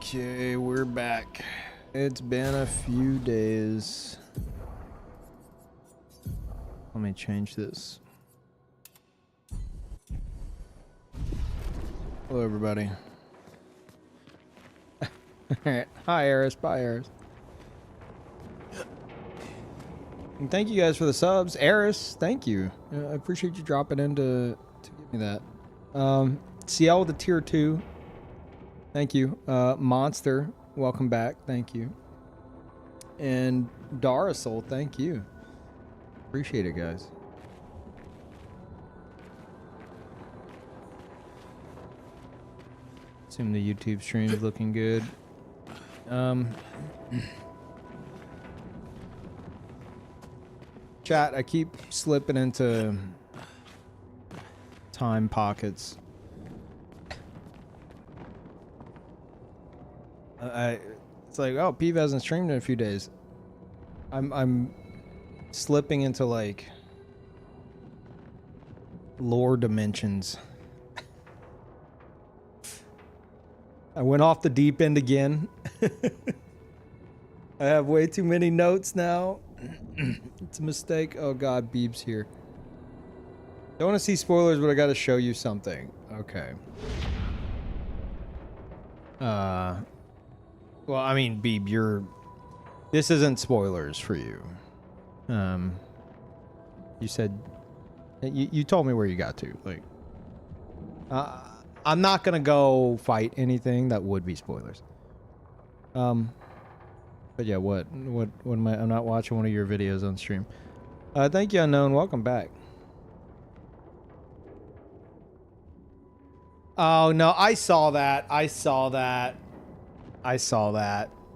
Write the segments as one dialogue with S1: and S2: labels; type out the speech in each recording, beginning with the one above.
S1: Okay, we're back. It's been a few days. Let me change this. Hello, everybody. Alright. Hi, Eris. Bye, Eris. And thank you guys for the subs. Eris, thank you. I appreciate you dropping in to give me that. CL with the tier 2. Thank you. Monster, welcome back. Thank you. And Darasol, thank you. Appreciate it, guys. Assume the YouTube stream is looking good. Chat, I keep slipping into time pockets. It's like, oh, Peeve hasn't streamed in a few days. I'm slipping into like lore dimensions. I went off the deep end again. I have way too many notes now. It's a mistake. Oh god, Beeb's here. Don't want to see spoilers, but I gotta show you something. Okay. Well, I mean, Beeb, this isn't spoilers for you. You said... You told me where you got to. Like... I'm not gonna go fight anything that would be spoilers. But yeah, what am I... I'm not watching one of your videos on stream. Thank you, Unknown. Welcome back. Oh, no, I saw that. I saw that.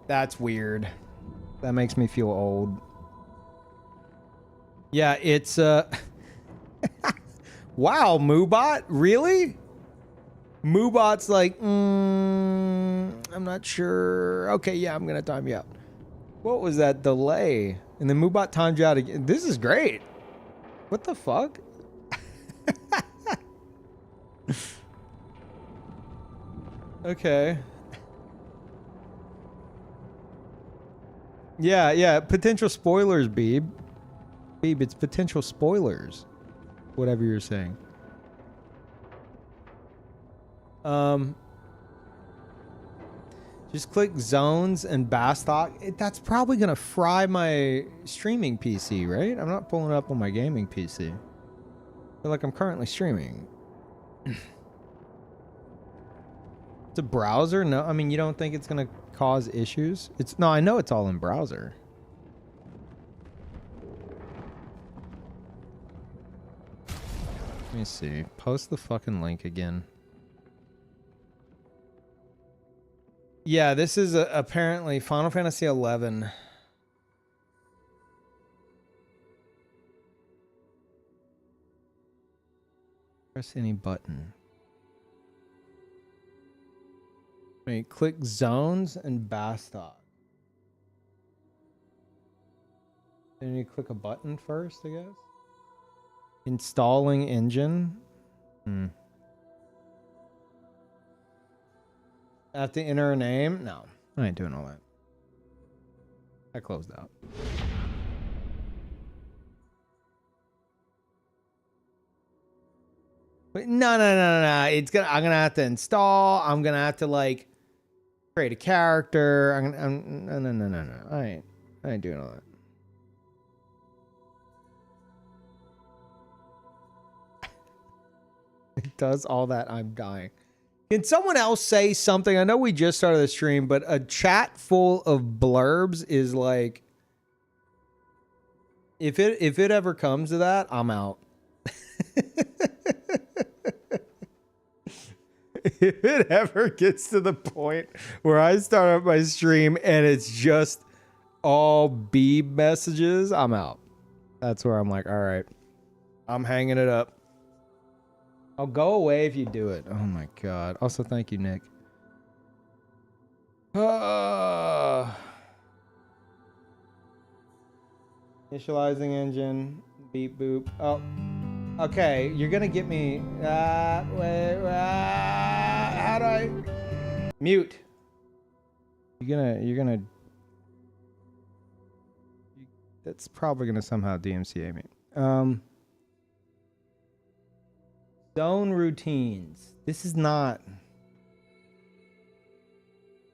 S1: That's weird. That makes me feel old. Yeah, it's, wow, Moobot? Really? Moobot's like, I'm not sure. Okay, yeah, I'm gonna time you out. What was that delay? And then Moobot timed you out again. This is great. What the fuck? Okay. Yeah, potential spoilers, Beeb. Beeb, it's potential spoilers. Whatever you're saying. Just click zones and Bastock. That's probably gonna fry my streaming PC, right? I'm not pulling it up on my gaming PC. I feel like I'm currently streaming. It's a browser? No, I mean, you don't think it's gonna cause issues? No, I know it's all in browser. Let me see. Post the fucking link again. Yeah, this is apparently Final Fantasy 11. Press any button. Wait, click zones and Bastock. Then you click a button first, I guess. Installing engine. I have to enter a name? No, I ain't doing all that. I closed out. Wait, no. It's gonna. I'm gonna have to install. I'm gonna have to like create a character. No. I ain't doing all that. It does all that. I'm dying. Can someone else say something? I know we just started the stream, but a chat full of blurbs is like, if it ever comes to that, I'm out. If it ever gets to the point where I start up my stream and it's just all Beeb messages, I'm out. That's where I'm like, all right, I'm hanging it up. I'll go away if you do it. Oh my god. Also, thank you, Nick. Initializing engine. Beep boop. Oh. Okay, you're gonna get me. Wait. How do I mute? You're gonna. That's probably gonna somehow DMCA me. Zone routines. This is not.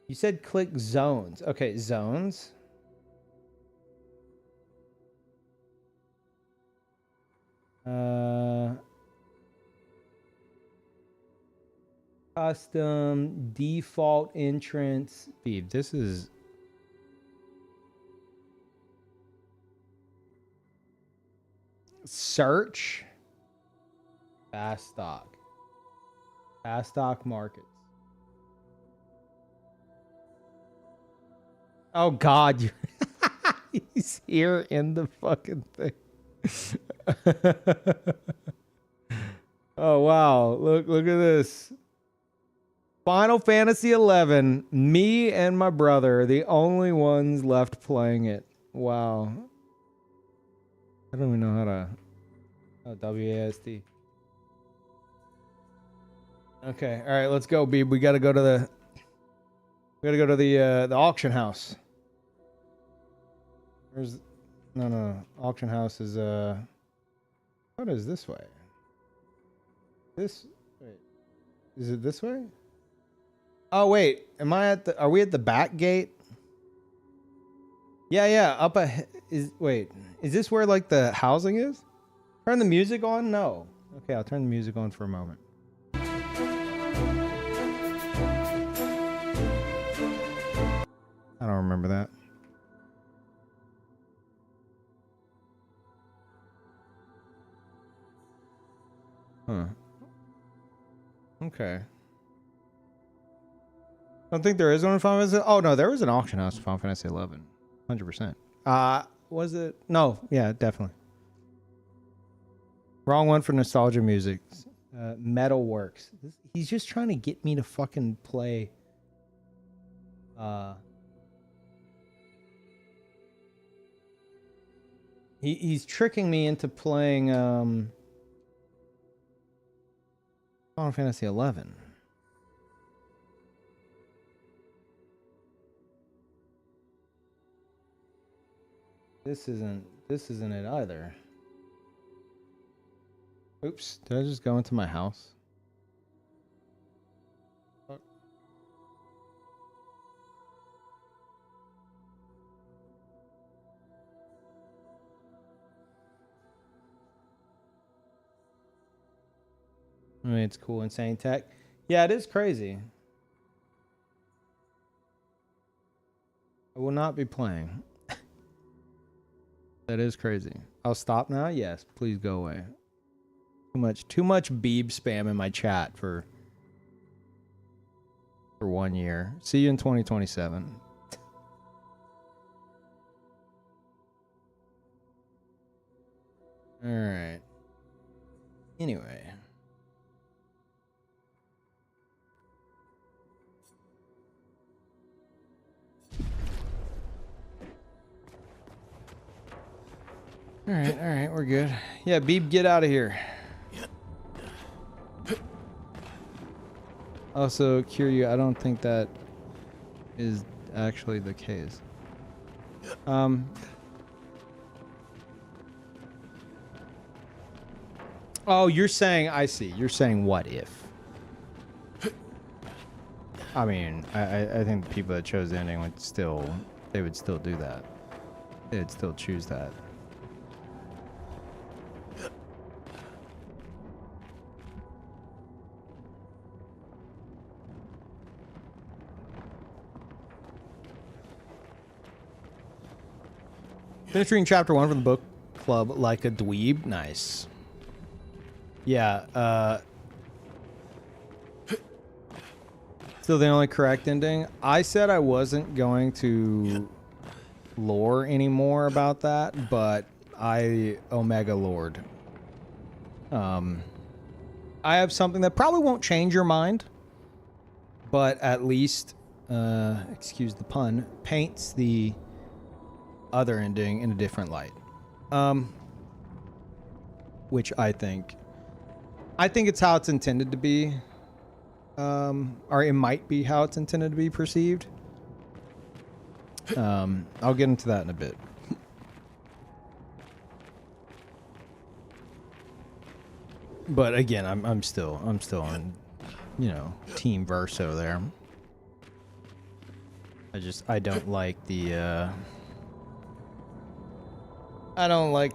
S1: You said click zones. Okay, zones. Custom default entrance. Peeve. This is. Search. Bastock. Bastock markets. Oh God, he's here in the fucking thing. Oh wow, look at this. Final Fantasy 11. Me and my brother are the only ones left playing it. Wow. I don't even know how to. Oh, WASD. Okay, all right, let's go, Beeb. We gotta go to the. We gotta go to the auction house. Where's? No. Auction house is What is this way? This. Wait. Is it this way? Oh wait, am I at the? Are we at the back gate? Yeah. Up ahead. Wait. Is this where like the housing is? Turn the music on? No. Okay, I'll turn the music on for a moment. I don't remember that. Huh. Okay. I don't think there is one in Final Fantasy. Oh no, there was an auction house in Final Fantasy 11. 100%. Was it? No. Yeah, definitely. Wrong one for nostalgia music. Metalworks. He's just trying to get me to fucking play. He's tricking me into playing Final Fantasy 11. This isn't it either. Oops, did I just go into my house? Oh. I mean, it's cool, insane tech. Yeah, it is crazy. I will not be playing. That is crazy. I'll stop now. Yes, please go away. Too much Beeb spam in my chat for 1 year. See you in 2027. All right. Anyway. All right, we're good. Yeah, Beeb, get out of here. Also, Kiryu, I don't think that is actually the case. Oh, you're saying, I see. You're saying what if? I mean, I think the people that chose the ending would still, they would still do that. They'd still choose that. Finished reading chapter 1 from the book club like a dweeb. Nice. Yeah, still the only correct ending. I said I wasn't going to lore anymore about that, but I Omega Lord. I have something that probably won't change your mind, but at least, excuse the pun, paints the other ending in a different light. Which I think it's how it's intended to be. Or it might be how it's intended to be perceived. I'll get into that in a bit. But again, I'm still on, you know, Team Verso there. I don't like the I don't like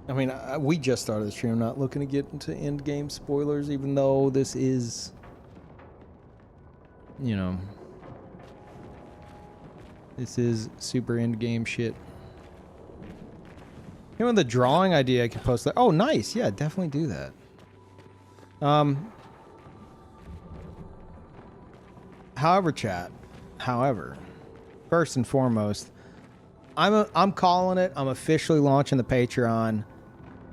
S1: I mean, we just started the stream. I'm not looking to get into Endgame spoilers, even though this is, you know, this is super Endgame shit. You know, the drawing idea I could post that. Oh, nice. Yeah, definitely do that. However, first and foremost, I'm calling it. I'm officially launching the Patreon.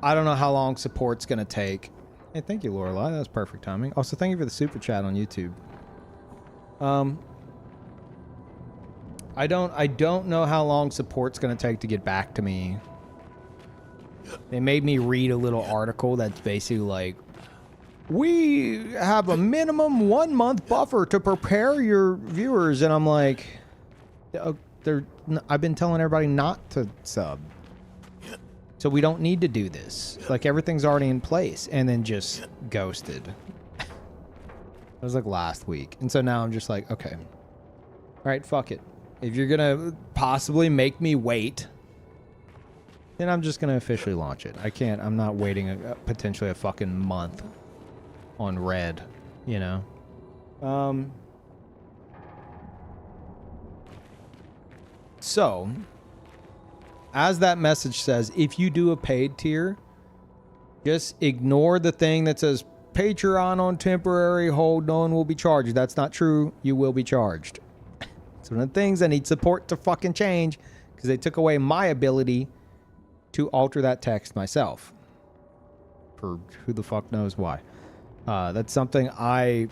S1: I don't know how long support's gonna take. Hey, thank you, Lorelai. That was perfect timing. Also, thank you for the super chat on YouTube. I don't know how long support's gonna take to get back to me. They made me read a little article that's basically like, we have a minimum 1 month buffer to prepare your viewers, and I'm like, I've been telling everybody not to sub. So we don't need to do this. Like, everything's already in place. And then just ghosted. It was like last week. And so now I'm just like, okay. All right, fuck it. If you're going to possibly make me wait, then I'm just going to officially launch it. I'm not waiting potentially a fucking month on red, you know? So, as that message says, if you do a paid tier, just ignore the thing that says Patreon on temporary hold, no one will be charged. That's not true. You will be charged. It's one of the things I need support to fucking change, because they took away my ability to alter that text myself. For who the fuck knows why. That's something I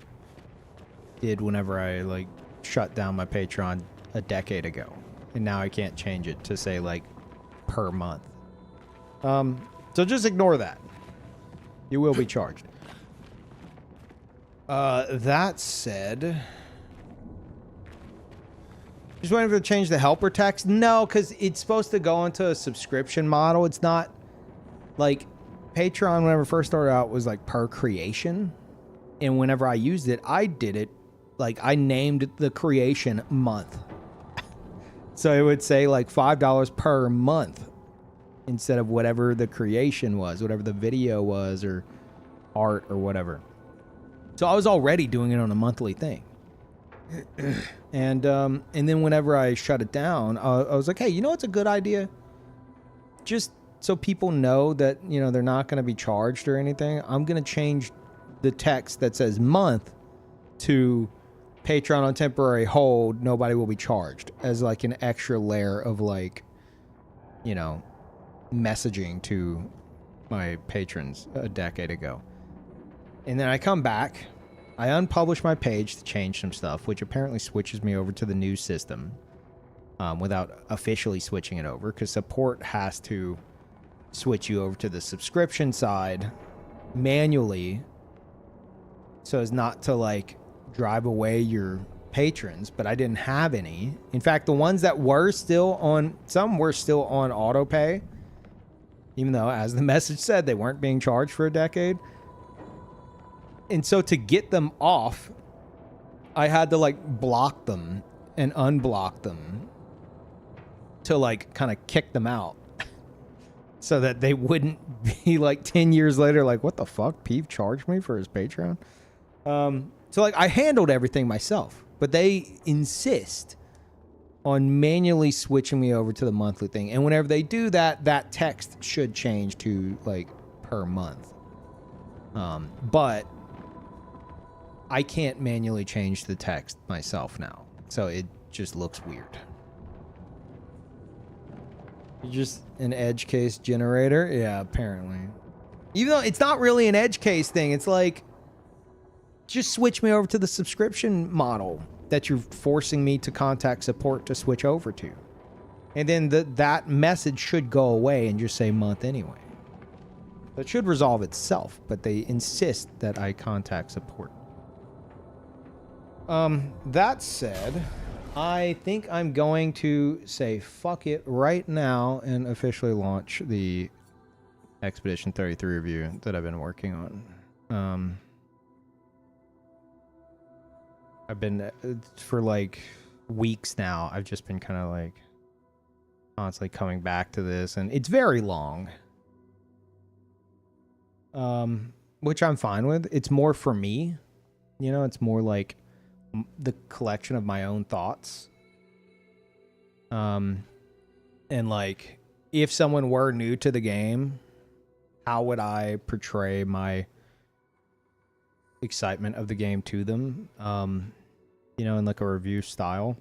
S1: did whenever I, like, shut down my Patreon a decade ago. And now I can't change it to say, like, per month. So just ignore that. You will be charged. That said, just waiting for to change the helper text. No, because it's supposed to go into a subscription model. It's not like Patreon. Whenever it first started out, was like per creation, and whenever I used it, I did it like I named the creation month. So it would say like $5 per month instead of whatever the creation was, whatever the video was, or art or whatever. So I was already doing it on a monthly thing. And then whenever I shut it down, I was like, hey, you know what's a good idea? Just so people know that, you know, they're not going to be charged or anything, I'm going to change the text that says month to Patreon on temporary hold, nobody will be charged, as like an extra layer of, like, you know, messaging to my patrons a decade ago. And then I come back, I unpublish my page to change some stuff, which apparently switches me over to the new system. without officially switching it over, because support has to switch you over to the subscription side manually so as not to like drive away your patrons. But I didn't have any. In fact, the ones that were still on, some were still on auto pay, even though, as the message said, they weren't being charged for a decade. And so to get them off, I had to like block them and unblock them to like kind of kick them out so that they wouldn't be like 10 years later like, what the fuck, Peeve charged me for his Patreon. So like I handled everything myself, but they insist on manually switching me over to the monthly thing. And whenever they do that, that text should change to like per month. But I can't manually change the text myself now, so it just looks weird. You're just an edge case generator? Yeah, apparently. Even though it's not really an edge case thing, it's like, just switch me over to the subscription model that you're forcing me to contact support to switch over to. And then that message should go away and just say month anyway. So it should resolve itself, but they insist that I contact support. That said, I think I'm going to say fuck it right now and officially launch the Expedition 33 review that I've been working on. I've been, for like weeks now, I've just been kind of like constantly coming back to this, and it's very long. Which I'm fine with. It's more for me, you know, it's more like the collection of my own thoughts. And like, if someone were new to the game, how would I portray my excitement of the game to them? You know, in like a review style.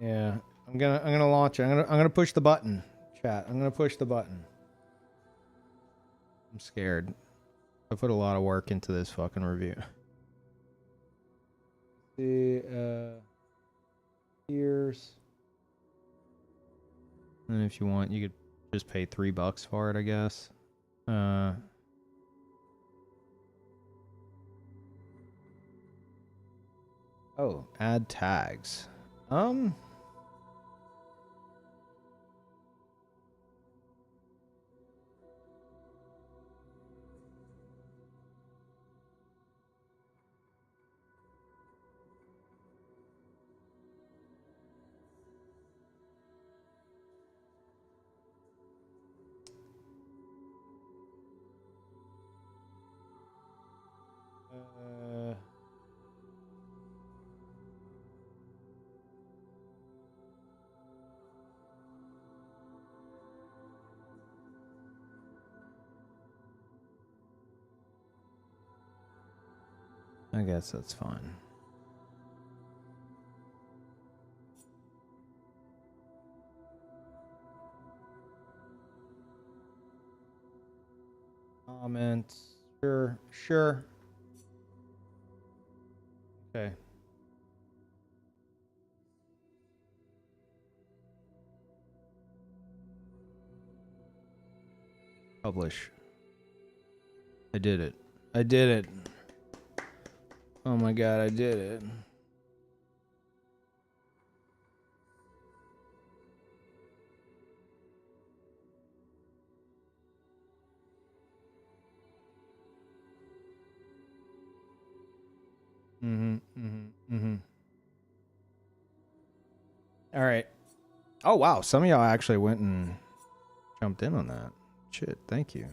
S1: Yeah, I'm gonna launch it. I'm gonna push the button, chat. I'm gonna push the button. I'm scared. I put a lot of work into this fucking review. See, here's. And if you want, you could just pay $3 for it, I guess. Oh, add tags. I guess that's fine. Comments. Sure. Okay. Publish. I did it. I did it. Oh my god, I did it. All right. Oh wow, some of y'all actually went and jumped in on that. Shit, thank you.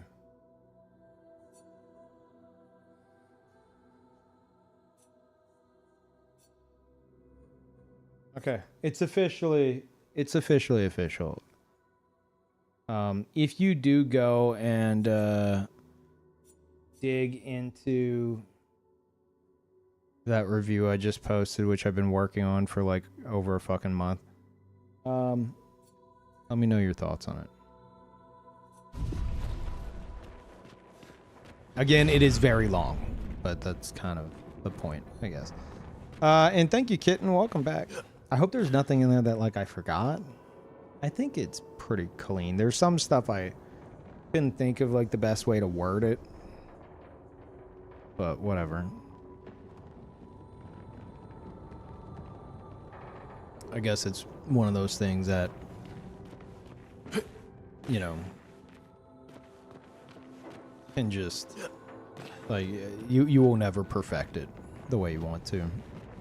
S1: Okay, it's officially official. If you do go and dig into that review I just posted, which I've been working on for like over a fucking month, Let me know your thoughts on it. Again, it is very long, but that's kind of the point, I guess. And thank you, Kitten. Welcome back. I hope there's nothing in there that, like, I forgot. I think it's pretty clean. There's some stuff I couldn't think of, like, the best way to word it. But whatever. I guess it's one of those things that, you know, can just, like, you will never perfect it the way you want to.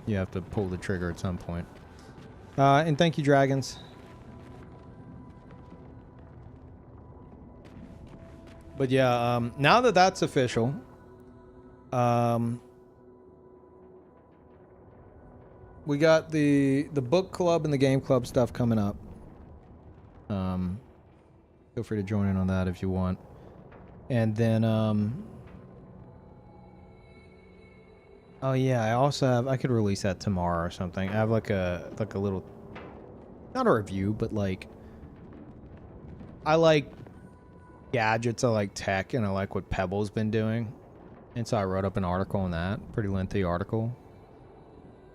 S1: You have to pull the trigger at some point. And thank you, Dragons. But yeah, now that that's official, we got the book club and the game club stuff coming up. Feel free to join in on that if you want. And then, oh yeah, I also have, I could release that tomorrow or something. I have like a little, not a review, but like, I like gadgets, I like tech, and I like what Pebble's been doing. And so I wrote up an article on that, pretty lengthy article.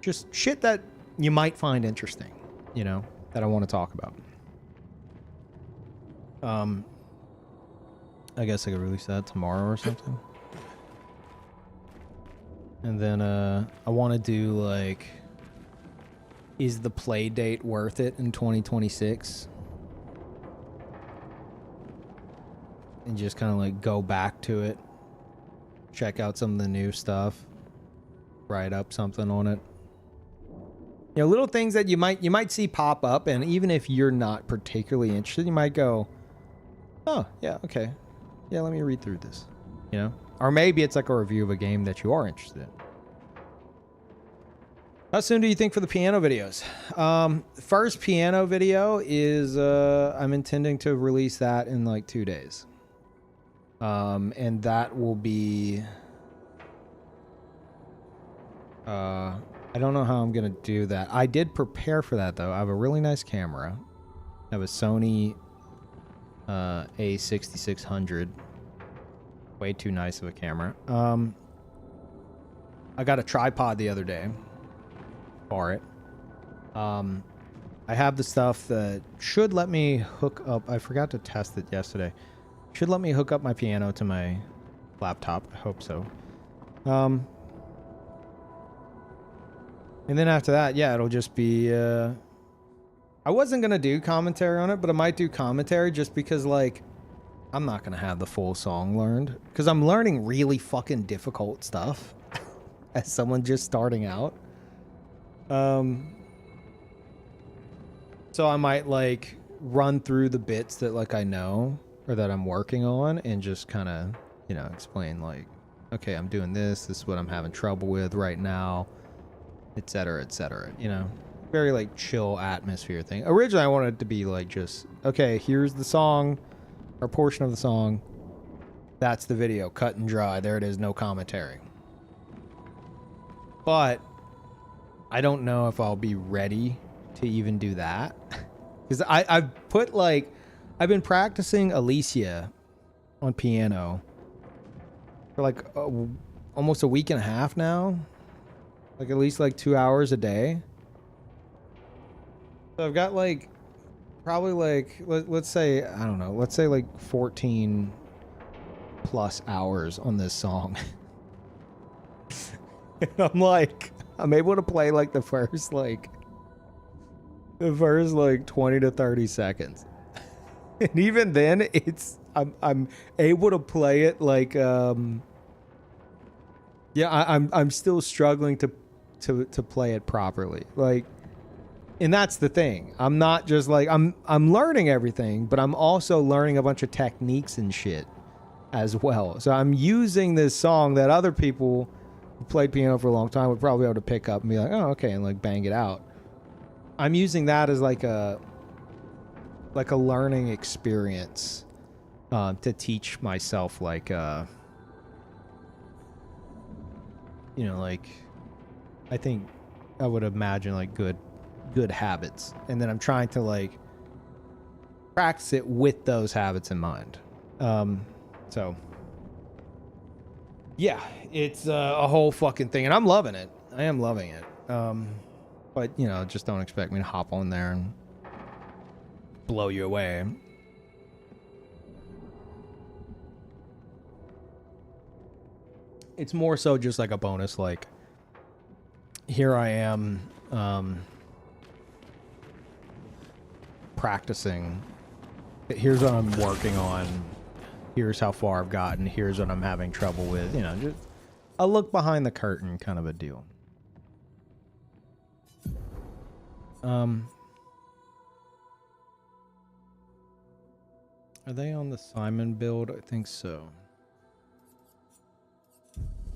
S1: Just shit that you might find interesting, you know, that I want to talk about. I guess I could release that tomorrow or something. And then I want to do like, is the play date worth it in 2026? And just kind of like go back to it, check out some of the new stuff, write up something on it. You know, little things that you might see pop up, and even if you're not particularly interested, you might go, oh yeah, okay, yeah, let me read through this, you know. Or maybe it's like a review of a game that you are interested in. How soon do you think for the piano videos? First piano video is I'm intending to release that in like 2 days. And that will be I don't know how I'm gonna do that. I did prepare for that though. I have a really nice camera. I have a Sony A6600. Way too nice of a camera. I got a tripod the other day for it. I have the stuff that should let me hook up. I forgot to test it yesterday. Should let me hook up my piano to my laptop. I hope so. And then after that, yeah, it'll just be... I wasn't going to do commentary on it, but I might do commentary just because, like, I'm not going to have the full song learned. Because I'm learning really fucking difficult stuff as someone just starting out. So I might, like, run through the bits that, like, I know or that I'm working on and just kind of, you know, explain, like, okay, I'm doing this. This is what I'm having trouble with right now, etc., etc., you know. Very, like, chill atmosphere thing. Originally, I wanted it to be, like, just, okay, here's the song, or portion of the song. That's the video, cut and dry. There it is, no commentary. But I don't know if I'll be ready to even do that. Because I've put, like, I've been practicing Alicia on piano for, like, almost a week and a half now. Like, at least, like, 2 hours a day. So I've got, like, probably, like, let's say, I don't know, let's say, like, 14 plus hours on this song. And I'm, like, I'm able to play, like, the first, like, 20 to 30 seconds. And even then, it's, I'm able to play it, like, yeah, I'm still struggling to play it properly. Like, and that's the thing. I'm not just like, I'm learning everything, but I'm also learning a bunch of techniques and shit as well. So I'm using this song that other people who played piano for a long time would probably be able to pick up and be like, oh, okay, and like bang it out. I'm using that as like a learning experience to teach myself, like, you know, like, I think I would imagine like good habits. And then I'm trying to, like, practice it with those habits in mind. So yeah, it's a whole fucking thing, and I'm loving it. I am loving it. But you know, just don't expect me to hop on there and blow you away. It's more so just like a bonus, like here I am practicing. Here's what I'm working on. Here's how far I've gotten. Here's what I'm having trouble with. You know, just a look behind the curtain kind of a deal. Are they on the Simon build? I think so.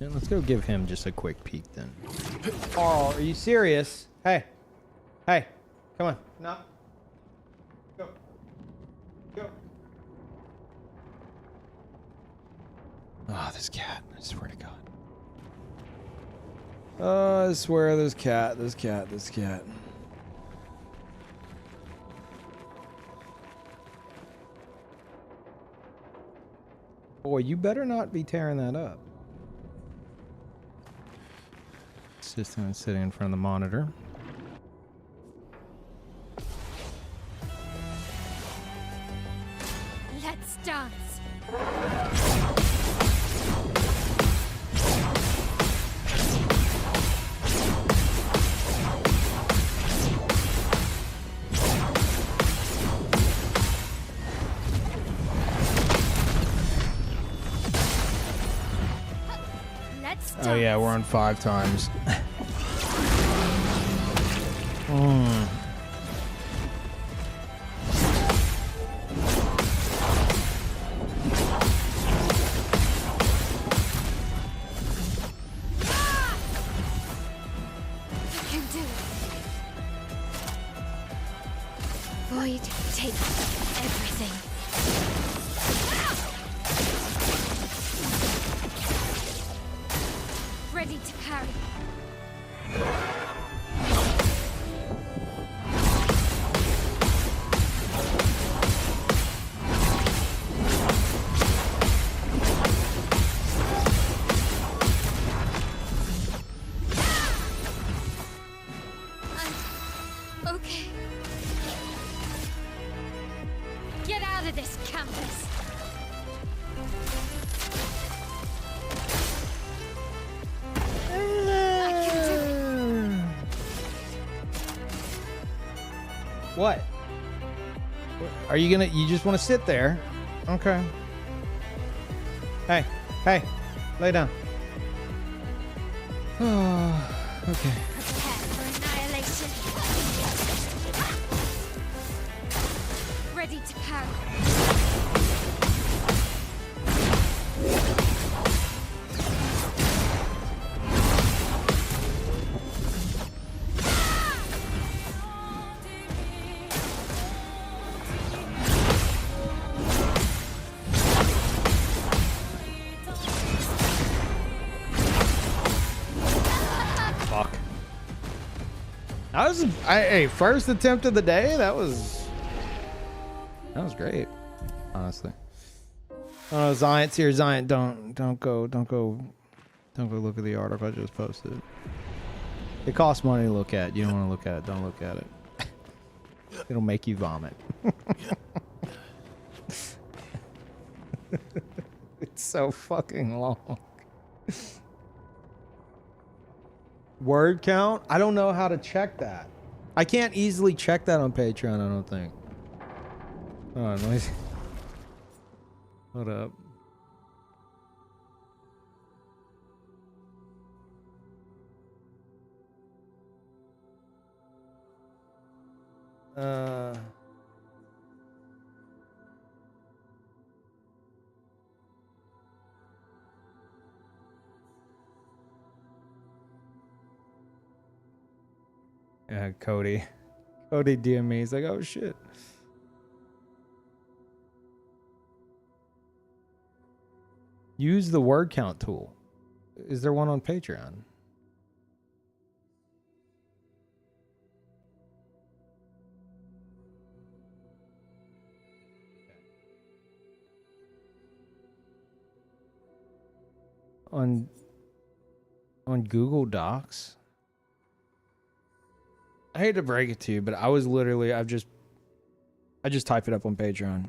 S1: Yeah, let's go give him just a quick peek then. Oh, are you serious? Hey. Hey. Come on. No. Go. Go. Oh, this cat. I swear to God. Oh, I swear this cat. This cat. This cat. Boy, you better not be tearing that up. Assistant sitting in front of the monitor.
S2: Let's dance.
S1: Oh yeah, we're on 5 times.
S2: Void takes everything. Ready to parry. Okay. Get out of this campus.
S1: What? Are you gonna? You just want to sit there? Okay. Hey, hey, lay down. Oh, okay.
S2: Prepare for annihilation. Ready to parry.
S1: That was hey, first attempt of the day. That was great, honestly. Oh, Ziant's here. Ziant, don't go look at the article I just posted. It costs money to look at. You don't want to look at it. Don't look at it. It'll make you vomit. It's so fucking long. Word count? I don't know how to check that. I can't easily check that on Patreon, I don't think. Hold on, let me see. Hold up. Yeah, Cody DM me. He's like, oh shit. Use the word count tool. Is there one on Patreon? on Google Docs. I hate to break it to you, but I was literally I just type it up on Patreon.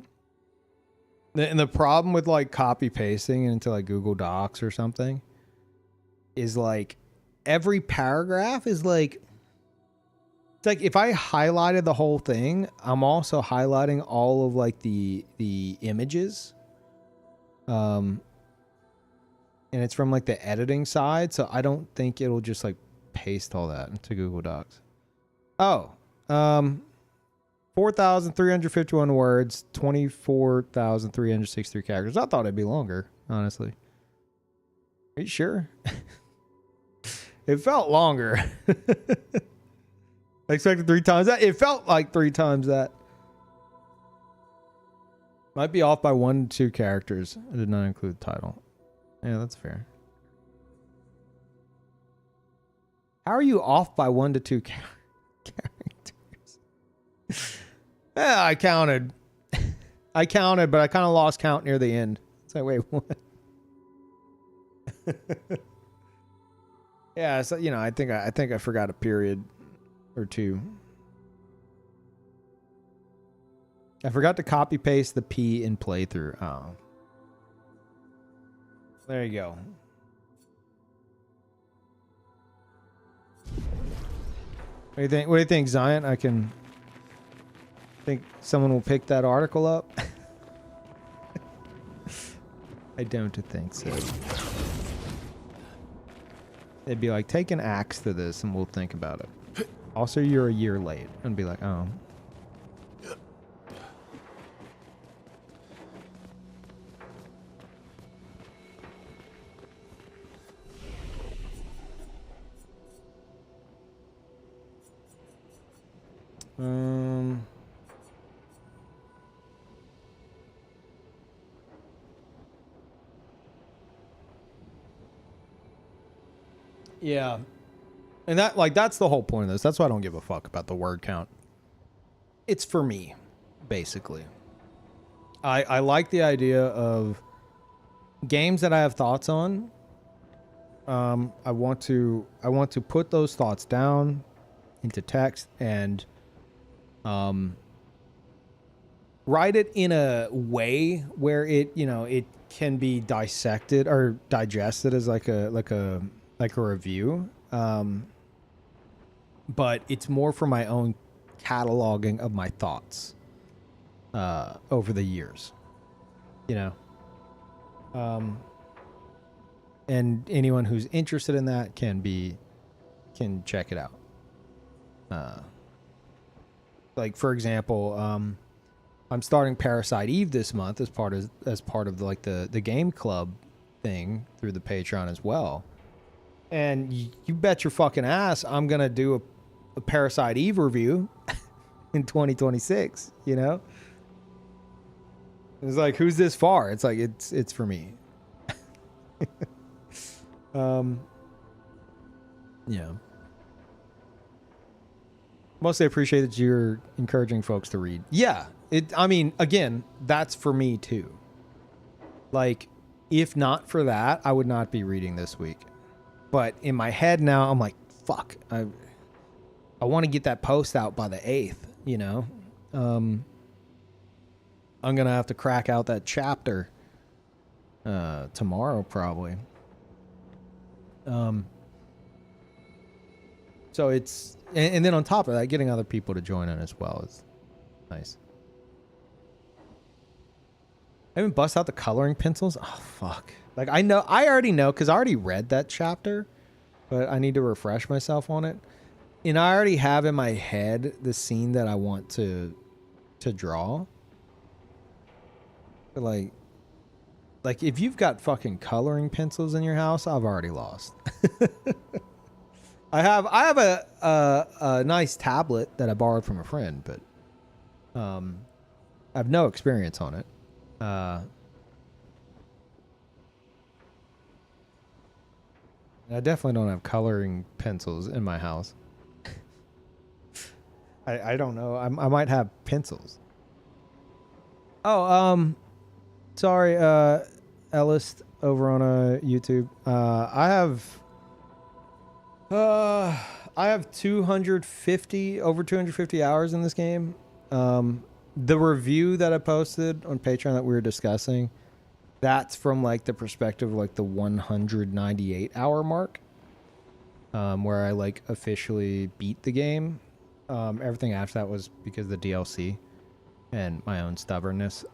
S1: And the problem with like copy pasting into like Google Docs or something is like every paragraph is like, it's like if I highlighted the whole thing, I'm also highlighting all of like the images. And it's from like the editing side, so I don't think it'll just like paste all that into Google Docs. Oh, 4,351 words, 24,363 characters. I thought it'd be longer, honestly. Are you sure? It felt longer. I expected 3 times that. It felt like 3 times that. Might be off by 1 to 2 characters. I did not include the title. Yeah, that's fair. How are you off by 1 to 2 characters? Yeah, I counted. I counted, but I kind of lost count near the end. It's like, wait, what? Yeah, so you know, I think I forgot a period or 2. I forgot to copy paste the P in playthrough. Oh. There you go. What do you think? What do you think, Zion? I can think someone will pick that article up. I don't think so. They'd be like, take an axe to this and we'll think about it. Also, you're a year late. And be like, oh. Yeah. And that, like, that's the whole point of this. That's why I don't give a fuck about the word count. It's for me, basically. I like the idea of games that I have thoughts on. I want to put those thoughts down into text and write it in a way where it, you know, it can be dissected or digested as like a review. But it's more for my own cataloging of my thoughts over the years, you know. And anyone who's interested in that can check it out. Like, for example, I'm starting Parasite Eve this month as part of like the game club thing through the Patreon as well. And you bet your fucking ass I'm gonna do a Parasite Eve review in 2026. You know, it's like, who's this for? It's like it's for me. Yeah. Mostly appreciate that you're encouraging folks to read. Yeah. I mean, again, that's for me too. Like, if not for that, I would not be reading this week. But in my head now, I'm like, fuck. I want to get that post out by the 8th, you know? I'm going to have to crack out that chapter tomorrow, probably. So it's... And then on top of that, getting other people to join in as well is nice. I haven't bust out the coloring pencils. Oh, fuck. Like, I already know, because I already read that chapter, but I need to refresh myself on it. And I already have in my head the scene that I want to draw. But like if you've got fucking coloring pencils in your house, I've already lost. I have a nice tablet that I borrowed from a friend, but I have no experience on it. I definitely don't have coloring pencils in my house. I don't know. I might have pencils. Oh, sorry, Ellis. over on YouTube. I have 250 over 250 hours in this game. The review that I posted on Patreon that we were discussing, that's from like the perspective of like the 198 hour mark, where I like officially beat the game. Everything after that was because of the DLC and my own stubbornness.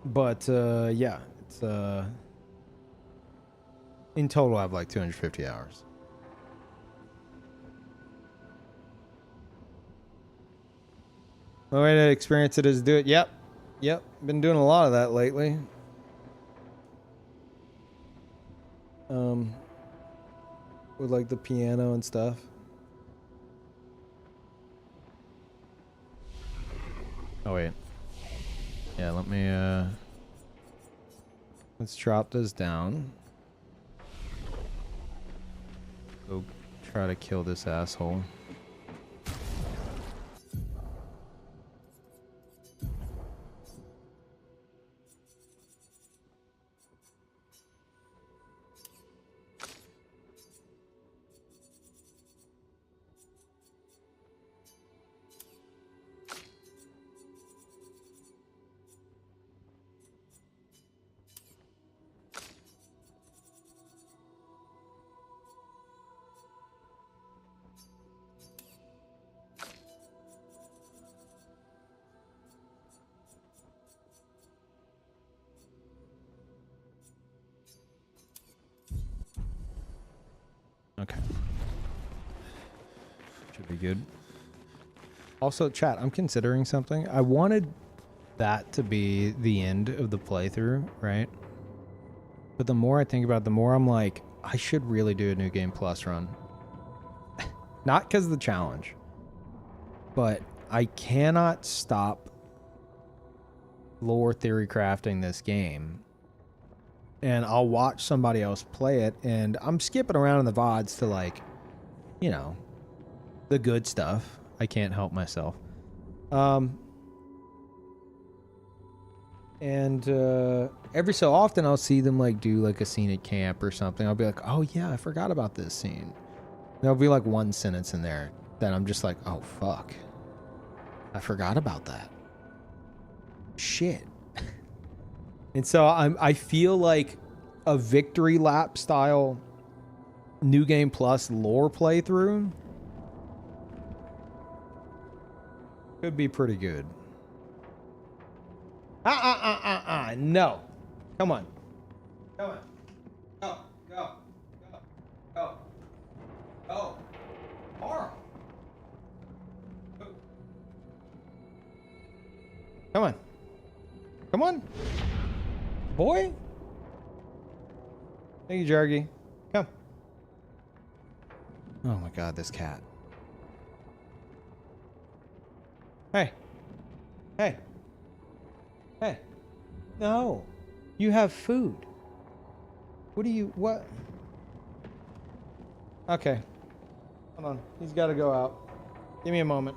S1: But yeah, it's in total I have like 250 hours. The way to experience it is do it. Yep. Been doing a lot of that lately. With like the piano and stuff. Oh wait. Yeah, let me let's drop this down. Go try to kill this asshole. Okay. Should be good. Also, chat, I'm considering something. I wanted that to be the end of the playthrough, right? But the more I think about it, the more I'm like, I should really do a New Game Plus run. Not because of the challenge, but I cannot stop lore theory crafting this game. And I'll watch somebody else play it, and I'm skipping around in the VODs to like, you know, the good stuff. I can't help myself. And every so often I'll see them like do like a scene at camp or something. I'll be like, oh yeah, I forgot about this scene. There'll be like one sentence in there that I'm just like, oh fuck, I forgot about that. Shit. And so I feel like a victory lap style New Game Plus lore playthrough could be pretty good. No. Come on. Come on. Go. Go. Go. Go. Go. Tomorrow. Come on. Come on. Boy. Thank you, Jargy. Come. Oh my god, this cat. Hey. Hey. Hey. No. You have food. What do you... What? Okay. Hold on. He's got to go out. Give me a moment.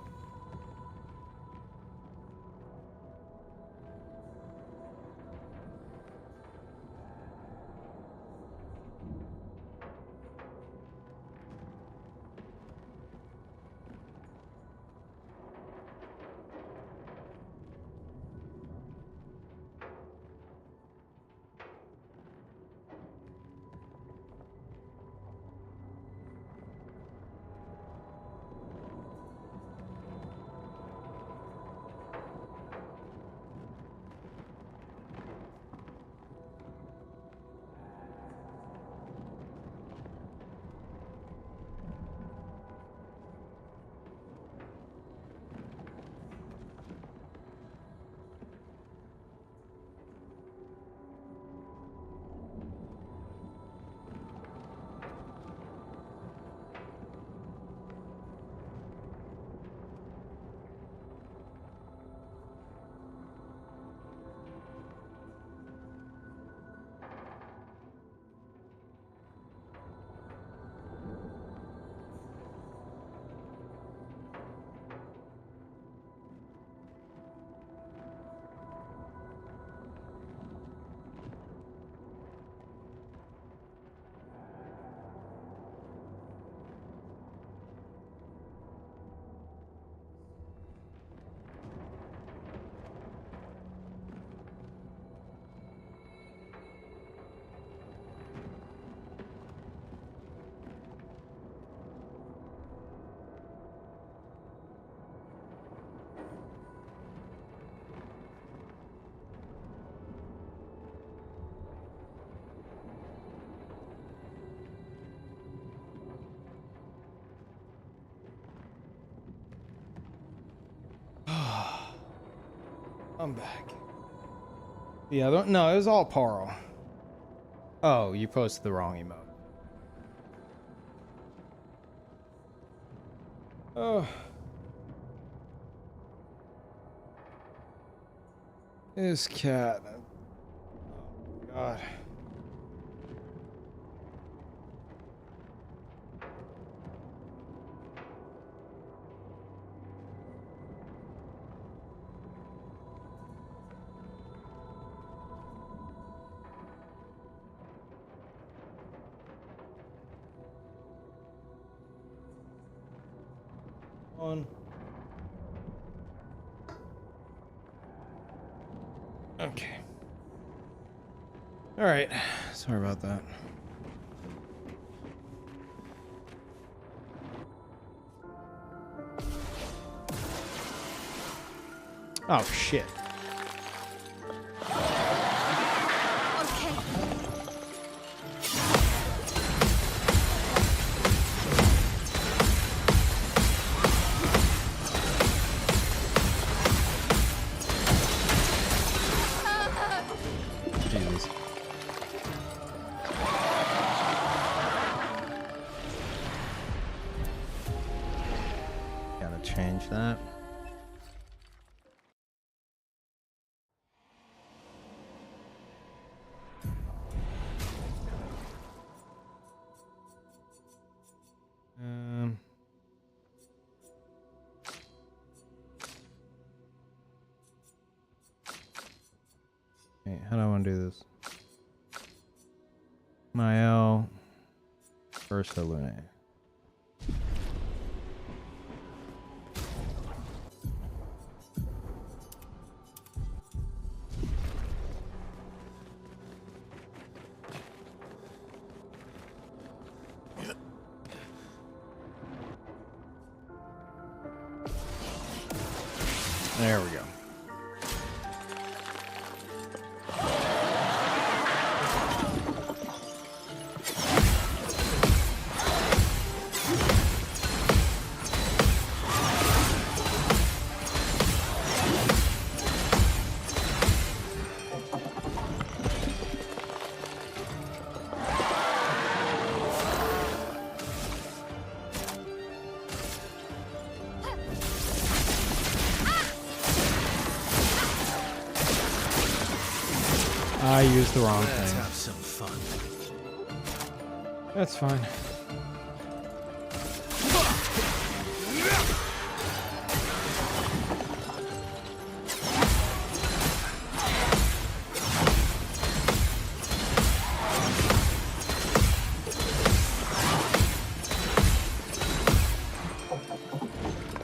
S1: I'm back. The other one? No, it was all Paro. Oh, you posted the wrong emote. Oh. This cat. Oh, God. On. Okay. All right. Sorry about that. Oh shit.
S2: Okay.
S1: Jesus. Gotta change that. Okay, how do I want to do this? Mael first Lumina. There we go. I used the wrong
S3: Let's
S1: thing.
S3: have some fun.
S1: That's fine.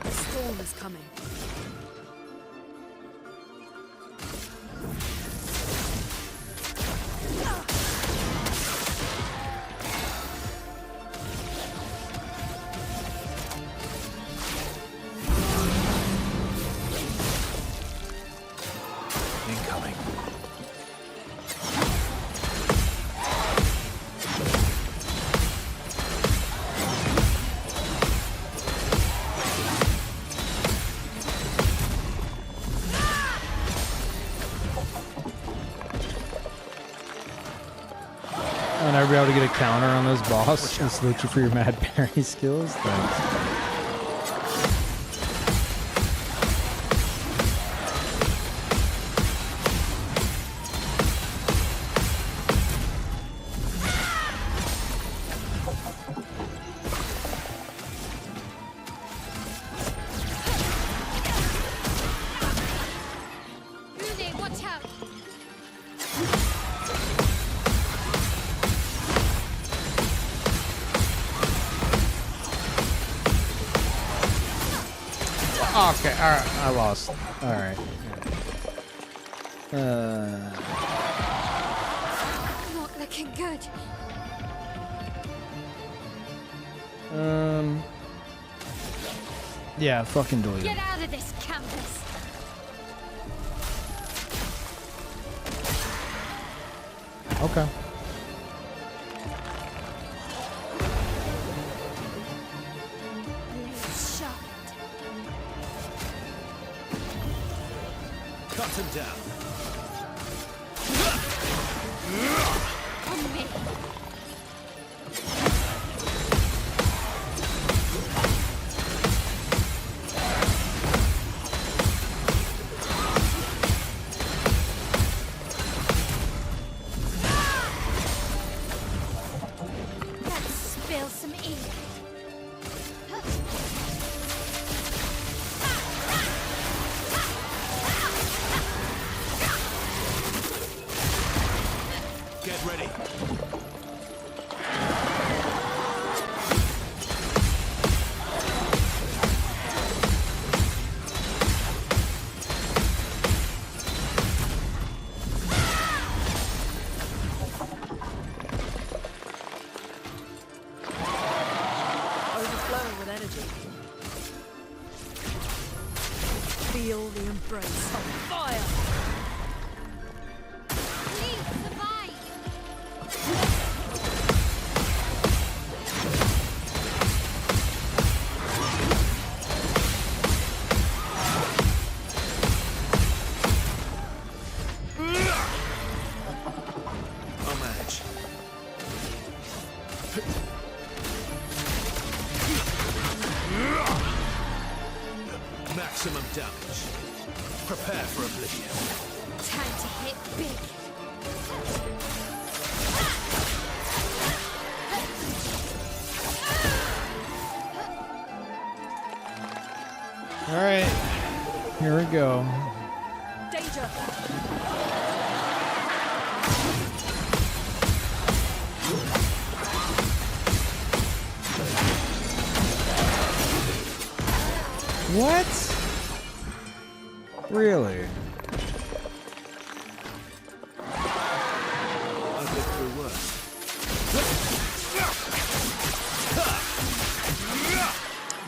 S4: The storm is coming.
S3: Incoming.
S1: I'll never be able to get a counter on this boss. Just salute you for your mad parry skills. Thanks.
S2: Rune, watch out!
S1: Okay, alright, I lost. Alright.
S2: Not looking good.
S1: Yeah, fucking delete
S2: Get
S1: it.
S2: out of this campus.
S1: Okay.
S2: Blade sharpened.
S3: Hunt him down.
S2: On me. Let's spill some ink.
S3: Get ready.
S4: Overflowing with energy. Feel the embrace of fire.
S2: Please survive.
S3: I'll manage. Maximum damage. Prepare for oblivion.
S2: Time to hit big.
S1: All right, here we go.
S4: Danger.
S1: What? Really?
S3: I've lived through worse.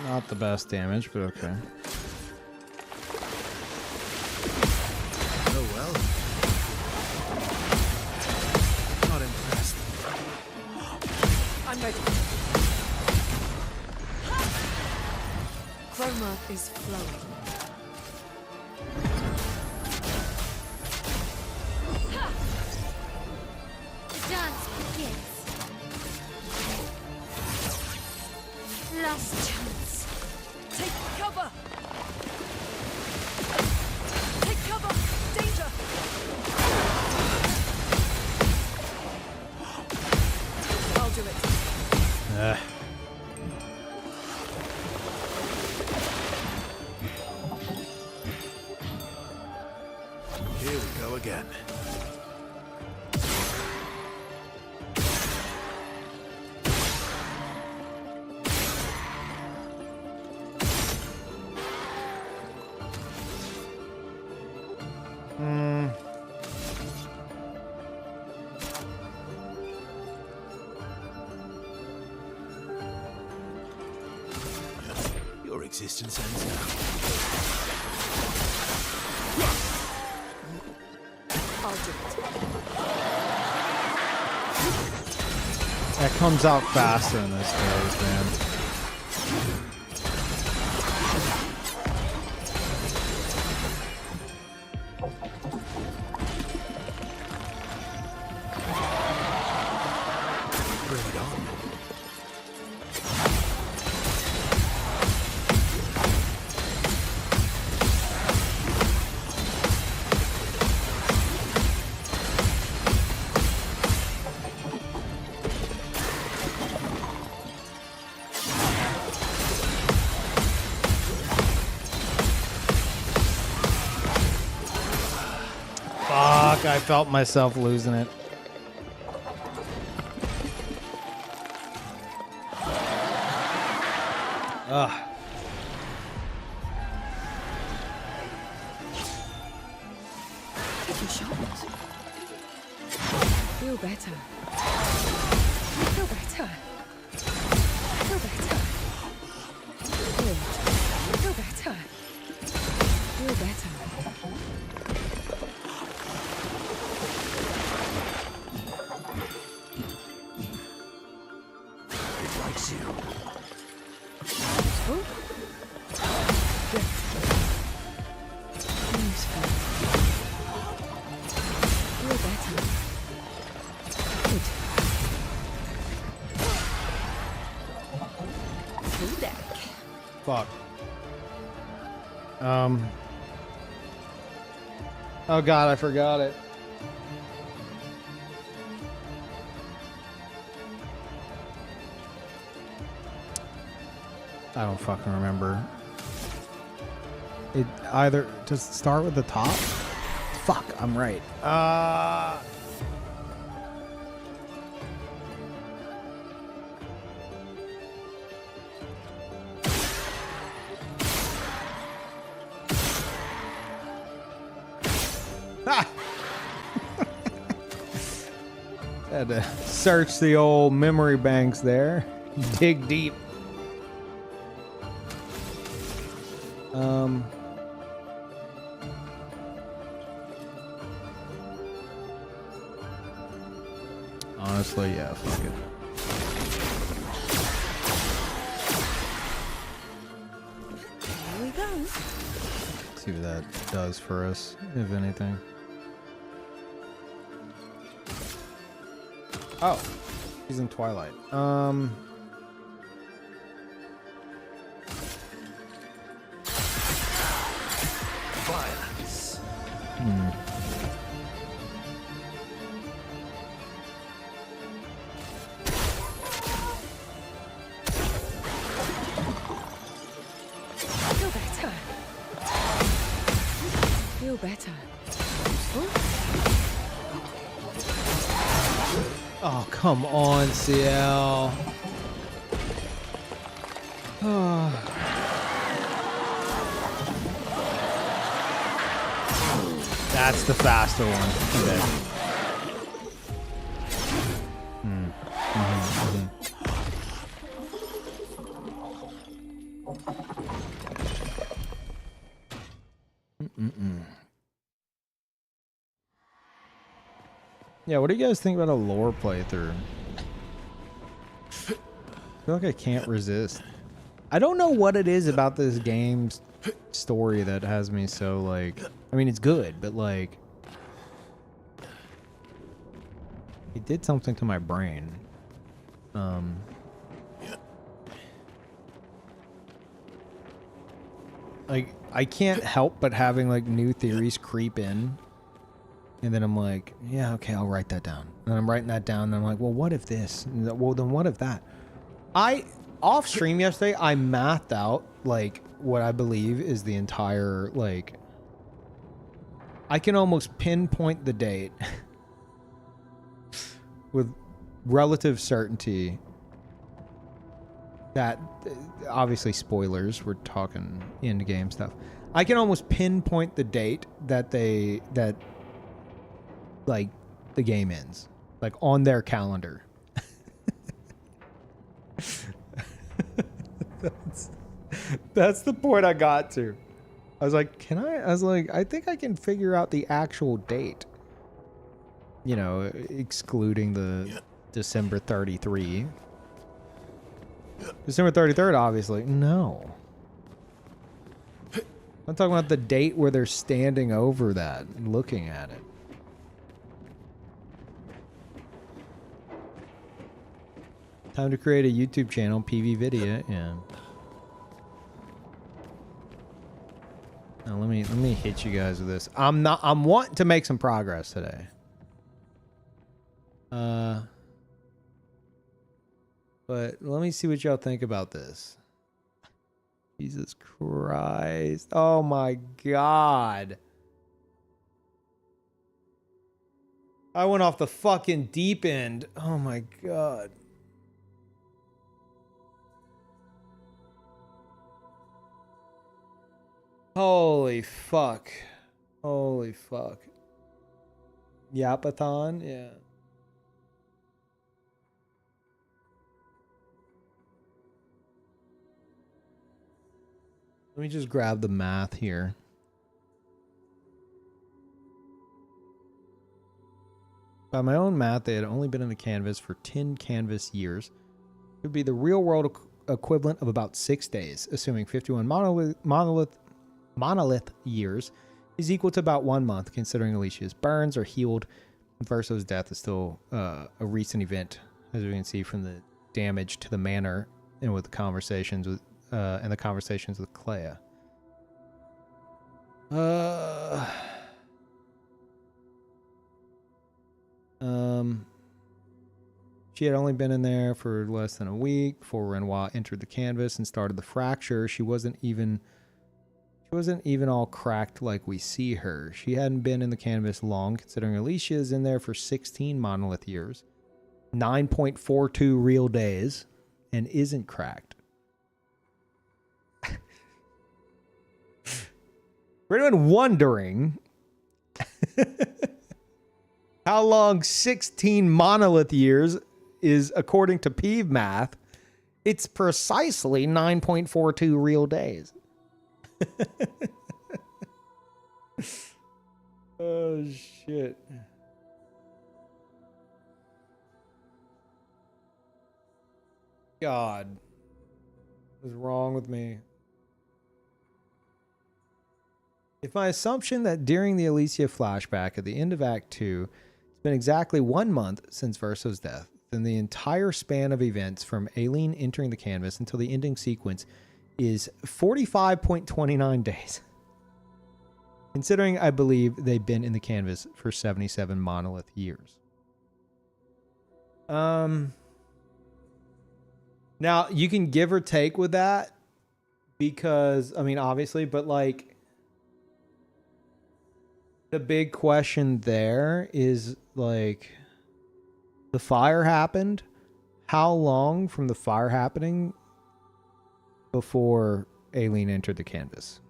S1: Not the best damage, but okay.
S3: Oh well. Not impressed.
S4: I'm ready. Chroma is flowing.
S2: The dance begins. Last chance.
S4: Take cover! Take cover! Danger! I'll do it.
S1: Ugh.
S3: Here we go again. Your existence ends now.
S4: I'll do it.
S1: That comes out faster in this phase, man.
S3: Bring it on.
S1: Fuck, I felt myself losing it. Ugh.
S4: Take a shot. Feel better. Feel better. Feel better. Good. Feel better. Feel better.
S3: It likes you.
S4: Oh. Good. Useful. full deck.
S1: Fuck. Oh god, I forgot it. I don't fucking remember. It either just start with the top. Fuck, I'm right. Had to search the old memory banks there. Dig deep. Honestly, yeah, fuck it.
S4: Here we go.
S1: See what that does for us, if anything. Oh, he's in Twilight.
S3: Violence.
S4: Feel better. Feel better.
S1: Oh, come on, CL. That's the faster one. Yeah, what do you guys think about a lore playthrough? I feel like I can't resist. I don't know what it is about this game's story that has me so like... I mean, it's good, but like... It did something to my brain. Like, I can't help but having like new theories creep in. And then I'm like, yeah, okay, I'll write that down. And I'm writing that down, and I'm like, well, what if this? Well, then what if that? Off stream yesterday, I mathed out, like, what I believe is the entire, like... I can almost pinpoint the date with relative certainty that... Obviously, spoilers. We're talking Endgame stuff. I can almost pinpoint the date that like the game ends, like on their calendar. that's the point I got to. I was like, I think I can figure out the actual date, you know, excluding the December 33. December 33rd, obviously. No, I'm talking about the date where they're standing over that and looking at it. Time to create a YouTube channel, Peeve video, yeah. Now let me hit you guys with this. I'm wanting to make some progress today. But let me see what y'all think about this. Jesus Christ. Oh my God. I went off the fucking deep end. Oh my God. Holy fuck. Holy fuck. Yapathon? Yeah. Let me just grab the math here. By my own math, they had only been in the canvas for 10 canvas years. It would be the real world equivalent of about 6 days, assuming 51 monolith years is equal to about 1 month, considering Alicia's burns are healed. Verso's death is still a recent event, as we can see from the damage to the manor and with the conversations with Clea. She had only been in there for less than a week before Renoir entered the canvas and started the fracture. She wasn't even all cracked like we see her. She hadn't been in the canvas long, considering Alicia is in there for 16 monolith years, 9.42 real days, and isn't cracked. For anyone wondering how long 16 monolith years is according to Peeve math, it's precisely 9.42 real days. Oh, shit. God. What is wrong with me? If my assumption that during the Alicia flashback at the end of Act 2, it's been exactly 1 month since Verso's death, then the entire span of events from Aileen entering the canvas until the ending sequence is 45.29 days. Considering I believe they've been in the canvas for 77 monolith years. Now, you can give or take with that because, I mean, obviously, but like, the big question there is like, the fire happened. How long from the fire happening before Aileen entered the canvas?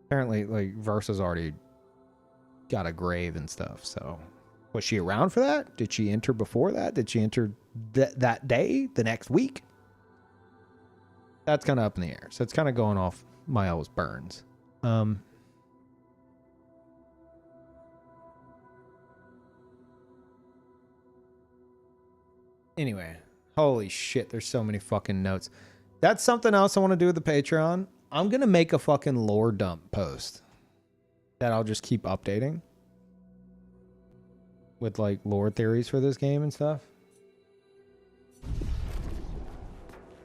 S1: Apparently, like, Versa's already got a grave and stuff, so... Was she around for that? Did she enter before that? Did she enter that day? The next week? That's kind of up in the air. So it's kind of going off Miles Burns. Anyway. Holy shit, there's so many fucking notes. That's something else I want to do with the Patreon. I'm going to make a fucking lore dump post that I'll just keep updating with like lore theories for this game and stuff.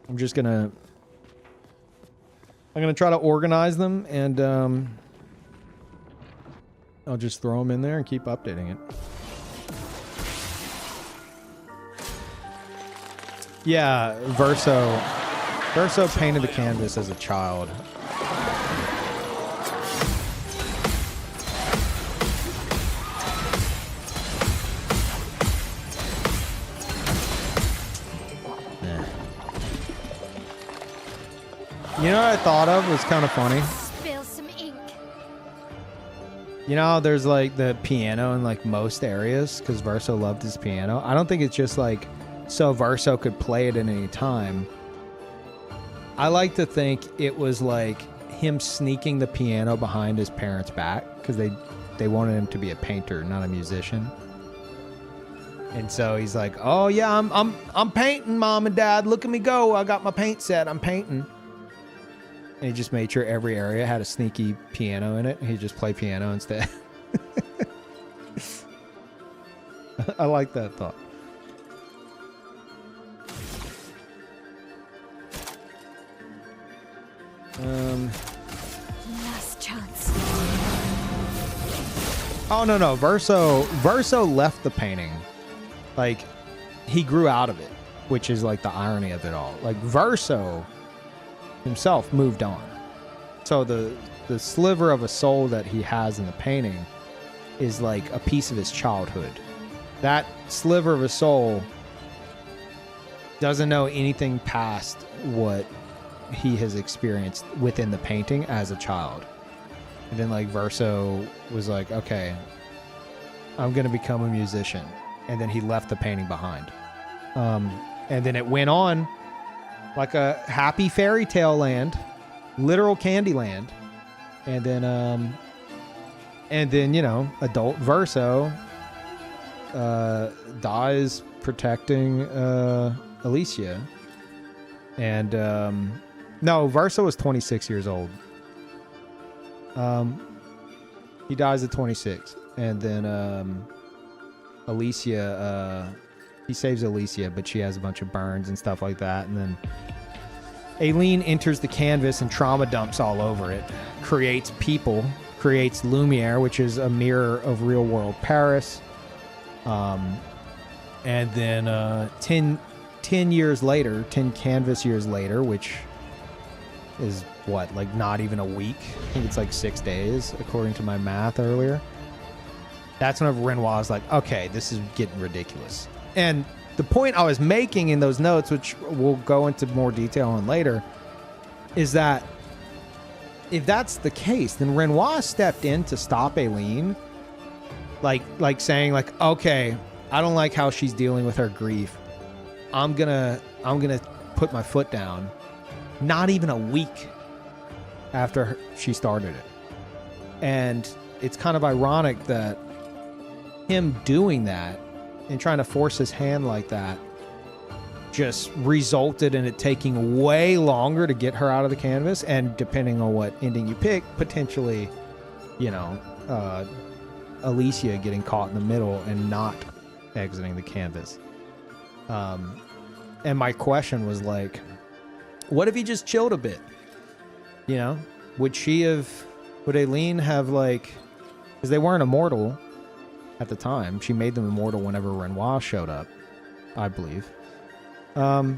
S1: I'm going to try to organize them and I'll just throw them in there and keep updating it. Yeah, Verso painted the canvas as a child. You know what I thought of was kind of funny?
S2: Spill some ink.
S1: You know how there's like the piano in like most areas because Verso loved his piano? I don't think it's just like so Verso could play it at any time. I like to think it was like him sneaking the piano behind his parents' back because they wanted him to be a painter, not a musician. And so he's like, "Oh yeah, I'm painting, Mom and Dad. Look at me go! I got my paint set. I'm painting." And he just made sure every area had a sneaky piano in it. And he'd just play piano instead. I like that thought.
S2: Last chance.
S1: Oh no, Verso left the painting. Like, he grew out of it, which is like the irony of it all. Like, Verso himself moved on. So the sliver of a soul that he has in the painting is like a piece of his childhood. That sliver of a soul doesn't know anything past what he has experienced within the painting as a child. And then like Verso was like, okay, I'm gonna become a musician. And then he left the painting behind. And then it went on like a happy fairy tale land, literal candy land. And then, you know, adult Verso dies protecting Alicia. And no, Verso was 26 years old. He dies at 26. And then Alicia He saves Alicia, but she has a bunch of burns and stuff like that. And then Aileen enters the canvas and trauma dumps all over it. Creates people. Creates Lumiere, which is a mirror of real-world Paris. And then 10 years later, 10 canvas years later, which is what, like not even a week? I think it's like 6 days, according to my math earlier. That's when Renoir was like, okay, this is getting ridiculous. And the point I was making in those notes, which we'll go into more detail on later, is that if that's the case, then Renoir stepped in to stop Aileen, like saying like, okay, I don't like how she's dealing with her grief. I'm gonna put my foot down. Not even a week after she started it. And it's kind of ironic that him doing that and trying to force his hand like that just resulted in it taking way longer to get her out of the canvas, and depending on what ending you pick, potentially, Alicia getting caught in the middle and not exiting the canvas. And my question was like, what if he just chilled a bit? Would Aileen have like, because they weren't immortal at the time. She made them immortal whenever Renoir showed up, I believe. So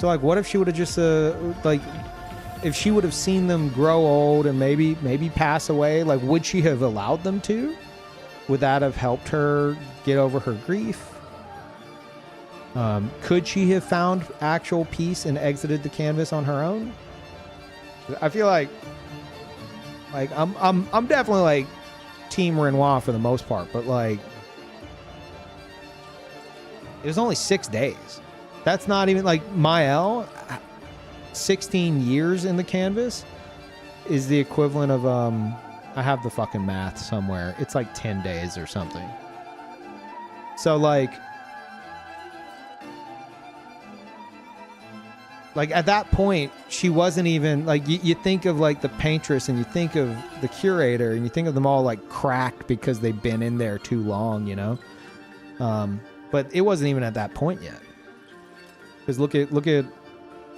S1: like, what if she would have just if she would have seen them grow old and maybe pass away, like would she have allowed them to? Would that have helped her get over her grief? Could she have found actual peace and exited the canvas on her own? I feel like I'm definitely like Team Renoir for the most part, but like it was only 6 days. That's not even like Mael. 16 years in the canvas is the equivalent of I have the fucking math somewhere. It's like 10 days or something. So like at that point, she wasn't even like, you think of like the paintress and you think of the curator and you think of them all like cracked because they've been in there too long, but it wasn't even at that point yet. Because look at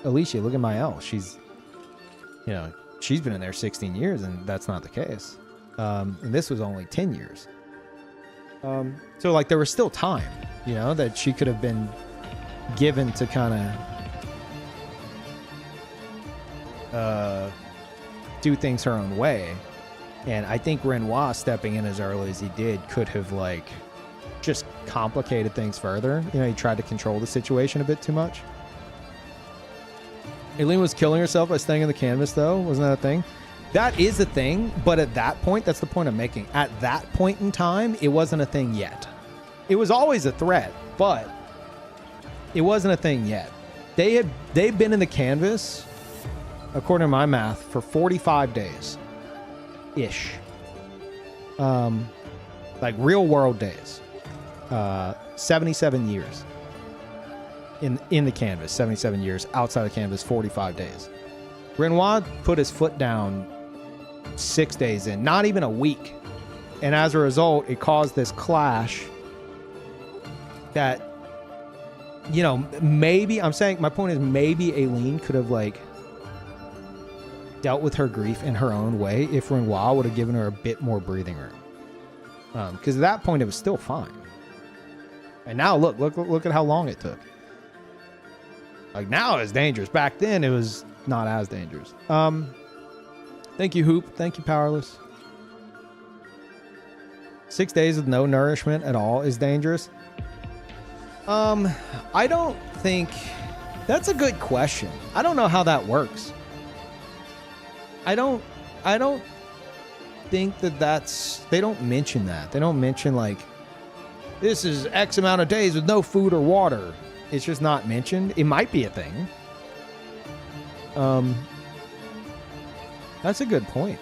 S1: Alicia, look at Mael. She's been in there 16 years and that's not the case. And this was only 10 years. So like there was still time, that she could have been given to kind of do things her own way. And I think Renoir stepping in as early as he did could have like just complicated things further. He tried to control the situation a bit too much. Aileen was killing herself by staying in the canvas though. Wasn't that a thing? That is a thing, but at that point, that's the point I'm making. At that point in time, it wasn't a thing yet. It was always a threat, but it wasn't a thing yet. They've been in the canvas, according to my math, for 45 days ish. Like real world days. 77 years in the canvas. 77 years outside the canvas. 45 days. Renoir put his foot down 6 days in, not even a week, and as a result it caused this clash that maybe I'm saying, my point is maybe Aileen could have like dealt with her grief in her own way if Renoir would have given her a bit more breathing room. Because at that point it was still fine. And now look at how long it took. Like now it's dangerous. Back then it was not as dangerous. Thank you, Hoop. Thank you, Powerless. 6 days with no nourishment at all is dangerous. I don't think... That's a good question. I don't know how that works. I don't think that's... They don't mention that. They don't mention like, this is X amount of days with no food or water. It's just not mentioned. It might be a thing. That's a good point.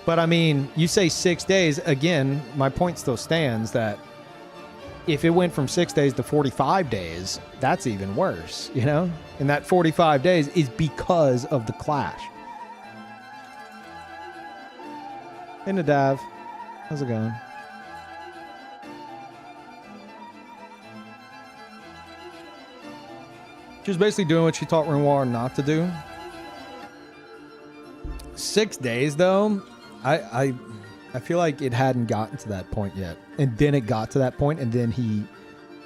S1: But I mean, you say 6 days, again, my point still stands that if it went from 6 days to 45 days, that's even worse, And that 45 days is because of the clash. Hey, Nadav. How's it going? She was basically doing what she taught Renoir not to do. 6 days though, I feel like it hadn't gotten to that point yet. And then it got to that point, and then he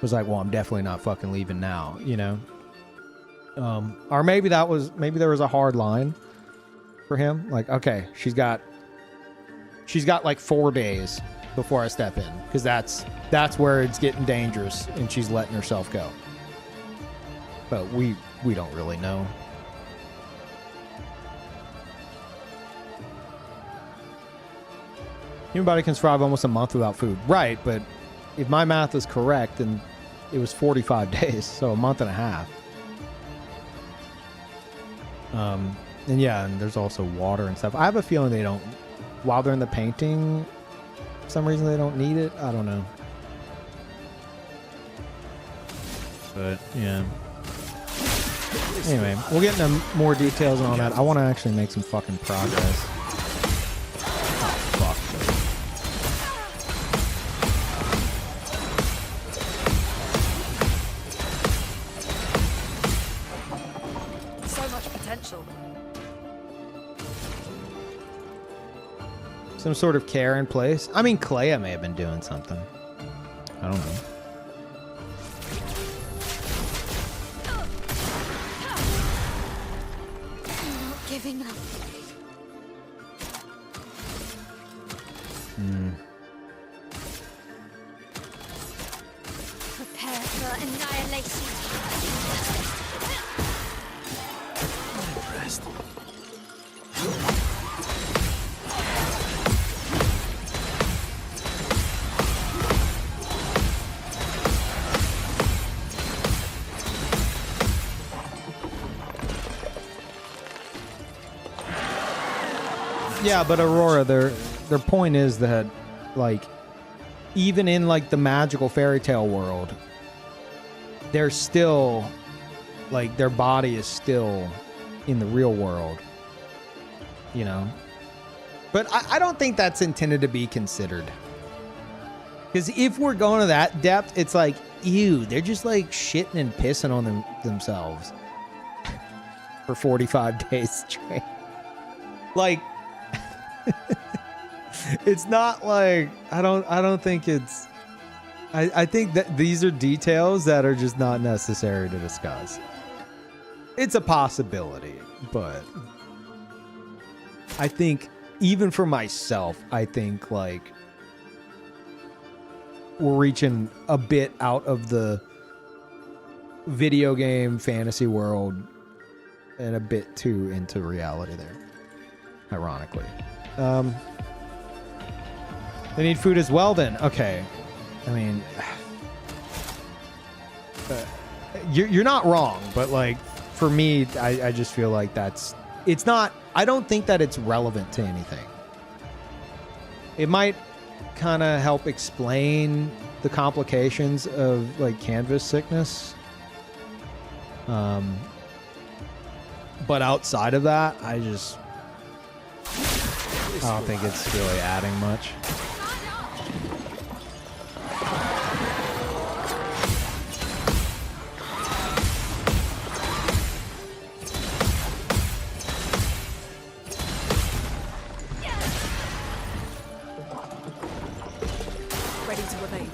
S1: was like, well, I'm definitely not fucking leaving now, you know? Or maybe there was a hard line for him. Like, okay, she's got like 4 days before I step in, because that's where it's getting dangerous and she's letting herself go. But we don't really know. Human body can survive almost a month without food. Right, but if my math is correct, then it was 45 days, so a month and a half. And yeah, and there's also water and stuff. I have a feeling they don't, while they're in the painting, for some reason they don't need it. I don't know. But, yeah. Anyway, we'll get into more details on that. I want to actually make some fucking progress. Oh, fuck.
S4: So much potential.
S1: Some sort of care in place. I mean, Clea may have been doing something. I don't know.
S2: Giving up. Prepare for annihilation.
S3: Impressed.
S1: Yeah, but Aurora, their point is that, like, even in like the magical fairy tale world, they're still, like, their body is still in the real world, you know. But I don't think that's intended to be considered, because if we're going to that depth, it's like, ew, they're just like shitting and pissing on themselves for 45 days straight. Like. It's not like I don't think it's I think that these are details that are just not necessary to discuss. It's a possibility, but I think even for myself, I think like we're reaching a bit out of the video game fantasy world and a bit too into reality there, ironically. They need food as well then. Okay. I mean, you're not wrong, but like for me, I just feel like it's not, I don't think that it's relevant to anything. It might kind of help explain the complications of like canvas sickness. But outside of that, I don't think it's really adding much.
S4: Ready to evade.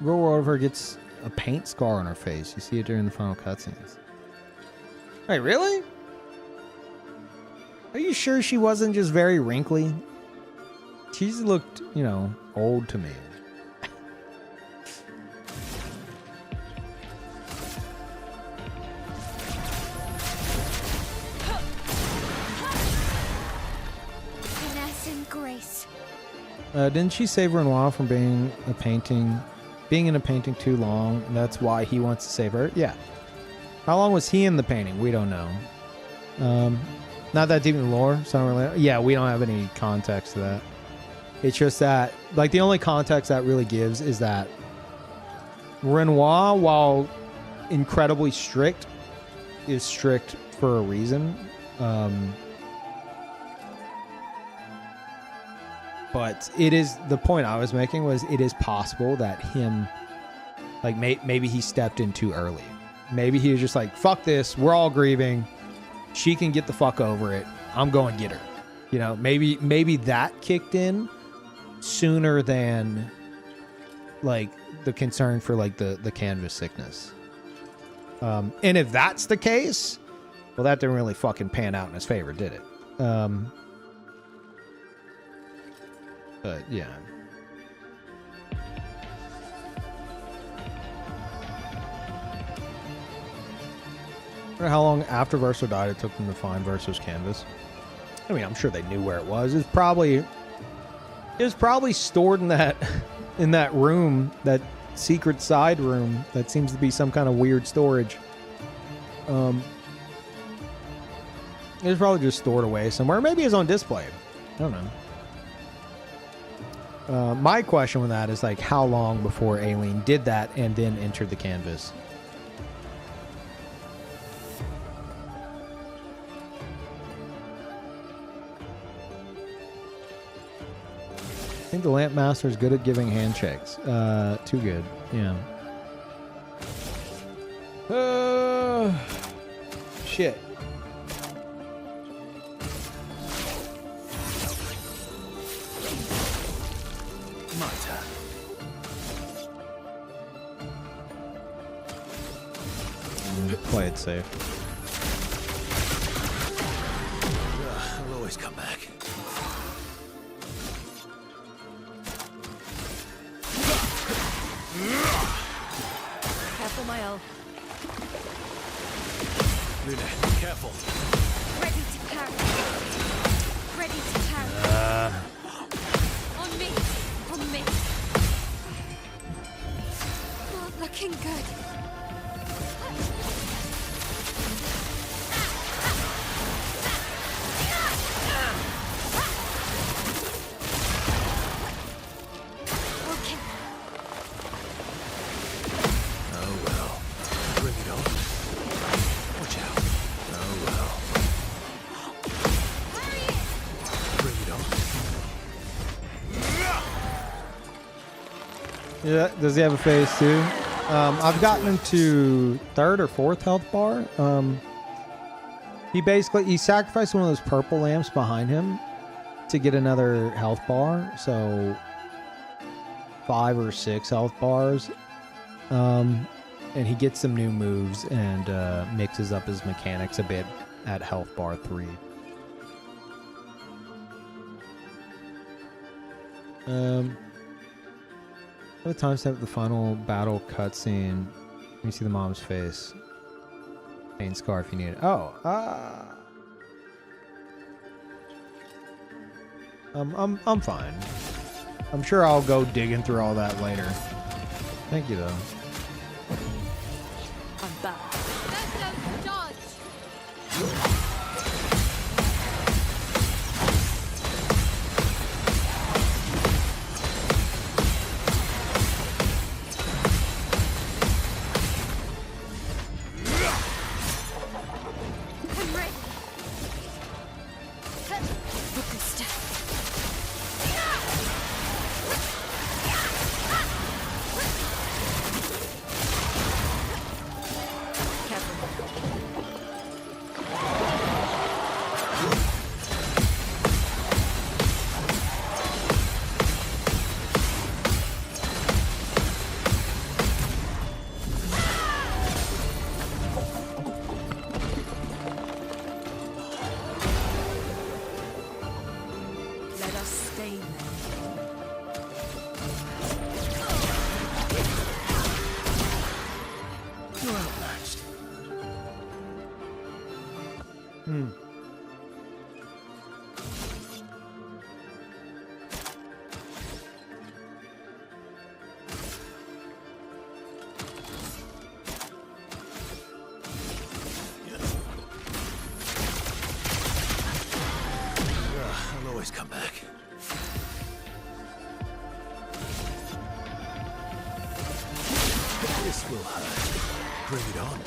S1: Real world of her gets a paint scar on her face. You see it during the final cutscenes. Wait, really? Are you sure she wasn't just very wrinkly? She's looked, you know, old to me.
S2: Finesse and grace.
S1: Didn't she save Renoir from being in a painting too long? And that's why he wants to save her? Yeah. How long was he in the painting? We don't know. Not that deep in the lore, so I don't really, yeah, we don't have any context to that. It's just that, like, the only context that really gives is that Renoir, while incredibly strict, is strict for a reason. But it is, the point I was making was, it is possible that him, like, maybe he stepped in too early. Maybe he was just like, fuck this, we're all grieving. She can get the fuck over it. I'm going to get her. You know, maybe that kicked in sooner than, like, the concern for, like, the canvas sickness. And if that's the case, well, that didn't really fucking pan out in his favor, did it? But yeah. I wonder how long after Verso died it took them to find Verso's canvas. I mean, I'm sure they knew where it was. It was probably stored in that room, that secret side room that seems to be some kind of weird storage. It was probably just stored away somewhere. Maybe it's on display. I don't know. My question with that is, like, how long before Aileen did that and then entered the canvas? I think the Lamp Master is good at giving handshakes. Too good. Yeah. Shit.
S3: My turn.
S1: Play it safe.
S3: I'll always come back.
S4: Careful, my elf.
S3: Luna, careful.
S2: Ready to carry. Ready to carry. On me. On me. Not looking good. Okay.
S3: Oh well. Bring it on. Watch out. Oh well. Bring it on.
S1: Yeah, does he have a phase too? I've gotten him to 3rd or 4th health bar. He sacrificed one of those purple lamps behind him to get another health bar, so 5 or 6 health bars. And he gets some new moves and mixes up his mechanics a bit at health bar 3. What timestamp of the final battle cutscene? Let me see the mom's face. Pain scar if you need it. Oh, I'm fine. I'm sure I'll go digging through all that later. Thank you though.
S4: I'm back.
S2: Let's go dodge. I'm ready. Focus step.
S3: This will hurt. Bring it on.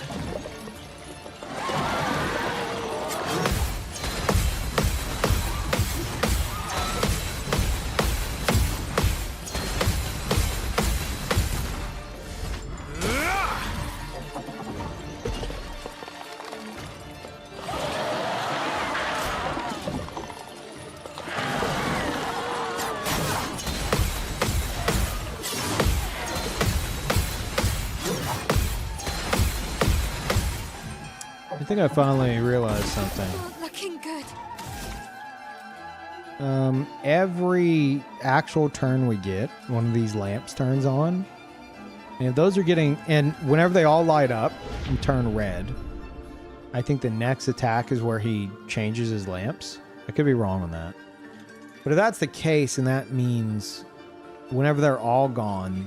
S1: I think I finally realized something.
S2: Not looking good.
S1: Every actual turn we get, one of these lamps turns on. And those are getting, and whenever they all light up and turn red, I think the next attack is where he changes his lamps. I could be wrong on that. But if that's the case, and that means whenever they're all gone,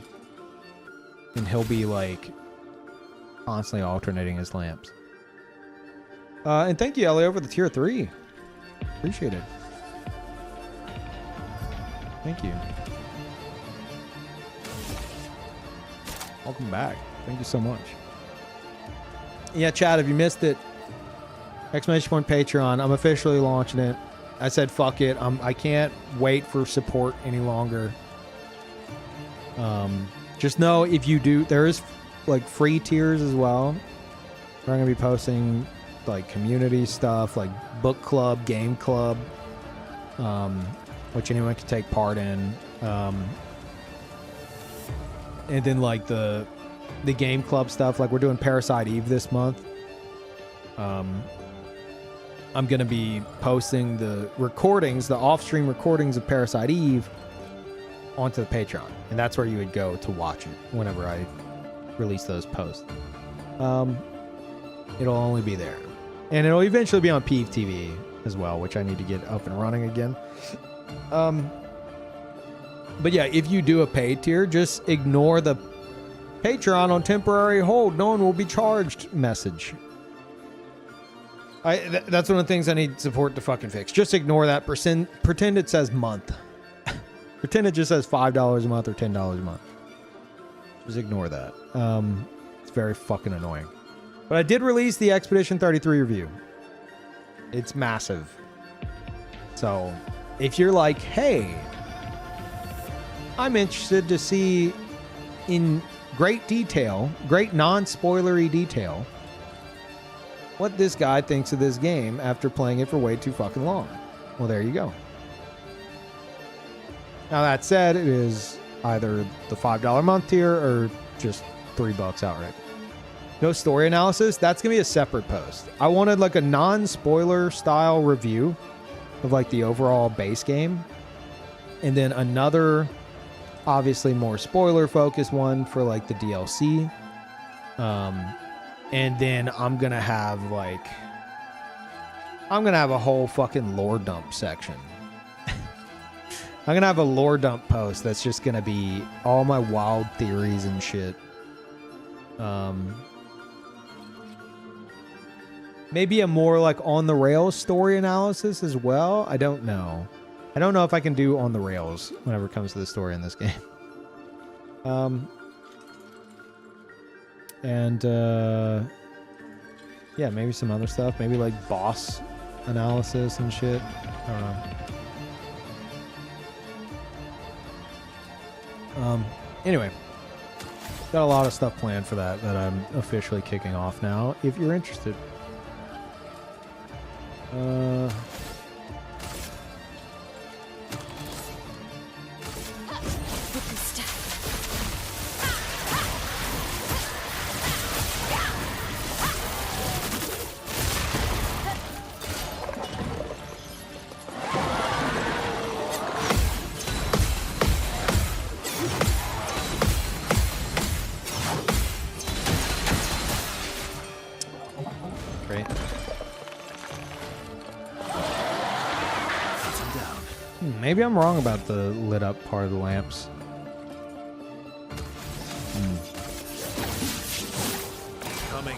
S1: then he'll be like constantly alternating his lamps. And thank you, Elio, for the tier 3. Appreciate it. Thank you. Welcome back. Thank you so much. Yeah, Chad, if you missed it, exclamation point Patreon. I'm officially launching it. I said fuck it. I can't wait for support any longer. Just know if you do, there is like free tiers as well. We're gonna be posting like community stuff, like book club, game club, which anyone can take part in. And then like the game club stuff, like we're doing Parasite Eve this month. I'm gonna be posting the recordings, the off-stream recordings of Parasite Eve onto the Patreon, and that's where you would go to watch it whenever I release those posts. It'll only be there, and it'll eventually be on Peeve TV as well, which I need to get up and running again. But yeah, if you do a paid tier, just ignore the Patreon on temporary hold. No one will be charged message. That's one of the things I need support to fucking fix. Just ignore that. Pretend it says month. Pretend it just says $5 a month or $10 a month. Just ignore that. It's very fucking annoying. But I did release the Expedition 33 review. It's massive. So if you're like, hey, I'm interested to see in great detail, great non-spoilery detail, what this guy thinks of this game after playing it for way too fucking long. Well, there you go. Now that said, it is either the $5 a month tier or just $3 outright. No story analysis. That's gonna be a separate post. I wanted like a non-spoiler style review of like the overall base game, and then another obviously more spoiler focused one for like the DLC. And then I'm gonna have a whole fucking lore dump section. I'm gonna have a lore dump post that's just gonna be all my wild theories and shit. Maybe a more like on the rails story analysis as well. I don't know. I don't know if I can do on the rails whenever it comes to the story in this game. Yeah, maybe some other stuff. Maybe like boss analysis and shit. I don't know. Anyway, got a lot of stuff planned for that I'm officially kicking off now. If you're interested. Great. Maybe I'm wrong about the lit up part of the lamps.
S3: Coming.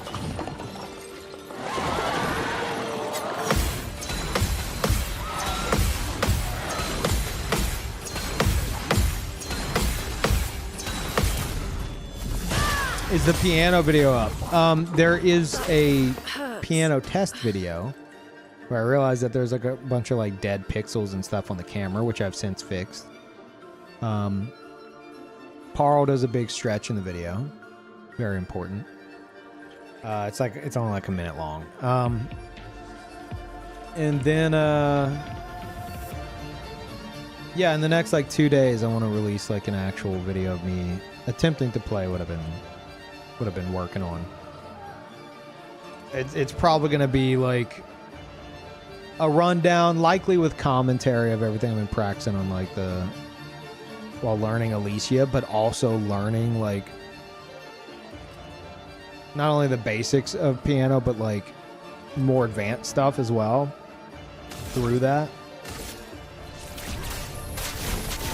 S1: Is the piano video up? There is a piano test video where I realized that there's like a bunch of like dead pixels and stuff on the camera, which I've since fixed. Parl does a big stretch in the video. Very important. It's only like a minute long. And then yeah, in the next like 2 days I want to release like an actual video of me attempting to play what I've been working on. It's probably gonna be like a rundown, likely with commentary of everything I've been practicing on like while learning Alicia, but also learning like not only the basics of piano, but like more advanced stuff as well through that.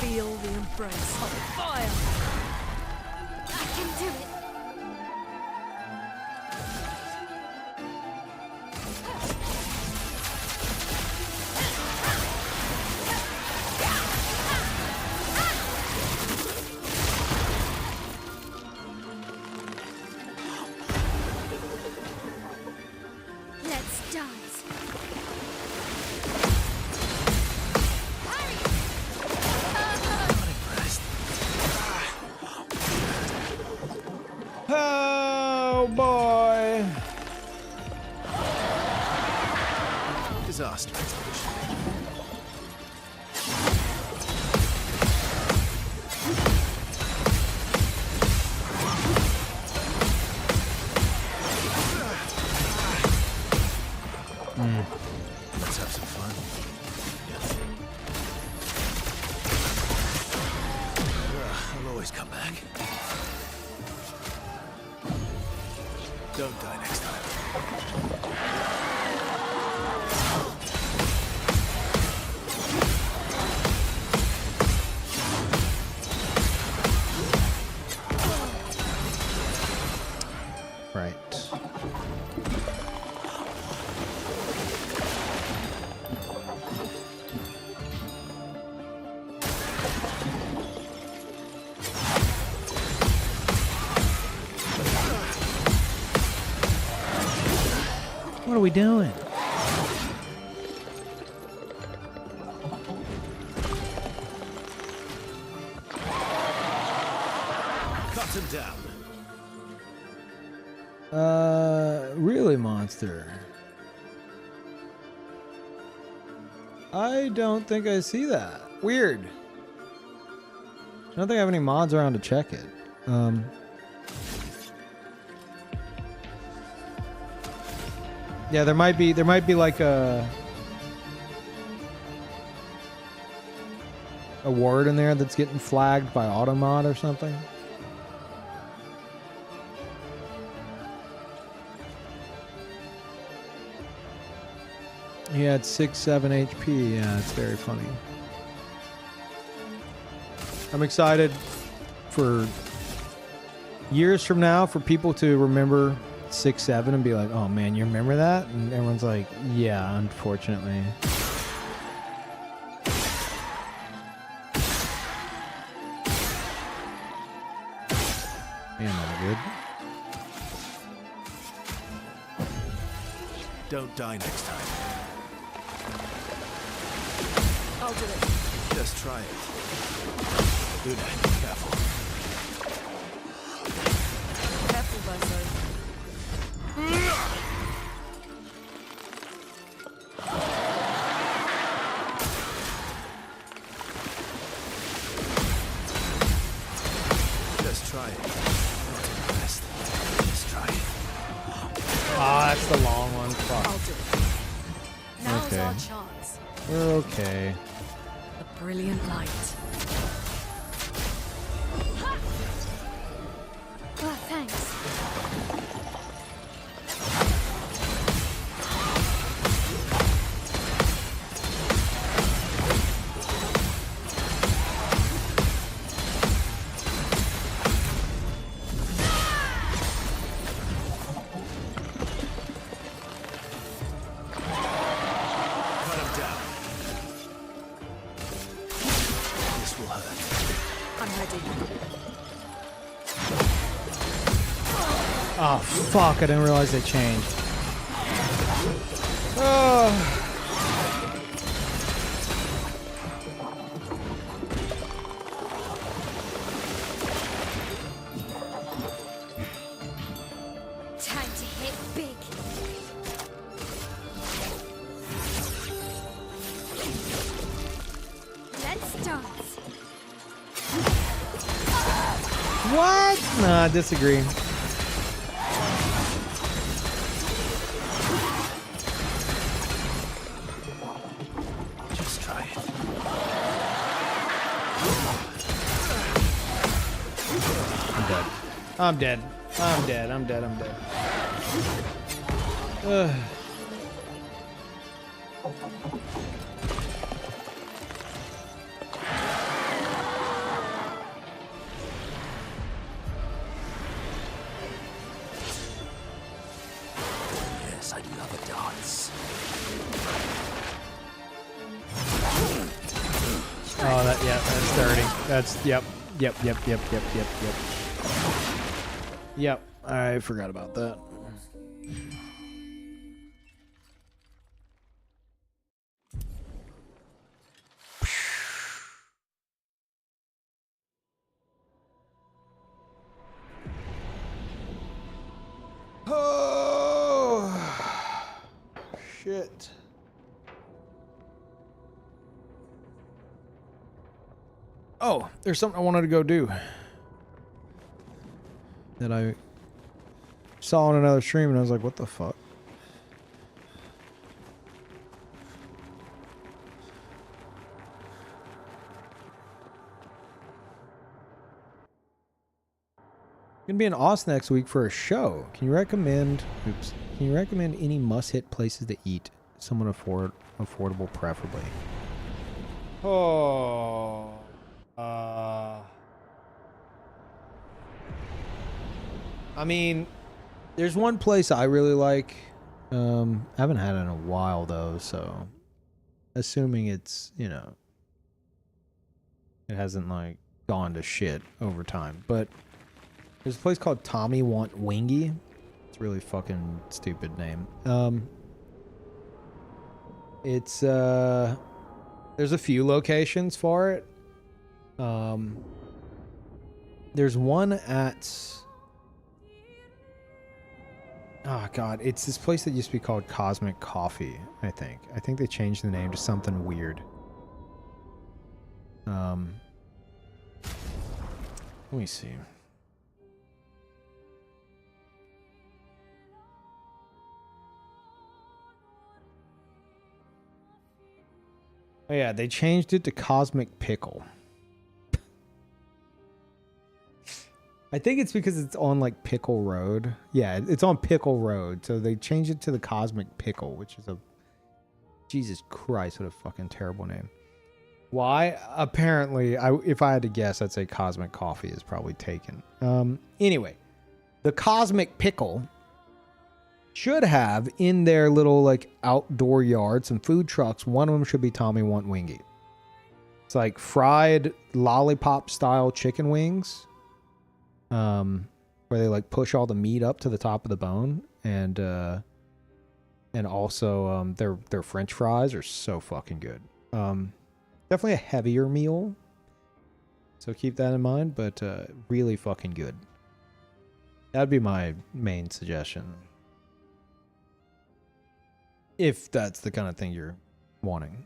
S4: Feel the embrace of fire.
S2: I can do it. Let's dance.
S1: Oh boy.
S3: Disaster exhibition. Let's have some fun. I'll always come back. Don't die next time.
S1: Right. What are we doing?
S3: Cut him down.
S1: Really, monster? I don't think I see that. Weird. I don't think I have any mods around to check it. Yeah, there might be like a word in there that's getting flagged by automod or something. Yeah, it's 6-7 HP. Yeah, it's very funny. I'm excited for years from now for people to remember 6-7 and be like, oh man, you remember that? And everyone's like, yeah, unfortunately. Man, that good.
S3: Don't die next time.
S4: I'll do it.
S3: Just try it. Luna, careful.
S4: Careful, Verso.
S3: Just try it. Not impressed. Just try it.
S1: Ah, that's the long one. Fuck.
S4: I'll do it. Now's
S1: Okay.
S4: our chance.
S1: We're okay.
S4: A brilliant light.
S2: Oh, thanks.
S3: Cut him down. This will hurt.
S4: I'm ready.
S1: Oh, fuck. I didn't realize they changed. Oh.
S2: Time to hit big. Let's dance.
S1: What? Nah, I disagree.
S3: Just try it.
S1: I'm dead. I'm dead. I'm dead. I'm dead. Ugh.
S3: Yes, I love a dance.
S1: Oh, that's dirty. That's, yep. Yep, I forgot about that. Oh, shit. Oh, there's something I wanted to go do that I saw on another stream and I was like, what the fuck? Gonna be in Austin next week for a show. Can you recommend any must-hit places to eat? Someone affordable, preferably. Oh, I mean, there's one place I really like. I haven't had it in a while though, so assuming it's, you know, it hasn't like gone to shit over time. But there's a place called Tommy Want Wingy. It's a really fucking stupid name. It's there's a few locations for it. There's one at, oh god, it's this place that used to be called Cosmic Coffee, I think. I think they changed the name to something weird. Let me see. Oh yeah, they changed it to Cosmic Pickle. I think it's because it's on like Pickle Road. Yeah, it's on Pickle Road. So they changed it to the Cosmic Pickle, which is a, Jesus Christ, what a fucking terrible name. Why? Apparently, if I had to guess, I'd say Cosmic Coffee is probably taken. Anyway, the Cosmic Pickle should have in their little like outdoor yard some food trucks. One of them should be Tommy Want Wingy. It's like fried lollipop style chicken wings, where they like push all the meat up to the top of the bone, and also their French fries are so fucking good. Definitely a heavier meal, so keep that in mind. But really fucking good. That'd be my main suggestion. If that's the kind of thing you're wanting.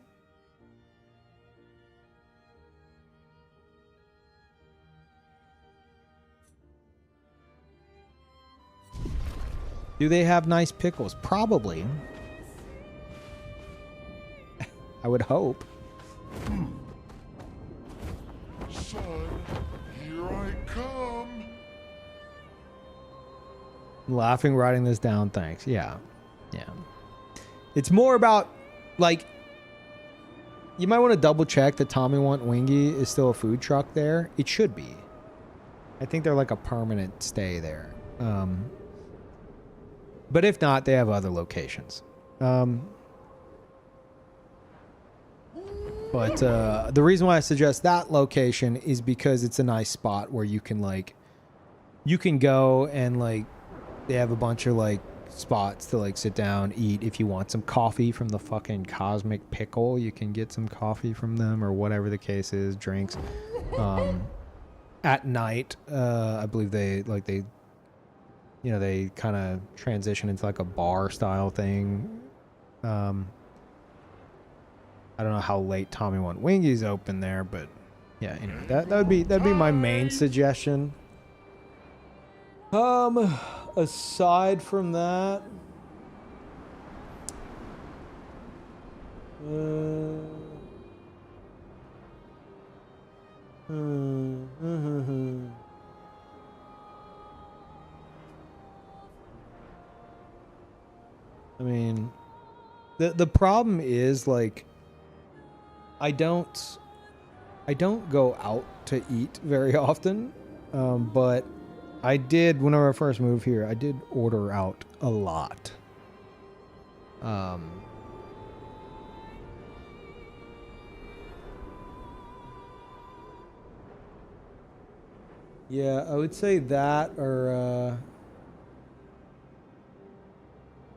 S1: Do they have nice pickles? Probably. I would hope.
S5: Son, here I come.
S1: Laughing, writing this down, thanks. Yeah. Yeah. It's more about, like, you might want to double check that Tommy Want Wingy is still a food truck there. It should be. I think they're like a permanent stay there. But if not, they have other locations. But the reason why I suggest that location is because it's a nice spot where you can, like, you can go and, like, They have a bunch of like spots to like sit down, eat. If you want some coffee from the fucking Cosmic Pickle, you can get some coffee from them or whatever the case is, drinks. At night, I believe they kind of transition into like a bar style thing. I don't know how late Tommy Want Wingy's open there, but yeah, anyway, that'd be my main suggestion. Aside from that, I mean, the problem is like I don't go out to eat very often, but I did, whenever I first moved here, I did order out a lot. Yeah, I would say that, or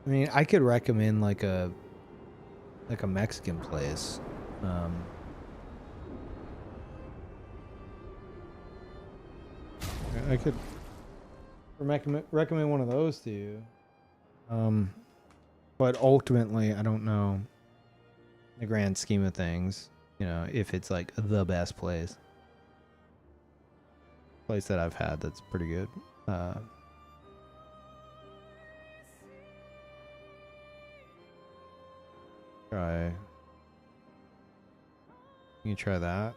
S1: I mean, I could recommend like a Mexican place. I could recommend one of those to you. But ultimately, I don't know in the grand scheme of things, you know, if it's like the best place that I've had that's pretty good. You can try that.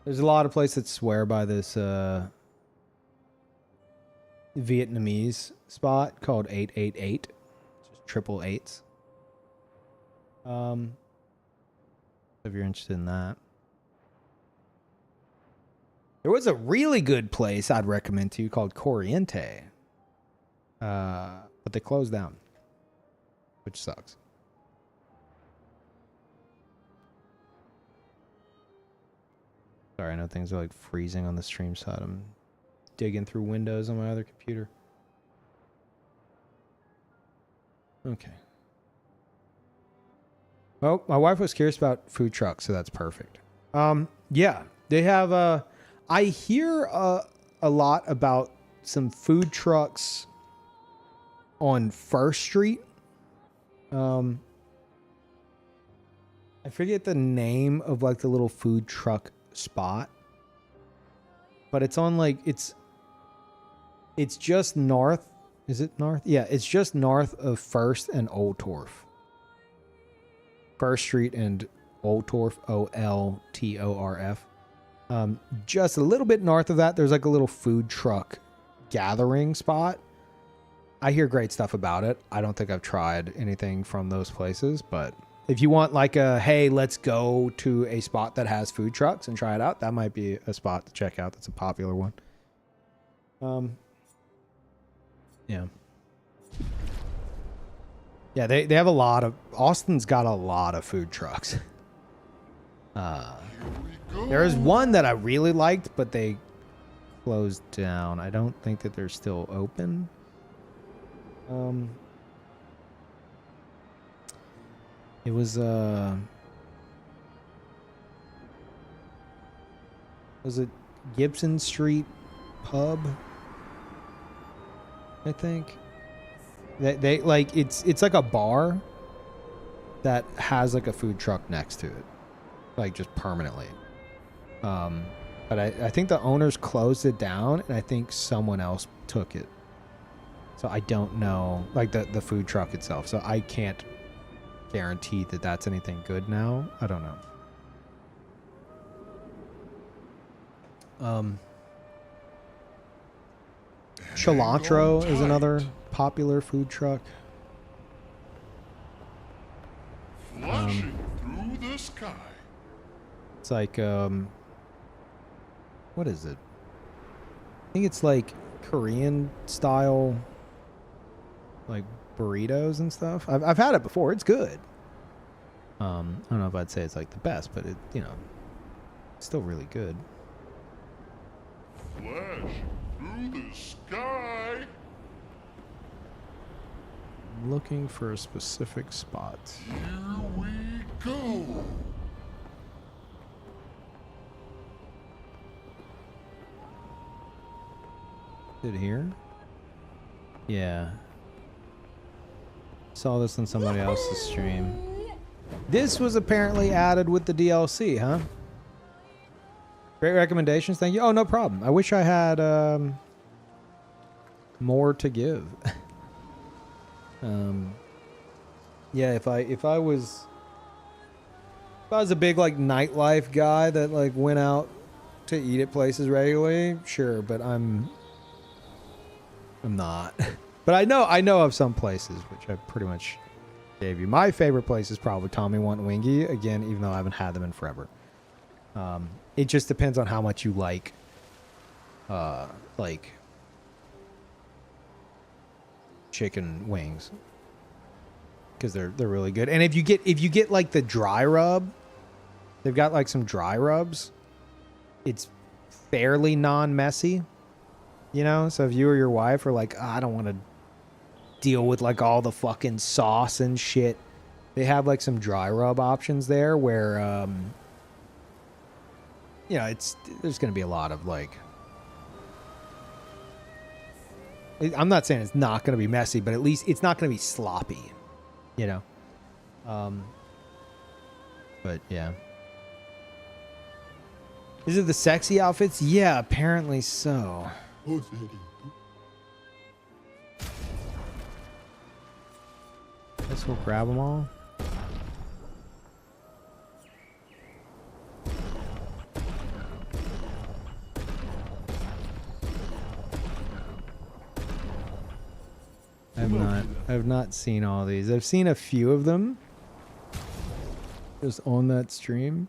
S1: There's a lot of places that swear by this Vietnamese spot called 888, just triple eights. If you're interested in that. There was a really good place I'd recommend to you called Corriente. But they closed down, which sucks. Sorry, I know things are like freezing on the stream side. I'm digging through Windows on my other computer. Okay. Well, my wife was curious about food trucks, so that's perfect. Yeah, they have I hear a lot about some food trucks on First Street. I forget the name of like the little food truck spot, but it's on like it's just north. Is it north? Yeah, it's just north of First and Old Torf. First Street and Old Torf, OLTORF. Just a little bit north of that, there's like a little food truck gathering spot. I hear great stuff about it. I don't think I've tried anything from those places, but if you want like a, hey, let's go to a spot that has food trucks and try it out, that might be a spot to check out. That's a popular one. Yeah. Yeah, they have a lot of, Austin's got a lot of food trucks. There is one that I really liked, but they closed down. I don't think that they're still open. It was it Gibson Street Pub? I think. They like it's like a bar that has like a food truck next to it, like just permanently. But I think the owners closed it down, and I think someone else took it. So I don't know, like the food truck itself. So I can't guarantee that that's anything good now. I don't know. Cilantro is another popular food truck.
S5: Flashing through the sky.
S1: It's like what is it? I think it's like Korean style, like burritos and stuff. I've had it before. It's good. I don't know if I'd say it's like the best, but it, you know, it's still really good.
S5: Flash through the sky.
S1: I'm looking for a specific spot.
S5: Here we go.
S1: Is it here? Yeah. Saw this on somebody else's stream. This was apparently added with the DLC, huh? Great recommendations, thank you. Oh, no problem. I wish I had more to give. Yeah, if I was a big like nightlife guy that like went out to eat at places regularly, sure, but I'm not. But I know of some places which I pretty much gave you. My favorite place is probably Tommy Want Wingy, again, even though I haven't had them in forever. It just depends on how much you like chicken wings, because they're really good. And if you get like the dry rub, they've got like some dry rubs. It's fairly non-messy, you know. So if you or your wife are like, I don't want to deal with like all the fucking sauce and shit, they have like some dry rub options there where you know, there's going to be a lot of like, I'm not saying it's not going to be messy, but at least it's not going to be sloppy, you know. But yeah. Is it the sexy outfits? Yeah, apparently so. Guess we'll grab them all. I've not seen all these. I've seen a few of them just on that stream.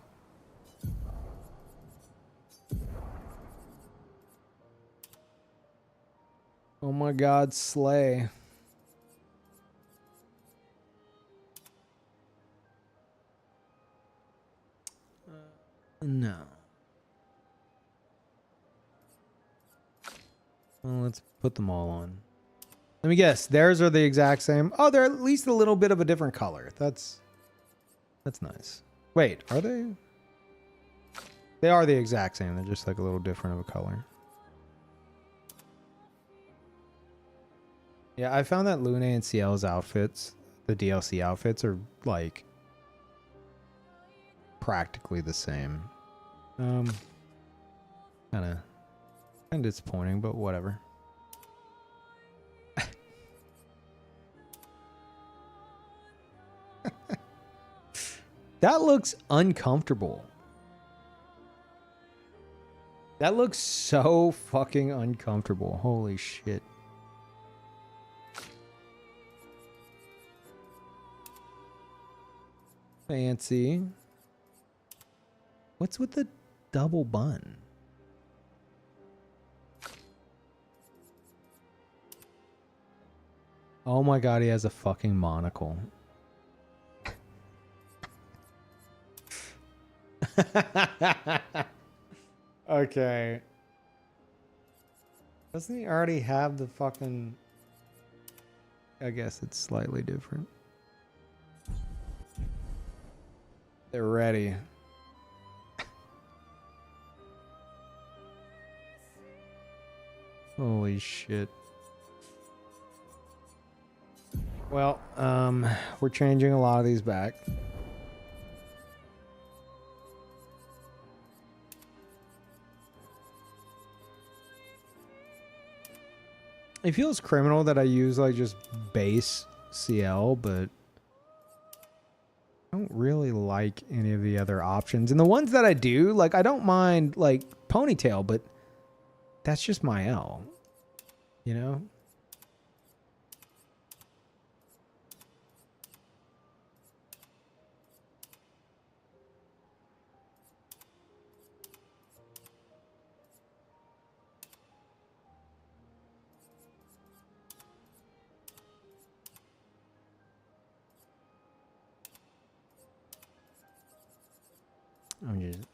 S1: Oh my god, slay. No. Well, let's put them all on. Let me guess. Theirs are the exact same. Oh, they're at least a little bit of a different color. That's nice. Wait, are they? They are the exact same. They're just like a little different of a color. Yeah, I found that Luna and Ciel's outfits, the DLC outfits, are like practically the same. Kind of disappointing, but whatever. That looks uncomfortable. That looks so fucking uncomfortable. Holy shit. Fancy. What's with the double bun? Oh my god, he has a fucking monocle. Okay. Doesn't he already have the fucking... I guess it's slightly different. They're ready. Holy shit. Well, we're changing a lot of these back. It feels criminal that I use like just base CL, but I don't really like any of the other options. And the ones that I do, like I don't mind like ponytail, but that's just my L, you know?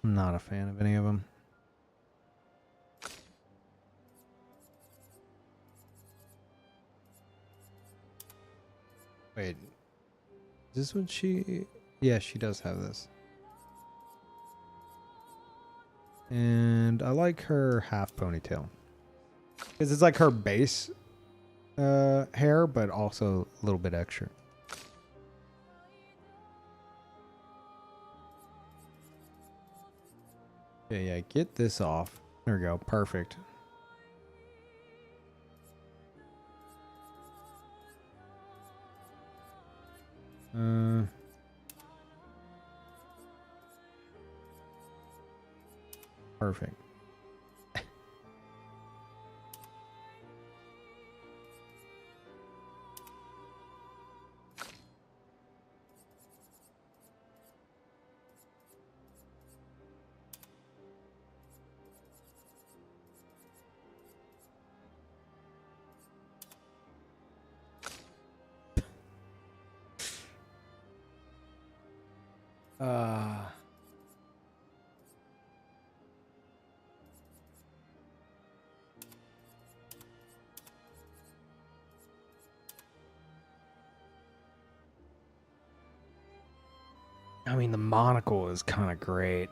S1: I'm not a fan of any of them. Wait, is this what she... Yeah, she does have this. And I like her half ponytail. Because it's like her base hair, but also a little bit extra. Yeah, get this off. There we go. Perfect. Perfect. I mean, the monocle is kind of great.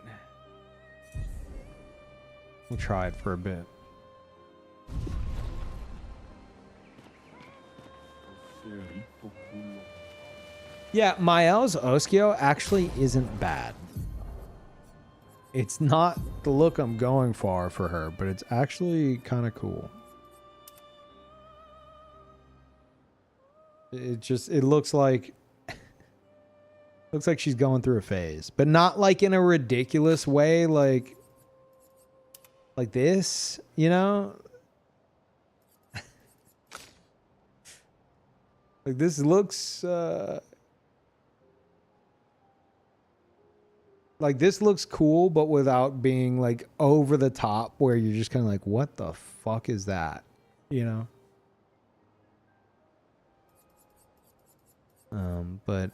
S1: We'll try it for a bit. Yeah, Mael's Oskio actually isn't bad. It's not the look I'm going for her, but it's actually kind of cool. It looks like looks like she's going through a phase, but not like in a ridiculous way, like this, you know? Like this looks like this looks cool, but without being like over the top where you're just kind of like, what the fuck is that? You know? But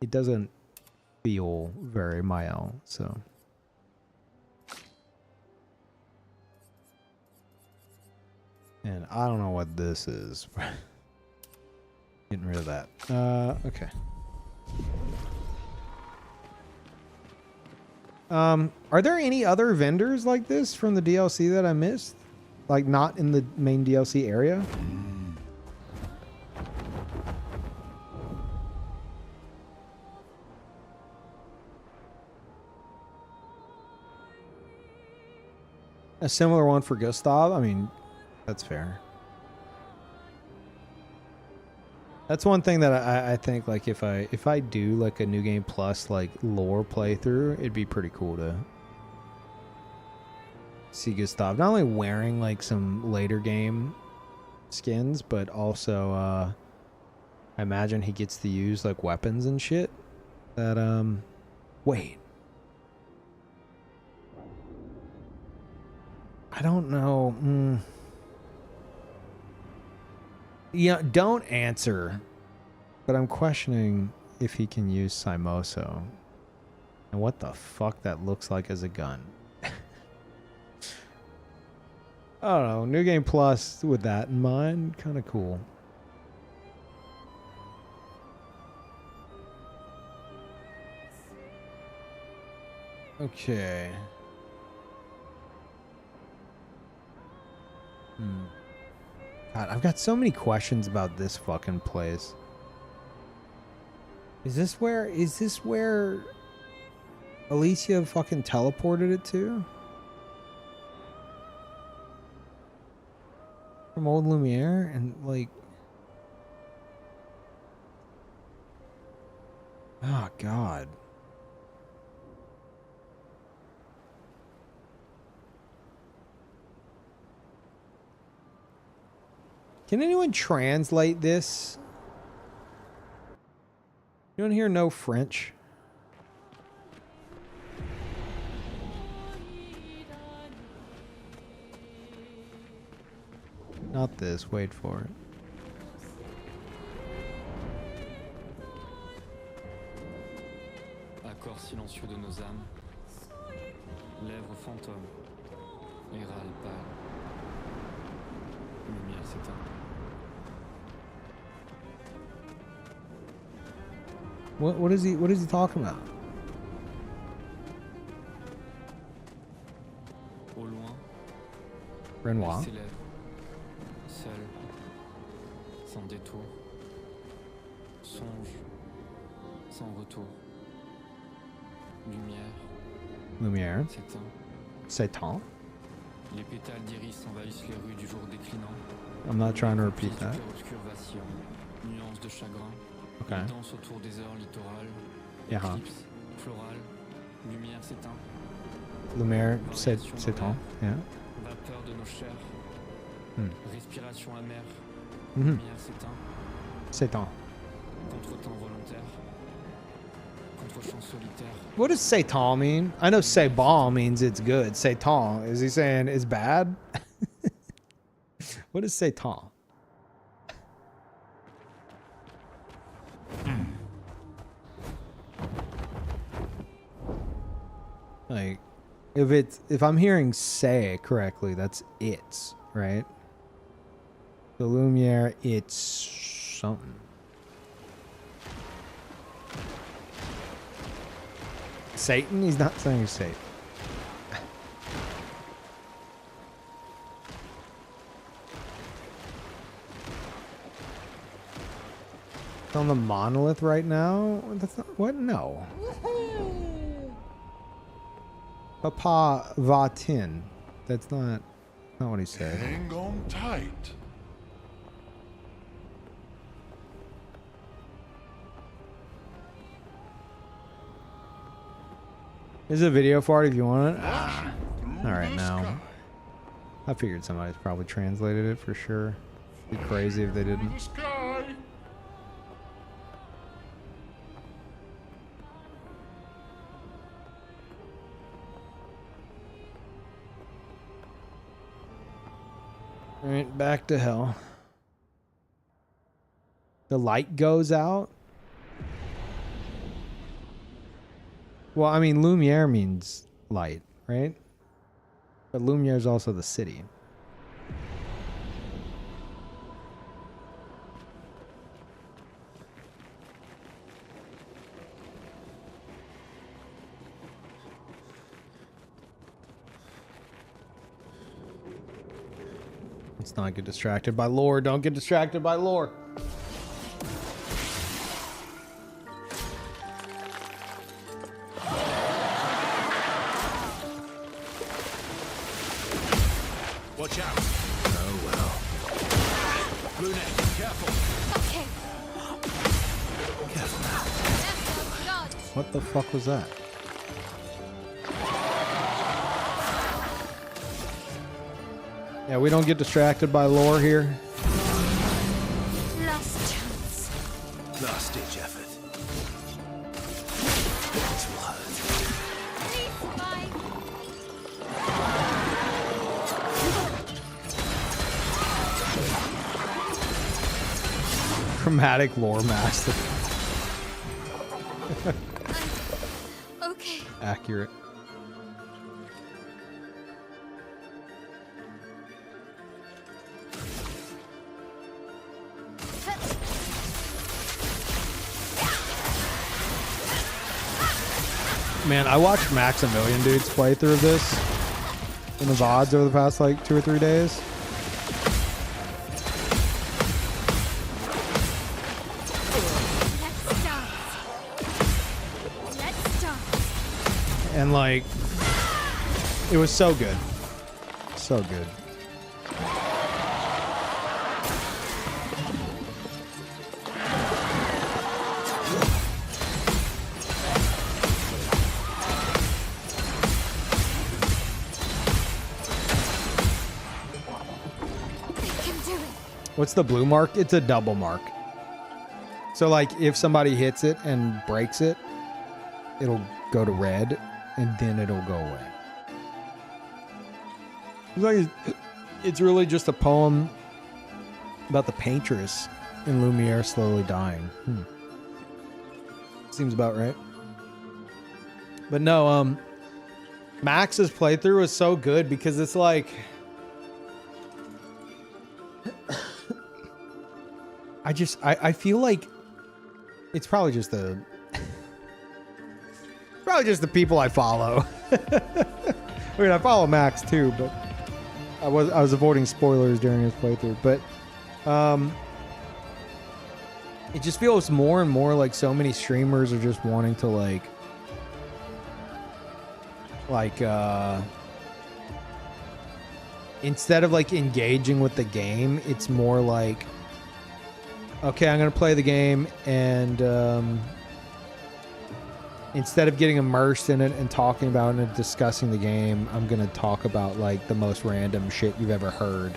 S1: it doesn't feel very Mael, so. And I don't know what this is. Getting rid of that. Okay. Are there any other vendors like this from the DLC that I missed? Like not in the main DLC area? A similar one for Gustav? I mean, that's fair. That's one thing that I think, like, if I do like a New Game Plus like lore playthrough, it'd be pretty cool to see Gustav not only wearing like some later game skins, but also I imagine he gets to use like weapons and shit that wait. I don't know. Yeah, don't answer. But I'm questioning if he can use Simoso. And what the fuck that looks like as a gun. I don't know. New Game Plus with that in mind. Kind of cool. Okay. God, I've got so many questions about this fucking place. Is this where Alicia fucking teleported it to? From old Lumiere? And like, oh God. Can anyone translate this? Anyone here know French? Not this. Wait for it.
S6: À quoi corps silencieux de nos âmes, lèvres fantômes et râle pâle. Lumière s'éteint.
S1: What is he talking about?
S6: Au loin,
S1: Renoir.
S6: elle s'élève, seule, sans détour, songe, sans retour.
S1: Lumière.
S6: S'éteint.
S1: Satan.
S6: Les pétales d'iris envahissent les rues du jour déclinant.
S1: I'm not trying to repeat
S6: Fils du
S1: that.
S6: clair-obscur vacillant, nuances de chagrin,
S1: Okay.
S6: danse autour des heures littorales,
S1: Yeah.
S6: éclipse, florale, lumière s'éteint,
S1: Lumière.
S6: Variation
S1: Satan. Yeah.
S6: vapeur de nos chairs, respiration amère,
S1: Mhm.
S6: lumière s'éteint,
S1: Satan.
S6: contretemps volontaire, contre-champ solitaire,
S1: What does Satan mean? I know Satan means it's good. Satan, is he saying it's bad? What is Satan? Like, if I'm hearing say correctly, that's it's, right? The Lumiere, it's something. Satan? He's not saying Satan. It's on the monolith right now? That's not, what? No. Papa Vatin. That's not what he said.
S5: Hang on tight.
S1: There's a video for it if you want it.
S5: Flashing through
S1: All right,
S5: the
S1: now.
S5: sky.
S1: I figured somebody's probably translated it for sure. It'd be crazy if they
S5: Through
S1: didn't.
S5: the sky.
S1: Alright, back to hell. The light goes out? Well, I mean, Lumiere means light, right? But Lumiere is also the city. Let's not get distracted by lore. Don't get distracted by lore.
S3: Watch out. Oh well. Luna, careful.
S2: Okay.
S3: Careful now.
S2: That's God.
S1: What the fuck was that? Yeah, we don't get distracted by lore here.
S2: Last chance.
S3: Last ditch effort. This will hurt.
S2: Please, bye.
S1: Chromatic lore master.
S2: Okay.
S1: Accurate. Man, I watched Maximilian dudes play through this in the VODs over the past like 2 or 3 days.
S2: Let's dance. Let's dance.
S1: And like, it was so good. So good.
S2: We can do it.
S1: What's the blue mark? It's a double mark. So like if somebody hits it and breaks it, it'll go to red and then it'll go away. It's really just a poem about the paintress in Lumiere slowly dying. Seems about right. But no, Max's playthrough was so good because it's like I feel like it's probably just the people I follow. I mean, I follow Max too, but I was avoiding spoilers during his playthrough. But it just feels more and more like so many streamers are just wanting to like instead of like engaging with the game, it's more like, okay, I'm gonna play the game, and instead of getting immersed in it and talking about it and discussing the game, I'm gonna talk about like the most random shit you've ever heard,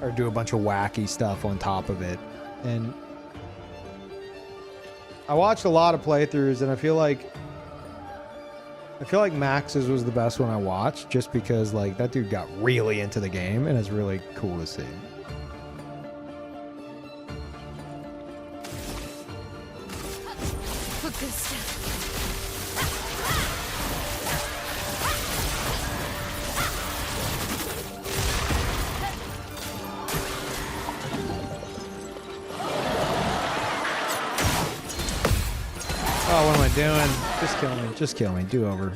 S1: or do a bunch of wacky stuff on top of it. And I watched a lot of playthroughs, and I feel like Max's was the best one I watched, just because like that dude got really into the game, and it's really cool to see. Oh, what am I doing? Just kill me. Just kill me. Do over.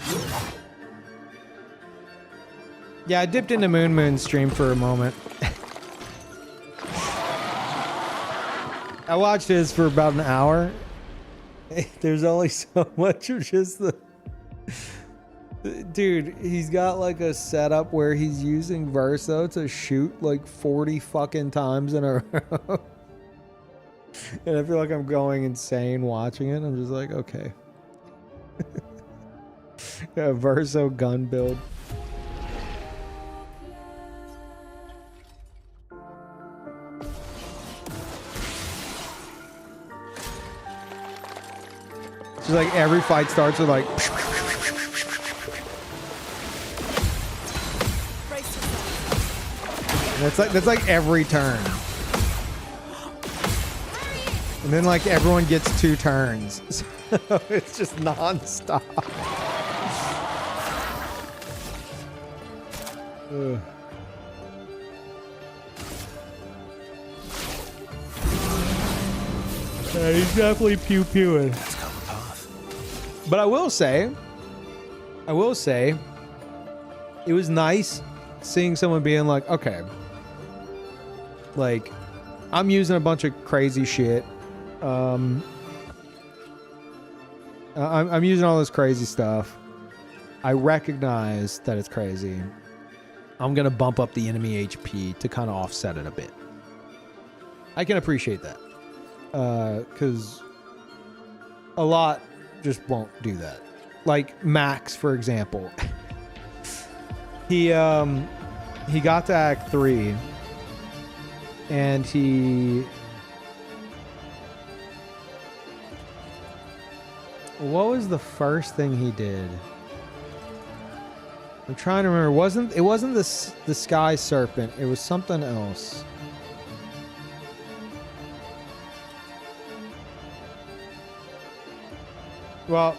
S1: Yeah, I dipped into Moon's stream for a moment. I watched his for about an hour. There's only so much of just the... Dude, he's got like a setup where he's using Verso to shoot like 40 fucking times in a row. And I feel like I'm going insane watching it. I'm just like, okay. Yeah, Verso gun build. It's just like every fight starts with like... That's like every turn. And then like everyone gets 2 turns. So it's just non-stop. Ugh. Yeah, he's definitely pew-pewing. But I will say, it was nice seeing someone being like, okay, like, I'm using a bunch of crazy shit. I'm using all this crazy stuff. I recognize that it's crazy. I'm going to bump up the enemy HP to kind of offset it a bit. I can appreciate that. Because a lot just won't do that. Like Max, for example. He got to Act 3 and what was the first thing he did? I'm trying to remember. It wasn't the Sky Serpent. It was something else. Well,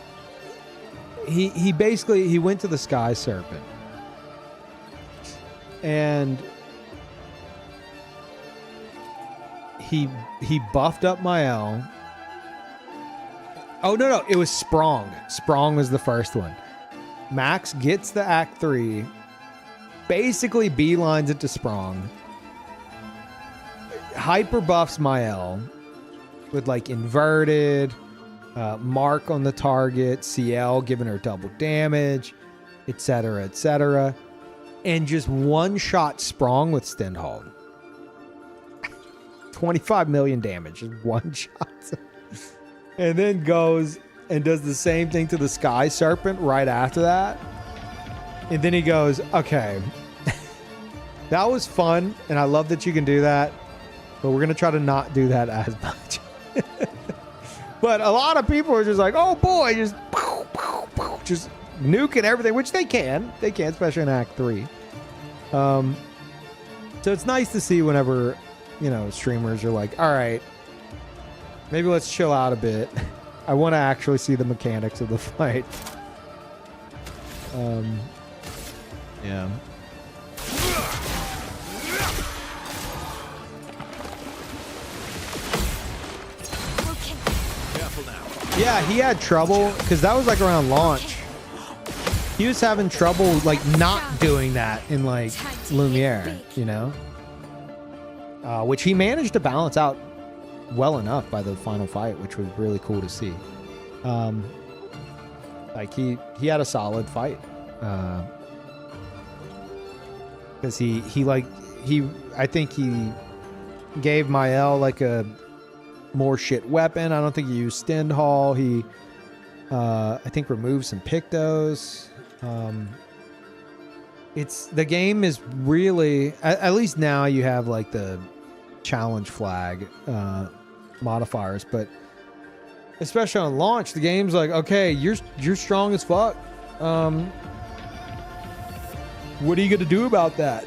S1: he basically went to the Sky Serpent. And he buffed up my L. Oh, no, it was Sprong. Sprong was the first one. Max gets the Act 3, basically beelines it to Sprong, hyper buffs my L with like inverted, mark on the target, CL giving her double damage, etc., etc., and just one-shot Sprong with Stendhal. 25 million damage, just one shot. And then goes and does the same thing to the Sky Serpent right after that. And then he goes, okay, that was fun, and I love that you can do that, but we're going to try to not do that as much. But a lot of people are just like, oh boy, just nuking everything, which they can, especially in Act 3. So it's nice to see whenever, you know, streamers are like, all right, maybe let's chill out a bit. I want to actually see the mechanics of the fight. Yeah.
S2: Okay.
S3: Careful now.
S1: Yeah, he had trouble because that was like around launch. He was having trouble like not doing that in like Lumiere, you know, which he managed to balance out well enough by the final fight, which was really cool to see. Like he had a solid fight because I think he gave Mael like a more shit weapon. I don't think he used Stendhal. He I think removed some Pictos. It's the game is really at least now you have like the challenge flag modifiers, but especially on launch, the game's like, okay, you're strong as fuck. What are you gonna do about that?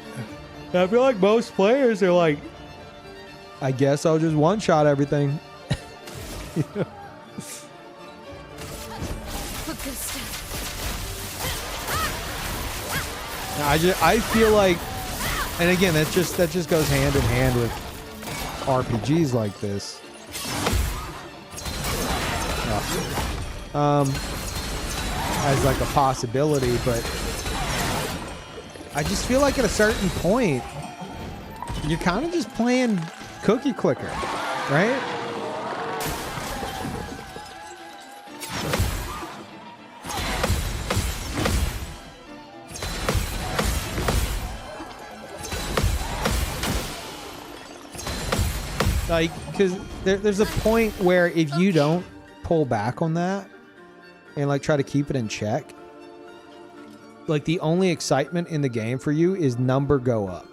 S1: And I feel like most players are like, I guess I'll just one shot everything. You know?
S2: Augusta.
S1: I feel like, and again, that just goes hand in hand with RPGs like this. As like a possibility, but I just feel like at a certain point, you're kind of just playing cookie clicker, right? Like, because there's a point where if you don't pull back on that and like try to keep it in check, like the only excitement in the game for you is number go up.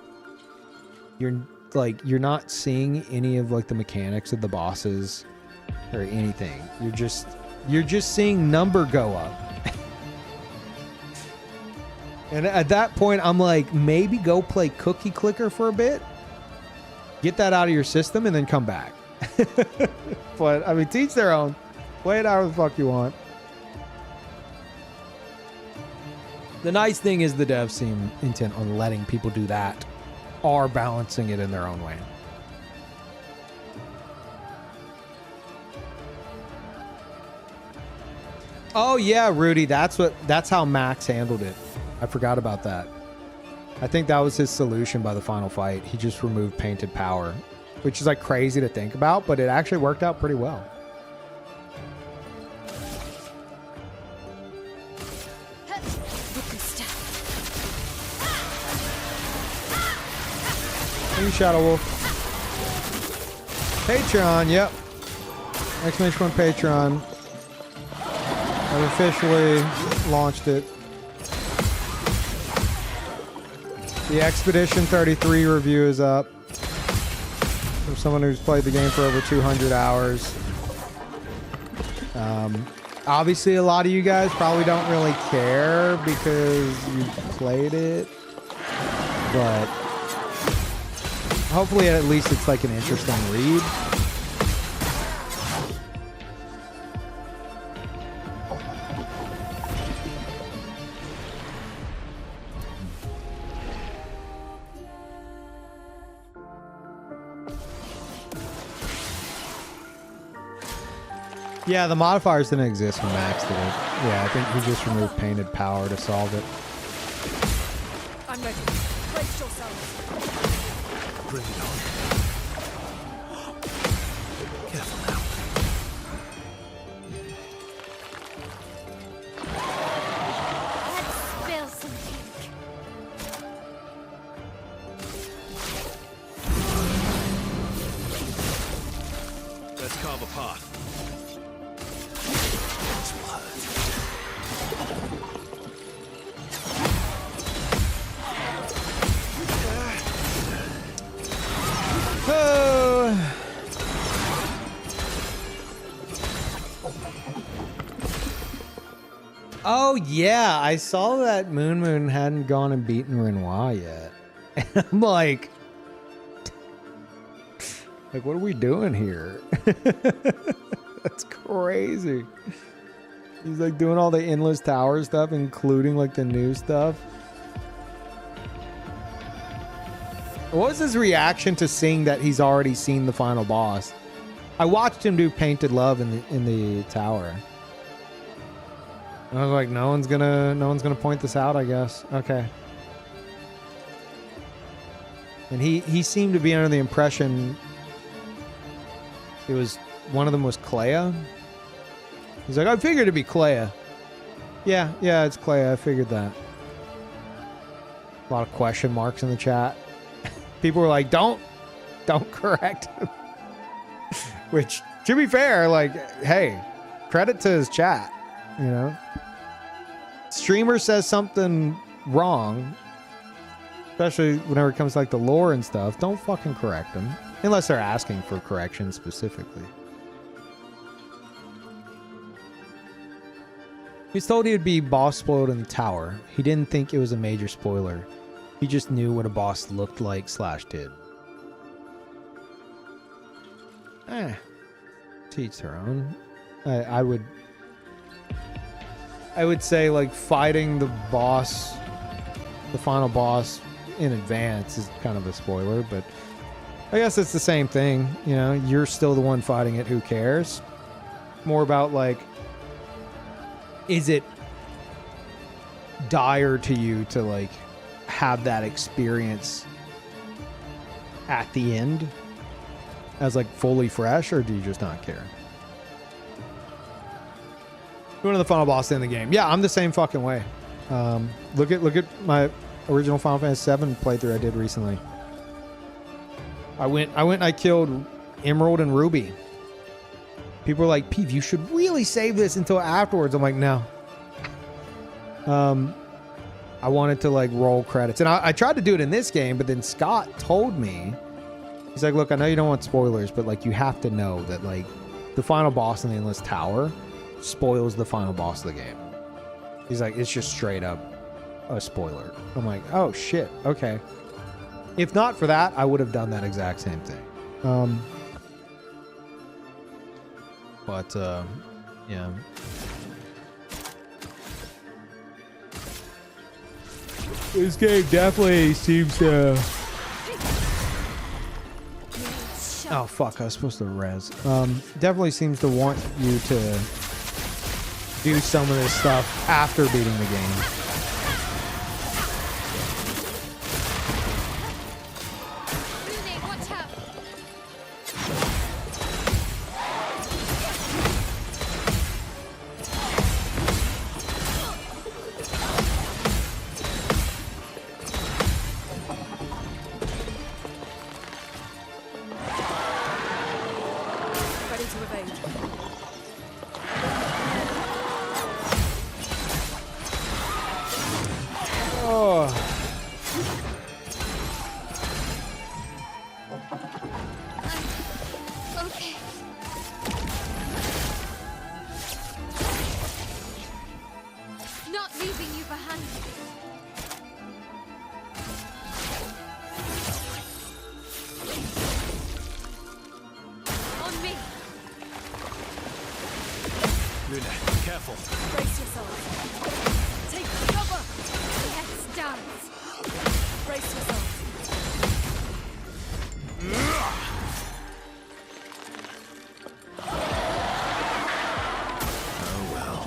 S1: You're not seeing any of like the mechanics of the bosses or anything. You're just seeing number go up. And at that point, I'm like, maybe go play cookie clicker for a bit. Get that out of your system and then come back. But I mean, teach their own. Play it however the fuck you want. The nice thing is the devs seem intent on letting people do that or balancing it in their own way. Oh yeah, Rudy, that's how Max handled it. I forgot about that. I think that was his solution by the final fight. He just removed painted power, which is like crazy to think about, but it actually worked out pretty well.
S2: Augusta.
S1: Hey, Shadow Wolf. Patreon, yep. Exclamation point Patreon. I've officially launched it. The Expedition 33 review is up. For someone who's played the game for over 200 hours. Obviously, a lot of you guys probably don't really care because you played it. But hopefully at least it's like an interesting read. Yeah, the modifiers didn't exist when Max did it. Yeah, I think he just removed painted power to solve it.
S4: I'm ready. Brace yourselves.
S3: Bring it on. Careful now.
S2: Let's spill some ink.
S3: Let's carve a path.
S1: Oh yeah, I saw that Moon hadn't gone and beaten Renoir yet. And I'm like, what are we doing here? That's crazy. He's like doing all the endless tower stuff, including like the new stuff. What was his reaction to seeing that he's already seen the final boss? I watched him do Painted Love in the tower. And I was like, no one's gonna point this out, I guess. Okay. And he seemed to be under the impression it was one of them was Clea. He's like, I figured it'd be Clea. Yeah, it's Clea. I figured that. A lot of question marks in the chat. People were like, don't correct him. Which, to be fair, like, hey, credit to his chat, you know? Streamer says something wrong, especially whenever it comes to like the lore and stuff, don't fucking correct them. Unless they're asking for correction specifically. He was told he would be boss spoiled in the tower. He didn't think it was a major spoiler. He just knew what a boss looked like / did. To each their own. I would say like fighting the boss, the final boss in advance is kind of a spoiler, but I guess it's the same thing. You know, you're still the one fighting it. Who cares? More about like, is it dire to you to like have that experience at the end as like fully fresh, or do you just not care? Going to the final boss in the game. Yeah, I'm the same fucking way. Look at my original Final Fantasy VII playthrough I did recently. I went and I killed Emerald and Ruby. People are like, Peeve, you should really save this until afterwards. I'm like, no. I wanted to like roll credits. And I tried to do it in this game, but then Scott told me, he's like, look, I know you don't want spoilers, but like you have to know that like the final boss in the Endless Tower spoils the final boss of the game. He's like, it's just straight up a spoiler. I'm like, oh shit, okay. If not for that, I would have done that exact same thing. But yeah. This game definitely seems to... Oh fuck, I was supposed to res. Definitely seems to want you to do some of this stuff after beating the game.
S3: Lumina, careful.
S4: Brace yourself. Take cover.
S2: Let's dance.
S4: Brace yourself.
S3: Oh well.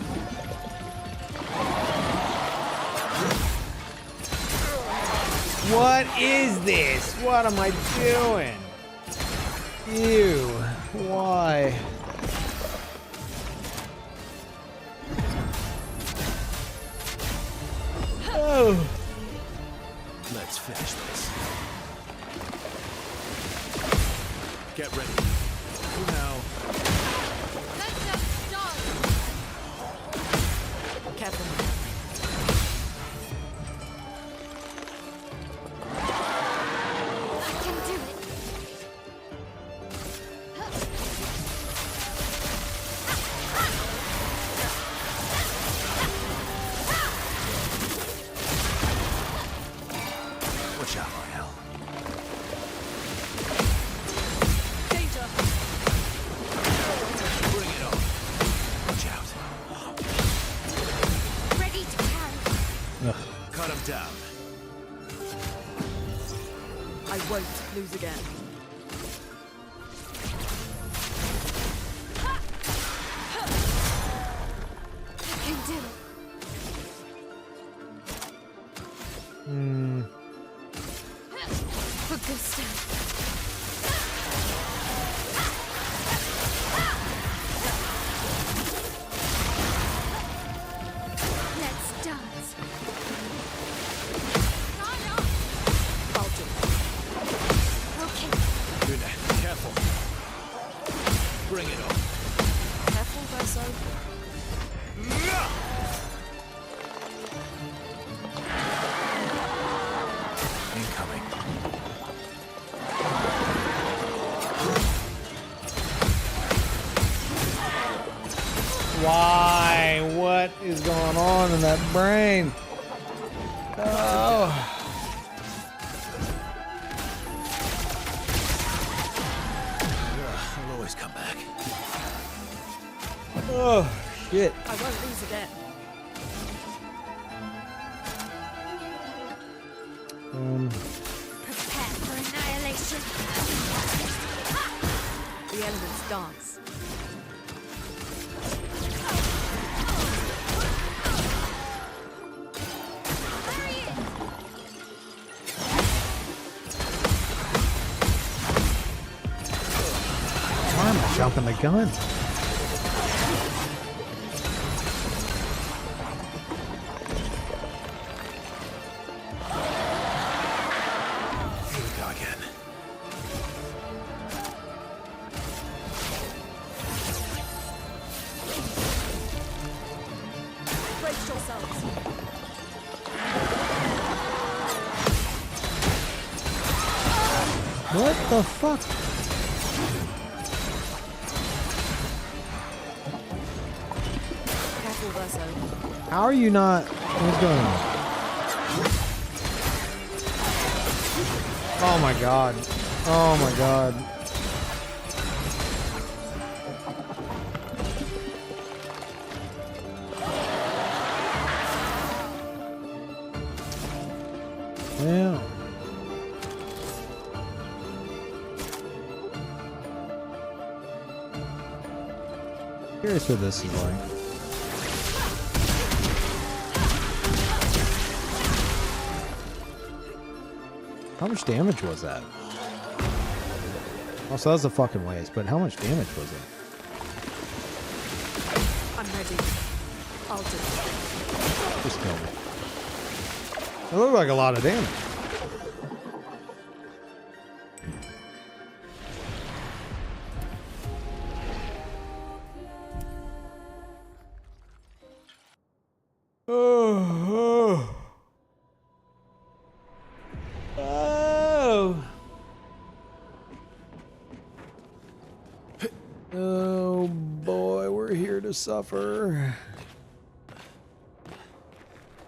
S1: What is this? What am I doing? Ew. Why? Oh.
S3: Let's finish this. Get ready. You know.
S2: Let's just start.
S4: Careful.
S2: I can do it.
S3: Watch out, Lionel.
S4: Danger. I won't lose again.
S2: You can do it.
S1: Hmm.
S2: For good stuff. Let's dance.
S4: I'll do it.
S2: Okay.
S3: Luna, careful. Bring it on.
S4: Careful, Verso.
S3: Incoming.
S1: Why? What is going on in that brain? Oh.
S3: I'll always come back.
S1: Oh, shit.
S4: I won't lose again.
S2: Prepare for annihilation.
S4: The elements dance.
S1: Why am I jumping the gun?
S3: Here we go again.
S4: Brace yourselves.
S1: What the fuck?
S4: Careful, Verso.
S1: How are you not? What's going on? Oh my god. Oh my god. Yeah. Curious what this is like. How much damage was that? Also, that was a fucking waste, but how much damage was it?
S4: I'm ready. I'll do it.
S1: Just kill me. It looked like a lot of damage. Oh. Oh boy, we're here to suffer.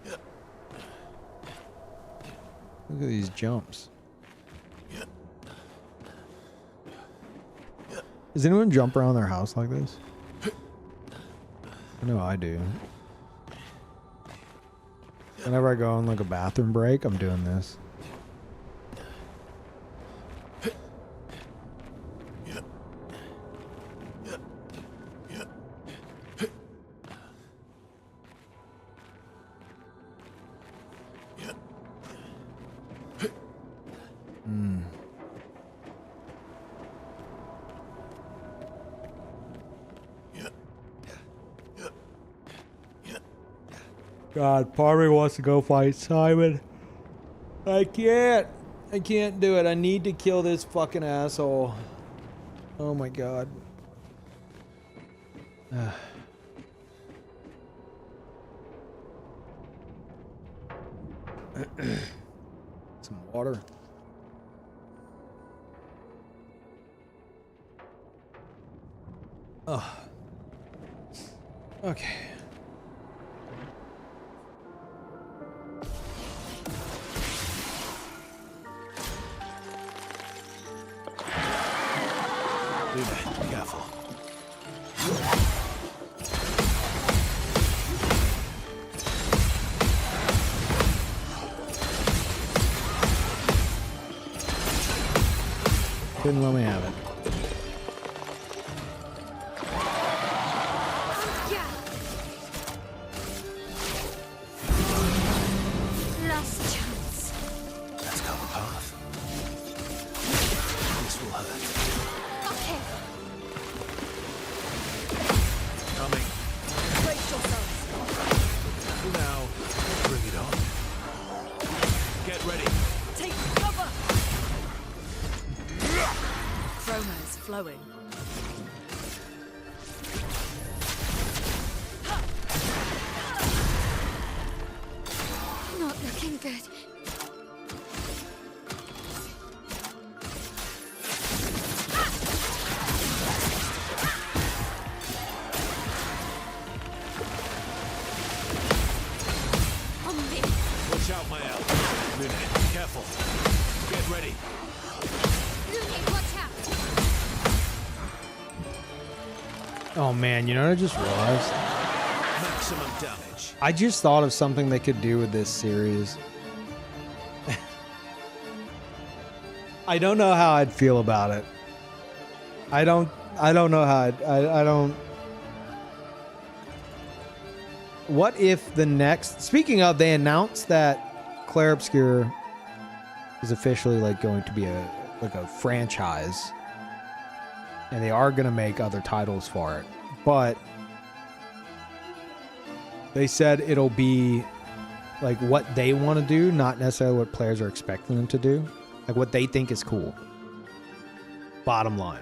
S1: Look at these jumps. Does anyone jump around their house like this? I know I do. Whenever I go on like a bathroom break, I'm doing this. God, part of me wants to go fight Simon. I can't. I can't do it. I need to kill this fucking asshole. Oh my god. Some water. Oh. Okay.
S3: Luna, careful.
S1: Couldn't let me have it.
S2: Yeah. Last chance.
S3: Let's go the path. This will hurt.
S2: Okay.
S3: Coming.
S4: Brace yourselves.
S3: Now, bring it on. Get ready.
S4: Take cover. Chroma's flowing.
S2: Not looking good. On me.
S3: Watch out, my elf. Luna, careful. Get ready.
S2: Looney, watch out.
S1: Oh man, you know what I just realized?
S3: Maximum damage.
S1: I just thought of something they could do with this series. I don't know how I'd feel about it. I don't know how I don't. What if the next, speaking of, they announced that Claire Obscure is officially like going to be a franchise, and they are going to make other titles for it, but they said it'll be like what they want to do, not necessarily what players are expecting them to do, like what they think is cool. Bottom line,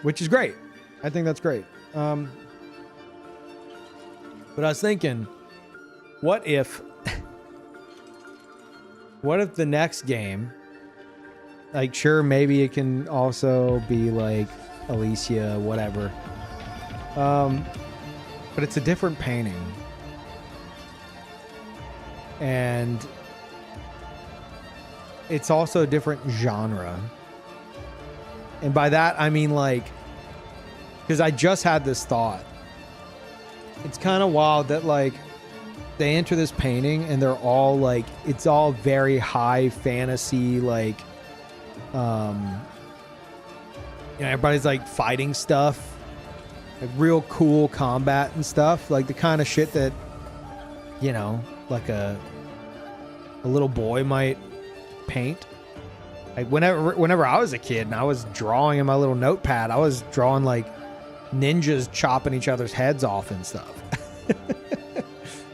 S1: which is great. I think that's great. But I was thinking, what if the next game, like, sure, maybe it can also be like Alicia, whatever. But it's a different painting. And it's also a different genre. And by that, I mean, like, because I just had this thought. It's kind of wild that, like, they enter this painting and they're all like, it's all very high fantasy, like, everybody's like fighting stuff, like real cool combat and stuff, like the kind of shit that, like a little boy might paint. Like whenever I was a kid and I was drawing in my little notepad, I was drawing like ninjas chopping each other's heads off and stuff.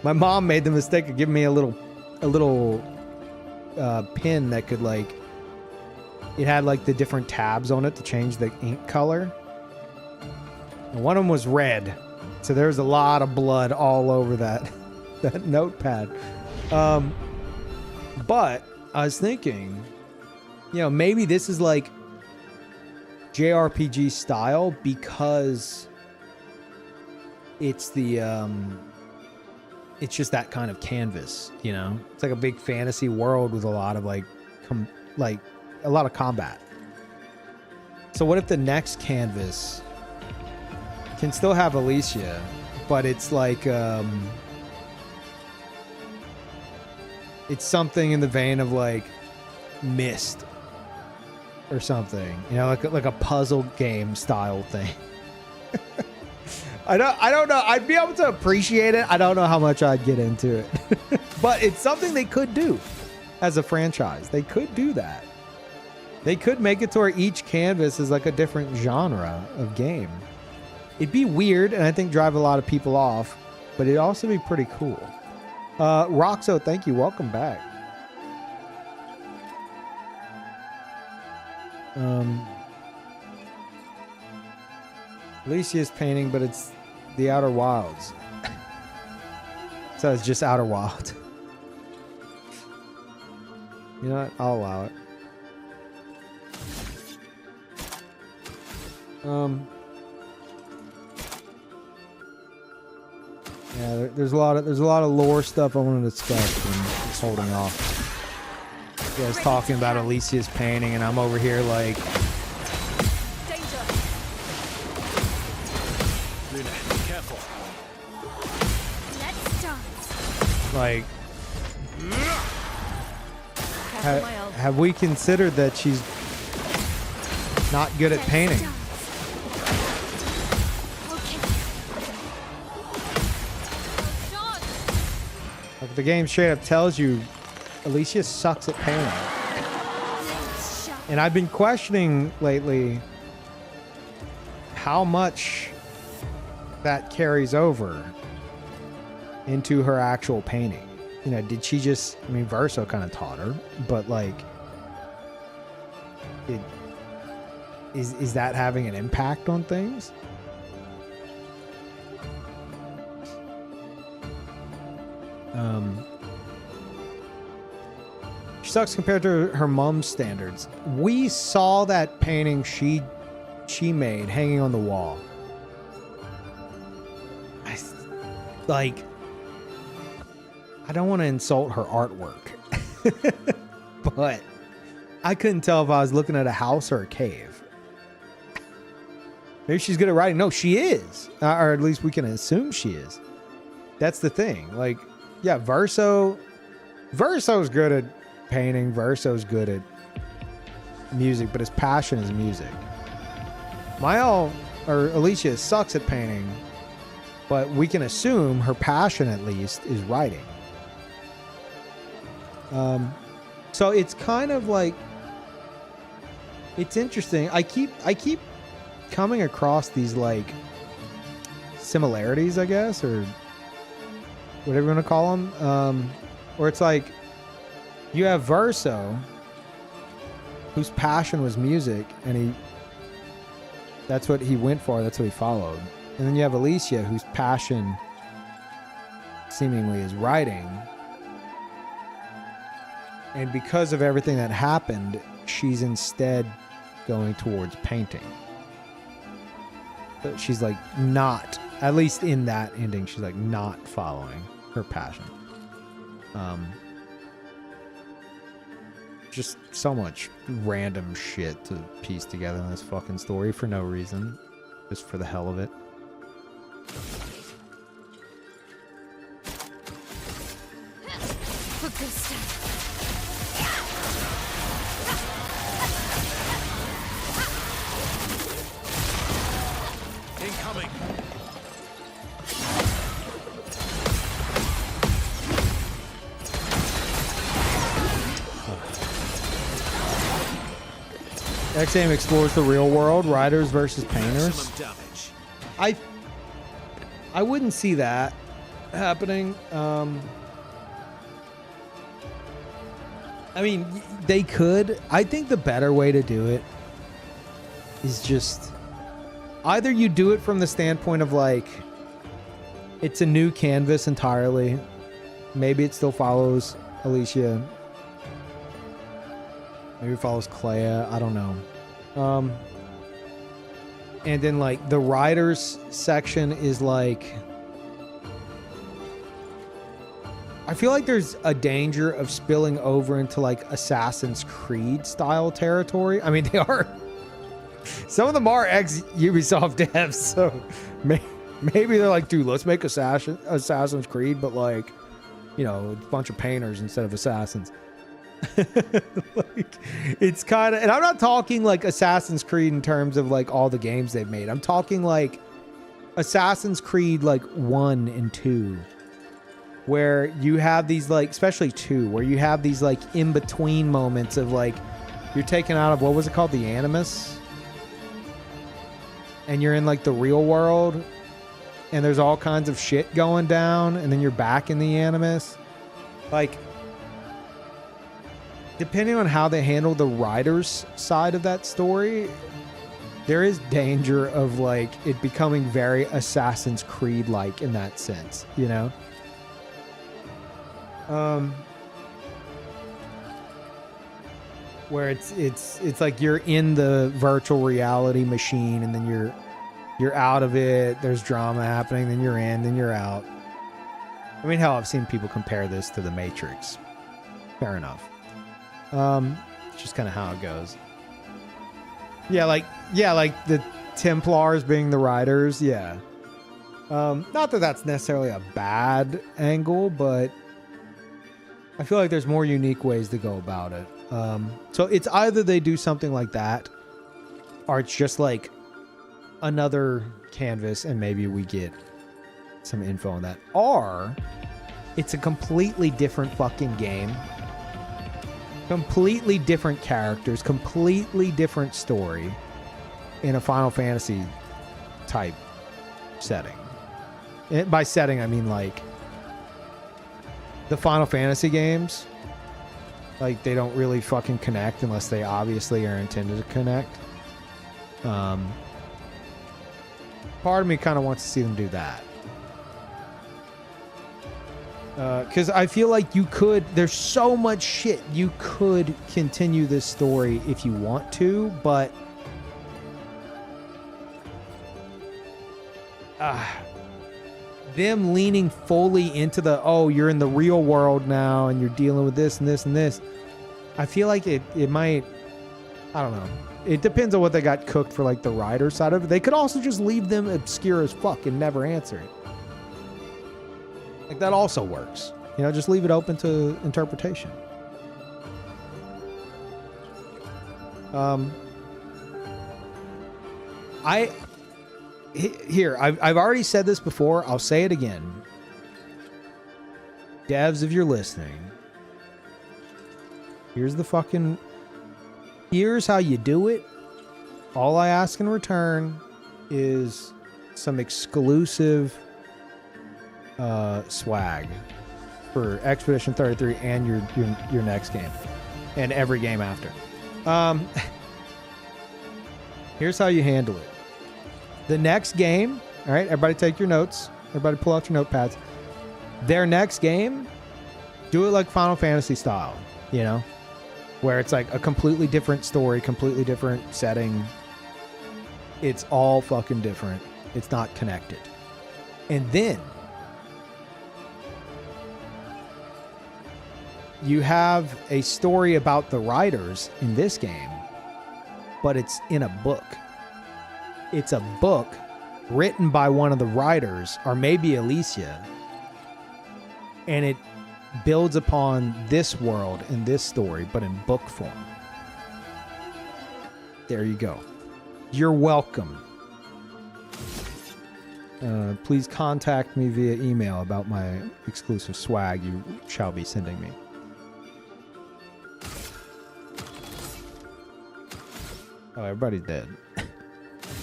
S1: My mom made the mistake of giving me a little pin that could, like, it had like the different tabs on it to change the ink color. And one of them was red, so there's a lot of blood all over that notepad. But I was thinking, maybe this is like JRPG style because it's it's just that kind of canvas, It's like a big fantasy world with a lot of like a lot of combat. So what if the next canvas can still have Alicia, but it's like it's something in the vein of like Myst or something, like a puzzle game style thing. I don't know. I'd be able to appreciate it. I don't know how much I'd get into it. But it's something they could do as a franchise. They could do that. They could make it to where each canvas is like a different genre of game. It'd be weird and I think drive a lot of people off, but it'd also be pretty cool. Roxo, thank you. Welcome back. Alicia's painting, but it's the Outer Wilds. So it's just Outer Wild. You know what? I'll allow it. Yeah, there's a lot of lore stuff I want to discuss, and I'm just holding off. You guys talking about Alicia's painting, and I'm over here like,
S4: Danger.
S3: Luna, careful.
S2: Let's dance.
S1: like,
S4: Careful, my elf.
S1: have we considered that she's not good at painting.
S2: Okay. John.
S1: Like the game straight up tells you, Alicia sucks at painting.
S2: Next shot.
S1: And I've been questioning lately how much that carries over into her actual painting. You know, did she just, I mean, Verso kind of taught her, but like, is that having an impact on things? She sucks compared to her mom's standards. We saw that painting she made hanging on the wall. I don't want to insult her artwork, but I couldn't tell if I was looking at a house or a cave. Maybe she's good at writing. No, she is. Or at least we can assume she is. That's the thing. Like, yeah, Verso's good at painting. Verso's good at music, but his passion is music. Alicia sucks at painting, but we can assume her passion at least is writing. So it's kind of like, it's interesting. I keep coming across these like similarities, I guess, or whatever you want to call them. Or it's like you have Verso, whose passion was music, and that's what he went for. That's what he followed. And then you have Alicia, whose passion seemingly is writing. And because of everything that happened, she's instead going towards painting. But she's like not, at least in that ending, she's like not following her passion. Just so much random shit to piece together in this fucking story for no reason. Just for the hell of it.
S2: For good stuff.
S3: Incoming.
S1: X-Aim explores the real world, writers versus painters.
S3: Maximum damage.
S1: I wouldn't see that happening. I mean, they could. I think the better way to do it is just either you do it from the standpoint of like it's a new canvas entirely. Maybe it still follows Alicia. Maybe it follows Clea. I don't know. And then like the writers section is like, I feel like there's a danger of spilling over into like Assassin's Creed style territory. I mean, they are, some of them are ex-Ubisoft devs, so maybe they're like, dude, let's make Assassin's Creed, but like, you know, a bunch of painters instead of assassins. Like, it's kind of, and I'm not talking like Assassin's Creed in terms of like all the games they've made. I'm talking like Assassin's Creed like 1 and 2, where you have these like, especially 2, where you have these like in between moments of like you're taken out of, what was it called, the Animus, and you're in like the real world, and there's all kinds of shit going down, and then you're back in the Animus. Like, depending on how they handle the writer's side of that story, there is danger of like it becoming very Assassin's Creed like in that sense, you know? Where it's like you're in the virtual reality machine, and then you're out of it, there's drama happening, then you're in, then you're out. I mean, hell, I've seen people compare this to the Matrix. Fair enough. It's just kind of how it goes. Yeah, like the Templars being the writers. Yeah. Not that that's necessarily a bad angle, but I feel like there's more unique ways to go about it. So it's either they do something like that, or it's just like another canvas and maybe we get some info on that, or it's a completely different fucking game, completely different characters, completely different story in a Final Fantasy type setting. And by setting, I mean like the Final Fantasy games, like they don't really fucking connect unless they obviously are intended to connect. Part of me kind of wants to see them do that. Because I feel like you could, there's so much shit you could continue this story if you want to, but them leaning fully into the, oh, you're in the real world now and you're dealing with this and this and this, I feel like it might, I don't know. It depends on what they got cooked for, like the writer side of it. They could also just leave them obscure as fuck and never answer it. Like that also works. You know, just leave it open to interpretation. I've already said this before. I'll say it again. Devs, if you're listening, here's how you do it. All I ask in return is some exclusive swag for Expedition 33 and your next game and every game after. Here's how you handle it. The next game, all right, everybody take your notes. Everybody pull out your notepads. Their next game, do it like Final Fantasy style, you know, where it's like a completely different story, completely different setting. It's all fucking different. It's not connected. And then you have a story about the writers in this game, but it's in a book. It's a book written by one of the writers, or maybe Alicia, and it builds upon this world and this story, but in book form. There you go. You're welcome. Please contact me via email about my exclusive swag you shall be sending me. Oh, everybody's dead.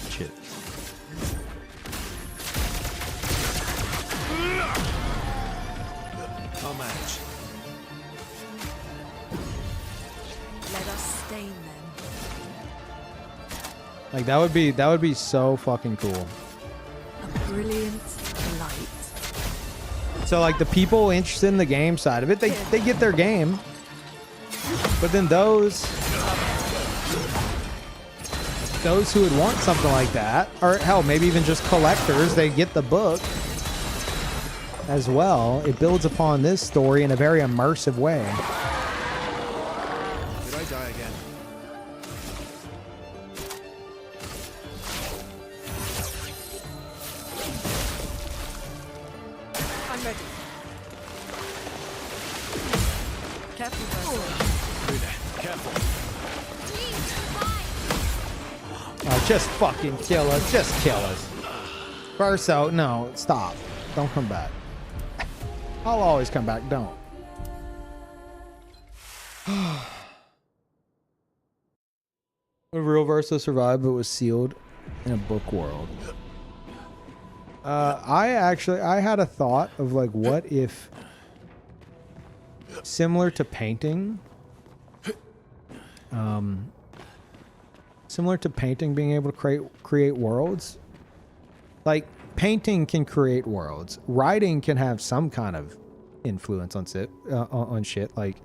S1: Shit.
S3: I'll manage.
S4: Let us stain them.
S1: Like that would be so fucking cool.
S4: A brilliant light.
S1: So like the people interested in the game side of it, they get their game. But then those who would want something like that, or hell, maybe even just collectors, they get the book as well. It builds upon this story in a very immersive way.
S3: Did I die again?
S4: I'm ready. Careful,
S3: Lumina, careful.
S1: Oh, just fucking kill us. Just kill us. Verso, no, stop. Don't come back. I'll always come back. Don't. A real Verso survived but was sealed in a book world. I had a thought of like, what if similar to painting, being able to create worlds. Like painting can create worlds. Writing can have some kind of influence on shit. Like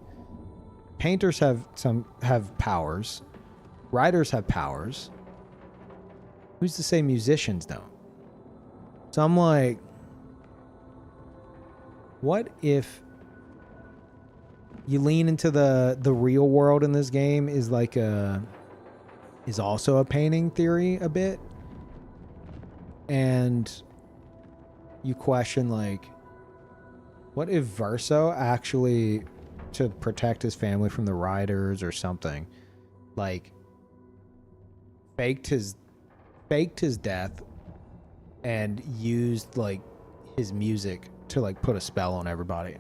S1: painters have powers. Writers have powers. Who's to say musicians don't? So I'm like, what if you lean into the real world in this game is also a painting theory a bit, and you question like, what if Verso actually, to protect his family from the riders or something, like faked his death and used like his music to like put a spell on everybody.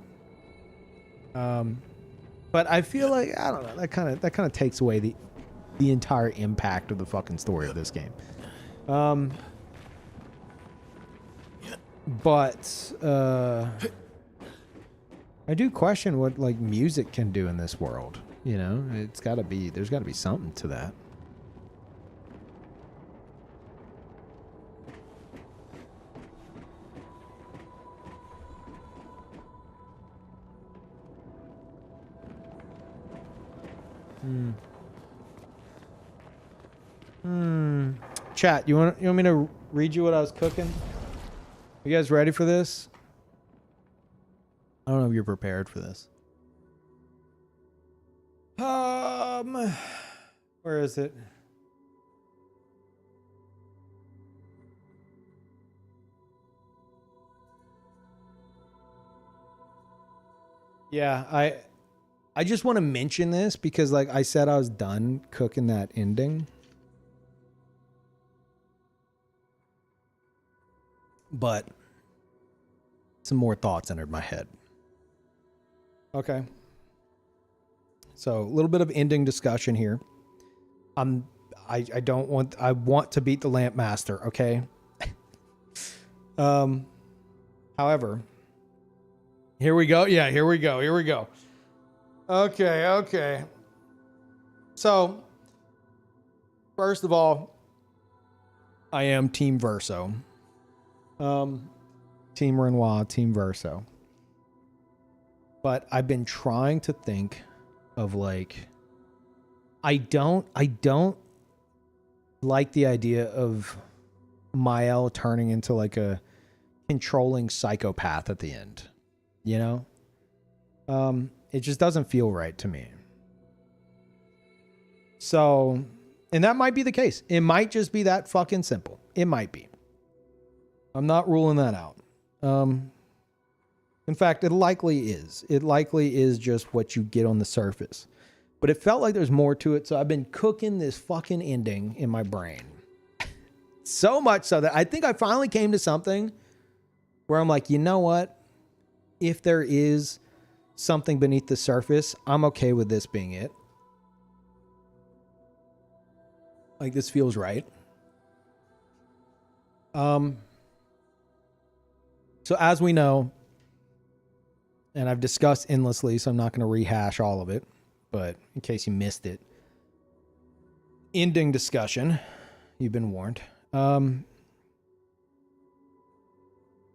S1: But I feel like I don't know, that kind of takes away the entire impact of the fucking story of this game. But I do question what like music can do in this world. You know, there's got to be something to that. Chat, you want me to read you what I was cooking? You guys ready for this? I don't know if you're prepared for this. Where is it? Yeah, I just want to mention this because like I said I was done cooking that ending. But some more thoughts entered my head. Okay. So a little bit of ending discussion here. I want to beat the Lamp Master, okay? However, here we go. Yeah, here we go. Okay. So, first of all, I am Team Verso. Team Renoir, Team Verso. But I've been trying to think of like I don't like the idea of Mael turning into like a controlling psychopath at the end. You know? It just doesn't feel right to me. So, and that might be the case. It might just be that fucking simple. It might be. I'm not ruling that out. In fact, it likely is. It likely is just what you get on the surface. But it felt like there's more to it, so I've been cooking this fucking ending in my brain. So much so that I think I finally came to something where I'm like, you know what? If there is something beneath the surface, I'm okay with this being it. Like, this feels right. So as we know, and I've discussed endlessly, so I'm not going to rehash all of it, but in case you missed it, ending discussion, you've been warned. In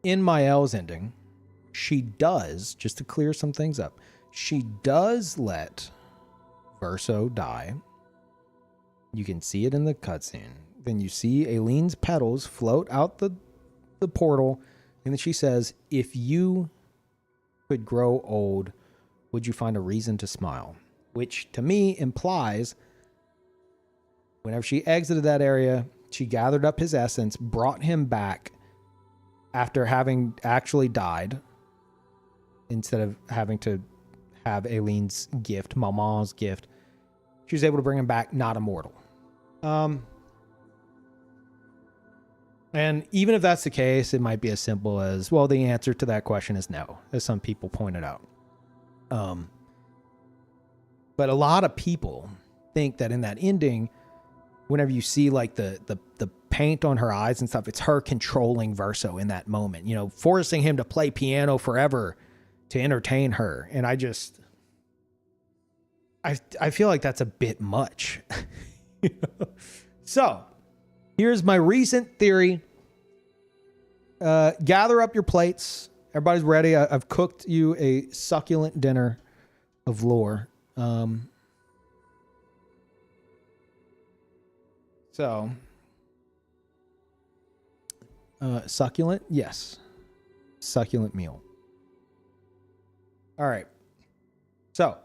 S1: Mael's ending, she does, just to clear some things up, she does let Verso die. You can see it in the cutscene. Then you see Aileen's petals float out the portal, and then she says, if you could grow old, would you find a reason to smile? Which, to me, implies whenever she exited that area, she gathered up his essence, brought him back after having actually died, instead of having to have Aileen's gift, Maman's gift. She was able to bring him back not immortal. And even if that's the case, it might be as simple as, well, the answer to that question is no, as some people pointed out. But a lot of people think that in that ending, whenever you see like the paint on her eyes and stuff, it's her controlling Verso in that moment, you know, forcing him to play piano forever to entertain her. And I feel like that's a bit much. You know? So here's my recent theory. Gather up your plates. Everybody's ready. I've cooked you a succulent dinner of lore. Succulent? Yes. Succulent meal. All right. So,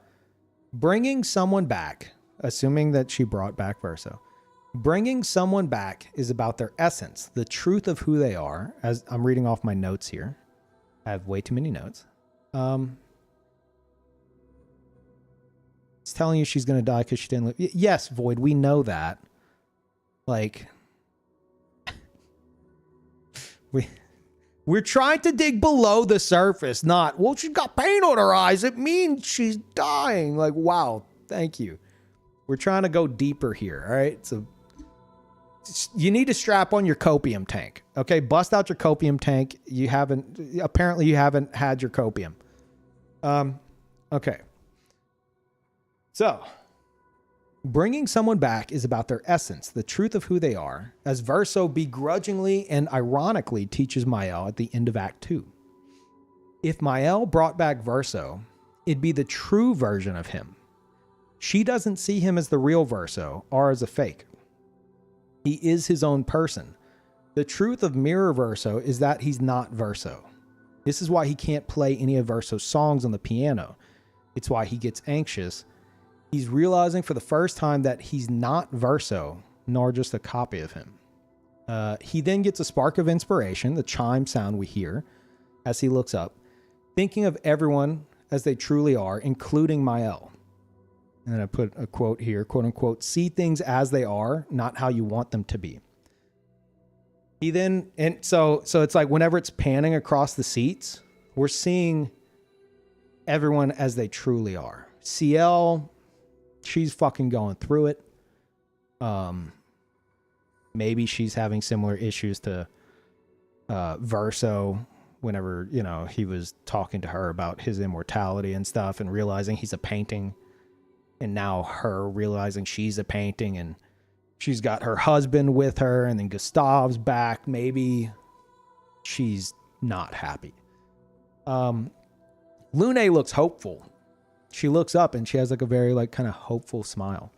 S1: bringing someone back, assuming that she brought back Verso, bringing someone back is about their essence, the truth of who they are. As I'm reading off my notes here, I have way too many notes. It's telling you she's going to die because she didn't live. Yes, Void, we know that. Like, we're trying to dig below the surface, not, well, she's got paint on her eyes. It means she's dying. Like, wow, thank you. We're trying to go deeper here, all right? So you need to strap on your copium tank, okay? Bust out your copium tank. Apparently you haven't had your copium. Okay. So, bringing someone back is about their essence, the truth of who they are, as Verso begrudgingly and ironically teaches Mael at the end of Act 2. If Mael brought back Verso, it'd be the true version of him. She doesn't see him as the real Verso or as a fake. He is his own person. The truth of Mirror Verso is that he's not Verso. This is why he can't play any of Verso's songs on the piano. It's why he gets anxious. He's realizing for the first time that he's not Verso, nor just a copy of him. He then gets a spark of inspiration, the chime sound we hear, as he looks up, thinking of everyone as they truly are, including Mael. And I put a quote here, quote unquote, see things as they are, not how you want them to be. He then, and so it's like whenever it's panning across the seats, we're seeing everyone as they truly are. CL, she's fucking going through it. Maybe she's having similar issues to Verso whenever, you know, he was talking to her about his immortality and stuff and realizing he's a painting. And now her realizing she's a painting and she's got her husband with her and then Gustav's back. Maybe she's not happy. Lune looks hopeful. She looks up and she has like a very like kind of hopeful smile.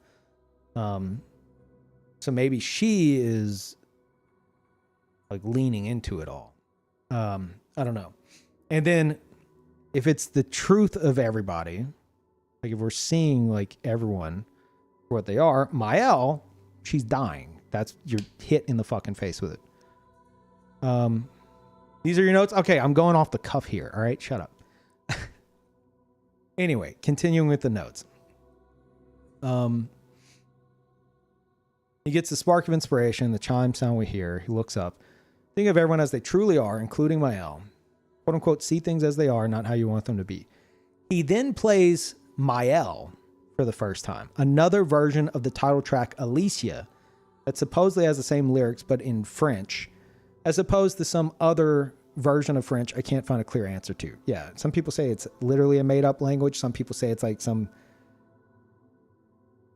S1: So maybe she is like leaning into it all. I don't know. And then if it's the truth of everybody, like if we're seeing like everyone for what they are, Mael, she's dying. That's, you're hit in the fucking face with it. These are your notes. Okay, I'm going off the cuff here. All right, shut up. Anyway, continuing with the notes. He gets the spark of inspiration, the chime sound we hear. He looks up. Think of everyone as they truly are, including Mael. Quote unquote, see things as they are, not how you want them to be. He then plays Mael for the first time. Another version of the title track, Alicia, that supposedly has the same lyrics, but in French, as opposed to some other version of French I can't find a clear answer to. Yeah, some people say it's literally a made-up language. Some people say it's like some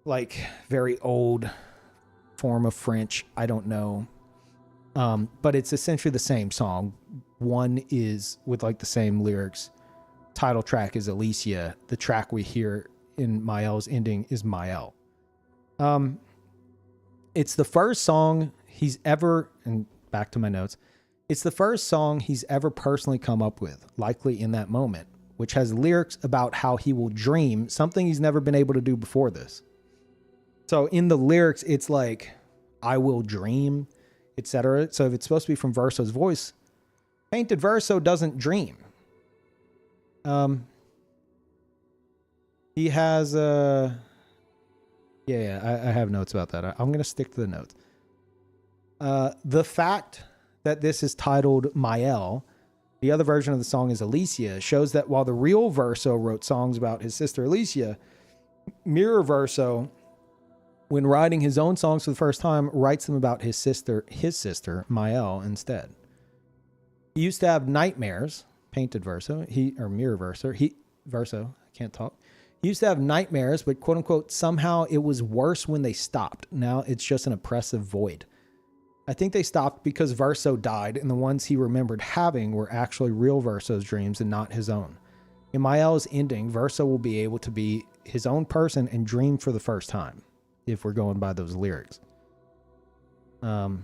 S1: like very old form of French. I don't know. But it's essentially the same song. One is with like the same lyrics. Title track is Alicia. The track we hear in Mael's ending is Mael. It's the first song he's ever, and back to my notes, it's the first song he's ever personally come up with, likely in that moment, which has lyrics about how he will dream, something he's never been able to do before this. So in the lyrics, it's like, I will dream, etc. So if it's supposed to be from Verso's voice, Painted Verso doesn't dream. He has I have notes about that. I'm going to stick to the notes. The fact that this is titled Mael, the other version of the song is Alicia, shows that while the real Verso wrote songs about his sister Alicia, Mirror Verso, when writing his own songs for the first time, writes them about his sister Mael instead. He used to have nightmares, Painted Verso, Mirror Verso, Verso, I can't talk. He used to have nightmares, but quote unquote, somehow it was worse when they stopped. Now it's just an oppressive void. I think they stopped because Verso died, and the ones he remembered having were actually real Verso's dreams and not his own. In Mael's ending, Verso will be able to be his own person and dream for the first time, if we're going by those lyrics. I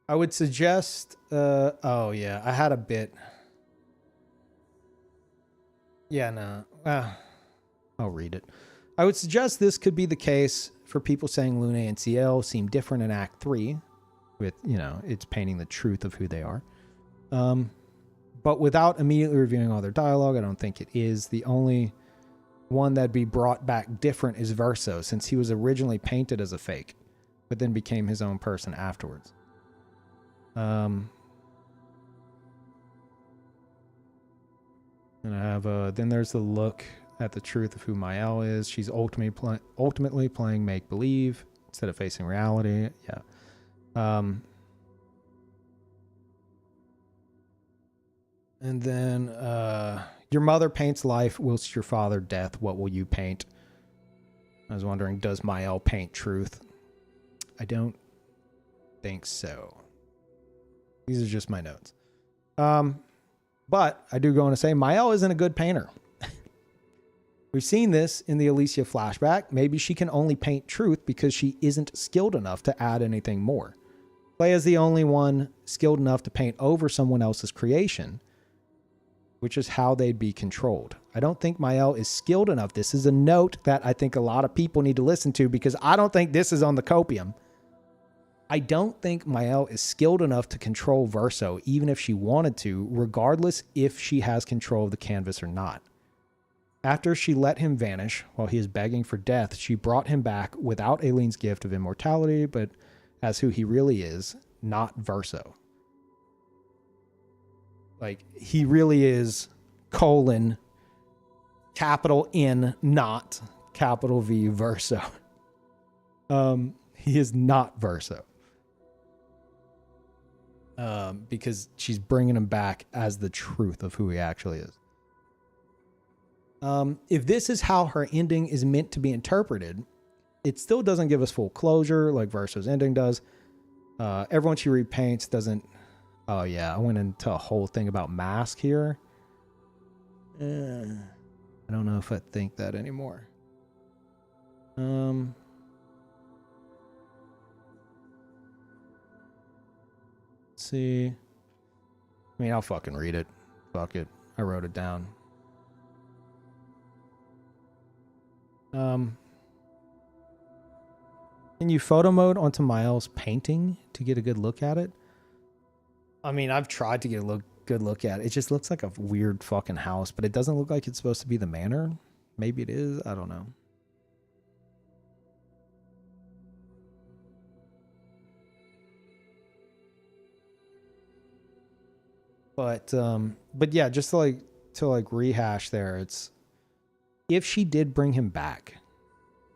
S1: would suggest, I had a bit. Yeah, no, I'll read it. I would suggest this could be the case for people saying Lune and CL seem different in Act 3, with, you know, it's painting the truth of who they are. But without immediately reviewing all their dialogue, I don't think it is. The only one that'd be brought back different is Verso, since he was originally painted as a fake, but then became his own person afterwards. And I have then there's the look at the truth of who Mael is. She's ultimately playing make believe instead of facing reality. Yeah. And then your mother paints life, whilst your father death. What will you paint? I was wondering, does Mael paint truth? I don't think so. These are just my notes. But I do go on to say Mael isn't a good painter. We've seen this in the Alicia flashback. Maybe she can only paint truth because she isn't skilled enough to add anything more. Clay is the only one skilled enough to paint over someone else's creation, which is how they'd be controlled. I don't think Mael is skilled enough. This is a note that I think a lot of people need to listen to because I don't think this is on the copium. I don't think Mael is skilled enough to control Verso, even if she wanted to, regardless if she has control of the canvas or not. After she let him vanish while he is begging for death, she brought him back without Aileen's gift of immortality, but as who he really is, not Verso. Like, he really is capital N, not capital V, Verso. He is not Verso. Because she's bringing him back as the truth of who he actually is. If this is how her ending is meant to be interpreted, it still doesn't give us full closure like Verso's ending does. Everyone she repaints doesn't... Oh yeah, I went into a whole thing about mask here. I don't know if I think that anymore. Let's see. I mean, I'll fucking read it. Fuck it. I wrote it down. Can you photo mode onto Mael's painting to get a good look at it? I mean, I've tried to get a good look at it. It just looks like a weird fucking house, but it doesn't look like it's supposed to be the manor. Maybe it is. I don't know. But yeah, just to rehash there, it's if she did bring him back,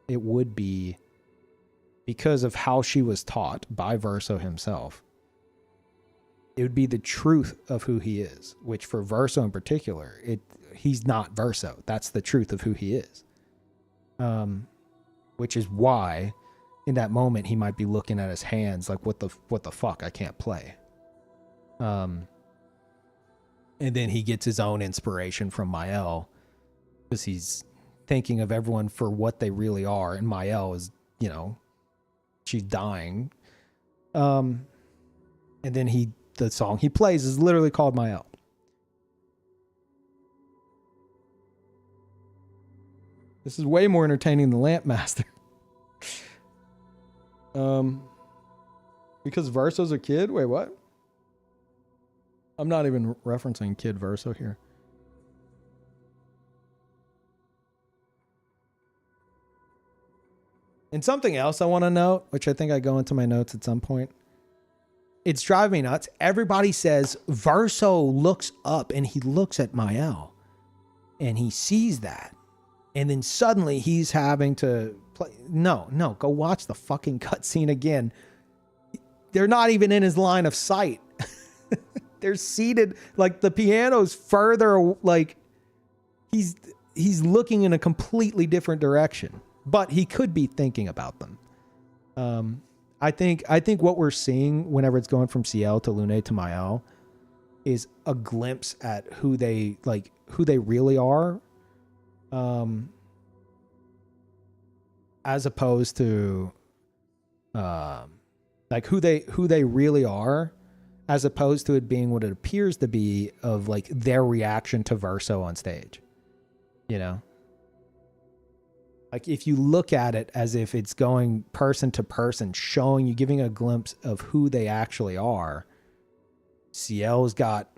S1: it would be because of how she was taught by Verso himself. It would be the truth of who he is, which for Verso in particular, he's not Verso. That's the truth of who he is. Which is why in that moment he might be looking at his hands like, what the fuck, I can't play. And then he gets his own inspiration from Mael because he's thinking of everyone for what they really are. And Mael is, she's dying. And then the song he plays is literally called Mael. This is way more entertaining than Lampmaster. Because Verso's a kid? Wait, what? I'm not even referencing Kid Verso here. And something else I want to note, which I think I go into my notes at some point. It's driving me nuts. Everybody says Verso looks up and he looks at Mael. And he sees that. And then suddenly he's having to play. No, go watch the fucking cutscene again. They're not even in his line of sight. They're seated, like the piano's further, like he's looking in a completely different direction, but he could be thinking about them. I think what we're seeing whenever it's going from CL to Lune to Mael is a glimpse at who they really are. As opposed to like who they really are, as opposed to it being what it appears to be of like their reaction to Verso on stage. Like if you look at it as if it's going person to person, showing you, giving a glimpse of who they actually are. CL's got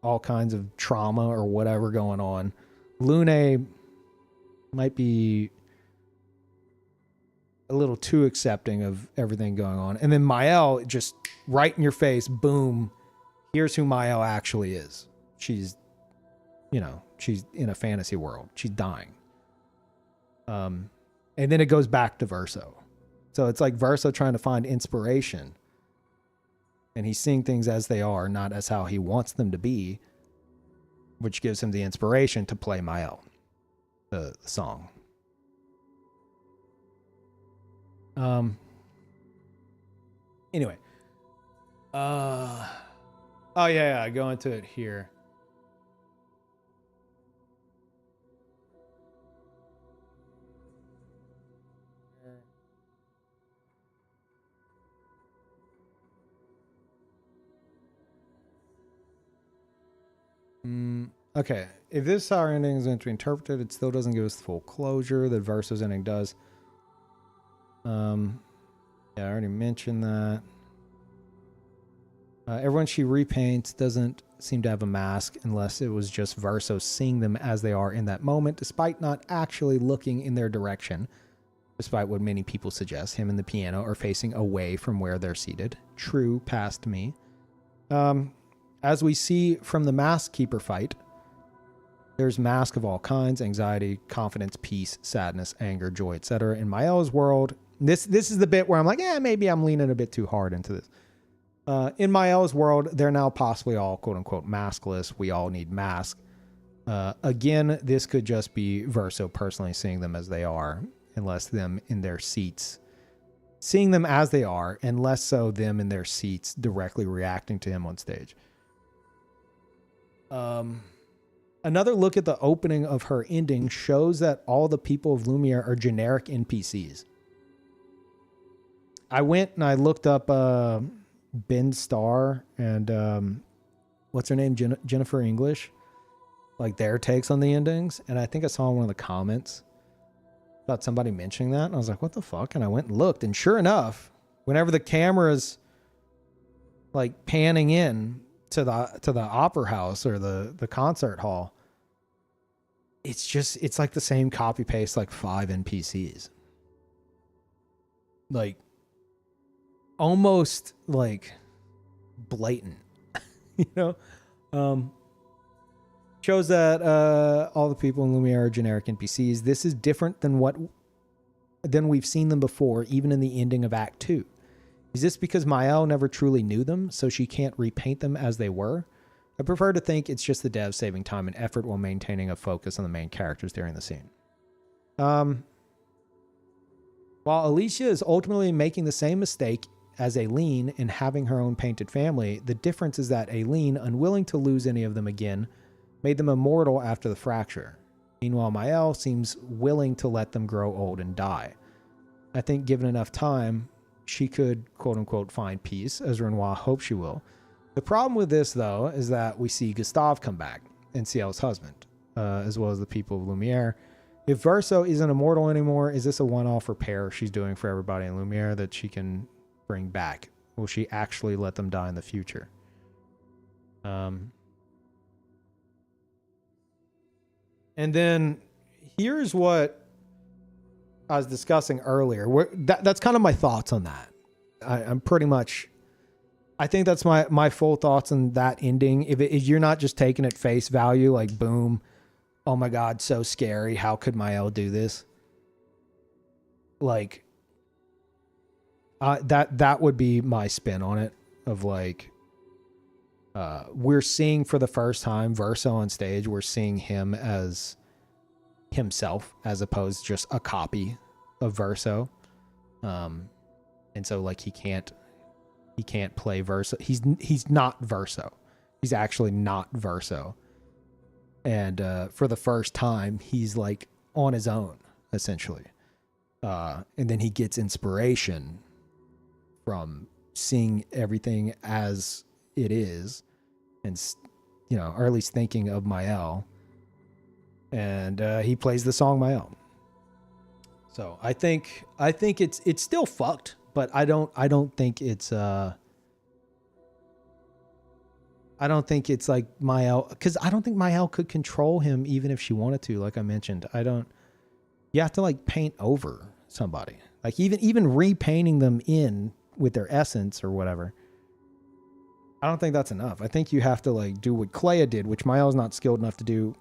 S1: all kinds of trauma or whatever going on. Lune might be a little too accepting of everything going on. And then Mael, just right in your face, boom, here's who Mael actually is. She's, you know, she's in a fantasy world. She's dying. And then it goes back to Verso. So it's like Verso trying to find inspiration. And he's seeing things as they are, not as how he wants them to be, which gives him the inspiration to play Mael, the song. Anyway. Oh yeah, go into it here. Okay, if this is how our ending is meant to be interpreted, it still doesn't give us the full closure that Verso's ending does. Yeah, I already mentioned that. Everyone she repaints doesn't seem to have a mask unless it was just Verso seeing them as they are in that moment, despite not actually looking in their direction, despite what many people suggest. Him and the piano are facing away from where they're seated. True, past me. As we see from the Mask Keeper fight, there's mask of all kinds: anxiety, confidence, peace, sadness, anger, joy, etc. In Mael's world, this is the bit where I'm like, maybe I'm leaning a bit too hard into this. In Mael's world, they're now possibly all quote unquote maskless. We all need masks. Again, this could just be Verso personally seeing them as they are, and less them in their seats seeing them as they are, and less so them in their seats directly reacting to him on stage. Another look at the opening of her ending shows that all the people of Lumiere are generic NPCs. I went and I looked up Ben Starr and what's her name, Jennifer English, like their takes on the endings, and I think I saw in one of the comments about somebody mentioning that, and I was like, what the fuck? And I went and looked, and sure enough, whenever the camera's like panning in to the opera house or the concert hall, it's like the same copy paste, like 5 NPCs, like almost like blatant. You know, shows that all the people in Lumiere are generic NPCs. This is different than we've seen them before, even in the ending of Act 2. Is this because Mael never truly knew them, so she can't repaint them as they were? I prefer to think it's just the devs saving time and effort while maintaining a focus on the main characters during the scene. While Alicia is ultimately making the same mistake as Aileen in having her own painted family, the difference is that Aileen, unwilling to lose any of them again, made them immortal after the fracture. Meanwhile, Mael seems willing to let them grow old and die. I think given enough time, she could, quote-unquote, find peace, as Renoir hopes she will. The problem with this, though, is that we see Gustave come back, and Ciel's husband, as well as the people of Lumiere. If Verso isn't immortal anymore, is this a one-off repair she's doing for everybody in Lumiere that she can bring back? Will she actually let them die in the future? And then here's what I was discussing earlier. That's kind of my thoughts on that. I'm pretty much, I think that's my full thoughts on that ending. If you're not just taking it face value, like boom, oh my God, so scary. How could Mael do this? Like, that would be my spin on it, of like, we're seeing for the first time Verso on stage. We're seeing him as himself as opposed to just a copy of Verso. And so like he can't play Verso. He's not Verso. He's actually not Verso. And for the first time, he's like on his own, essentially. And then he gets inspiration from seeing everything as it is, and you know, or at least thinking of Mael, and he plays the song Mael. So I think it's still fucked, but I don't think it's like Mael, because I don't think Mael could control him even if she wanted to. Like I mentioned, I don't you have to like paint over somebody. Like even repainting them in with their essence or whatever. I don't think that's enough. I think you have to like do what Clea did, which Mael's not skilled enough to do,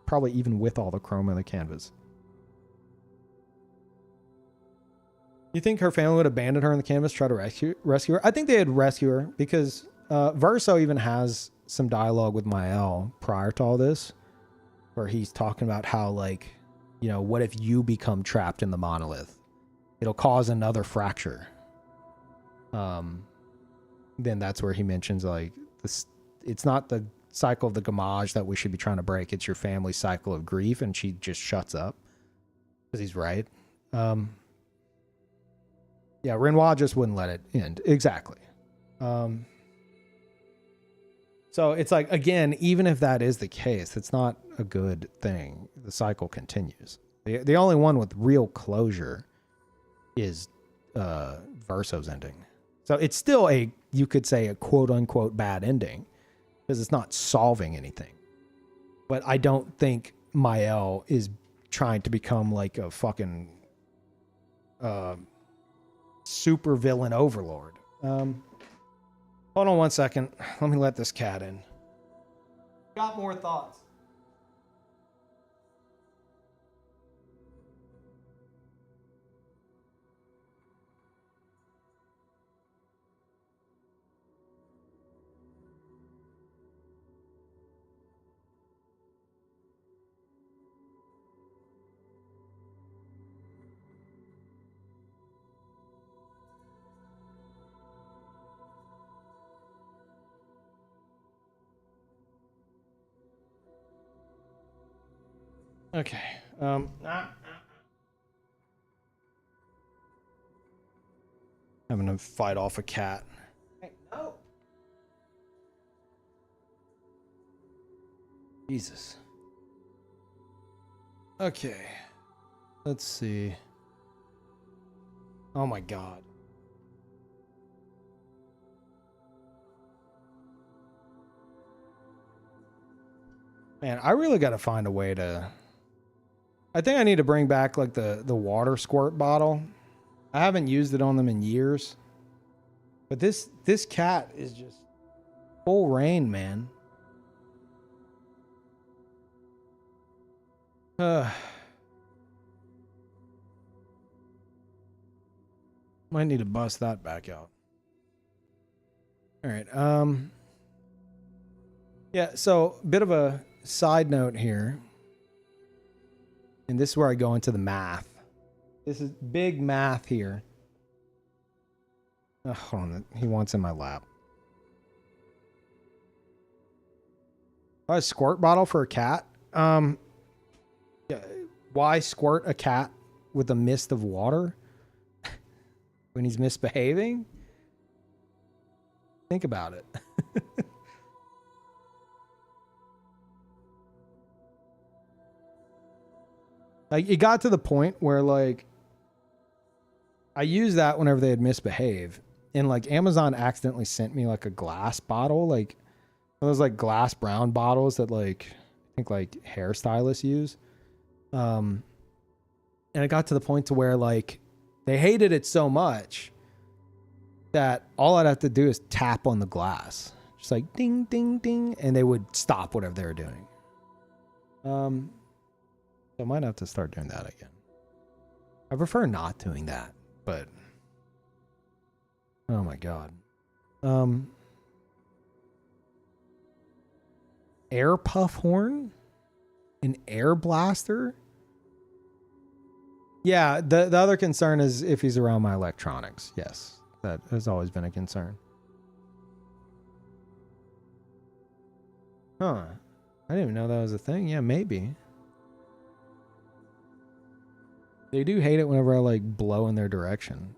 S1: probably even with all the chrome on the canvas. You think her family would abandon her on the canvas, try to rescue her? I think they'd rescue her because Verso even has some dialogue with Mael prior to all this, where he's talking about how, like, you know, what if you become trapped in the monolith? It'll cause another fracture. Then that's where he mentions, like, this. It's not the cycle of the Gamage that we should be trying to break. It's your family's cycle of grief, and she just shuts up because he's right. Yeah, Renoir just wouldn't let it end. Exactly. So it's like, again, even if that is the case, it's not a good thing. The cycle continues. The only one with real closure is Verso's ending. So it's still you could say a quote unquote bad ending because it's not solving anything. But I don't think Mael is trying to become like a fucking super villain overlord. Hold on one second. Let me let this cat in. Got more thoughts. Okay. Having to fight off a cat. Hey, no. Jesus. Okay. Let's see. Oh my God. Man, I really got to find a way to... I think I need to bring back like the water squirt bottle. I haven't used it on them in years. But this cat is just full rain, man. Might need to bust that back out. All right. Yeah, so bit of a side note here. And this is where I go into the math. This is big math here. Hold on. He wants in my lap. Oh, a squirt bottle for a cat? Yeah, why squirt a cat with a mist of water when he's misbehaving? Think about it. Like, it got to the point where, like, I used that whenever they had misbehaved. And, like, Amazon accidentally sent me, like, a glass bottle. Like, one of those, like, glass brown bottles that, like, I think, like, hairstylists use. And it got to the point to where, like, they hated it so much that all I'd have to do is tap on the glass. Just like, ding, ding, ding. And they would stop whatever they were doing. I might have to start doing that again. I prefer not doing that, but oh my God. Air puff horn? An air blaster? Yeah, the other concern is if he's around my electronics. Yes, that has always been a concern. Huh. I didn't even know that was a thing. Yeah, maybe. They do hate it whenever I, like, blow in their direction.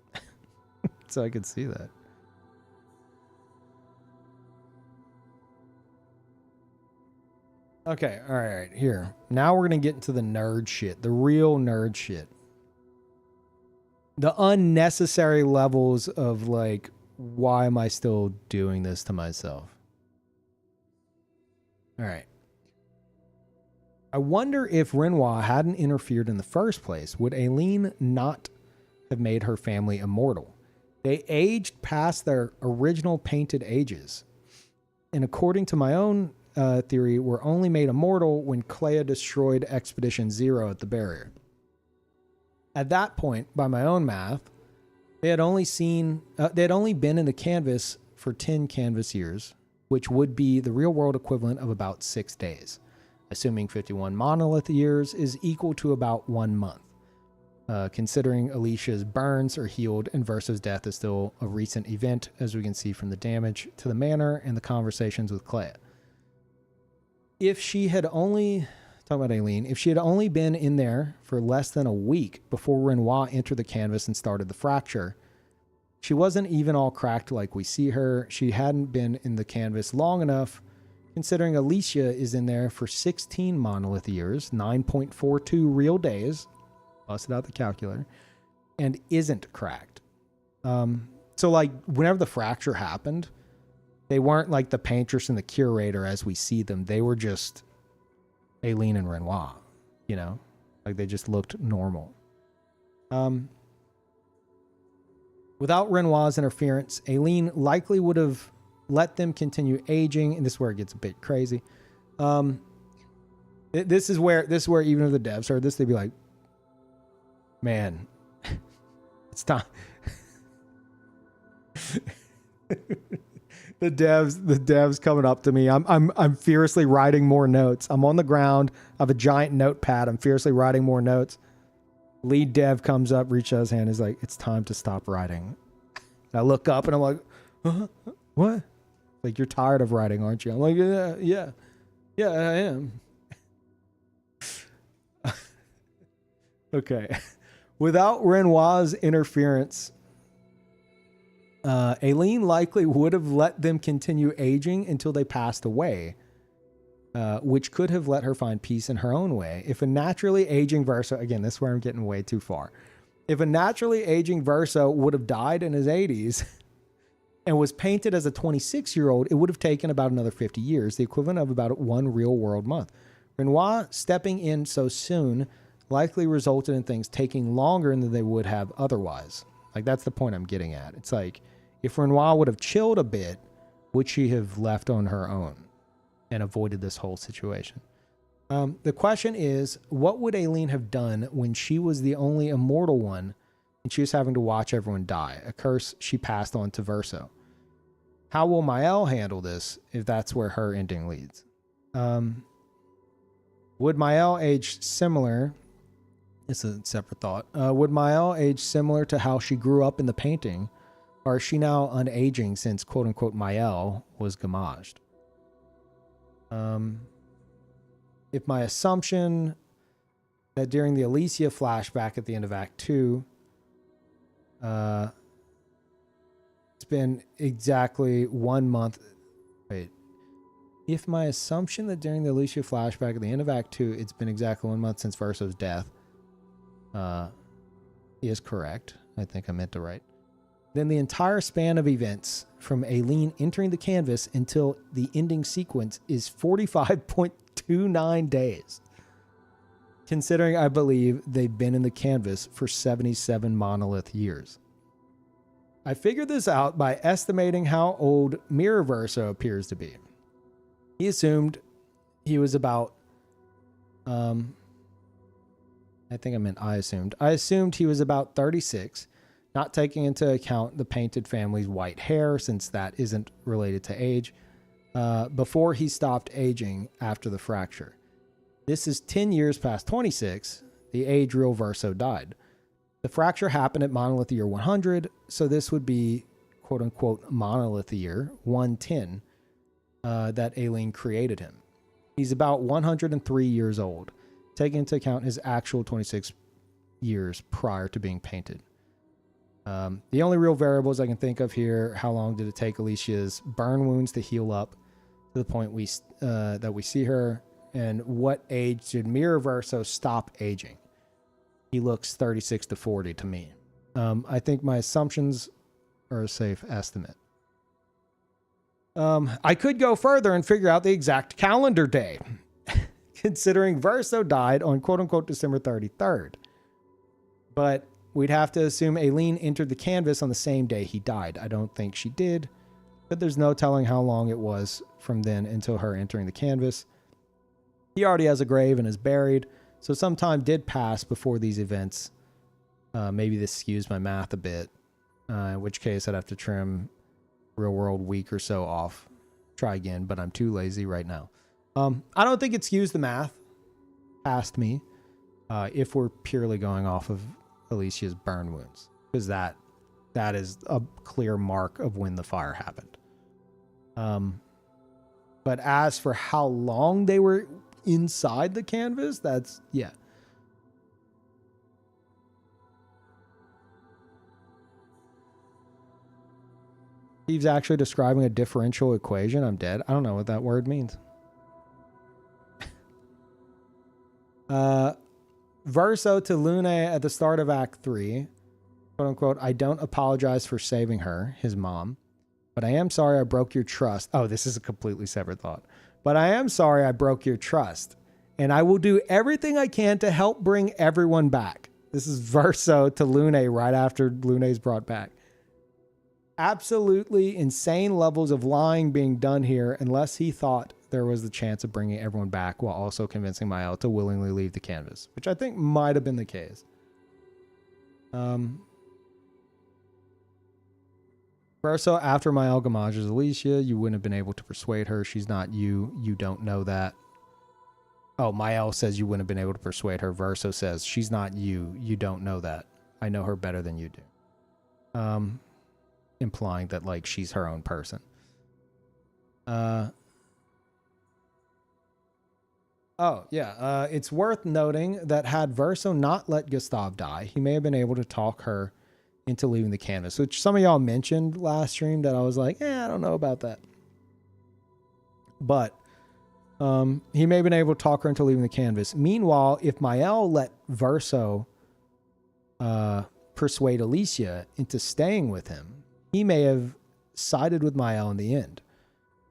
S1: So I could see that. Okay, all right, here. Now we're going to get into the nerd shit. The real nerd shit. The unnecessary levels of, like, why am I still doing this to myself? All right. I wonder if Renoir hadn't interfered in the first place, would Aileen not have made her family immortal? They aged past their original painted ages. And according to my own theory, were only made immortal when Clea destroyed Expedition Zero at the barrier. At that point, by my own math, they had only been in the canvas for 10 canvas years, which would be the real world equivalent of about 6 days, assuming 51 monolith years is equal to about 1 month. Considering Alicia's burns are healed and Verso's death is still a recent event, as we can see from the damage to the manor and the conversations with Clea. If she had only, talking about Aileen, if she had only been in there for less than a week before Renoir entered the canvas and started the fracture, she wasn't even all cracked like we see her. She hadn't been in the canvas long enough, considering Alicia is in there for 16 monolith years, 9.42 real days, busted out the calculator, and isn't cracked. So like whenever the fracture happened, they weren't like the paintress and the curator as we see them. They were just Aileen and Renoir, you know, like they just looked normal. Without Renoir's interference, Aileen likely would have let them continue aging, and this is where it gets a bit crazy. This is where even if the devs heard this, they'd be like, man, it's time. The devs coming up to me. I'm furiously writing more notes. I'm on the ground. I have a giant notepad. I'm furiously writing more notes. Lead dev comes up, reaches out his hand, is like, it's time to stop writing. And I look up and I'm like, what? Like, you're tired of writing, aren't you? I'm like, yeah, I am. Okay. Without Renoir's interference, Aileen likely would have let them continue aging until they passed away, which could have let her find peace in her own way. If a naturally aging Verso, again, this is where I'm getting way too far. If a naturally aging Verso would have died in his 80s and was painted as a 26-year-old, it would have taken about another 50 years, the equivalent of about 1 real world month. Renoir stepping in so soon likely resulted in things taking longer than they would have otherwise. Like, that's the point I'm getting at. It's like, if Renoir would have chilled a bit, would she have left on her own and avoided this whole situation? The question is, what would Aileen have done when she was the only immortal one and she was having to watch everyone die? A curse she passed on to Verso. How will Mael handle this if that's where her ending leads? Would Mael age similar? It's a separate thought. Would Mael age similar to how she grew up in the painting? Or is she now unaging since quote-unquote Mael was gamaged? If my assumption that during the Alicia flashback at the end of Act 2, it's been exactly 1 month. Wait. If my assumption that during the Alicia flashback at the end of Act 2, it's been exactly 1 month since Verso's death, is correct. I think I meant to write. Then the entire span of events from Aileen entering the canvas until the ending sequence is 45.29 days. Considering I believe they've been in the canvas for 77 monolith years. I figured this out by estimating how old Mirror Verso appears to be. He assumed he was about, I assumed he was about 36, not taking into account the painted family's white hair, since that isn't related to age, before he stopped aging after the fracture. This is 10 years past 26, the age real Verso died. The fracture happened at monolith year 100, so this would be quote-unquote monolith year 110 that Aileen created him. He's about 103 years old, taking into account his actual 26 years prior to being painted. The only real variables I can think of here, how long did it take Alicia's burn wounds to heal up to the point that we see her, and what age did Mirror Verso stop aging? He looks 36 to 40 to me. I think my assumptions are a safe estimate. I could go further and figure out the exact calendar day. considering Verso died on quote-unquote December 33rd. But we'd have to assume Aileen entered the canvas on the same day he died. I don't think she did, but there's no telling how long it was from then until her entering the canvas. He already has a grave and is buried, so some time did pass before these events. Maybe this skews my math a bit, in which case I'd have to trim real world week or so off. Try again, but I'm too lazy right now. I don't think it skews the math past me if we're purely going off of Alicia's burn wounds, because that is a clear mark of when the fire happened. But as for how long they were inside the canvas, that's, yeah. He's actually describing a differential equation. I'm dead. I don't know what that word means. Verso to Lune at the start of Act 3. Quote unquote, I don't apologize for saving her, his mom. But I am sorry I broke your trust. Oh, this is a completely separate thought. But I am sorry I broke your trust. And I will do everything I can to help bring everyone back. This is Verso to Lune right after Lune's brought back. Absolutely insane levels of lying being done here, unless he thought there was the chance of bringing everyone back while also convincing Mael to willingly leave the canvas, which I think might have been the case. Verso, after Mael gamages Alicia, you wouldn't have been able to persuade her. She's not you. You don't know that. Oh, Mael says you wouldn't have been able to persuade her. Verso says she's not you. You don't know that. I know her better than you do. Implying that, like, she's her own person. Oh, yeah. It's worth noting that had Verso not let Gustav die, he may have been able to talk her into leaving the canvas, which some of y'all mentioned last stream that I was like, I don't know about that. But he may have been able to talk her into leaving the canvas. Meanwhile, if Mael let Verso persuade Alicia into staying with him, he may have sided with Mael in the end.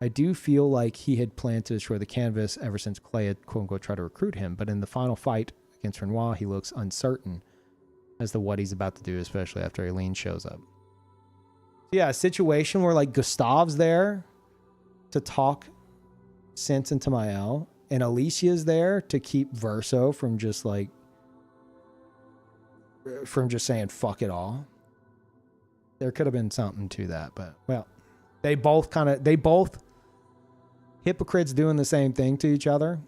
S1: I do feel like he had planned to destroy the canvas ever since Clay had quote-unquote tried to recruit him, but in the final fight against Renoir, he looks uncertain as to what he's about to do, especially after Aileen shows up. So yeah, a situation where, like, Gustav's there to talk sense into Mael, and Alicia's there to keep Verso from just saying fuck it all. There could have been something to that, but, well, they both hypocrites doing the same thing to each other.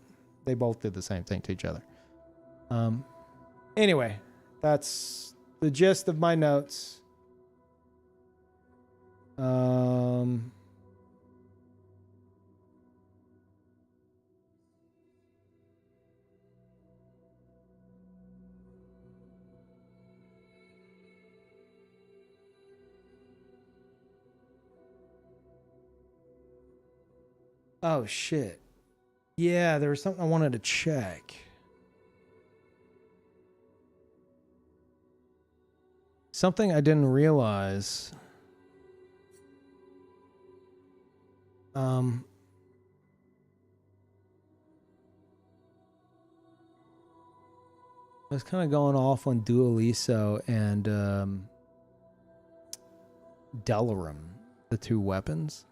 S1: They both did the same thing to each other. Anyway, that's the gist of my notes. Oh, shit. Yeah, there was something I wanted to check. Something I didn't realize. I was kind of going off on Dualiso and Delarum, the two weapons.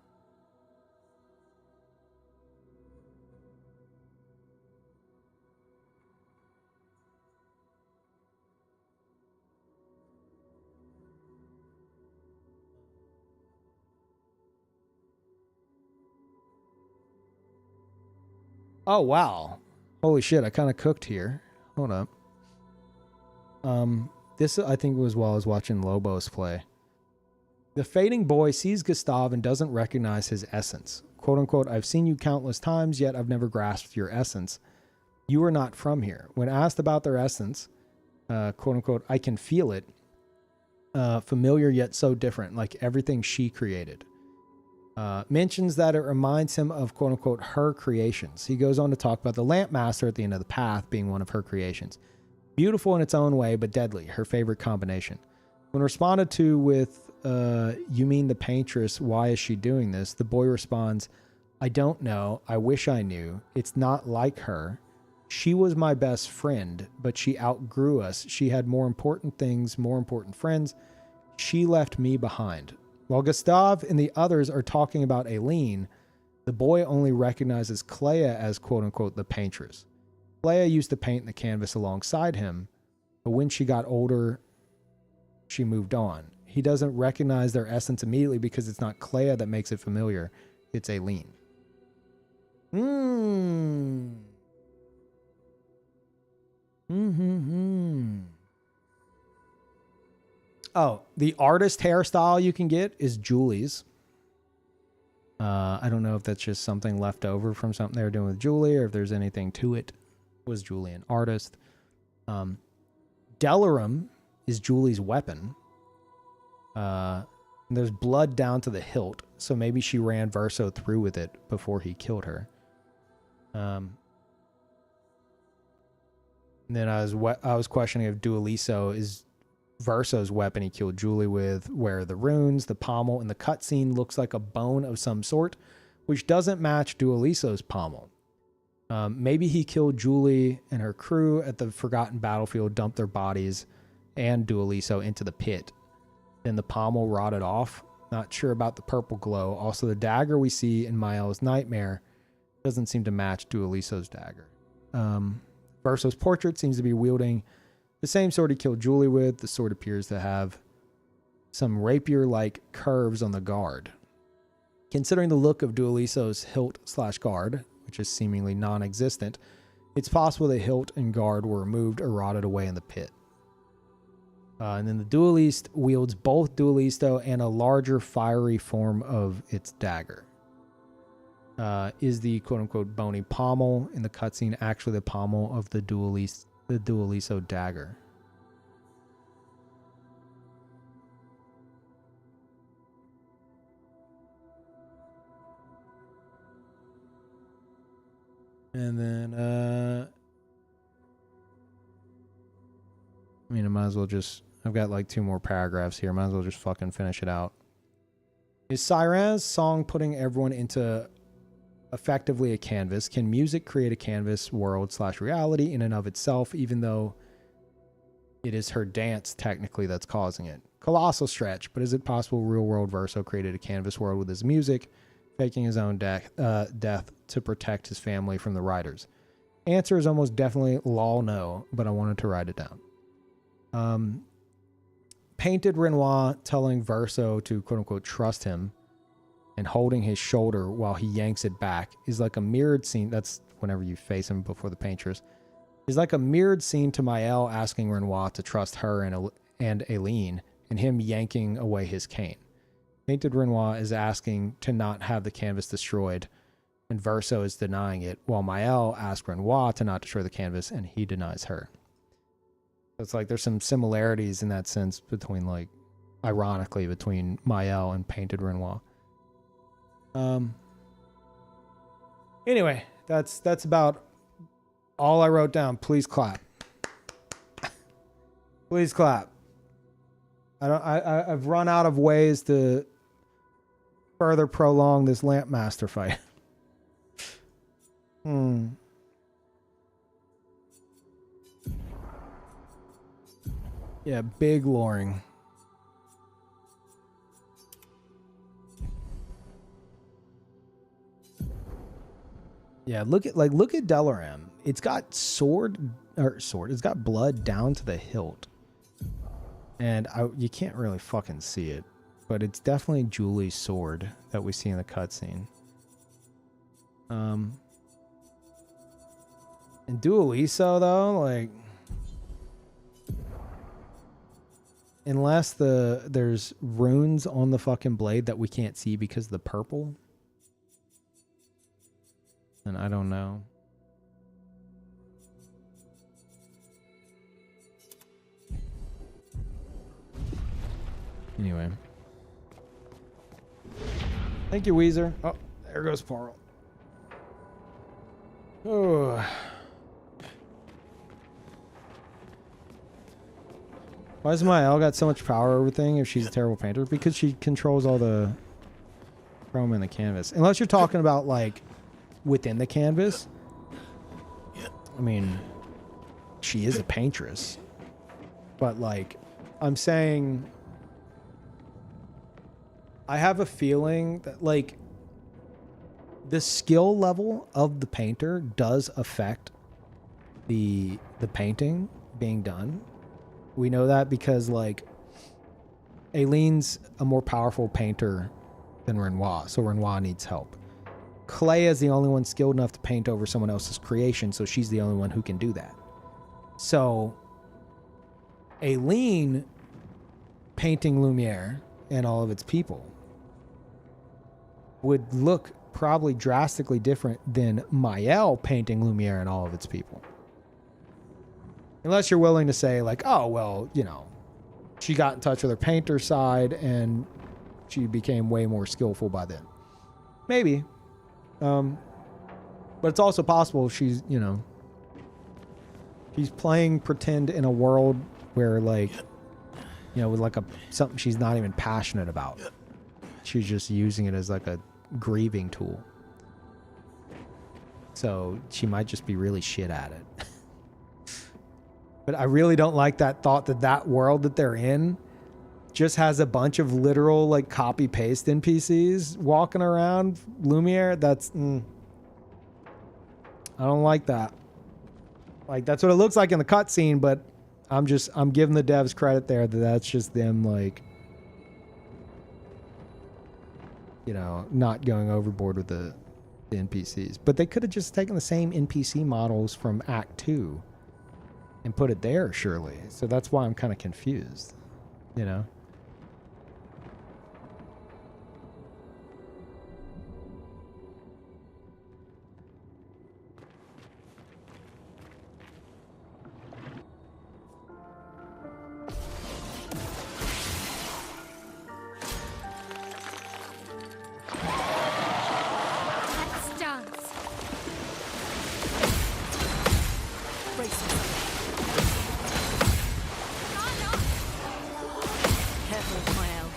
S1: Oh, wow. Holy shit, I kind of cooked here. Hold up. This, I think, was while I was watching Lobos play. The fading boy sees Gustav and doesn't recognize his essence. Quote unquote, I've seen you countless times, yet I've never grasped your essence. You are not from here. When asked about their essence, quote unquote, I can feel it. Familiar yet so different, like everything she created. Mentions that it reminds him of quote unquote her creations. He goes on to talk about the lamp master at the end of the path being one of her creations. Beautiful in its own way, but deadly, her favorite combination. When responded to with, you mean the paintress, why is she doing this? The boy responds, I don't know. I wish I knew. It's not like her. She was my best friend, but she outgrew us. She had more important things, more important friends. She left me behind. While Gustav and the others are talking about Aileen, the boy only recognizes Clea as quote-unquote the paintress. Clea used to paint the canvas alongside him, but when she got older, she moved on. He doesn't recognize their essence immediately because it's not Clea that makes it familiar. It's Aileen. Oh, the artist hairstyle you can get is Julie's. I don't know if that's just something left over from something they were doing with Julie or if there's anything to it. Was Julie an artist? Delarum is Julie's weapon. There's blood down to the hilt, so maybe she ran Verso through with it before he killed her. And then I was questioning if Dualiso is Verso's weapon he killed Julie with. Where are the runes? The pommel in the cutscene looks like a bone of some sort, which doesn't match Dualiso's pommel. Maybe he killed Julie and her crew at the Forgotten Battlefield, dumped their bodies and Dualiso into the pit. Then the pommel rotted off. Not sure about the purple glow. Also, the dagger we see in Mael's nightmare doesn't seem to match Dualiso's dagger. Verso's portrait seems to be wielding the same sword he killed Julie with. The sword appears to have some rapier-like curves on the guard. Considering the look of Dualiso's hilt/guard, which is seemingly non-existent, it's possible the hilt and guard were removed or rotted away in the pit. And then the Duelist wields both Duelisto and a larger fiery form of its dagger. Is the quote-unquote bony pommel in the cutscene actually the pommel of the Duelisto dagger? And then, I mean, I might as well just, I've got like 2 more paragraphs here. Might as well just fucking finish it out. Is Siren's song putting everyone into effectively a canvas? Can music create a canvas world/reality in and of itself, even though it is her dance technically that's causing it? Colossal stretch, but is it possible real world Verso created a canvas world with his music, faking his own death to protect his family from the writers? Answer is almost definitely lol no, but I wanted to write it down. Painted Renoir telling Verso to quote-unquote trust him and holding his shoulder while he yanks it back is like a mirrored scene. That's whenever you face him before the painters. Is like a mirrored scene to Mael asking Renoir to trust her and Aileen and him yanking away his cane. Painted Renoir is asking to not have the canvas destroyed and Verso is denying it, while Mael asks Renoir to not destroy the canvas and he denies her. So it's like there's some similarities in that sense between, like, ironically, between Mael and Painted Renoir. Anyway, that's about all I wrote down. Please clap. Please clap. I've run out of ways to further prolong this Lampmaster fight. Yeah, big loring. Yeah, look at Delaram. It's got it's got blood down to the hilt. And you can't really fucking see it, but it's definitely Julie's sword that we see in the cutscene. And Dualiso though, like, unless there's runes on the fucking blade that we can't see because of the purple, and I don't know. Anyway. Thank you, Weezer. Oh, there goes Parl. Oh. Why has Mael got so much power over everything if she's a terrible painter? Because she controls all the chrome in the canvas. Unless you're talking about, like, within the canvas. I mean, she is a paintress. But, like, I'm saying... I have a feeling that, like, the skill level of the painter does affect the painting being done. We know that because, like, Aileen's a more powerful painter than Renoir, so Renoir needs help. Clea is the only one skilled enough to paint over someone else's creation, so she's the only one who can do that. So, Aileen painting Lumiere and all of its people would look probably drastically different than Mael painting Lumiere and all of its people. Unless you're willing to say, like, oh, well, you know, she got in touch with her painter side and she became way more skillful by then. Maybe. But it's also possible she's, you know, she's playing pretend in a world where, like, you know, with like something she's not even passionate about. She's just using it as like a grieving tool. So she might just be really shit at it. But I really don't like that thought that that world that they're in just has a bunch of literal, like, copy-paste NPCs walking around Lumiere. That's... I don't like that. Like, that's what it looks like in the cutscene, but I'm giving the devs credit there that that's just them, like, you know, not going overboard with the NPCs. But they could have just taken the same NPC models from Act 2 and put it there, surely. So that's why I'm kind of confused, you know?
S2: Let's dance.
S4: Careful, Mael.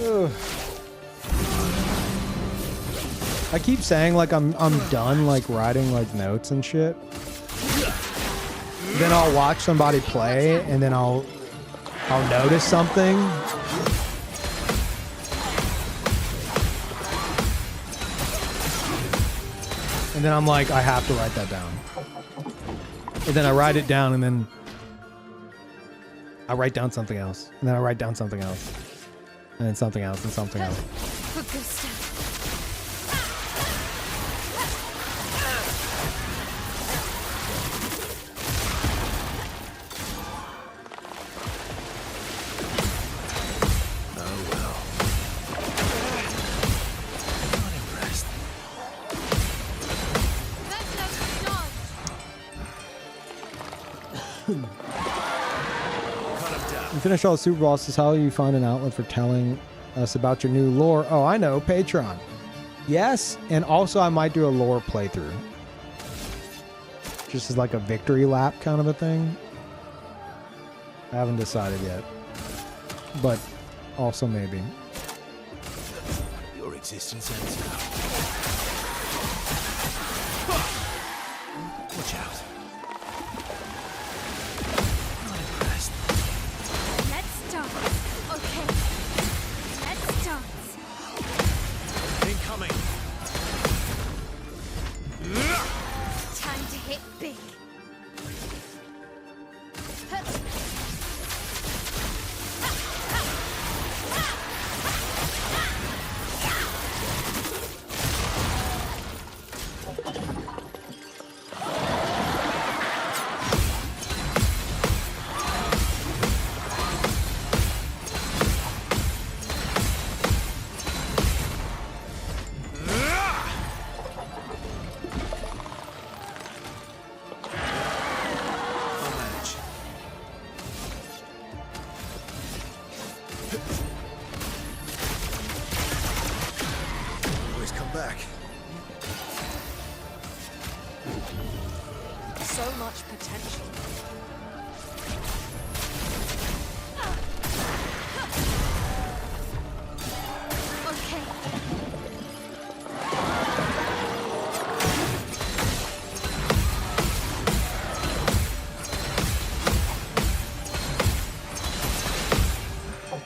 S1: Ugh. I keep saying, like, I'm done, like, writing, like, notes and shit. Then I'll watch somebody play and then I'll notice something. And then I'm like, I have to write that down. And then I write it down and then I write down something else. And then I write down something else. And then something else and something else.
S2: Augusta.
S3: Oh well. Not impressed.
S2: Let's have dance.
S3: Cut him down.
S1: You finish all the super bosses. How will you find an outlet for telling us about your new lore? Oh, I know. Patreon. Yes, and also I might do a lore playthrough. Just as like a victory lap kind of a thing. I haven't decided yet. But also maybe.
S3: Your existence ends now. Watch out. Not impressed.
S2: Let's dance. Okay. Let's dance.
S3: Incoming.
S2: Time to hit big.
S3: I'll manage. Always come back.
S4: So much potential.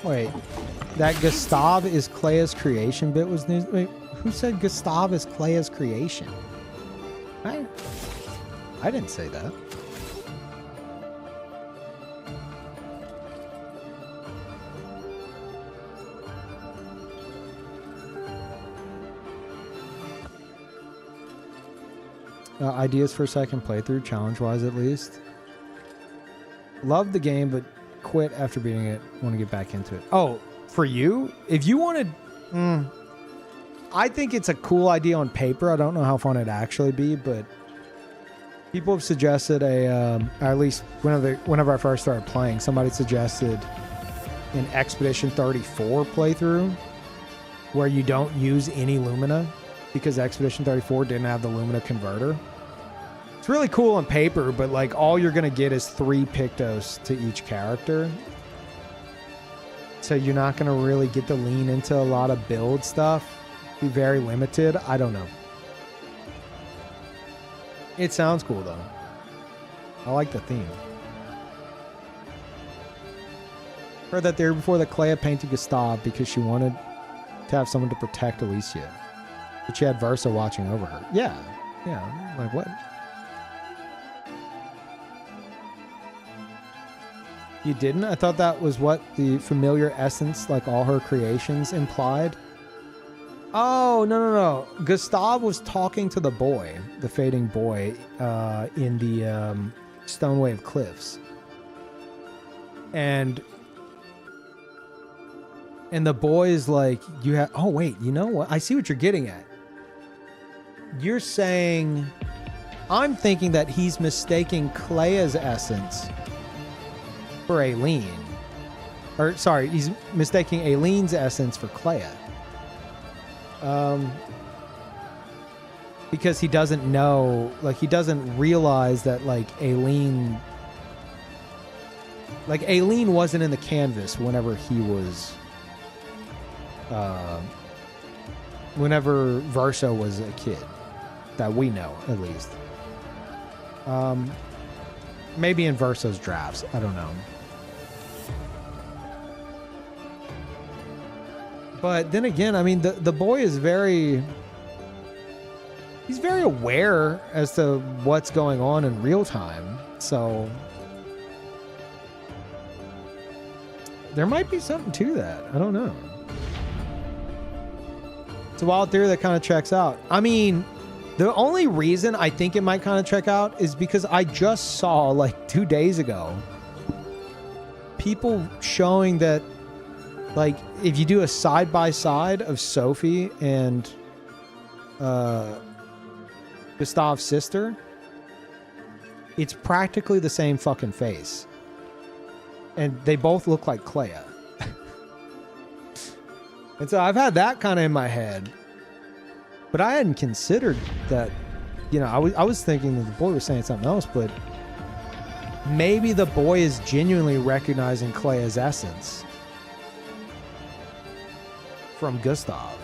S1: Wait, that Gustav is Clea's creation bit was news. Wait, who said Gustav is Clea's creation? I didn't say that. Ideas for a second playthrough, challenge-wise at least. Love the game, but quit after beating it. Want to get back into it. Oh, for you? If you wanted... I think it's a cool idea on paper. I don't know how fun it'd actually be, but... People have suggested or at least whenever I first started playing, somebody suggested an Expedition 34 playthrough where you don't use any Lumina because Expedition 34 didn't have the Lumina converter. It's really cool on paper, but like all you're going to get is 3 Pictos to each character. So you're not going to really get to lean into a lot of build stuff. Be very limited. I don't know. It sounds cool though. I like the theme. Heard that theory before that Clea painted Gustav because she wanted to have someone to protect Alicia. But she had Versa watching over her. Yeah. Yeah. Like what? You didn't? I thought that was what the familiar essence, like all her creations, implied. Oh, no. Gustav was talking to the boy, the fading boy, in the Stonewave Cliffs. And the boy is like, you have... Oh, wait, you know what? I see what you're getting at. You're saying... I'm thinking that he's mistaking Clea's essence for Aileen. Or, sorry, he's mistaking Aileen's essence for Clea. Because he doesn't know, like, he doesn't realize that, like, Aileen wasn't in the canvas whenever he was, whenever Versa was a kid, that we know, at least. Maybe in Versa's drafts, I don't know. But then again, I mean, the boy is he's very aware as to what's going on in real time. So there might be something to that. I don't know. It's a wild theory that kind of checks out. I mean, the only reason I think it might kind of check out is because I just saw, like, 2 days ago, people showing that, like, if you do a side-by-side of Sophie and Gustav's sister, it's practically the same fucking face. And they both look like Clea. And so I've had that kind of in my head. But I hadn't considered that, you know, I was thinking that the boy was saying something else, but maybe the boy is genuinely recognizing Clea's essence from Gustav.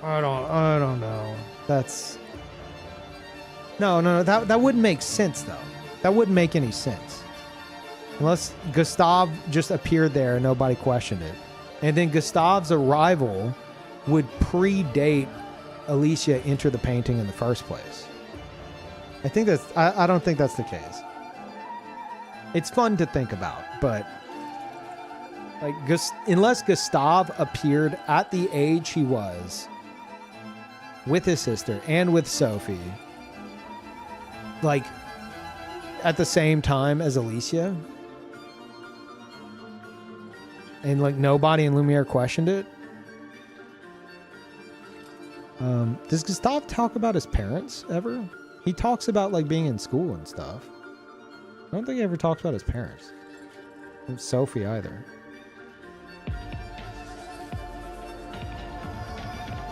S1: I don't know. That's no. That wouldn't make sense though. That wouldn't make any sense unless Gustav just appeared there and nobody questioned it, and then Gustav's arrival would predate Alicia enter the painting in the first place. I think that's. I don't think that's the case. It's fun to think about, but like unless Gustav appeared at the age he was with his sister and with Sophie, like at the same time as Alicia, and like nobody in Lumiere questioned it. Does Gustav talk about his parents ever? He talks about like being in school and stuff. I don't think he ever talks about his parents. And Sophie either.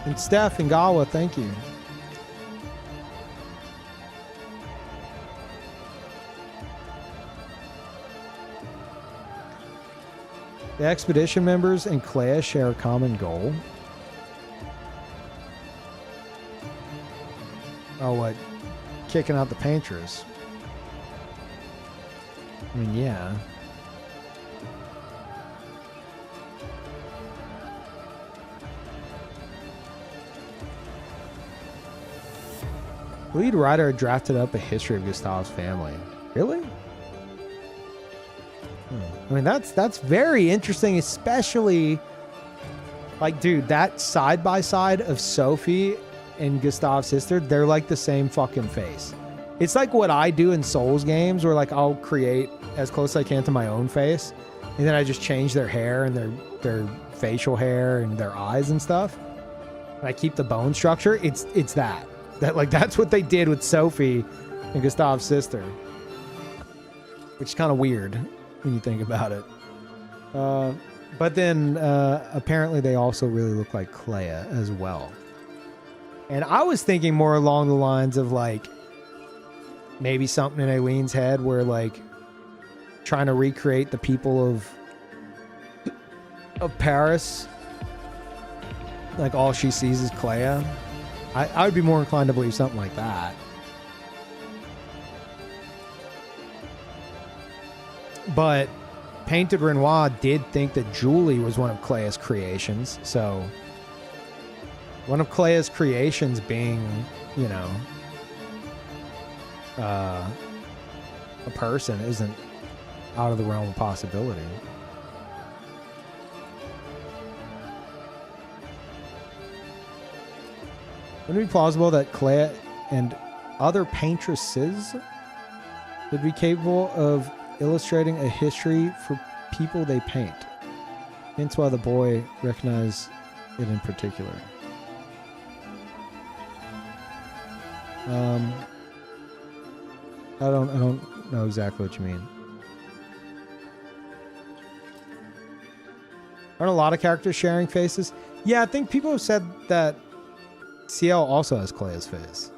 S1: And Steph and Gawa, thank you. The expedition members and Clea share a common goal. Oh, what? Kicking out the painters. I mean, yeah. Lead writer drafted up a history of Gustav's family. Really? I mean, that's very interesting, especially like, dude, that side by side of Sophie and Gustav's sister, they're like the same fucking face. It's like what I do in Souls games, where like I'll create as close as I can to my own face, and then I just change their hair and their facial hair and their eyes and stuff. And I keep the bone structure. It's that like that's what they did with Sophie and Gustav's sister, which is kind of weird when you think about it. But then apparently they also really look like Clea as well. And I was thinking more along the lines of like maybe something in Aileen's head where like trying to recreate the people of Paris. Like all she sees is Clea. I would be more inclined to believe something like that. But Painted Renoir did think that Julie was one of Clea's creations. So one of Clea's creations being, you know, a person isn't out of the realm of possibility. Wouldn't it be plausible that Clea and other paintresses would be capable of illustrating a history for people they paint? Hence why the boy recognized it in particular. I don't know exactly what you mean. Aren't a lot of characters sharing faces? Yeah, I think people have said that CL also has Clea's face.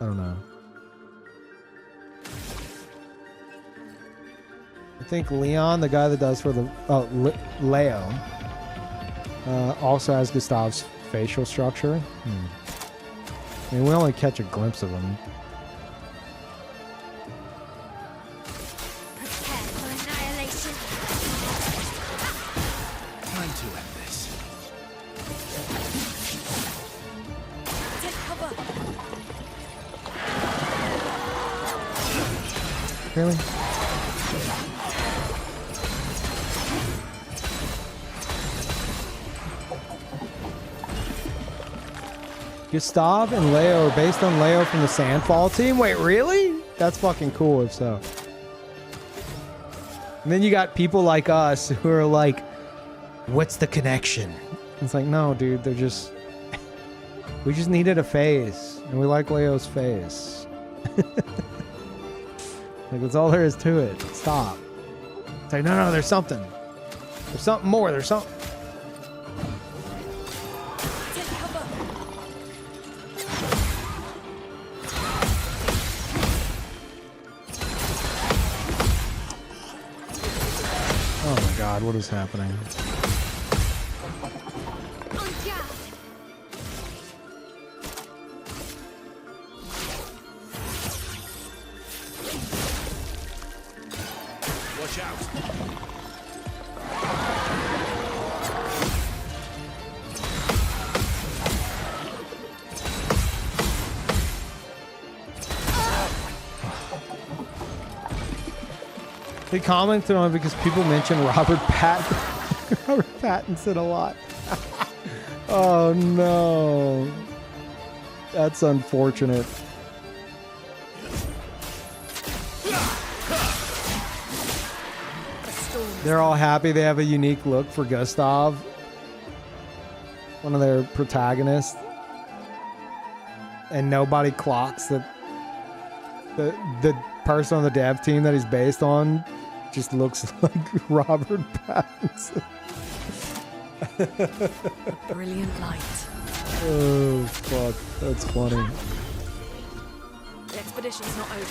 S1: I don't know. I think Leon, the guy that does for the Leo, also has Gustav's facial structure. I mean, we only catch a glimpse of him.
S2: Prepare for annihilation.
S3: Time to end this.
S2: Take cover.
S1: Really? Gustav and Leo are based on Leo from the Sandfall team? Wait, really? That's fucking cool if so. And then you got people like us who are like, what's the connection? It's like, no, dude, they're just... we just needed a face. And we like Leo's face. Like, that's all there is to it. Stop. It's like, no, there's something. There's something more. There's something... God, what is happening?
S3: Watch out.
S1: They commented on it because people mention Robert Pattinson a lot. Oh no. That's unfortunate. They're all happy they have a unique look for Gustav, one of their protagonists. And nobody clocks that the person on the dev team that he's based on just looks like Robert Pattinson.
S4: Brilliant light.
S1: Oh, fuck. That's funny.
S4: The expedition's not over.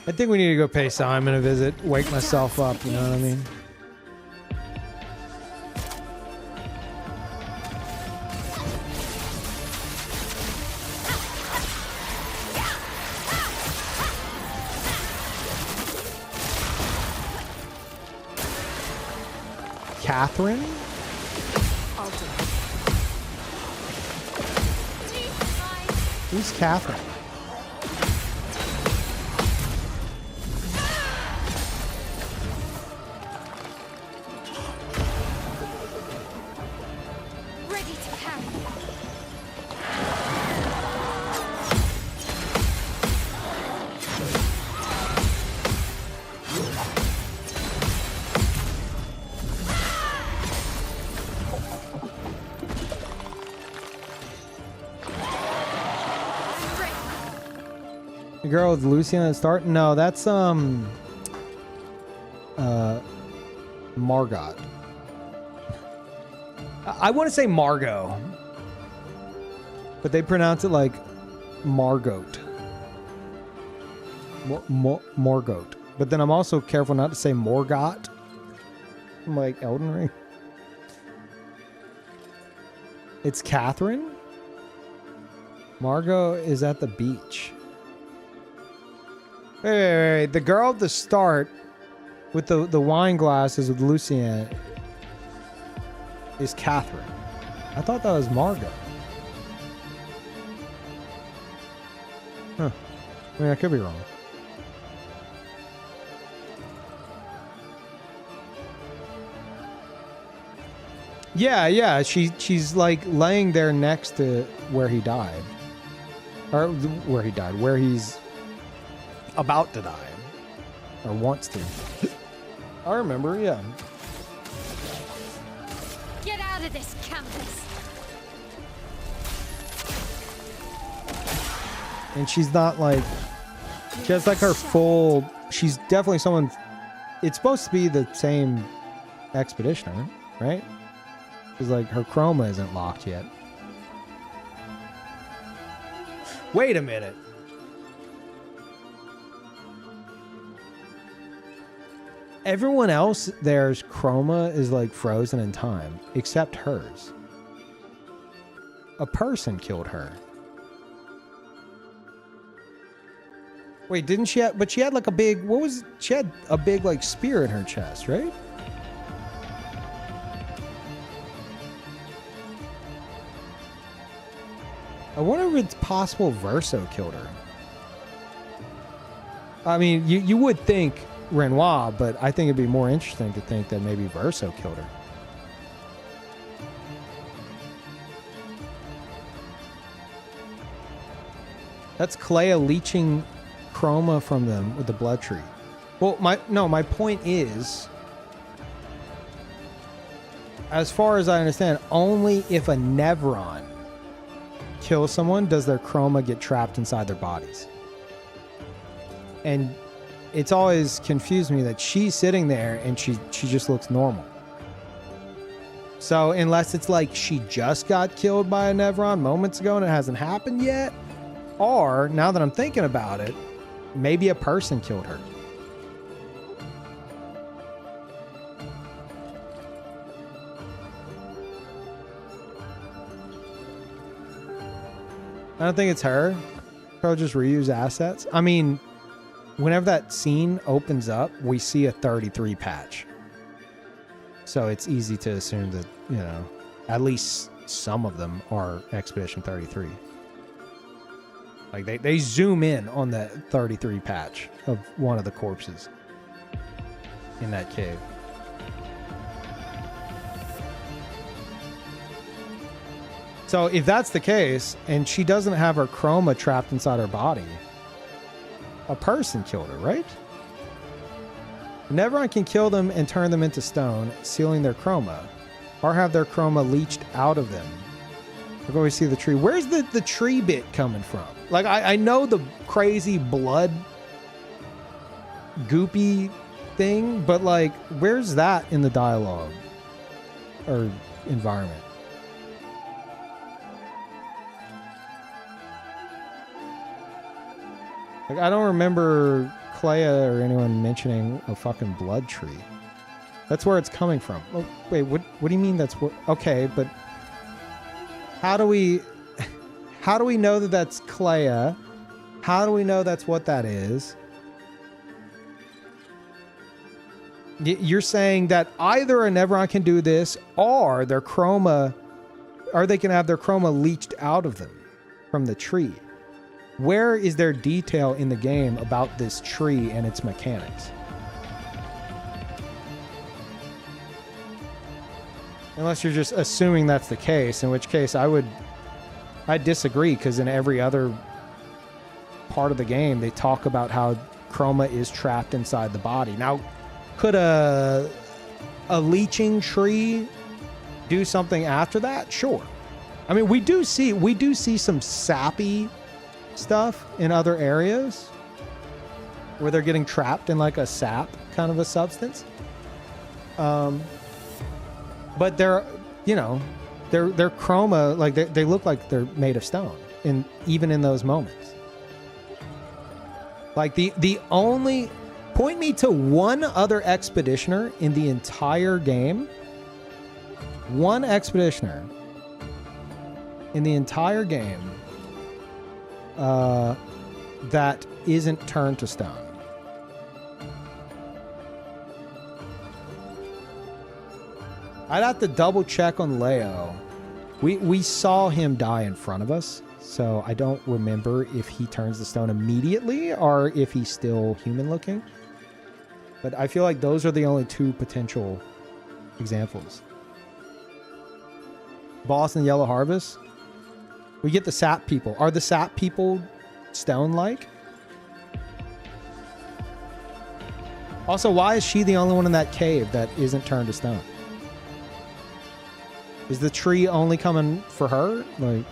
S1: I think we need to go pay Simon a visit, wake myself up, you know what I mean? Catherine?
S4: Ultimate.
S1: Who's Catherine?
S2: Ready to carry.
S1: The girl with Lucy on the start? No, that's Margot. I want to say Margot, but they pronounce it like Margot. Margot. But then I'm also careful not to say Morgot. I'm like Elden Ring. It's Catherine. Margot is at the beach. Wait. The girl at the start with the wine glasses with Lucy in it is Catherine. I thought that was Margot. Huh. I mean, I could be wrong. Yeah. She's like laying there next to where he died. Or where he's about to die. Or wants to. I remember, yeah.
S2: Get out of this campus.
S1: And she's not like, she has like her full, she's definitely someone, it's supposed to be the same expeditioner, right? Because like her chroma isn't locked yet. Wait a minute. Everyone else, there's chroma is like frozen in time, except hers. A person killed her. Wait, didn't she have, but she had like a big, she had a big like spear in her chest, right? I wonder if it's possible Verso killed her. I mean, you would think Renoir, but I think it'd be more interesting to think that maybe Verso killed her. That's Clea leeching chroma from them with the blood tree. Well, my point is, as far as I understand, only if a Nevron kills someone does their chroma get trapped inside their bodies. And it's always confused me that she's sitting there and she just looks normal. So unless it's like she just got killed by a Nevron moments ago and it hasn't happened yet, or now that I'm thinking about it, maybe a person killed her. I don't think it's her. Probably just reuse assets. I mean, whenever that scene opens up, we see a 33 patch. So it's easy to assume that, you know, at least some of them are Expedition 33. Like they zoom in on that 33 patch of one of the corpses in that cave. So if that's the case, and she doesn't have her chroma trapped inside her body, a person killed her, right? Nevron can kill them and turn them into stone, sealing their chroma, or have their chroma leached out of them. I've always see the tree. Where's the tree bit coming from? Like, I know the crazy blood goopy thing, but like, where's that in the dialogue or environment? Like, I don't remember Clea or anyone mentioning a fucking blood tree. That's where it's coming from. Oh, wait, what do you mean that's where? Okay, but how do we know that that's Clea? How do we know that's what that is? You're saying that either a Neveron can do this, or their chroma, or they can have their chroma leached out of them from the tree. Where is there detail in the game about this tree and its mechanics? Unless you're just assuming that's the case, in which case I disagree, because in every other part of the game they talk about how chroma is trapped inside the body. Now, could a leeching tree do something after that? Sure. I mean, we do see some sappy stuff in other areas where they're getting trapped in like a sap kind of a substance. But they're, you know, their chroma, like they look like they're made of stone, even in those moments. Like the only, point me to one other expeditioner in the entire game. One expeditioner in the entire game that isn't turned to stone. I'd have to double check on Leo. We saw him die in front of us, so I don't remember if he turns to stone immediately or if he's still human looking. But I feel like those are the only two potential examples. Boss and Yellow Harvest. We get the sap people. Are the sap people stone-like? Also, why is she the only one in that cave that isn't turned to stone? Is the tree only coming for her? Like,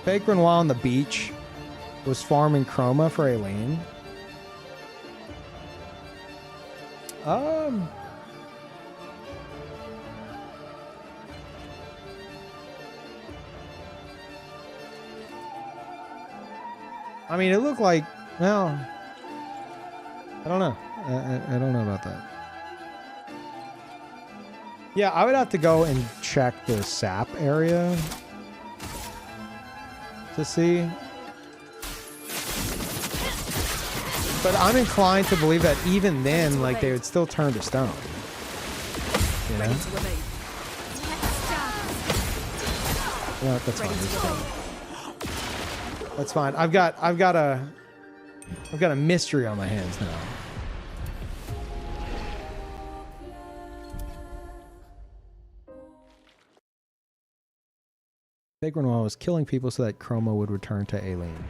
S1: Fake Renoir on the beach was farming chroma for Aileen. I mean, it looked like, well, I don't know. I don't know about that. Yeah, I would have to go and check the sap area to see. But I'm inclined to believe that even then, like, they would still turn to stone. You know? No, that's fine. That's fine. That's fine. I've got a mystery on my hands now. Fake Renoir was killing people so that chroma would return to Aileen.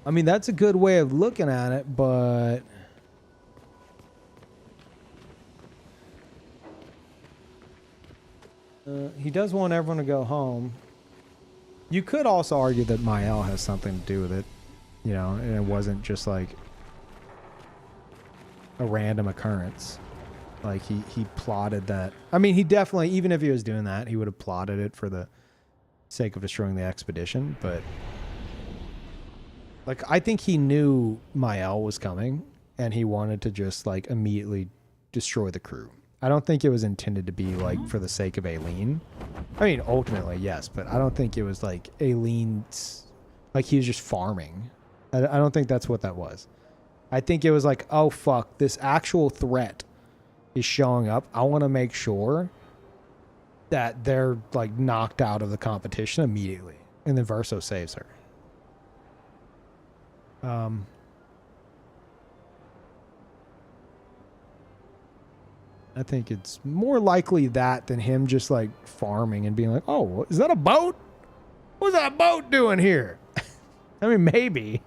S1: I mean, that's a good way of looking at it, but he does want everyone to go home. You could also argue that Mael has something to do with it, you know, and it wasn't just like a random occurrence. Like he plotted that. I mean, he definitely, even if he was doing that, he would have plotted it for the sake of destroying the expedition. But like, I think he knew Mael was coming and he wanted to just like immediately destroy the crew. I don't think it was intended to be like for the sake of Aileen. I mean, ultimately, yes, but I don't think it was like Aileen's, like he was just farming. I don't think that's what that was. I think it was like, oh fuck, this actual threat is showing up. I want to make sure that they're like knocked out of the competition immediately. And then Verso saves her. I think it's more likely that than him just like farming and being like, oh, is that a boat? What's that boat doing here? I mean, maybe.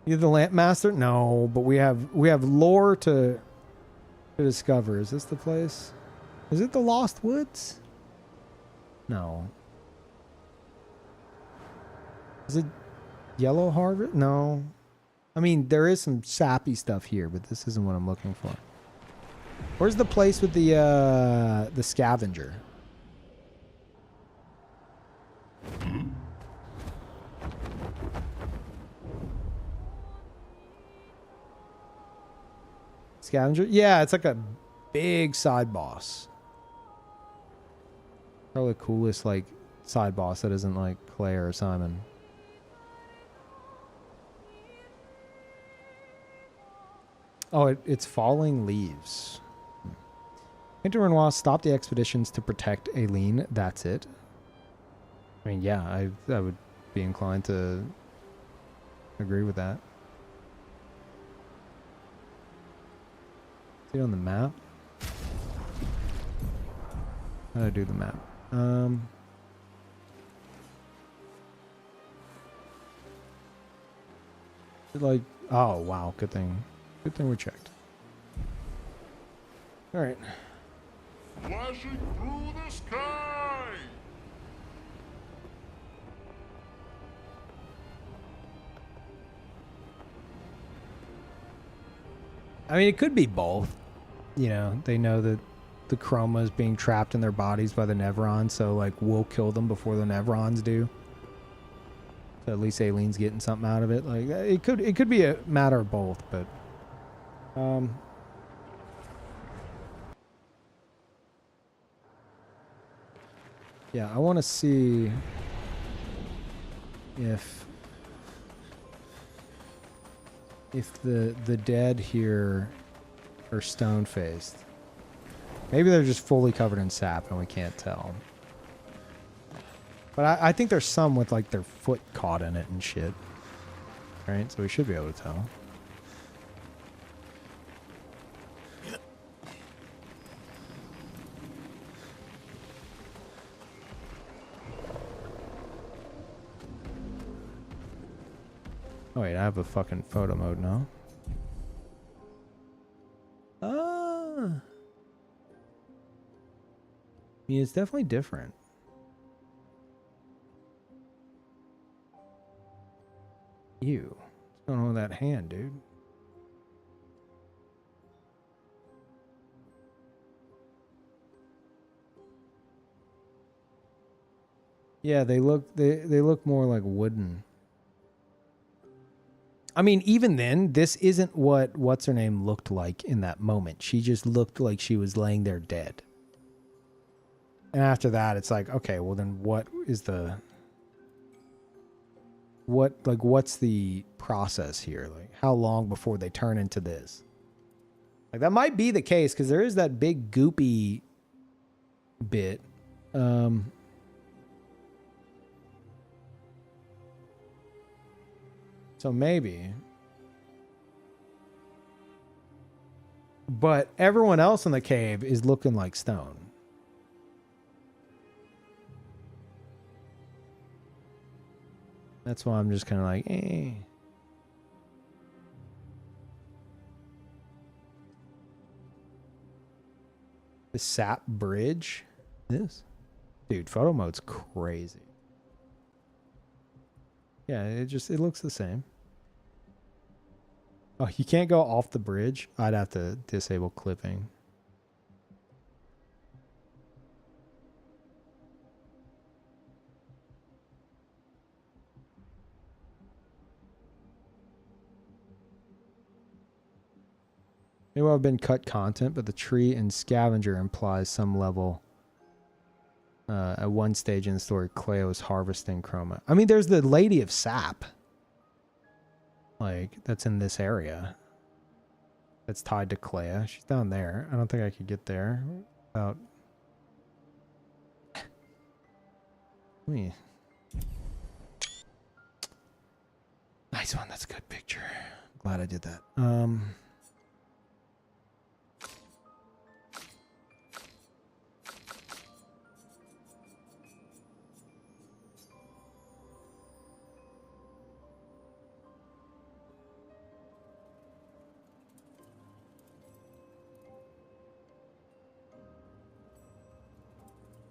S1: You the lamp master? No, but we have lore to discover. Is this the place? Is it the Lost Woods? No. Is it Yellow Harvest? No. I mean, there is some sappy stuff here, but this isn't what I'm looking for. Where's the place with the scavenger? scavenger? Yeah, it's like a big side boss. Probably the coolest like side boss that isn't like Claire or Simon. Oh, it's falling leaves. Painter Renoir stopped the expeditions to protect Aileen. That's it. I mean, yeah, I would be inclined to agree with that. See it on the map? How do I do the map? Like, oh wow, good thing we checked. All right.
S5: Flashing through the sky!
S1: I mean, it could be both. You know, they know that the chroma is being trapped in their bodies by the Nevrons, so like we'll kill them before the Nevrons do. So at least Aileen's getting something out of it. Like it could be a matter of both, but yeah, I want to see if the dead here are stone-faced. Maybe they're just fully covered in sap and we can't tell. But I think there's some with like their foot caught in it and shit. Right? So we should be able to tell. Oh wait, I have a fucking photo mode now. I mean, it's definitely different. Ew. What's going on with that hand, dude? Yeah, they look more like wooden. I mean, even then, this isn't what what's her name looked like in that moment. She just looked like she was laying there dead. And after that, it's like, okay, well then what is the what's the process here? Like how long before they turn into this? Like that might be the case because there is that big goopy bit. So maybe. But everyone else in the cave is looking like stone. That's why I'm just kind of like, eh. The sap bridge? This? Dude, photo mode's crazy. Yeah, it looks the same. Oh, you can't go off the bridge? I'd have to disable clipping. May well have been cut content, but the tree and scavenger implies some level. At one stage in the story, Cleo is harvesting chroma. I mean, there's the Lady of Sap. Like, that's in this area. That's tied to Clea. She's down there. I don't think I could get there without... Me. Nice one. That's a good picture. Glad I did that.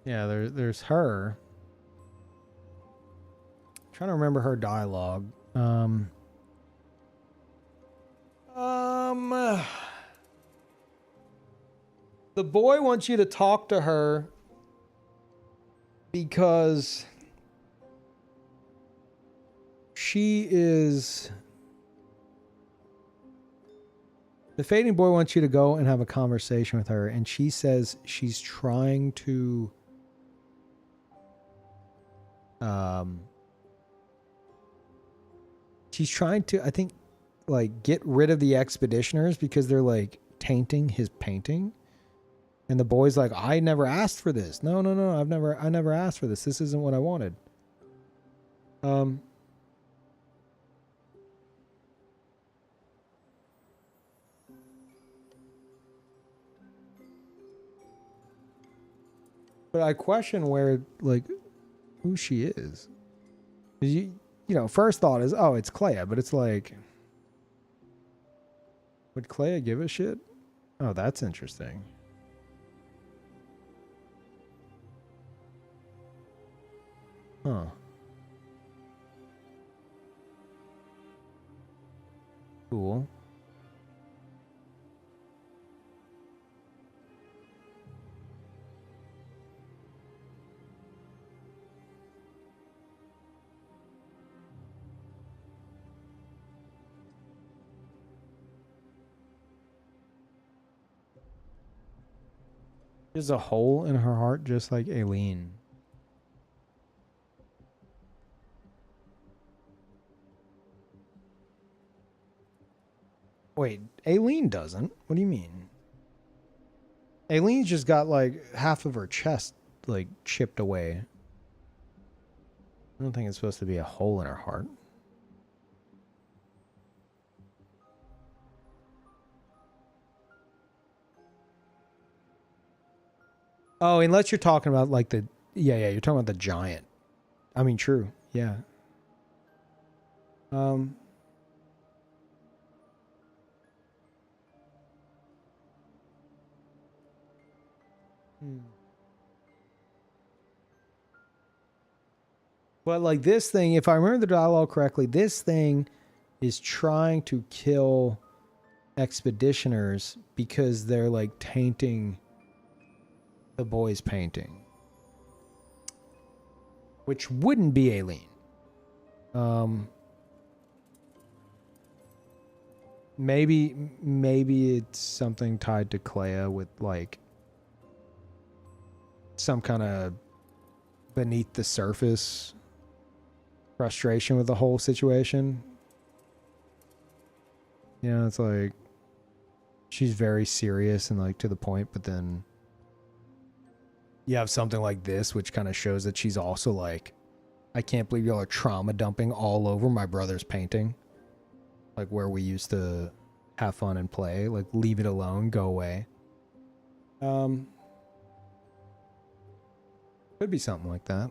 S1: Yeah, there's her. I'm trying to remember her dialogue. The boy wants you to talk to her because she is The fading boy wants you to go and have a conversation with her, and she says she's trying to I think, like, get rid of the expeditioners because they're like tainting his painting. And the boy's like, I never asked for this. No, I never asked for this. This isn't what I wanted. But I question where, like, who she is. You know, first thought is, oh, it's Clea, but it's like, would Clea give a shit? Oh, that's interesting. Huh. Cool. There's a hole in her heart just like Aileen. Wait, Aileen doesn't? What do you mean? Aileen's just got like half of her chest like chipped away. I don't think it's supposed to be a hole in her heart. Oh, unless you're talking about like the you're talking about the giant. I mean, true. Yeah. But like this thing, if I remember the dialogue correctly, this thing is trying to kill expeditioners because they're like tainting the boy's painting, which wouldn't be Aileen. Maybe it's something tied to Clea with like some kind of beneath the surface frustration with the whole situation. You know, it's like she's very serious and like to the point, but then you have something like this, which kind of shows that she's also like, I can't believe y'all are trauma dumping all over my brother's painting. Like where we used to have fun and play. Like, leave it alone, go away. Could be something like that.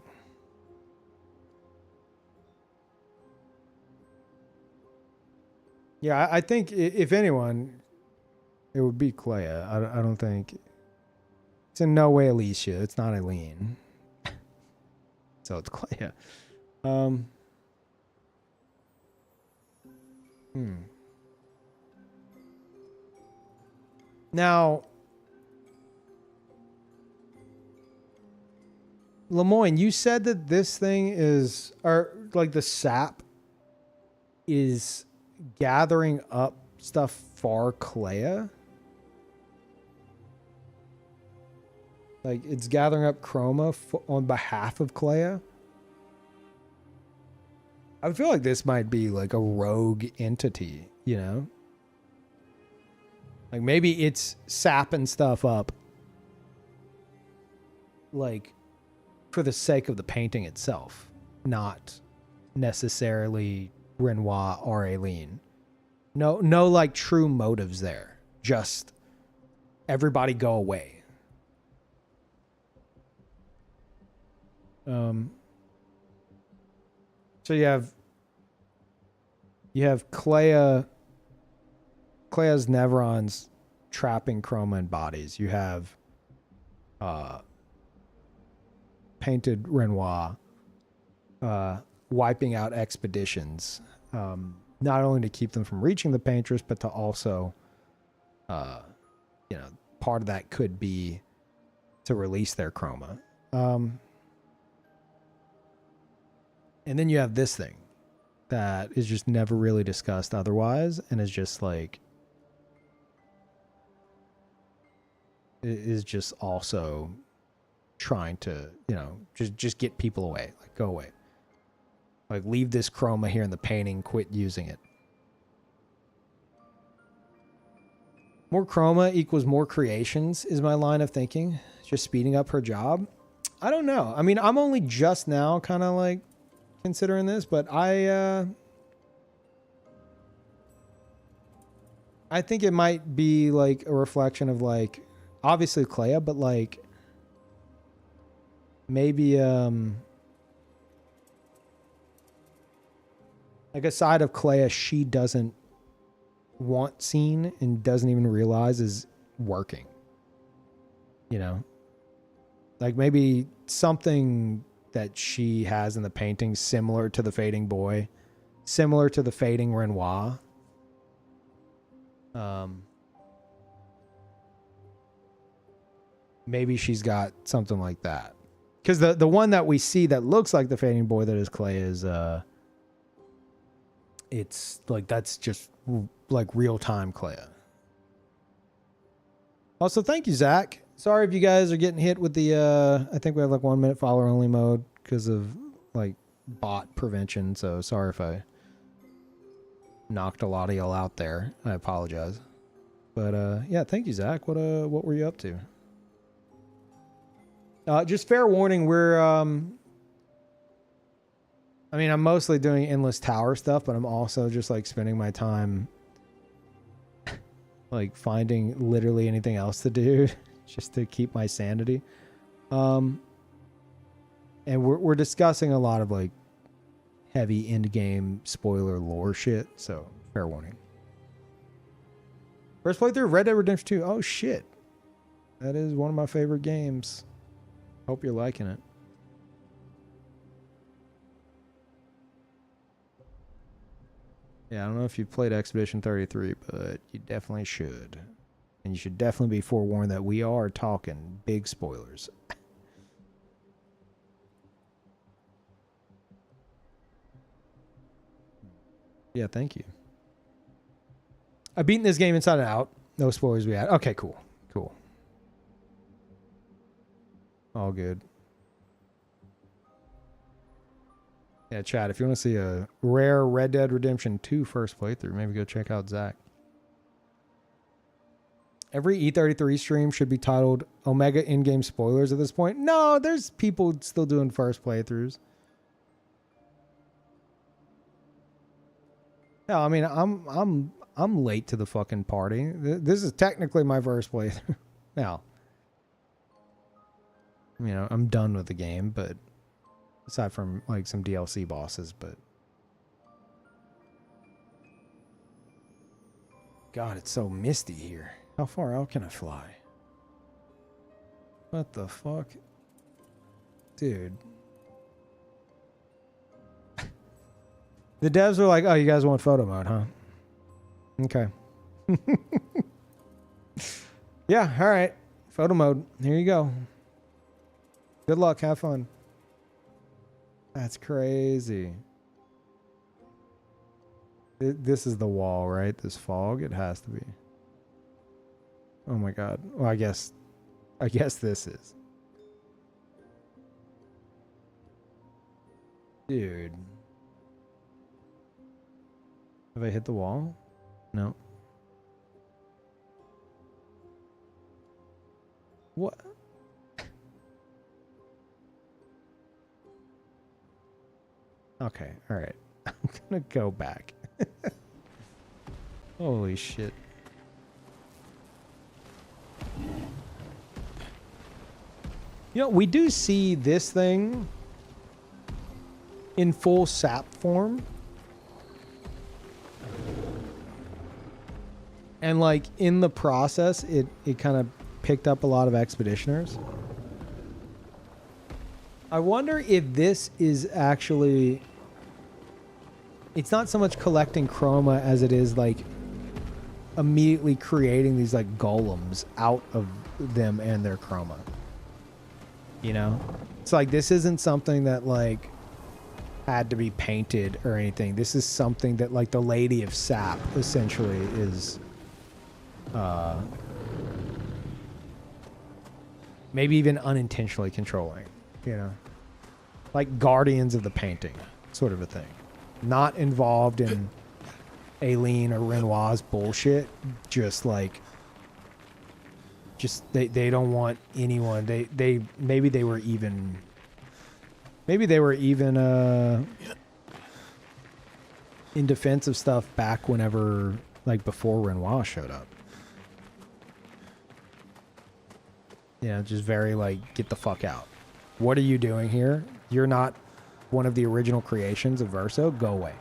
S1: Yeah, I think if anyone, it would be Clea. I don't think it's in no way Alicia. It's not Aileen. So it's Clea. Now, Lemoyne, you said that this thing is, or like the sap is gathering up stuff for Clea. Like it's gathering up chroma on behalf of Clea. I feel like this might be like a rogue entity, you know? Like maybe it's sapping stuff up like for the sake of the painting itself, not necessarily Renoir or Aileen. No like true motives there. Just everybody go away. So you have Clea's Nevrons trapping chroma in bodies. You have painted Renoir wiping out expeditions, not only to keep them from reaching the paintress, but to also, part of that could be to release their chroma. And then you have this thing that is just never really discussed otherwise, and is just like is just also trying to, you know, just get people away. Like, go away. Like, leave this chroma here in the painting. Quit using it. More chroma equals more creations is my line of thinking. Just speeding up her job. I don't know. I mean, I'm only just now kind of like considering this, but I think it might be like a reflection of like, obviously Clea, but like maybe like a side of Clea she doesn't want seen and doesn't even realize is working. You know? Like maybe something that she has in the painting similar to the fading boy, similar to the fading Renoir. Maybe she's got something like that. Because the one that we see that looks like the fading boy that is Clay is it's like that's just like real time Clay. Also, thank you, Zach. Sorry if you guys are getting hit with the I think we have like 1 minute follower only mode because of like bot prevention. So sorry if I knocked a lot of y'all out there. I apologize. But yeah, thank you, Zach. What were you up to? Just fair warning, we're I mean, I'm mostly doing endless tower stuff, but I'm also just like spending my time like finding literally anything else to do just to keep my sanity. And we're discussing a lot of like heavy end game spoiler lore shit, so fair warning. First playthrough Red Dead Redemption 2. Oh shit. That is one of my favorite games. Hope you're liking it. Yeah, I don't know if you played Expedition 33, but you definitely should. And you should definitely be forewarned that we are talking big spoilers. Yeah, thank you. I've beaten this game inside and out. No spoilers we had. Okay, cool. Cool. All good. Yeah, chat, if you want to see a rare Red Dead Redemption 2 first playthrough, maybe go check out Zach. Every E33 stream should be titled Omega in-game spoilers at this point. No, there's people still doing first playthroughs. No, I mean, I'm late to the fucking party. This is technically my first playthrough. Now, you know, I'm done with the game, but aside from like some DLC bosses, but God, it's so misty here. How far out can I fly? What the fuck? Dude. The devs were like, oh, you guys want photo mode, huh? Okay. Yeah, all right. Photo mode. Here you go. Good luck. Have fun. That's crazy. This is the wall, right? This fog? It has to be. Oh my God. Well, I guess this is. Dude. Have I hit the wall? No. What? Okay, all right. I'm gonna go back. Holy shit. You know, we do see this thing in full sap form. And like in the process, it kind of picked up a lot of expeditioners. I wonder if this is actually... It's not so much collecting chroma as it is like immediately creating these like golems out of them and their chroma. You know? It's like this isn't something that like had to be painted or anything. This is something that like the Lady of Sap essentially is maybe even unintentionally controlling, you know, like guardians of the painting sort of a thing, not involved in Aileen or Renoir's bullshit, just like, they don't want anyone, they maybe they were even in defense of stuff back whenever, like, before Renoir showed up. Yeah, just very like, get the fuck out. What are you doing here? You're not one of the original creations of Verso. Go away.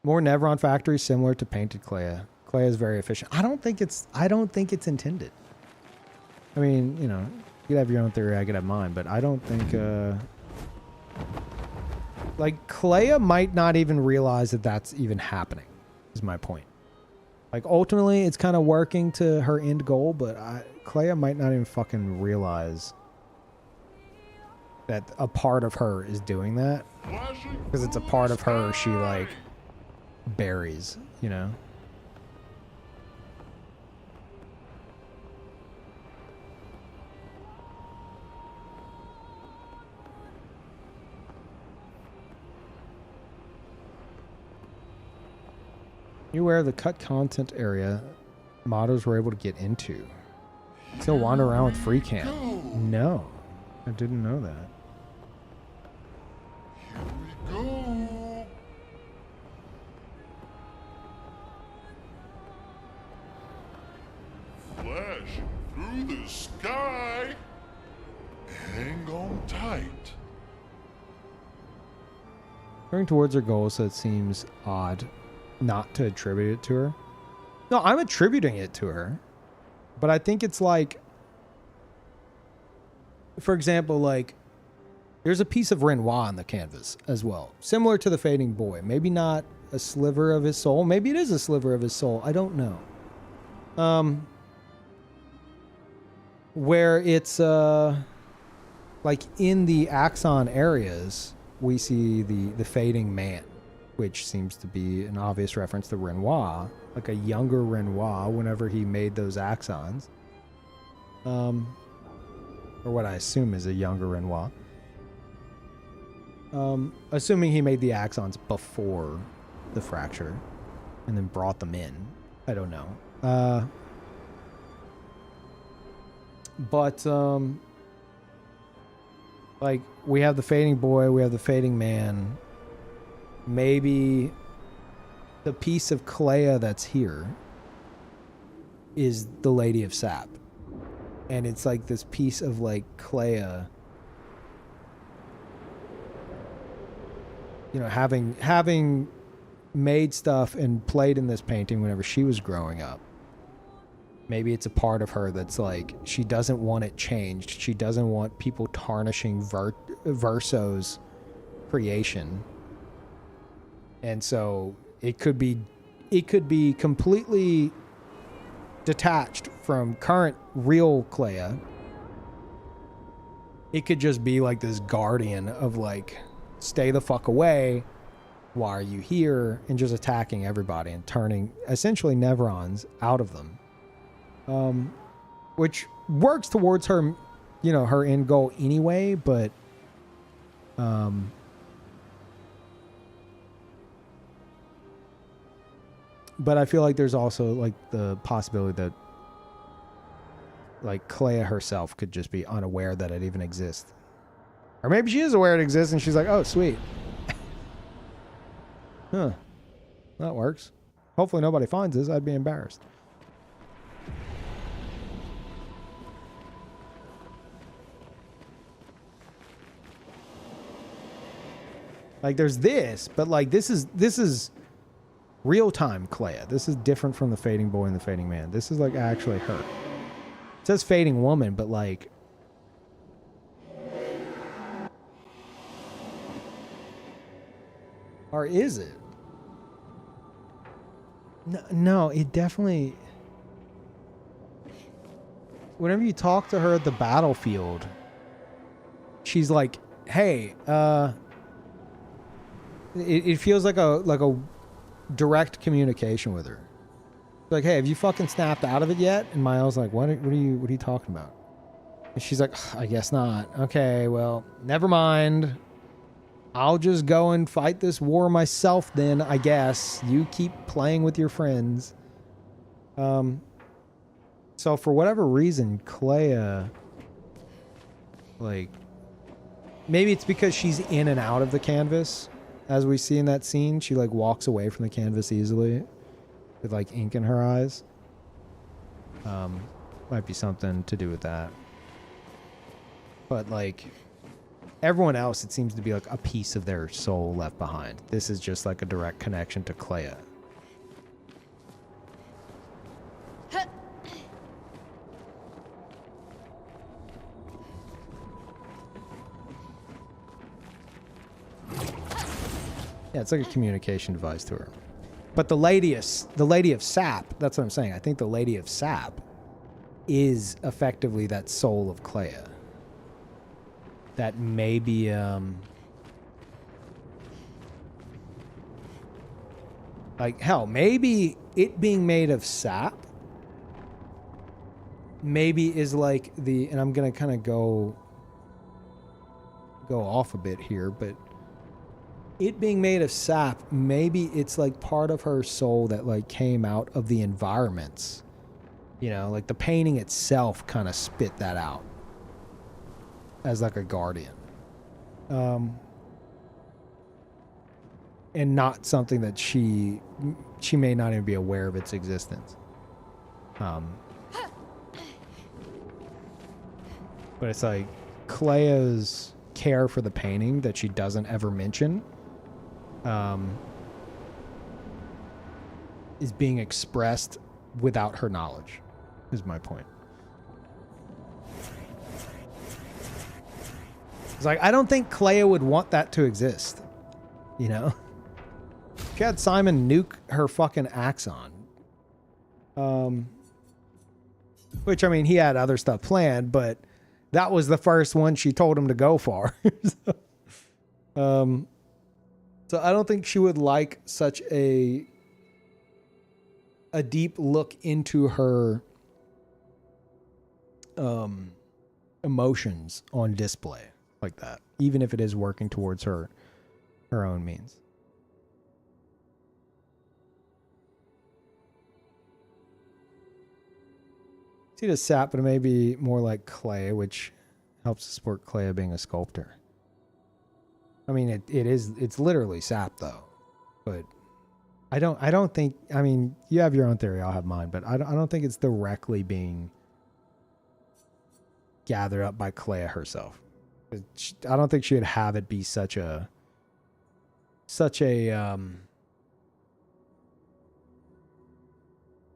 S1: More Nevron factories similar to painted Clea. Clea is very efficient. I don't think it's intended. I mean, you know, you could have your own theory, I could have mine, but I don't think like, Clea might not even realize that that's even happening, is my point. Like, ultimately, it's kind of working to her end goal, but Clea might not even fucking realize that a part of her is doing that. Because it's a part of her she, like, buries, you know? You aware of the cut content area modders were able to get into? Still wander around with free cam? No, I didn't know that.
S5: Here we go. Flashing through the sky. Hang on tight.
S1: Going towards her goal, so it seems odd not to attribute it to her. No, I'm attributing it to her. But I think it's like, for example, like, there's a piece of Renoir on the canvas as well. Similar to the Fading Boy. Maybe not a sliver of his soul. Maybe it is a sliver of his soul. I don't know. Where it's, like, in the axon areas, we see the Fading Man, which seems to be an obvious reference to Renoir, like a younger Renoir whenever he made those axons. Or what I assume is a younger Renoir. Assuming he made the axons before the fracture and then brought them in. I don't know. But like, we have the Fading Boy, we have the Fading Man. Maybe the piece of Clea that's here is the Lady of Sap. And it's like this piece of, like, Clea, you know, having made stuff and played in this painting whenever she was growing up. Maybe it's a part of her that's like, she doesn't want it changed. She doesn't want people tarnishing Verso's creation. And so it could be completely detached from current real Clea. It could just be like this guardian of, like, stay the fuck away. Why are you here? And just attacking everybody and turning essentially Nevrons out of them. Which works towards her, you know, her end goal anyway, but I feel like there's also, like, the possibility that, like, Clea herself could just be unaware that it even exists. Or maybe she is aware it exists and she's like, oh, sweet. Huh. That works. Hopefully nobody finds this. I'd be embarrassed. Like, there's this, but, like, this is real-time Clea. This is different from the Fading Boy and the Fading Man. This is, like, actually her. It says Fading Woman, but, like, or is it? No, it definitely, whenever you talk to her at the battlefield, she's like, hey, it feels like a direct communication with her. Like, hey, have you fucking snapped out of it yet? And Miles like, what are you talking about? And she's like, I guess not. Okay, well, never mind. I'll just go and fight this war myself then, I guess. You keep playing with your friends. So for whatever reason, Clea, like, maybe it's because she's in and out of the canvas. As we see in that scene, she like walks away from the canvas easily with like ink in her eyes. Might be something to do with that. But like everyone else, it seems to be like a piece of their soul left behind. This is just like a direct connection to Clea. Yeah, it's like a communication device to her. But the lady of Sap, that's what I'm saying. I think the Lady of Sap is effectively that soul of Clea. That maybe like hell, maybe it being made of sap maybe is like the, and I'm gonna kind of go off a bit here, but it being made of sap, maybe it's like part of her soul that like came out of the environments. You know, like the painting itself kind of spit that out as like a guardian. And not something that she may not even be aware of its existence. But it's like Clea's care for the painting that she doesn't ever mention is being expressed without her knowledge, is my point. It's like, I don't think Clea would want that to exist, you know? She had Simon nuke her fucking Axon. Which, I mean, he had other stuff planned, but that was the first one she told him to go for. So I don't think she would like such a deep look into her emotions on display like that, even if it is working towards her own means. See the sap, but it may be more like clay, which helps to support Clea being a sculptor. I mean, it's literally sap though, but I don't think, I mean, you have your own theory, I'll have mine, but I don't think it's directly being gathered up by Clea herself. I don't think she would have it be such a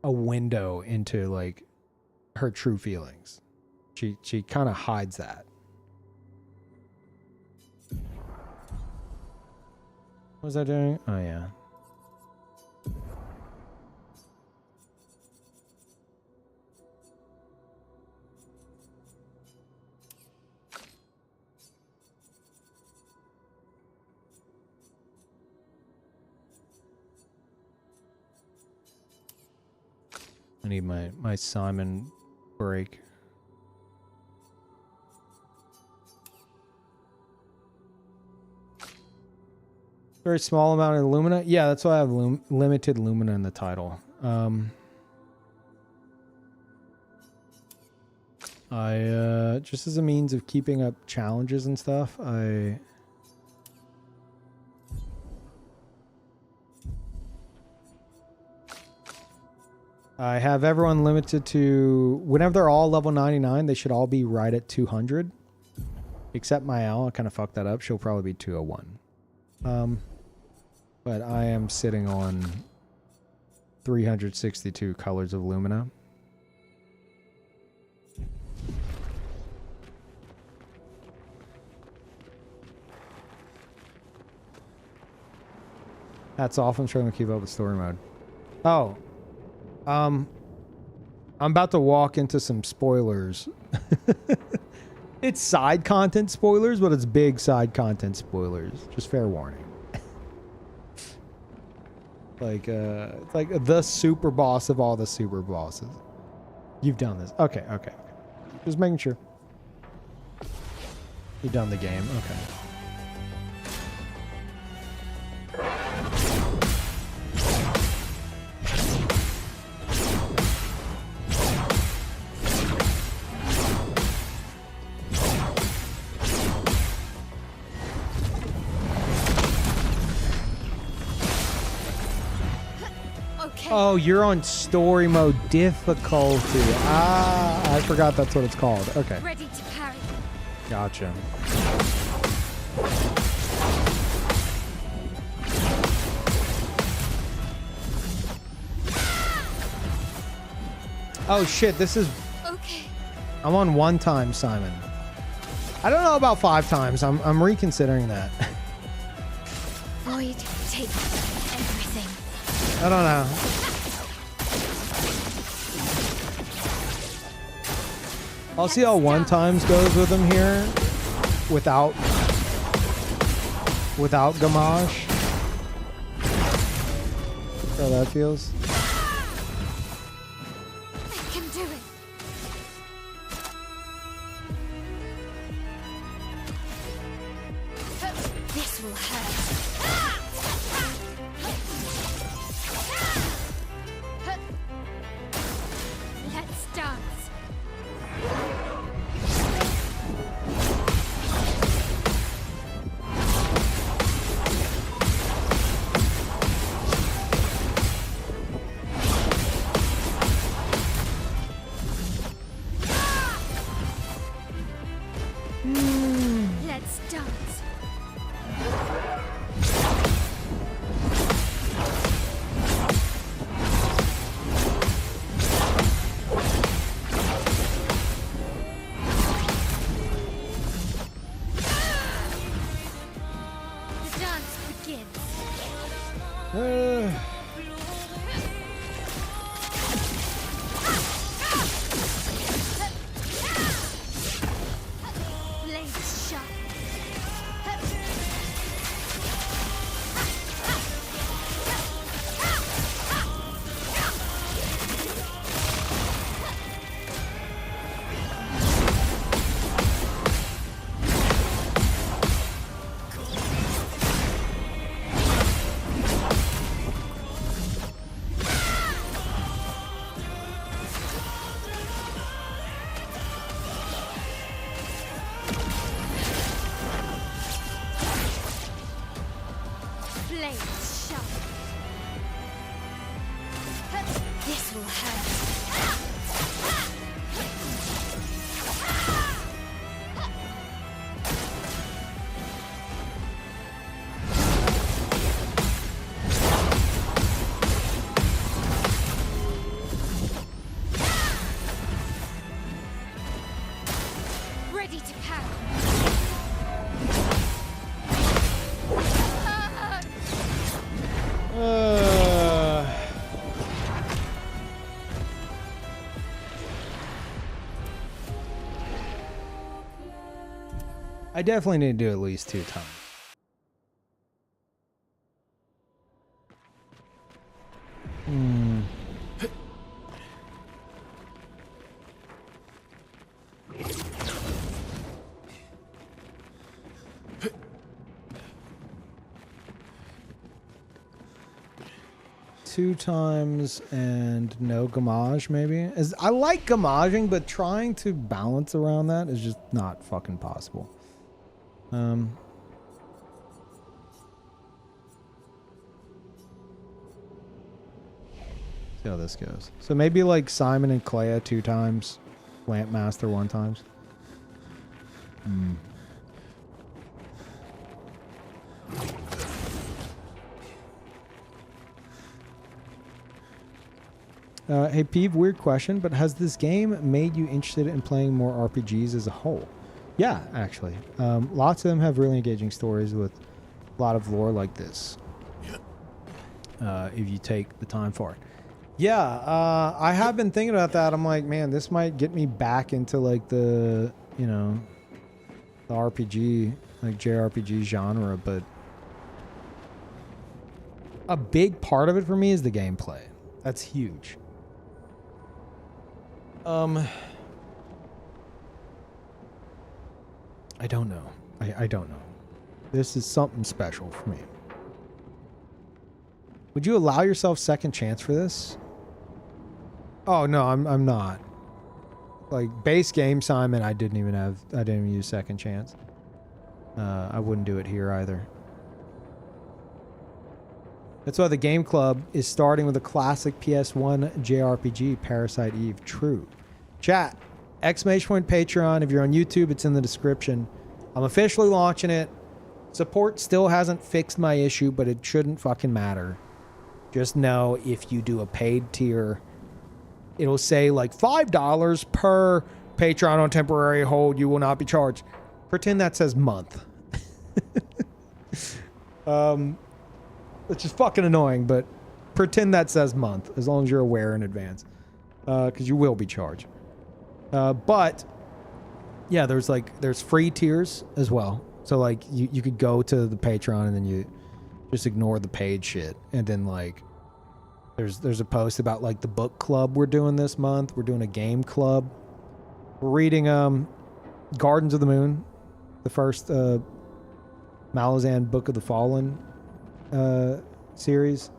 S1: window into like her true feelings. She kind of hides that. What was I doing? Oh yeah. I need my Simon break. Very small amount of Lumina. Yeah, that's why I have limited Lumina in the title. I just as a means of keeping up challenges and stuff, I have everyone limited to, whenever they're all level 99, they should all be right at 200. Except Mael, I kind of fucked that up. She'll probably be 201. But I am sitting on 362 colors of Lumina. Hats off, I'm trying to keep up with story mode. Oh. I'm about to walk into some spoilers. It's side content spoilers, but it's big side content spoilers. Just fair warning. Like it's like the super boss of all the super bosses. You've done this. Okay, okay. Just making sure. You've done the game. Okay.
S2: Okay.
S1: Oh, you're on story mode difficulty. Ah, I forgot that's what it's called. Okay.
S2: Ready to parry.
S1: Gotcha. Oh shit, this is...
S2: Okay.
S1: I'm on 1 time, Simon. I don't know about 5 times. I'm reconsidering that.
S2: Void, take everything.
S1: I don't know. I'll see how 1 times goes with him here. Without Gamache. How that feels.
S2: I can do it. This will hurt. Let's dance. Let's dance. The dance begins. Blades sharp. Blades sharp. This will hurt. Ready to parry.
S1: I definitely need to do at least 2 times. Hmm. Two times and no gamage, maybe. I like gamaging, but trying to balance around that is just not fucking possible. See how this goes. So maybe like Simon and Clea 2 times, Lamp Master 1 times. Hey Peeve, weird question, but has this game made you interested in playing more RPGs as a whole? Yeah, actually. Lots of them have really engaging stories with a lot of lore like this. If you take the time for it. Yeah, I have been thinking about that. I'm like, man, this might get me back into like the, you know, the RPG, like JRPG genre, but a big part of it for me is the gameplay. That's huge. I don't know. I don't know. This is something special for me. Would you allow yourself second chance for this? Oh no, I'm not. Like base game Simon, I didn't even use second chance. I wouldn't do it here either. That's why the game club is starting with a classic PS1 JRPG, Parasite Eve. True. Chat, exclamation point Patreon. If you're on YouTube, it's in the description. I'm officially launching it. Support still hasn't fixed my issue, but it shouldn't fucking matter. Just know if you do a paid tier, it'll say like $5 per Patreon on temporary hold. You will not be charged. Pretend that says month. Which is fucking annoying, but pretend that says month as long as you're aware in advance, because you will be charged. But yeah, there's free tiers as well. So like you could go to the Patreon and then you just ignore the paid shit, and then like there's a post about like the book club we're doing this month. We're doing a game club. We're reading Gardens of the Moon, the first Malazan Book of the Fallen series,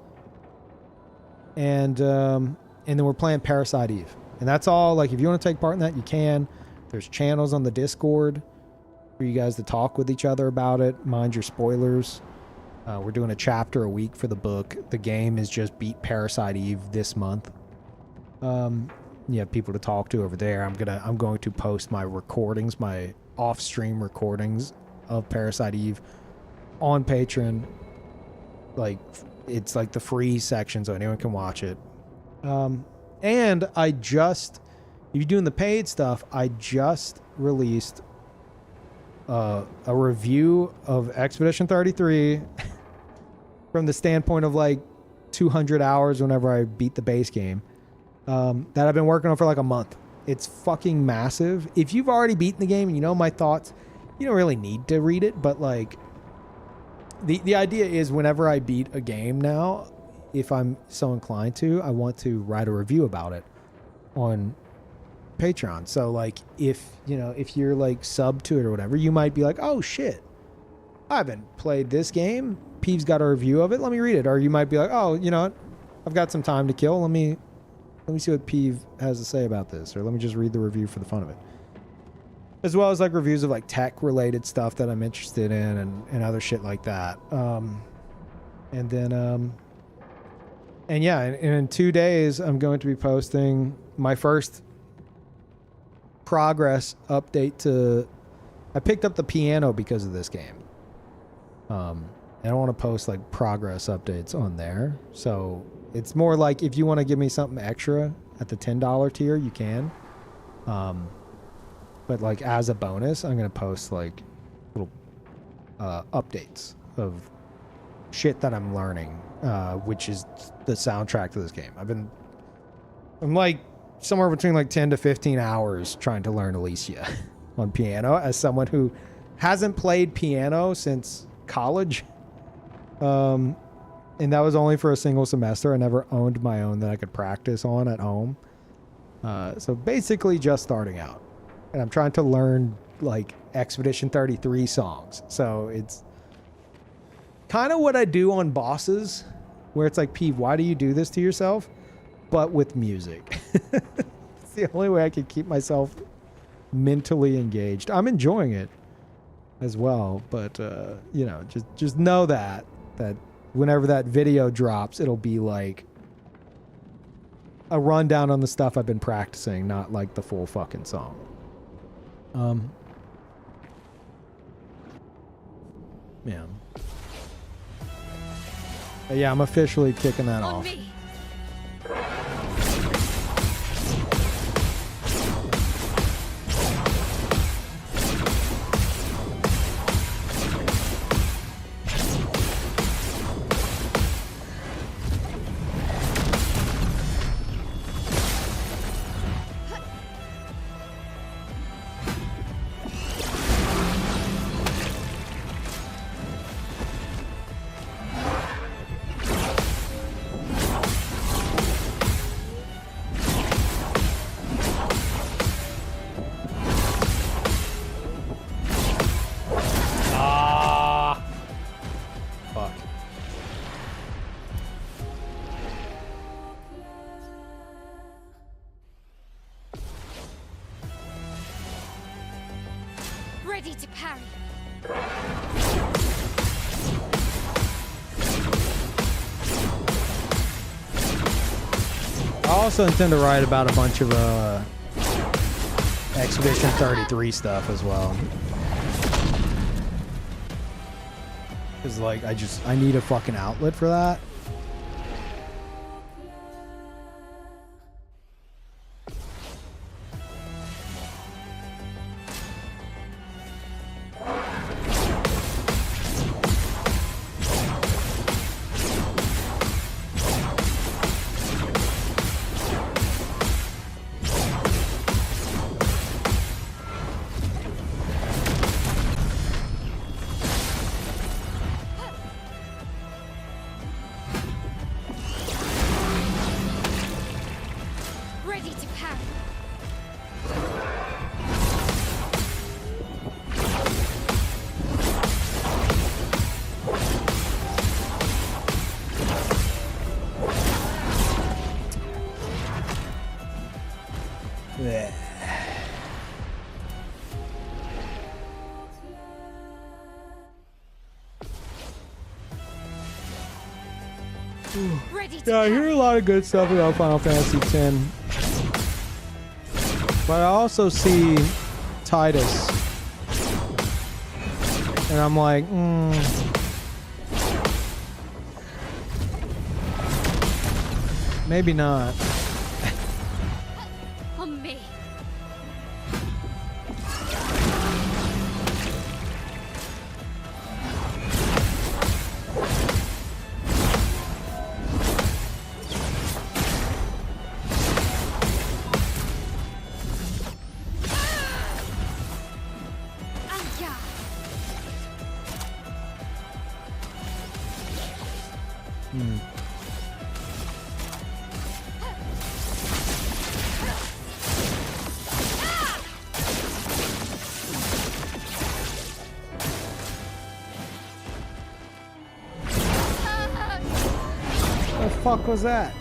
S1: and then we're playing Parasite Eve, and that's all. Like if you want to take part in that, you can. There's channels on the Discord for you guys to talk with each other about it. Mind your spoilers. We're doing a chapter a week for the book. The game is just beat Parasite Eve this month. You have people to talk to over there. I'm going to post my recordings, my off-stream recordings of Parasite Eve on Patreon. Like it's like the free section, so anyone can watch it. And if you're doing the paid stuff, I just released a review of Expedition 33 from the standpoint of like 200 hours whenever I beat the base game, that I've been working on for like a month. It's fucking massive. If you've already beaten the game and you know my thoughts, you don't really need to read it, but like the idea is whenever I beat a game now, if I'm so inclined to, I want to write a review about it on Patreon. So like if you're like sub to it or whatever, you might be like, oh shit, I haven't played this game. Peeve's got a review of it. Let me read it. Or you might be like, oh, you know what? I've got some time to kill. Let me see what Peeve has to say about this. Or let me just read the review for the fun of it. As well as like reviews of like tech related stuff that I'm interested in and other shit like that. And yeah, in 2 days, I'm going to be posting my first progress update to... I picked up the piano because of this game. I don't want to post like progress updates on there. So it's more like if you want to give me something extra at the $10 tier, you can. But like as a bonus, I'm going to post like little updates of shit that I'm learning, which is the soundtrack to this game. I'm like somewhere between like 10 to 15 hours trying to learn Alicia on piano as someone who hasn't played piano since college. And that was only for a single semester. I never owned my own that I could practice on at home. So basically just starting out. And I'm trying to learn like Expedition 33 songs. So it's kind of what I do on bosses, where it's like, Peeve, why do you do this to yourself? But with music. It's the only way I can keep myself mentally engaged. I'm enjoying it as well, but just know that whenever that video drops, it'll be like a rundown on the stuff I've been practicing, not like the full fucking song. Yeah. But yeah, I'm officially kicking that
S2: On
S1: off.
S2: me. Ready to parry.
S1: I also intend to write about a bunch of Expedition 33 stuff as well. Cause like I need a fucking outlet for that.
S2: Ready to parry.
S1: Blech.
S2: Ready to
S1: Yeah, I hear
S2: parry.
S1: a lot of good stuff about Final Fantasy X. But I also see Titus. And I'm like, maybe not.
S2: On me. Aya.
S1: What the fuck was that?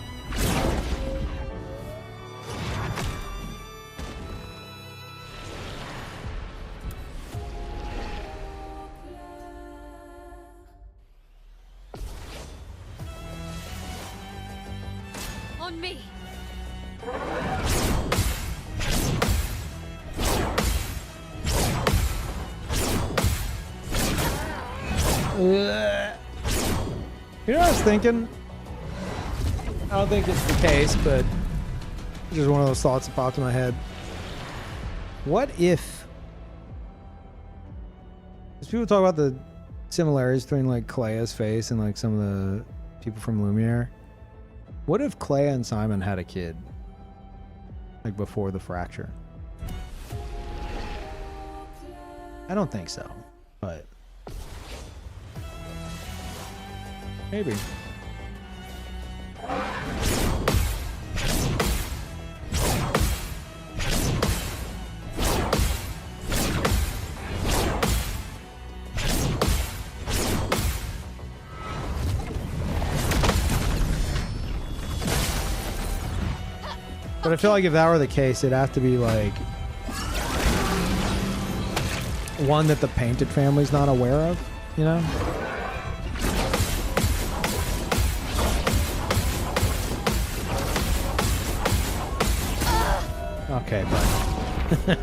S2: On me.
S1: You know what I was thinking? I don't think it's the case, but it's just one of those thoughts that popped in my head. What if... Because people talk about the similarities between like Clea's face and like some of the people from Luminaire. What if Clea and Simon had a kid? Like before the fracture? I don't think so, but... Maybe. But I feel like if that were the case, it'd have to be like one that the Painted family's not aware of, you know? Okay, but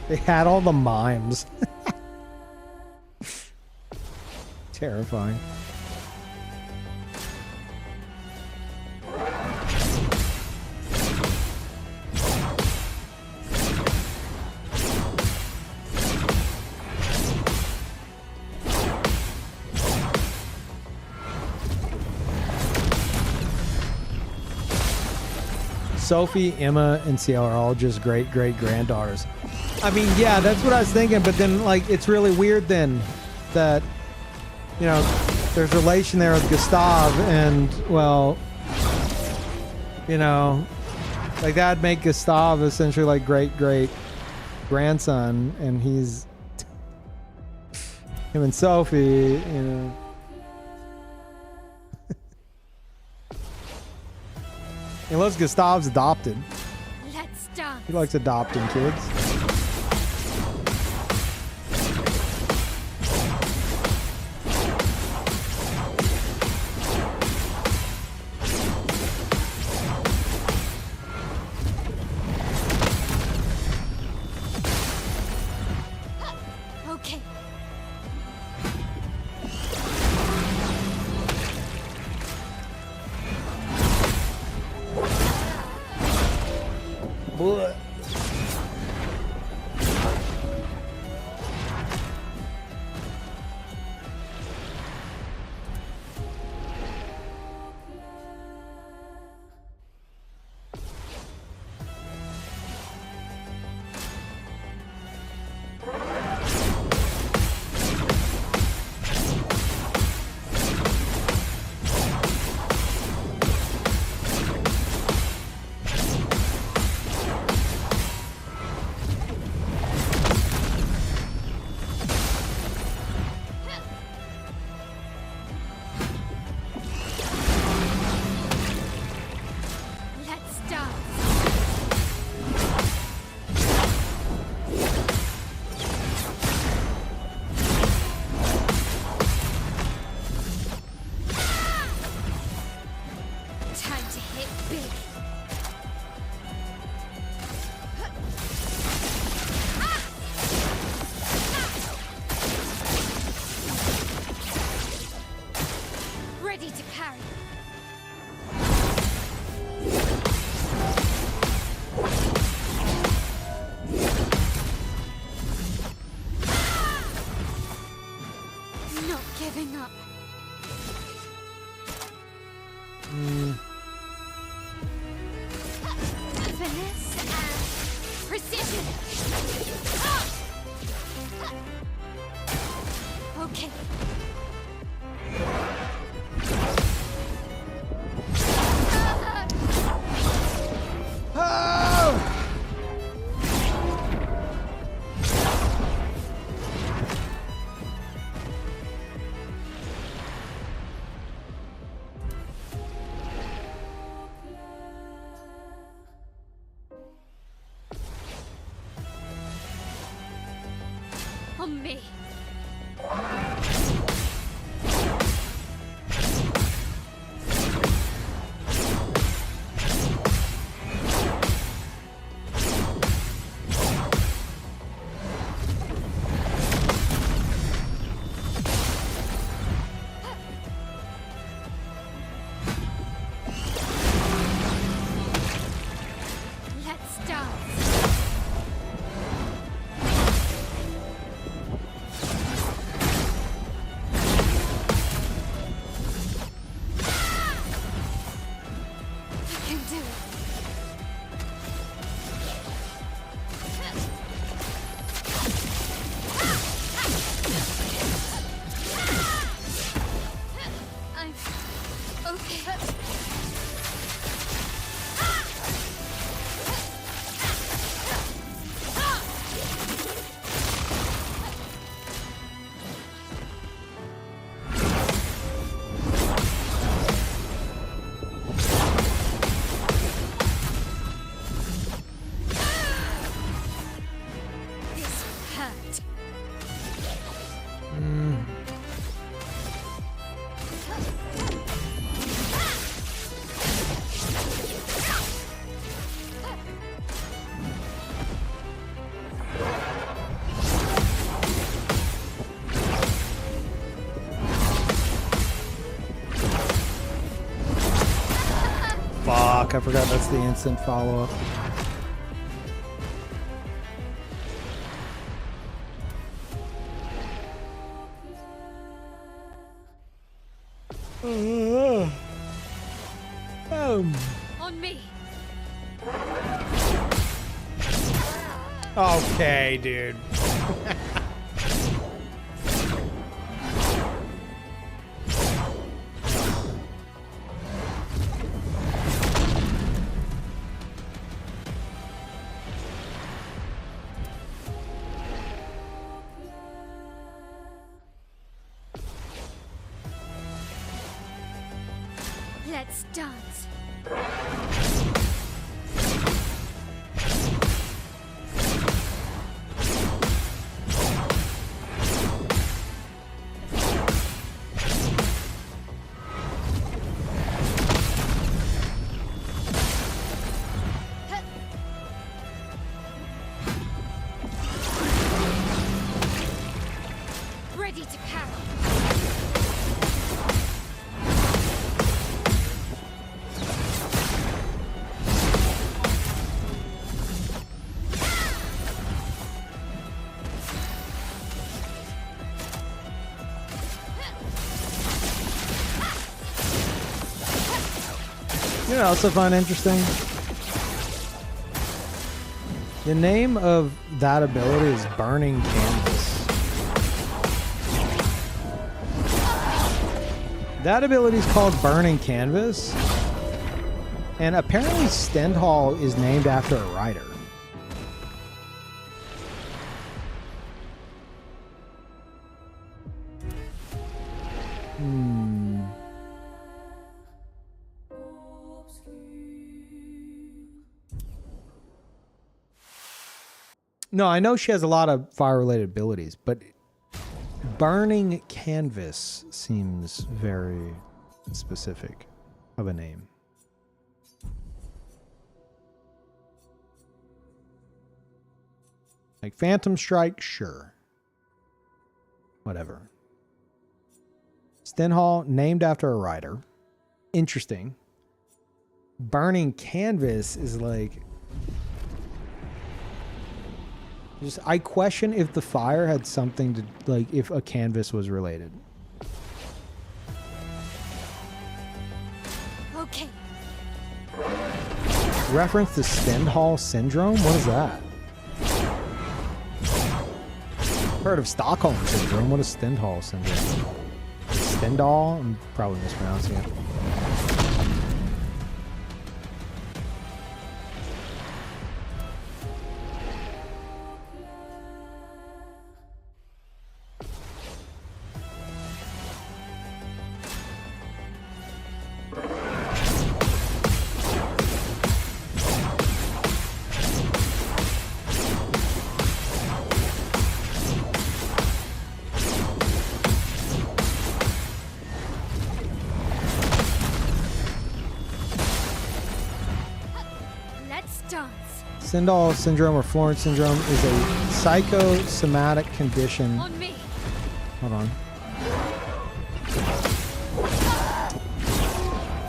S1: they had all the mimes. Terrifying. Sophie, Emma, and CL are all just great granddaughters. I mean, yeah, that's what I was thinking, but then like it's really weird then that, you know, there's relation there with Gustav, and well, you know, like that'd make Gustav essentially like great grandson, and he's him and Sophie, you know. Unless Gustav's adopted.
S2: Let's dance.
S1: He likes adopting kids.
S2: Okay.
S1: Blech.
S2: Let's dance. Time to hit big. Ready to parry. Not giving up. Finesse and precision. Okay.
S1: Oh!
S2: On me. Let's dance. You can do it. I'm okay. This hurt.
S1: Fuck, I forgot that's the instant follow-up.
S2: On me.
S1: Okay, dude.
S2: Let's dance.
S1: You know what else I find interesting? The name of that ability is Burning Canvas. That ability is called Burning Canvas. And apparently Stendhal is named after a writer. No, I know she has a lot of fire-related abilities, but Burning Canvas seems very specific of a name. Like Phantom Strike, sure. Whatever. Stendhal, named after a writer. Interesting. Burning Canvas is like... Just, I question if the fire had something to, like, if a canvas was related.
S2: Okay.
S1: Reference to Stendhal syndrome? What is that? Heard of Stockholm syndrome. What is Stendhal syndrome? Stendhal? I'm probably mispronouncing it. Stendhal syndrome or Florence syndrome is a psychosomatic condition.
S2: On me.
S1: Hold on.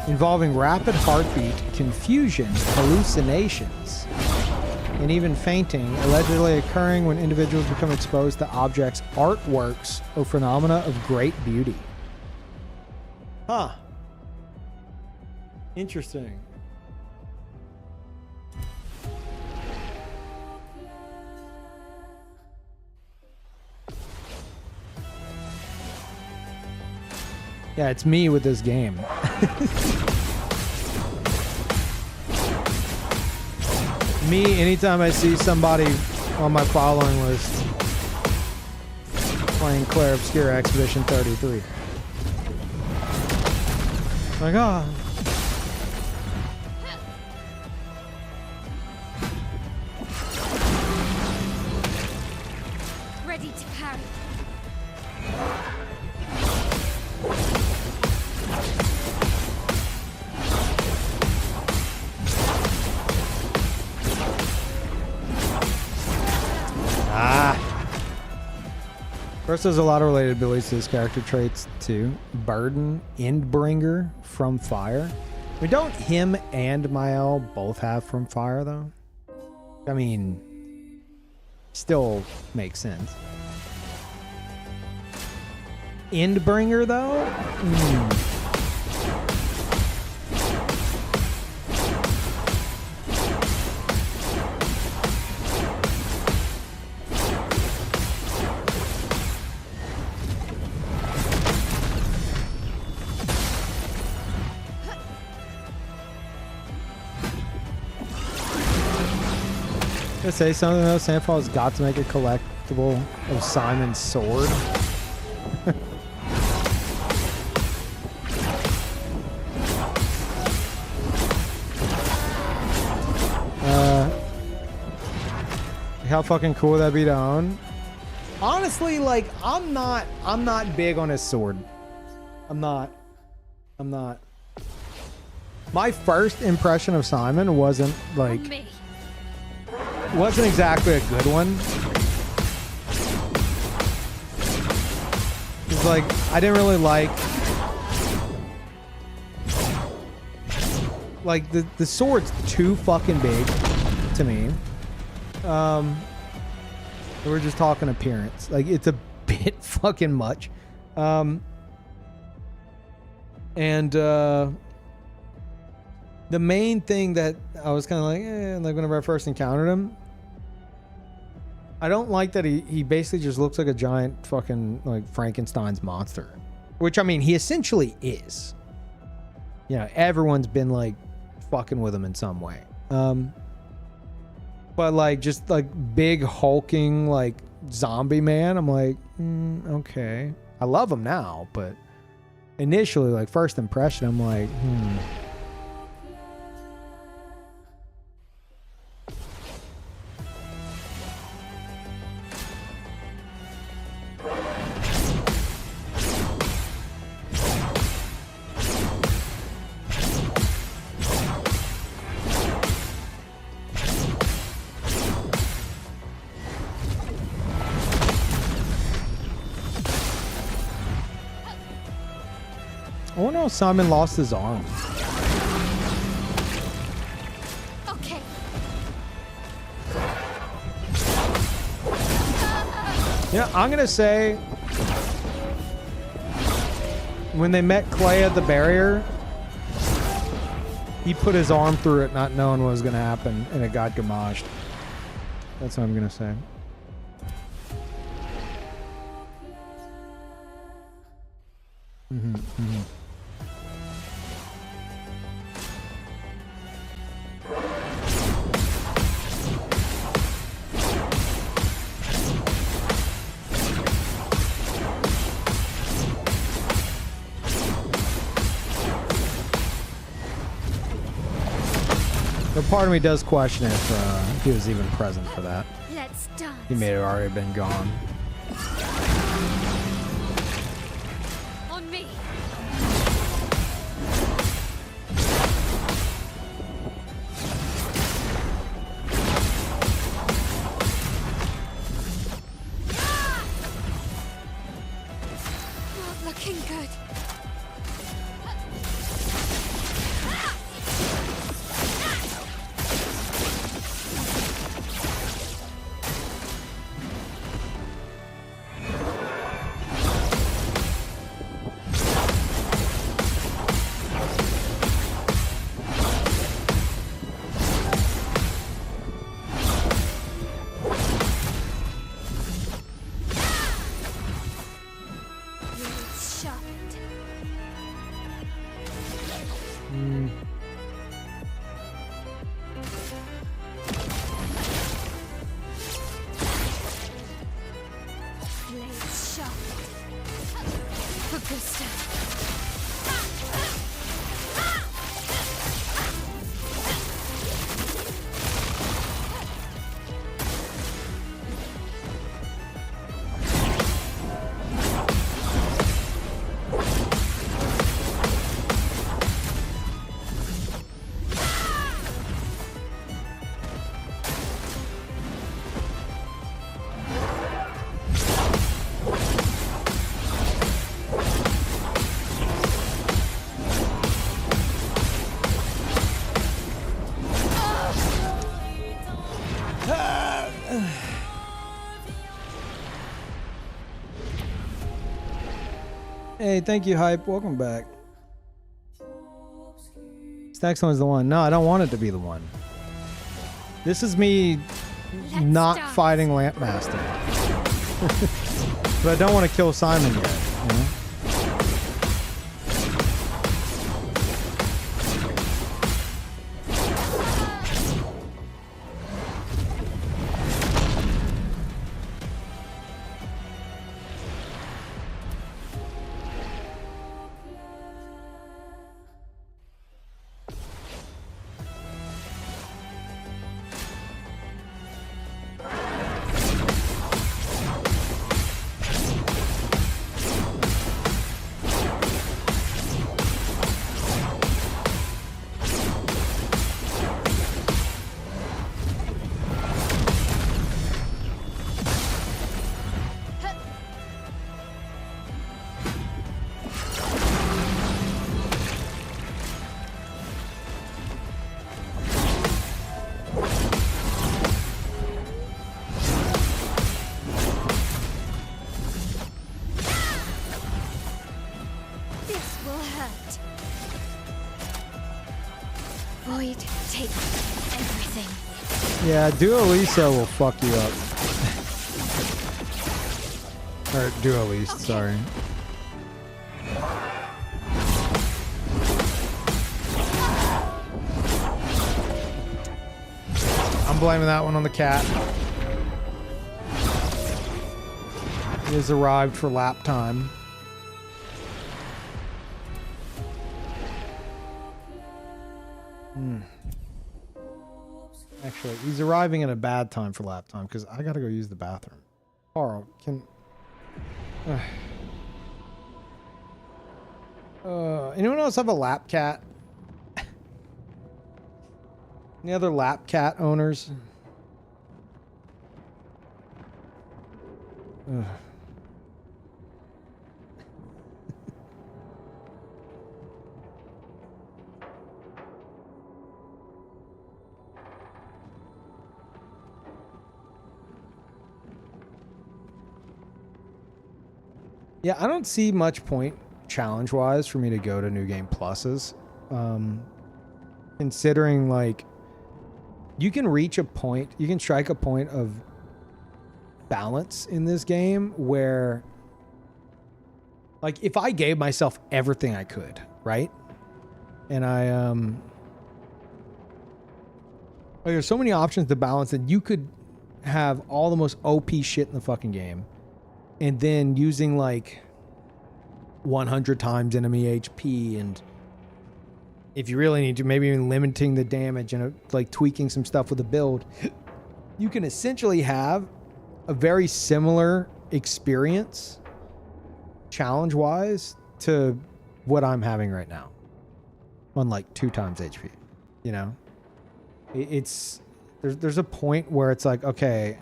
S1: Involving rapid heartbeat, confusion, hallucinations, and even fainting, allegedly occurring when individuals become exposed to objects, artworks, or phenomena of great beauty. Huh. Interesting. Yeah, it's me with this game. Me, anytime I see somebody on my following list playing Claire Obscura Expedition 33. Like, oh.
S2: Ready to parry.
S1: First, there's a lot of related abilities to this character traits too. Burden, Endbringer, From Fire. I mean, don't him and Mael both have From Fire though? I mean, still makes sense. Endbringer though? To say something though, Sandfall has got to make a collectible of Simon's sword. How fucking cool would that be to own? Honestly, like I'm not big on his sword. I'm not. My first impression of Simon wasn't like wasn't exactly a good one. It's like I didn't really like the sword's too fucking big to me. We're just talking appearance. Like it's a bit fucking much. The main thing that I was kind of like whenever I first encountered him, I don't like that he basically just looks like a giant fucking like Frankenstein's monster, which I mean he essentially is. You know, everyone's been like fucking with him in some way. But like just like big hulking like zombie man, I'm like, okay. I love him now, but initially, like first impression, I'm like, I wonder how Simon lost his arm.
S2: Okay.
S1: Yeah, I'm gonna say when they met Clay at the barrier, he put his arm through it not knowing what was gonna happen, and it got gamaged. That's what I'm gonna say. But part of me does question if he was even present for that.
S2: Let's dance.
S1: He may have already been gone.
S2: On me. Not looking good. It's sharpened. Blades sharpened. Augusta.
S1: Hey, thank you, Hype. Welcome back. This next one's the one. No, I don't want it to be the one. This is me not
S2: dance.
S1: fighting Lampmaster. But I don't want to kill Simon yet. You know?
S2: This will hurt. Void takes everything.
S1: Yeah, Dualisa will fuck you up. Or Dualist, sorry. I'm blaming that one on the cat. He has arrived for lap time. Actually, he's arriving at a bad time for lap time because I gotta go use the bathroom. Carl, can... anyone else have a lap cat? Any other lap cat owners? Ugh. Yeah, I don't see much point challenge-wise for me to go to New Game Pluses. Considering, like, you can reach a point, you can strike a point of balance in this game where, like, if I gave myself everything I could, right? And like, there's so many options to balance that you could have all the most OP shit in the fucking game. And then using like 100 times enemy HP, and if you really need to, maybe even limiting the damage and like tweaking some stuff with the build, you can essentially have a very similar experience challenge-wise to what I'm having right now on like 2 times HP, you know? There's a point where it's like, okay,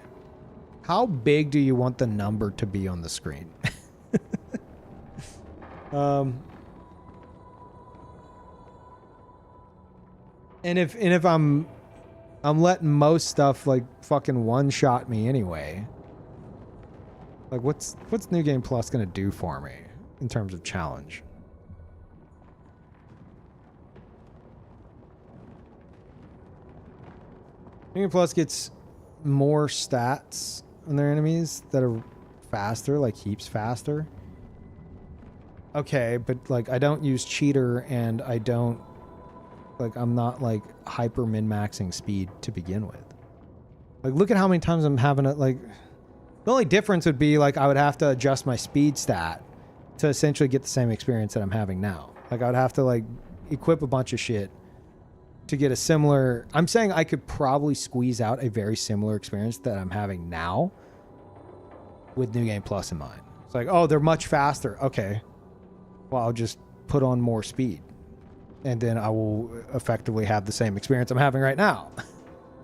S1: how big do you want the number to be on the screen? And if I'm letting most stuff like fucking one-shot me anyway, like what's New Game Plus gonna do for me in terms of challenge? New Game Plus gets more stats on their enemies that are faster, like heaps faster. Okay, but like I don't use cheater, and I don't, like, I'm not like hyper min-maxing speed to begin with. Like, look at how many times I'm having it. Like, the only difference would be like I would have to adjust my speed stat to essentially get the same experience that I'm having now. Like, I would have to like equip a bunch of shit to get a similar... I'm saying I could probably squeeze out a very similar experience that I'm having now with New Game Plus in mind. It's like, oh, they're much faster. Okay. Well, I'll just put on more speed, and then I will effectively have the same experience I'm having right now.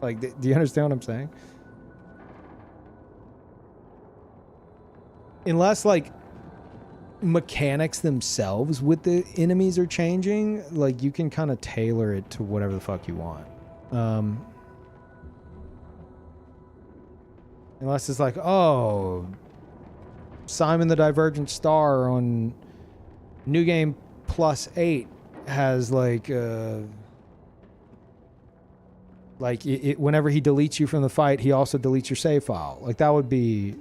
S1: Like, do you understand what I'm saying? Unless, like, mechanics themselves with the enemies are changing, like, you can kind of tailor it to whatever the fuck you want. Unless it's like, oh, Simon the Divergent Star on New Game Plus 8 has like whenever he deletes you from the fight, he also deletes your save file. Like, that would be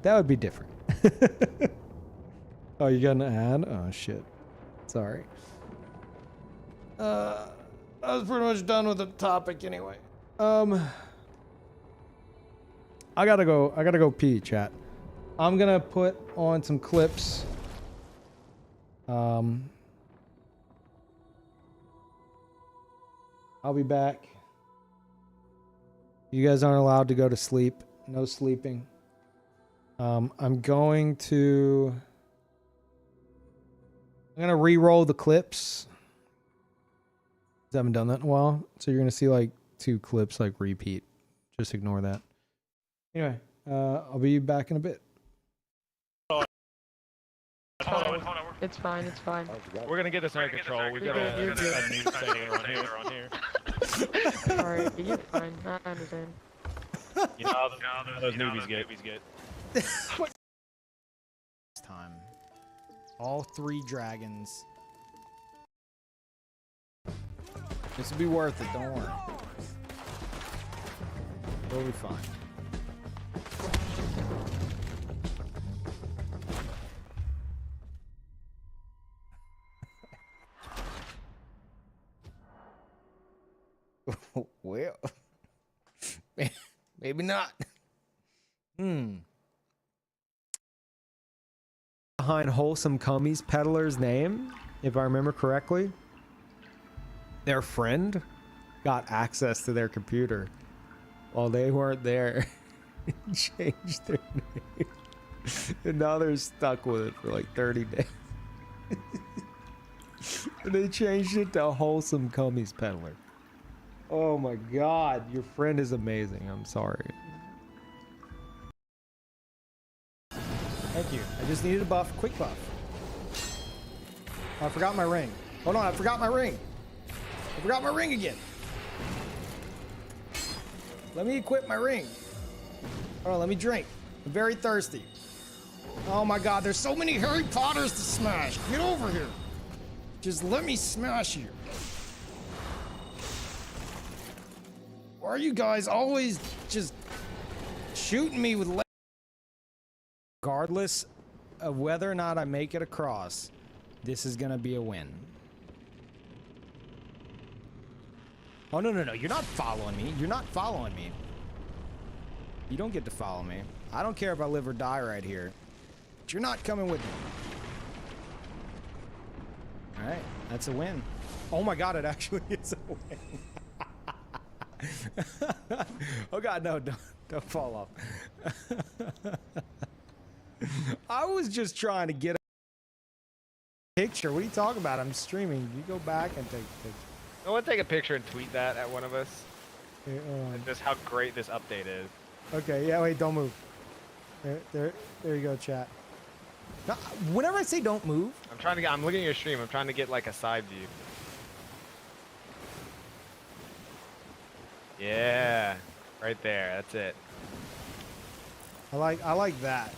S1: different. Oh, you got an ad? Oh shit. Sorry. I was pretty much done with the topic anyway. I gotta go pee, chat. I'm gonna put on some clips. I'll be back. You guys aren't allowed to go to sleep. No sleeping. I'm going to re-roll the clips. I haven't done that in a while, so you're gonna see like 2 clips like repeat. Just ignore that. Anyway, I'll be back in a bit.
S7: Hold on. It's fine.
S3: We're gonna get this under control. We've got a new thing around here.
S7: Sorry, you're fine. I understand.
S3: You know, those newbies get.
S1: Time. All 3 dragons This will be worth it. Don't worry. We'll be fine. Well, maybe not. Behind Wholesome Cummy's peddler's name, if I remember correctly, their friend got access to their computer while they weren't there and changed their name. And now they're stuck with it for like 30 days. And they changed it to Wholesome Cummy's peddler. Oh my god, your friend is amazing. I'm sorry. Thank you. I just needed a buff, quick buff. Oh, I forgot my ring. Hold on, I forgot my ring. I forgot my ring again. Let me equip my ring. Hold on, let me drink. I'm very thirsty. Oh my god, there's so many Harry Potters to smash. Get over here. Just let me smash you. Why are you guys always just shooting me with regardless of whether or not I make it across, this is gonna be a win. Oh, no, no, no. You're not following me. You're not following me. You don't get to follow me. I don't care if I live or die right here. But you're not coming with me. All right. That's a win. Oh, my God. It actually is a win. Oh, God. No, don't fall off. I was just trying to get a picture. What are you talking about? I'm streaming. You go back and take a picture.
S8: I want to take a picture and tweet that at one of us.
S1: Yeah,
S8: And just how great this update is.
S1: okay, yeah, wait, don't move. There you go, chat. Now, whenever I say don't move,
S8: I'm looking at your stream. I'm trying to get like a side view. Yeah, right there. That's it.
S1: I like that.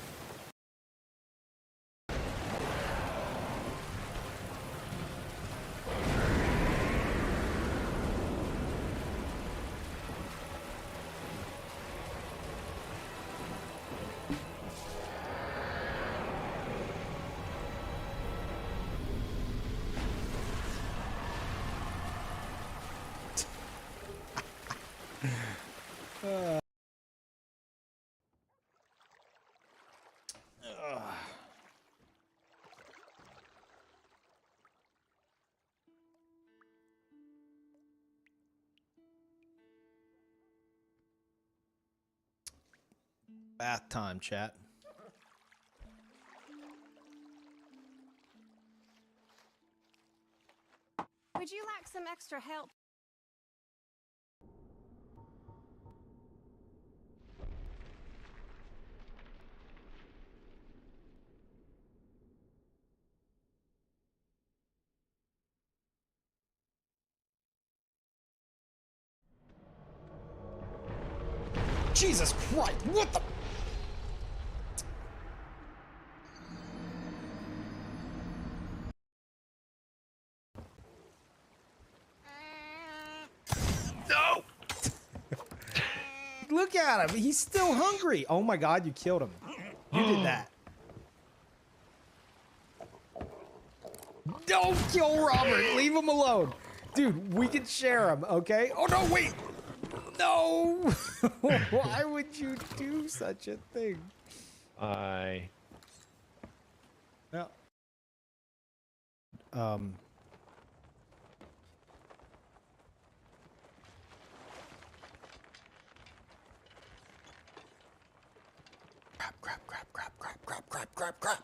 S1: Bath time, chat.
S2: Would you like some extra help?
S1: Jesus Christ! What the?
S8: No!
S1: Look at him. He's still hungry. Oh my God, you killed him. You did that. Don't kill Robert. Leave him alone. Dude, we can share him, okay? Oh no, wait. No. Why would you do such a thing?
S8: I.
S1: No. Crap.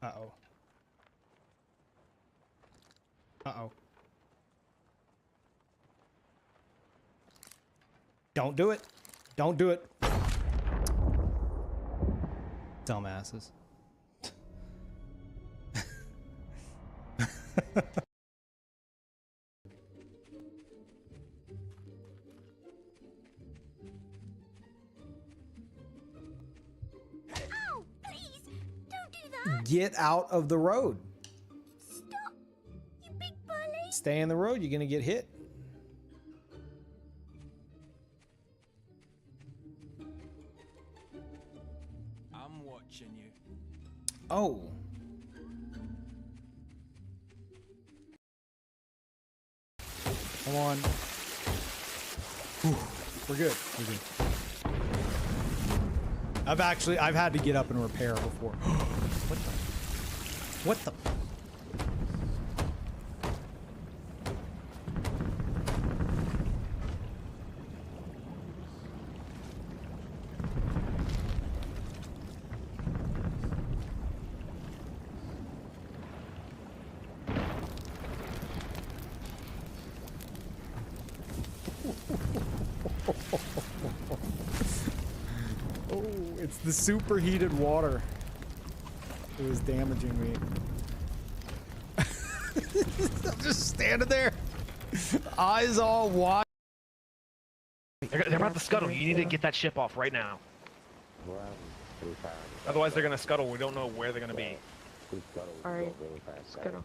S1: Uh-oh. Uh-oh. Don't do it. Don't do it. Dumbasses.
S2: Oh, please, don't do that.
S1: Get out of the road.
S2: Stop, you big bully.
S1: Stay in the road. You're gonna get hit.
S3: I'm watching you.
S1: Oh. Come on. Whew. We're good. We're good. I've had to get up and repair before. What the? What the? Oh, it's the superheated water. It was damaging me. I'm just standing there, eyes all wide.
S8: They're about to scuttle. You need to get that ship off right now. Otherwise, they're gonna scuttle. We don't know where they're gonna be.
S7: Alright, scuttle.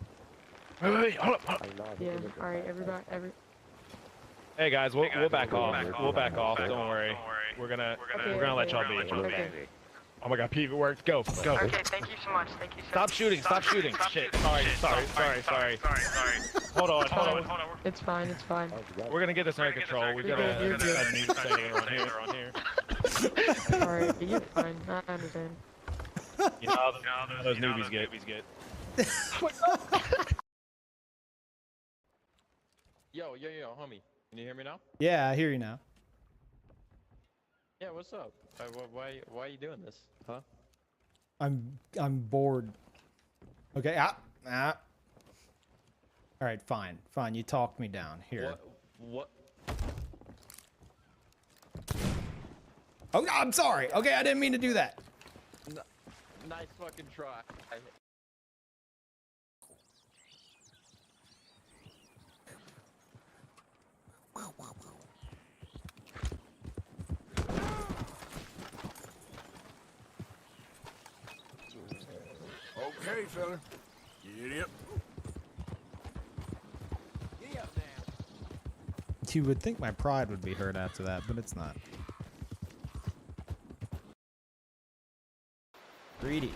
S8: Wait, hold up.
S7: Yeah, alright, everybody,
S8: Hey guys, we'll back off. We'll back off. Don't worry. We're gonna let y'all be.
S7: Okay.
S8: Oh my God, Peeve, it worked. Go.
S7: Okay, thank you so much, thank you so
S8: Stop
S7: much.
S8: shooting. Stop shooting. Shit. Sorry. Hold on.
S7: It's fine.
S8: We're gonna get this under control. We got a new sailor on here.
S7: Alright, you're fine, I understand.
S8: You know how those newbies get.
S9: Yo, homie. Can you hear me now?
S1: Yeah, I hear you now.
S9: Yeah, what's up? Why are you doing this? Huh?
S1: I'm bored. Okay. All right, fine. You talked me down. Here.
S9: What?
S1: Oh, I'm sorry. Okay, I didn't mean to do that.
S9: Nice fucking try.
S3: Okay, fella. Get up. Get up now.
S1: You would think my pride would be hurt after that, but it's not. Greedy.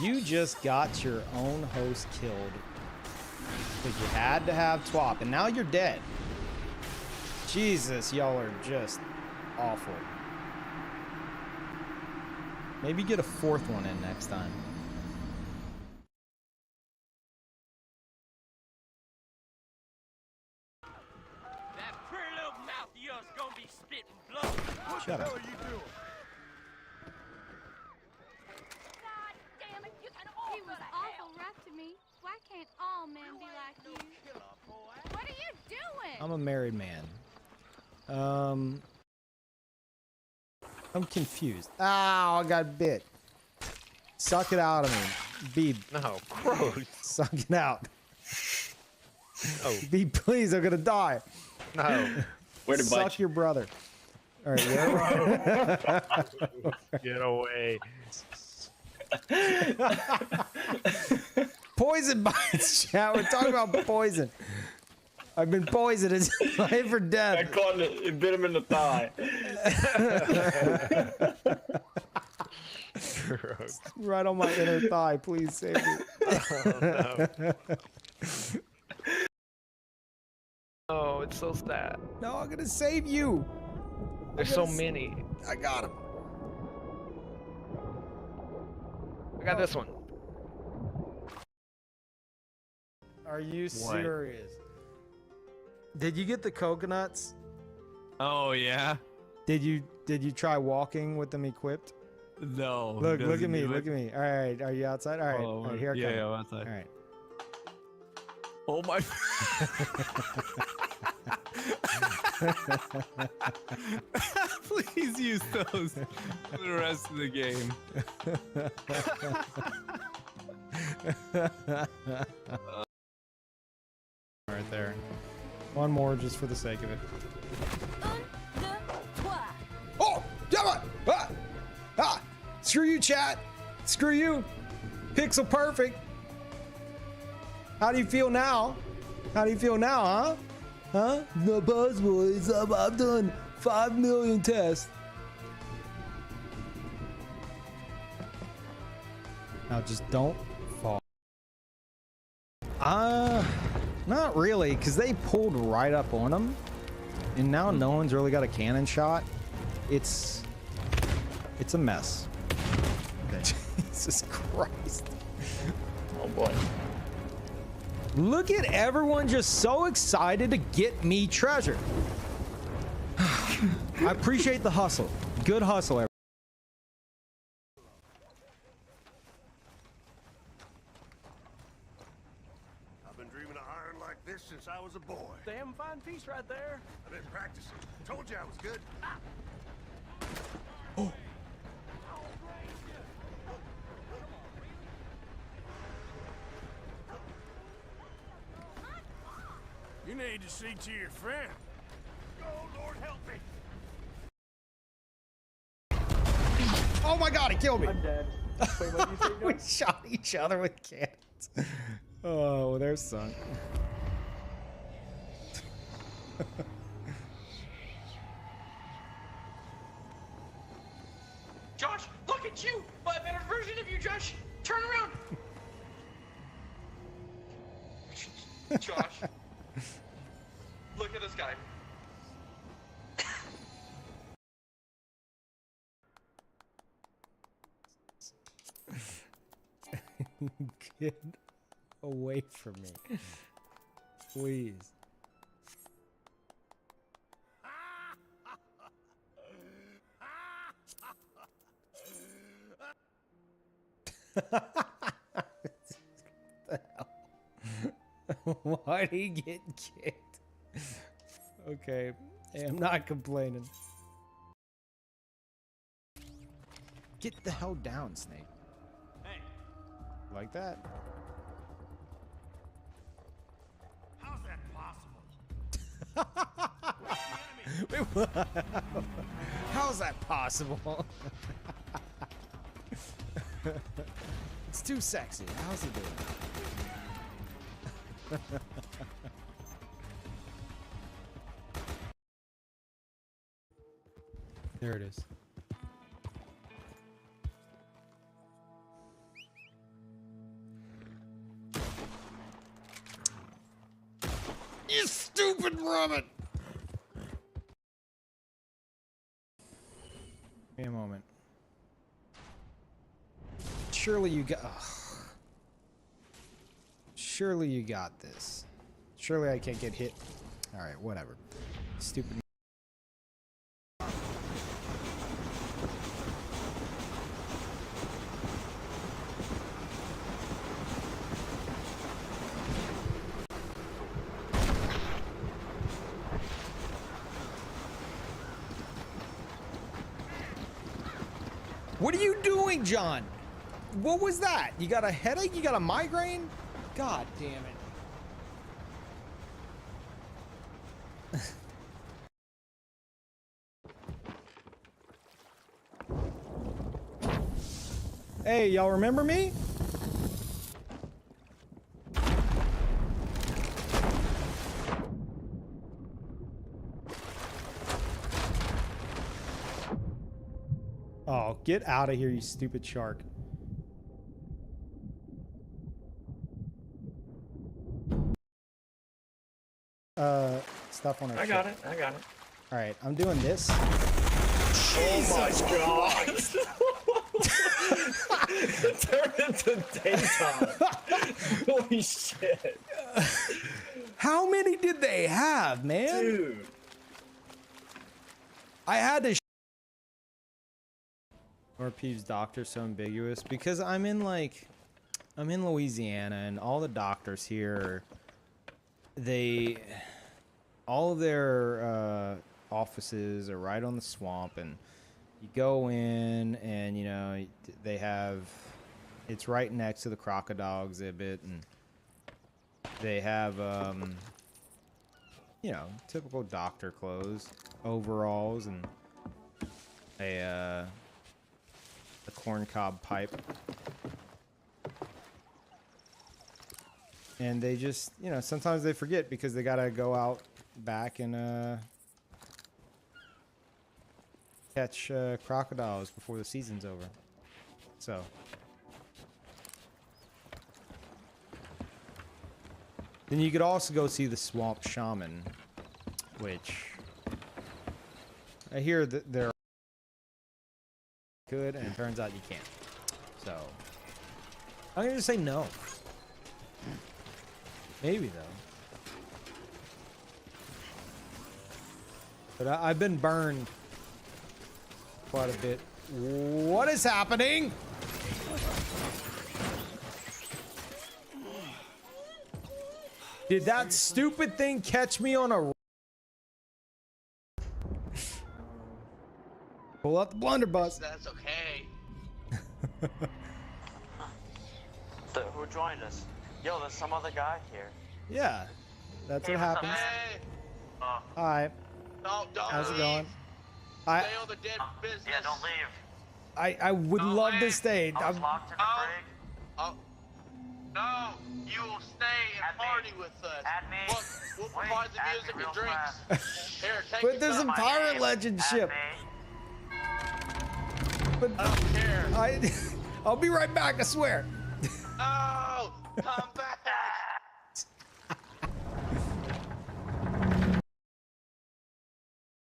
S1: You just got your own host killed because you had to have twop, and now you're dead. Jesus, y'all are just awful. Maybe get a fourth one in next time.
S3: That pretty little mouth of yours gonna be spitting blood.
S1: Shut up.
S3: What the hell are you doing?
S2: God damn it, you can all He was awful rough to me. Why can't all men be like you? What are you doing?
S1: I'm a married man. I'm confused. Ow, I got bit. Suck it out of me.
S8: No, gross.
S1: Suck it out.
S8: Oh.
S1: Please, I'm gonna die.
S8: No.
S10: Where to
S1: Suck
S10: bite
S1: your brother. All right, where?
S8: Get away.
S1: Poison bites, chat. We're talking about poison. I've been poisoned. It's life or death.
S10: I caught it. It bit him in the thigh.
S1: Right on my inner thigh. Please save me.
S8: Oh, no. Oh, it's so sad.
S1: No, I'm gonna save you.
S8: There's so many.
S1: I got him.
S8: I got this one.
S1: Are you serious? Did you get the coconuts?
S3: Oh, yeah?
S1: Did you try walking with them equipped?
S3: No.
S1: Look at me. Look at me. All right. Are you outside? All right.
S3: Oh,
S1: All right, here I come.
S3: yeah, I'm outside.
S1: All right.
S3: Oh my. Please use those for the rest of the game.
S1: Right there. One more just for the sake of it. Oh, damn it! Ah! Screw you, chat. Screw you. Pixel perfect. How do you feel now? How do you feel now, huh? Huh? The buzz boys. I've done 5 million tests. Now just don't fall. Not really, because they pulled right up on them. And now no one's really got a cannon shot. It's a mess. Jesus Christ.
S10: Oh boy.
S1: Look at everyone just so excited to get me treasure. I appreciate the hustle. Good hustle, everyone.
S11: I've been dreaming of iron like this since I was a boy.
S3: Damn fine piece right there.
S11: I've been practicing. Told you I was good.
S1: Oh.
S11: You need to see to your friend. Oh, Lord, help me.
S1: Oh my God, it killed me.
S9: I'm dead. Wait, what did you say?
S1: We shot each other with cannons. Oh, there's sun.
S12: Josh, look at you! A better version of you, Josh! Turn around! Josh. Look at this guy.
S1: Get away from me. Please. What the hell? Why did he get kicked? Okay, hey, I'm not complaining. Get the hell down, Snake.
S11: Hey,
S1: Like that.
S11: how's that possible?
S1: How's that possible? It's too sexy. How's it doing? There it is. You stupid rabbit! Give me a moment. Surely you got. Ugh. Surely you got this. Surely I can't get hit. All right, whatever. Stupid. What are you doing, John? What was that? You got a headache? You got a migraine? God damn it. Hey, y'all remember me? Oh, get out of here, you stupid shark. Stuff on our
S10: I got it. I got it.
S1: All right, I'm doing this.
S10: Oh my god! It turned into daytime. Holy shit!
S1: How many did they have, man?
S10: Dude.
S1: I had to. Or Peeve's doctor so ambiguous? Because I'm in Louisiana, and all the doctors here, all of their offices are right on the swamp, and you go in, and you know it's right next to the crocodile exhibit, and they have you know, typical doctor clothes, overalls, and a corncob pipe. And they just, you know, sometimes they forget because they gotta go out back and catch crocodiles before the season's over. So. Then you could also go see the Swamp Shaman, which I hear that they're good, and it turns out you can't. So I'm gonna just say no. Maybe though. But I've been burned quite a bit. What is happening? Did that stupid thing catch me on a... Pull out the blunderbuss.
S12: That's okay.
S9: Who joined us? Yo, there's some other guy here.
S1: Yeah, that's what happens.
S12: Hey,
S1: Hi.
S12: don't
S1: How's it
S12: leave.
S1: going?
S12: Stay on the dead business.
S9: Yeah, don't leave.
S1: I would love to stay.
S9: I was locked in the frig.
S12: Oh, no, you will stay and
S9: At me.
S12: party with us.
S9: At me.
S12: We'll
S9: Wait,
S12: provide the
S9: at
S12: music
S9: me
S12: and
S9: real
S12: drinks. Here, take
S1: But
S12: it
S1: there's
S12: back.
S1: a pirate legend ship. But
S12: I don't care.
S1: I'll be right back, I swear.
S12: No, come back.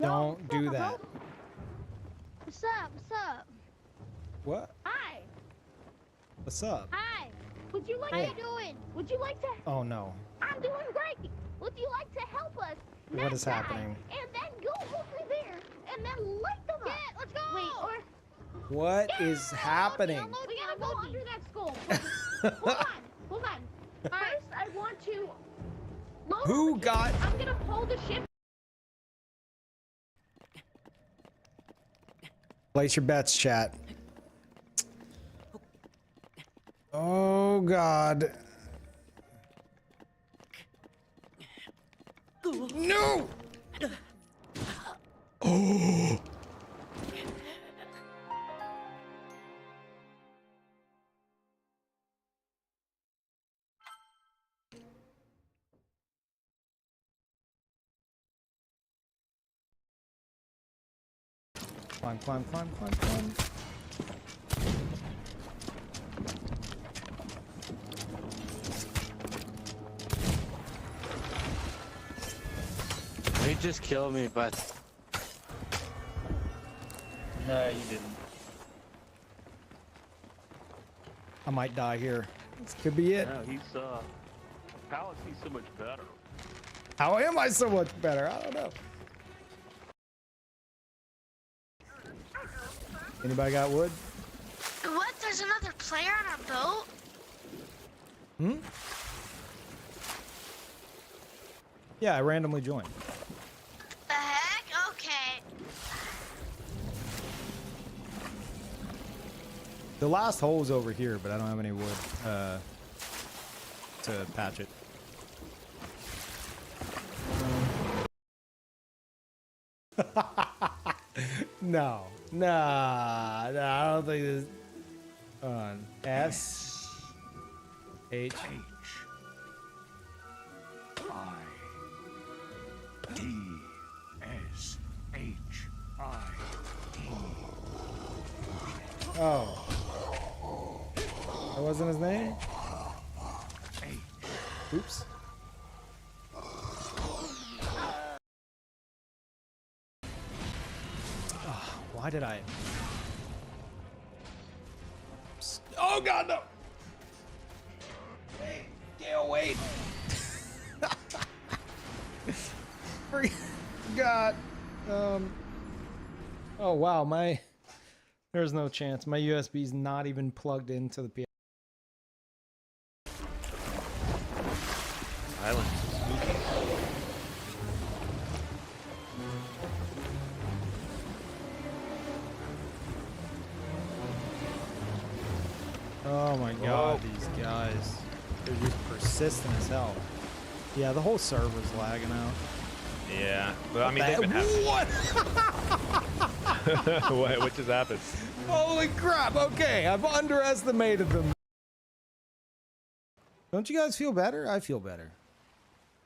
S1: Don't do that.
S2: What's up? What's up?
S1: What?
S2: Hi.
S1: What's up?
S2: Hi. Would you like?
S1: Hey.
S2: How you doing? Would you like to?
S1: Oh no.
S2: I'm doing great. Would you like to help us?
S1: What
S2: not
S1: is
S2: die,
S1: happening?
S2: And then go over there and then light them up. Yeah, let's go. Wait, or
S1: What is happening?
S2: we gotta go under that skull. Hold on. First, I want to. Load
S1: Who
S2: the ship.
S1: got-
S2: I'm gonna pull the ship.
S1: Place your bets, chat. Oh God. No! Oh! Climb, climb, climb, climb, climb.
S9: He just killed me, but...
S10: No, you didn't.
S1: I might die here. This could be it.
S11: No, he's how is he so much better?
S1: How am I so much better? I don't know. Anybody got wood?
S2: What? There's another player on our boat?
S1: Hmm? Yeah, I randomly joined.
S2: The heck? Okay.
S1: The last hole's over here, but I don't have any wood to patch it. No, nah, I don't think this. On S H
S11: I D S H I D.
S1: Oh, that wasn't his name. Oops. Oh, why did I? Oh God, no! Hey, Gail, wait! Forgot. Oh wow, my There's no chance. My USB's not even plugged into the PS.
S8: Silence is spooky.
S1: Oh my god, these guys. They're just persistent as hell. Yeah, the whole server's lagging out.
S8: Yeah, but I mean, they've been having...
S1: What?
S8: What just happened?
S1: Holy crap, okay, I've underestimated them. Don't you guys feel better? I feel better.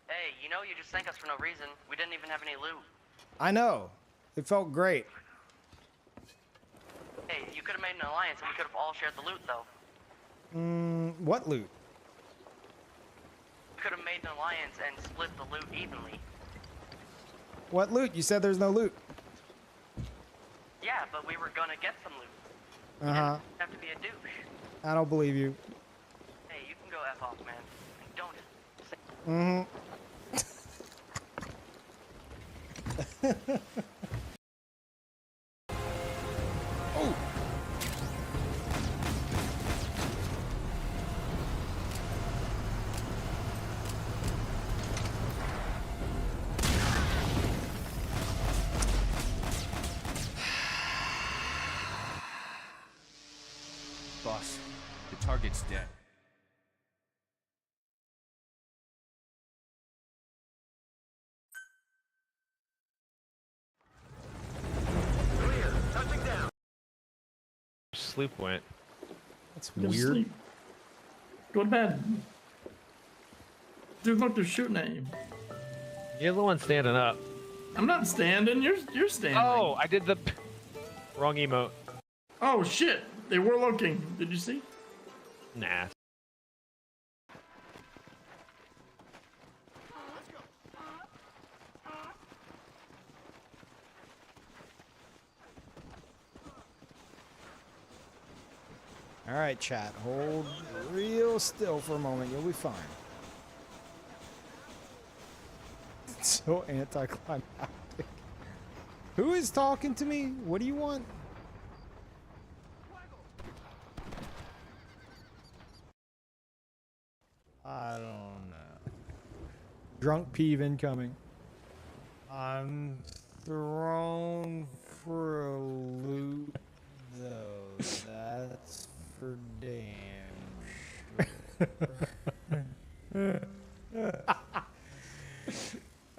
S13: Hey, you know you just thank us for no reason. We didn't even have any loot.
S1: I know. It felt great.
S13: Hey, you could have made an alliance and we could have all shared the loot, though.
S1: What loot?
S13: We could have made an alliance and split the loot evenly.
S1: What loot? You said there's no loot.
S13: Yeah, but we were gonna get some loot.
S1: Uh-huh.
S13: You have to be a douche.
S1: I don't believe you.
S13: Hey, you can go F off, man. And don't say...
S1: Oh!
S3: Boss, the target's dead.
S8: Sleep went.
S1: That's
S10: Go to
S1: weird.
S10: sleep. Go to bed. Dude, look, they're shooting at you.
S8: You're the one standing up.
S10: I'm not standing. You're standing.
S8: Oh, I did the wrong emote.
S10: Oh shit! They were looking. Did you see?
S8: Nah.
S1: All right, chat. Hold real still for a moment. You'll be fine. It's so anticlimactic. Who is talking to me? What do you want? I don't know. Drunk Peeve incoming. I'm thrown for a loop, though. That's for damn sure.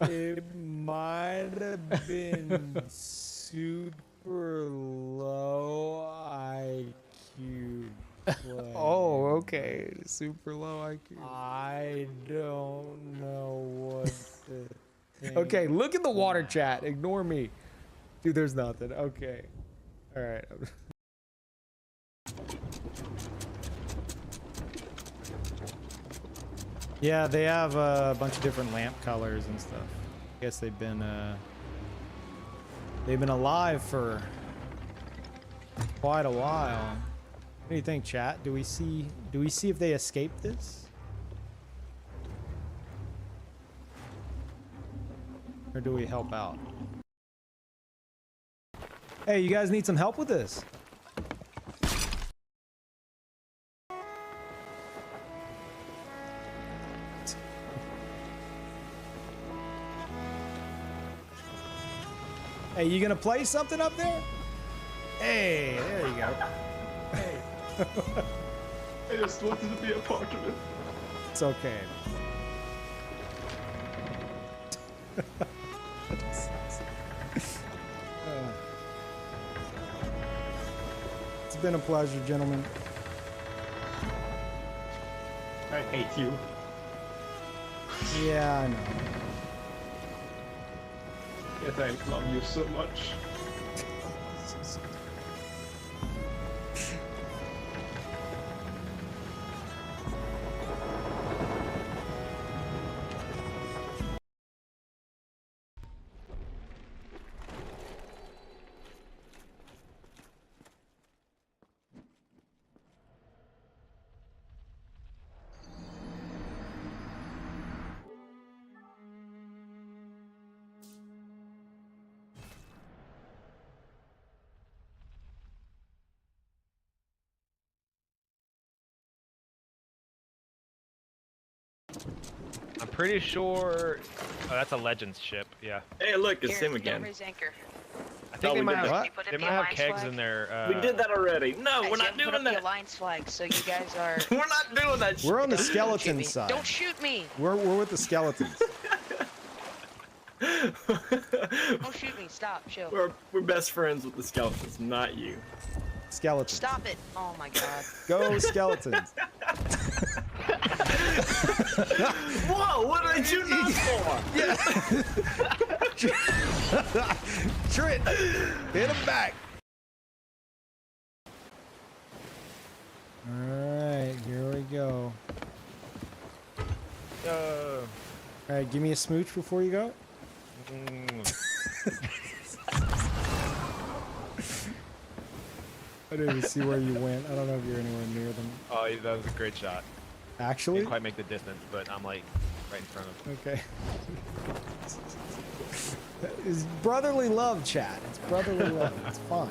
S1: It might have been super low IQ play. Oh, okay. Super low IQ. I don't know what to think. Okay, look at the water chat. Ignore me. Dude, there's nothing. Okay. All right. Yeah, they have a bunch of different lamp colors and stuff. I guess they've been alive for quite a while. What do you think, chat? Do we see if they escape this? Or do we help out? Hey, you guys need some help with this? Hey, you gonna play something up there? Hey, there you go. Hey.
S10: I just wanted to be a part of it.
S1: It's okay. It's been a pleasure, gentlemen.
S10: I hate you.
S1: Yeah, I know.
S10: Yes, I love you so much.
S8: I'm pretty sure. Oh, that's a Legends ship. Yeah.
S10: Hey, look, it's him again.
S13: Anchor.
S8: I think they might have.
S10: What?
S8: They might have kegs in there.
S10: We did that already. No, we're not doing
S13: The
S10: that.
S13: alliance flag, so you guys are.
S10: We're not doing that shit.
S1: We're on the
S13: Don't shoot
S1: skeleton
S13: me.
S1: side.
S13: Don't shoot me.
S1: We're with the skeletons.
S13: Don't shoot me. Stop. Chill.
S10: We're best friends with the skeletons, not you.
S1: Skeletons.
S13: Stop it. Oh my god.
S1: Go skeletons.
S10: Whoa! What did I do that for?
S1: Trent, hit him back. All right, here we go. All right, give me a smooch before you go. I didn't even see where you went. I don't know if you're anywhere near them.
S8: Oh, that was a great shot.
S1: Actually?
S8: Didn't quite make the distance, but I'm like right in front of him.
S1: Okay. It's brotherly love, chat. It's brotherly love. It's fine.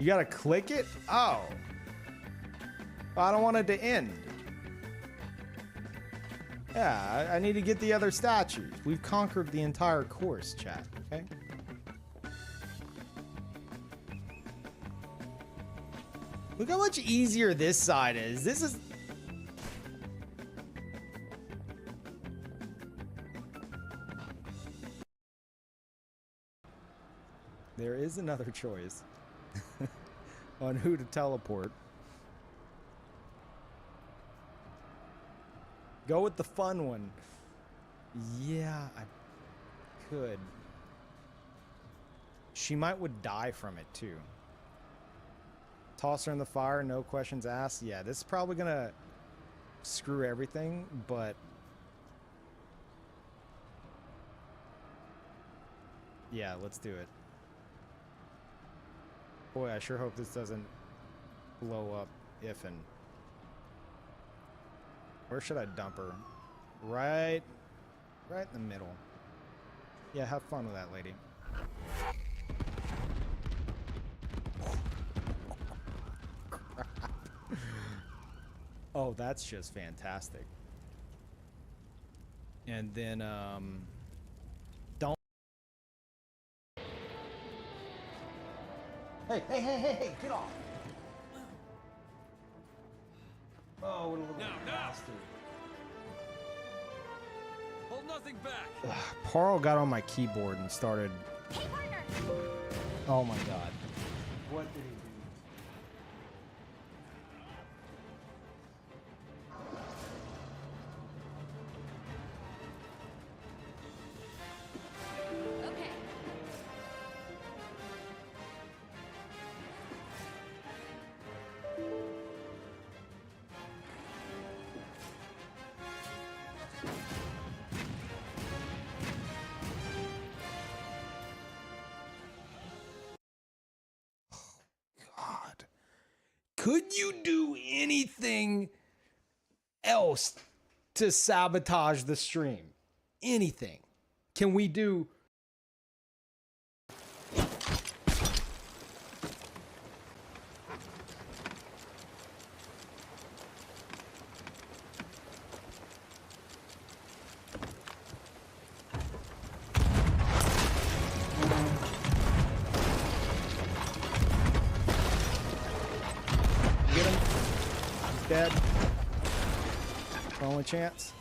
S1: You gotta click it? Oh. I don't want it to end. Yeah, I need to get the other statues. We've conquered the entire course, chat. Okay? Look how much easier this side is. This is... There is another choice on who to teleport. Go with the fun one. Yeah, I could. She would die from it too. Toss her in the fire, no questions asked. Yeah, this is probably gonna screw everything, but yeah, let's do it. Boy, I sure hope this doesn't blow up if and... Where should I dump her? Right in the middle. Yeah, have fun with that, lady. Oh, that's just fantastic. And then, don't... Hey, get off! Oh, what a little bastard.
S11: Hold nothing back.
S1: Parl got on my keyboard and started...
S2: Hey, partner.
S1: Oh my god. What did he do?
S2: Okay.
S1: God. Could you do anything else to sabotage the stream? Anything? Can we do... Get him. He's dead. Only chance.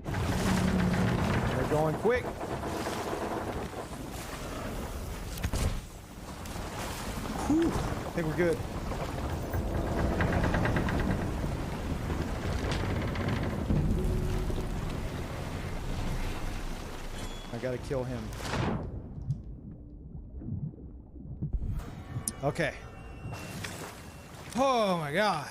S1: They're going quick. Whew. I think we're good. I gotta kill him. Okay. Oh my god.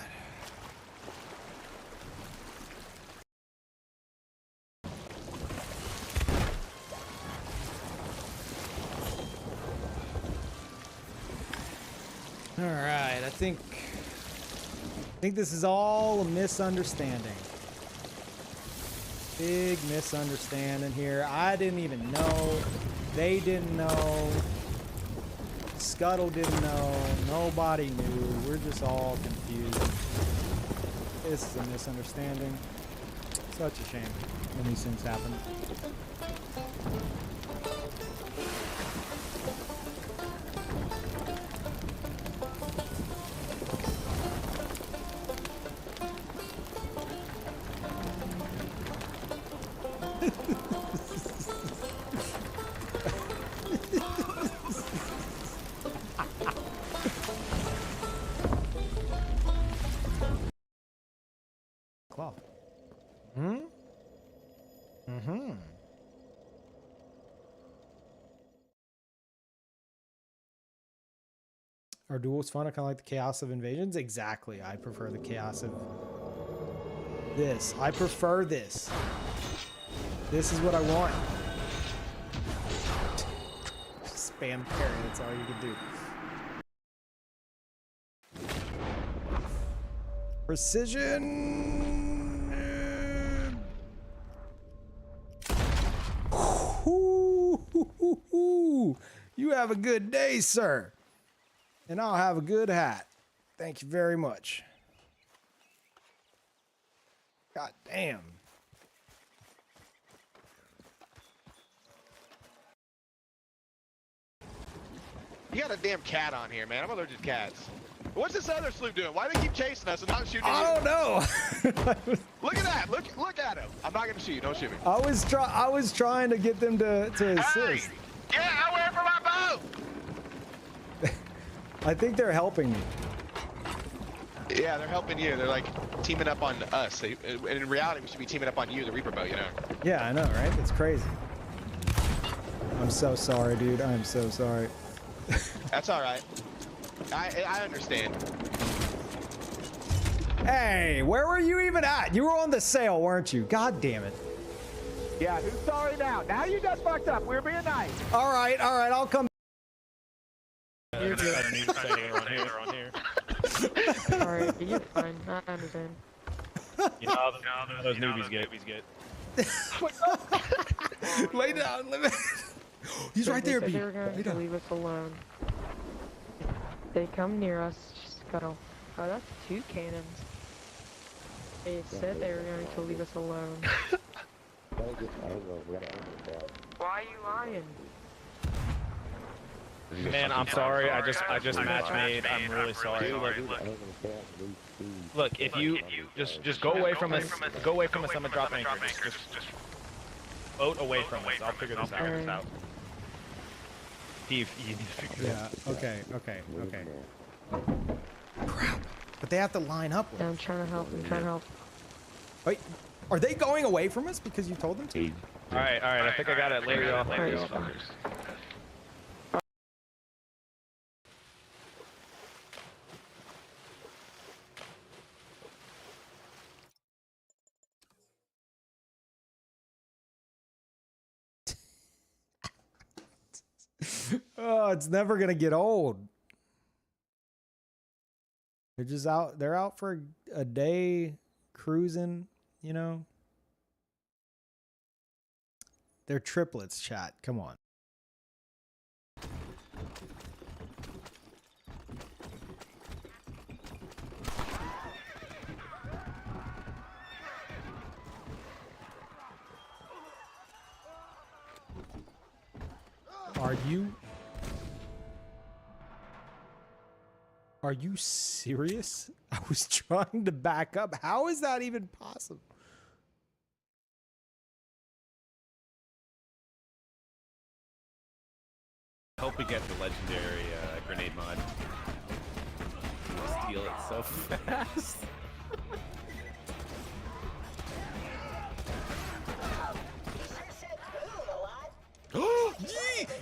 S1: All right, I think this is all a misunderstanding. Big misunderstanding here. I didn't even know. They didn't know. Scuttle didn't know. Nobody knew. We're just all confused. This is a misunderstanding. Such a shame when these things happen. Cloth. Are duels fun? I kind of like the chaos of invasions. Exactly. I prefer the chaos of this. I prefer this. This is what I want. Spam parry. That's all you can do. Precision. You have a good day, sir. And I'll have a good hat. Thank you very much. God damn.
S14: You got a damn cat on here, man. I'm allergic to cats. What's this other sloop doing? Why do they keep chasing us and not shooting
S1: I don't know.
S14: Look at that. Look at him. I'm not gonna shoot you. Don't shoot me.
S1: I was trying to get them to assist.
S14: Hey, get away from my boat!
S1: I think they're helping me.
S14: Yeah, they're helping you. They're like teaming up on us. And in reality, we should be teaming up on you, the Reaper boat, you know?
S1: Yeah, I know, right? It's crazy. I'm so sorry, dude. I'm so sorry.
S14: That's all right. I understand.
S1: Hey, where were you even at? You were on the sail, weren't you? God damn it.
S15: Yeah, who's sorry now? Now you just fucked up. We're being nice.
S1: All right, I'll come.
S8: You're good. On here.
S7: Alright, you're fine. I understand.
S8: You know, those newbies get.
S1: Lay down, let me. He's right there, B.
S7: They were going to leave us alone. They come near us, just scuttle. Oh, that's 2 cannons. They said they were going to leave us alone. Why are you lying?
S8: Man, I'm sorry. I just match made. I'm really sorry. Look, if you just go away from us. Go away from us. I'm gonna drop anchor. Just boat away from us. I'll figure this out. Peeve, you need to figure this out.
S1: Yeah. Okay. Crap. But they have to line up with.
S7: Yeah, I'm trying to help.
S1: Wait, are they going away from us because you told them to?
S8: All right. I think I got it. Later, y'all.
S1: Oh, it's never gonna get old. They're just out. They're out for a day cruising, you know. They're triplets, chat. Come on. Are you serious? I was trying to back up. How is that even possible?
S16: I hope we get the legendary grenade mod. Steal it so fast.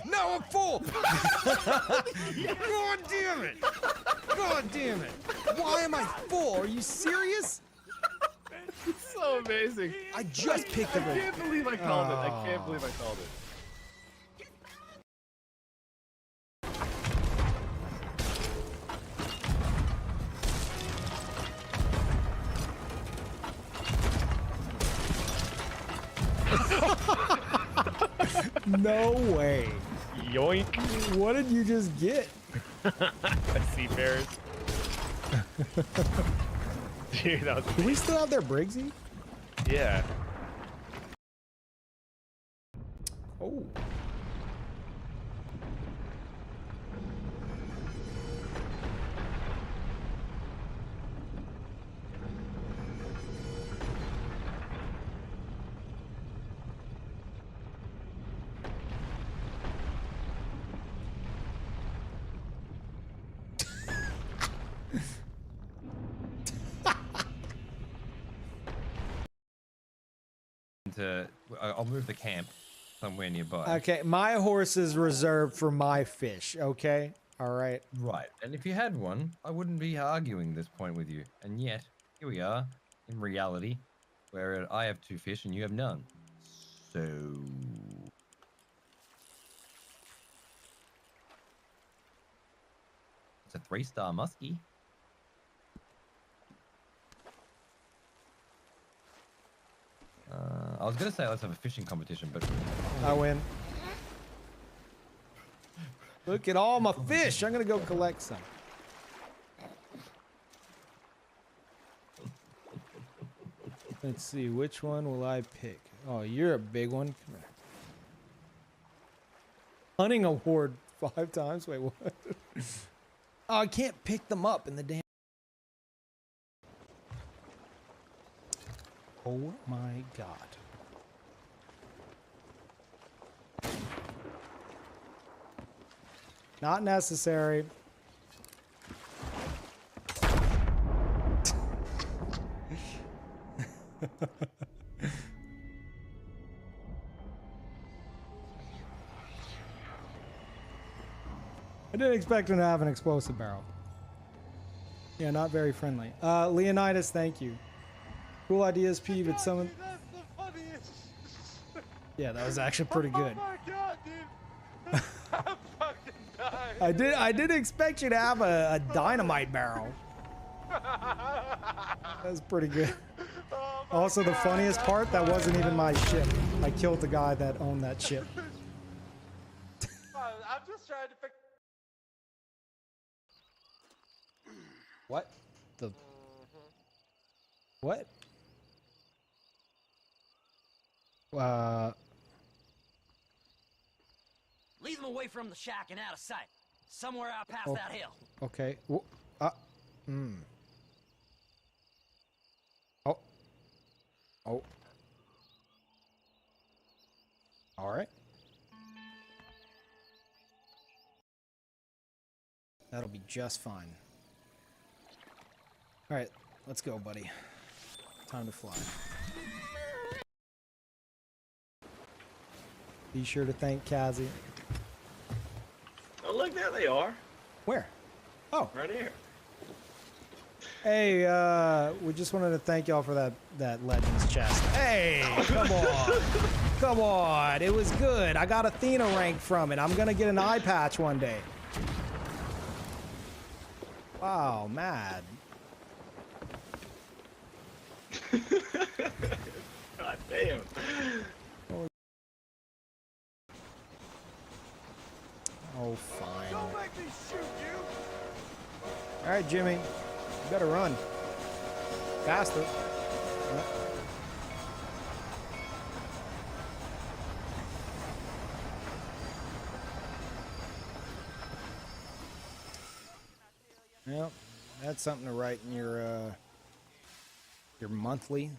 S1: Now I'm full! God damn it! God damn it! Why am I full? Are you serious?
S16: It's so amazing.
S1: I just picked the
S16: I can't believe I called it. I can't believe I called it.
S1: No way.
S8: Yoink.
S1: What did you just get?
S8: Seafarers. Dude, that was
S1: Do we still have their Briggsy?
S8: yeah.
S1: Oh.
S17: I'll move the camp somewhere nearby.
S1: Okay, my horse is reserved for my fish, okay? All right.
S17: Right, and if you had one, I wouldn't be arguing this point with you. And yet, here we are, in reality, where I have 2 fish and you have none. So... It's a 3-star muskie. I was gonna say let's have a fishing competition, but...
S1: I win. Look at all my fish. I'm gonna go collect some. Let's see, which one will I pick? Oh, you're a big one. Come here. Hunting award 5 times? Wait, what? Oh, I can't pick them up in the damn... Oh my god. Not necessary. I didn't expect him to have an explosive barrel. Yeah, not very friendly. Leonidas, thank you. Cool ideas, Peeve. It's someone... Yeah, that was actually pretty good.
S11: Oh my god, dude! I'm fucking dying.
S1: I did expect you to have a dynamite barrel. That was pretty good. Also, the funniest part, that wasn't even my ship. I killed the guy that owned that ship.
S11: I'm just trying to fix.
S1: What? The... What?
S18: Lead them away from the shack and out of sight. Somewhere out past
S1: Oh,
S18: that hill.
S1: okay. Oh. Oh. All right. That'll be just fine. All right, let's go, buddy. Time to fly. Be sure to thank Kazi.
S10: Oh, look, there they are.
S1: Where? Oh.
S10: Right here.
S1: Hey, we just wanted to thank y'all for that Legends chest. Hey, come on. Come on. It was good. I got Athena rank from it. I'm going to get an eye patch one day. Wow, mad.
S10: God damn.
S1: Oh, fine.
S11: Don't make me shoot you.
S1: All right, Jimmy. You better run. Faster. Yep, that's something to write in your monthly.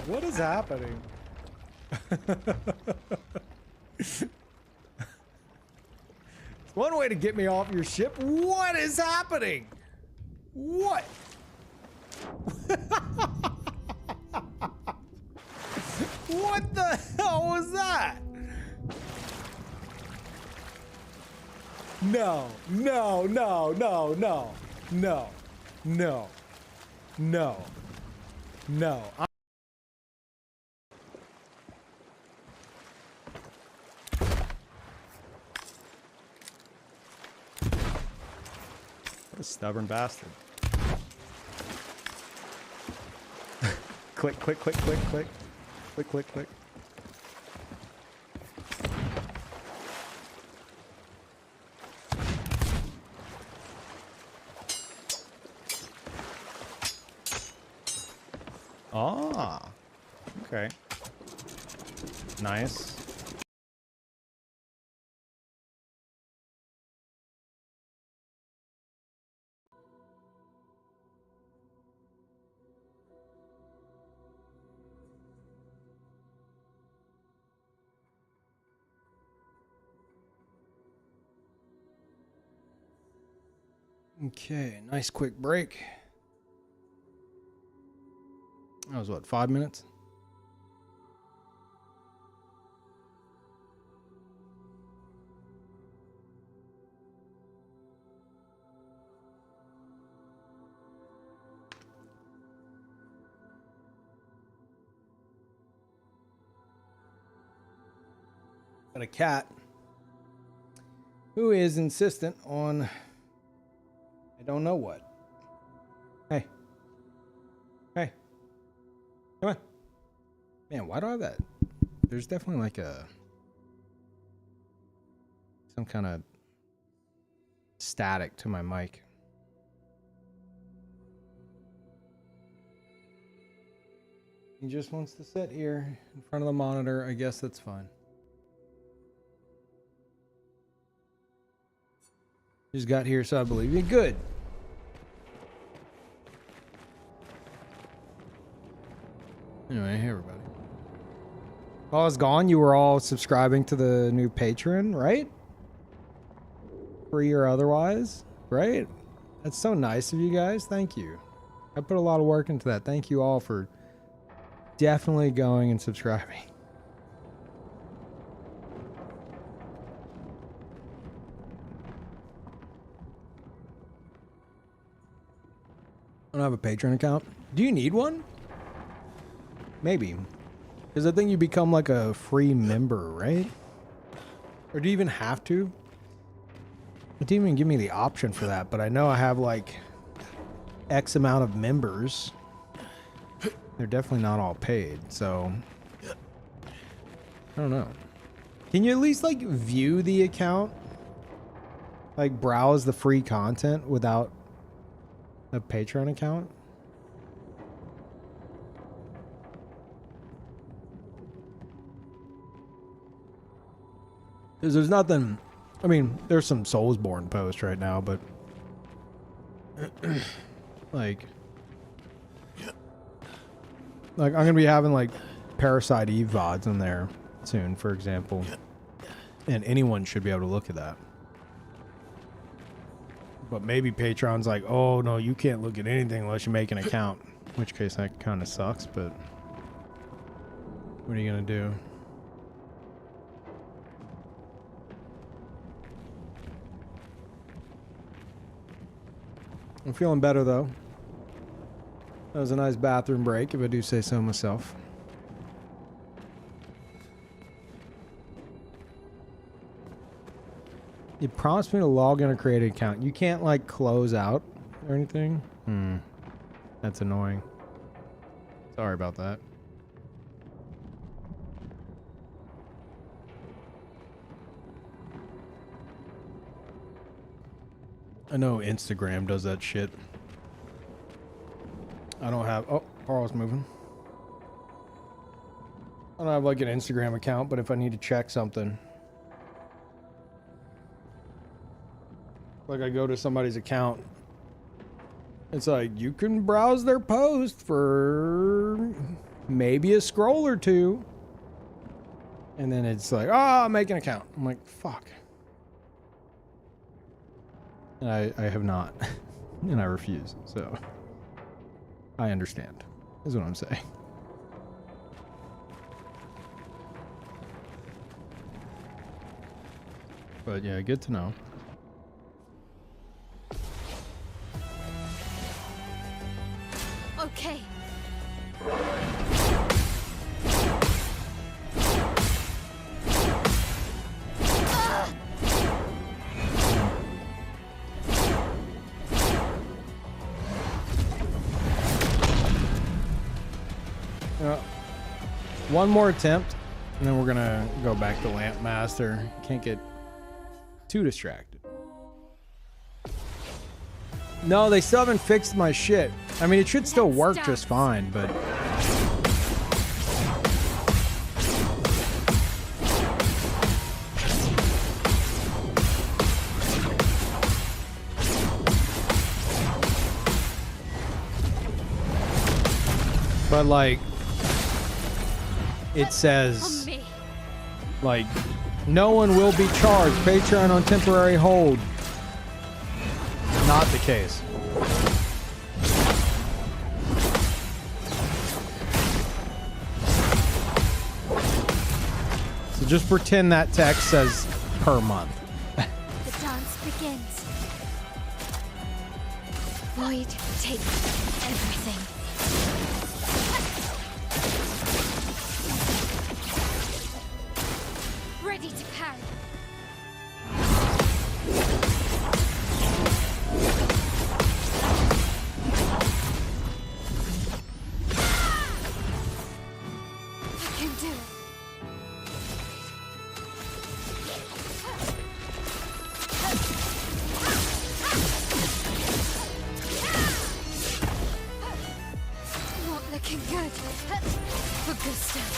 S1: What is happening? It's one way to get me off your ship. What is happening? What? What the hell was that? No, no, no, no, no, no, no, no, no. What a stubborn bastard. Click, click, click, click, click. Click, click, click. Ah, okay. Nice. Okay, nice quick break. That was what, 5 minutes? Got a cat who is insistent on I don't know what. Hey. Hey. Come on. Man, why do I have that? There's definitely like some kind of static to my mic. He just wants to sit here in front of the monitor. I guess that's fine. Just got here, so I believe you. Good. Anyway, hey everybody. While I was gone, you were all subscribing to the new Patreon, right? Free or otherwise, right? That's so nice of you guys. Thank you. I put a lot of work into that. Thank you all for definitely going and subscribing. I don't have a Patreon account. Do you need one? Maybe. Because I think you become like a free member, right? Or do you even have to? It didn't even give me the option for that, but I know I have like X amount of members. They're definitely not all paid, so I don't know. Can you at least like view the account? Like browse the free content without a Patreon account? Because there's nothing, I mean, there's some Soulsborne posts right now, but like I'm gonna be having like Parasite Eve VODs in there soon, for example, and anyone should be able to look at that. But maybe Patreon's like, oh no, you can't look at anything unless you make an account, in which case that kind of sucks, but what are you gonna do? I'm feeling better though. That was a nice bathroom break, if I do say so myself. You promised me to log in or create an account. You can't like close out or anything? That's annoying. Sorry about that. I know Instagram does that shit. I don't have... Oh, Carl's moving. I don't have like an Instagram account, but if I need to check something... Like I go to somebody's account. It's like, you can browse their post for maybe a scroll or two. And then it's like, oh, make an account. I'm like, fuck. And I have not. And I refuse. So I understand, is what I'm saying. But yeah, good to know.
S2: Okay.
S1: One more attempt, and then we're gonna go back to Lamp Master. Can't get too distracted. No, they still haven't fixed my shit. I mean, it should still work just fine, but... But, like, it says, like, no one will be charged. Patreon on temporary hold. Not the case. So just pretend that text says per month.
S2: The dance begins. Void, take everything. Ready to parry. I can do it. Not looking good. For good stuff.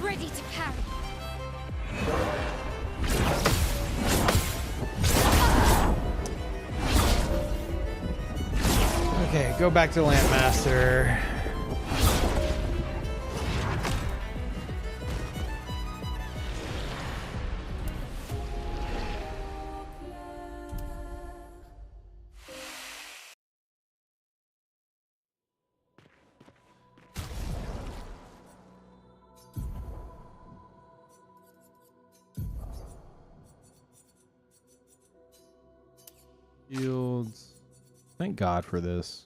S2: Ready to parry.
S1: Okay, go back to Lamp Master. Shields. Thank God for this.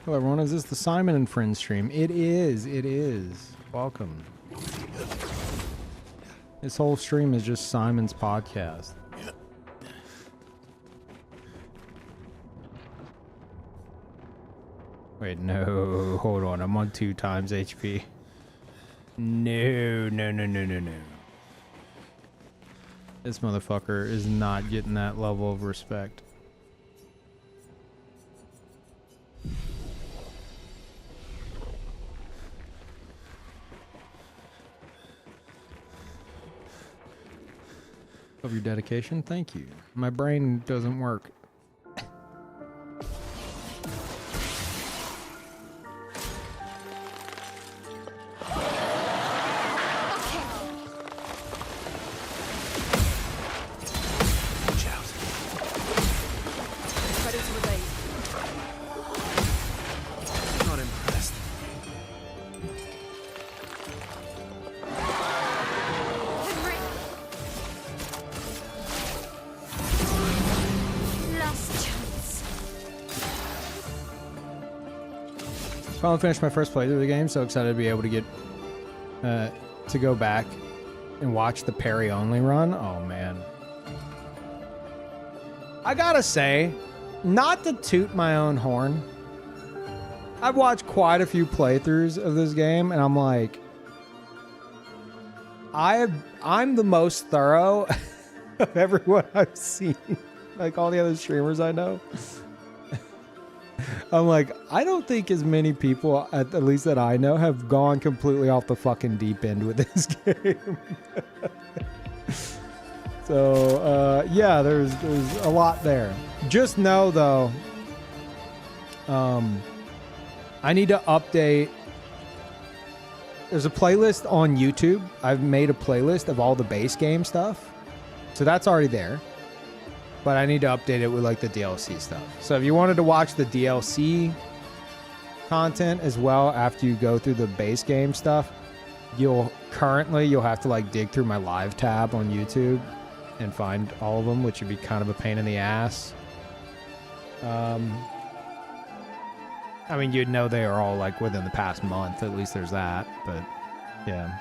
S1: Hello everyone, is this the Simon and Friends stream? It is, it is. Welcome. This whole stream is just Simon's podcast. Wait, no, hold on, I'm on 2 times HP. No. This motherfucker is not getting that level of respect. Of your dedication, thank you. My brain doesn't work.
S3: Not impressed.
S1: Finally finished my first playthrough of the game, so excited to be able to get to go back and watch the parry only run. Oh man, I gotta say, not to toot my own horn, I've watched quite a few playthroughs of this game, and I'm like, I'm the most thorough of everyone I've seen. Like all the other streamers I know. I'm like, I don't think as many people, at least that I know, have gone completely off the fucking deep end with this game. So, yeah, there's a lot there. Just know, though, I need to update. There's a playlist on YouTube. I've made a playlist of all the base game stuff. So that's already there. But I need to update it with like the DLC stuff. So if you wanted to watch the DLC content as well after you go through the base game stuff, you'll have to like dig through my live tab on YouTube and find all of them, which would be kind of a pain in the ass. I mean, you'd know they are all like within the past month. At least there's that. But yeah.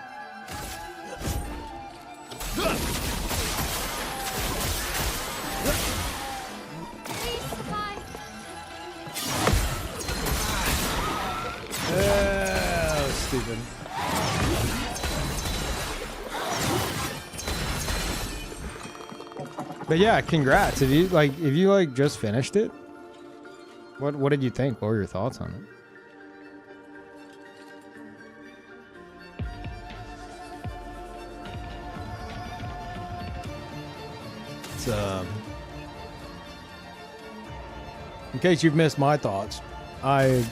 S1: Oh, stupid. But yeah, congrats. If you just finished it, what did you think? What were your thoughts on it? It's in case you've missed my thoughts, I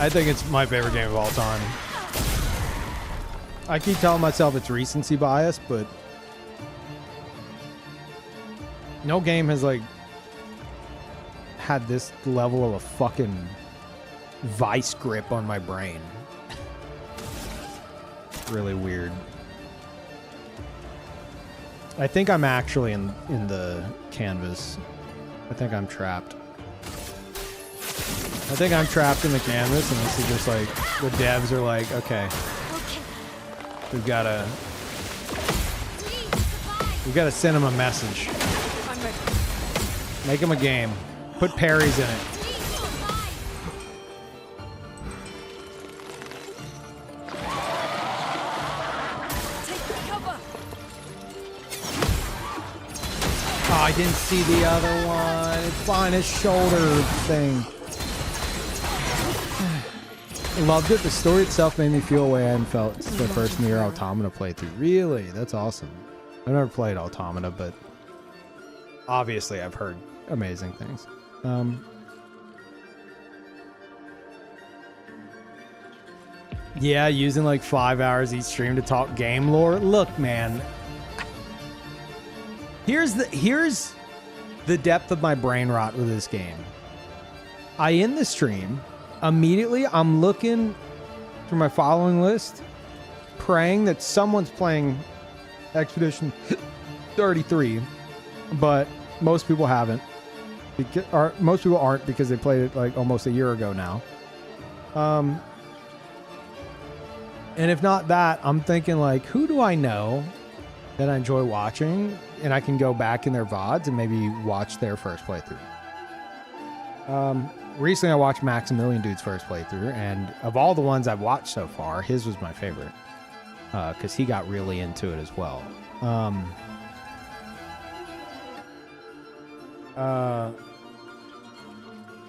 S1: think it's my favorite game of all time. I keep telling myself it's recency bias, but no game has like had this level of a fucking vice grip on my brain. Really weird. I think I'm actually in the canvas. I think I'm trapped. I think I'm trapped in the canvas, and this is just like the devs are like, okay, we've got to send them a message. Make them a game. Put parries in it. Oh, I didn't see the other one. It's behind his shoulder thing. Loved it. The story itself made me feel a way I hadn't felt since the first Nier Automata playthrough. Really? That's awesome. I've never played Automata, but obviously I've heard amazing things. Yeah, using like 5 hours each stream to talk game lore. Look, man. Here's the depth of my brain rot with this game. I end the stream. Immediately, I'm looking through my following list, praying that someone's playing Expedition 33, but most people haven't. Most people aren't because they played it like almost a year ago now. And if not that, I'm thinking like, who do I know that I enjoy watching, and I can go back in their VODs and maybe watch their first playthrough. Recently, I watched Maximilian Dude's first playthrough, and of all the ones I've watched so far, his was my favorite because he got really into it as well.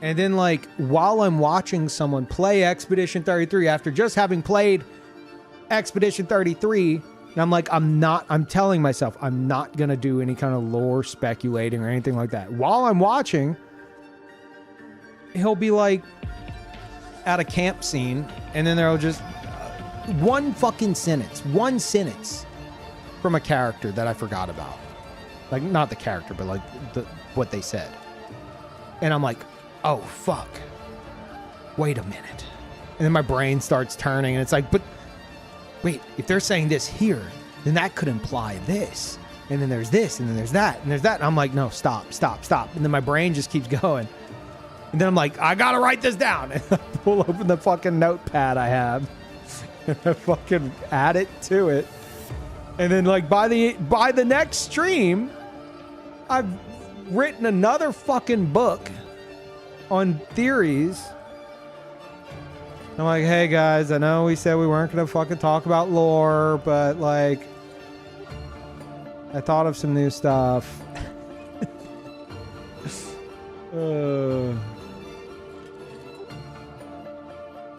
S1: And then, like, while I'm watching someone play Expedition 33, after just having played Expedition 33, and I'm like, I'm telling myself I'm not going to do any kind of lore speculating or anything like that. While I'm watching, he'll be like at a camp scene, and then there'll just one sentence from a character that I forgot about. Like, not the character, but like what they said. And I'm like, oh, fuck. Wait a minute. And then my brain starts turning, and it's like, but wait, if they're saying this here, then that could imply this. And then there's this, and then there's that, and there's that. And I'm like, no, stop. And then my brain just keeps going. And then I'm like, I gotta write this down. And I pull open the fucking notepad I have. And I fucking add it to it. And then like by the next stream, I've written another fucking book on theories. I'm like, hey guys, I know we said we weren't gonna fucking talk about lore, but like, I thought of some new stuff.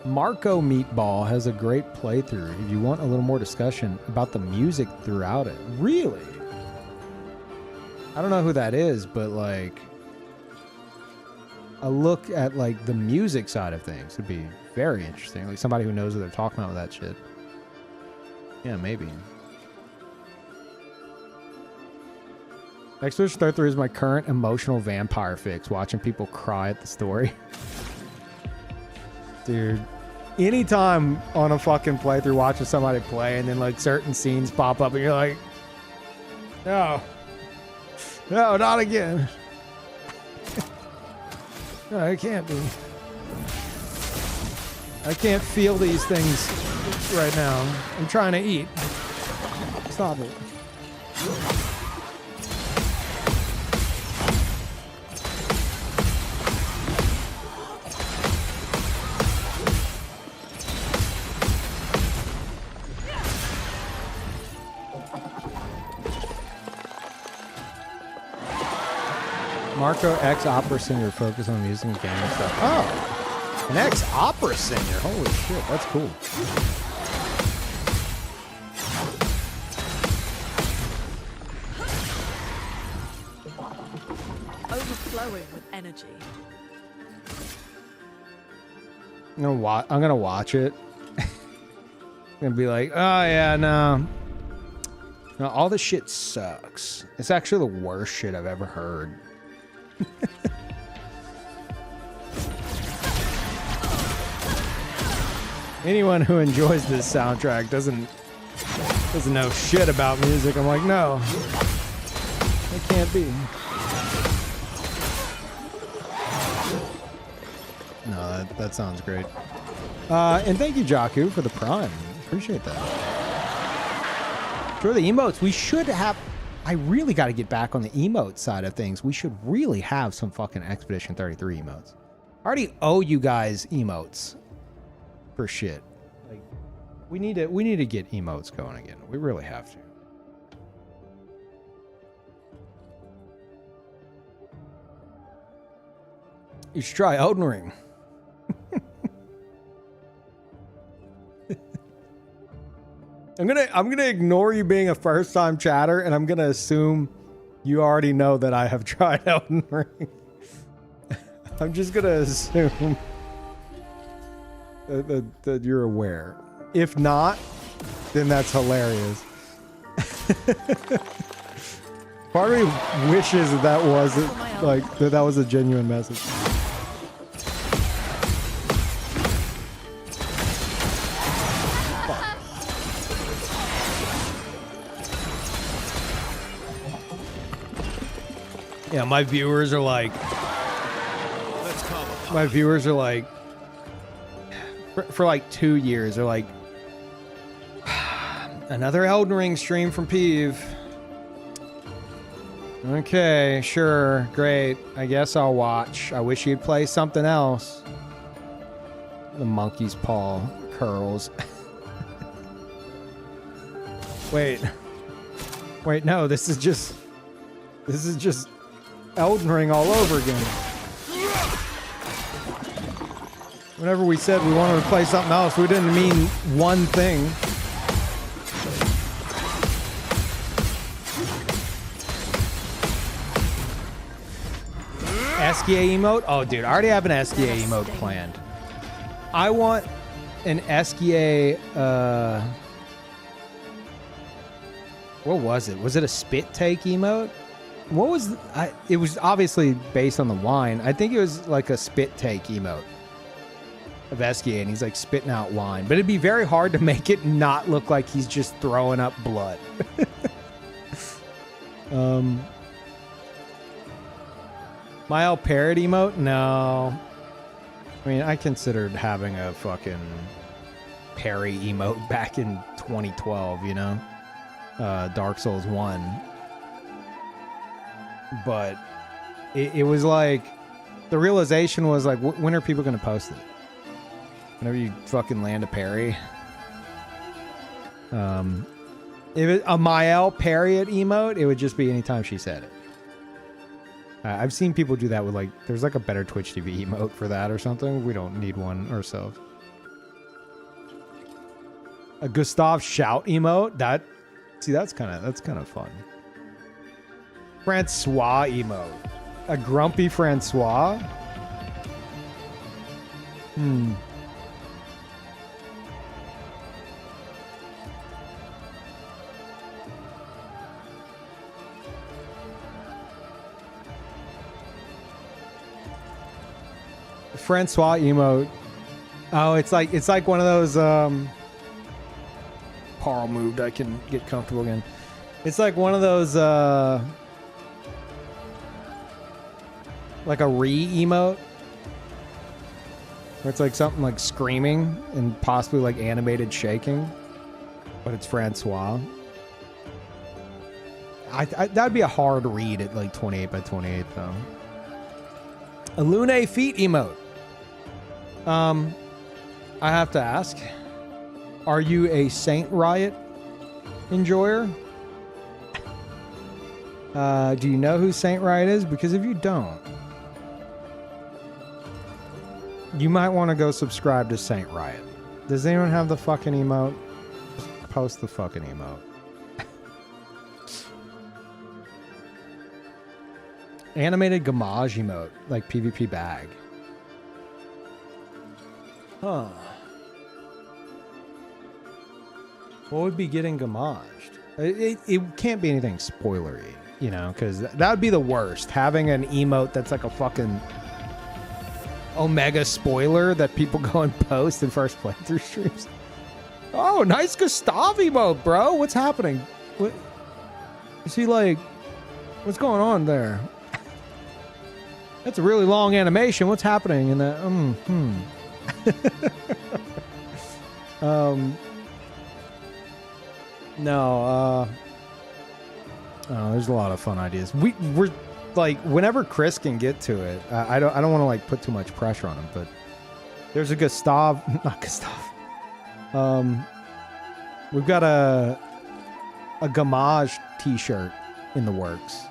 S1: Marco Meatball has a great playthrough. If you want a little more discussion about the music throughout it. Really? I don't know who that is, but like, a look at like the music side of things would be very interesting. Like somebody who knows what they're talking about with that shit. Yeah, maybe. Expedition 33 is my current emotional vampire fix, watching people cry at the story. Dude, anytime on a fucking playthrough watching somebody play and then like certain scenes pop up and you're like, no, not again. No, it can't be. I can't feel these things right now. I'm trying to eat. Stop it. Marco, ex-opera singer, focus on music and game stuff. Oh, an ex-opera singer. Holy shit, that's cool.
S4: Overflowing with energy.
S1: I'm gonna watch it. I'm gonna be like, oh yeah, no, all this shit sucks. It's actually the worst shit I've ever heard. Anyone who enjoys this soundtrack doesn't know shit about music. I'm like, no, it can't be. No, that sounds great. And thank you, Jakku, for the Prime. Appreciate that. For the emotes, we should have... I really got to get back on the emote side of things. We should really have some fucking Expedition 33 emotes. I already owe you guys emotes for shit. Like, we need to get emotes going again. We really have to. You should try Elden Ring. I'm gonna ignore you being a first-time chatter, and I'm gonna assume you already know that I have tried Elden Ring. I'm just gonna assume that you're aware. If not, then that's hilarious. Part of me wishes that wasn't like that was a genuine message. Yeah, my viewers are like, for like 2 years, they're like, another Elden Ring stream from Peeve. Okay, sure, great. I guess I'll watch. I wish you'd play something else. The monkey's paw curls. Wait, no, this is just Elden Ring all over again. Whenever we said we wanted to play something else, we didn't mean one thing. SGA emote? Oh, dude, I already have an SGA emote planned. I want an SGA, what was it? Was it a spit take emote? What was... it was obviously based on the wine. I think it was like a spit take emote of SGA, and he's like spitting out wine. But it'd be very hard to make it not look like he's just throwing up blood. My El Parrot emote? No. I mean, I considered having a fucking parry emote back in 2012, you know? Dark Souls 1. But it was like the realization was like, when are people gonna post it? Whenever you fucking land a parry. If it, a Mael parry it emote, it would just be anytime she said it. I've seen people do that with like, there's like a better Twitch TV emote for that or something. We don't need one ourselves. A Gustav shout emote, that, see, that's kind of fun. Francois emote. A grumpy Francois? Hmm. Francois emote. Oh, it's like one of those Paul moved, I can get comfortable again. It's like one of those like a re-emote. Where it's like something like screaming and possibly like animated shaking. But it's Francois. That'd be a hard read at like 28 by 28 though. A Lune feet emote. I have to ask, are you a Saint Riot enjoyer? Do you know who Saint Riot is? Because if you don't, you might want to go subscribe to Saint Riot. Does anyone have the fucking emote? Just post the fucking emote. Animated Gamage emote, like PvP bag. Huh. What would be getting gamaged? It can't be anything spoilery, you know, because that would be the worst. Having an emote that's like a fucking Omega spoiler that people go and post in first playthrough streams. Oh, nice Gustav emote, bro. What's happening? What is he like? What's going on there? That's a really long animation. What's happening in that? No, there's a lot of fun ideas. We're like, whenever Chris can get to it, I don't want to like put too much pressure on him, but there's a Gustav, not Gustav. We've got a Gamage t-shirt in the works.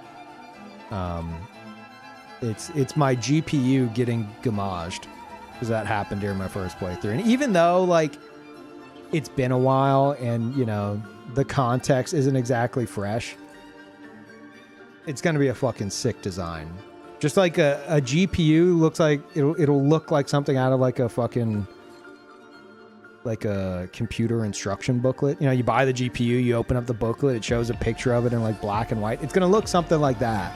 S1: It's my GPU getting gamaged, because that happened during my first playthrough. And even though like it's been a while and you know the context isn't exactly fresh, it's gonna be a fucking sick design. Just like a GPU looks like it'll look like something out of like a fucking like a computer instruction booklet. You know, you buy the GPU, you open up the booklet, it shows a picture of it in like black and white. It's gonna look something like that.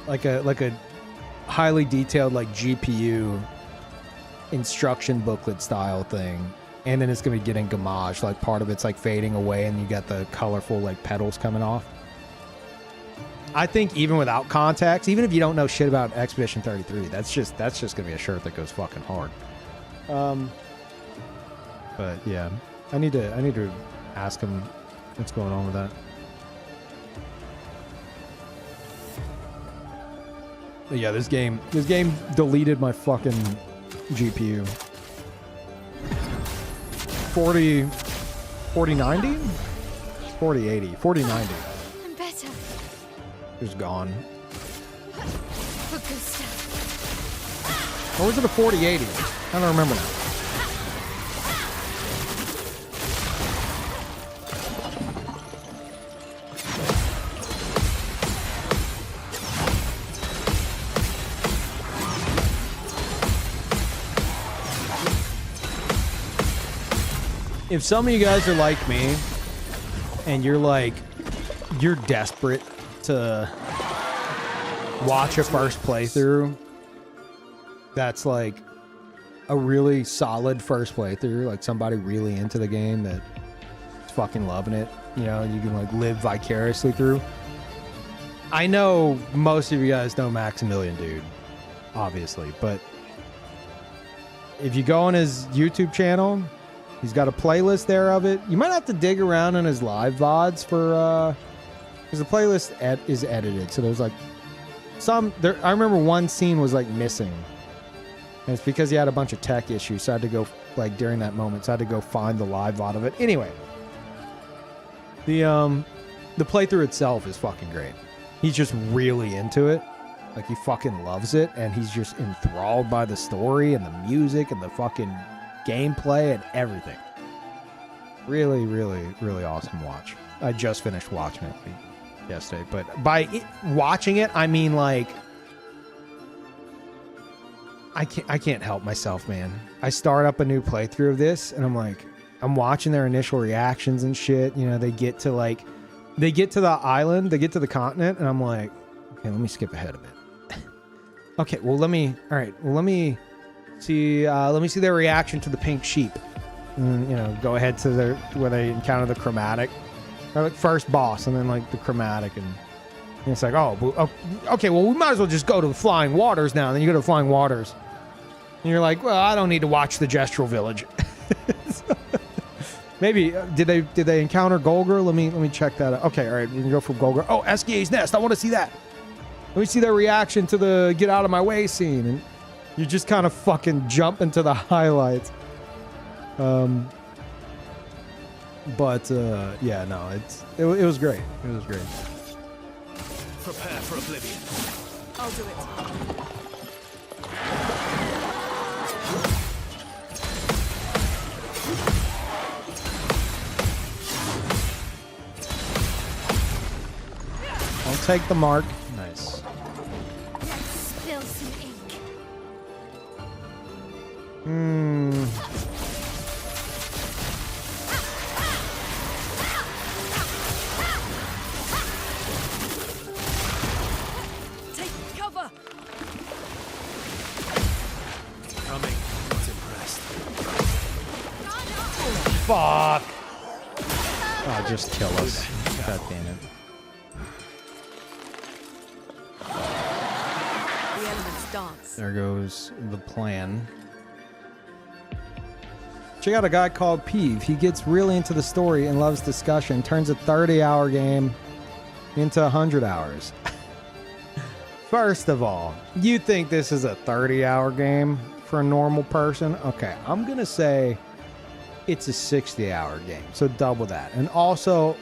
S1: Like a highly detailed like GPU instruction booklet style thing, and then it's gonna be getting gamage. Like part of it's like fading away, and you got the colorful like petals coming off. I think even without context, even if you don't know shit about Expedition 33, that's just gonna be a shirt that goes fucking hard. But yeah, I need to ask him what's going on with that. But yeah, this game deleted my fucking GPU. 4090? 4080, 4090.
S2: I'm better.
S1: It's gone.
S2: For Gustav.
S1: Or was it a 4080? I don't remember now. If some of you guys are like me and you're desperate to watch a first playthrough that's like a really solid first playthrough, like somebody really into the game that's fucking loving it, you know, you can like live vicariously through. I know most of you guys know Maximilian, dude, obviously, but if you go on his YouTube channel, he's got a playlist there of it. You might have to dig around in his live VODs because the playlist is edited, so there's like some there. I remember one scene was like missing, and it's because he had a bunch of tech issues. So I had to go like during that moment, so I had to go find the live VOD of it. Anyway, the playthrough itself is fucking great. He's just really into it. Like, he fucking loves it, and he's just enthralled by the story and the music and the fucking gameplay and everything. Really, really, really awesome watch. I just finished watching it yesterday, but by watching it, I mean, like, I can't help myself, man. I start up a new playthrough of this, and I'm like, I'm watching their initial reactions and shit. You know, they get to the island, they get to the continent, and I'm like, okay, let me skip ahead a bit. Okay, well, let me see their reaction to the pink sheep. And, you know, go ahead to where they encounter the chromatic, or like first boss, and then like the chromatic, and it's like, oh, okay, well, we might as well just go to the Flying Waters now. And then you go to the Flying Waters, and you're like, well, I don't need to watch the Gestural Village. Maybe did they encounter Golgar? Let me check that out. Okay, all right, we can go for Golgar. Oh, Esquia's Nest. I want to see that. Let me see their reaction to the get out of my way scene, and you just kind of fucking jump into the highlights. But yeah, no, it was great. It was great.
S3: Prepare for oblivion.
S4: I'll do it.
S1: I'll take the mark. Nice.
S2: Let's spill some ink.
S4: Take cover.
S3: Coming. Not impressed.
S1: Fuck. Oh, just kill us. God damn it.
S4: The elements dance.
S1: There goes the plan. Check out a guy called Peeve. He gets really into the story and loves discussion. Turns a 30-hour game into 100 hours. First of all, you think this is a 30-hour game for a normal person? Okay, I'm going to say it's a 60-hour game. So double that. And also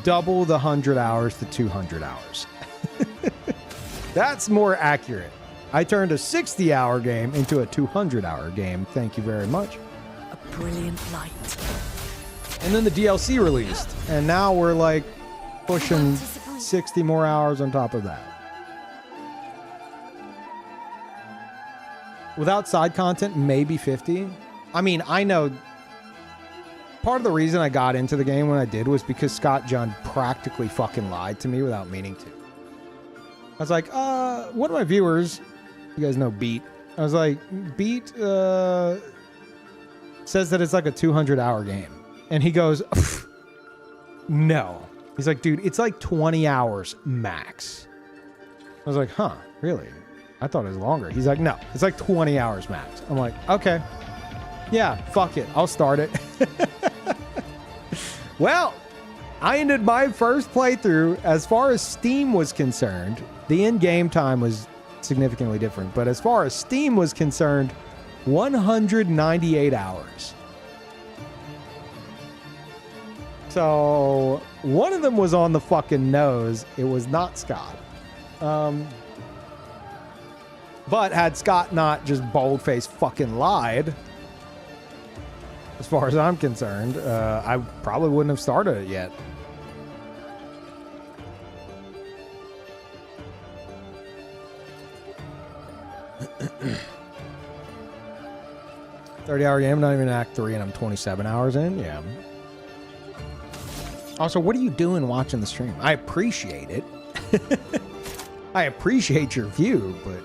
S1: double the 100 hours to 200 hours. That's more accurate. I turned a 60-hour game into a 200-hour game. Thank you very much.
S4: A brilliant light.
S1: And then the DLC released. And now we're like pushing 60 more hours on top of that. Without side content, maybe 50. I mean, I know part of the reason I got into the game when I did was because Scott John practically fucking lied to me without meaning to. I was like, one of my viewers, you guys know Beat. I was like, Beat says that it's like a 200-hour game. And he goes, no. He's like, dude, it's like 20 hours max. I was like, huh, really? I thought it was longer. He's like, no, it's like 20 hours max. I'm like, okay. Yeah, fuck it. I'll start it. Well, I ended my first playthrough. As far as Steam was concerned, the in-game time was significantly different. But as far as Steam was concerned, 198 hours. So one of them was on the fucking nose. It was not Scott. But had Scott not just bold-faced fucking lied, as far as I'm concerned, I probably wouldn't have started it yet. $30-hour game, not even Act 3, and I'm 27 hours in? Yeah. Also, what are you doing watching the stream? I appreciate it. I appreciate your view, but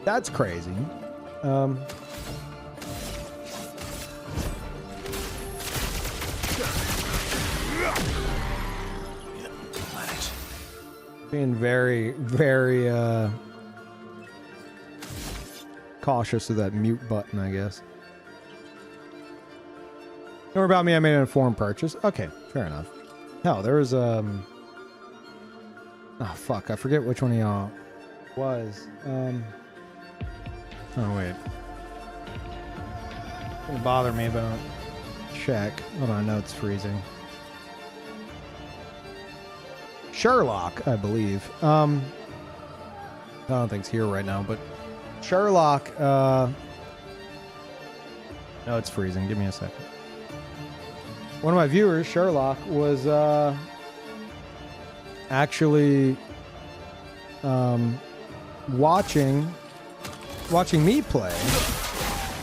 S1: that's crazy. Being very, very cautious of that mute button, I guess. Don't worry about me, I made an informed purchase. Okay, fair enough. Hell, there was Oh fuck, I forget which one of y'all was. Oh wait. It's gonna bother me, but I'll check. Hold on, no, it's freezing. Sherlock, I believe. I don't think it's here right now, but Sherlock, no, it's freezing. Give me a second. One of my viewers, Sherlock, was actually watching me play,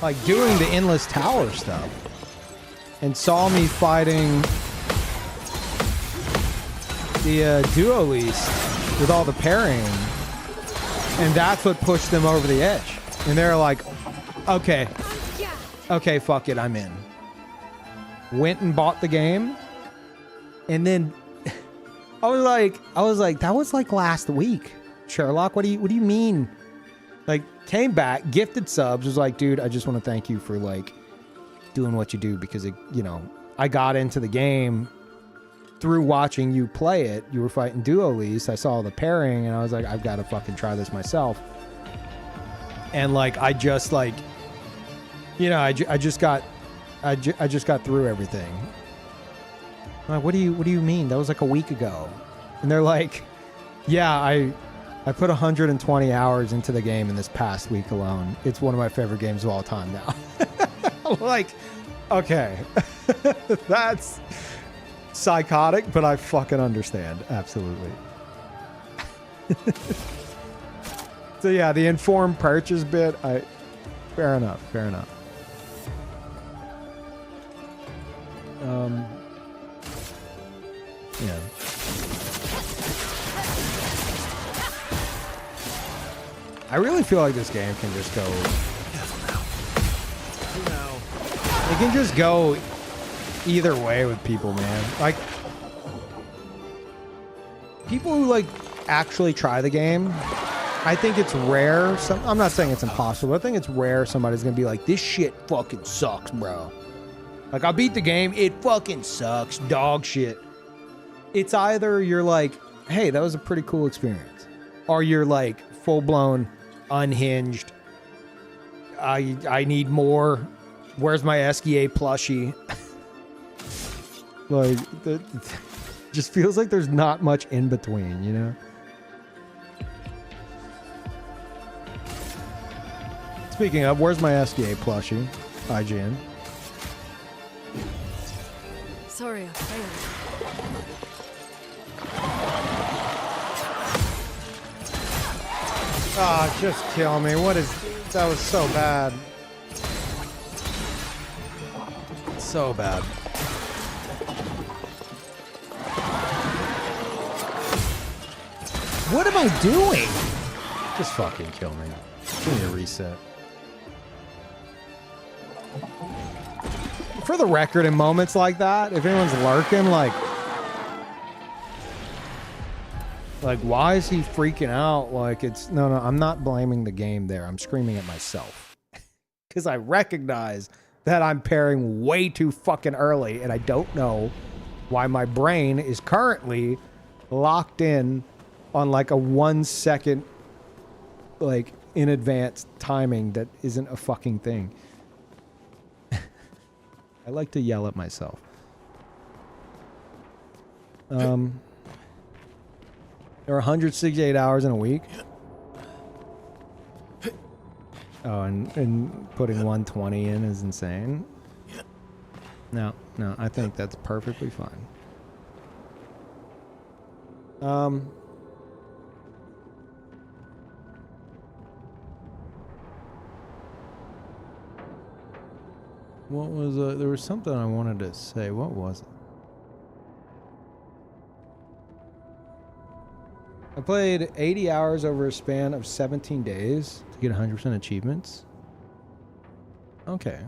S1: like doing the endless tower stuff, and saw me fighting the duo least with all the parrying, and that's what pushed them over the edge. And they're like, okay, fuck it, I'm in. Went and bought the game, and then I was like, that was like last week. Sherlock, what do you mean? Like, came back, gifted subs, was like, dude, I just want to thank you for like doing what you do, because it, you know, I got into the game through watching you play it. You were fighting duo least. I saw the pairing, and I was like, I've got to fucking try this myself. And like, I just like, you know, I just got through everything. I'm like, what do you mean? That was like a week ago. And they're like, yeah, I put 120 hours into the game in this past week alone. It's one of my favorite games of all time now. I'm like, okay, that's psychotic, but I fucking understand. Absolutely. So yeah, the informed purchase bit, fair enough. Yeah. I really feel like this game can just go. It can just go either way with people, man. Like, people who like actually try the game, I think it's rare. I'm not saying it's impossible, but I think it's rare somebody's gonna be like, this shit fucking sucks, bro. Like, I beat the game, it fucking sucks, dog shit. It's either you're like, hey, that was a pretty cool experience, or you're like full-blown unhinged. I need more. Where's my SGA plushie? Like, just feels like there's not much in between, you know? Speaking of, where's my SGA plushie? IGN.
S4: Sorry, I failed.
S1: Ah, just kill me. What is... That was so bad. So bad. What am I doing? Just fucking kill me. Give me a reset. For the record, in moments like that, if anyone's lurking, like, why is he freaking out? Like, it's... No, I'm not blaming the game there. I'm screaming at myself. Because I recognize that I'm pairing way too fucking early, and I don't know why my brain is currently locked in on, like, a 1 second, like, in advance timing that isn't a fucking thing. I like to yell at myself. There are 168 hours in a week. Oh, and putting 120 in is insane. No, I think that's perfectly fine. What was there was something I wanted to say. What was it? I played 80 hours over a span of 17 days to get 100% achievements. Okay.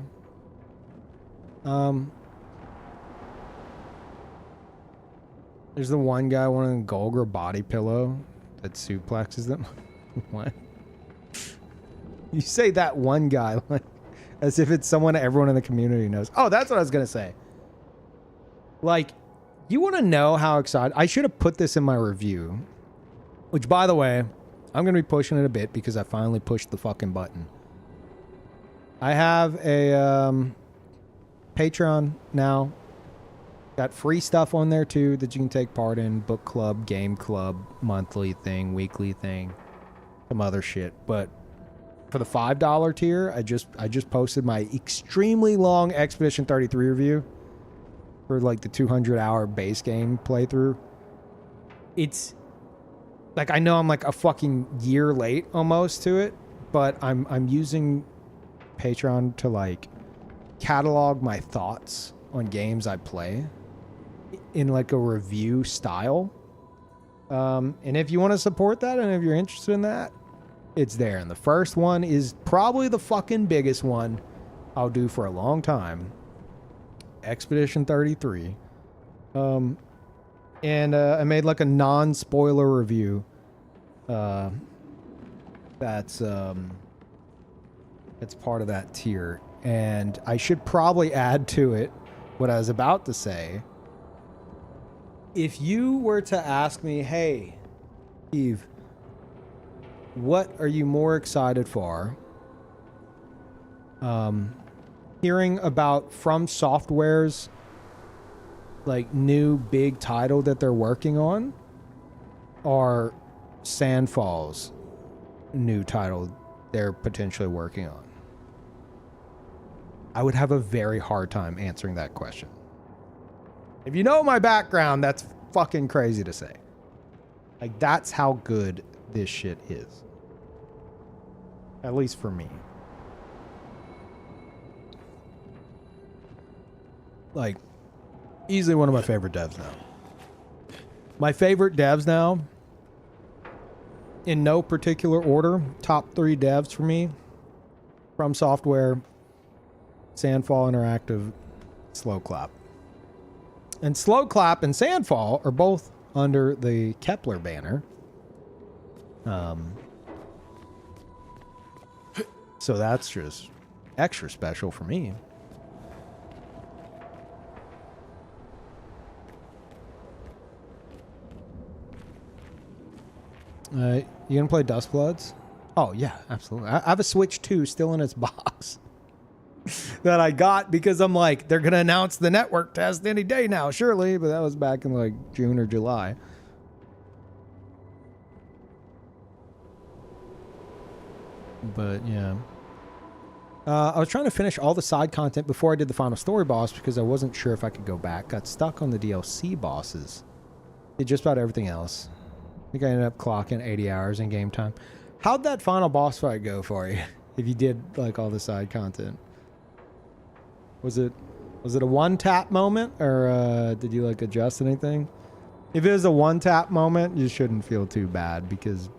S1: There's the one guy wanting a Golgra body pillow that suplexes them. What? You say that one guy like as if it's someone everyone in the community knows. Oh, that's what I was gonna say. Like, you want to know how excited... I should have put this in my review. Which, by the way, I'm going to be pushing it a bit because I finally pushed the fucking button. I have a Patreon now. Got free stuff on there too that you can take part in. Book club, game club, monthly thing, weekly thing, some other shit. But for the $5 tier, I just posted my extremely long Expedition 33 review for like the 200-hour base game playthrough. It's like, I know I'm like a fucking year late almost to it, but I'm using Patreon to like catalog my thoughts on games I play in like a review style. And if you want to support that and if you're interested in that, it's there. And the first one is probably the fucking biggest one I'll do for a long time. Expedition 33. And I made like a non-spoiler review. That's part of that tier. And I should probably add to it what I was about to say. If you were to ask me, hey, Eve, what are you more excited for? Hearing about From Software's like new big title that they're working on, or Sandfall's new title they're potentially working on? I would have a very hard time answering that question. If you know my background, that's fucking crazy to say. Like, that's how good this shit is. At least for me. Like, easily one of my favorite devs now. My favorite devs now, in no particular order, top 3 devs for me: From Software, Sandfall Interactive, Slow Clap. And Slow Clap and Sandfall are both under the Kepler banner. So that's just extra special for me. You gonna play Dustbloods? Oh yeah, absolutely. I have a Switch 2 still in its box that I got because I'm like, they're gonna announce the network test any day now, surely. But that was back in like June or July. But yeah, I was trying to finish all the side content before I did the final story boss because I wasn't sure if I could go back. Got stuck on the DLC bosses. Did just about everything else. I think I ended up clocking 80 hours in game time. How'd that final boss fight go for you? If you did like all the side content, was it a one tap moment, or did you like adjust anything? If it was a one tap moment, you shouldn't feel too bad, because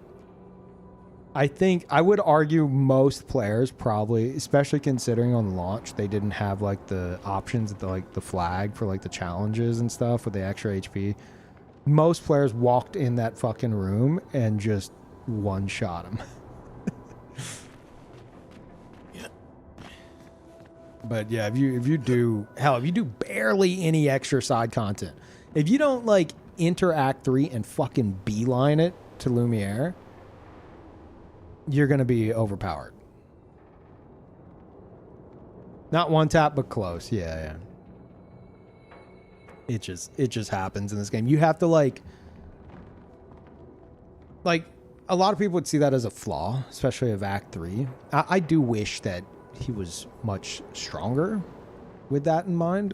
S1: I think I would argue most players probably, especially considering on launch they didn't have like the options, like the flag for like the challenges and stuff with the extra HP. Most players walked in that fucking room and just one shot him.
S3: Yeah.
S1: But yeah, if you do barely any extra side content, if you don't like enter Act 3 and fucking beeline it to Lumiere, you're gonna be overpowered. Not one tap, but close. Yeah. It just happens in this game. You have to like a lot of people would see that as a flaw, especially of Act 3. I do wish that he was much stronger with that in mind.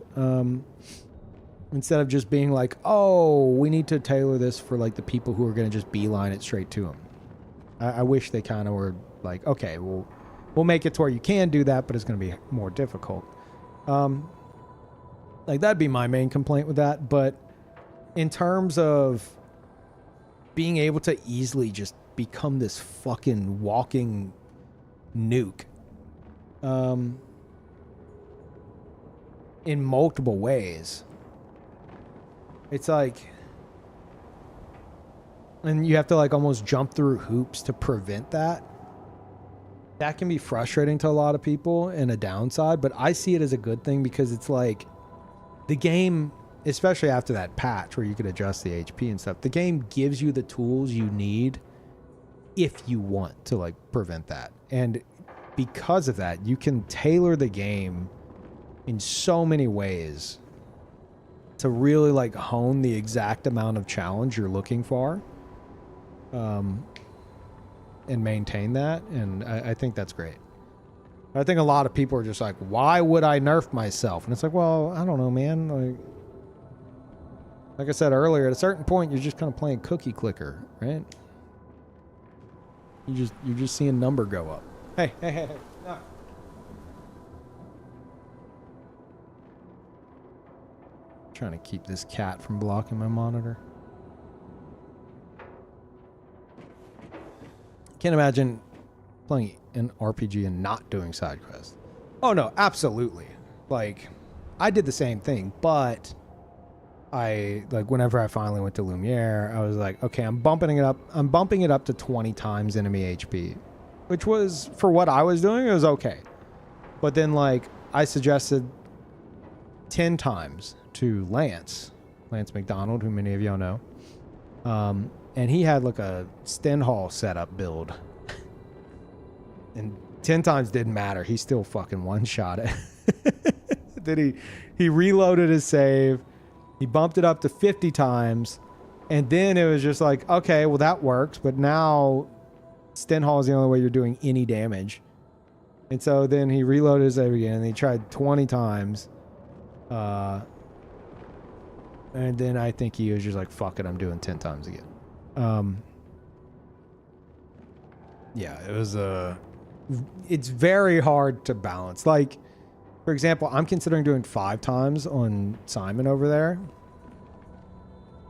S1: Instead of just being like, oh, we need to tailor this for like the people who are going to just beeline it straight to him. I wish they kind of were like, okay, we'll make it to where you can do that, but it's going to be more difficult. Like, that'd be my main complaint with that. But in terms of being able to easily just become this fucking walking nuke in multiple ways, it's like, and you have to like almost jump through hoops to prevent that. That can be frustrating to a lot of people and a downside, but I see it as a good thing, because it's like the game especially after that patch where you could adjust the HP and stuff, the game gives you the tools you need if you want to like prevent that. And because of that, you can tailor the game in so many ways to really like hone the exact amount of challenge you're looking for, and maintain that. And I think that's great. I think a lot of people are just like, why would I nerf myself? And it's like, well, I don't know, man. Like I said earlier, at a certain point, you're just kind of playing cookie clicker, right? You're just seeing number go up. Hey. No. Trying to keep this cat from blocking my monitor. Can't imagine playing an RPG and not doing side quests. Oh no, absolutely. Like, I did the same thing, but whenever I finally went to Lumiere, I was like, okay, I'm bumping it up to 20 times enemy HP, which was, for what I was doing, it was okay. But then like I suggested 10 times to Lance McDonald, who many of y'all know. And he had like a Stenhall setup build. And 10 times didn't matter. He still fucking one-shot it. Then he reloaded his save. He bumped it up to 50 times. And then it was just like, okay, well that works. But now Stenhall is the only way you're doing any damage. And so then he reloaded his save again. And he tried 20 times. And then I think he was just like, fuck it, I'm doing 10 times again. Yeah, it was it's very hard to balance. Like, for example, I'm considering doing 5 times on Simon over there,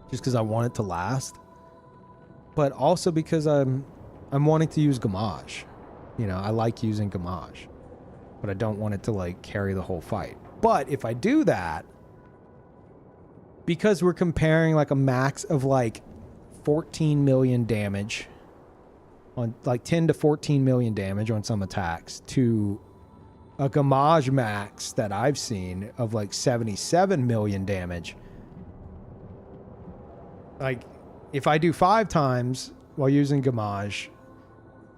S1: just because I want it to last, but also because I'm wanting to use Gamage. You know, I like using Gamage, but I don't want it to like carry the whole fight. But if I do that, because we're comparing like a max of like 14 million damage on like 10 to 14 million damage on some attacks to a Gamage max that I've seen of like 77 million damage. Like if I do 5 times while using Gamage,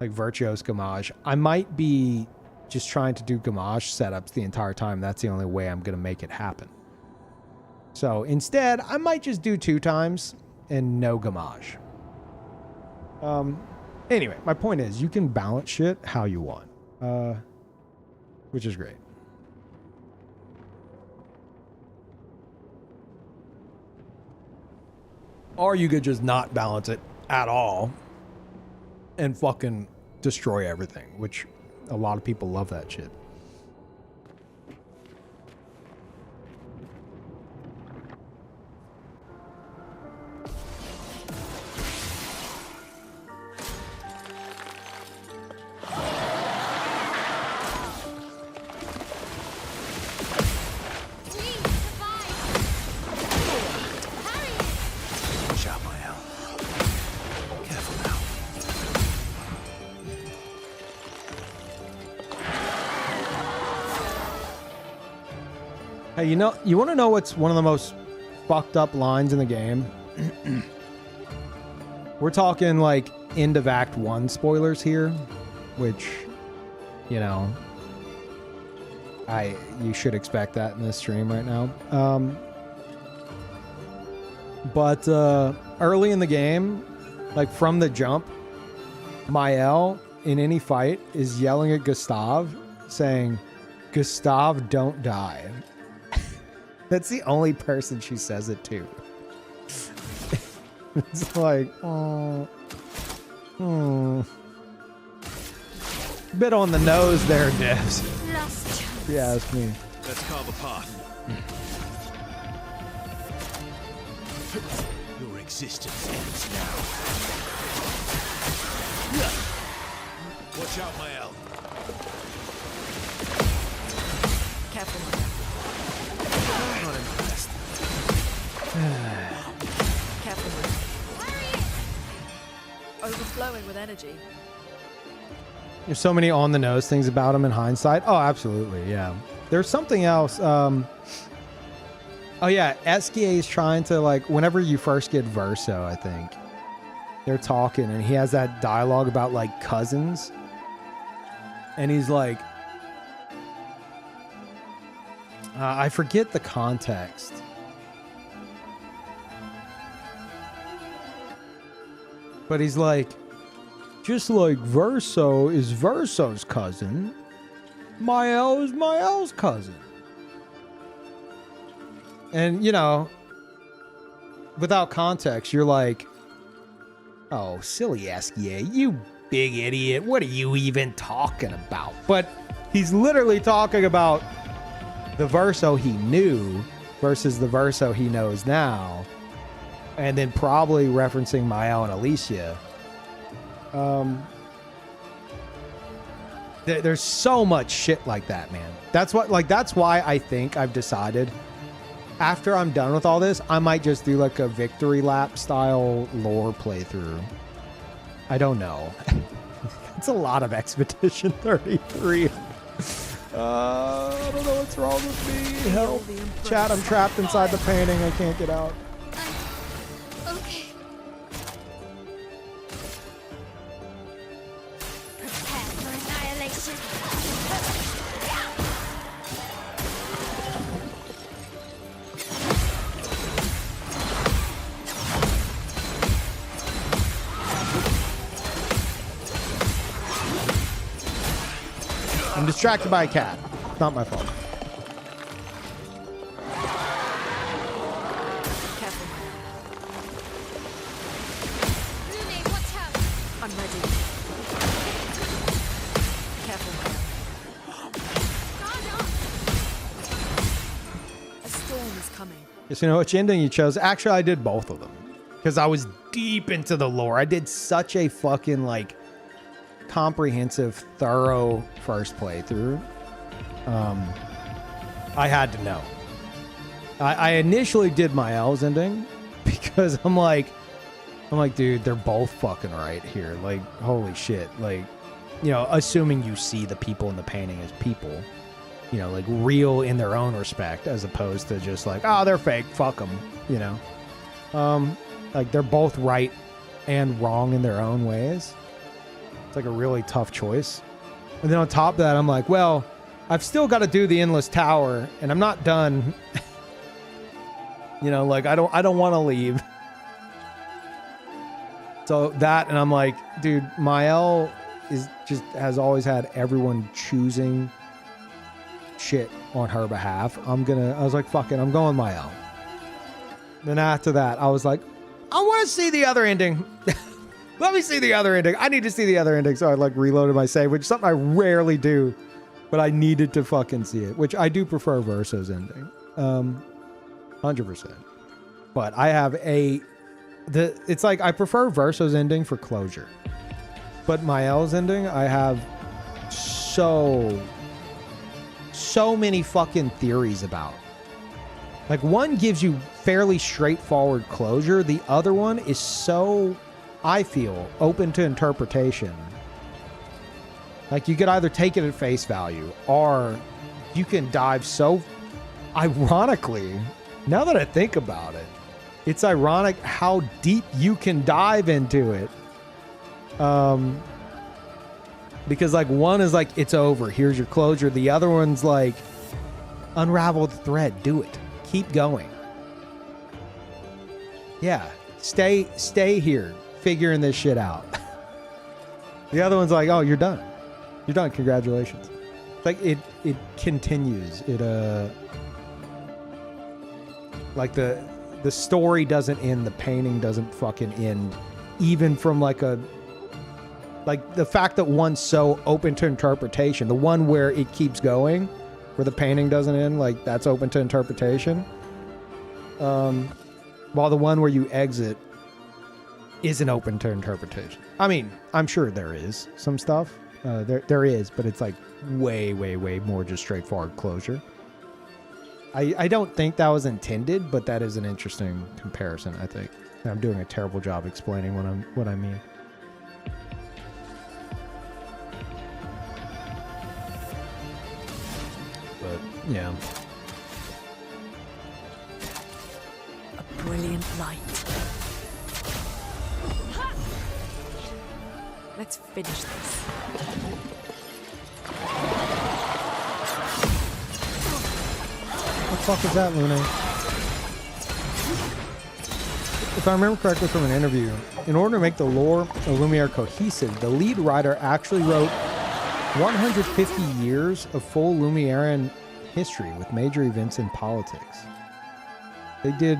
S1: like Virtuos Gamage, I might be just trying to do Gamage setups the entire time. That's the only way I'm going to make it happen. So instead, I might just do 2 times and no Gamage. Anyway, my point is you can balance shit how you want, which is great. Or you could just not balance it at all and fucking destroy everything, which a lot of people love that shit. Hey, you know, you want to know what's one of the most fucked up lines in the game? We're talking like end of Act 1 spoilers here, which, you know, you should expect that in this stream right now. But early in the game, like from the jump, Mael in any fight is yelling at Gustav saying, "Gustav, don't die." That's the only person she says it to. It's like, oh, bit on the nose there, Devs. If you ask me.
S3: Let's carve a path. Your existence ends now. Watch out, Mael.
S4: Careful.
S3: Not impressed.
S4: Careful. Overflowing with energy.
S1: There's so many on the nose things about him in hindsight. Oh, absolutely, yeah. There's something else. Oh yeah, SKA is trying to like whenever you first get Verso, I think they're talking and he has that dialogue about like cousins, and he's like, I forget the context. But he's like, just like Verso is Verso's cousin, Mael is Mael's cousin. And, you know, without context, you're like, oh, silly Eskia, you big idiot. What are you even talking about? But he's literally talking about the Verso he knew versus the Verso he knows now. And then probably referencing Mael and Alicia. There's so much shit like that, man. That's why I think I've decided after I'm done with all this, I might just do like a victory lap style lore playthrough. I don't know. It's a lot of Expedition 33. I don't know what's wrong with me. Help. Chat, I'm trapped inside the painting. I can't get out.
S2: Okay. Prepare for annihilation.
S1: I'm distracted by a cat. It's not my fault.
S2: Lune, watch out.
S4: I'm ready. Careful. A storm is coming.
S1: Yes, you know which ending you chose? Actually, I did both of them because I was deep into the lore. I did such a fucking like comprehensive, thorough first playthrough. I had to know. I initially did Mael's ending because I'm like, dude, they're both fucking right here. Like, holy shit. Like, you know, assuming you see the people in the painting as people, you know, like real in their own respect, as opposed to just like, oh, they're fake, fuck them, you know. Like they're both right and wrong in their own ways. It's like a really tough choice. And then on top of that, I'm like, well, I've still got to do the Endless Tower, and I'm not done. You know, like I don't want to leave. So that, and I'm like, dude, Mael has always had everyone choosing shit on her behalf. I was like, fuck it, I'm going Mael. Then after that, I was like, I want to see the other ending. Let me see the other ending. I need to see the other ending. So I like reloaded my save, which is something I rarely do, but I needed to fucking see it, which I do prefer Verso's ending. 100%. But I have it's like I prefer Verso's ending for closure. But Mael's ending, I have so many fucking theories about. Like one gives you fairly straightforward closure. The other one is so, I feel, open to interpretation. Like you could either take it at face value or you can dive so ironically, now that I think about it, it's ironic how deep you can dive into it. Because like one is like, it's over, here's your closure. The other one's like, unravel the thread, do it. Keep going. Yeah, stay here, figuring this shit out. The other one's like, oh, you're done. You're done, congratulations. Like it continues. It like the story doesn't end, the painting doesn't fucking end. Even from like the fact that one's so open to interpretation, the one where it keeps going, where the painting doesn't end, like that's open to interpretation. While the one where you exit isn't open to interpretation. I mean, I'm sure there is some stuff. There is, but it's like way more just straightforward closure. I don't think that was intended, but that is an interesting comparison, I think. And I'm doing a terrible job explaining what I mean. But yeah.
S4: brilliant light. Let's finish this.
S1: What the fuck is that, Luna? If I remember correctly from an interview, in order to make the lore of Lumiere cohesive, the lead writer actually wrote 150 years of full Lumieran history with major events in politics. They did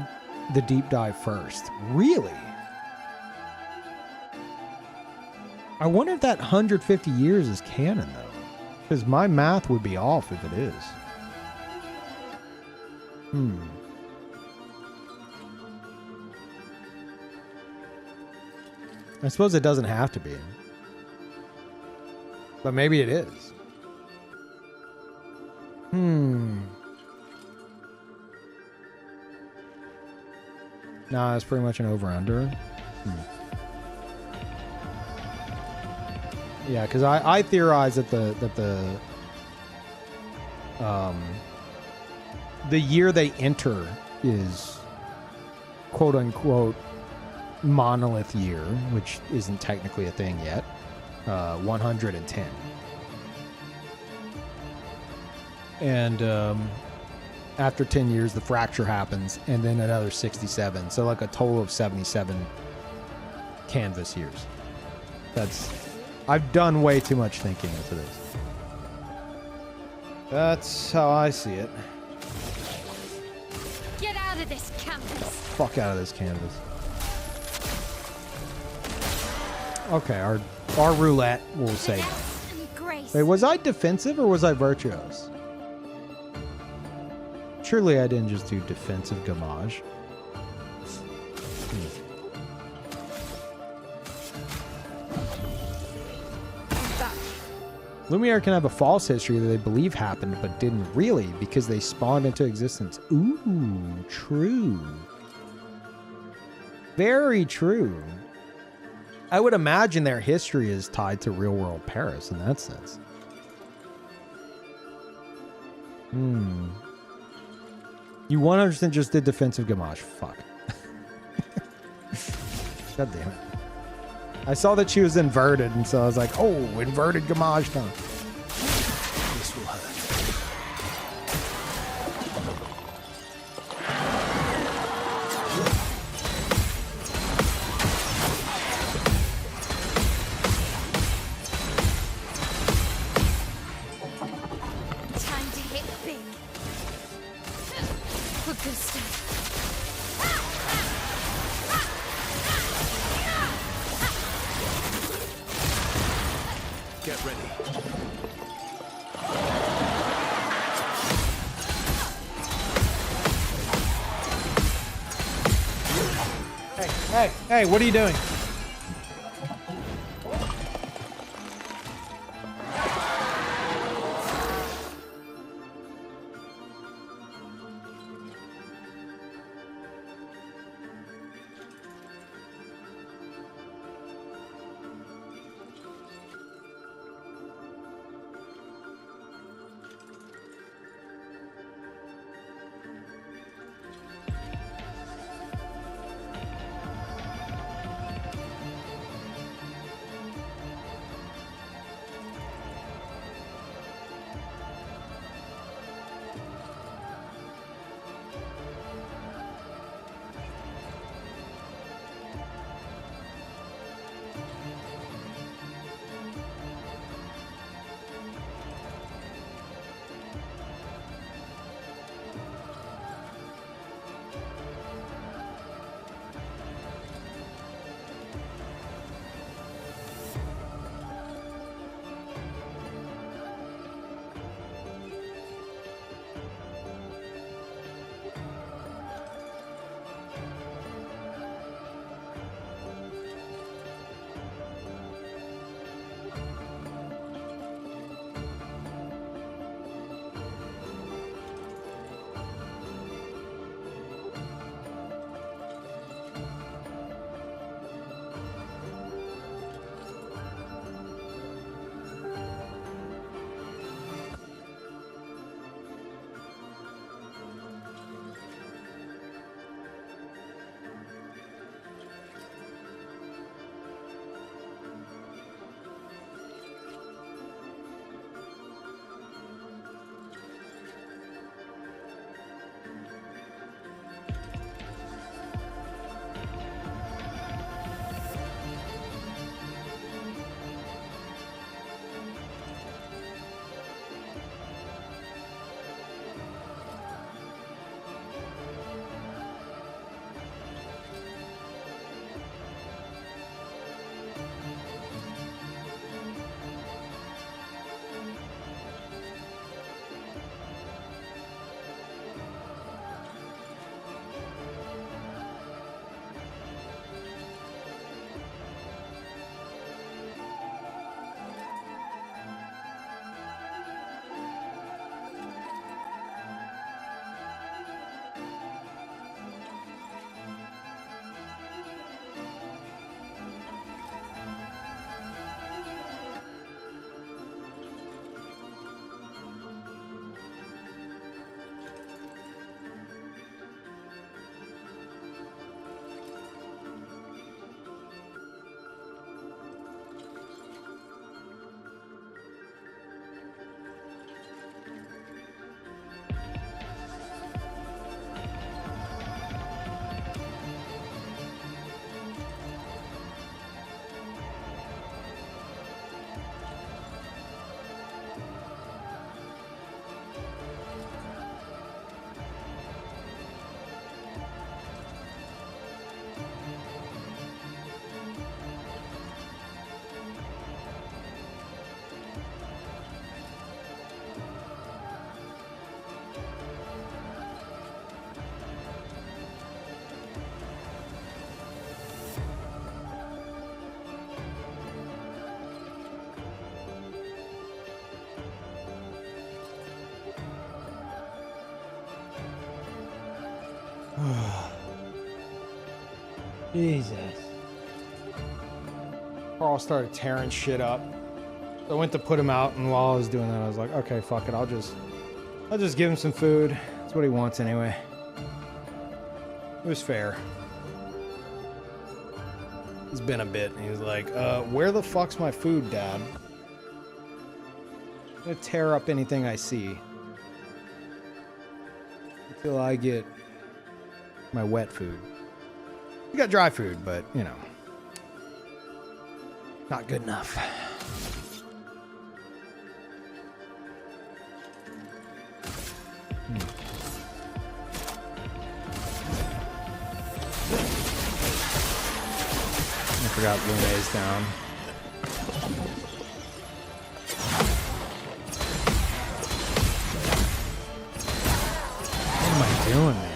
S1: the deep dive first. Really? I wonder if that 150 years is canon, though. Because my math would be off if it is. I suppose it doesn't have to be. But maybe it is. Nah, it's pretty much an over-under. Yeah, because I theorize that the year they enter is quote-unquote monolith year, which isn't technically a thing yet. 110. And after 10 years, the fracture happens, and then another 67. So like a total of 77 canvas years. I've done way too much thinking into this. That's how I see it.
S2: Get out of this canvas.
S1: Fuck out of this canvas. Okay, our roulette will say no. Wait, was I defensive or was I virtuous? Surely I didn't just do defensive gamage. Lumiere can have a false history that they believe happened but didn't really because they spawned into existence. Ooh, true. Very true. I would imagine their history is tied to real-world Paris in that sense. You 100% just did defensive gamage. Fuck. God damn it. I saw that she was inverted, and so I was like, oh, inverted gamage time. This will hurt.
S2: Time to hit big. For good stuff.
S3: Get ready.
S1: Hey, what are you doing? Jesus. Carl started tearing shit up. I went to put him out, and while I was doing that, I was like, okay, fuck it. I'll just give him some food. That's what he wants anyway. It was fair. It's been a bit, and he was like, where the fuck's my food, Dad? I'm gonna tear up anything I see until I get my wet food. We got dry food, but, you know, not good enough. I forgot Lumina's down. What am I doing, man?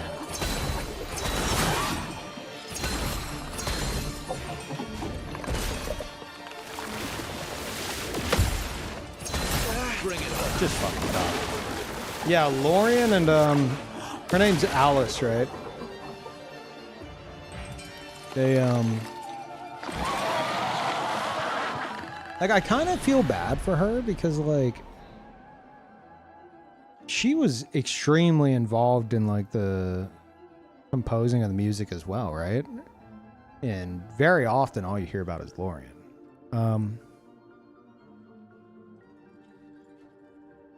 S1: Just fucking stop. Yeah, Lorian and her name's Alice, right? They like, I kind of feel bad for her because, like, she was extremely involved in, like, the composing of the music as well, right? And very often all you hear about is Lorian.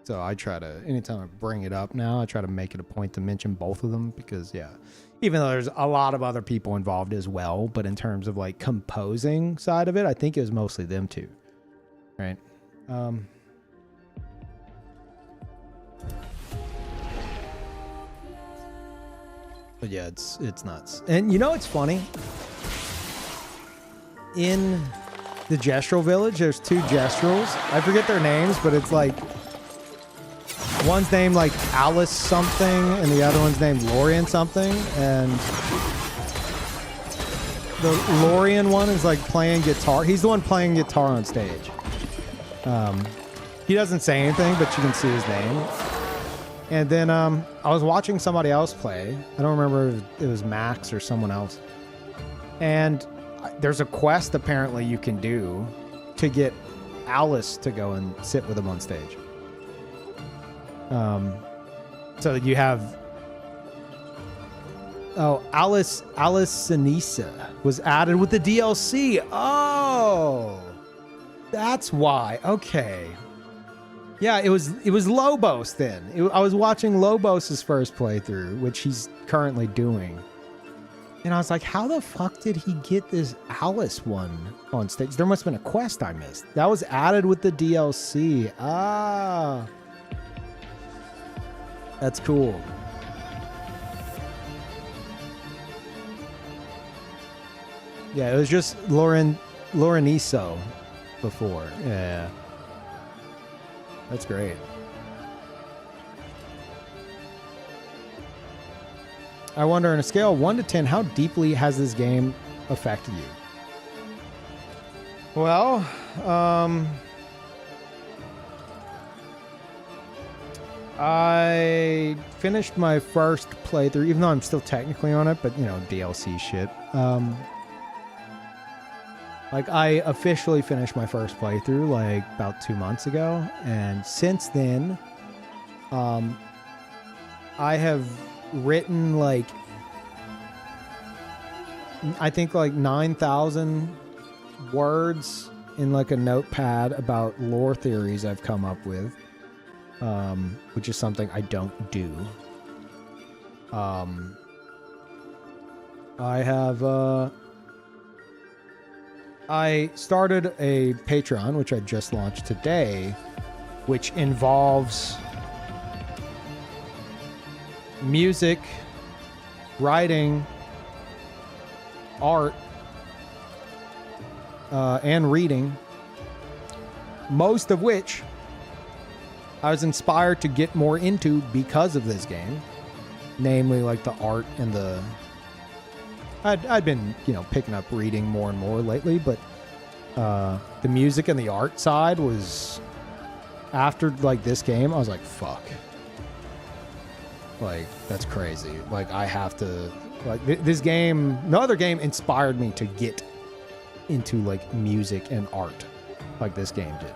S1: So I try to, anytime I bring it up now, I try to make it a point to mention both of them because, yeah, even though there's a lot of other people involved as well, but in terms of, like, composing side of it, I think it was mostly them two, right? But yeah, it's nuts. And you know what's funny? In the Gestural Village, there's two Gestrals. I forget their names, but it's like, one's named like Alice something, and the other one's named Lorian something, and the Lorian one is like playing guitar. He's the one playing guitar on stage. He doesn't say anything, but you can see his name. And then I was watching somebody else play. I don't remember if it was Max or someone else. And there's a quest apparently you can do to get Alice to go and sit with him on stage. So you have, Alice Sinisa was added with the DLC. Oh, that's why. Okay. Yeah, it was Lobos then. I was watching Lobos' first playthrough, which he's currently doing. And I was like, how the fuck did he get this Alice one on stage? There must have been a quest I missed. That was added with the DLC. Ah. That's cool. Yeah, it was just Loreniso before. Yeah. That's great. I wonder, on a scale of 1 to 10, how deeply has this game affected you? Well, I finished my first playthrough, even though I'm still technically on it, but, you know, DLC shit. Like, I officially finished my first playthrough, like, about 2 months ago, and since then, I have written, like, I think, like, 9,000 words in, like, a notepad about lore theories I've come up with. Which is something I don't do. I started a Patreon, which I just launched today, which involves music, writing, art, and reading, most of which I was inspired to get more into because of this game, namely like the art and the. I'd been, you know, picking up reading more and more lately, but the music and the art side was, after like this game, I was like, fuck, like that's crazy. Like I have to Like this game, no other game inspired me to get into like music and art like this game did.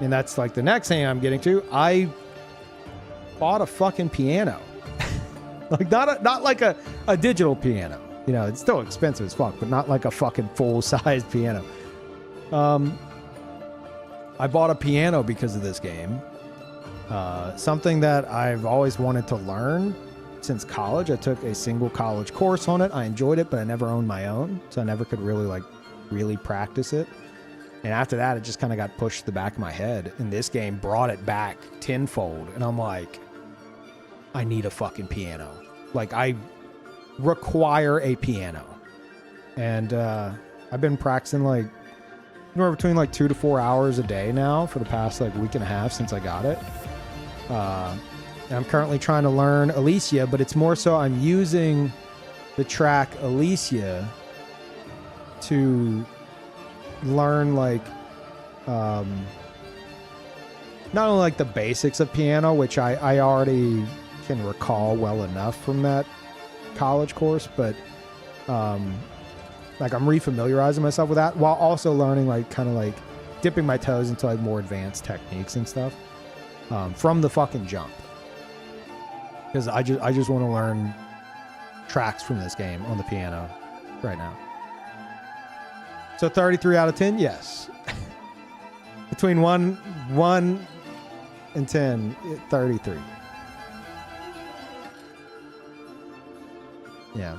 S1: And that's like the next thing I'm getting to. I bought a fucking piano. Like not like a digital piano. You know, it's still expensive as fuck, but not like a fucking full-size piano. I bought a piano because of this game. Something that I've always wanted to learn since college. I took a single college course on it. I enjoyed it, but I never owned my own, so I never could really practice it. And after that, it just kind of got pushed to the back of my head. And this game brought it back tenfold. And I'm like, I need a fucking piano. Like, I require a piano. And I've been practicing like anywhere between like 2 to 4 hours a day now for the past like week and a half since I got it. And I'm currently trying to learn Alicia, but it's more so I'm using the track Alicia to learn like not only like the basics of piano, which I already can recall well enough from that college course, but like I'm refamiliarizing myself with that while also learning like kind of like dipping my toes into like more advanced techniques and stuff from the fucking jump, because I just want to learn tracks from this game on the piano right now. So 33 out of 10, yes. Between 1 and 10, 33. Yeah.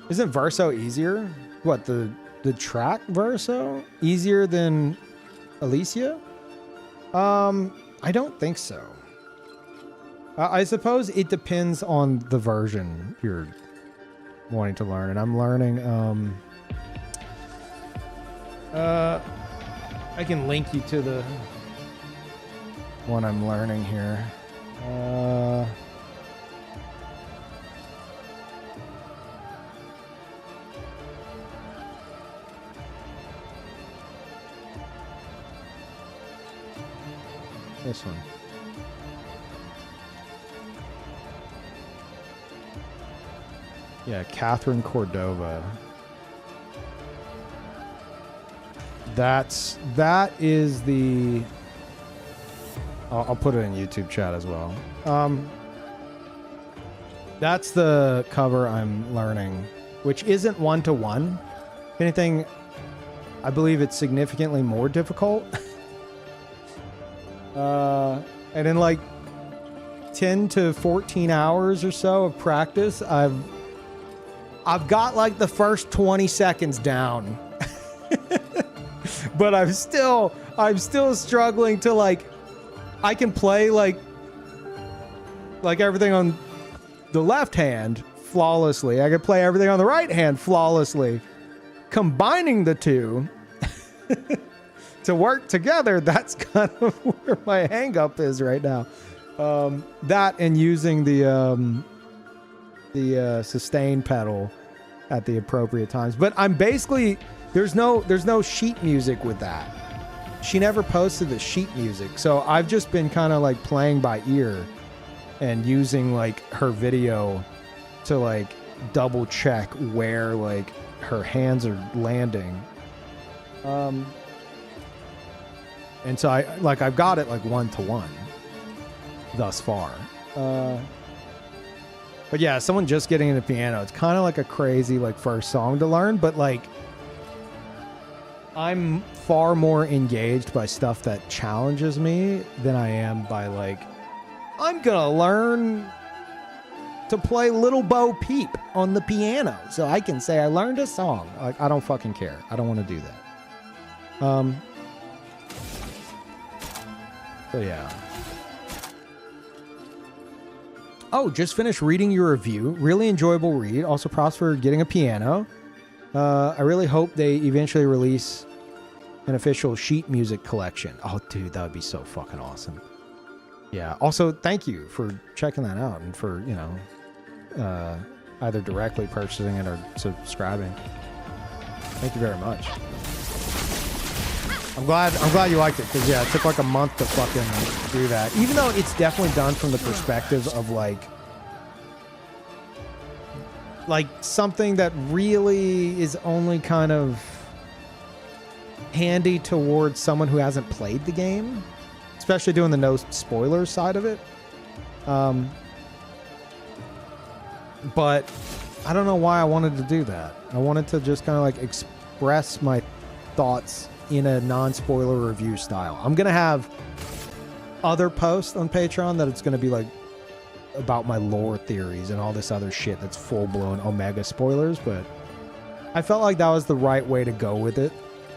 S1: Isn't Verso easier? What, the track Verso easier than Alicia? I don't think so. I suppose it depends on the version you're wanting to learn, and I'm learning I can link you to the one I'm learning here. This one. Yeah, Catherine Cordova. That is the. I'll put it in YouTube chat as well. That's the cover I'm learning, which isn't 1-to-1. If anything, I believe it's significantly more difficult. And in like 10 to 14 hours or so of practice, I've got like the first 20 seconds down. But I'm still struggling to like, I can play like everything on the left hand flawlessly. I can play everything on the right hand flawlessly. Combining the two to work together, that's kind of where my hang up is right now. That and using the sustain pedal at the appropriate times. But I'm basically, there's no sheet music with that. She never posted the sheet music, so I've just been kind of like playing by ear and using like her video to like double check where like her hands are landing. And so I've got it like 1-to-1 thus far. But yeah, someone just getting into piano, it's kind of like a crazy like first song to learn, but like I'm far more engaged by stuff that challenges me than I am by like, I'm gonna learn to play Little Bo Peep on the piano so I can say I learned a song. Like, I don't fucking care. I don't want to do that. So yeah. Oh, just finished reading your review. Really enjoyable read. Also props for getting a piano. I really hope they eventually release an official sheet music collection. Oh, dude, that would be so fucking awesome. Yeah. Also, thank you for checking that out and for, you know, either directly purchasing it or subscribing. Thank you very much. I'm glad you liked it, because yeah, it took like a month to fucking do that. Even though it's definitely done from the perspective of like like something that really is only kind of handy towards someone who hasn't played the game, especially doing the no spoilers side of it. But I don't know why I wanted to do that. I wanted to just kind of like express my thoughts in a non-spoiler review style. I'm gonna have other posts on Patreon that it's gonna be like about my lore theories and all this other shit that's full-blown Omega spoilers, but I felt like that was the right way to go with it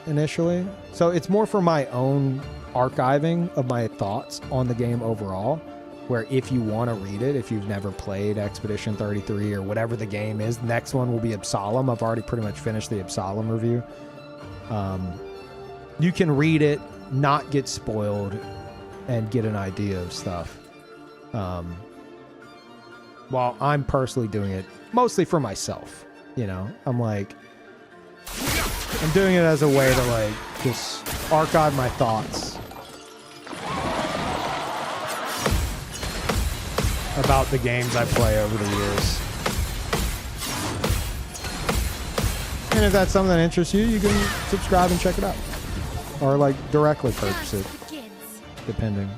S1: initially. So it's more for my own archiving of my thoughts on the game overall, where if you want to read it, if you've never played Expedition 33 or whatever the game is, the next one will be Absalom. I've already pretty much finished the Absalom review. You can read it, not get spoiled, and get an idea of stuff. While I'm personally doing it mostly for myself, you know, I'm doing it as a way to like just archive my thoughts about the games I play over the years. And if that's something that interests you, you can subscribe and check it out, or like directly purchase it, depending.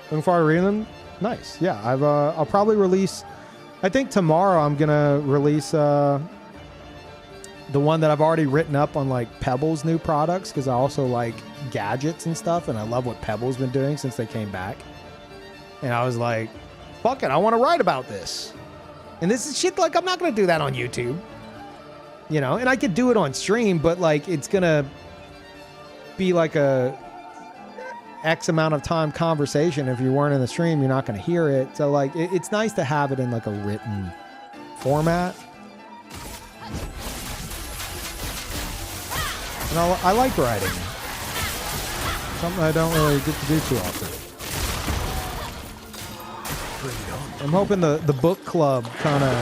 S1: Looking forward to reading them. Nice. Yeah, I'll probably release. I think tomorrow I'm gonna release the one that I've already written up on like Pebble's new products, because I also like gadgets and stuff, and I love what Pebble's been doing since they came back. And I was like, fuck it, I want to write about this. And this is shit like I'm not gonna do that on YouTube, you know. And I could do it on stream, but like it's gonna be like a X amount of time conversation. If you weren't in the stream, you're not going to hear it. So like it's nice to have it in like a written format. And I like writing. Something I don't really get to do too often. I'm hoping the book club kind of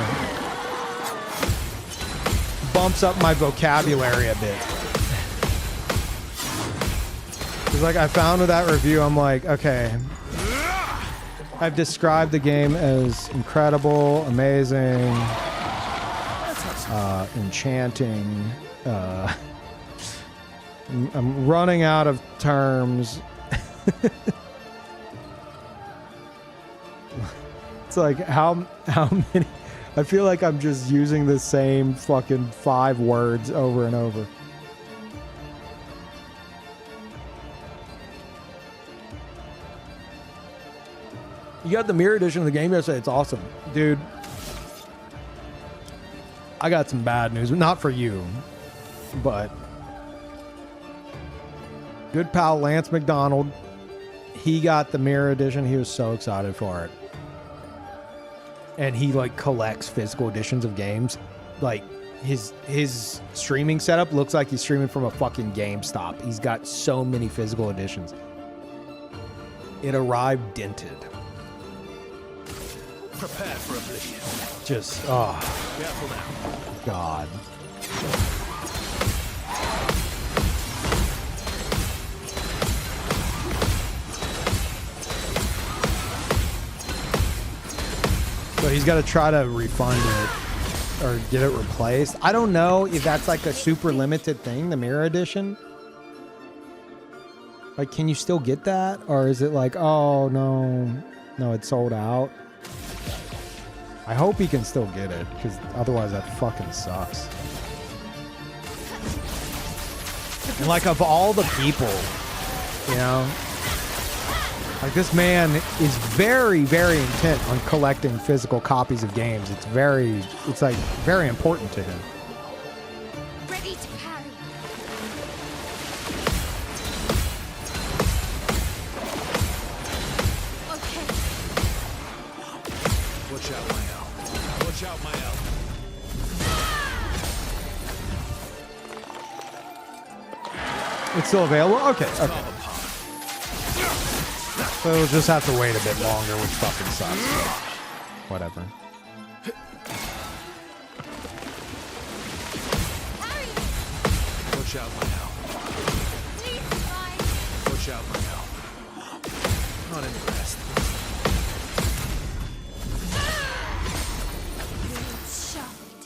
S1: bumps up my vocabulary a bit. Because like I found with that review, I'm like, okay, I've described the game as incredible, amazing, enchanting. I'm running out of terms. It's like how many? I feel like I'm just using the same fucking 5 words over and over. You got the mirror edition of the game yesterday. It's awesome. Dude, I got some bad news. Not for you, but good pal Lance McDonald, he got the mirror edition. He was so excited for it. And he like collects physical editions of games. Like his streaming setup looks like he's streaming from a fucking GameStop. He's got so many physical editions. It arrived dented.
S3: Prepare for oblivion.
S1: Just,
S3: Careful now.
S1: God. So he's got to try to refund it or get it replaced. I don't know if that's like a super limited thing, the mirror edition. Like, can you still get that? Or is it like, oh, no, it's sold out? I hope he can still get it, because otherwise that fucking sucks. And like, of all the people, you know, like this man is very, very intent on collecting physical copies of games. It's like very important to him.
S2: Ready to parry. Okay.
S3: Watch out, my elf. Watch out, my elf.
S1: It's still available? Okay. So we'll just have to wait a bit longer, which fucking sucks. Whatever.
S3: Watch out, my elf. Watch out, my elf. Not impressed.
S2: Shoved.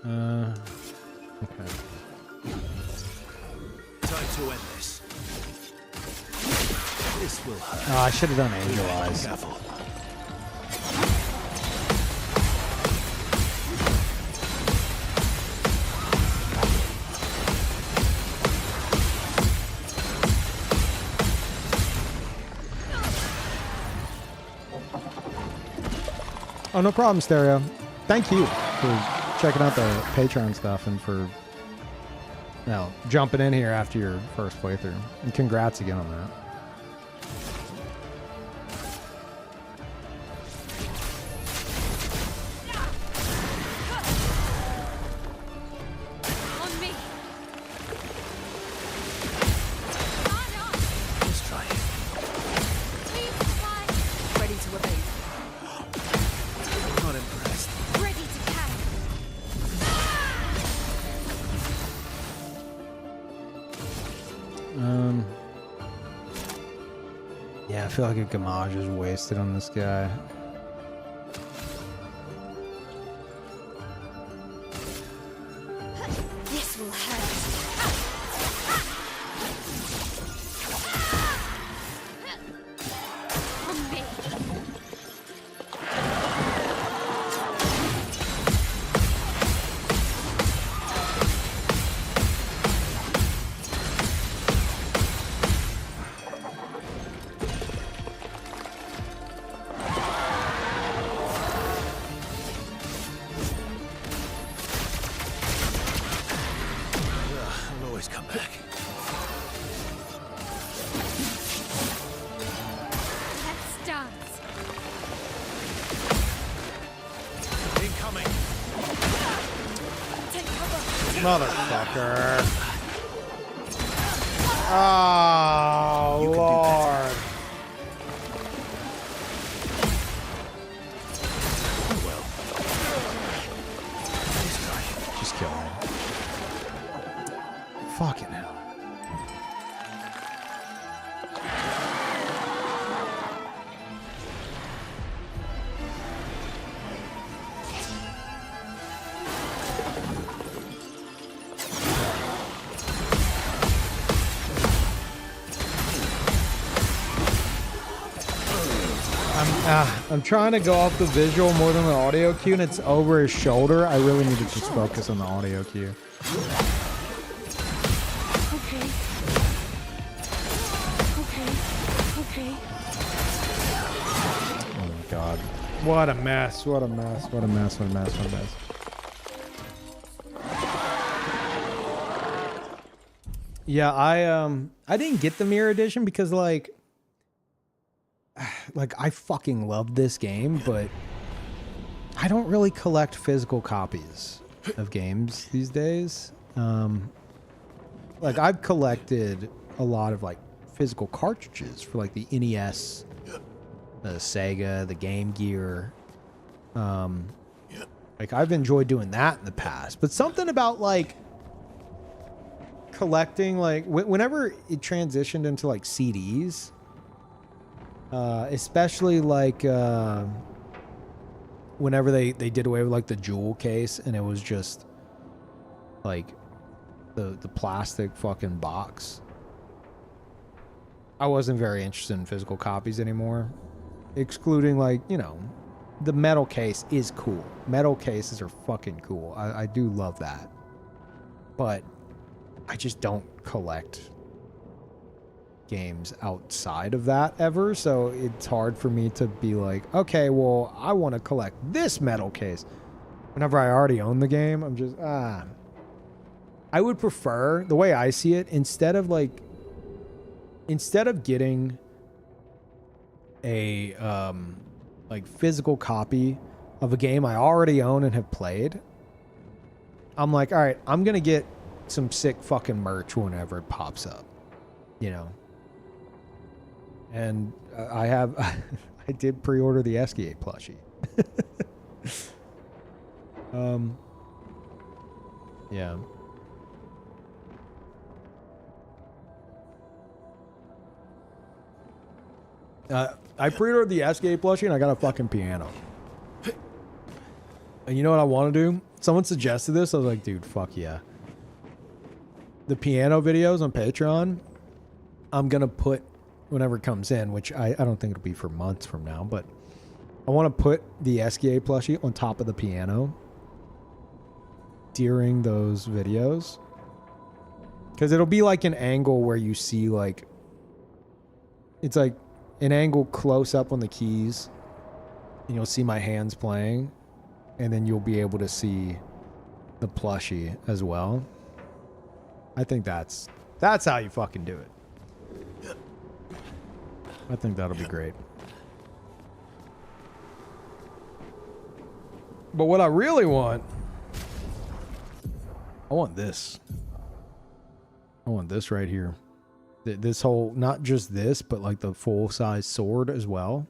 S1: Okay.
S3: Time to end this. This will hurt.
S1: Oh, I should have done Angel Eyes.
S3: Careful.
S1: Oh, no problem, Stereo. Thank you for checking out the Patreon stuff and for jumping in here after your first playthrough. And congrats again on that.
S2: On me.
S3: Let's try it.
S4: Ready to evade.
S3: Not impressed.
S2: Ready to counter.
S1: Yeah, I feel like a Gamage is wasted on this guy.
S2: This will hurt. On me.
S3: I'll always come back.
S2: Let's dance.
S3: Incoming.
S2: Take cover.
S1: Motherfucker. Oh, Lord.
S3: Well. Let's try it.
S1: Just kill him. Fucking hell. I'm trying to go off the visual more than the audio cue, and it's over his shoulder. I really need to just focus on the audio cue.
S2: Okay. Okay. Okay.
S1: Oh my god. What a mess. What a mess. What a mess. What a mess. What a mess. Yeah, I didn't get the mirror edition because like I fucking love this game, but I don't really collect physical copies of games these days. Like I've collected a lot of like physical cartridges for like the NES, the Sega, the Game Gear. Like I've enjoyed doing that in the past, but something about like collecting, like whenever it transitioned into like CDs, especially like whenever they did away with like the jewel case and it was just like the plastic fucking box, I wasn't very interested in physical copies anymore, excluding like, you know, the metal case is cool. Metal cases are fucking cool. I do love that, but I just don't collect games outside of that ever, so it's hard for me to be like, okay, well, I want to collect this metal case whenever I already own the game. I'm just I would prefer, the way I see it, instead of getting a like physical copy of a game I already own and have played, I'm like, all right, I'm gonna get some sick fucking merch whenever it pops up, you know. And I have, I did pre-order the SK8 plushie. Yeah. I pre-ordered the SK8 plushie and I got a fucking piano. And you know what I want to do? Someone suggested this. I was like, dude, fuck yeah. The piano videos on Patreon, I'm going to put whenever it comes in, which I don't think it'll be for months from now, but I want to put the SKA plushie on top of the piano during those videos. Because it'll be like an angle where you see like, it's like an angle close up on the keys and you'll see my hands playing and then you'll be able to see the plushie as well. I think that's how you fucking do it. I think that'll be great. But what I really want, I want this. I want this right here. This whole, not just this, but like the full-size sword as well.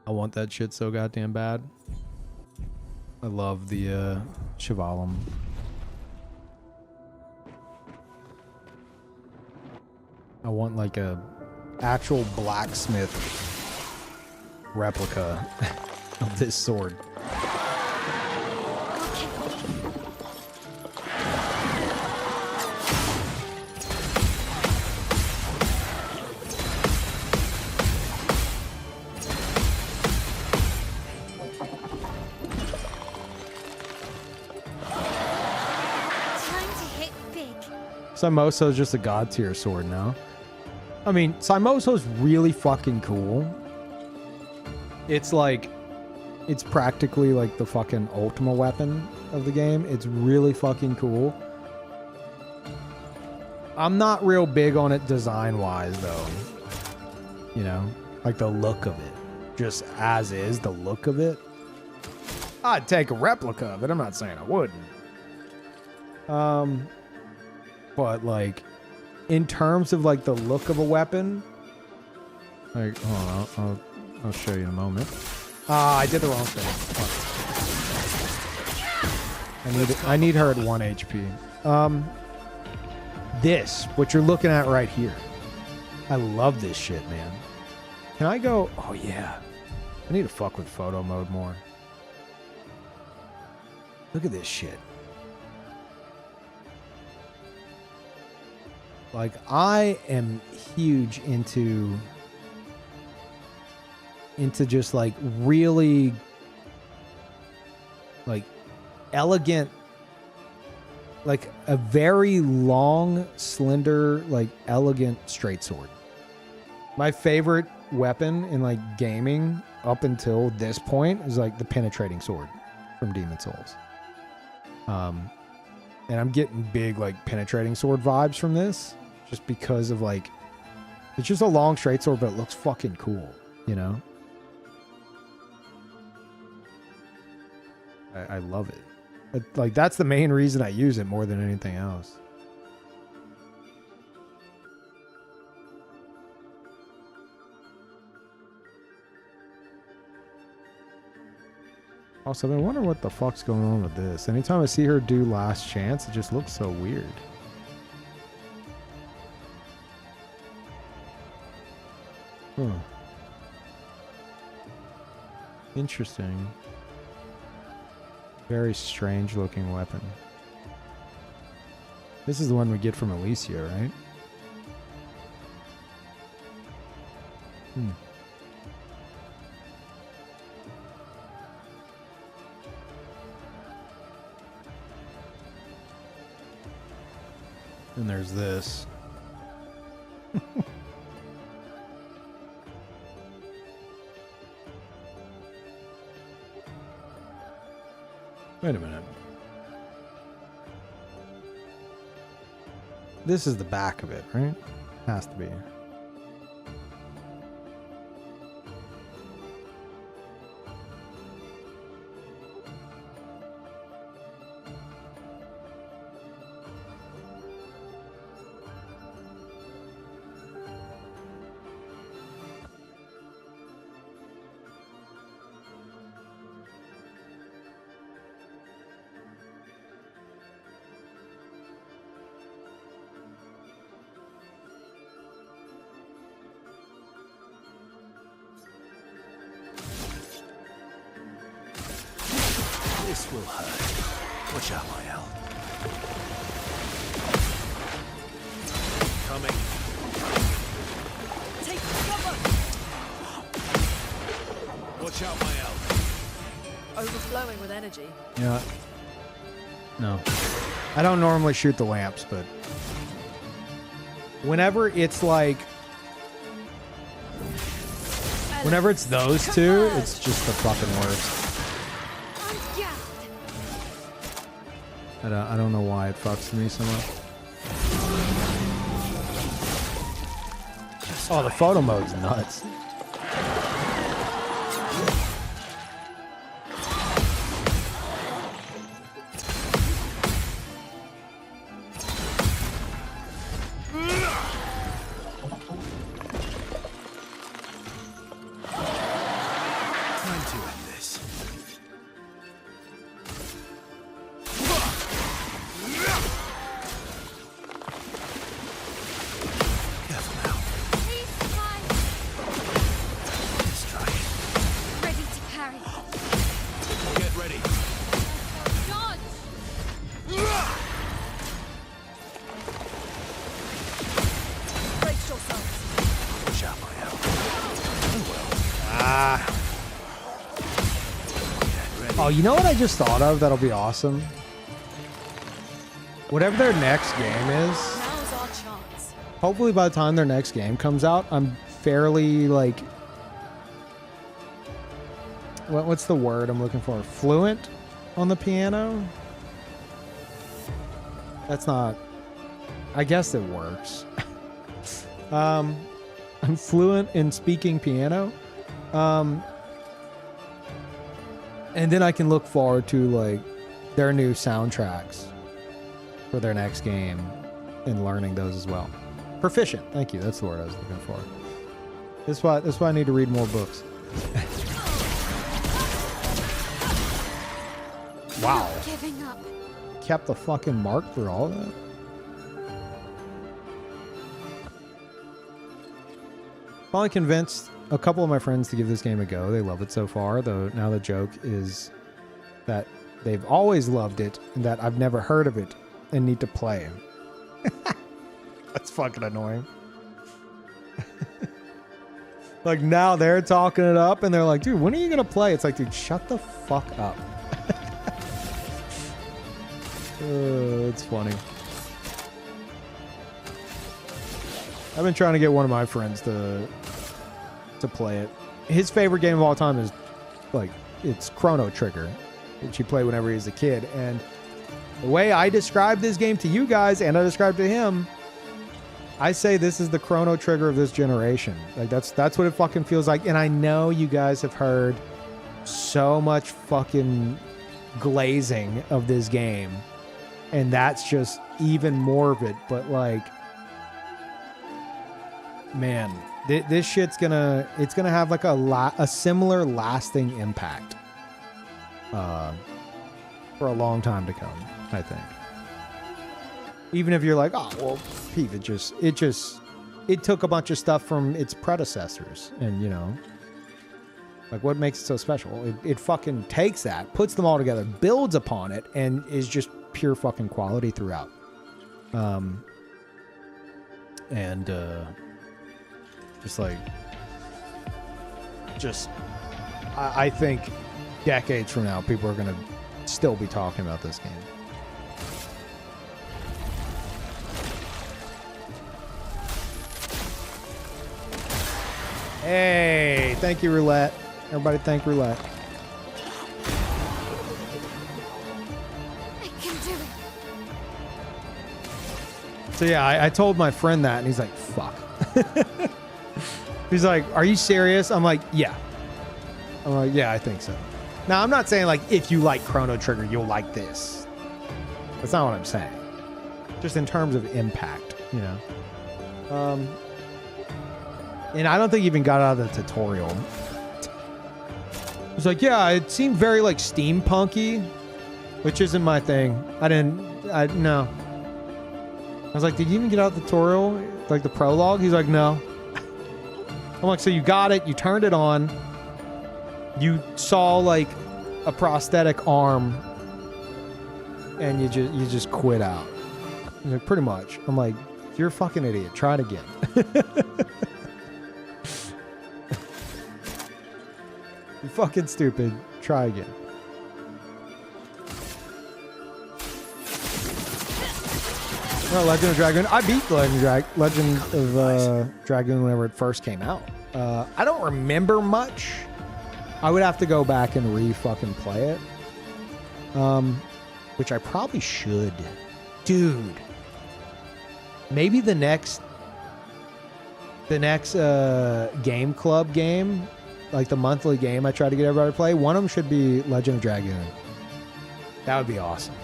S1: I want that shit so goddamn bad. I love the Chevalum. I want like a actual blacksmith replica of this sword. Simoso is just a god tier sword now. I mean, Simoso's really fucking cool. It's like, it's practically like the fucking ultima weapon of the game. It's really fucking cool. I'm not real big on it design-wise, though. You know? Like the look of it. Just as is, the look of it. I'd take a replica of it. I'm not saying I wouldn't. But like, in terms of like the look of a weapon, like, hold on, I'll show you in a moment. I did the wrong thing. I need her at 1 HP. This, what you're looking at right here. I love this shit, man. Can I go? Oh yeah. I need to fuck with photo mode more. Look at this shit. Like, I am huge into just like really like elegant, like a very long, slender, like elegant straight sword. My favorite weapon in like gaming up until this point is like the penetrating sword from Demon Souls. And I'm getting big like penetrating sword vibes from this. Just because of like, it's just a long straight sword, but it looks fucking cool, you know? I love it. Like, that's the main reason I use it more than anything else. Also, I wonder what the fuck's going on with this. Anytime I see her do Last Chance, it just looks so weird. Huh. Interesting. Very strange looking weapon. This is the one we get from Alicia, right? Hmm. And there's this. Wait a minute. This is the back of it, right? Has to be.
S3: This will hurt. Watch out, my L. Coming.
S4: Take cover!
S3: Watch out, my L.
S4: Overflowing with energy.
S1: Yeah. No. I don't normally shoot the lamps, but whenever it's like, whenever it's those two, it's just the fucking worst. I don't know why it fucks me so much. Oh, the photo mode's nuts. Oh, you know what I just thought of that'll be awesome? Whatever their next game is,
S4: Now's our chance.
S1: hopefully by the time their next game comes out, I'm fairly, like... What's the word I'm looking for? Fluent on the piano? That's not... I guess it works. I'm fluent in speaking piano. And then I can look forward to, like, their new soundtracks for their next game and learning those as well. Proficient. Thank you. That's the word I was looking for. That's why I need to read more books. Wow.
S2: Giving up.
S1: Kept the fucking mark for all that. Finally convinced a couple of my friends to give this game a go. They love it so far, though now the joke is that they've always loved it and that I've never heard of it and need to play it. That's fucking annoying. Like, now they're talking it up and they're like, dude, when are you gonna play? It's like, dude, shut the fuck up. It's funny. I've been trying to get one of my friends to play it. His favorite game of all time is, like, it's Chrono Trigger, which he played whenever he was a kid. And the way I describe this game to you guys, and I describe to him, I say this is the Chrono Trigger of this generation. Like, that's what it fucking feels like. And I know you guys have heard so much fucking glazing of this game, and that's just even more of it. But, like, man, this shit's gonna have like a similar lasting impact for a long time to come, I think. Even if you're like, oh well, Peeve, it took a bunch of stuff from its predecessors, and you know, like, what makes it so special? It fucking takes that, puts them all together, builds upon it, and is just pure fucking quality throughout. I think decades from now, people are going to still be talking about this game. Hey, thank you, Roulette. Everybody thank Roulette.
S2: I can do it.
S1: So yeah, I told my friend that, and he's like, fuck. He's like, are you serious? I'm like, yeah. I'm like, yeah, I think so. Now, I'm not saying, like, if you like Chrono Trigger, you'll like this. That's not what I'm saying. Just in terms of impact, you know? And I don't think he even got out of the tutorial. He's like, yeah, it seemed very, like, steampunky, which isn't my thing. No. I was like, did you even get out the tutorial? Like, the prologue? He's like, no. I'm like, so you got it, you turned it on, you saw, like, a prosthetic arm and you just quit out. Like, pretty much. I'm like, you're a fucking idiot. Try it again. You're fucking stupid. Try again. Well, Legend of Dragoon. I beat Legend of Dragoon whenever it first came out. I don't remember much. I would have to go back and re-fucking play it. Which I probably should. Dude. Maybe the next game club game, like the monthly game I try to get everybody to play, one of them should be Legend of Dragoon. That would be awesome.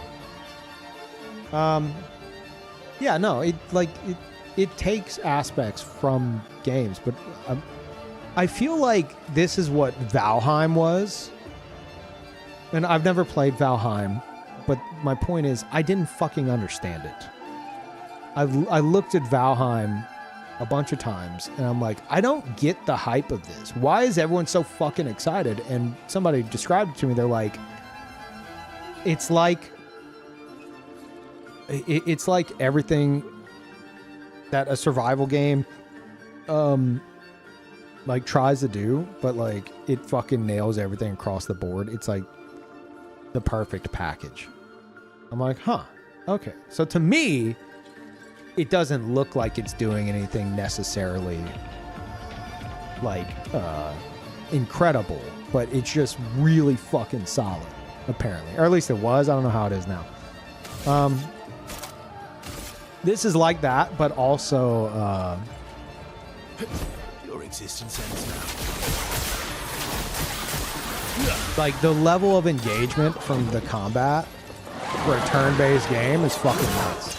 S1: Yeah, no, it takes aspects from games, but I feel like this is what Valheim was. And I've never played Valheim, but my point is I didn't fucking understand it. I looked at Valheim a bunch of times, and I'm like, I don't get the hype of this. Why is everyone so fucking excited? And somebody described it to me. They're like, it's like everything that a survival game like tries to do, but like it fucking nails everything across the board. It's like the perfect package. I'm like, huh, okay. So to me, it doesn't look like it's doing anything necessarily like incredible, but it's just really fucking solid, apparently. Or at least it was. I don't know how it is now. This is like that, but also
S3: Your existence ends now.
S1: like the level of engagement from the combat for a turn-based game is fucking nuts.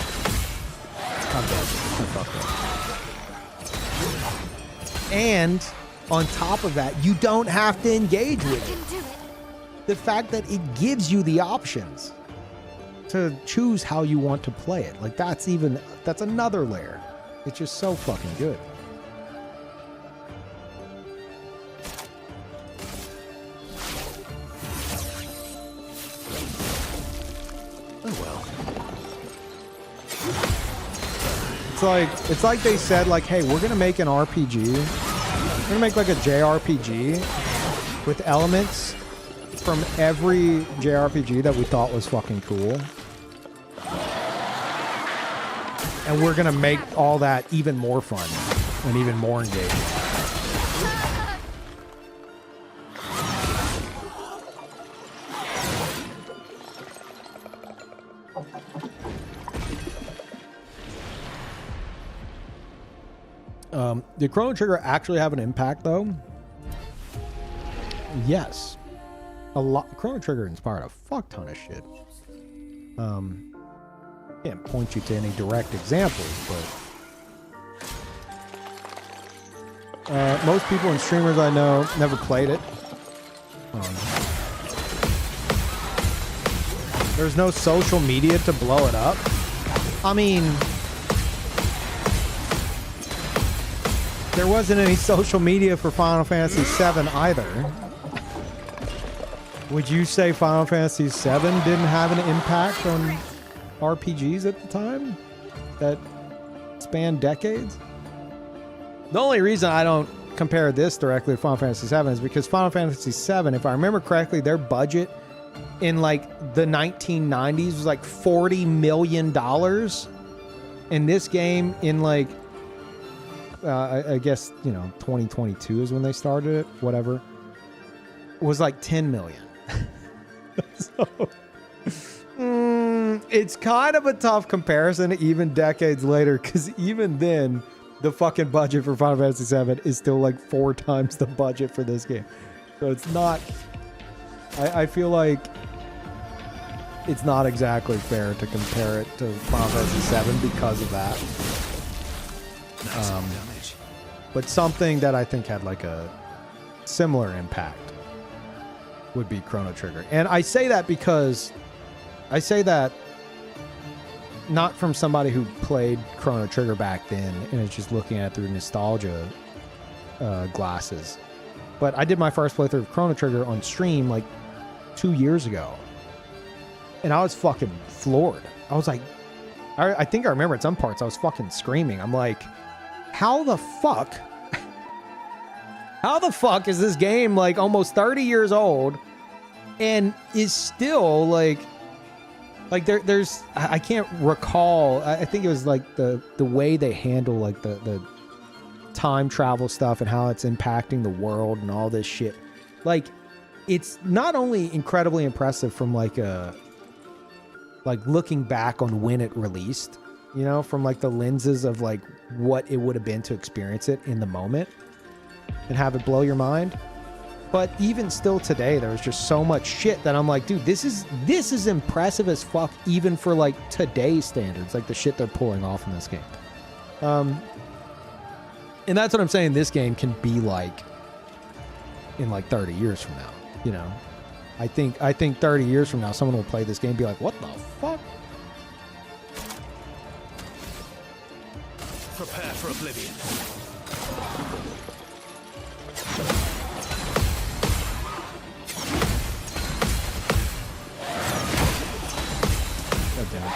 S1: And on top of that, you don't have to engage with it. The fact that it gives you the options to choose how you want to play it, like that's another layer. It's just so fucking good.
S3: Oh well.
S1: It's like they said, like, hey, we're gonna make an RPG. We're gonna make like a JRPG with elements from every JRPG that we thought was fucking cool. And we're gonna make all that even more fun and even more engaging. Did Chrono Trigger actually have an impact, though? Yes. A lot. Chrono Trigger inspired a fuck ton of shit. Can't point you to any direct examples, but most people and streamers I know never played it. There's no social media to blow it up. I mean, there wasn't any social media for Final Fantasy VII either. Would you say Final Fantasy VII didn't have an impact on RPGs at the time that spanned decades? The only reason I don't compare this directly to Final Fantasy VII is because Final Fantasy VII, if I remember correctly, their budget in like the 1990s was like $40 million. And this game in like, I guess, 2022 is when they started it, whatever, was like 10 million. So, it's kind of a tough comparison even decades later, because even then, the fucking budget for Final Fantasy VII is still like 4 times the budget for this game. So it's not... I feel like it's not exactly fair to compare it to Final Fantasy VII because of that. But something that I think had like a similar impact would be Chrono Trigger. And I say that because I say that not from somebody who played Chrono Trigger back then and is just looking at it through nostalgia glasses. But I did my first playthrough of Chrono Trigger on stream like 2 years ago. And I was fucking floored. I was like, I think I remember at some parts I was fucking screaming. I'm like, how the fuck is this game like almost 30 years old and is still like there's I can't recall. I think it was like the way they handle like the time travel stuff and how it's impacting the world and all this shit. Like, it's not only incredibly impressive from like looking back on when it released, you know, from like the lenses of like what it would have been to experience it in the moment and have it blow your mind. But even still today, there's just so much shit that I'm like, dude, this is impressive as fuck, even for like today's standards, like the shit they're pulling off in this game. And that's what I'm saying. This game can be like in like 30 years from now, you know. I think 30 years from now, someone will play this game and be like, what the fuck?
S3: Prepare for oblivion.
S1: God damn it.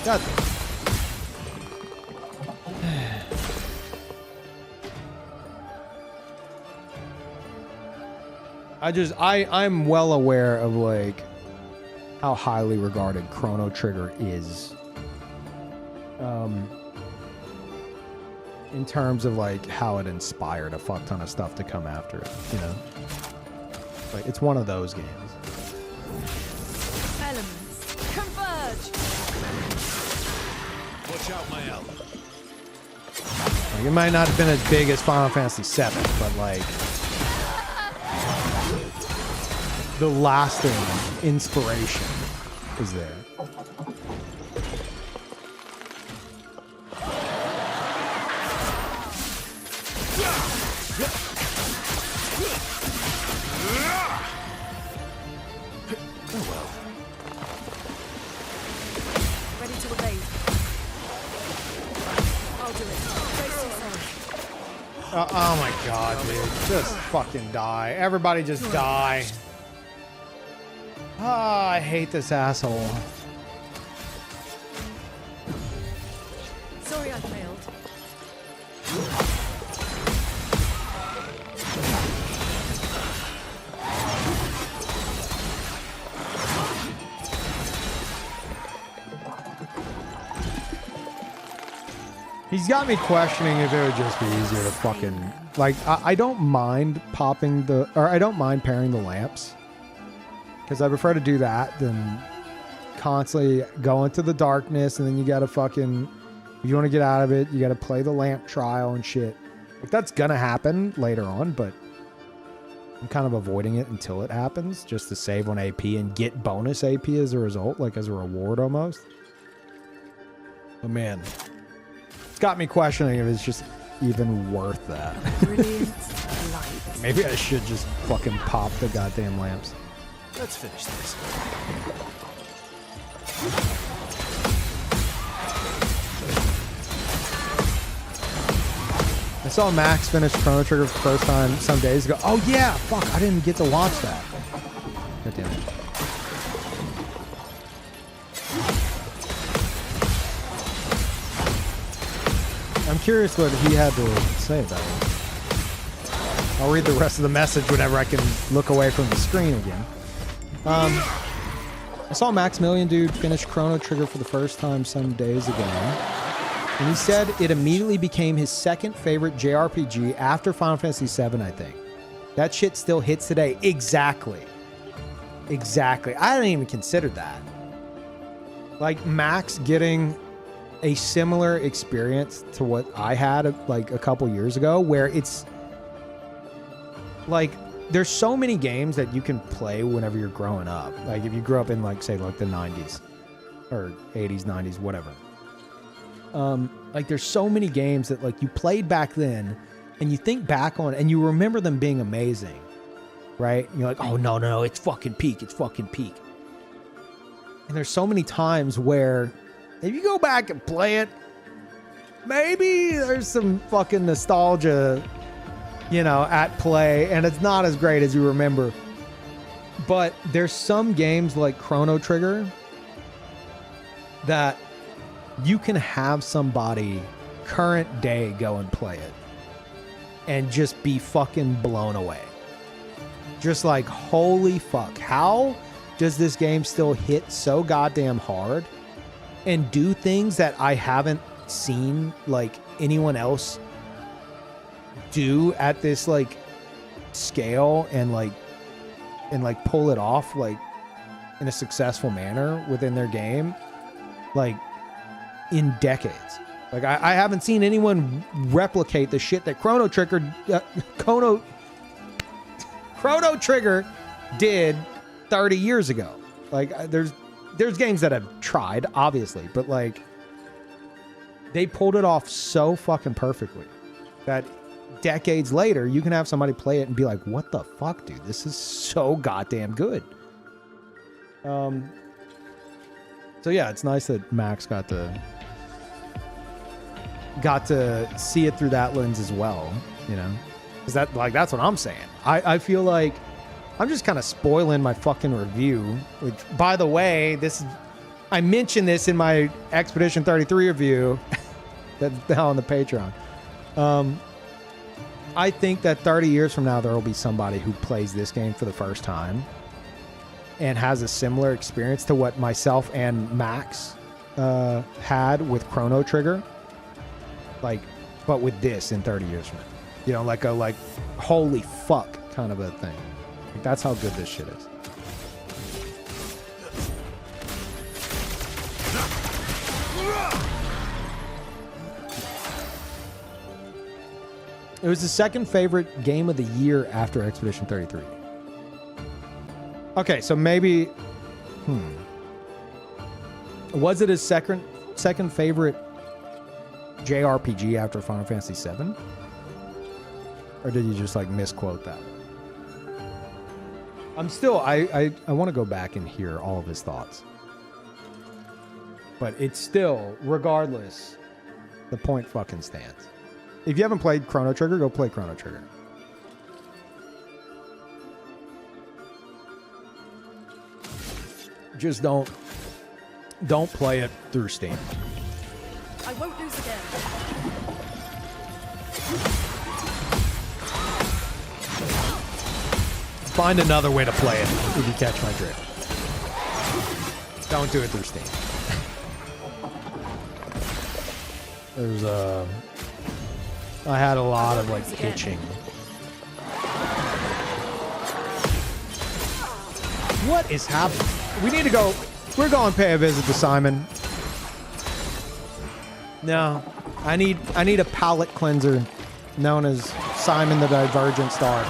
S1: God damn it. I'm well aware of like how highly regarded Chrono Trigger is. In terms of like how it inspired a fuck ton of stuff to come after it, you know? Like, it's one of those games.
S4: Elements converge.
S3: Watch out, my ally.
S1: Like, it might not have been as big as Final Fantasy VII, but like the lasting inspiration is there.
S4: Ready to evade. I'll do it. Brace yourself.
S1: Oh my god, dude. Just fucking die. Everybody just die. Ah, I hate this asshole.
S4: Sorry I failed.
S1: He's got me questioning if it would just be easier to fucking... Like, I don't mind popping the... Or I don't mind pairing the lamps. Because I prefer to do that than constantly go into the darkness and then you gotta fucking... If you want to get out of it, you gotta play the lamp trial and shit. Like, that's gonna happen later on, but... I'm kind of avoiding it until it happens, just to save on AP and get bonus AP as a result, like as a reward almost. But man... got me questioning if it's just even worth that.
S4: Brilliant light.
S1: Maybe I should just fucking pop the goddamn lamps.
S3: Let's finish this.
S1: I saw Max finish Chrono Trigger for the first time some days ago. Oh yeah, fuck, I didn't get to watch that. God damn it. I'm curious what he had to say about it. I'll read the rest of the message whenever I can look away from the screen again. I saw Maximilian dude finish Chrono Trigger for the first time some days ago. And he said it immediately became his second favorite JRPG after Final Fantasy VII, I think. That shit still hits today. Exactly. Exactly. I hadn't even considered that. Like, Max getting a similar experience to what I had like a couple years ago, where it's like there's so many games that you can play whenever you're growing up. Like if you grew up in like say like the 90s or 80s, 90s, whatever. Like there's so many games that like you played back then and you think back on and you remember them being amazing, right? And you're like, oh no, it's fucking peak. It's fucking peak. And there's so many times where if you go back and play it, maybe there's some fucking nostalgia, you know, at play, and it's not as great as you remember. But there's some games like Chrono Trigger that you can have somebody current day go and play it and just be fucking blown away. Just like, holy fuck, how does this game still hit so goddamn hard and do things that I haven't seen like anyone else do at this like scale and pull it off like in a successful manner within their game, like in decades. Like I haven't seen anyone replicate the shit that Chrono Trigger did 30 years ago. Like there's games that have tried, obviously, but like they pulled it off so fucking perfectly that decades later you can have somebody play it and be like, what the fuck, dude? This is so goddamn good. So yeah, it's nice that Max got to see it through that lens as well, you know? Because that's what I'm saying. I feel like I'm just kind of spoiling my fucking review, which, by the way, I mentioned this in my Expedition 33 review that's now on the Patreon. I think that 30 years from now, there will be somebody who plays this game for the first time and has a similar experience to what myself and Max had with Chrono Trigger. Like, but with this in 30 years from now. You know, like a holy fuck kind of a thing. Like, that's how good this shit is. It was the second favorite game of the year after Expedition 33. Okay, so maybe... Was it his second favorite JRPG after Final Fantasy VII? Or did you just like misquote that? I'm still... I want to go back and hear all of his thoughts. But it's still, regardless, the point fucking stands. If you haven't played Chrono Trigger, go play Chrono Trigger. Just don't play it through Steam.
S4: I won't lose again.
S1: Find another way to play it if you catch my drift. Don't do it through Steam. There's I had a lot of like pitching. What is happening? We need to go. We're going to pay a visit to Simon. No, I need a palate cleanser known as Simon the Divergent Star.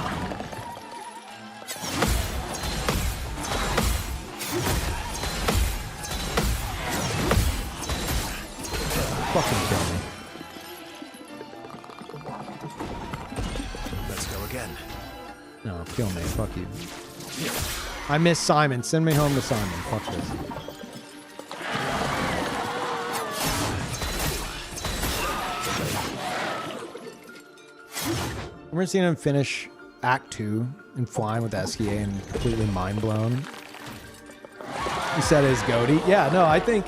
S1: Fucking kill me.
S3: Let's go again.
S1: No, kill me. Fuck you. I miss Simon. Send me home to Simon. Fuck this. Remember seeing him finish Act 2 and flying with SKA and completely mind blown? He said his goatee. Yeah, no, I think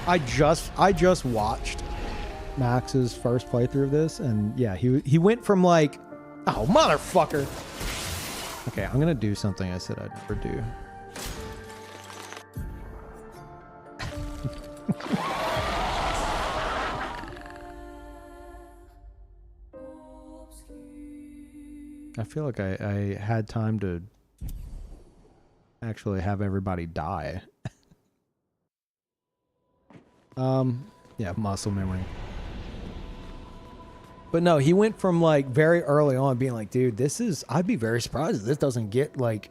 S1: I just watched Max's first playthrough of this, and yeah, he went from like, oh motherfucker. Okay, I'm gonna do something I said I'd never do. I feel like I had time to actually have everybody die. Yeah, muscle memory. But no, he went from like very early on being like, dude, I'd be very surprised if this doesn't get like,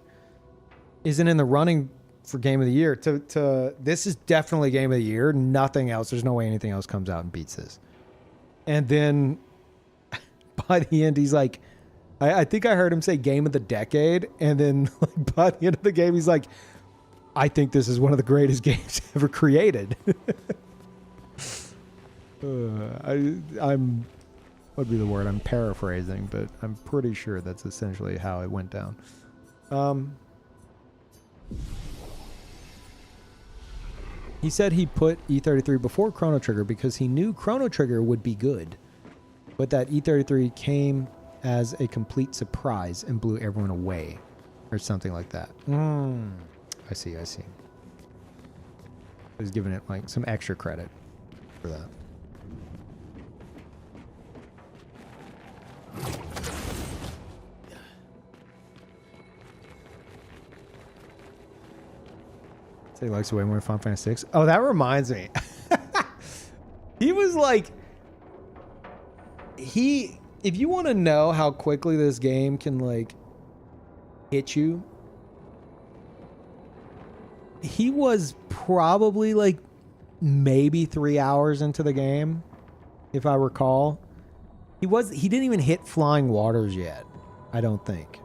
S1: isn't in the running for game of the year to this is definitely game of the year. Nothing else. There's no way anything else comes out and beats this. And then by the end, he's like, I think I heard him say game of the decade. And then like, by the end of the game, he's like, I think this is one of the greatest games ever created. I'm what would be the word? I'm paraphrasing, but I'm pretty sure that's essentially how it went down. He said he put E33 before Chrono Trigger because he knew Chrono Trigger would be good, but that E33 came as a complete surprise and blew everyone away, or something like that. I see. He's giving it like some extra credit for that. He likes way more Final Fantasy 6. Oh, that reminds me. He was like, if you want to know how quickly this game can like hit you, he was probably like maybe 3 hours into the game, if I recall. He didn't even hit Flying Waters yet, I don't think.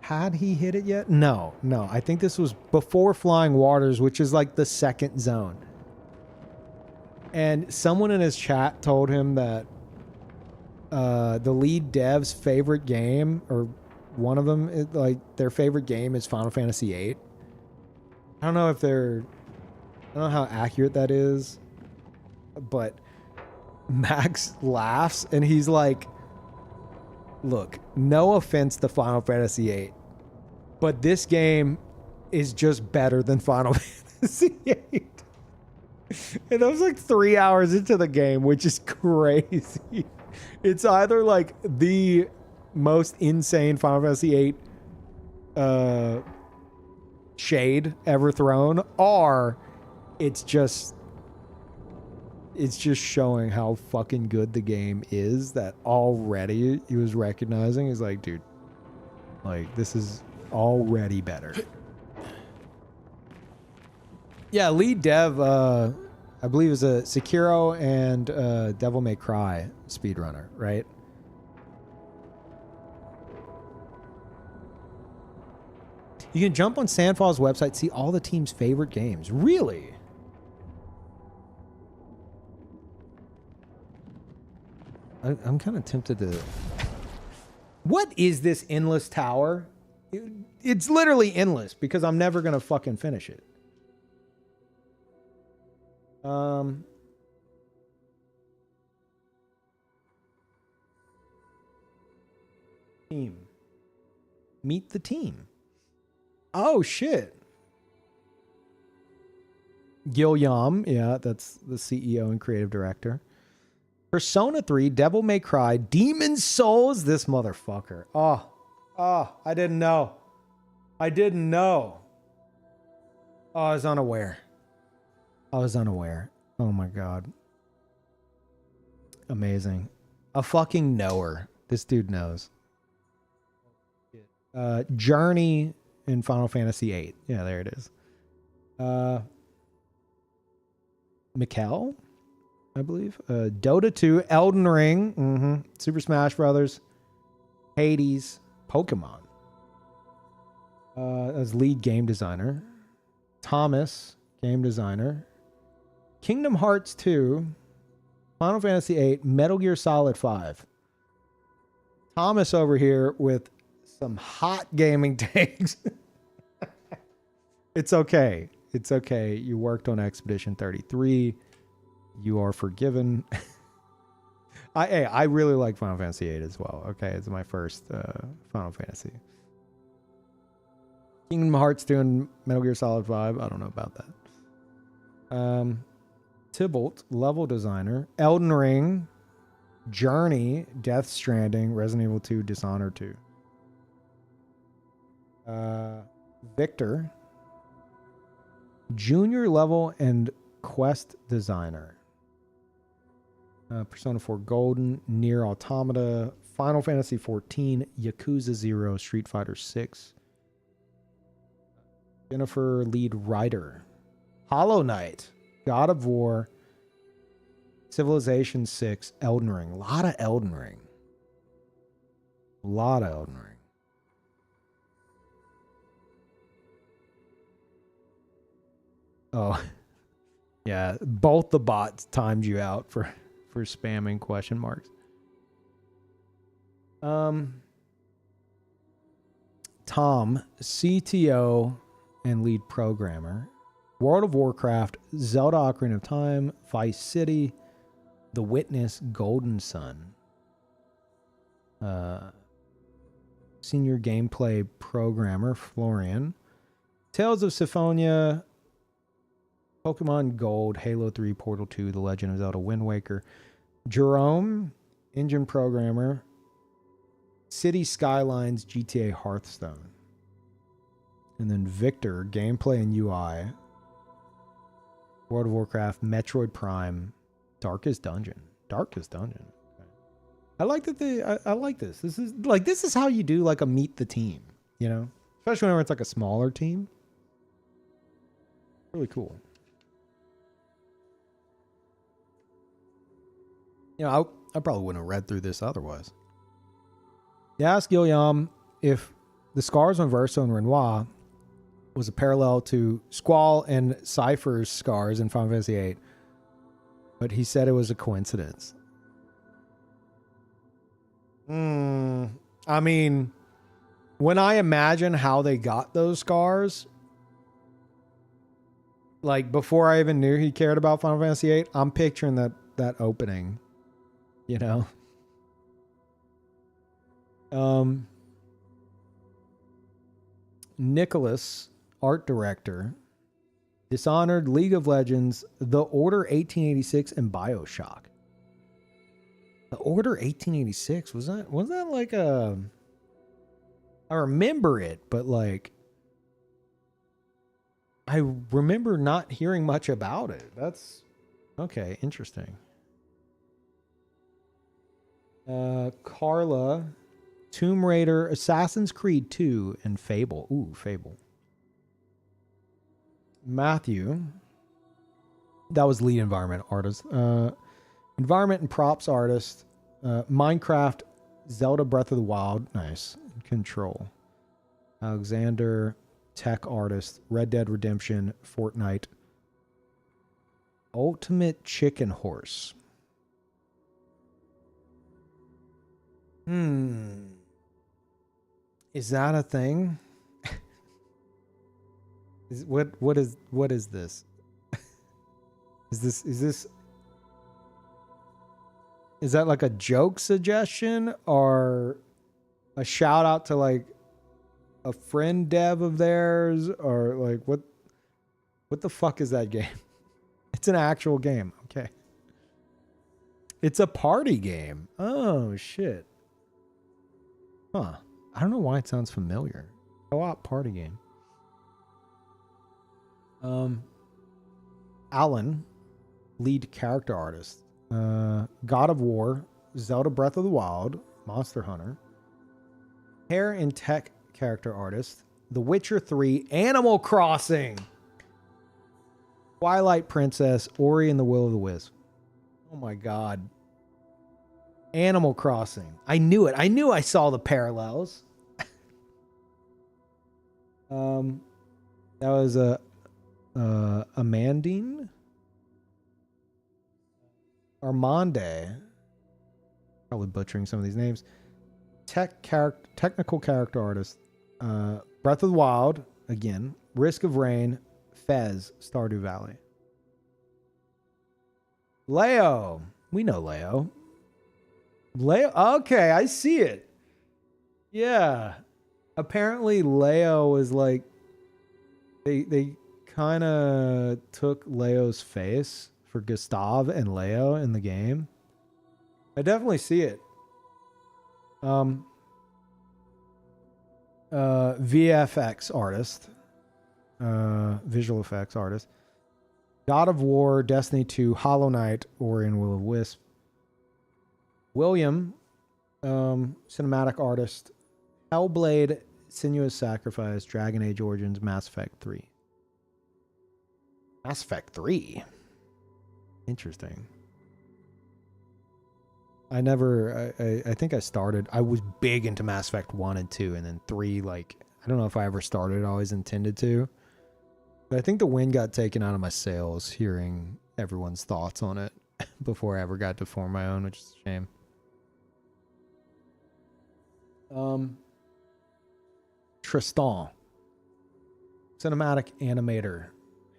S1: Had he hit it yet? No. I think this was before Flying Waters, which is like the second zone. And someone in his chat told him that the lead dev's favorite game, or one of them, like their favorite game is Final Fantasy VIII. I don't know how accurate that is, but Max laughs and he's like, look, no offense to Final Fantasy VIII, but this game is just better than Final Fantasy VIII. And I was like 3 hours into the game, which is crazy. It's either like the most insane Final Fantasy VIII shade ever thrown, or it's just showing how fucking good the game is, that already he was recognizing. He's like, dude, like this is already better. Yeah, lead dev, I believe is a Sekiro and Devil May Cry speedrunner, right? You can jump on Sandfall's website, see all the team's favorite games. Really? I'm kind of tempted to... What is this endless tower? It's literally endless because I'm never going to fucking finish it. Team. Meet the team. Oh, shit. Gil Yam. Yeah, that's the CEO and creative director. Persona 3, Devil May Cry, Demon Souls. This motherfucker. Oh, I didn't know. Oh, I was unaware. Oh my God. Amazing. A fucking knower. This dude knows. Journey in Final Fantasy VIII. Yeah, there it is. Mikkel, I believe. Dota 2, Elden Ring, Super Smash Brothers, Hades, Pokemon. As lead game designer. Thomas, game designer. Kingdom Hearts 2, Final Fantasy VIII, Metal Gear Solid 5. Thomas over here with some hot gaming takes. It's okay. It's okay. You worked on Expedition 33. You are forgiven. I really like Final Fantasy VIII as well. Okay, it's my first Final Fantasy. Kingdom Hearts 2 and Metal Gear Solid 5. I don't know about that. Tybalt, level designer. Elden Ring, Journey, Death Stranding, Resident Evil 2, Dishonored 2. Victor, junior level and quest designer. Persona 4 Golden, Nier Automata, Final Fantasy 14, Yakuza 0, Street Fighter 6. Jennifer, lead writer. Hollow Knight, God of War, Civilization 6, Elden Ring. A lot of Elden Ring. Oh, yeah. Both the bots timed you out for spamming question marks. Tom, CTO and lead programmer. World of Warcraft, Zelda Ocarina of Time, Vice City, The Witness, Golden Sun. Senior gameplay programmer, Florian. Tales of Symphonia, Pokemon Gold, Halo 3, Portal 2, The Legend of Zelda, Wind Waker. Jerome, engine programmer, City Skylines, GTA Hearthstone. And then Victor, gameplay and UI, World of Warcraft, Metroid Prime, Darkest Dungeon. Darkest Dungeon. Okay. I like that I like this. This is how you do like a meet the team, you know? Especially whenever it's like a smaller team. Really cool. You know, I probably wouldn't have read through this otherwise. You ask Gilliam if the scars on Verso and Renoir was a parallel to Squall and Cypher's scars in Final Fantasy VIII, but he said it was a coincidence. I mean, when I imagine how they got those scars, like before I even knew he cared about Final Fantasy VIII, I'm picturing that opening, you know? Nicholas, art director, Dishonored, League of Legends, The Order 1886, and BioShock. The Order 1886, was that like a... I remember it, but like... I remember not hearing much about it. That's... Okay, interesting. Carla, Tomb Raider, Assassin's Creed 2, and Fable. Ooh, Fable. Matthew, that was lead environment artist. Environment and props artist. Minecraft, Zelda Breath of the Wild. Nice. Control. Alexander, tech artist. Red Dead Redemption, Fortnite. Ultimate Chicken Horse. Is that a thing? What is this? Is that like a joke suggestion or a shout out to like a friend dev of theirs, or like what the fuck is that game? It's an actual game. Okay. It's a party game. Oh shit. Huh. I don't know why it sounds familiar. Co-op party game. Alan, lead character artist. God of War, Zelda Breath of the Wild, Monster Hunter. Hair and tech character artist. The Witcher 3, Animal Crossing. Twilight Princess, Ori and the Will of the Wisp. Oh my god. Animal Crossing. I knew it. I knew I saw the parallels. That was Amandine? Armande. Probably butchering some of these names. Technical character artist. Breath of the Wild, again. Risk of Rain. Fez, Stardew Valley. Leo. We know Leo. Leo. Okay, I see it. Yeah. Apparently Leo was like... They kind of took Leo's face for Gustav and Leo in the game. I definitely see it. VFX artist. Visual effects artist. God of War, Destiny 2, Hollow Knight, Ori and Will of Wisp. William, cinematic artist. Hellblade, Sinuous Sacrifice, Dragon Age Origins, Mass Effect 3. Mass Effect 3? Interesting. I think I started, I was big into Mass Effect 1 and 2, and then 3, like, I don't know if I ever started, I always intended to. But I think the wind got taken out of my sails hearing everyone's thoughts on it before I ever got to form my own, which is a shame. Tristan. Cinematic Animator.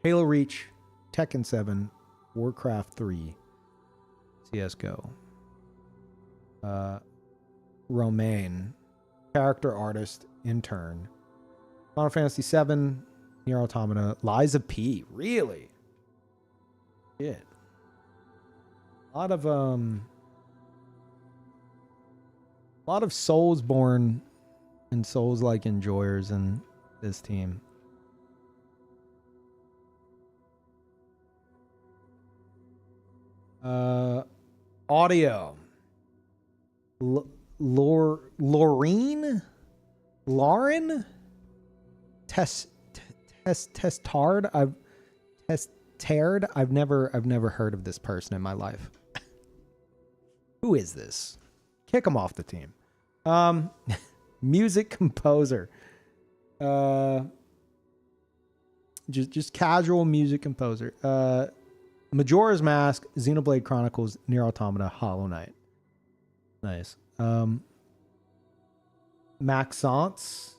S1: Halo Reach. Tekken 7. Warcraft 3. CSGO. Romaine. Character Artist. Intern. Final Fantasy 7. Nier Automata. Liza P. Really? Shit. A lot of Soulsborne and Souls-like enjoyers in this team. Audio. Lauren? Testard. I've never heard of this person in my life. Who is this? Kick him off the team. Music composer. Just casual music composer. Majora's Mask, Xenoblade Chronicles, Nier Automata, Hollow Knight. Nice. Maxence.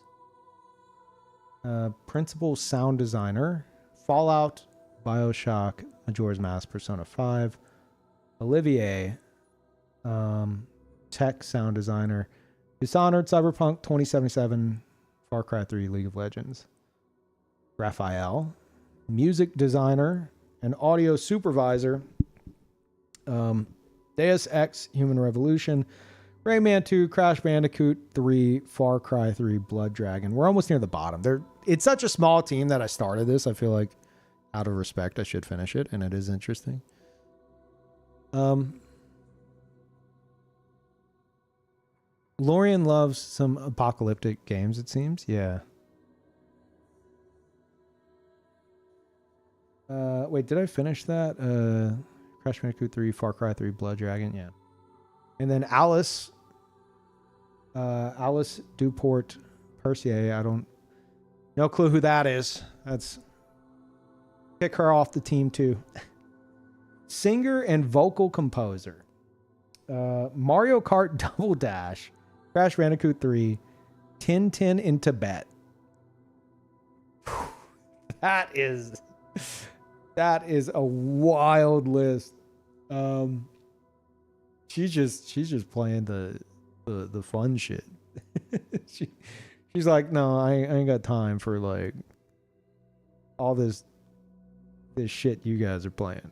S1: Principal sound designer. Fallout, BioShock, Majora's Mask, Persona 5. Olivier. Tech sound designer. Dishonored, Cyberpunk 2077, Far Cry 3, League of Legends. Raphael. Music designer and audio supervisor. Deus Ex, Human Revolution. Rayman 2, Crash Bandicoot 3, Far Cry 3, Blood Dragon. We're almost near the bottom. It's such a small team that I started this. I feel like, out of respect, I should finish it, and it is interesting. Lorian loves some apocalyptic games, it seems. Yeah. Wait, did I finish that? Crash Bandicoot 3, Far Cry 3, Blood Dragon. Yeah. And then Alice. Alice Duport Percier. No clue who that is. That's... Pick her off the team, too. Singer and vocal composer. Mario Kart Double Dash. Crash Bandicoot 3. Tintin in Tibet. That is a wild list. She's just playing the fun shit. She's like, no, I ain't got time for like all this shit you guys are playing.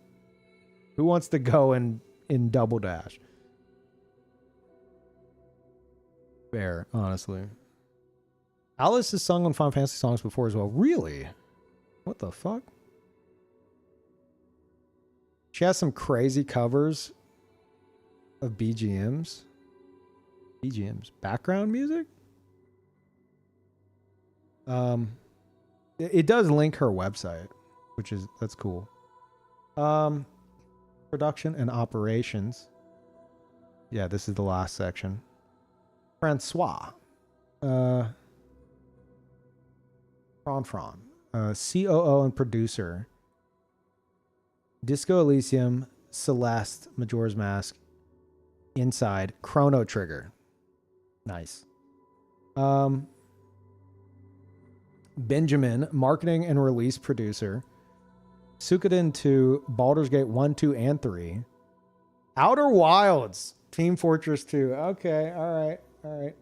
S1: Who wants to go in Double Dash? Fair, honestly. Alice has sung on Final Fantasy songs before as well. Really? What the fuck? She has some crazy covers of BGMs. Background music? It does link her website, that's cool. Production and operations. Yeah, this is the last section. Francois. Fran. COO and producer. Disco Elysium, Celeste, Majora's Mask, Inside, Chrono Trigger. Nice. Benjamin, marketing and release producer. Suikoden 2, Baldur's Gate 1, 2, and 3. Outer Wilds, Team Fortress 2. Okay, all right.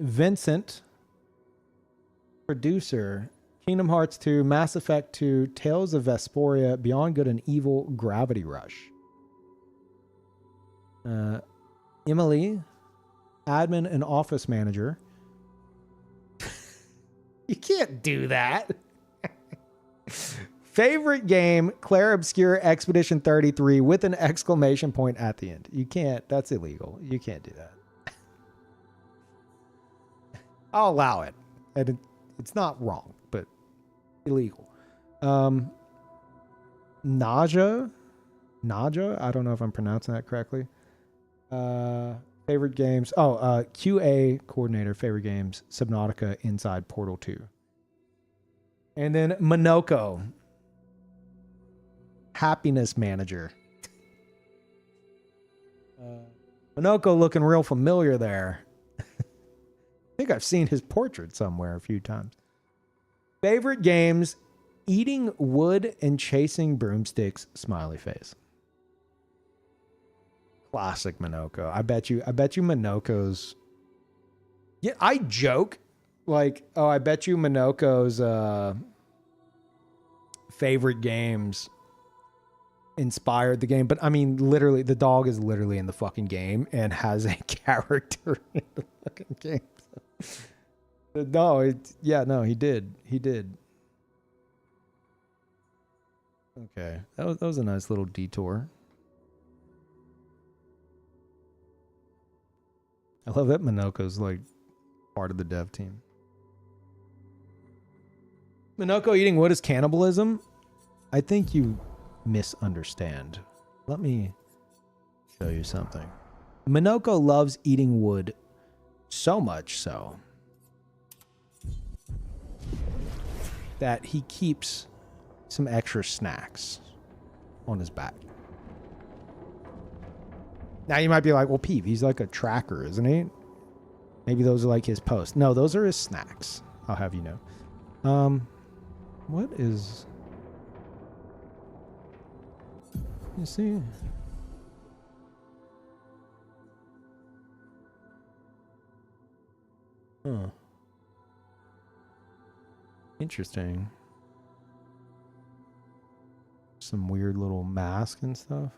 S1: Vincent, producer, Kingdom Hearts 2, Mass Effect 2, Tales of Vesperia, Beyond Good and Evil, Gravity Rush. Emily, admin and office manager. You can't do that. Favorite game, Claire Obscure Expedition 33 with an exclamation point at the end. You can't. That's illegal. You can't do that. I'll allow it. And it's not wrong, but illegal. Naja. I don't know if I'm pronouncing that correctly. Favorite games. QA coordinator, favorite games, Subnautica, Inside, Portal 2. And then Monoko, happiness manager. Minoko looking real familiar there. I think I've seen his portrait somewhere a few times. Favorite games, eating wood and chasing broomsticks, smiley face. Classic Minoko. I bet you Minoko's. Yeah, I joke like, oh, I bet you Minoko's favorite games inspired the game, but I mean, literally, the dog is literally in the fucking game and has a character in the fucking game. So. No, he did. Okay, that was a nice little detour. I love that Minoko's like part of the dev team. Minoko eating wood is cannibalism? I think you misunderstand. Let me show you something. Minoko loves eating wood so much so that he keeps some extra snacks on his back. Now you might be like, well, Peeve, he's like a tracker, isn't he? Maybe those are like his posts. No, those are his snacks. I'll have you know. What is... You see? Huh. Interesting. Some weird little mask and stuff.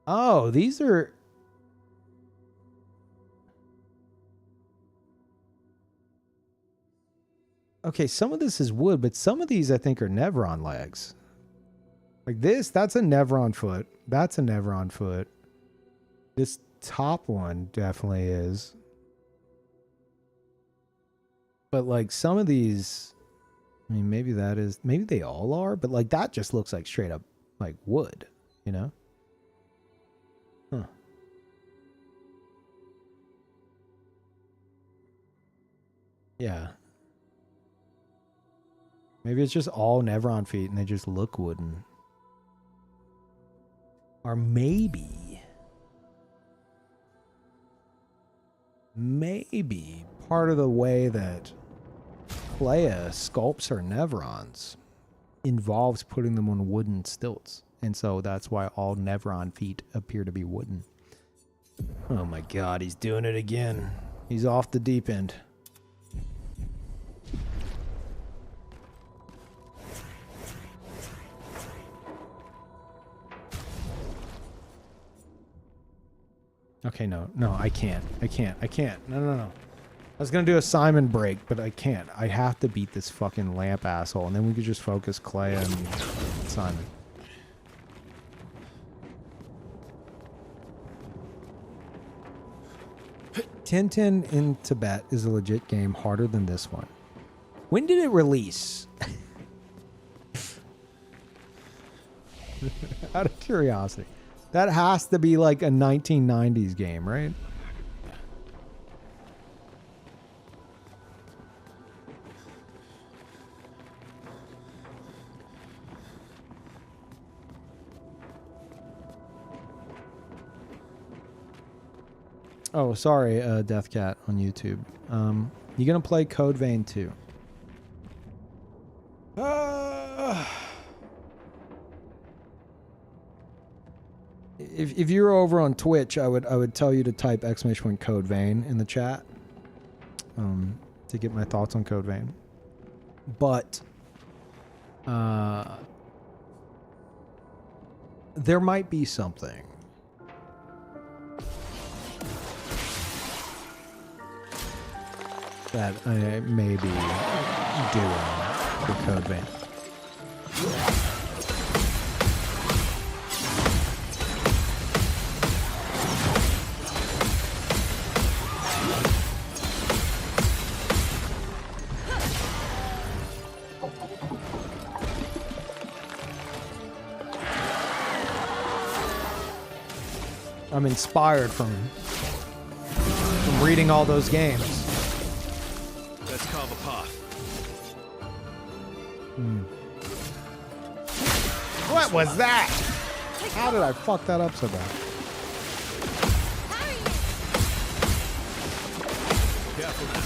S1: Oh, these are... Okay, some of this is wood, but some of these I think are Nevron legs. Like this, that's a Nevron foot. That's a Nevron foot. This top one definitely is. But like some of these, I mean, maybe that is, maybe they all are, but like that just looks like straight up like wood, you know? Huh. Yeah. Maybe it's just all Nevron feet and they just look wooden. Or maybe part of the way that Clea sculpts her Nevrons involves putting them on wooden stilts. And so that's why all Nevron feet appear to be wooden. Oh my god, he's doing it again. He's off the deep end. Okay, no, I can't. No. I was gonna do a Simon break, but I can't. I have to beat this fucking lamp asshole, and then we could just focus Clea and Simon. Tintin in Tibet is a legit game, harder than this one. When did it release? Out of curiosity. That has to be like a 1990s game, right? Oh, sorry, Deathcat on YouTube. You gonna play Code Vein 2? If you're over on Twitch, I would tell you to type !Code Vein in the chat to get my thoughts on Code Vein. But there might be something that I may be doing for Code Vein. I'm inspired from reading all those games.
S3: Let's carve a path.
S1: What was that? How did I fuck that up so bad?
S3: Careful now.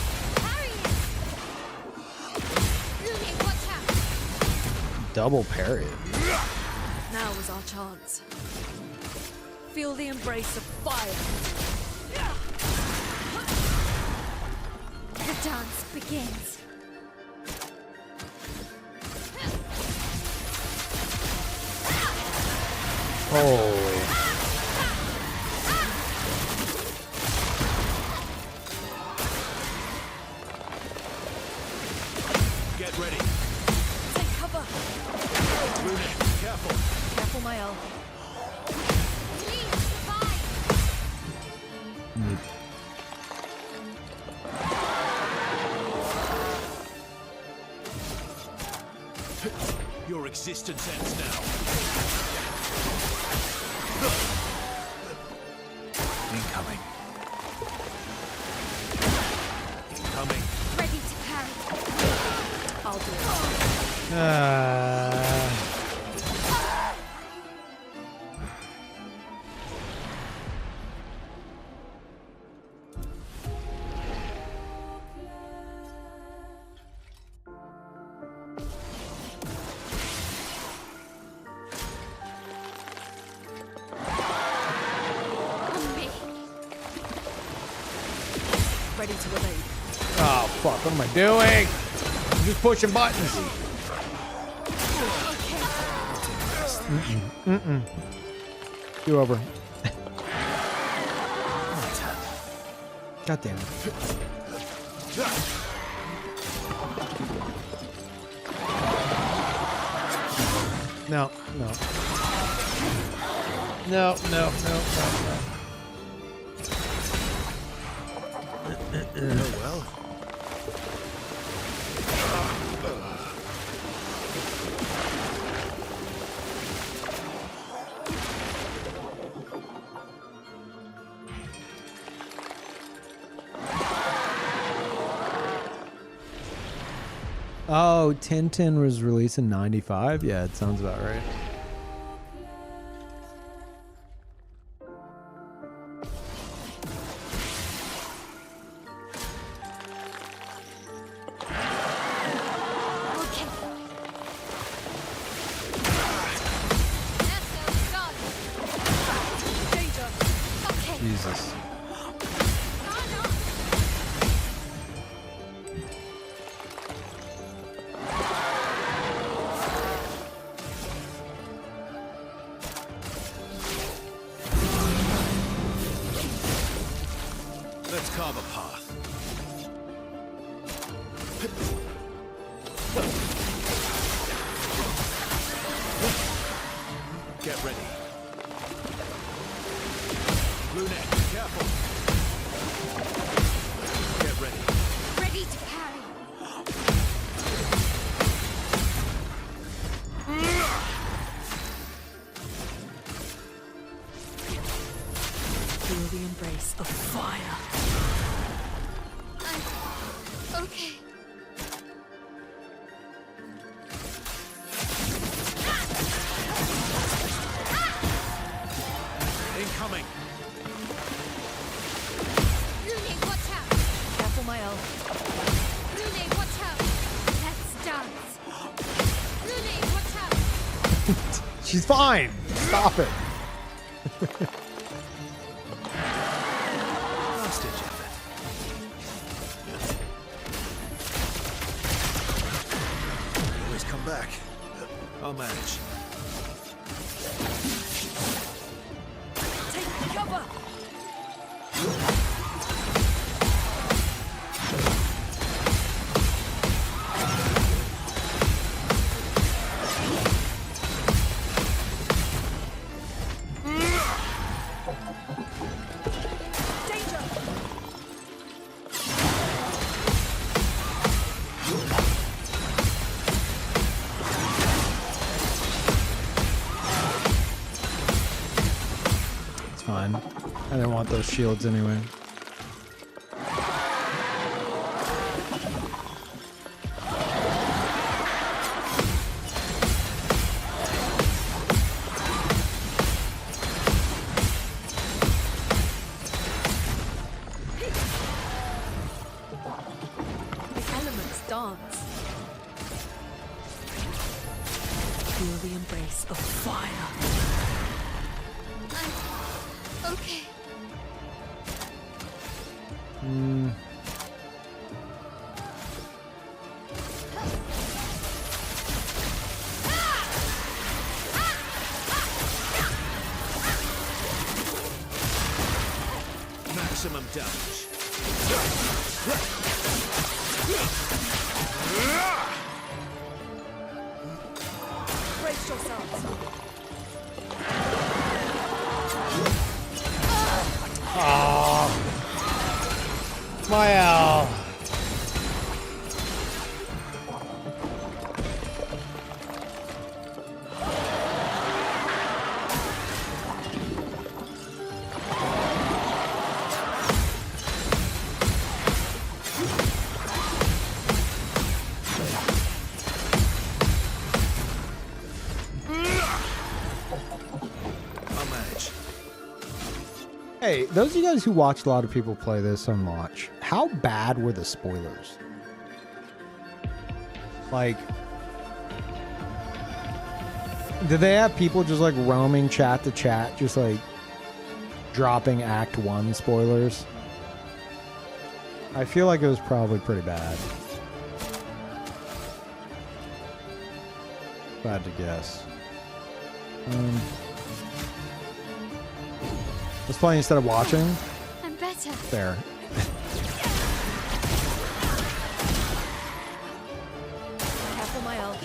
S1: Double parry.
S4: Now is our chance. Feel the embrace of fire.
S2: The dance begins.
S1: Holy.
S3: Get ready.
S4: Take cover.
S3: Luna, careful.
S4: Careful, my elf.
S3: Your existence ends now. Incoming. Incoming.
S2: Ready to carry.
S4: I'll do it. Ready to evade.
S1: Oh fuck! What am I doing? I'm just pushing buttons. Do over. God damn it. No, no. No, no, no, no, no.
S3: Oh well.
S1: Oh, Tintin was released in '95? Yeah, it sounds about right. Jesus.
S3: Let's carve a path. Get ready. Lunette, careful. Get ready.
S2: Ready to carry.
S4: Feel the embrace of fire.
S2: Okay.
S3: Incoming.
S2: Lune, watch out.
S4: Careful, my elf.
S2: Lune, watch out. Let's dance. Lune, watch out.
S1: She's fine. Stop it.
S3: Last ditch effort. Always come back. I'll manage.
S4: Take cover. Danger.
S1: It's fine. I didn't want those shields anyway.
S4: embrace of fire.
S2: Okay.
S3: Maximum damage.
S4: Brace yourselves.
S1: Oh, my owl.
S3: I'll manage.
S1: Hey, those of you guys who watch a lot of people play this on launch, how bad were the spoilers? Like, did they have people just like roaming chat to chat, just like dropping Act 1 spoilers? I feel like it was probably pretty bad. If I had to guess. Let's play instead of watching.
S2: I'm better.
S1: Fair.
S4: Careful, my elf.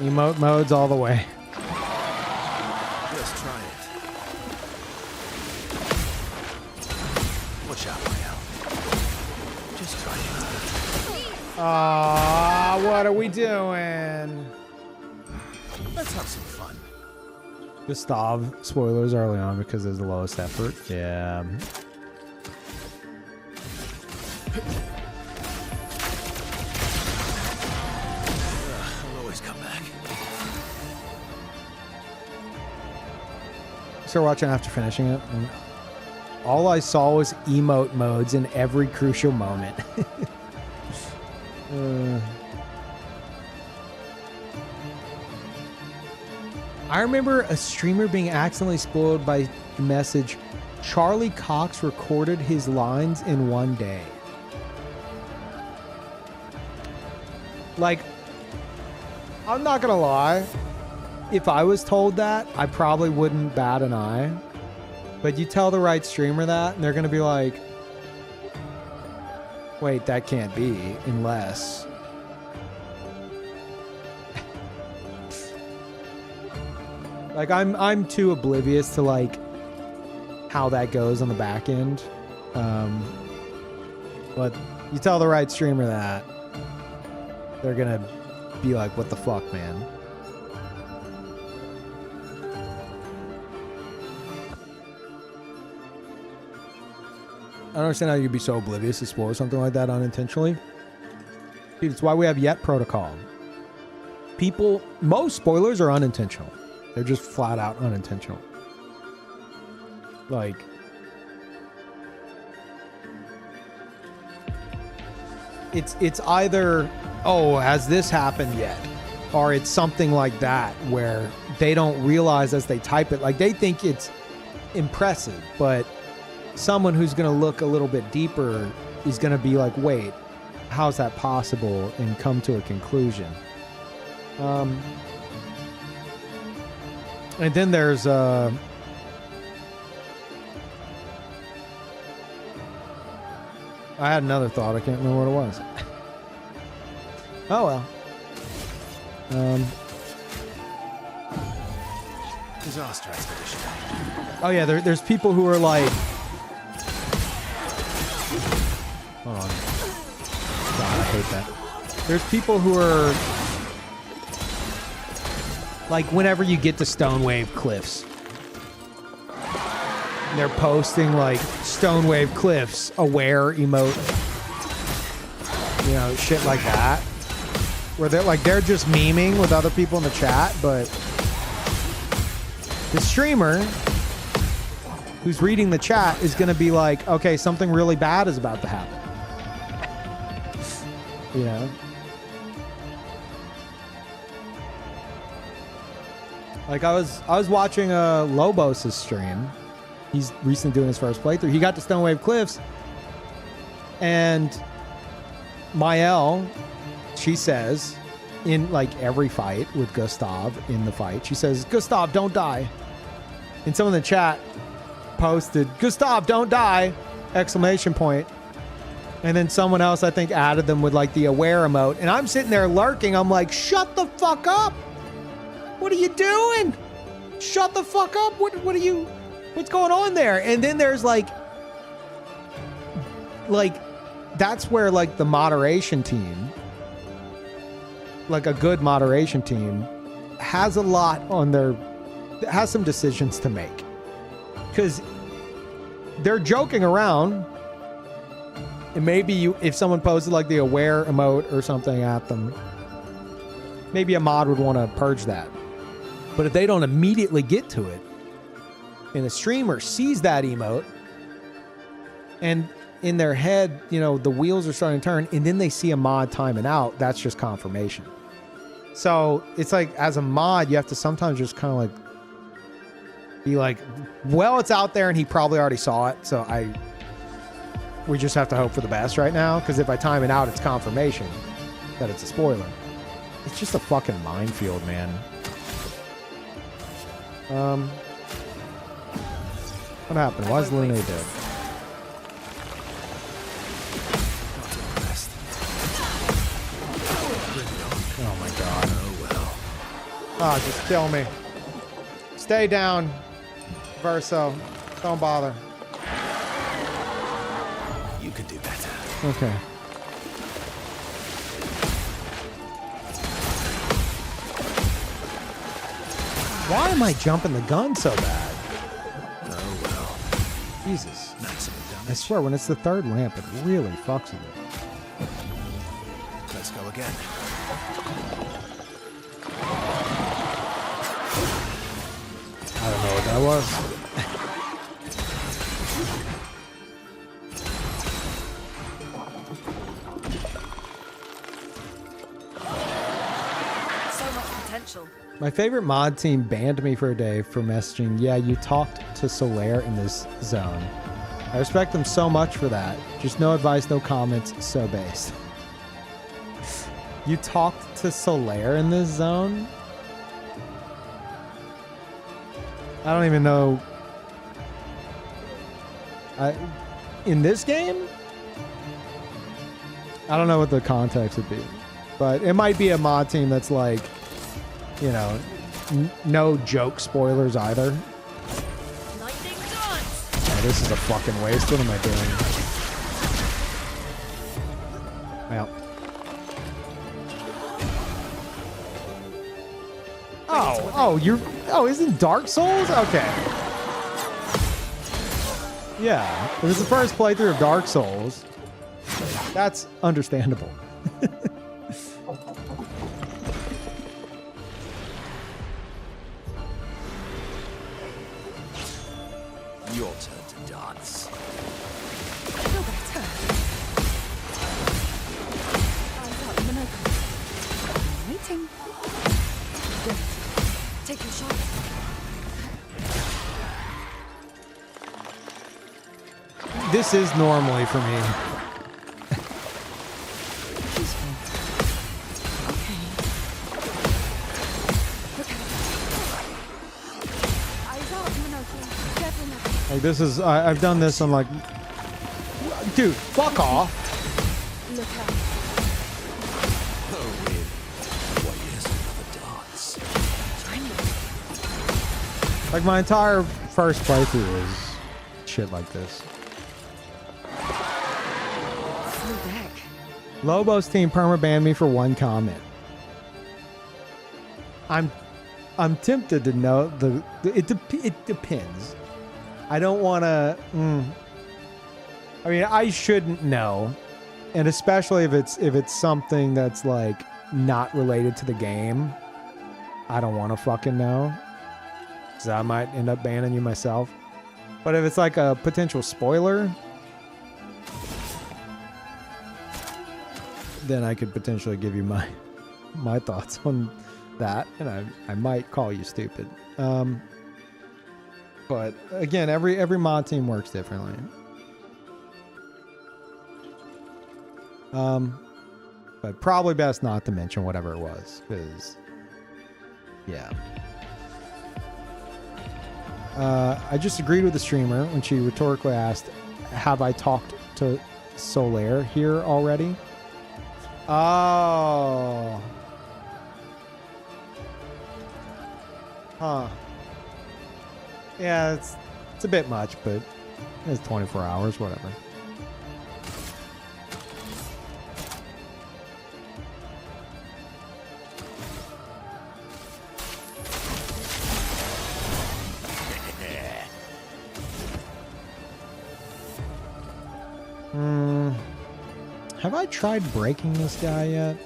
S1: Emote modes all the way.
S3: Let's try it. Watch out, Mael. Just try it.
S1: Ah, what are we doing?
S3: Let's have some fun.
S1: Gustav spoilers early on because there's the lowest effort. Yeah.
S3: I'll always come back.
S1: Started watching after finishing it, and all I saw was emote modes in every crucial moment. I remember a streamer being accidentally spoiled by the message, Charlie Cox recorded his lines in one day. Like, I'm not gonna lie. If I was told that, I probably wouldn't bat an eye. But you tell the right streamer that, and they're gonna be like, wait, that can't be, unless... Like, I'm too oblivious to, like, how that goes on the back end. But you tell the right streamer that, they're gonna be like, what the fuck, man? I don't understand how you'd be so oblivious to spoil something like that unintentionally. Dude, it's why we have Yet Protocol. Most spoilers are unintentional. They're just flat out unintentional. Like, it's either, oh, has this happened yet? Or it's something like that where they don't realize as they type it, like they think it's impressive, but someone who's going to look a little bit deeper is going to be like, wait, how's that possible? And come to a conclusion. And then there's I had another thought. I can't remember what it was. Oh well.
S3: Disaster expedition.
S1: Oh yeah, there's people who are like, hold on. God, I hate that. There's people who are like, whenever you get to Stonewave Cliffs, they're posting like Stonewave Cliffs aware emote, you know, shit like that, where they're just memeing with other people in the chat, but The streamer who's reading the chat is going to be like, okay, something really bad is about to happen. You know? Like I was watching Lobos' stream. He's recently doing his first playthrough. He got to Stonewave Cliffs, and Mael, she says, in like every fight with Gustav in the fight, she says, "Gustav, don't die." And someone in the chat posted, "Gustav, don't die!" exclamation point. And then someone else, I think, added them with like the aware emote. And I'm sitting there lurking. I'm like, shut the fuck up. What are you doing? Shut the fuck up. What are you, what's going on there? And then there's like, that's where like the moderation team, like a good moderation team, has a lot on their, has some decisions to make. Because they're joking around. And maybe if someone posted like the aware emote or something at them, maybe a mod would want to purge that. But if they don't immediately get to it, and a streamer sees that emote, and in their head, you know, the wheels are starting to turn, and then they see a mod timing out, that's just confirmation. So it's like, as a mod, you have to sometimes just kind of like be like, well, it's out there and he probably already saw it, so we just have to hope for the best right now, because if I time it out, it's confirmation that it's a spoiler. It's just a fucking minefield, man. What happened? Why is Lumina dead? Oh my god. Oh, just kill me. Stay down, Verso. Don't bother.
S3: You could do better.
S1: Okay. Why am I jumping the gun so bad?
S3: Oh well.
S1: Jesus.
S3: Maximum damage.
S1: I swear, when it's the third lamp, it really fucks with it.
S3: Let's go again.
S1: I don't know what that was.
S4: So much potential.
S1: My favorite mod team banned me for a day for messaging, "Yeah, you talked to Solaire in this zone." I respect them so much for that. Just no advice, no comments, so based. You talked to Solaire in this zone? I don't even know. In this game? I don't know what the context would be. But it might be a mod team that's like, you know, no joke spoilers either. Oh, this is a fucking waste. What am I doing? Well. Isn't Dark Souls? Okay. Yeah, it was the first playthrough of Dark Souls. That's understandable.
S3: Your turn to dance.
S4: Waiting. Good. Take your shot.
S1: This is normally for me. Like this is, I've done this on like, dude, fuck off.
S4: Look out.
S1: Like my entire first playthrough is shit like this. Lobos team perma-banned me for one comment. I'm tempted to know it depends. I don't want to. I mean, I shouldn't know, and especially if it's something that's like not related to the game, I don't want to fucking know. because I might end up banning you myself. But if it's like a potential spoiler, then I could potentially give you my thoughts on that, and I might call you stupid. But again, every mod team works differently. But probably best not to mention whatever it was, because yeah. I just agreed with the streamer when she rhetorically asked, have I talked to Solaire here already? Oh. Huh. Yeah, it's a bit much, but it's 24 hours, whatever. Have I tried breaking this guy yet?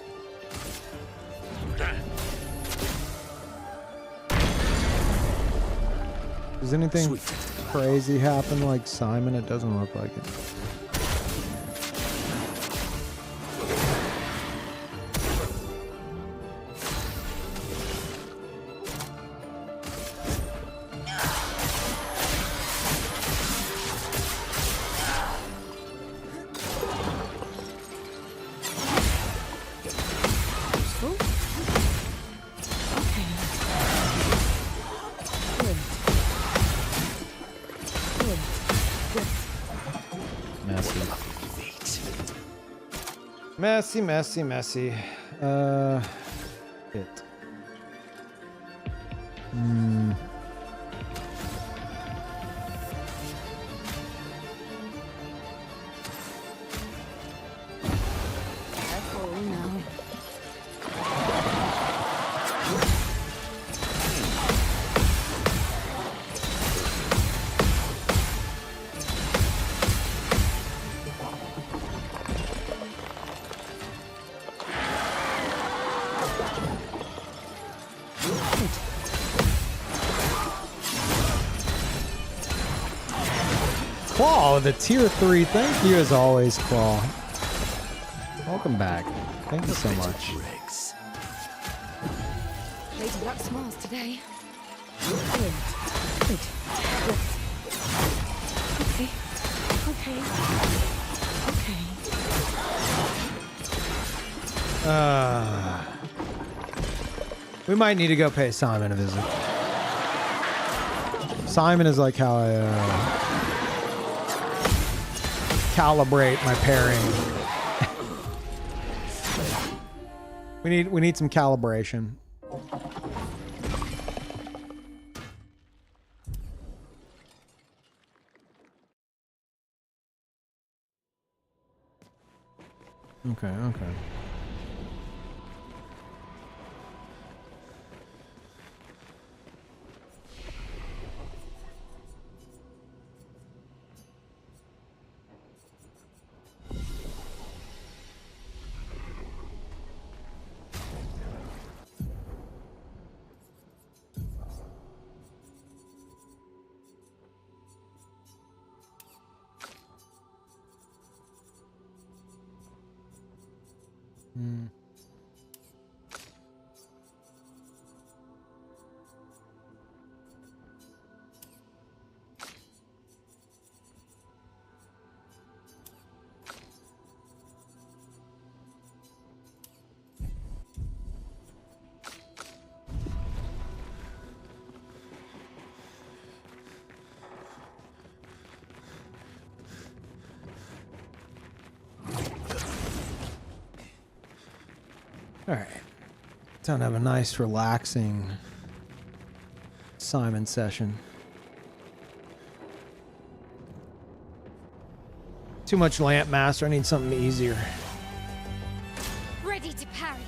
S1: Does anything crazy happen like Simon? It doesn't look like it. Messy. It. Claw, the tier 3. Thank you as always, Claw. Welcome back. Thank you so much.
S4: Lady Luck smiles today. Okay.
S1: We might need to go pay Simon a visit. Simon is like how I calibrate my pairing. We need some calibration. Okay. All right. Time to have a nice, relaxing Simon session. Too much Lamp Master. I need something easier.
S2: Ready to parry.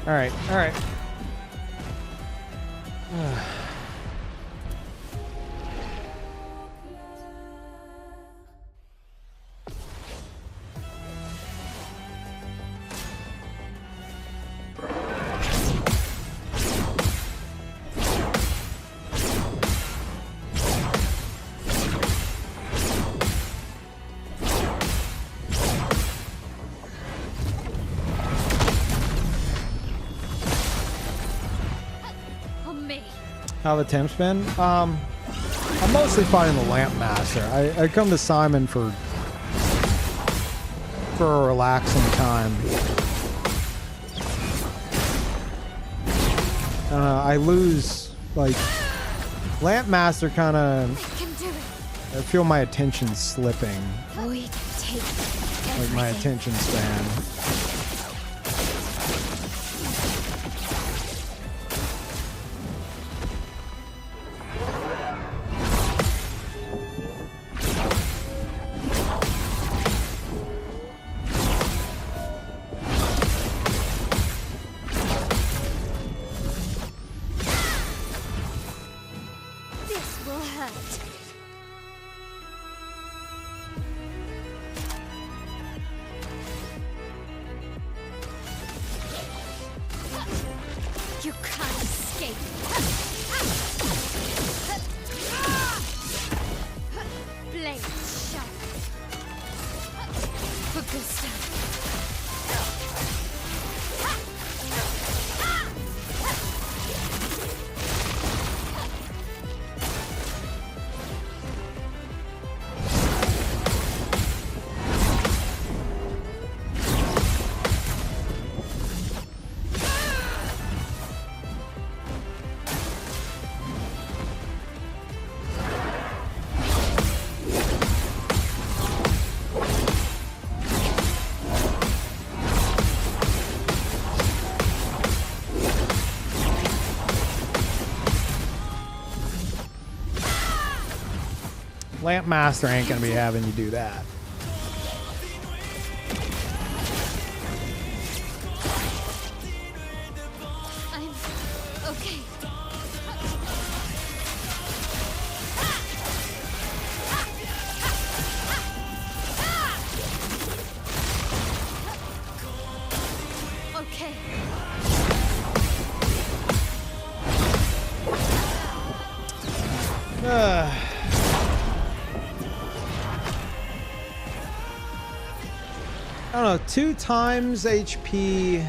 S1: All right, all right. How the temps been? I'm mostly fighting the Lamp Master. I come to Simon for a relaxing time. I lose, like, Lamp Master kind of, I feel my attention slipping.
S2: We take
S1: Like my attention span.
S2: This will hurt. You can't escape. Blade sharp. For Gustav.
S1: Lamp Master ain't gonna be having you do that.
S2: I'm okay. Okay.
S1: I don't know, 2 times HP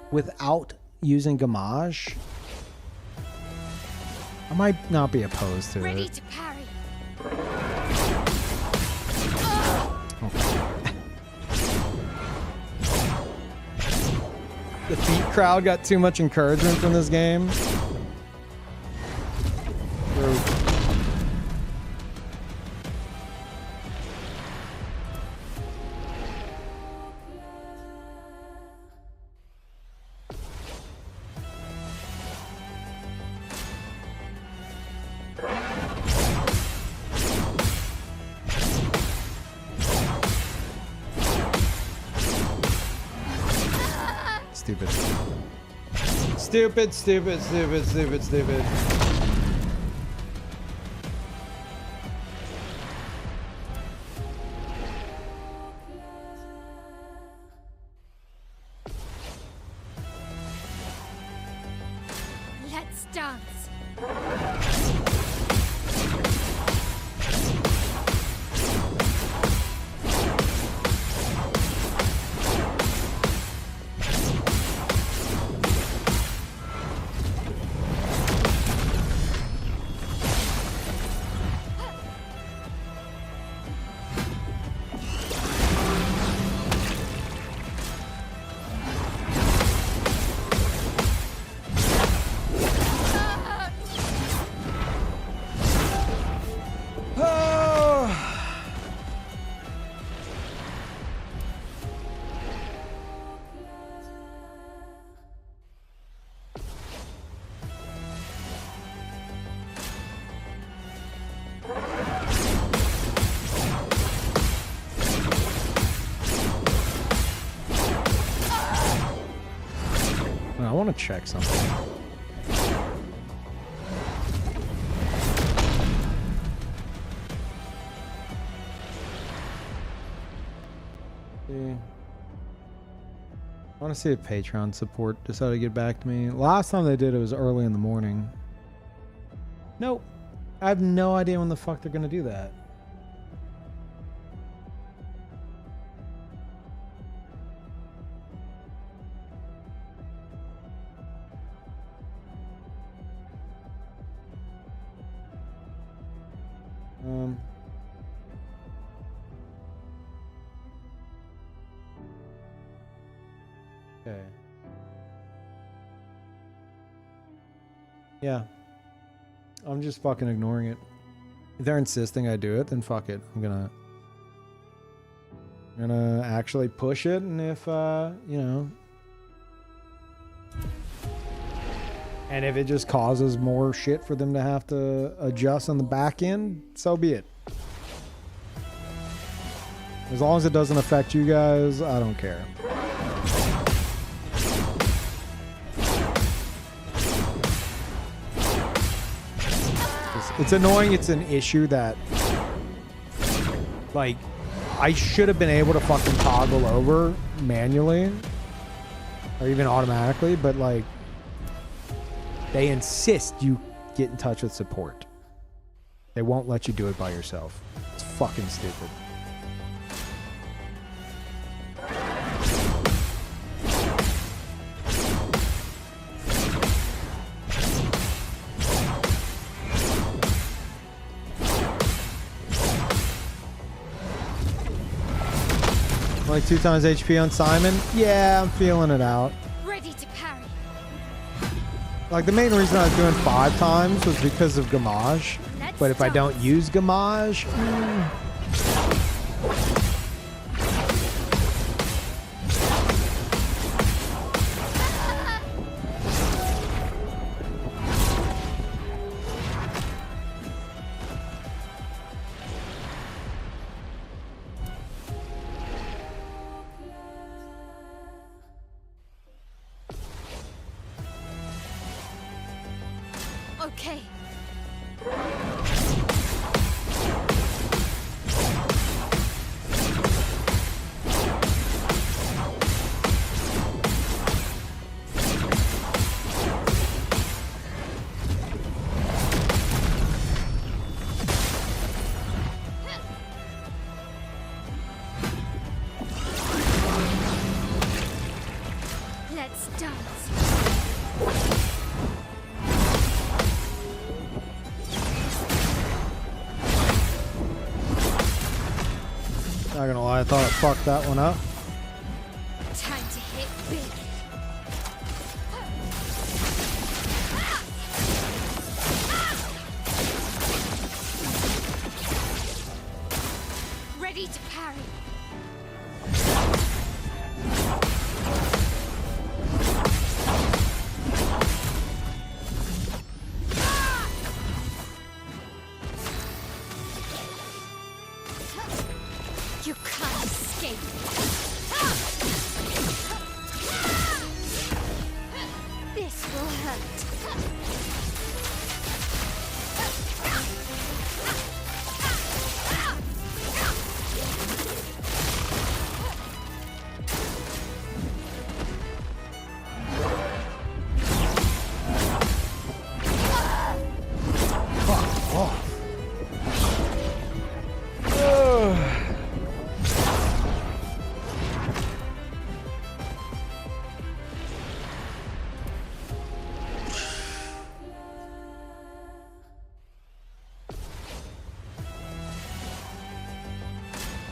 S1: without using Gamage? I might not be opposed to
S2: Ready
S1: it.
S2: to parry.
S1: The feet crowd got too much encouragement from this game. Rude. Stupid. Stupid, stupid, stupid, stupid, stupid.
S2: Let's dance.
S1: want to check something. I want to see if Patreon support decided to get back to me. Last time they did, it was early in the morning. Nope. I have no idea when the fuck they're going to do that. Okay. Yeah. I'm just fucking ignoring it. If they're insisting I do it, then fuck it. I'm gonna actually push it, and if you know, and if it just causes more shit for them to have to adjust on the back end, so be it. As long as it doesn't affect you guys, I don't care. It's annoying. It's an issue that, like, I should have been able to fucking toggle over manually or even automatically, but like, they insist you get in touch with support. They won't let you do it by yourself. It's fucking stupid. Like 2 times HP on Simon? Yeah, I'm feeling it out.
S2: Ready to parry.
S1: Like, the main reason I was doing 5 times was because of Gamage. But if I don't use Gamage...
S2: Okay. Let's dance.
S1: Not gonna lie, I thought I fucked that one up.
S2: Time to hit big. Ready to parry. You can't escape. This will hurt.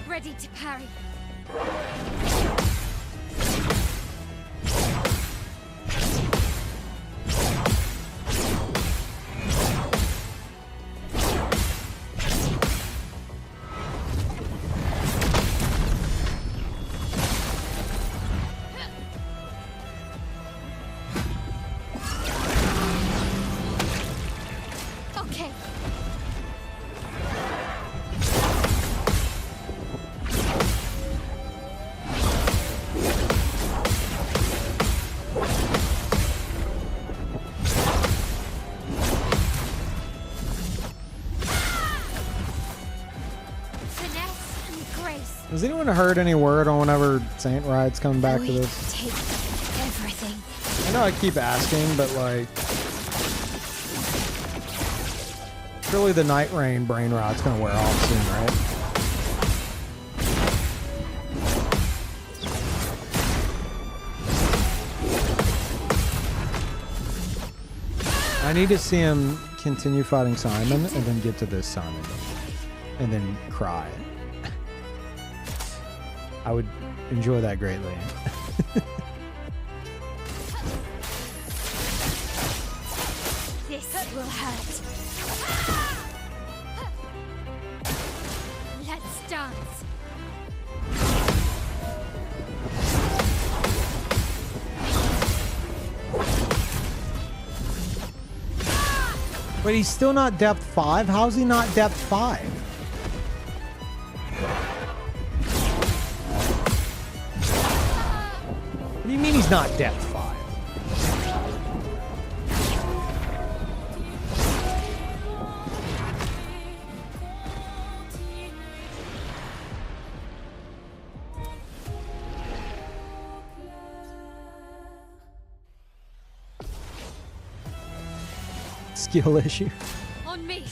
S2: Ready to parry. Okay. disgrace.
S1: Has anyone heard any word on whenever Saint Ride's coming back to
S2: We
S1: this?
S2: take everything.
S1: I know I keep asking, but like, surely the Night Rain brain rot's gonna wear off soon, right? I need to see him continue fighting Simon and then get to this Simon and then cry. I would enjoy that greatly.
S2: This will hurt. Let's dance.
S1: Wait, he's still not depth 5? How's he not depth 5? What do you mean he's not depth 5? Skill issue.
S4: On me.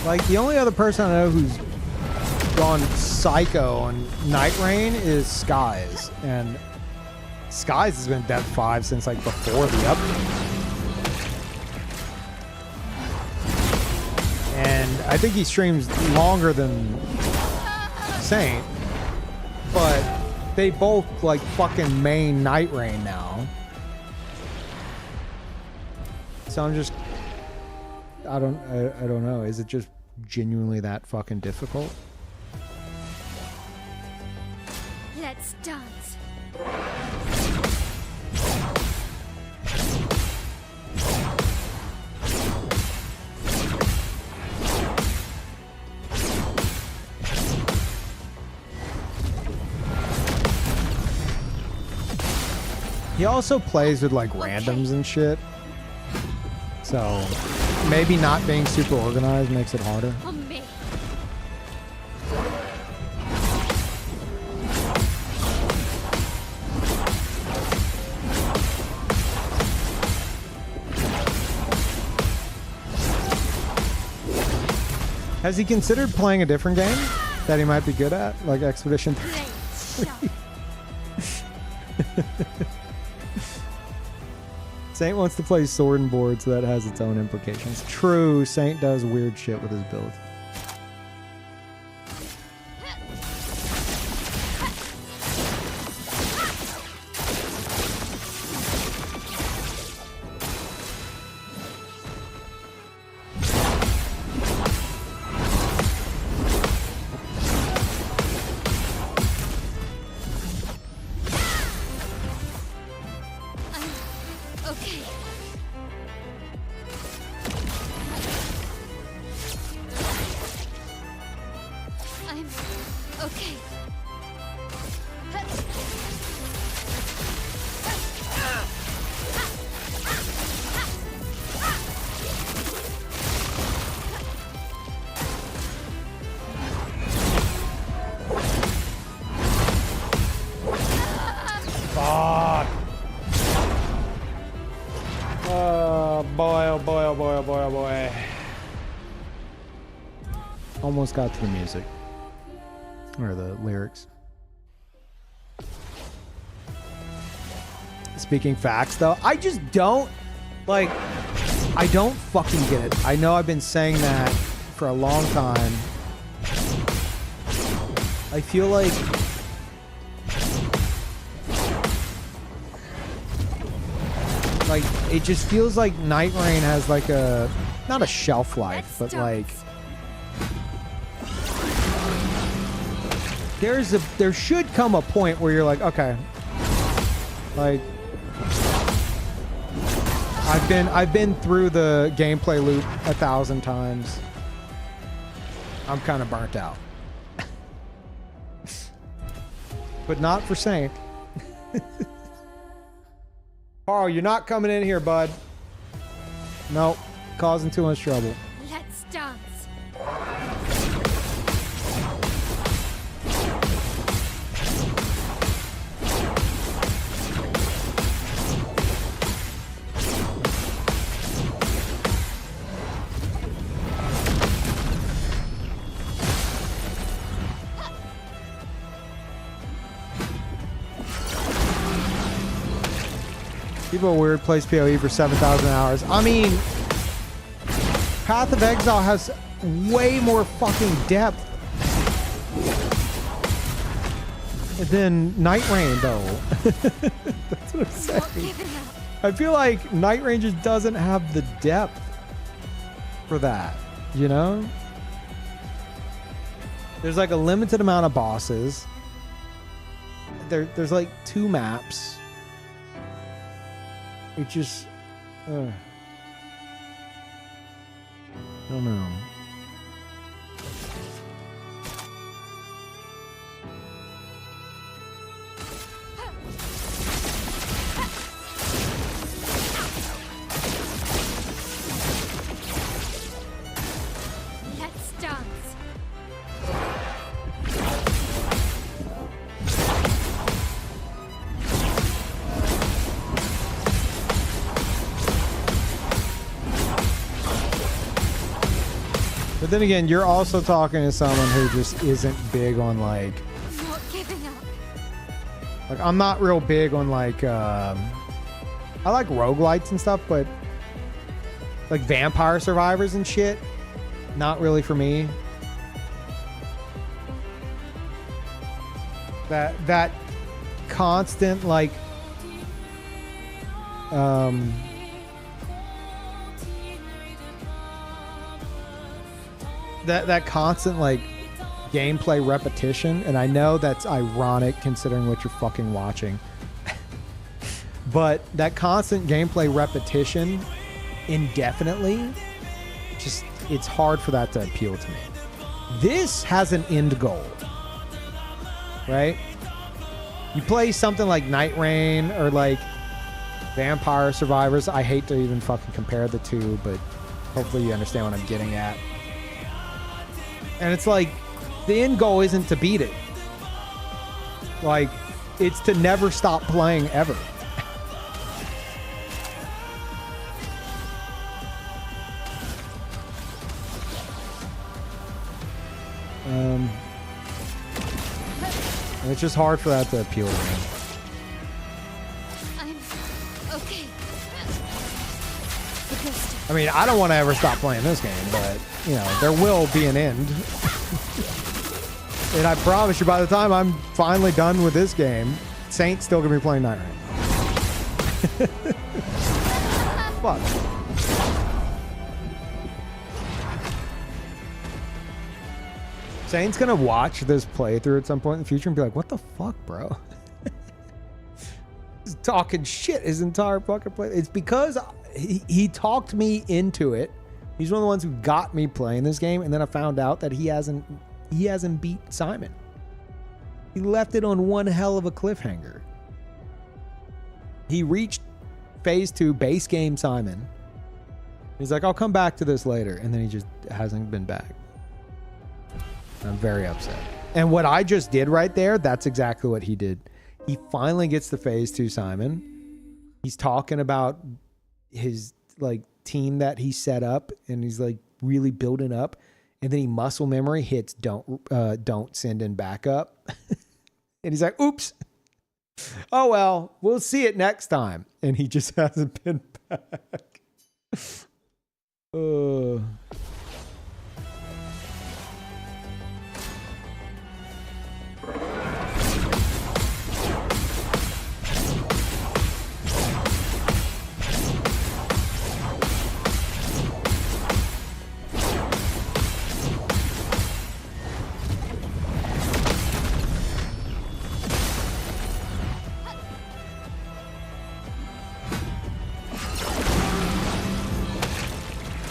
S1: Like, the only other person I know who's gone psycho on Night Rain is Skies. And Skies has been depth 5 since, like, before the update. And I think he streams longer than Saint. But they both, like, fucking main Night Rain now. So I'm just... I don't know. Is it just genuinely that fucking difficult?
S2: Let's dance.
S1: He also plays with like randoms and shit. So maybe not being super organized makes it harder.
S2: On me.
S1: Has he considered playing a different game that he might be good at, like Expedition 3? Saint wants to play sword and board, so that has its own implications. True, Saint does weird shit with his build.
S2: Okay. I'm okay.
S1: Fuck. Oh boy, oh boy, oh boy, oh boy, oh boy. Almost got to the music. Or the lyrics. Speaking facts though, I just don't, like, I don't fucking get it. I know I've been saying that for a long time. I feel like it just feels like Night Rain has like a, not a shelf life, but like there should come a point where you're like, okay, like I've been through the gameplay loop 1,000 times. I'm kind of burnt out. But not for Saint. Carl, you're not coming in here, bud. Nope. Causing too much trouble.
S2: Let's dance.
S1: People are weird. Plays PoE for 7,000 hours. I mean, Path of Exile has way more fucking depth than Night Rain, though. That's what I'm saying. I feel like Night Rain just doesn't have the depth for that, you know? There's like a limited amount of bosses. There's like 2 maps. It just, I don't know.
S2: Let's dance.
S1: But then again, you're also talking to someone who just isn't big on like
S2: Not giving up.
S1: Like, I'm not real big on like, I like roguelites and stuff, but like Vampire Survivors and shit, not really for me. That constant like, that constant like gameplay repetition, and I know that's ironic considering what you're fucking watching. But that constant gameplay repetition indefinitely, just, it's hard for that to appeal to me. This has an end goal, right? You play something like Night Rain or like Vampire Survivors. I hate to even fucking compare the two, but hopefully you understand what I'm getting at. And it's like, the end goal isn't to beat it. Like, it's to never stop playing ever. And it's just hard for that to appeal to me.
S2: I'm okay.
S1: I mean, I don't want to ever stop playing this game, but, you know, there will be an end. And I promise you, by the time I'm finally done with this game, Saint's still going to be playing Night Rain. Fuck. Saint's going to watch this playthrough at some point in the future and be like, what the fuck, bro? He's talking shit his entire fucking play. It's because he talked me into it. He's one of the ones who got me playing this game, and then I found out that he hasn't beat Simon. He left it on one hell of a cliffhanger. He reached phase 2 base game Simon. He's like, I'll come back to this later, and then he just hasn't been back. I'm very upset. And what I just did right there, that's exactly what he did. He finally gets to phase 2 Simon. He's talking about his like team that he set up, and he's like really building up, and then he muscle memory hits don't send in backup. And he's like, oops, oh well, we'll see it next time. And he just hasn't been back.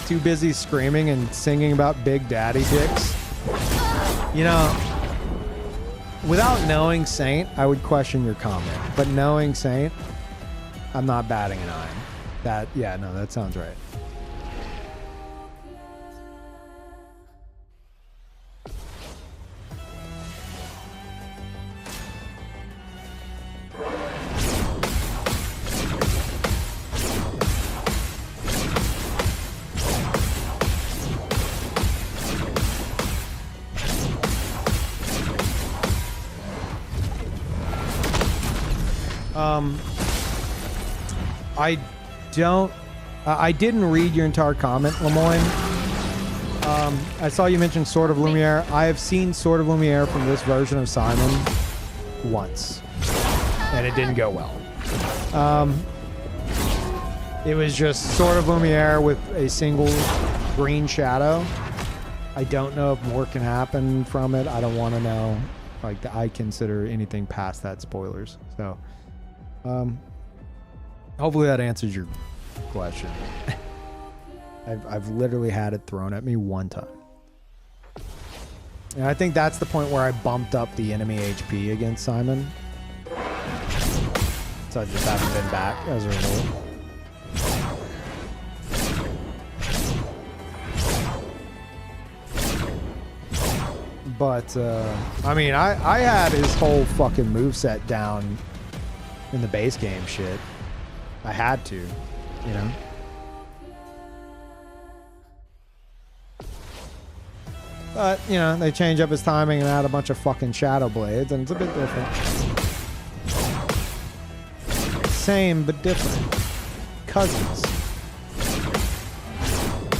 S1: Too busy screaming and singing about Big Daddy dicks. You know, Without knowing Saint, I would question your comment. But knowing Saint, I'm not batting an eye. That, yeah, no, that sounds right. I didn't read your entire comment, Lemoyne. I saw you mention Sword of Lumiere. I have seen Sword of Lumiere from this version of Simon once, and it didn't go well. It was just Sword of Lumiere with a single green shadow. I don't know if more can happen from it. I don't want to know. Like, I consider anything past that spoilers. So, hopefully that answers your question. I've literally had it thrown at me one time. And I think that's the point where I bumped up the enemy HP against Simon. So I just haven't been back as a result. But, I mean, I had his whole fucking moveset down in the base game shit. I had to, you know? But, you know, they change up his timing and add a bunch of fucking shadow blades, and it's a bit different. Same, but different. Cousins.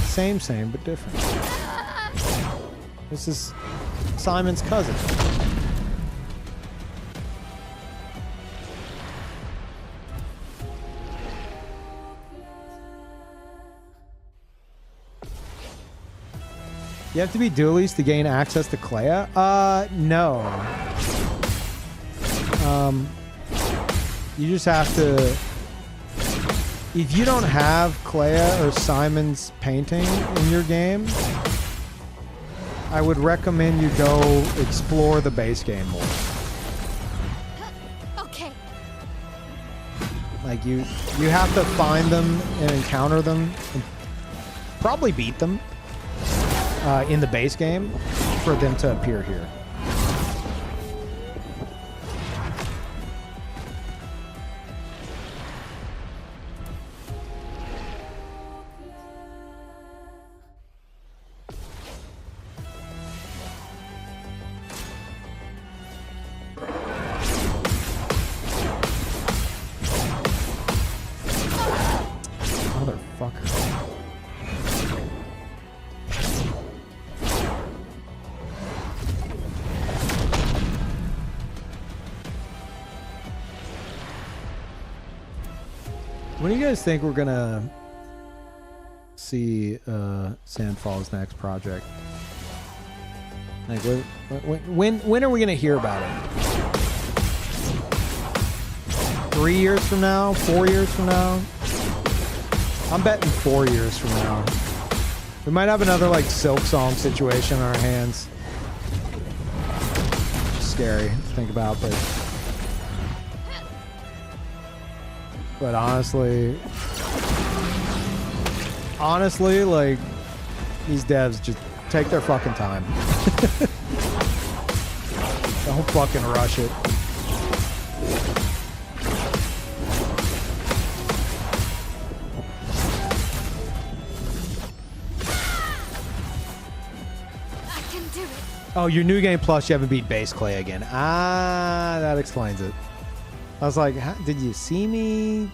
S1: Same, but different. This is Simon's cousin. You have to be duelist to gain access to Clea? No. You just have to... If you don't have Clea or Simon's painting in your game, I would recommend you go explore the base game more.
S2: Okay.
S1: Like, you have to find them and encounter them and probably beat them in the base game for them to appear here. When do you guys think we're gonna see Sandfall's next project? Like, when are we gonna hear about it? 3 years from now? 4 years from now? I'm betting 4 years from now. We might have another like Silk Song situation on our hands. Scary to think about, but honestly, like, these devs just take their fucking time. Don't fucking rush it.
S2: I can do it.
S1: Oh, your new game plus, you haven't beat base Clay again. Ah, that explains it. I was like, did you see me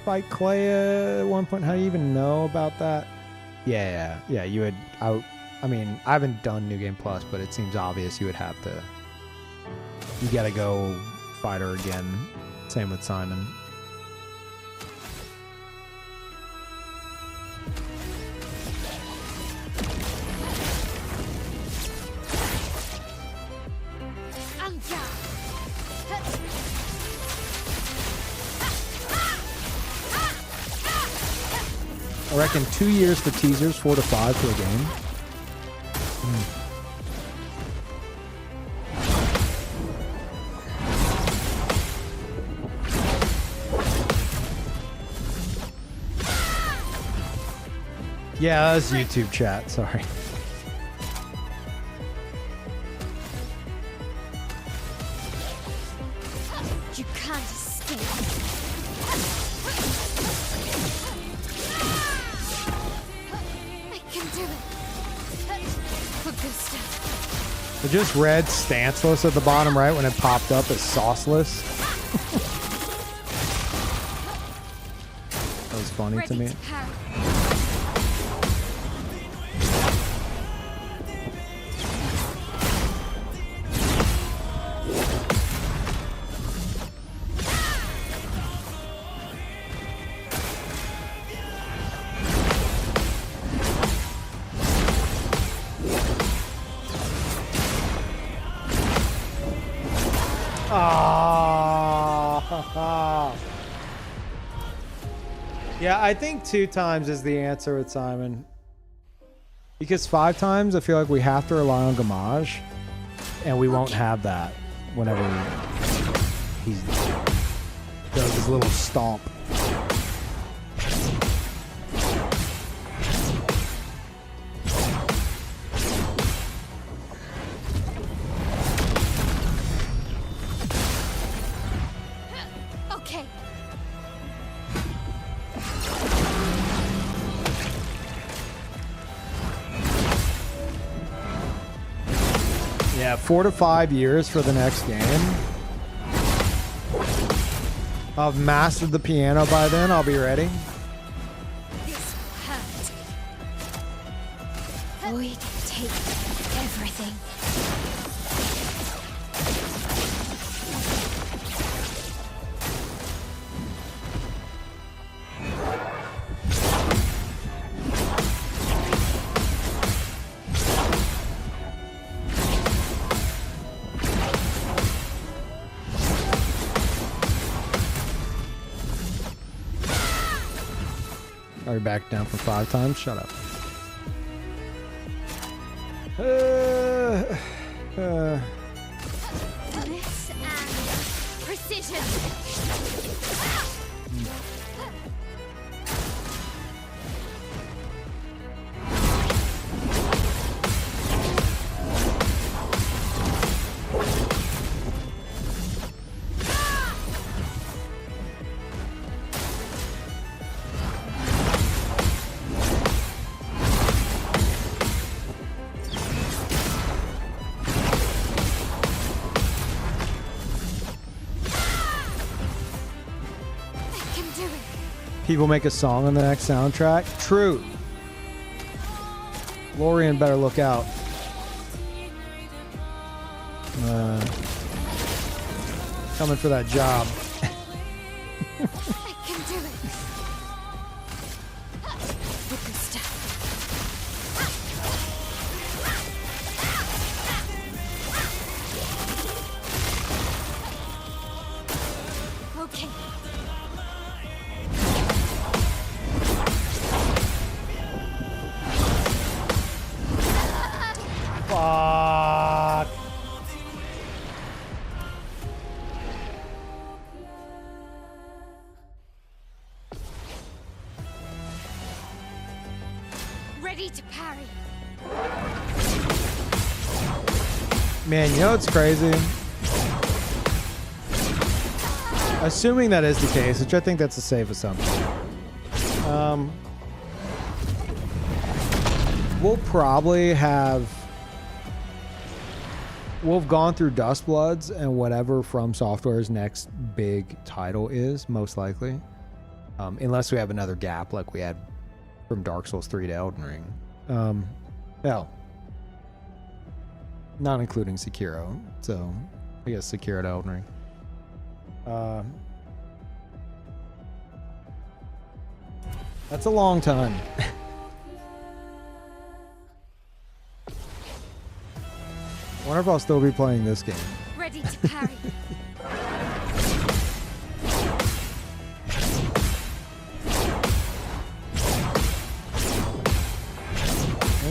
S1: fight Clay at one point? How do you even know about that? Yeah, you would. I mean, I haven't done New Game Plus, but it seems obvious you would have to. You gotta go fight her again. Same with Simon. I reckon 2 years for teasers, 4 to 5 for a game. Yeah, that's YouTube chat. Sorry.
S2: You can't escape. I can do it. For good stuff.
S1: I just read stanceless at the bottom right when it popped up as sauceless. That was funny to me. Yeah, I think 2 times is the answer with Simon. Because 5 times, I feel like we have to rely on Gamage, and we won't have that whenever he does his little stomp.
S2: Okay.
S1: Yeah, 4 to 5 years for the next game. I've mastered the piano by then. I'll be ready.
S2: This will hurt. Void take everything.
S1: Are you back down for 5 times? Shut up.
S2: Bliss and precision.
S1: People make a song on the next soundtrack. True. Lorian better look out. Coming for that job.
S2: I can do it. With the stuff. Okay.
S1: Fuck.
S2: Ready to parry.
S1: Man, you know what's crazy? Assuming that is the case, which I think that's a safe assumption. We'll probably have... We'll have gone through Dustbloods and whatever From Software's next big title is, most likely. Unless we have another gap like we had from Dark Souls 3 to Elden Ring. Hell. Not including Sekiro. So, I guess Sekiro to Elden Ring. That's a long time. I wonder if I'll still be playing this game.
S2: Ready to parry.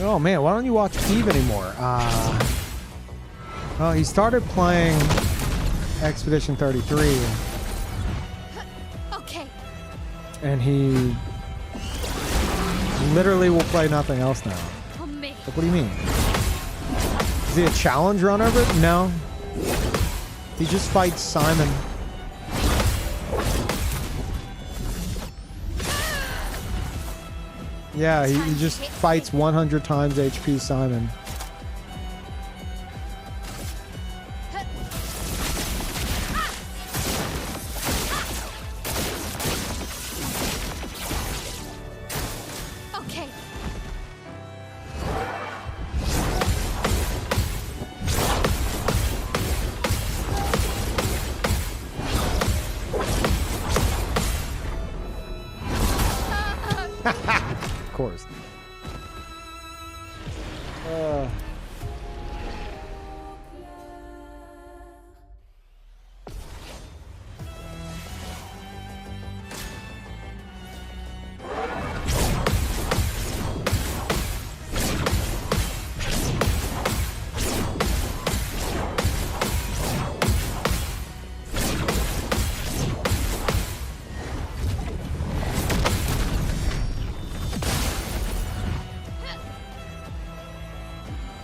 S1: Oh man, why don't you watch Peeve anymore? Well, he started playing Expedition 33.
S2: Okay.
S1: And he Literally will play nothing else now. Like, what do you mean? Is he a challenge run over it? No. He just fights Simon. Yeah, he just fights 100 times HP Simon.
S2: Okay.
S1: Of course.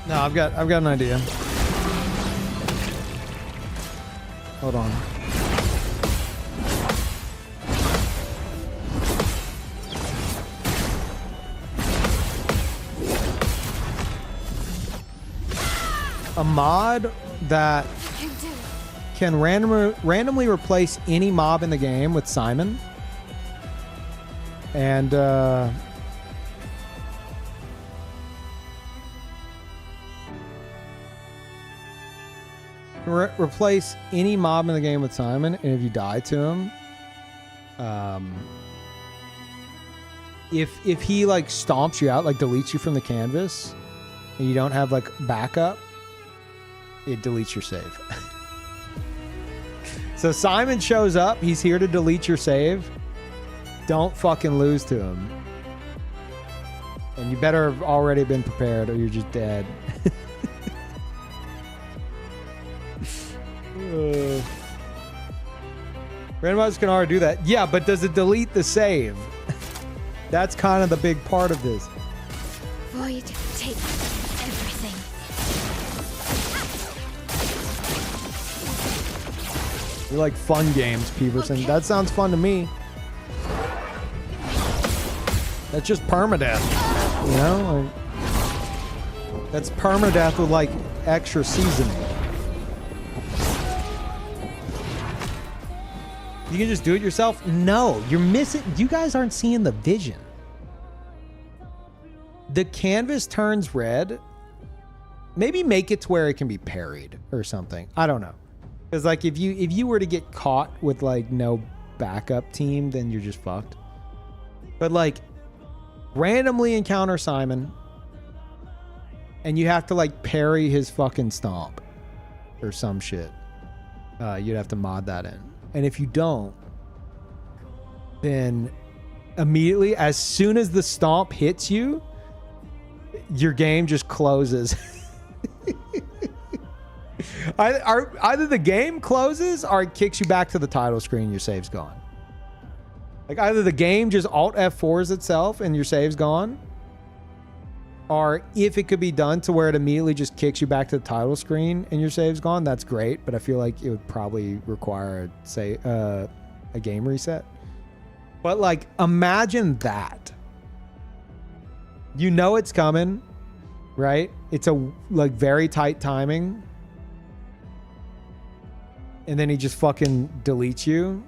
S1: No, I've got an idea. Hold on. A mod that can randomly replace any mob in the game with Simon. And replace any mob in the game with Simon, and if you die to him, if he like stomps you out, like deletes you from the canvas, and you don't have like backup, it deletes your save. So Simon shows up, he's here to delete your save. Don't fucking lose to him. And you better have already been prepared or you're just dead. Randomizers can already do that. Yeah, but does it delete the save? That's kind of the big part of this.
S2: Void, take everything.
S1: You like fun games, Peeverson. Okay. That sounds fun to me. That's just permadeath. You know? Like, that's permadeath with like extra seasoning. You can just do it yourself? No, you're missing. You guys aren't seeing the vision. The canvas turns red. Maybe make it to where it can be parried or something. I don't know. Because like if you were to get caught with like no backup team, then you're just fucked. But like randomly encounter Simon and you have to like parry his fucking stomp or some shit. You'd have to mod that in. And if you don't, then immediately, as soon as the stomp hits you, your game just closes. Either the game closes or it kicks you back to the title screen, your save's gone. Like either the game just Alt F4s itself and your save's gone, or if it could be done to where it immediately just kicks you back to the title screen and your save's gone, that's great. But I feel like it would probably require, say, a game reset. But like, imagine that. You know it's coming, right? It's a like very tight timing. And then he just fucking deletes you.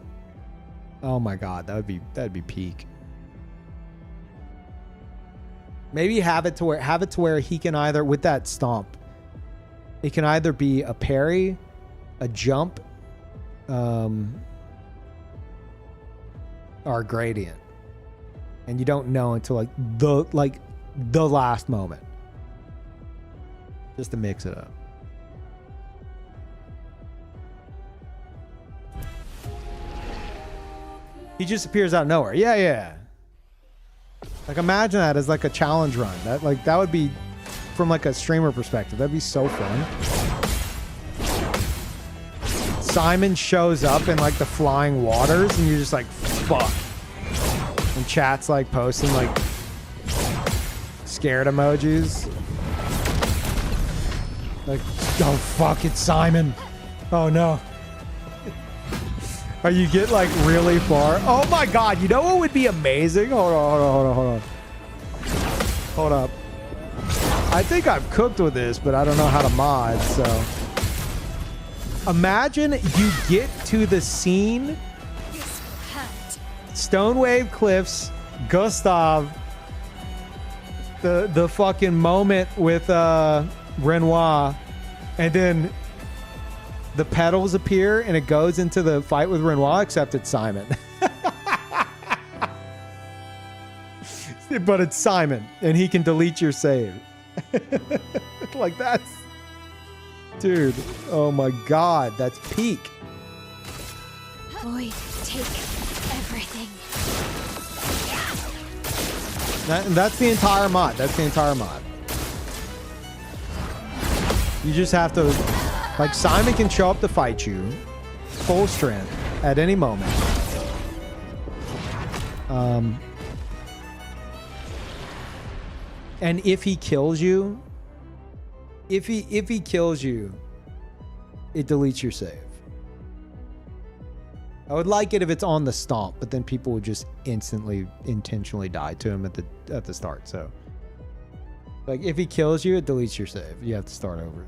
S1: Oh my God, that'd be peak. Maybe have it to where he can either, with that stomp, it can either be a parry, a jump, or a gradient. And you don't know until like the last moment. Just to mix it up. He just appears out of nowhere. Yeah. Like imagine that as like a challenge run. That would be, from like a streamer perspective, that'd be so fun. Simon shows up in like the flying waters and you're just like, fuck. And chat's like posting like, scared emojis. Like, oh fuck, it's Simon. Oh no. Or you get like really far. Oh my god, you know what would be amazing? Hold on. Hold up. I think I've cooked with this, but I don't know how to mod, so. Imagine you get to the scene. Stonewave Cliffs, Gustav, the fucking moment with Renoir, and then the pedals appear and it goes into the fight with Renoir, except it's Simon. But it's Simon, and he can delete your save. Like that's... Dude, oh my god, that's peak.
S2: Void, take everything.
S1: That's the entire mod. That's the entire mod. You just have to... Like, Simon can show up to fight you, full strength, at any moment. And if he kills you, if he kills you, it deletes your save. I would like it if it's on the stomp, but then people would just instantly, intentionally die to him at the start. So, like, if he kills you, it deletes your save. You have to start over.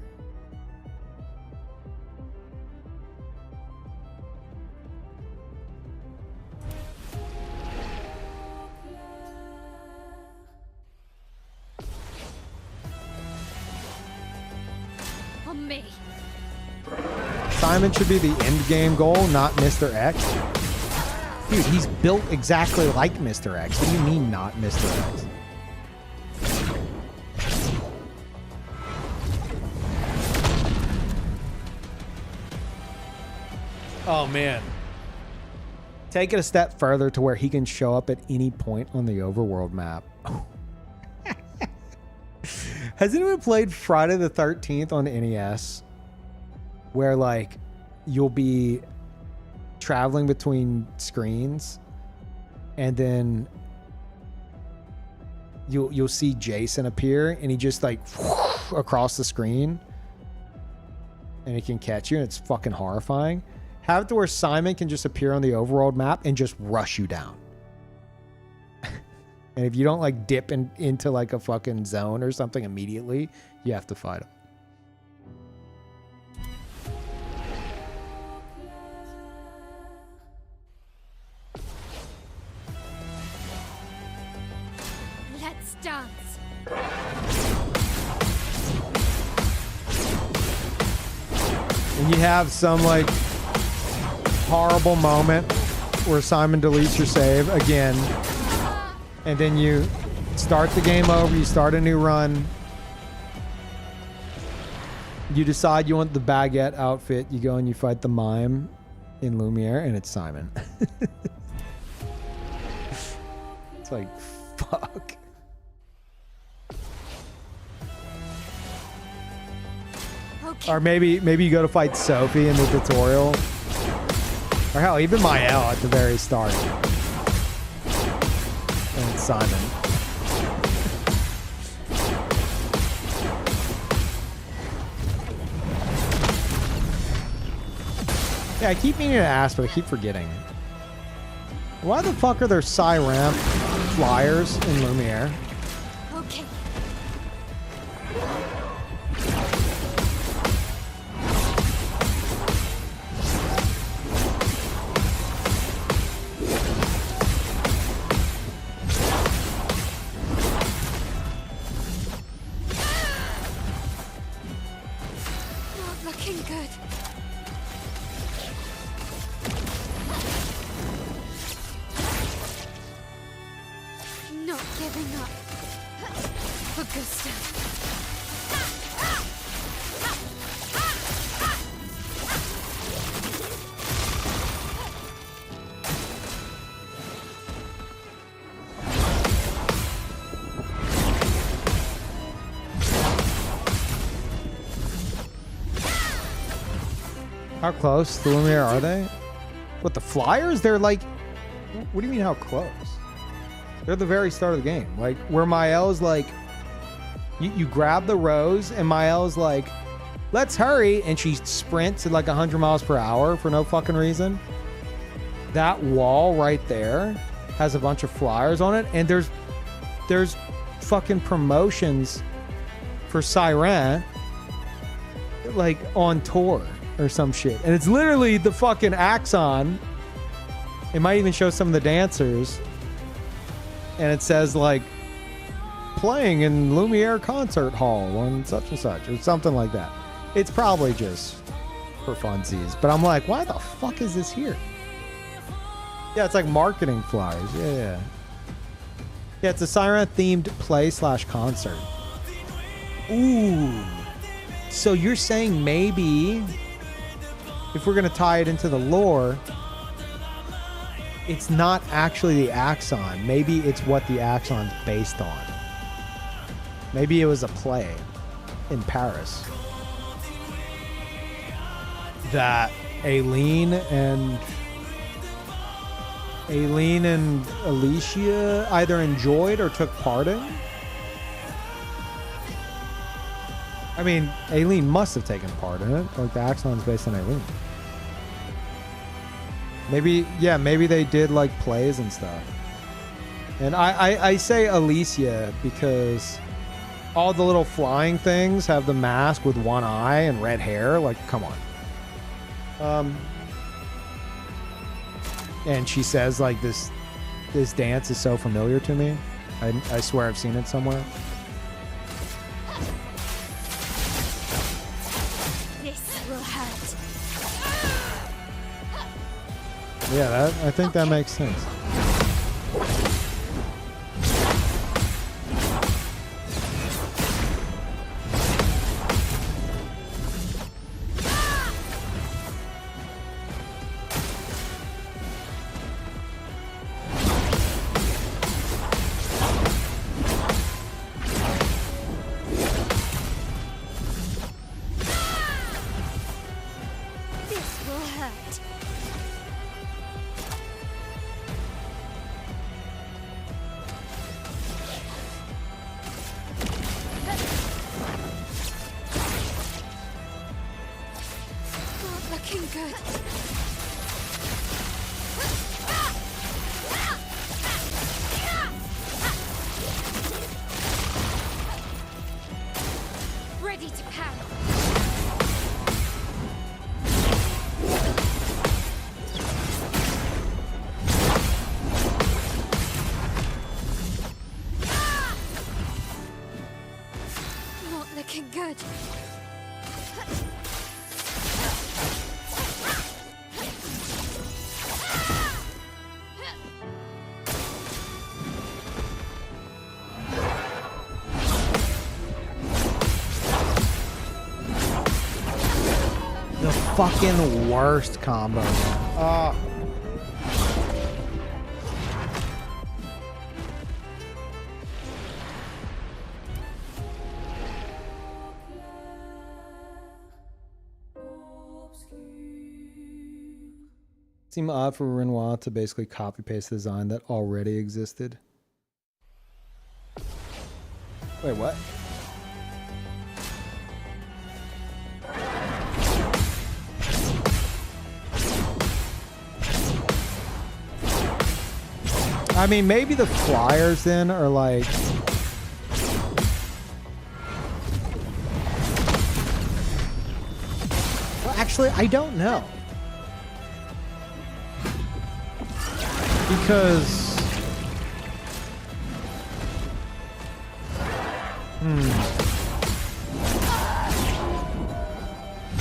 S2: On me.
S1: Simon should be the end game goal, not Mr. X. Dude, he's built exactly like Mr. X. What do you mean not Mr. X? Oh, man. Take it a step further to where he can show up at any point on the overworld map. Has anyone played Friday the 13th on NES? Where, like, you'll be traveling between screens and then you'll see Jason appear and he just, like, across the screen and he can catch you and it's fucking horrifying. Have it to where Simon can just appear on the overworld map and just rush you down. And if you don't, like, dip into, like, a fucking zone or something immediately, you have to fight him.
S2: Let's dance.
S1: And you have some, like, horrible moment where Simon deletes your save again. And then you start the game over, you start a new run. You decide you want the baguette outfit, you go and you fight the mime in Lumiere, and it's Simon. It's like, fuck.
S2: Okay.
S1: Or maybe you go to fight Sophie in the tutorial. Or hell, even Mael at the very start. And it's Simon. Yeah, I keep meaning to ask, but I keep forgetting. Why the fuck are there Ramp flyers in Lumiere?
S2: Okay. Not looking good. Not giving up. For Gustav.
S1: How close to Lumiere are they? What, the flyers? They're like... What do you mean how close? They're the very start of the game. Like, where Mael is like You grab the rose, and Mael's like, let's hurry, and she sprints at like 100 miles per hour for no fucking reason. That wall right there has a bunch of flyers on it, and there's fucking promotions for Siren like on tour or some shit. And it's literally the fucking Axon. It might even show some of the dancers. And it says like playing in Lumiere Concert Hall on such and such or something like that. It's probably just for funsies. But I'm like, why the fuck is this here? Yeah, it's like marketing flyers. Yeah. Yeah, it's a Siren themed play / concert. Ooh. So you're saying maybe if we're going to tie it into the lore, it's not actually the Axon. Maybe it's what the Axon's based on. Maybe it was a play in Paris that Aileen and Alicia either enjoyed or took part in. I mean, Aileen must have taken part in it. Like the Axon's based on Aileen. Maybe, yeah, maybe they did like plays and stuff. And I say Alicia because all the little flying things have the mask with one eye and red hair. Like, come on. And she says like this dance is so familiar to me. I swear I've seen it somewhere.
S2: This will hurt.
S1: Yeah, I think that makes sense.
S2: This will hurt. Not looking good. Ready to pound. Not looking good.
S1: The fucking worst combo. Oh. Seemed odd for Renoir to basically copy paste the design that already existed. Wait, what? I mean, maybe the flyers then are like... Well, actually, I don't know. Because...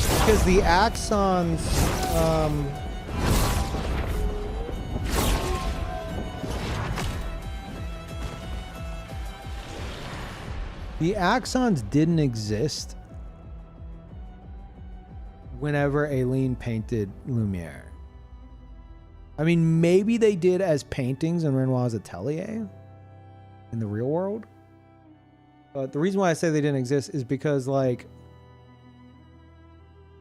S1: Because the Axons... The Axons didn't exist whenever Aileen painted Lumiere. I mean, maybe they did as paintings in Renoir's atelier in the real world. But the reason why I say they didn't exist is because, like,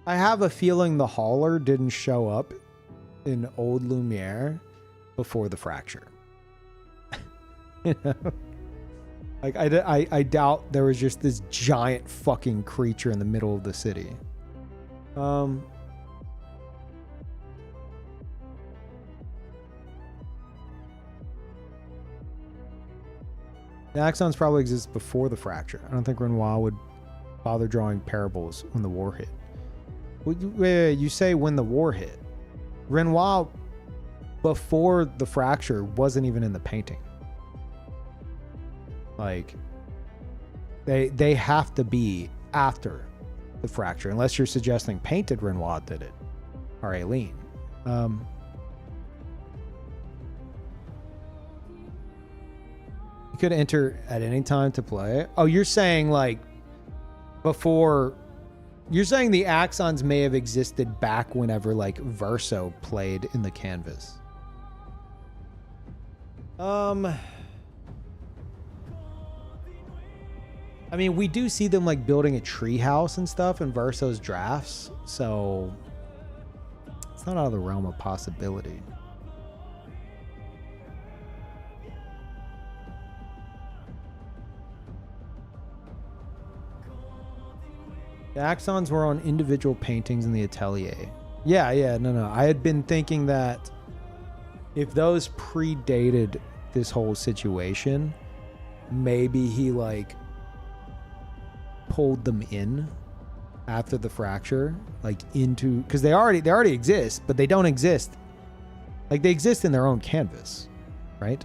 S1: I have a feeling the Hauler didn't show up in old Lumiere before the fracture. You know? Like, I doubt there was just this giant fucking creature in the middle of the city. The axons probably exist before the fracture. I don't think Renoir would bother drawing parables when the war hit. Wait, you say when the war hit. Renoir, before the fracture, wasn't even in the painting. Like, they have to be after the fracture, unless you're suggesting painted Renoir did it, or Aileen. You could enter at any time to play. Oh, you're saying like before. You're saying the axons may have existed back whenever like Verso played in the canvas. I mean, we do see them like building a tree house and stuff in Verso's drafts, so it's not out of the realm of possibility. The axons were on individual paintings in the atelier. Yeah, no. I had been thinking that if those predated this whole situation, maybe he like pulled them in after the fracture, like into, because they already exist, but they don't exist. Like they exist in their own canvas, right?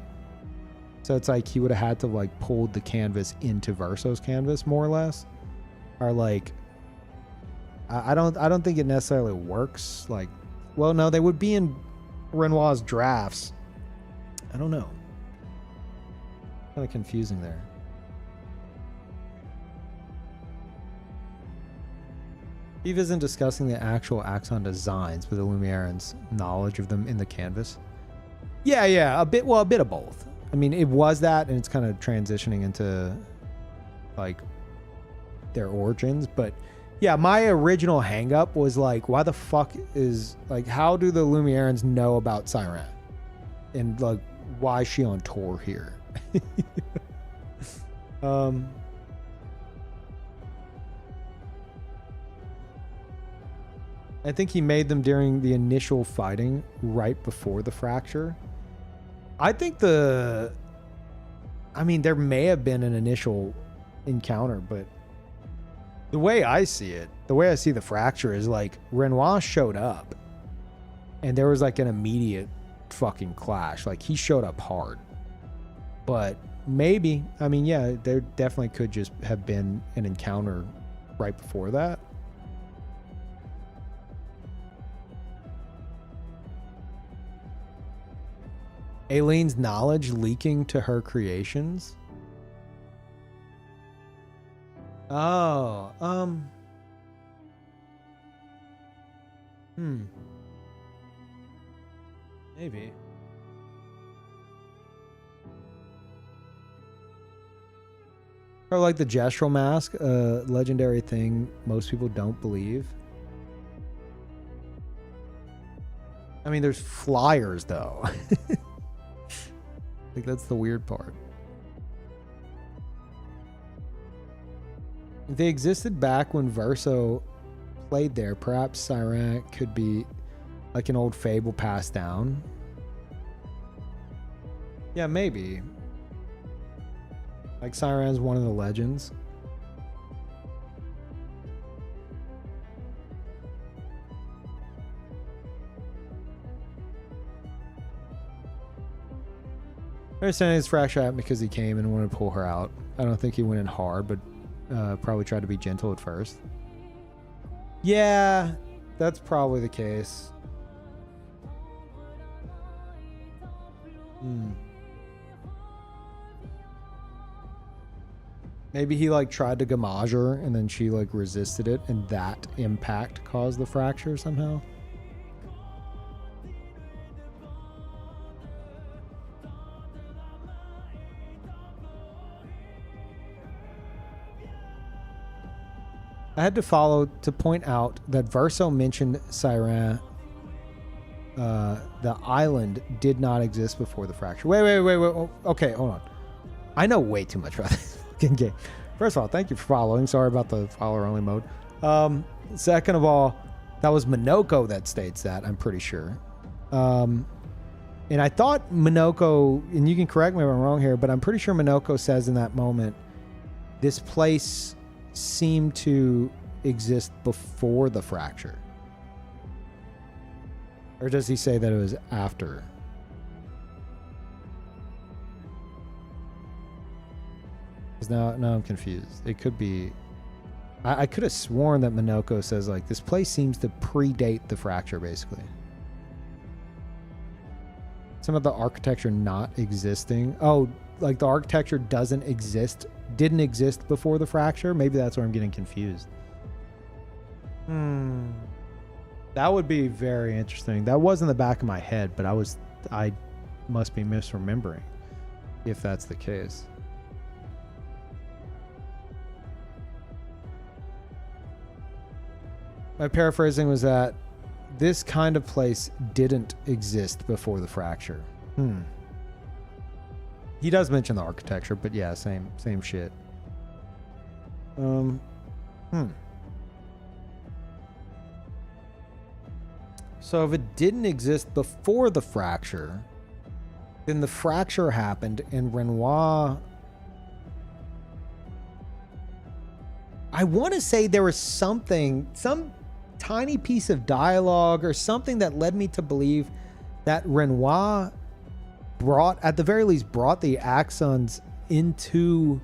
S1: So it's like he would have had to like pulled the canvas into Verso's canvas more or less, or like. I don't think it necessarily works. Like, well, no, they would be in Renoir's drafts. I don't know. Kind of confusing there. Peeve isn't discussing the actual axon designs, but the Lumieran's knowledge of them in the canvas. Yeah, a bit of both. I mean, it was that, and it's kind of transitioning into like their origins, but. Yeah, my original hang-up was like, why the fuck is, like, how do the Lumierans know about Siren? And, like, why is she on tour here? I think he made them during the initial fighting right before the fracture. I think there may have been an initial encounter, but the way I see it, the way I see the fracture is like Renoir showed up and there was like an immediate fucking clash. Like he showed up hard. But maybe, I mean, yeah, there definitely could just have been an encounter right before that. Aileen's knowledge leaking to her creations. Oh, maybe. Or like the gestural mask, a legendary thing most people don't believe. I mean, there's flyers though. Like that's the weird part. If they existed back when Verso played there, perhaps Siren could be like an old fable passed down. Yeah, maybe. Like Siren's one of the legends. I understand his fracture happened because he came and wanted to pull her out. I don't think he went in hard, but probably tried to be gentle at first. Yeah, that's probably the case. Maybe he like tried to gamage her and then she like resisted it and that impact caused the fracture somehow. I had to follow to point out that Verso mentioned Siren. The island did not exist before the fracture. Wait. Okay, hold on. I know way too much about this fucking game. First of all, thank you for following. Sorry about the follower only mode. Second of all, that was Minoko that states that, I'm pretty sure. And I thought Minoko, and you can correct me if I'm wrong here, but I'm pretty sure Minoko says in that moment, this place seemed to exist before the fracture. Or does he say that it was after? Because now I'm confused. It could be... I could have sworn that Minoko says, like, this place seems to predate the fracture, basically. Some of the architecture not existing. Oh, like the architecture didn't exist before the fracture? Maybe that's where I'm getting confused. That would be very interesting. That was in the back of my head, but I must be misremembering if that's the case. My paraphrasing was that this kind of place didn't exist before the fracture. He does mention the architecture, but yeah, same shit. So if it didn't exist before the fracture, then the fracture happened and Renoir... I want to say there was some tiny piece of dialogue or something that led me to believe that Renoir at the very least brought the Axons into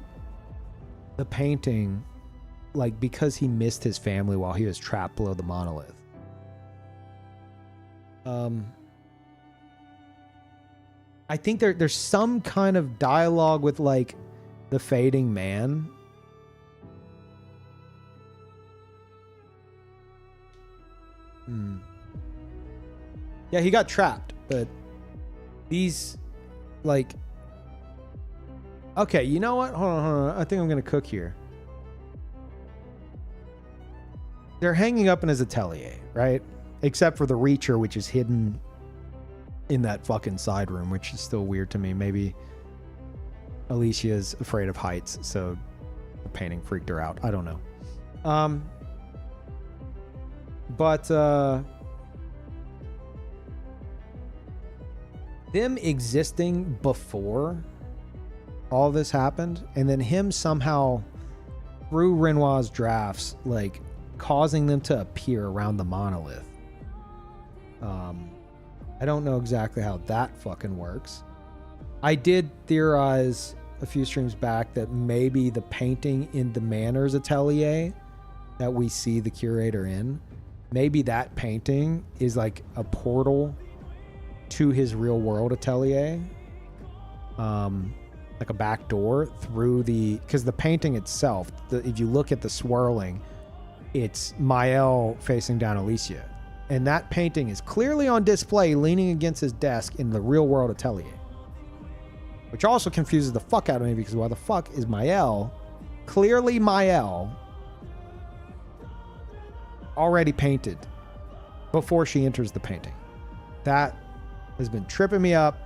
S1: the painting, like because he missed his family while he was trapped below the monolith. I think there's some kind of dialogue with like the fading man. Yeah, he got trapped, but these, like... Okay, you know what? Hold on. I think I'm going to cook here. They're hanging up in his atelier, right? Except for the Reacher, which is hidden in that fucking side room, which is still weird to me. Maybe Alicia's afraid of heights, so the painting freaked her out. I don't know. But them existing before all this happened, and then him somehow through Renoir's drafts, like causing them to appear around the monolith. I don't know exactly how that fucking works. I did theorize a few streams back that maybe the painting in the Manor's atelier that we see the curator in, maybe that painting is like a portal to his real world atelier. Like a back door through because the painting itself, if you look at the swirling, it's Mael facing down Alicia. And that painting is clearly on display leaning against his desk in the real world atelier. Which also confuses the fuck out of me because why the fuck is Mael, clearly Mael, already painted before she enters the painting? That has been tripping me up,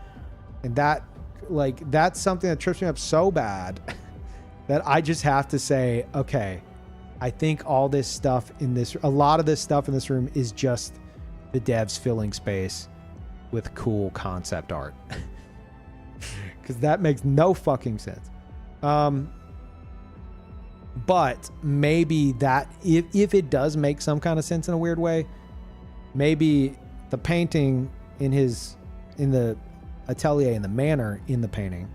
S1: and that's something that trips me up so bad that I just have to say, okay, I think all this stuff a lot of this stuff in this room is just the devs filling space with cool concept art. Because that makes no fucking sense. But maybe that, if it does make some kind of sense in a weird way, maybe the painting in the atelier, in the Manor in the painting,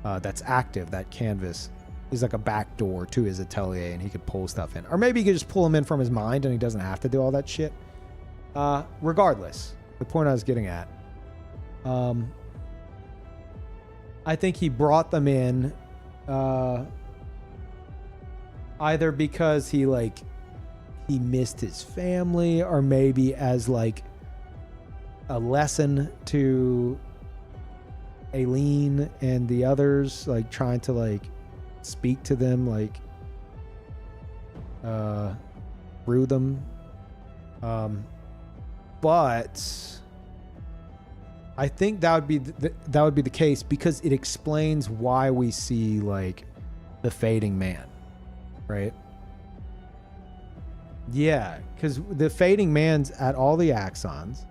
S1: that's active, that canvas, is like a back door to his atelier and he could pull stuff in. Or maybe he could just pull him in from his mind and he doesn't have to do all that shit. Regardless, the point I was getting at, I think he brought them in either because he missed his family, or maybe as like a lesson to Aileen and the others, like trying to like speak to them, like through them. But I think that would be the case because it explains why we see like the fading man, right? Yeah, because the fading man's at all the axons,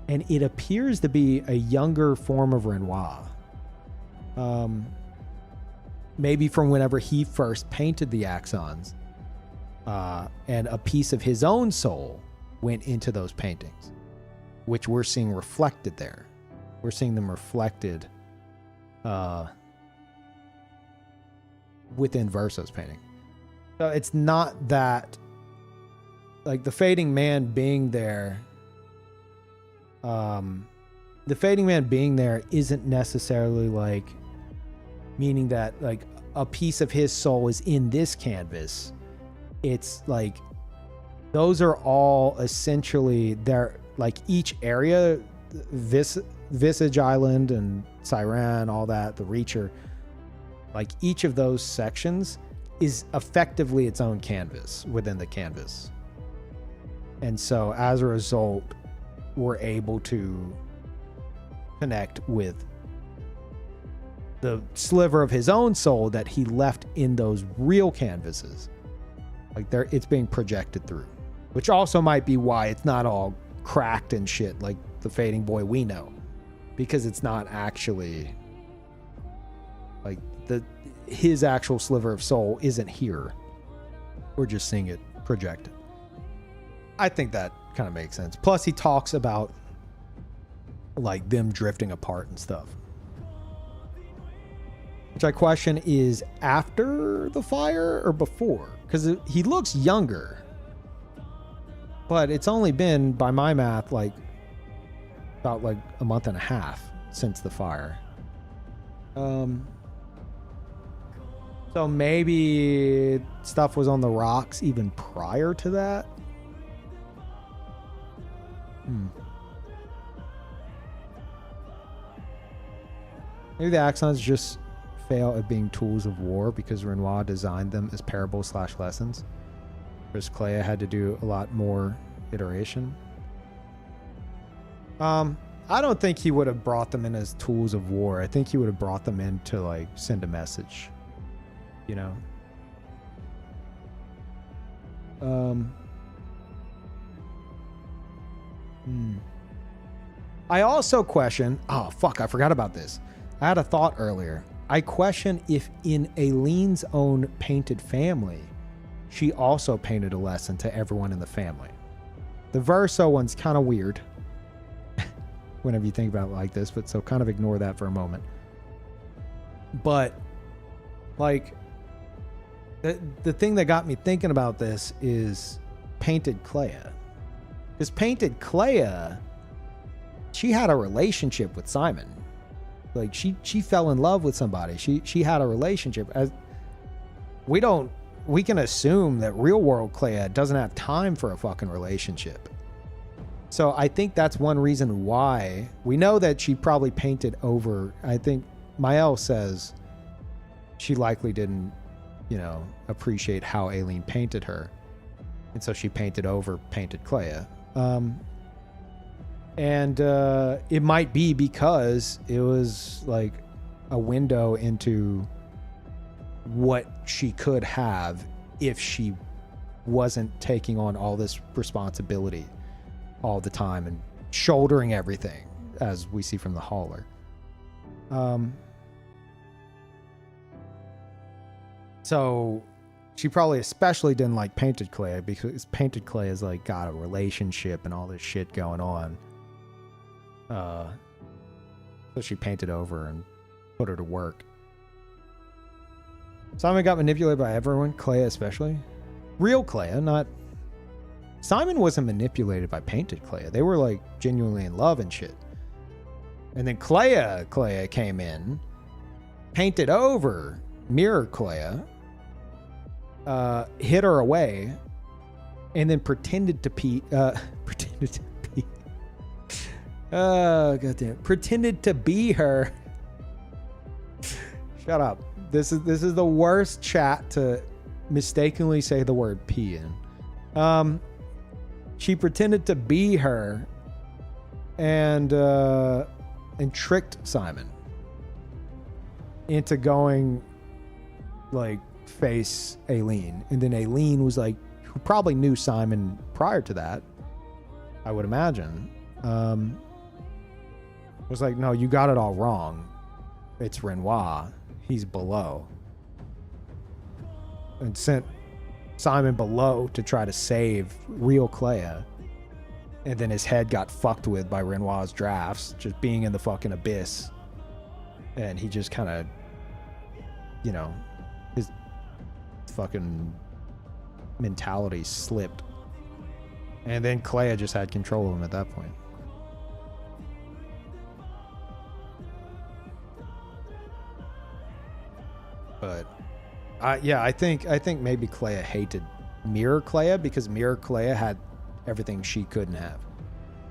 S1: and it appears to be a younger form of Renoir. Maybe from whenever he first painted the axons, and a piece of his own soul went into those paintings, which we're seeing reflected there. We're seeing them reflected within Verso's painting. So it's not that, like, the fading man being there, the fading man being there isn't necessarily like meaning that like a piece of his soul is in this canvas. It's like those are all essentially, they're like each area, Visage Island and Siren, all that, the Reacher, like each of those sections is effectively its own canvas within the canvas. And so as a result, we're able to connect with the sliver of his own soul that he left in those real canvases. Like it's being projected through, which also might be why it's not all cracked and shit like the fading boy we know, because it's not actually like his actual sliver of soul isn't here. We're just seeing it projected. I think that kind of makes sense. Plus he talks about like them drifting apart and stuff, which I question is after the fire or before, because he looks younger, but it's only been, by my math, like about like a month and a half since the fire. So maybe stuff was on the rocks even prior to that. Maybe the axons just fail at being tools of war because Renoir designed them as parables/lessons. Whereas Clea had to do a lot more iteration. I don't think he would have brought them in as tools of war. I think he would have brought them in to like send a message, you know? I also question, oh fuck, I forgot about this. I had a thought earlier. I question if in Aileen's own painted family, she also painted a lesson to everyone in the family. The Verso one's kind of weird whenever you think about it like this, but so kind of ignore that for a moment. But like the thing that got me thinking about this is Painted Clea. Because Painted Clea, she had a relationship with Simon. Like she fell in love with somebody. She had a relationship. As we can assume that real world Clea doesn't have time for a fucking relationship. So I think that's one reason why we know that she probably painted over. I think Mael says she likely didn't, appreciate how Aileen painted her. And so she painted over Painted Clea. And it might be because it was like a window into what she could have if she wasn't taking on all this responsibility all the time and shouldering everything, as we see from the hauler. So she probably especially didn't like Painted Clea because Painted Clea has like got a relationship and all this shit going on. So she painted over and put her to work. Simon got manipulated by everyone, Clea especially. Real Clea, not... Simon wasn't manipulated by Painted Clea. They were like genuinely in love and shit. And then Clea came in, painted over Mirror Clea, hid her away, and then pretended to pee. Oh, goddamn. Pretended to be her. Shut up. This is the worst chat to mistakenly say the word pee in. She pretended to be her and tricked Simon into going like face Aileen, and then Aileen was like, who probably knew Simon prior to that, I would imagine, was like, no, you got it all wrong. It's Renoir. He's below. And sent Simon below to try to save real Clea. And then his head got fucked with by Renoir's drafts, just being in the fucking abyss. And he just kind of, you know, his fucking mentality slipped. And then Clea just had control of him at that point. But I think maybe Clea hated Mirror Clea because Mirror Clea had everything she couldn't have,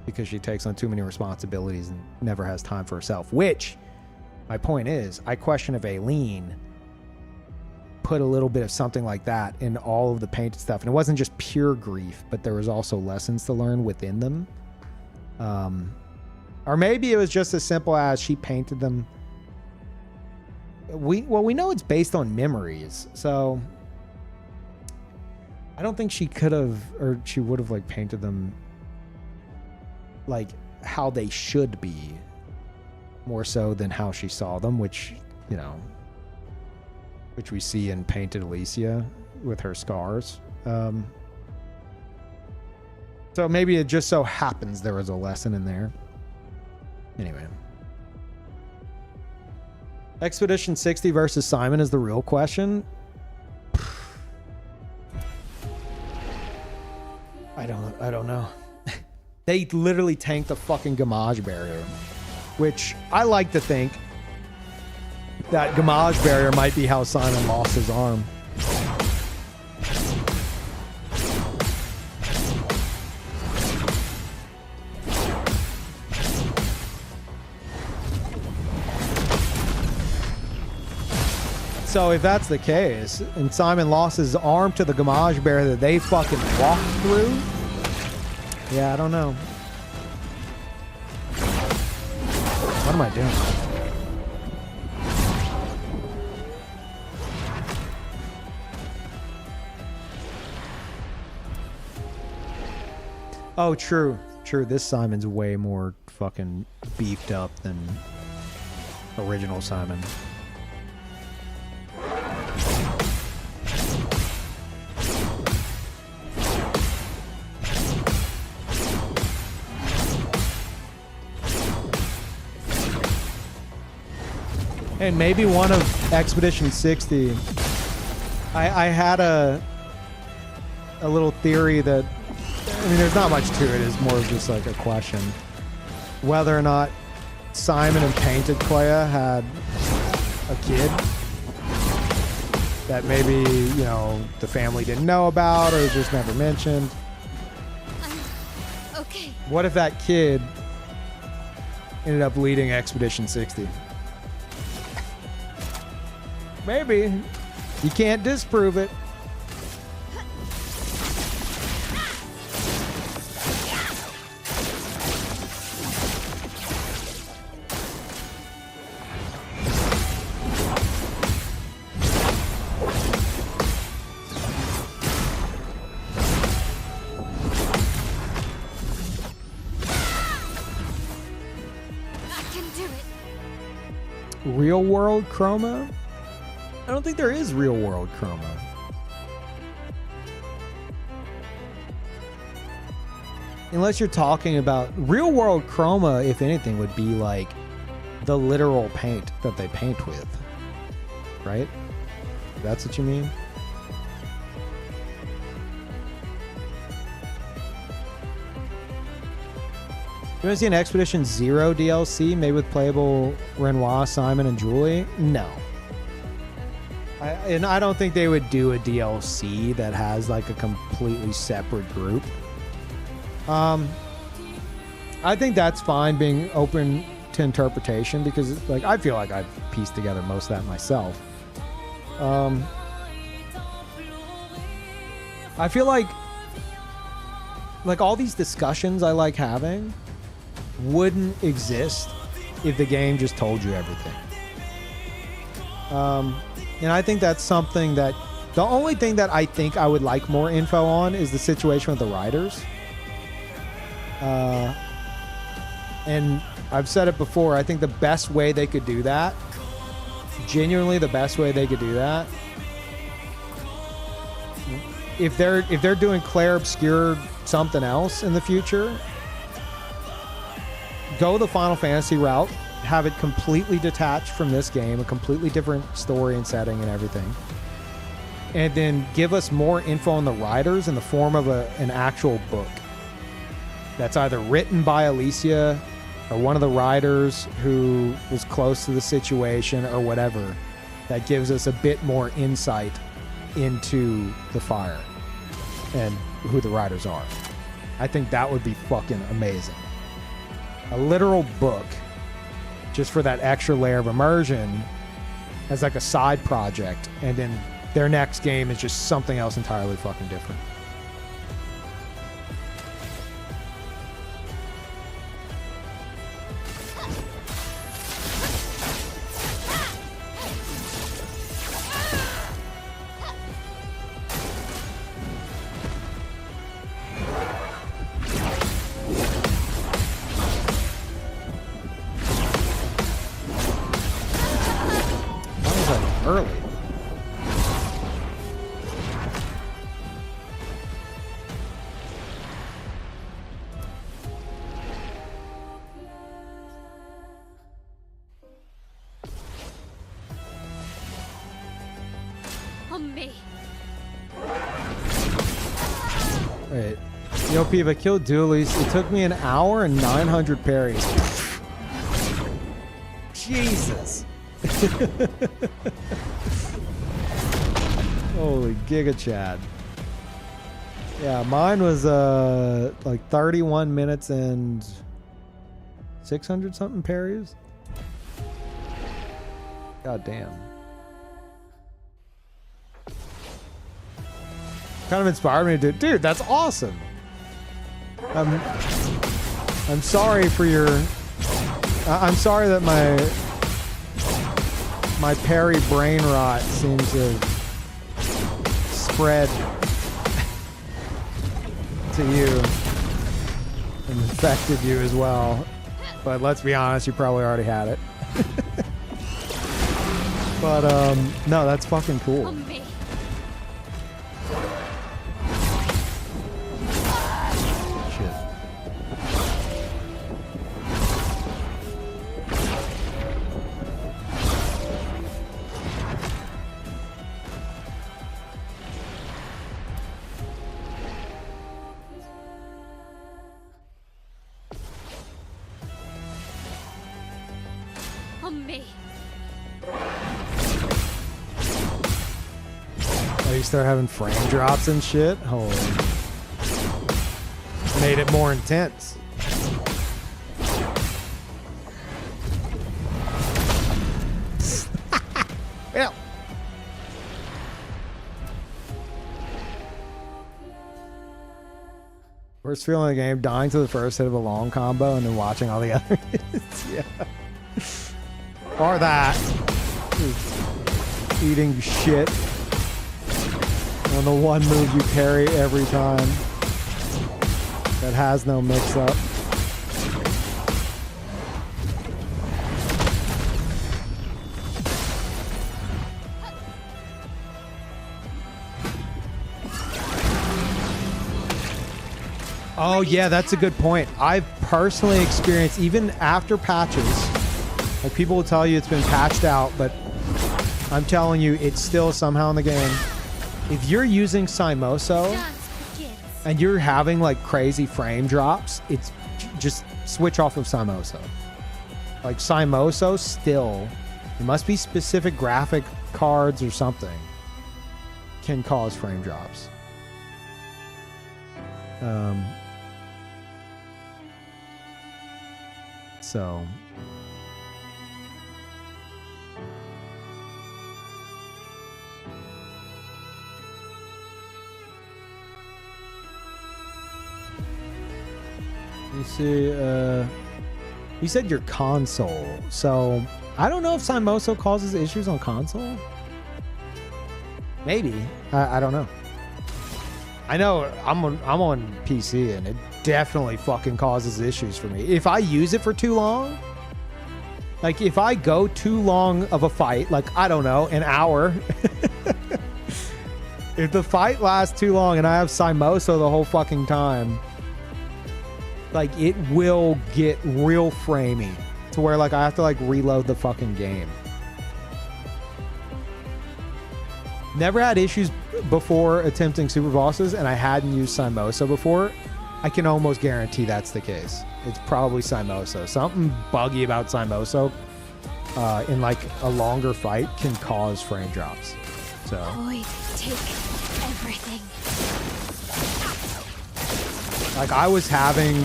S1: because she takes on too many responsibilities and never has time for herself. Which, my point is, I question if Aileen put a little bit of something like that in all of the painted stuff, and it wasn't just pure grief, but there was also lessons to learn within them. Or maybe it was just as simple as she painted them. We know it's based on memories, so I don't think she could have, or she would have, like, painted them like how they should be, more so than how she saw them, which, you know, which we see in Painted Alicia with her scars. So maybe it just so happens there was a lesson in there. Anyway. Expedition 60 versus Simon is the real question. I don't know. They literally tanked the fucking Gamage barrier, which I like to think that Gamage barrier might be how Simon lost his arm. So if that's the case, and Simon lost his arm to the Gamage barrier that they fucking walked through, yeah, I don't know. What am I doing? Oh, true. True. This Simon's way more fucking beefed up than original Simon. And maybe one of Expedition 60, I had a little theory that, I mean, there's not much to it. It's more of just like a question. Whether or not Simon and Painted Clea had a kid that maybe, you know, the family didn't know about or just never mentioned.
S2: Okay.
S1: What if that kid ended up leading Expedition 60? Maybe. You can't disprove it. Real world chroma? I don't think there is real world chroma. Unless you're talking about real world chroma, if anything, would be like the literal paint that they paint with, right? That's what you mean? You want to see an Expedition 0 DLC made with playable Renoir, Simon, and Julie? No. And I don't think they would do a DLC that has like a completely separate group. I think that's fine being open to interpretation because like I feel like I've pieced together most of that myself. I feel like all these discussions I like having wouldn't exist if the game just told you everything. And I think that's something that the only thing that I think I would like more info on is the situation with the riders. And I've said it before, I think the best way they could do that, genuinely the best way they could do that, if they're doing Claire Obscure something else in the future, go the Final Fantasy route, have it completely detached from this game, a completely different story and setting and everything, and then give us more info on the riders in the form of an actual book that's either written by Alicia or one of the riders who was close to the situation or whatever, that gives us a bit more insight into the fire and who the riders are. I think that would be fucking amazing. A literal book just for that extra layer of immersion as like a side project, and then their next game is just something else entirely fucking different. Early.
S2: On me.
S1: Wait. Yo, Peeve, I killed Doolies. It took me an hour and 900 parries. Jesus. Holy Giga Chad. Yeah, mine was like 31 minutes and 600 something parries. God damn. Kind of inspired me to do, dude, that's awesome. I'm sorry for your I'm sorry that my parry brain rot seems to spread to you and infected you as well. But let's be honest, you probably already had it. But no, that's fucking cool.
S2: On me.
S1: Oh, you start having frame drops and shit? Holy. Made it more intense. Yeah. Worst feeling in the game, dying to the first hit of a long combo and then watching all the other hits. Yeah. Or that. Just eating shit on the one move you parry every time that has no mix-up. Oh yeah, that's a good point. I've personally experienced, even after patches, like people will tell you it's been patched out, but I'm telling you, it's still somehow in the game. If you're using Simoso and you're having like crazy frame drops, it's just switch off of Simoso. Like Simoso still, it must be specific graphic cards or something, can cause frame drops. So you see, You said your console, so I don't know if Simoso causes issues on console. Maybe. I don't know. I know I'm on PC and it definitely fucking causes issues for me. If I use it for too long, like if I go too long of a fight, like I don't know, an hour. If the fight lasts too long and I have Simoso the whole fucking time, like it will get real framey to where like I have to like reload the fucking game. Never had issues before attempting super bosses, and I hadn't used Simoso before. I can almost guarantee that's the case. It's probably Simoso. Something buggy about Simoso in like a longer fight can cause frame drops. So
S2: Void, take everything.
S1: like I was having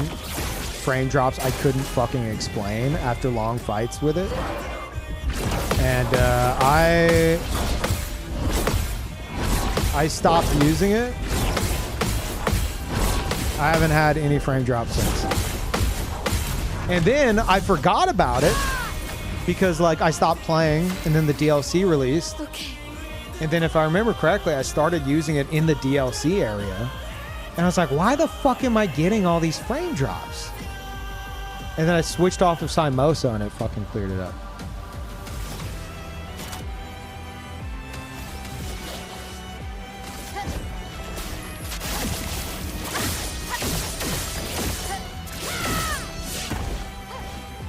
S1: frame drops I couldn't fucking explain after long fights with it. And I stopped using it. I haven't had any frame drops since. And then I forgot about it because like I stopped playing and then the DLC released.
S2: Okay.
S1: And then if I remember correctly, I started using it in the DLC area. And I was like, why the fuck am I getting all these frame drops? And then I switched off of Simoso and it fucking cleared it up.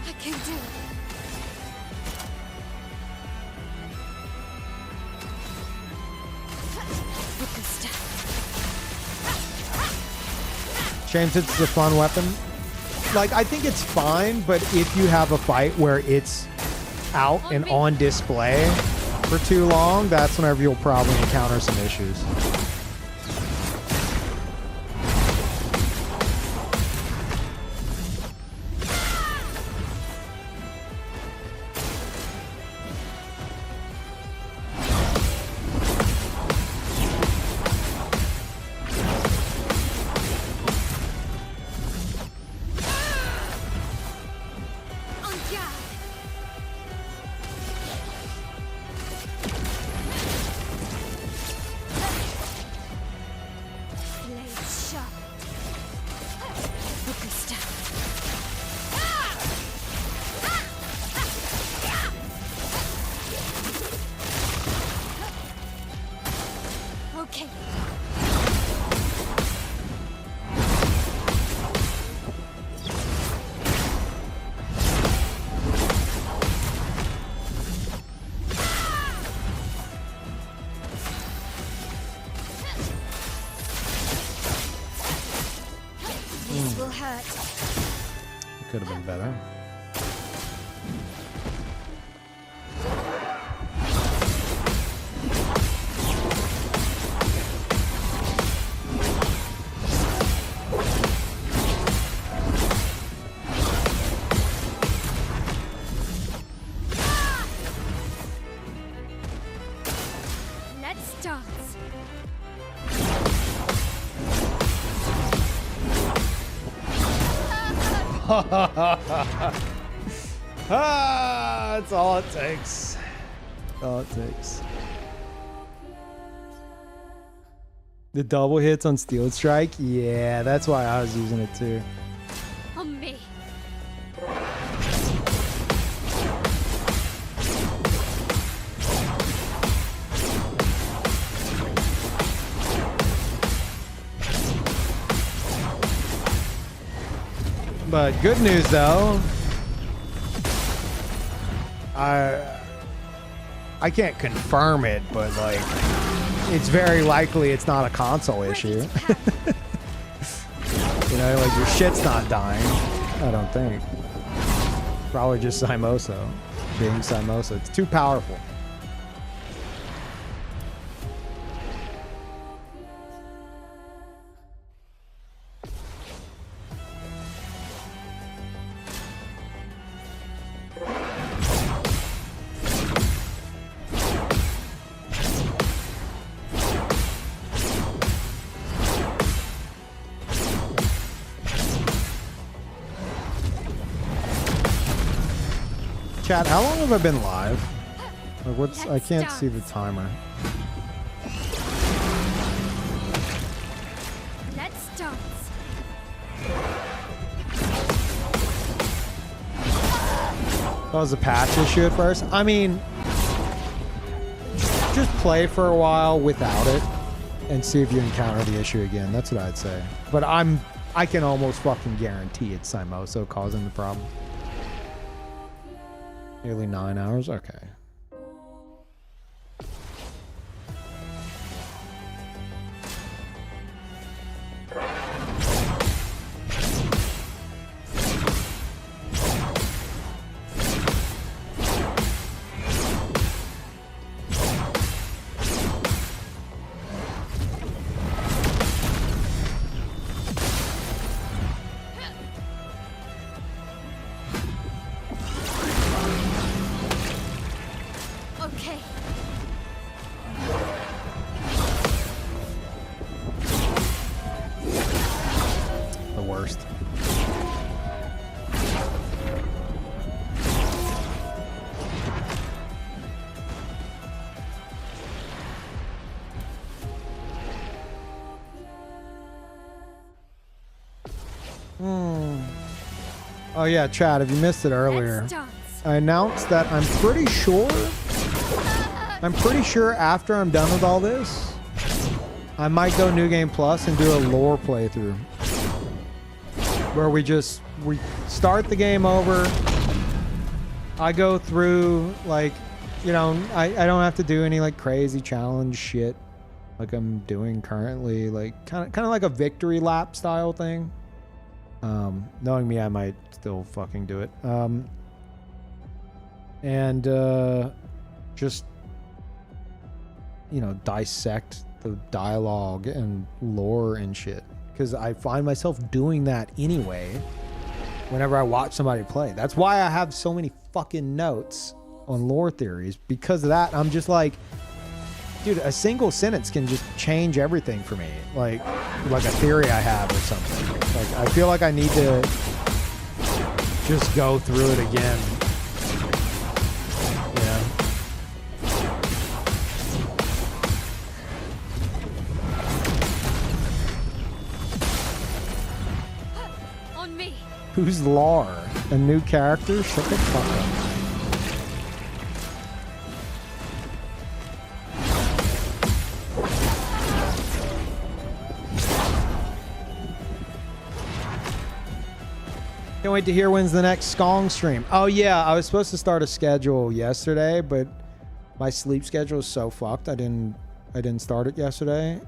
S2: I can do it.
S1: James, it's a fun weapon. Like, I think it's fine, but if you have a fight where it's out and on display for too long, that's whenever you'll probably encounter some issues.
S2: Okay. This will hurt.
S1: Could have been better.
S2: Let's dance.
S1: That's all it takes. All it takes. The double hits on Steel Strike? Yeah, that's why I was using it too.
S2: On me.
S1: But good news though, I can't confirm it, but like it's very likely it's not a console issue. You know, like your shit's not dying. I don't think. Probably just Simoso being Simoso. It's too powerful. Chat, how long have I been live? Like, what's? I can't see the timer.
S2: Let's dance.
S1: That was a patch issue at first. I mean, just play for a while without it and see if you encounter the issue again. That's what I'd say. But I can almost fucking guarantee it's Simoso causing the problem. Nearly 9 hours? Okay.
S2: Okay.
S1: The worst. Oh yeah, Chad, if you missed it earlier, I announced that I'm pretty sure after I'm done with all this, I might go New Game Plus and do a lore playthrough. Where we start the game over. I go through, like, you know, I don't have to do any like crazy challenge shit like I'm doing currently, like kind of like a victory lap style thing. Knowing me, I might still fucking do it. Just, you know, dissect the dialogue and lore and shit. Because I find myself doing that anyway whenever I watch somebody play. That's why I have so many fucking notes on lore theories. Because of that, I'm just like, dude, a single sentence can just change everything for me. Like a theory I have or something. Like, I feel like I need to just go through it again. You know?
S2: On me.
S1: Who's Lar? A new character? Shut the fuck up. Can't wait to hear when's the next Skong stream. Oh yeah, I was supposed to start a schedule yesterday, but my sleep schedule is so fucked. I didn't start it yesterday,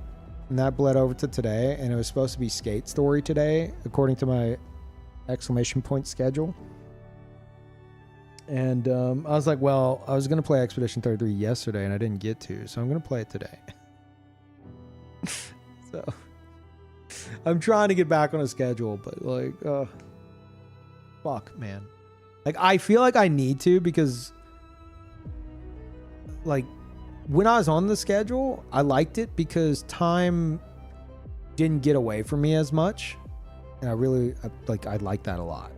S1: and that bled over to today. And it was supposed to be Skate Story today, according to my exclamation point schedule. And I was like, well, I was gonna play Expedition 33 yesterday, and I didn't get to, so I'm gonna play it today. So I'm trying to get back on a schedule, but like, fuck, man. Like, I feel like I need to, because like when I was on the schedule, I liked it because time didn't get away from me as much, and I like that a lot.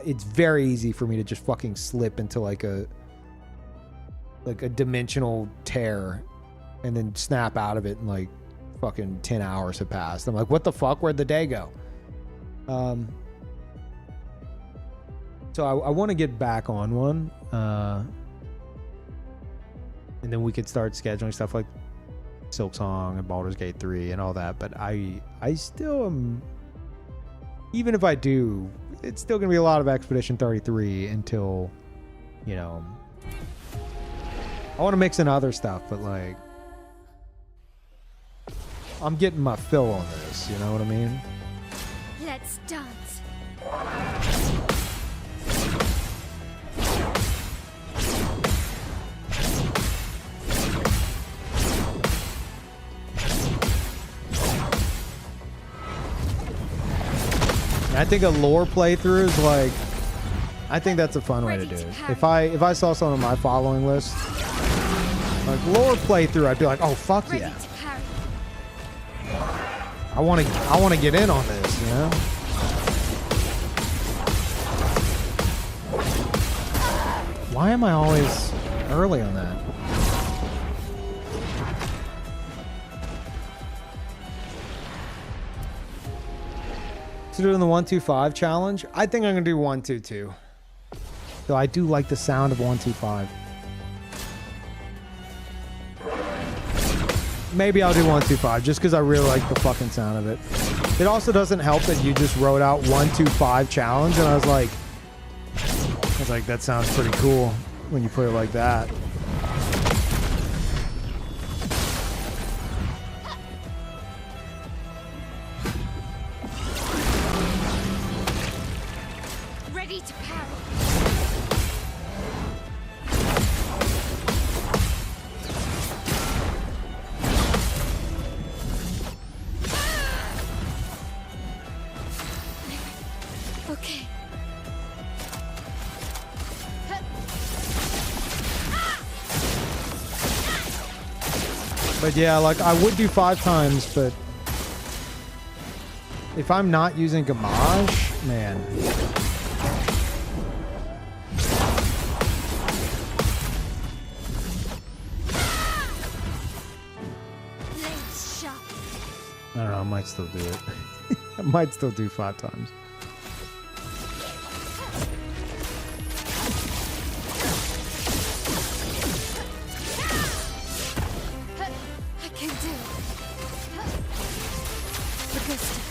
S1: It's very easy for me to just fucking slip into like a dimensional tear and then snap out of it, and like fucking 10 hours have passed. I'm like, what the fuck? Where'd the day go? So I want to get back on one, and then we could start scheduling stuff like Silksong and Baldur's Gate 3 and all that. But I still am, even if I do, it's still going to be a lot of Expedition 33 until, you know, I want to mix in other stuff, but like, I'm getting my fill on this, you know what I mean?
S2: Let's dance.
S1: I think a lore playthrough is like, I think that's a fun way to do it. If I saw someone on my following list, like lore playthrough, I'd be like, oh fuck yeah. I want to get in on this, you know? am I always early on that? So doing the 1-2-5 challenge, I think I'm gonna do 1-2-2. Though I do like the sound of 1-2-5. Maybe I'll do 1-2-5 just because I really like the fucking sound of it. It also doesn't help that you just wrote out 1-2-5 challenge, and I was like, that sounds pretty cool when you put it like that.
S2: Ready to parry. Okay.
S1: But yeah, like I would do 5 times, but if I'm not using Gamage, man.
S2: Blades sharp.
S1: I don't know, I might still do it. I might still do 5 times.
S2: I can do it. Because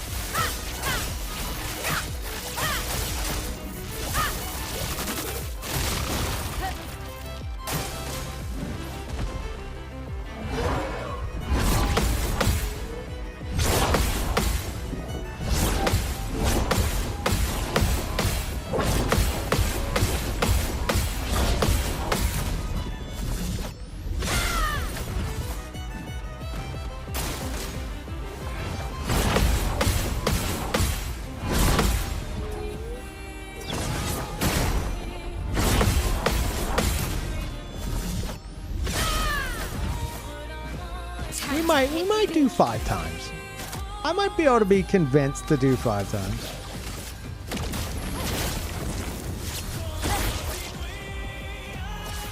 S1: we might do 5 times. I might be able to be convinced to do 5 times.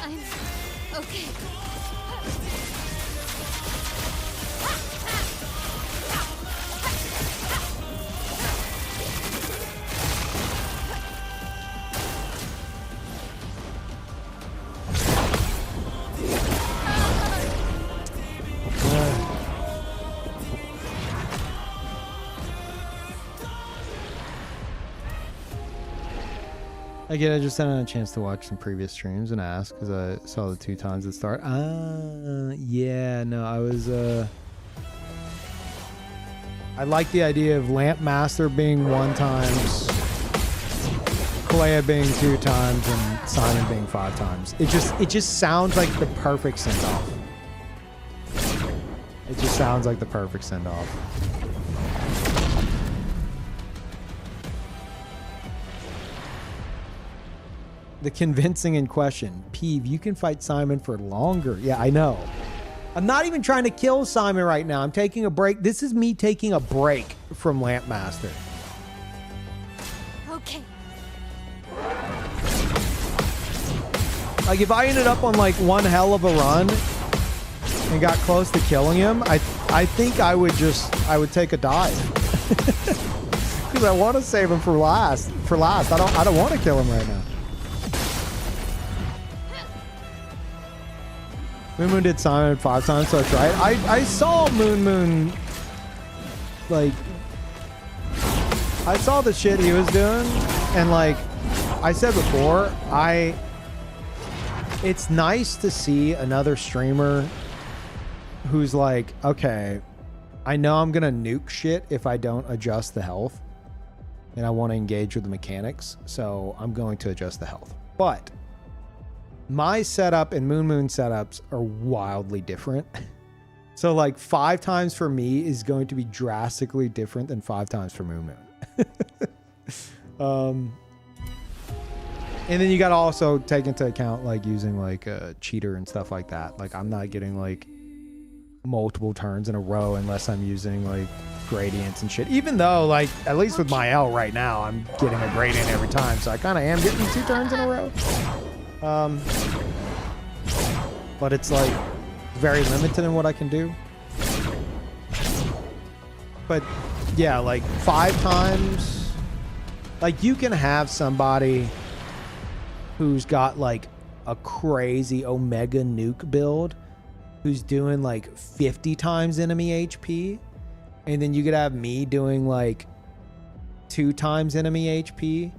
S2: I'm okay.
S1: Again, I just hadn't had a chance to watch some previous streams and ask because I saw the 2 times at start. Yeah, no, I was, I like the idea of Lamp Master being 1 times, Kalea being 2 times, and Simon being 5 times. It just sounds like the perfect send-off. It just sounds like the perfect send-off. The convincing in question. Peeve, you can fight Simon for longer. Yeah, I know. I'm not even trying to kill Simon right now. I'm taking a break. This is me taking a break from Lamp Master.
S2: Okay.
S1: Like, if I ended up on, like, one hell of a run and got close to killing him, I think I would take a dive. Because I want to save him for last. I don't want to kill him right now. Moon did Simon 5 times, so that's right. I saw Moon, like, I saw the shit he was doing, and like I said before, it's nice to see another streamer who's like, okay, I know I'm gonna nuke shit if I don't adjust the health, and I want to engage with the mechanics, so I'm going to adjust the health. But my setup and Moon setups are wildly different. So like 5 times for me is going to be drastically different than 5 times for Moon. And then you got to also take into account like using like a cheater and stuff like that. Like I'm not getting like multiple turns in a row unless I'm using like gradients and shit. Even though like at least with my L right now, I'm getting a gradient every time. So I kind of am getting 2 turns in a row. But it's like very limited in what I can do. But yeah, like 5 times, like you can have somebody who's got like a crazy Omega nuke build who's doing like 50 times enemy HP, and then you could have me doing like 2 times enemy HP.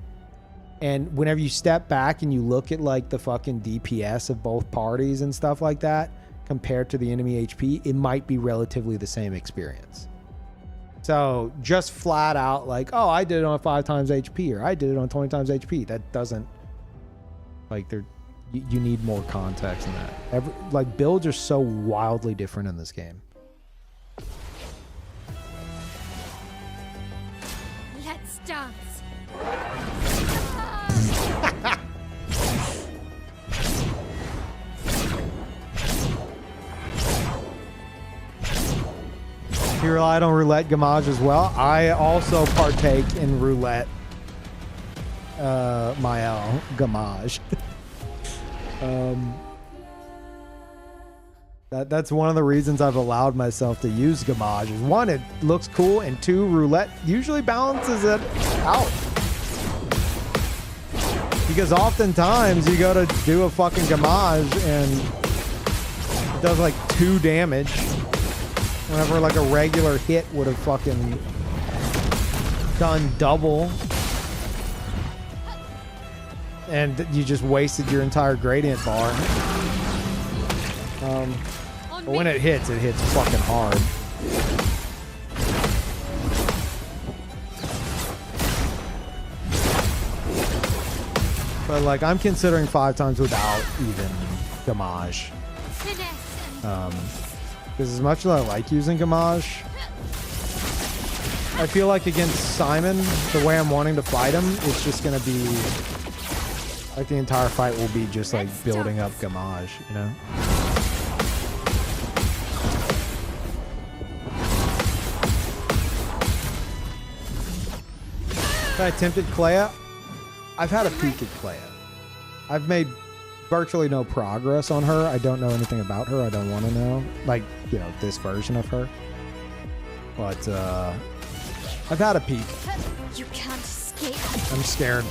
S1: And whenever you step back and you look at like the fucking DPS of both parties and stuff like that compared to the enemy HP, it might be relatively the same experience. So just flat out like, oh, I did it on 5 times HP, or I did it on 20 times HP. That doesn't, like, you need more context in that. Like, builds are so wildly different in this game.
S2: Let's dance.
S1: You relied on roulette gamage as well. I also partake in roulette Mael gamage. That's one of the reasons I've allowed myself to use gamage. Is 1, it looks cool, and 2, roulette usually balances it out. Because oftentimes you go to do a fucking gamage and it does like 2 damage. Whenever like a regular hit would have fucking done double. And you just wasted your entire gradient bar. But when it hits fucking hard. But like I'm considering 5 times without even gamage. Because as much as I like using gamage, I feel like against Simon, the way I'm wanting to fight him, it's just going to be like the entire fight will be just like building up gamage, you know? I attempted Clea. I've had a peek at Clea. I've made virtually no progress on her. I don't know anything about her. I don't want to know. Like, you know, this version of her. But, I've had a peek.
S2: You can't escape.
S1: I'm scared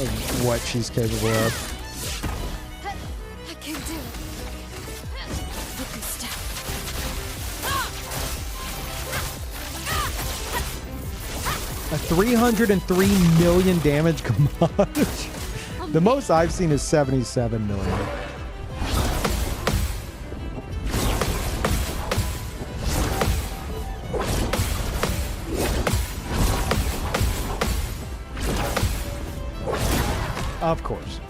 S1: of what she's capable of.
S2: I can do it. Look and step.
S1: A 303 million damage gamage. The most I've seen is 77 million. Of course.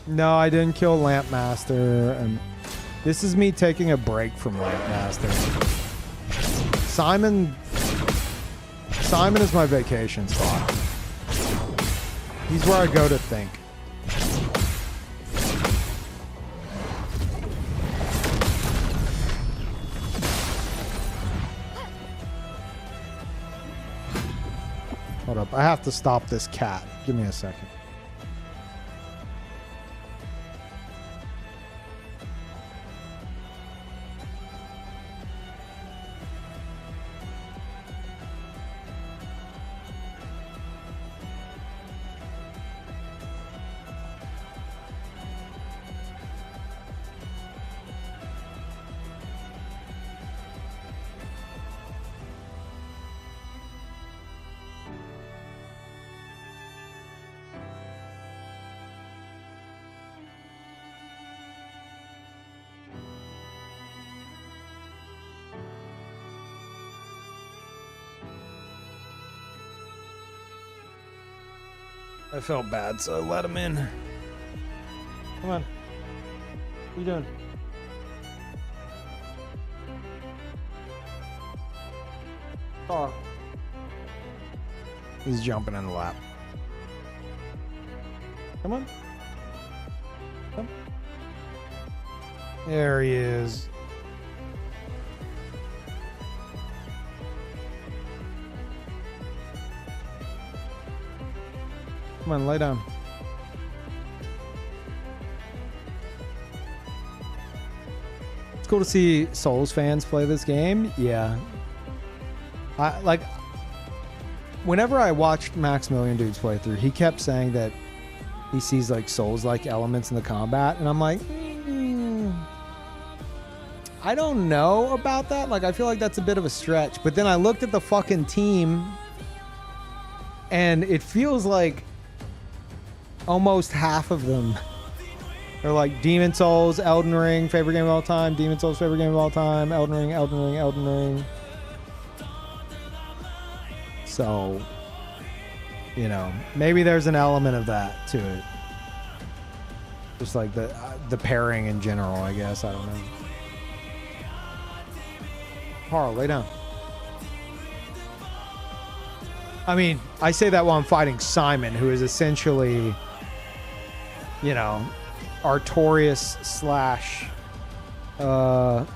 S1: No, I didn't kill Lampmaster. And this is me taking a break from Lampmaster. Simon is my vacation spot. He's where I go to think. Hold up, I have to stop this cat. Give me a second. I felt bad, so I let him in. Come on. What are you doing? Oh. He's jumping in the lap. Come on. Come. There he is. Come on, lay down. It's cool to see Souls fans play this game. Yeah. Whenever I watched Maximilian Dude's playthrough, he kept saying that he sees like Souls-like elements in the combat, and I'm like, I don't know about that. Like, I feel like that's a bit of a stretch. But then I looked at the fucking team, and it feels like almost half of them are like Demon Souls, Elden Ring, favorite game of all time, Demon Souls, favorite game of all time, Elden Ring, Elden Ring, Elden Ring. So, you know, maybe there's an element of that to it. Just like the pairing in general, I guess. I don't know. Carl, lay down. I mean, I say that while I'm fighting Simon, who is essentially, you know, Artorias slash... the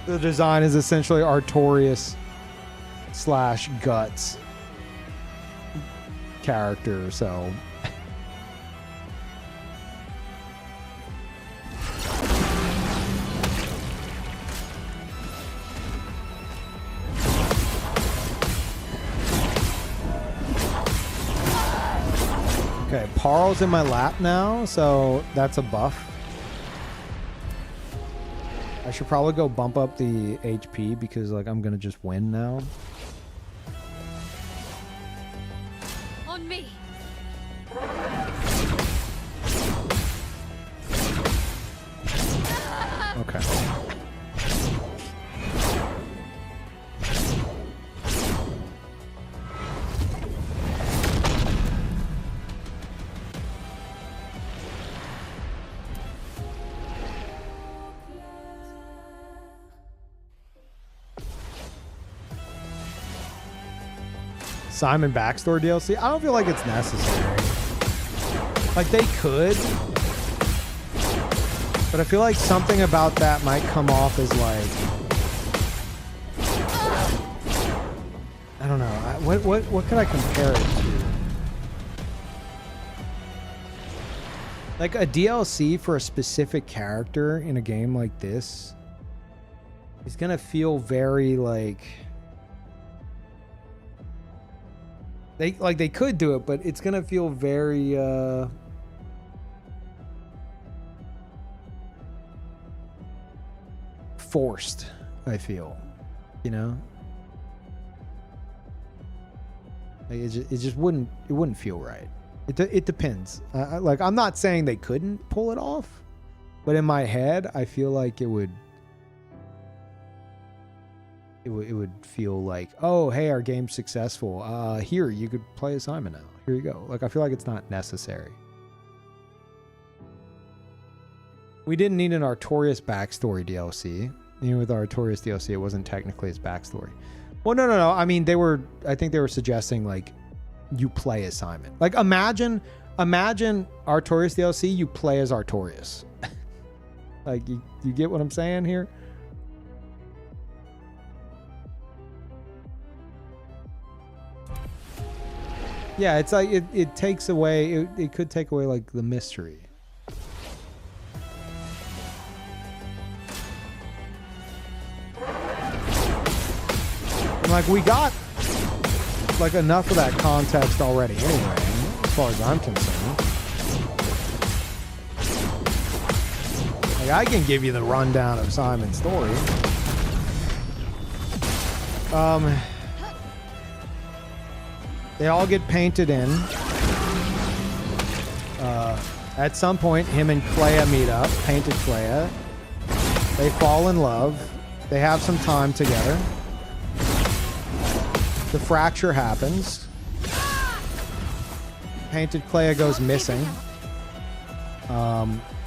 S1: design is essentially Artorias slash Guts character, so... Okay, Parl's in my lap now, so that's a buff. I should probably go bump up the HP because, like, I'm gonna just win now.
S4: On me.
S1: Okay. Simon backstory DLC? I don't feel like it's necessary. Like, they could, but I feel like something about that might come off as like, I don't know. What could I compare it to? Like a DLC for a specific character in a game like this is gonna feel very like. They could do it, but it's gonna feel very forced, I feel. You know? Like it just wouldn't feel right. It depends. I'm not saying they couldn't pull it off, but in my head I feel like it would feel like, oh, hey, our game's successful. Here, you could play as Simon now. Here you go. Like, I feel like it's not necessary. We didn't need an Artorias backstory DLC. Even with Artorias DLC, it wasn't technically his backstory. Well, no. I mean, I think they were suggesting, like, you play as Simon. Like, imagine Artorias DLC, you play as Artorias. Like, you get what I'm saying here? Yeah, it's like it takes away, it could take away like the mystery. And, like, we got like enough of that context already anyway, as far as I'm concerned. Like, I can give you the rundown of Simon's story. They all get painted in. At some point, him and Clea meet up. Painted Clea. They fall in love. They have some time together. The fracture happens. Painted Clea goes missing.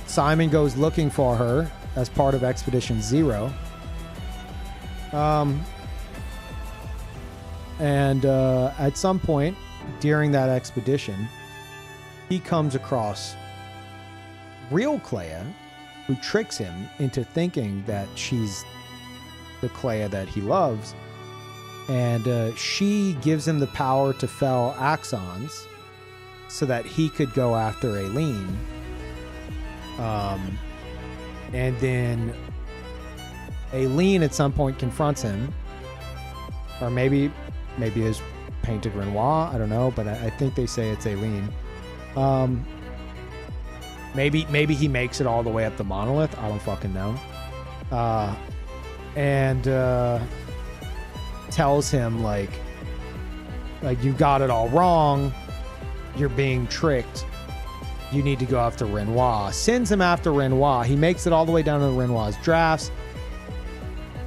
S1: Simon goes looking for her as part of Expedition Zero. And at some point during that expedition, he comes across real Clea, who tricks him into thinking that she's the Clea that he loves. And she gives him the power to fell axons so that he could go after Aileen. And then Aileen at some point confronts him. Or maybe it's painted Renoir. I don't know, but I think they say it's Aileen. Maybe he makes it all the way up the monolith. I don't fucking know. And tells him like you got it all wrong. You're being tricked. You need to go after Renoir. Sends him after Renoir. He makes it all the way down to Renoir's drafts.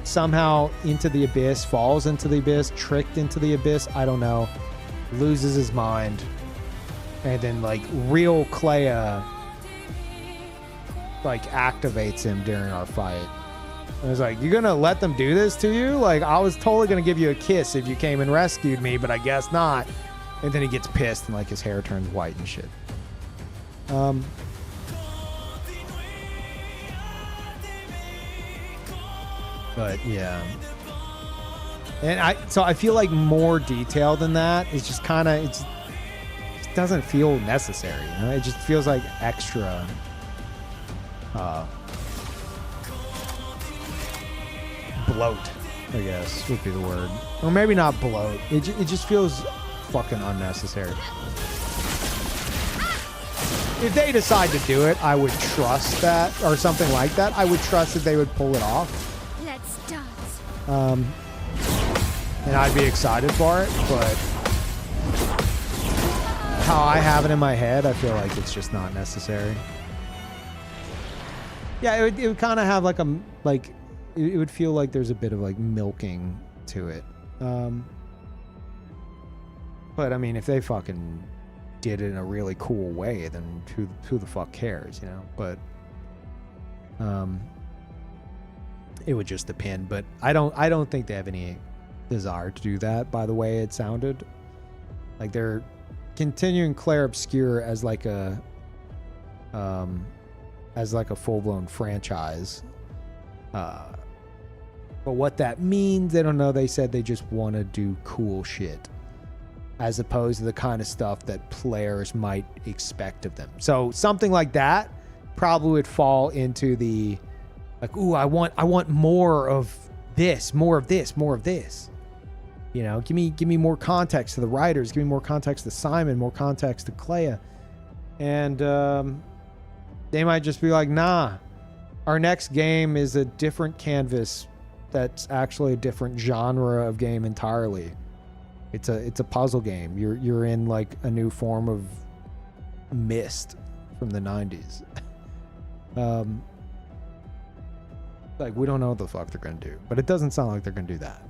S1: Somehow into the abyss, falls into the abyss, tricked into the abyss. I don't know. Loses his mind. And then like real Clea like activates him during our fight. I was like, you're gonna let them do this to you? Like, I was totally gonna give you a kiss if you came and rescued me, but I guess not. And then he gets pissed and like his hair turns white and shit. But yeah. And I feel like more detail than that is just kind of, it just doesn't feel necessary, you know? It just feels like extra bloat, I guess would be the word. Or maybe not bloat. It just feels fucking unnecessary. If they decide to do it, I would trust that, or something like that. I would trust that they would pull it off.
S2: Let's dance.
S1: And I'd be excited for it, but how I have it in my head, I feel like it's just not necessary. Yeah, it would kind of have like it would feel like there's a bit of like milking to it. But I mean, if they fucking did it in a really cool way, then who the fuck cares, you know? But it would just depend. But I don't think they have any desire to do that. By the way it sounded, like they're continuing Claire Obscure as like a full-blown franchise. But what that means, they don't know. They said they just want to do cool shit, as opposed to the kind of stuff that players might expect of them. So something like that probably would fall into the like, ooh, I want more of this, more of this, more of this. You know, give me more context to the writers, give me more context to Simon, more context to Clea. And they might just be like, nah, our next game is a different canvas that's actually a different genre of game entirely. It's a puzzle game. You're in like a new form of Myst from the 90s. Like, we don't know what the fuck they're gonna do, but it doesn't sound like they're gonna do that.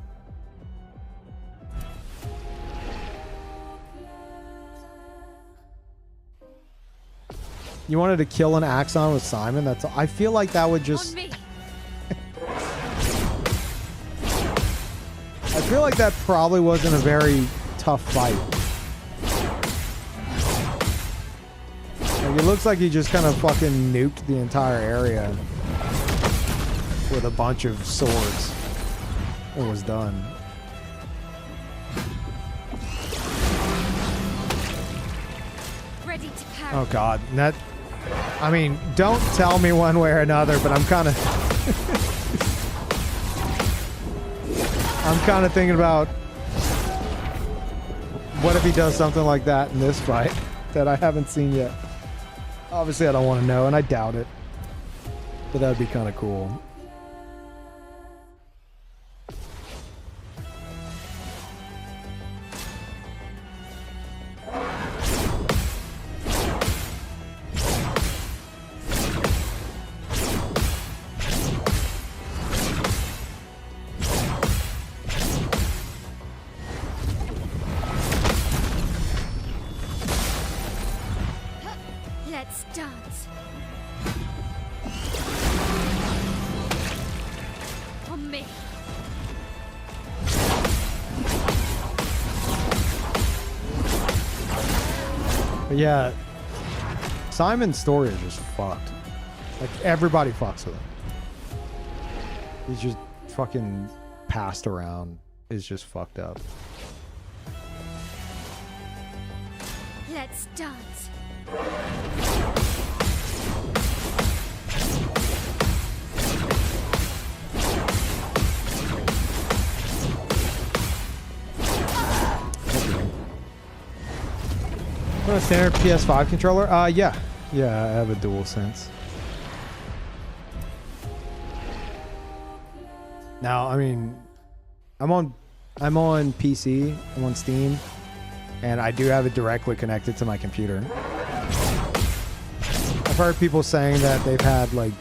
S1: You wanted to kill an Axon with Simon? I feel like that would just... I feel like that probably wasn't a very tough fight. Like, it looks like he just kind of fucking nuked the entire area with a bunch of swords. It was done.
S2: Ready to parry.
S1: Oh god, that... I mean, don't tell me one way or another, but I'm kind of... I'm kind of thinking about what if he does something like that in this fight that I haven't seen yet. Obviously, I don't want to know, and I doubt it. But that would be kind of cool.
S2: Let's dance. On me.
S1: But yeah, Simon's story is just fucked. Like, everybody fucks with him. He's just fucking passed around is just fucked up.
S2: Let's dance.
S1: A standard PS5 controller? Yeah. Yeah, I have a DualSense. Now, I mean, I'm on PC, I'm on Steam, and I do have it directly connected to my computer. I've heard people saying that they've had like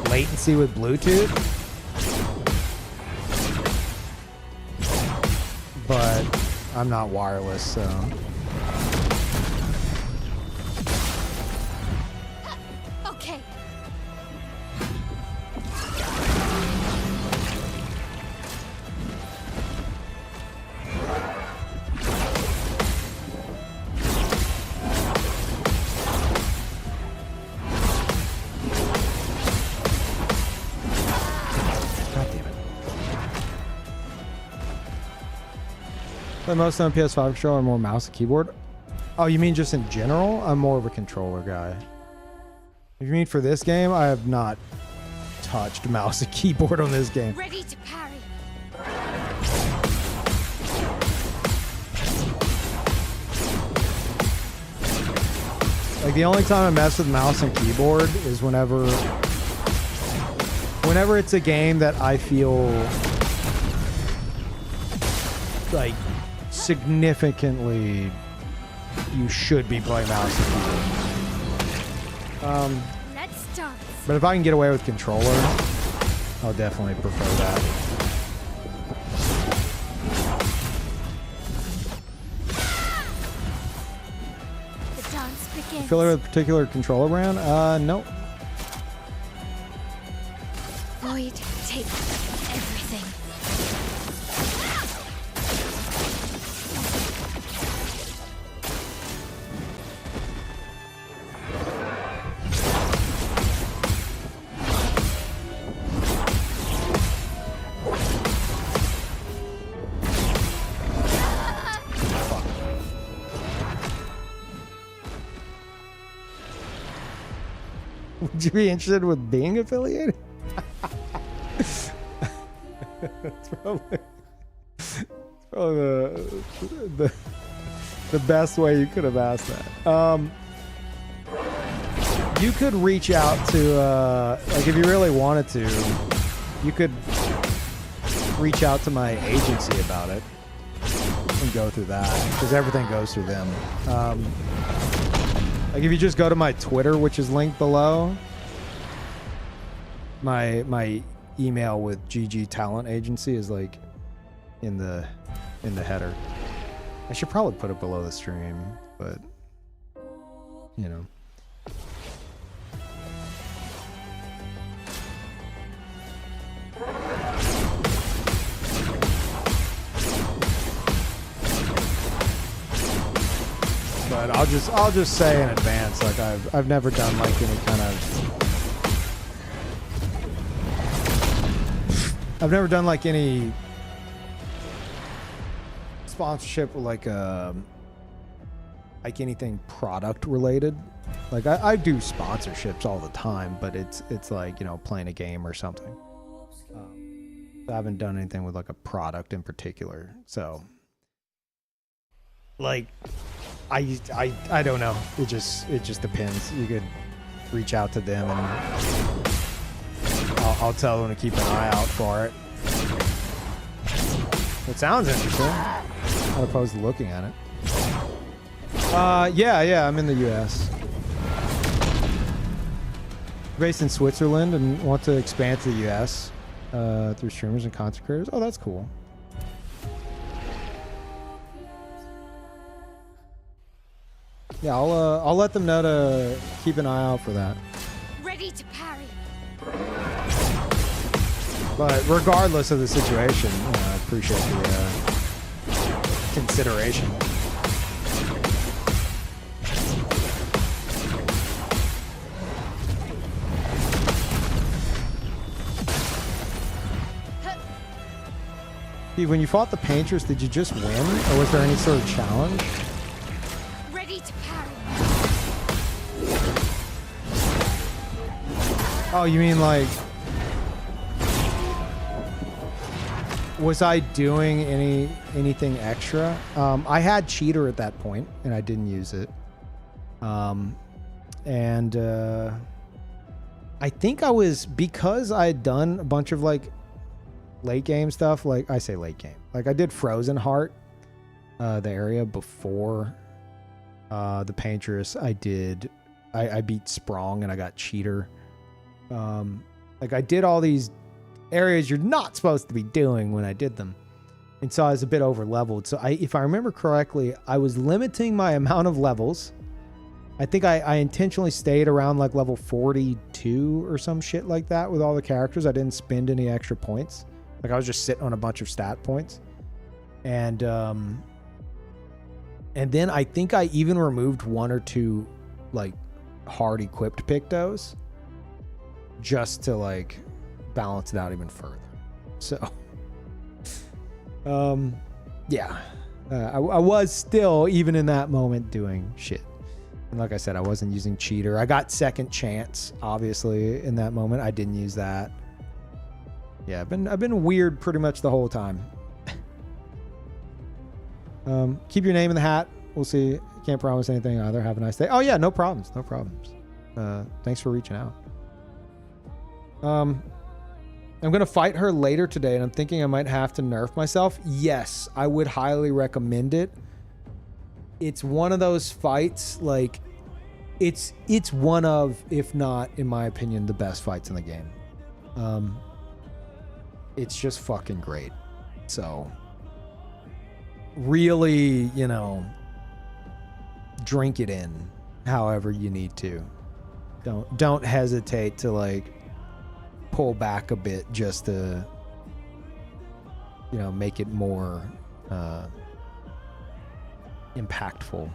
S1: latency with Bluetooth, but I'm not wireless, so.
S2: Okay.
S1: The most on PS5 controller are more mouse and keyboard. Oh, you mean just in general? I'm more of a controller guy. If you mean for this game, I have not touched mouse and keyboard on this game.
S2: Ready to parry.
S1: Like the only time I mess with mouse and keyboard is whenever it's a game that I feel like significantly you should be playing mouse and keyboard.
S2: Let's dance.
S1: But if I can get away with controller, I'll definitely prefer that.
S2: The dance begins.
S1: Affiliated with a particular controller brand? No.
S2: Void, take everything.
S1: Would you be interested with being affiliated? That's probably the best way you could have asked that. You could reach out to like if you really wanted to, you could reach out to my agency about it and go through that because everything goes through them. Like if you just go to my Twitter, which is linked below, my email with GG Talent Agency is like in the header. I should probably put it below the stream, but you know. But I'll just say in advance, like I've never done like any kind of I've never done like any sponsorship or like anything product related. Like I do sponsorships all the time, but it's like, you know, playing a game or something. I haven't done anything with like a product in particular. So like I don't know. It just depends. You could reach out to them and I'll tell them to keep an eye out for it. It sounds interesting. As opposed to looking at it. Yeah, I'm in the US. Based in Switzerland and want to expand to the US through streamers and content creators. Oh, that's cool. Yeah, I'll let them know to keep an eye out for that.
S2: Ready to parry.
S1: But regardless of the situation, I appreciate the consideration. Peeve, when you fought the Painters, did you just win, or was there any sort of challenge?
S2: Ready to parry.
S1: Oh, you mean like... Was I doing anything extra? I had cheater at that point, and I didn't use it. I think I was, because I had done a bunch of like late game stuff, like I say late game, like I did Frozen Heart, the area before the Paintress. I beat Sprong and I got cheater. Like I did all these areas you're not supposed to be doing when I did them. And so I was a bit over leveled. So if I remember correctly, I was limiting my amount of levels. I think I intentionally stayed around like level 42 or some shit like that with all the characters. I didn't spend any extra points. Like I was just sitting on a bunch of stat points. And then I think I even removed 1 or 2 like hard equipped Pictos just to like balance it out even further. So yeah, I was still, even in that moment, doing shit. And like I said, I wasn't using cheater. I got second chance, obviously, in that moment. I didn't use that. Yeah, I've been weird pretty much the whole time. Keep your name in the hat. We'll see. Can't promise anything either. Have a nice day. Oh yeah, no problems. No problems. Thanks for reaching out. I'm gonna fight her later today, and I'm thinking I might have to nerf myself. Yes, I would highly recommend it. It's one of those fights, like it's one of, if not, in my opinion, the best fights in the game. It's just fucking great. So really, you know, drink it in however you need to. Don't hesitate to like pull back a bit just to, you know, make it more impactful.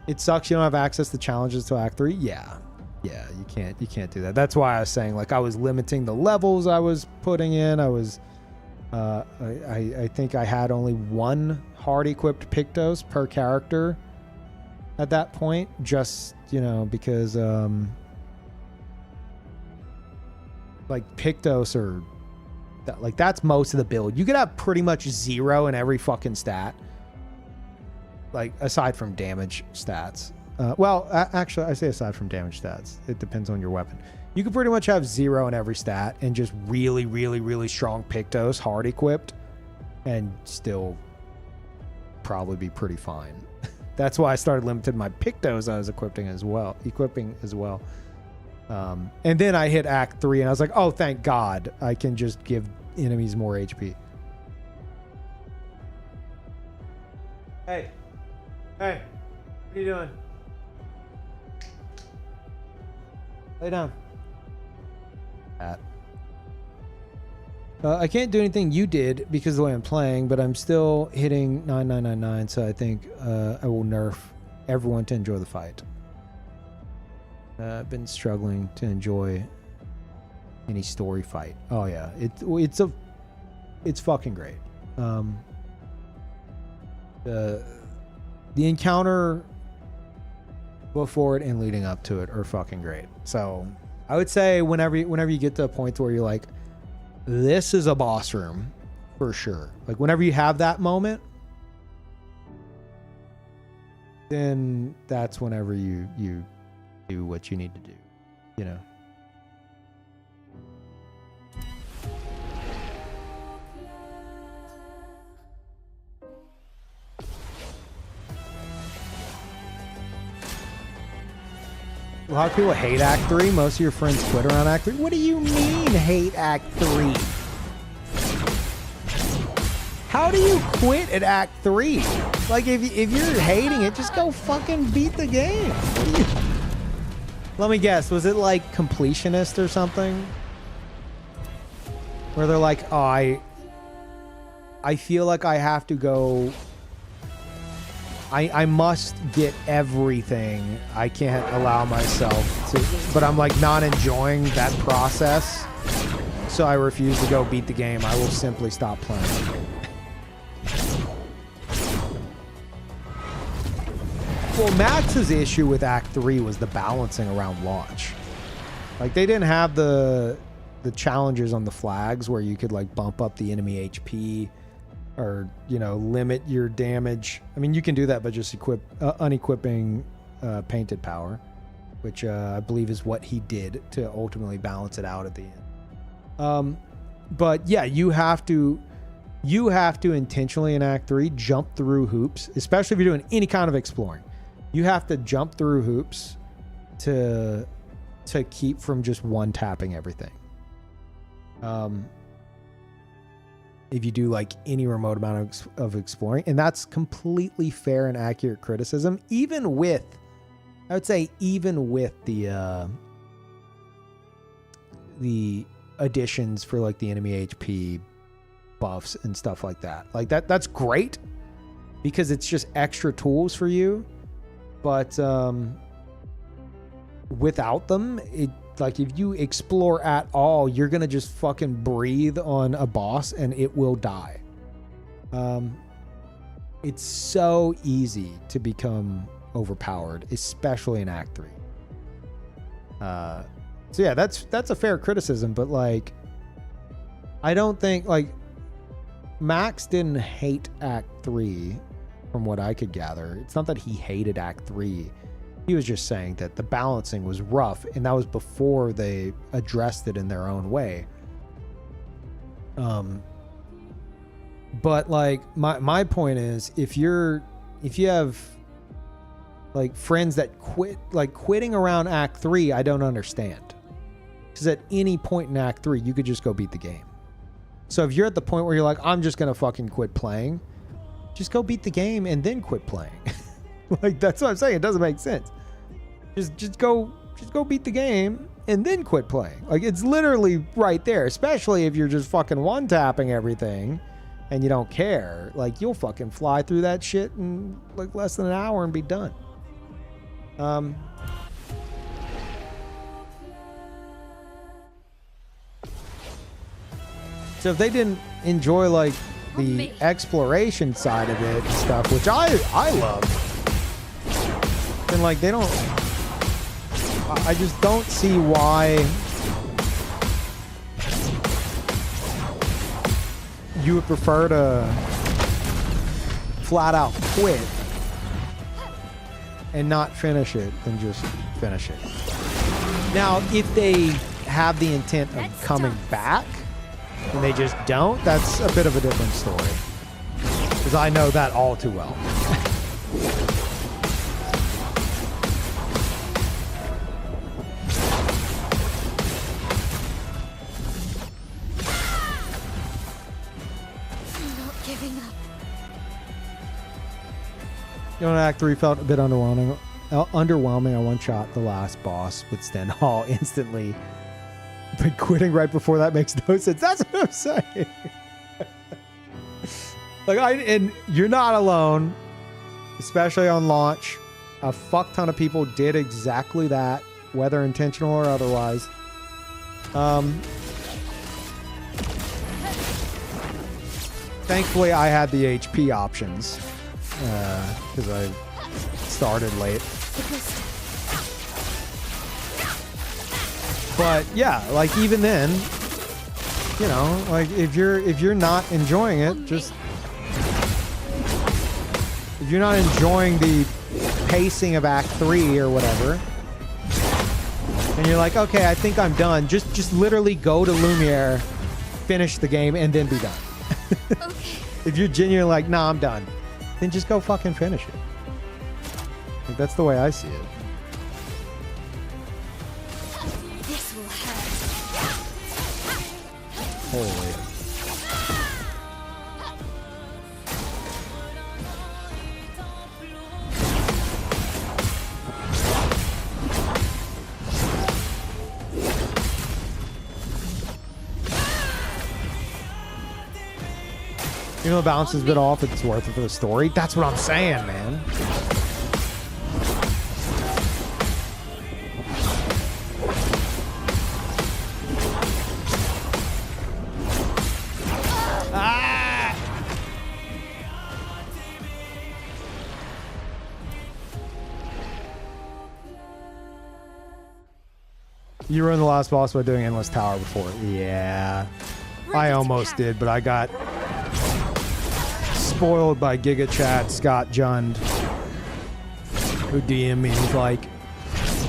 S1: It sucks you don't have access to challenges to Act 3. Yeah, you can't do that. That's why I was saying, like, I was limiting the levels I was putting in. I was I think I had only 1 hard equipped Pictos per character at that point, just, you know, because like Pictos are like, that's most of the build. You could have pretty much 0 in every fucking stat, like aside from damage stats. Well, actually, I say aside from damage stats, it depends on your weapon. You could pretty much have 0 in every stat and just really, really, really strong Pictos hard equipped and still probably be pretty fine. That's why I started limiting my Pictos I was equipping as well. And then I hit Act 3 and I was like, oh, thank God, I can just give enemies more HP. Hey, what are you doing? Lay down. I can't do anything you did because of the way I'm playing, but I'm still hitting 9999, so I think I will nerf everyone to enjoy the fight. I've been struggling to enjoy any story fight. Oh yeah, it's fucking great. The encounter before it and leading up to it are fucking great. So I would say whenever you get to a point where you're like, this is a boss room for sure. Like whenever you have that moment, then that's whenever you do what you need to do, you know. A lot of people hate Act 3. Most of your friends quit around Act 3. What do you mean hate Act 3? How do you quit at Act 3? Like, if you're hating it, just go fucking beat the game. Let me guess, was it like completionist or something? Where they're like, oh, I feel like I have to go... I must get everything. I can't allow myself to... But I'm like not enjoying that process. so I refuse to go beat the game. I will simply stop playing. Well, Max's issue with Act 3 was the balancing around launch. Like, they didn't have the challenges on the flags where you could, like, bump up the enemy HP or, you know, limit your damage. I mean, you can do that by just unequipping painted power, which I believe is what he did to ultimately balance it out at the end. But, yeah, you have to intentionally in Act 3 jump through hoops, especially if you're doing any kind of exploring. You have to jump through hoops to keep from just one-tapping everything. If you do like any remote amount of exploring, and that's completely fair and accurate criticism, even with the additions for like the enemy HP buffs and stuff like that. Like that's great because it's just extra tools for you. But without them, like if you explore at all, you're gonna just fucking breathe on a boss and it will die. It's so easy to become overpowered, especially in Act 3. So yeah, that's a fair criticism, but like I don't think like Max didn't hate Act 3 from what I could gather. It's not that he hated Act 3. He was just saying that the balancing was rough, and that was before they addressed it in their own way. But like my point is, if you have like friends that quitting around Act 3, I don't understand. Because at any point in Act 3, you could just go beat the game. So if you're at the point where you're like, I'm just gonna fucking quit playing, just go beat the game and then quit playing. Like, that's what I'm saying. It doesn't make sense. Just go beat the game and then quit playing. Like, it's literally right there, especially if you're just fucking one-tapping everything and you don't care. Like, you'll fucking fly through that shit in like less than an hour and be done. So if they didn't enjoy like the exploration side of it and stuff, which I love, then like they don't, I just don't see why you would prefer to flat out quit and not finish it than just finish it. Now, if they have the intent of coming back and they just don't, that's a bit of a different story. Because I know that all too well.
S4: I'm not giving up.
S1: You know, Act 3 felt a bit underwhelming. I one-shot the last boss with Stendhal instantly. But quitting right before that makes no sense. That's what I'm saying. And you're not alone, especially on launch. A fuck ton of people did exactly that, whether intentional or otherwise. Thankfully, I had the HP options because I started late. But yeah, like even then, you know, like if you're not enjoying it, if you're not enjoying the pacing of Act 3 or whatever, and you're like, okay, I think I'm done, just literally go to Lumiere, finish the game, and then be done.
S4: Okay.
S1: If you're genuinely like, nah, I'm done, then just go fucking finish it. Like, that's the way I see it.
S4: This will hurt.
S1: Holy. You know, the balance is a bit off. It's worth it for the story. That's what I'm saying, man. You ruined the last boss by doing Endless Tower before. Yeah. I almost did, but I got spoiled by Giga Chad Scott Jund, who DM'd me. He's like,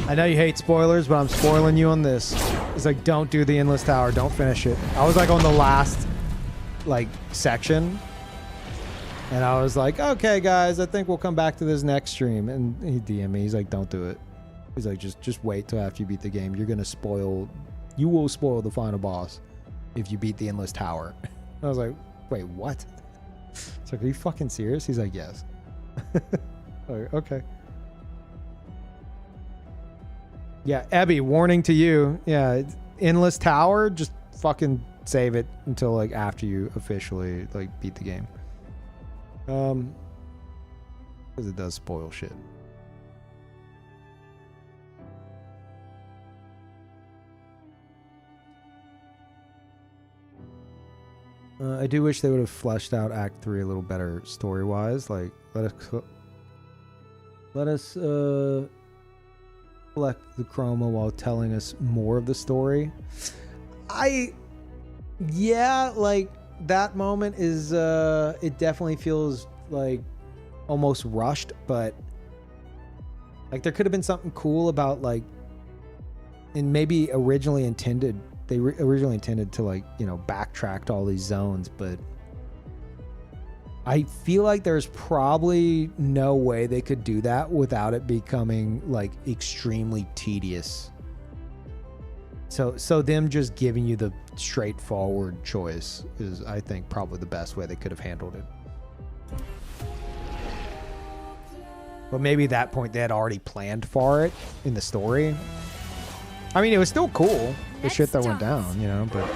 S1: I know you hate spoilers, but I'm spoiling you on this. He's like, don't do the Endless Tower. Don't finish it. I was like on the last like section. And I was like, okay, guys, I think we'll come back to this next stream. And he DM'd me. He's like, don't do it. He's like, just wait till after you beat the game. You're going to spoil... You will spoil the final boss if you beat the Endless Tower. I was like, wait, what? It's like, are you fucking serious? He's like, yes. Like, okay. Yeah, Ebby, warning to you. Yeah, Endless Tower, just fucking save it until like after you officially like beat the game. Because it does spoil shit. I do wish they would have fleshed out Act 3 a little better story-wise. Like, let us collect the chroma while telling us more of the story. Yeah, like, that moment is, it definitely feels, like, almost rushed, but, like, there could have been something cool about, like, and maybe originally intended... They originally intended to, like, you know, backtrack to all these zones, but I feel like there's probably no way they could do that without it becoming, like, extremely tedious. So them just giving you the straightforward choice is, I think, probably the best way they could have handled it. But maybe at that point they had already planned for it in the story. I mean, it was still cool, the shit that went down, you know, but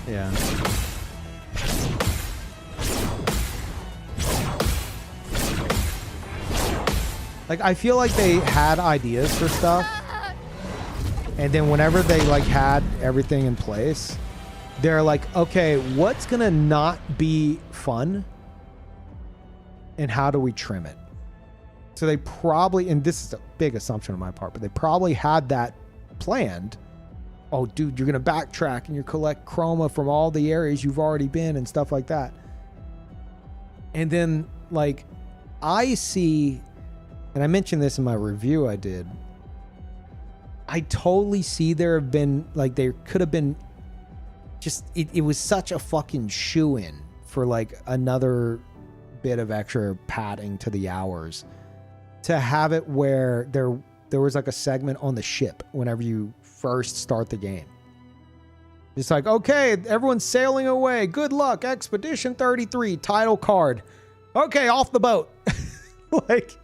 S1: yeah. Like, I feel like they had ideas for stuff, and then whenever they, like, had everything in place, they're like, okay, what's gonna not be fun, and how do we trim it? So they probably, and this is a big assumption on my part, but they probably had that planned. Oh, dude, you're going to backtrack and you collect chroma from all the areas you've already been and stuff like that. And then, like, I see, and I mentioned this in my review I did, I totally see there have been, like, there could have been just, it was such a fucking shoe-in for, like, another bit of extra padding to the hours. To have it where there was like a segment on the ship whenever you first start the game. It's like, okay, everyone's sailing away. Good luck, Expedition 33, title card. Okay, off the boat. Like,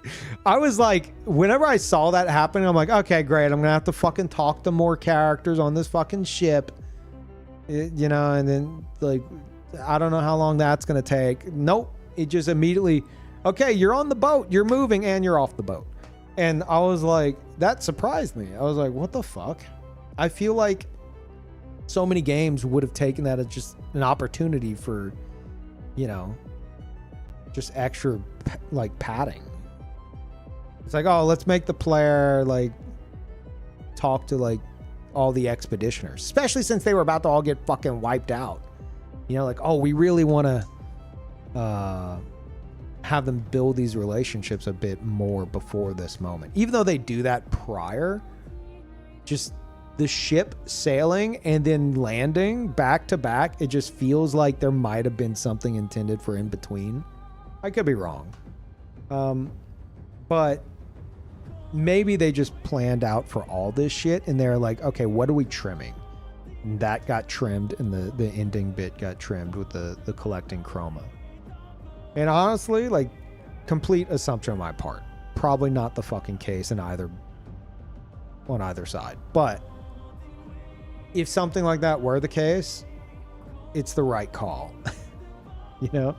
S1: I was like, whenever I saw that happen, I'm like, okay, great. I'm gonna have to fucking talk to more characters on this fucking ship. You know, and then, like, I don't know how long that's gonna take. Nope. It just immediately... Okay, you're on the boat, you're moving, and you're off the boat. And I was like, that surprised me. I was like, what the fuck? I feel like so many games would have taken that as just an opportunity for, you know, just extra, like, padding. It's like, oh, let's make the player, like, talk to, like, all the expeditioners. Especially since they were about to all get fucking wiped out. You know, like, oh, we really want to... have them build these relationships a bit more before this moment. Even though they do that prior, just the ship sailing and then landing back to back, it just feels like there might have been something intended for in between. I could be wrong. But maybe they just planned out for all this shit and they're like, okay, what are we trimming? And that got trimmed and the ending bit got trimmed with the collecting chroma. And honestly, like, complete assumption on my part. Probably not the fucking case on either side. But if something like that were the case, it's the right call. You know?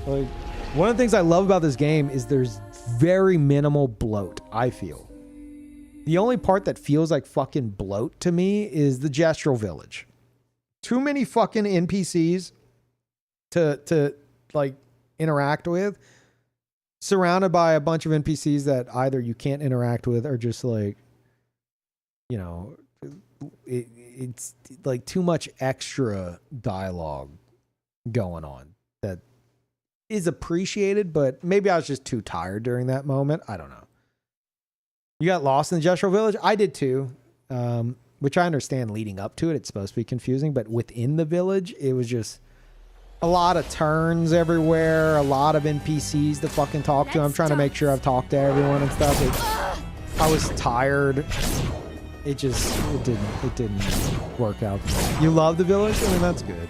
S1: Like, one of the things I love about this game is there's very minimal bloat, I feel. The only part that feels like fucking bloat to me is the gestural village. Too many fucking NPCs to like, interact with, surrounded by a bunch of NPCs that either you can't interact with or just like you know, it's like too much extra dialogue going on that is appreciated, but maybe I was just too tired during that moment. I don't know. You got lost in the Gestural Village? I did too, which I understand leading up to it. It's supposed to be confusing, but within the village, it was just a lot of turns everywhere, a lot of NPCs to fucking talk to. I'm trying to make sure I've talked to everyone and stuff. I was tired. It didn't work out. You love the village? I mean, that's good.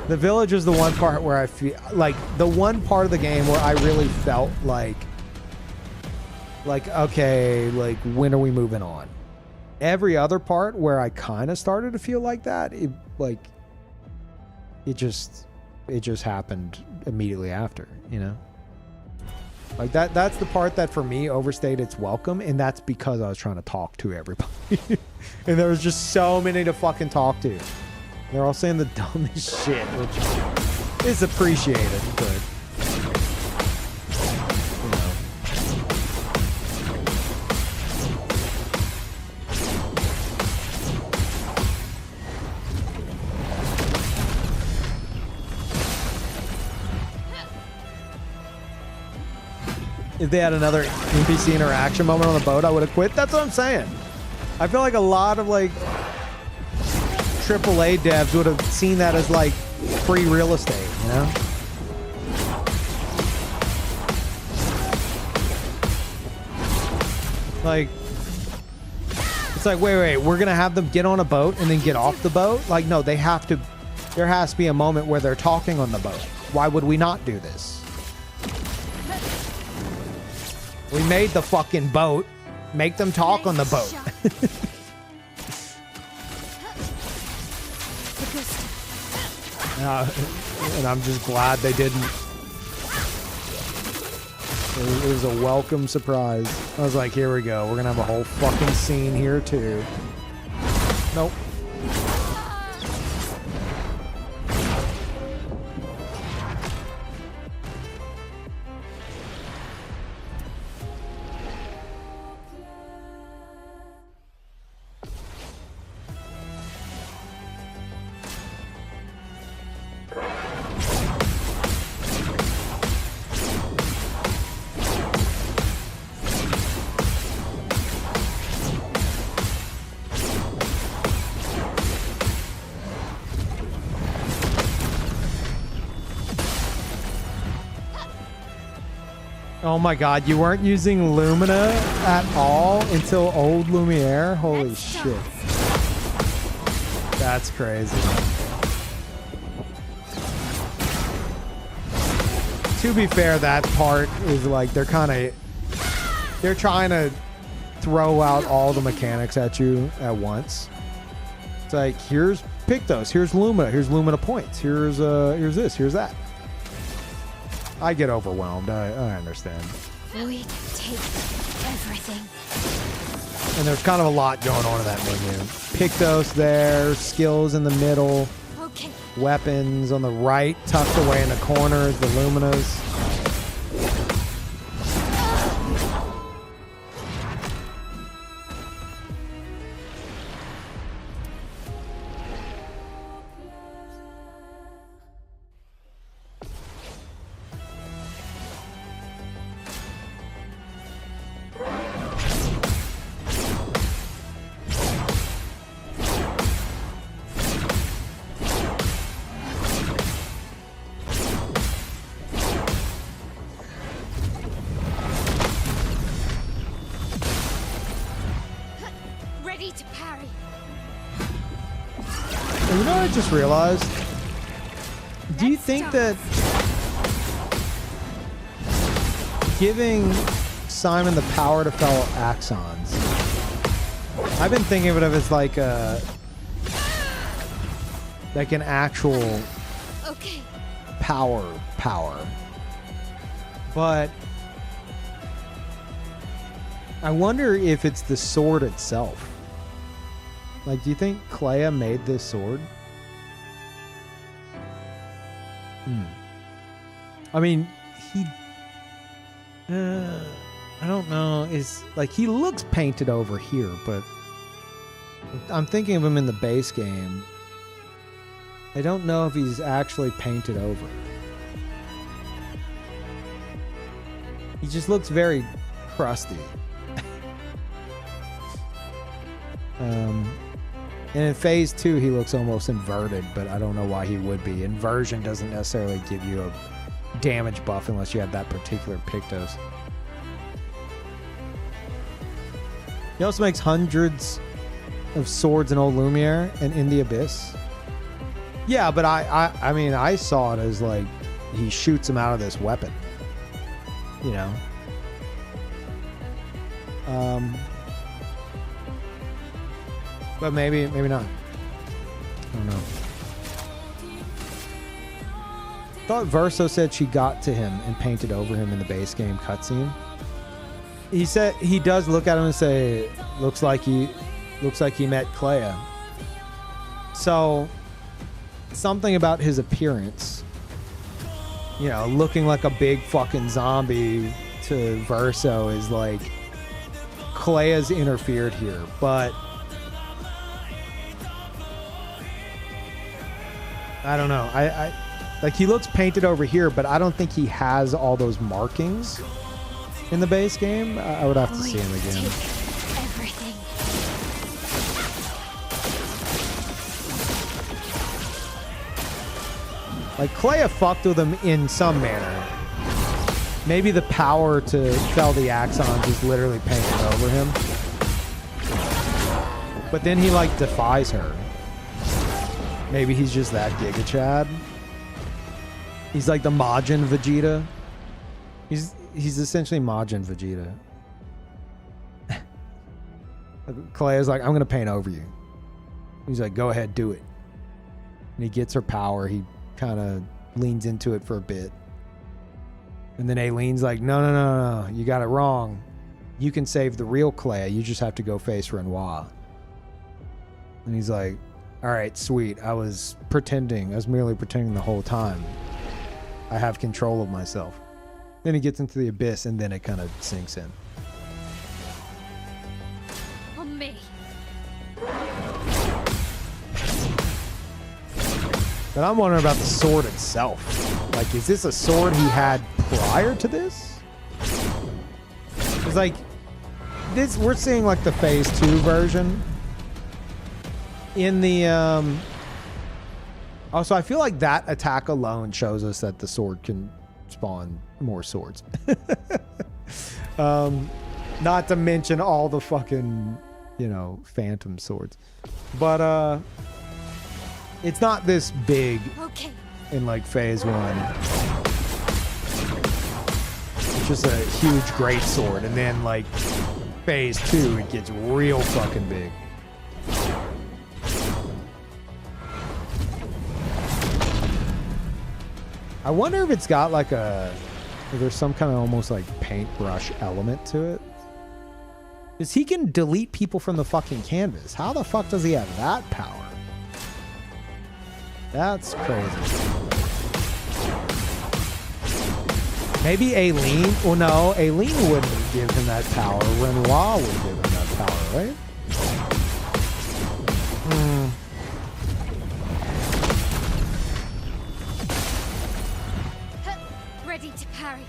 S1: The village is the one part where I feel like the one part of the game where I really felt like okay, like when are we moving on? Every other part where I kind of started to feel like that, it just happened immediately after, you know? Like that's the part that for me overstayed its welcome, and that's because I was trying to talk to everybody. And there was just so many to fucking talk to. They're all saying the dumbest shit, which is appreciated, but you know. If they had another NPC interaction moment on the boat, I would have quit. That's what I'm saying. I feel like a lot of like AAA devs would have seen that as like free real estate, you know? Like, it's like, wait, we're gonna have them get on a boat and then get off the boat? Like, no, they have to, there has to be a moment where they're talking on the boat. Why would we not do this? We made the fucking boat. Make them talk on the boat. And I'm just glad they didn't. It was a welcome surprise. I was like, here we go. We're going to have a whole fucking scene here too. Nope. Oh my god, you weren't using Lumina at all until old Lumiere? Holy shit. That's crazy. To be fair, that part is like they're trying to throw out all the mechanics at you at once. It's like, pick those. Here's Lumina points. Here's this, here's that. I get overwhelmed. I understand.
S2: We take everything.
S1: And there's kind of a lot going on in that menu. Pictos there, skills in the middle,
S2: Okay.
S1: weapons on the right, tucked away in the corners, the Luminas.
S2: Ready to parry.
S1: And you know what I just realized? Do you think that giving Simon the power to fellow Axons, I've been thinking of it as like an actual power. But I wonder if it's the sword itself. Like, do you think Clea made this sword? I mean, I don't know. Is like he looks painted over here, but I'm thinking of him in the base game. I don't know if he's actually painted over. He just looks very crusty. And in phase 2, he looks almost inverted, but I don't know why he would be. Inversion doesn't necessarily give you a damage buff unless you have that particular Pictos. He also makes hundreds of swords in Old Lumiere and in the Abyss. Yeah, but I mean, I saw it as like he shoots him out of this weapon. You know. But maybe not. I don't know. Thought Verso said she got to him and painted over him in the base game cutscene. He said he does look at him and say, looks like he met Clea. So something about his appearance, you know, looking like a big fucking zombie to Verso is like Clea's interfered here, but I don't know. I like he looks painted over here, but I don't think he has all those markings in the base game. I would have to see him again.
S2: Everything.
S1: Like Clea fucked with him in some manner. Maybe the power to fell the Axons is literally painted over him. But then he like defies her. Maybe he's just that Giga Chad. He's like the Majin Vegeta. He's essentially Majin Vegeta. Clea's like, I'm gonna paint over you. He's like, go ahead, do it. And he gets her power. He kind of leans into it for a bit. And then Aileen's like, no, you got it wrong. You can save the real Clea. You just have to go face Renoir. And he's like, all right, sweet. I was merely pretending the whole time. I have control of myself. Then he gets into the Abyss, and then it kind of sinks in.
S2: On me.
S1: But I'm wondering about the sword itself. Like, is this a sword he had prior to this? It's like, this, we're seeing like the phase 2 version. In the, also, I feel like that attack alone shows us that the sword can spawn more swords. Not to mention all the fucking, you know, phantom swords. But, it's not this big in like phase 1. It's just a huge great sword. And then like phase 2, it gets real fucking big. I wonder if it's got like if there's some kind of almost like paintbrush element to it. Because he can delete people from the fucking canvas. How the fuck does he have that power? That's crazy. Maybe Aileen? Well, no, Aileen wouldn't give him that power. Renoir would give him that power, right?
S2: Ready to parry.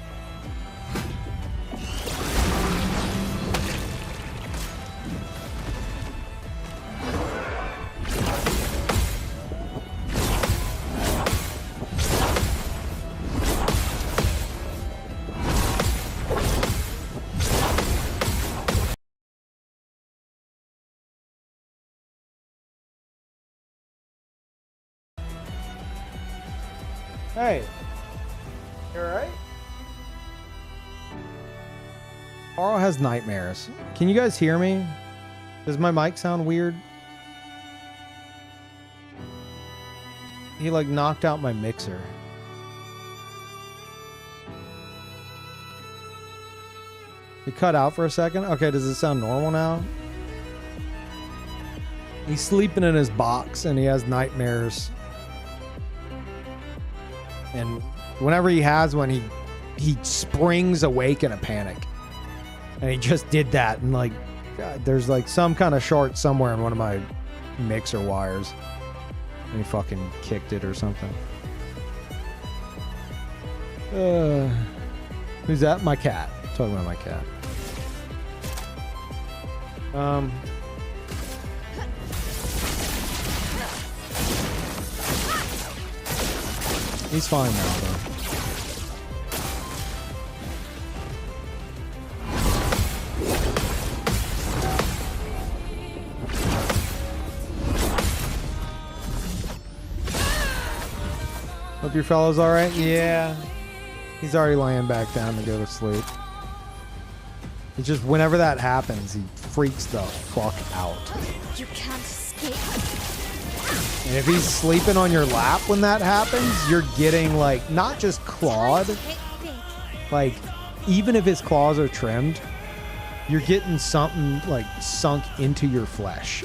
S1: Hey. You alright? Carl has nightmares. Can you guys hear me? Does my mic sound weird? He like knocked out my mixer. It cut out for a second. Okay, does it sound normal now? He's sleeping in his box and he has nightmares. And whenever he has one, he springs awake in a panic. And he just did that and like there's like some kind of short somewhere in one of my mixer wires. And he fucking kicked it or something. Who's that? My cat. Talking about my cat. He's fine now, though. Hope your fellow's alright? Yeah. He's already laying back down to go to sleep. It's just whenever that happens, he freaks the fuck out.
S2: You can't escape.
S1: And if he's sleeping on your lap when that happens, you're getting like, not just clawed, like even if his claws are trimmed, you're getting something like sunk into your flesh.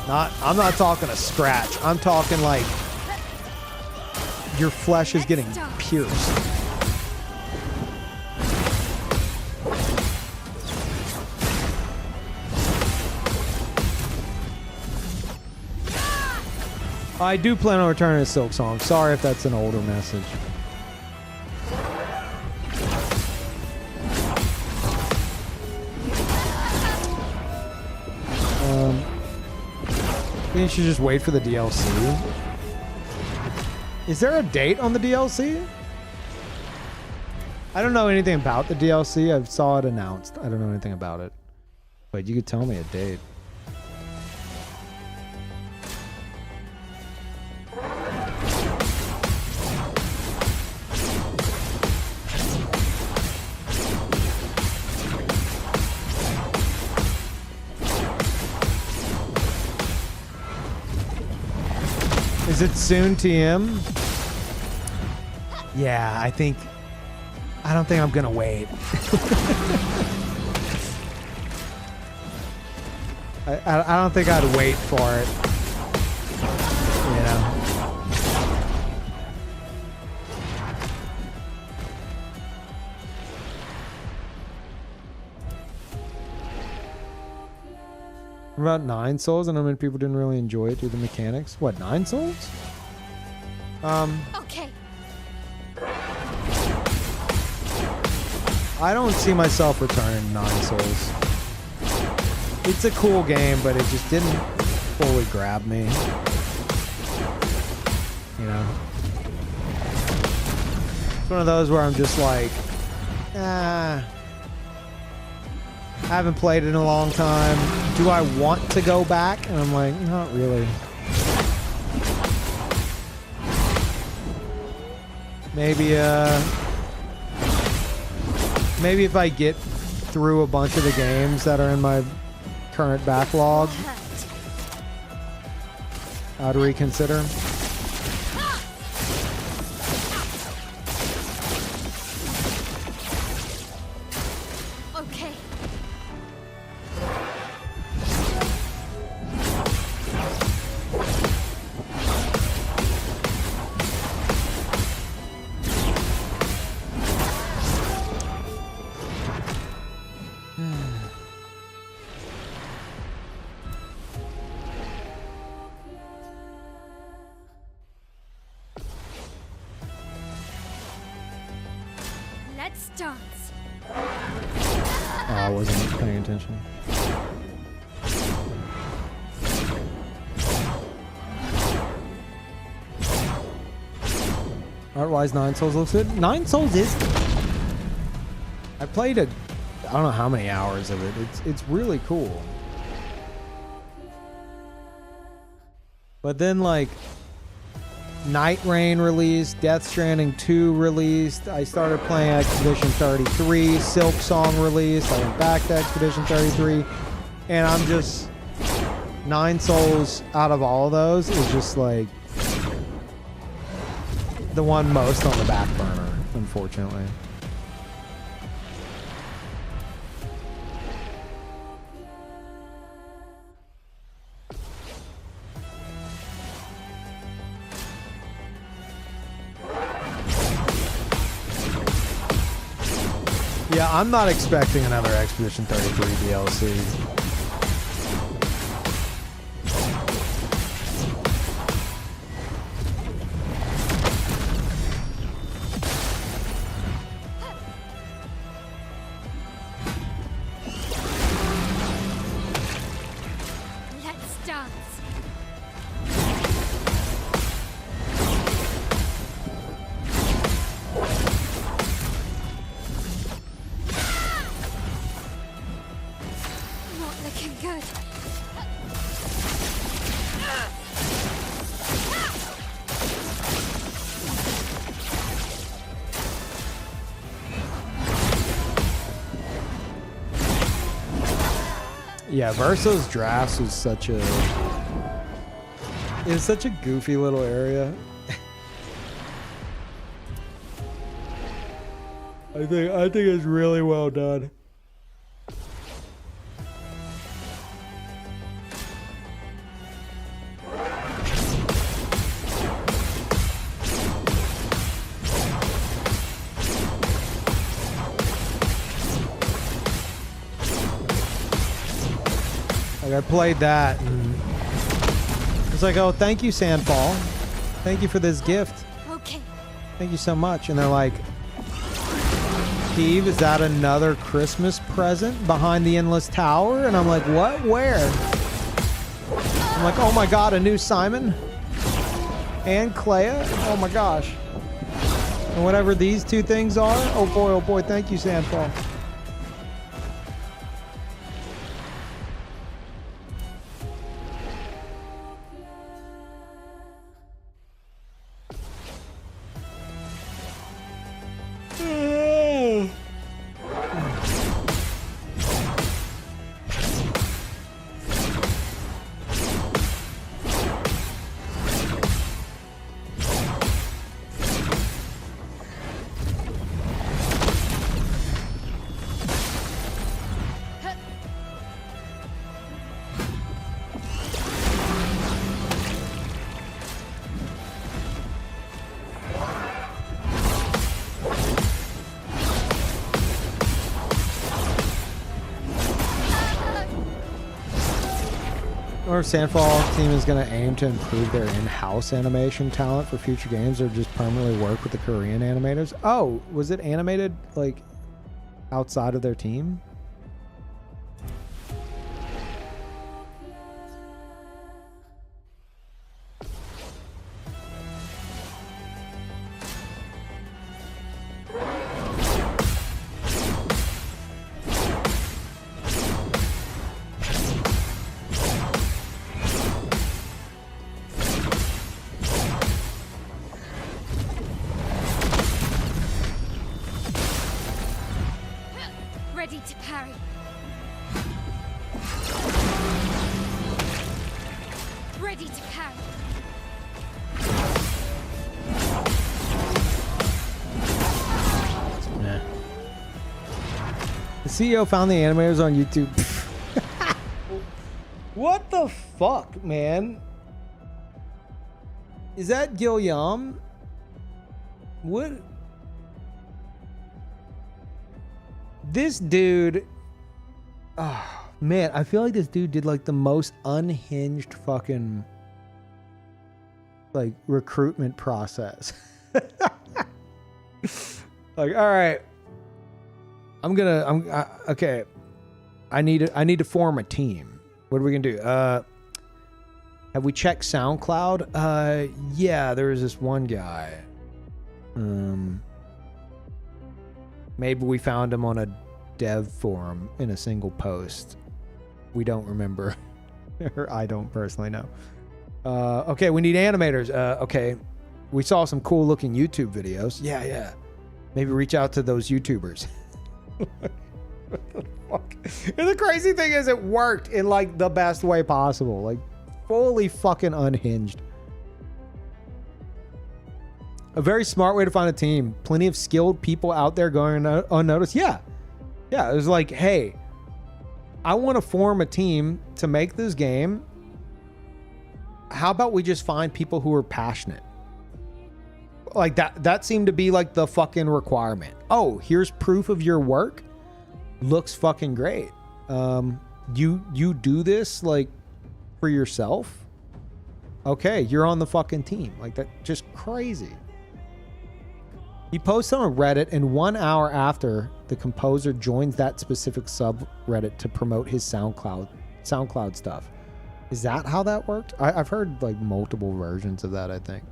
S1: I'm not talking a scratch. I'm talking like your flesh is getting pierced. I do plan on returning to Silk Song. Sorry if that's an older message. I think you should just wait for the DLC. Is there a date on the DLC? I don't know anything about the DLC. I saw it announced. I don't know anything about it. But you could tell me a date. Is it soon, TM? Yeah, I don't think I'm gonna wait. I don't think I'd wait for it. You know. What about 9 Souls? I know many people didn't really enjoy it due to the mechanics. What, 9 Souls?
S2: Okay.
S1: I don't see myself returning 9 Souls. It's a cool game, but it just didn't fully grab me. You know? It's one of those where I'm just like, I haven't played it in a long time. Do I want to go back? And I'm like, not really. Maybe if I get through a bunch of the games that are in my current backlog, I'd reconsider.
S2: Okay. Let's dance.
S1: Oh, I wasn't paying attention. Art-wise, 9 Souls looks good. 9 Souls is... I played I don't know how many hours of it. It's really cool. But then, like, Night Rain released, Death Stranding 2 released, I started playing Expedition 33, Silk Song released, I went back to Expedition 33, and I'm just... 9 Souls out of all of those is just, like, the one most on the back burner, unfortunately. Yeah, I'm not expecting another Expedition 33 DLC.
S2: Let's dance. Not looking good.
S1: Yeah, Verso's drafts is such a goofy little area. I think it's really well done. Like I played that and it's like, oh, thank you, Sandfall. Thank you for this gift.
S2: Okay.
S1: Thank you so much. And they're like, Peeve, is that another Christmas present behind the Endless Tower? And I'm like, what? Where? I'm like, oh my god, a new Simon? And Clea? Oh my gosh. And whatever these two things are, oh boy, thank you, Sandfall. Or Sandfall team is going to aim to improve their in-house animation talent for future games, or just permanently work with the Korean animators. Oh, was it animated like outside of their team?
S2: Ready to parry. Ready to parry.
S1: Nah. The CEO found the animators on YouTube. What the fuck, man? Is that Gil-Yam? What? This dude, oh man, I feel like this dude did like the most unhinged fucking like recruitment process. Like, all right, okay. I need to form a team. What are we gonna do? Have we checked SoundCloud? Yeah, there was this one guy. Maybe we found him on a dev forum in a single post. We don't remember. Or I don't personally know. Okay, we need animators. Okay, we saw some cool looking YouTube videos. Yeah. Maybe reach out to those YouTubers. What the fuck? And the crazy thing is it worked in like the best way possible. Like fully fucking unhinged. A very smart way to find a team. Plenty of skilled people out there going unnoticed. Yeah. It was like, hey, I want to form a team to make this game. How about we just find people who are passionate? Like that seemed to be like the fucking requirement. Oh, here's proof of your work. looks fucking great. You do this like for yourself? Okay, you're on the fucking team. Like, that just crazy. He posts on a Reddit, and 1 hour after, the composer joins that specific subreddit to promote his SoundCloud stuff. Is that how that worked? I've heard like multiple versions of that, I think.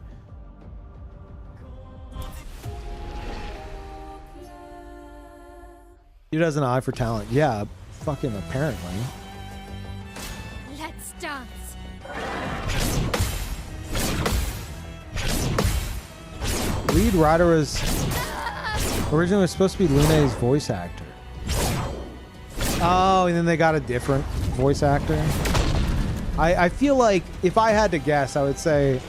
S1: He has an eye for talent. Yeah, fucking apparently.
S2: Let's dance.
S1: Lead writer was originally supposed to be Luna's voice actor. Oh, and then they got a different voice actor. I feel like if I had to guess, I would say,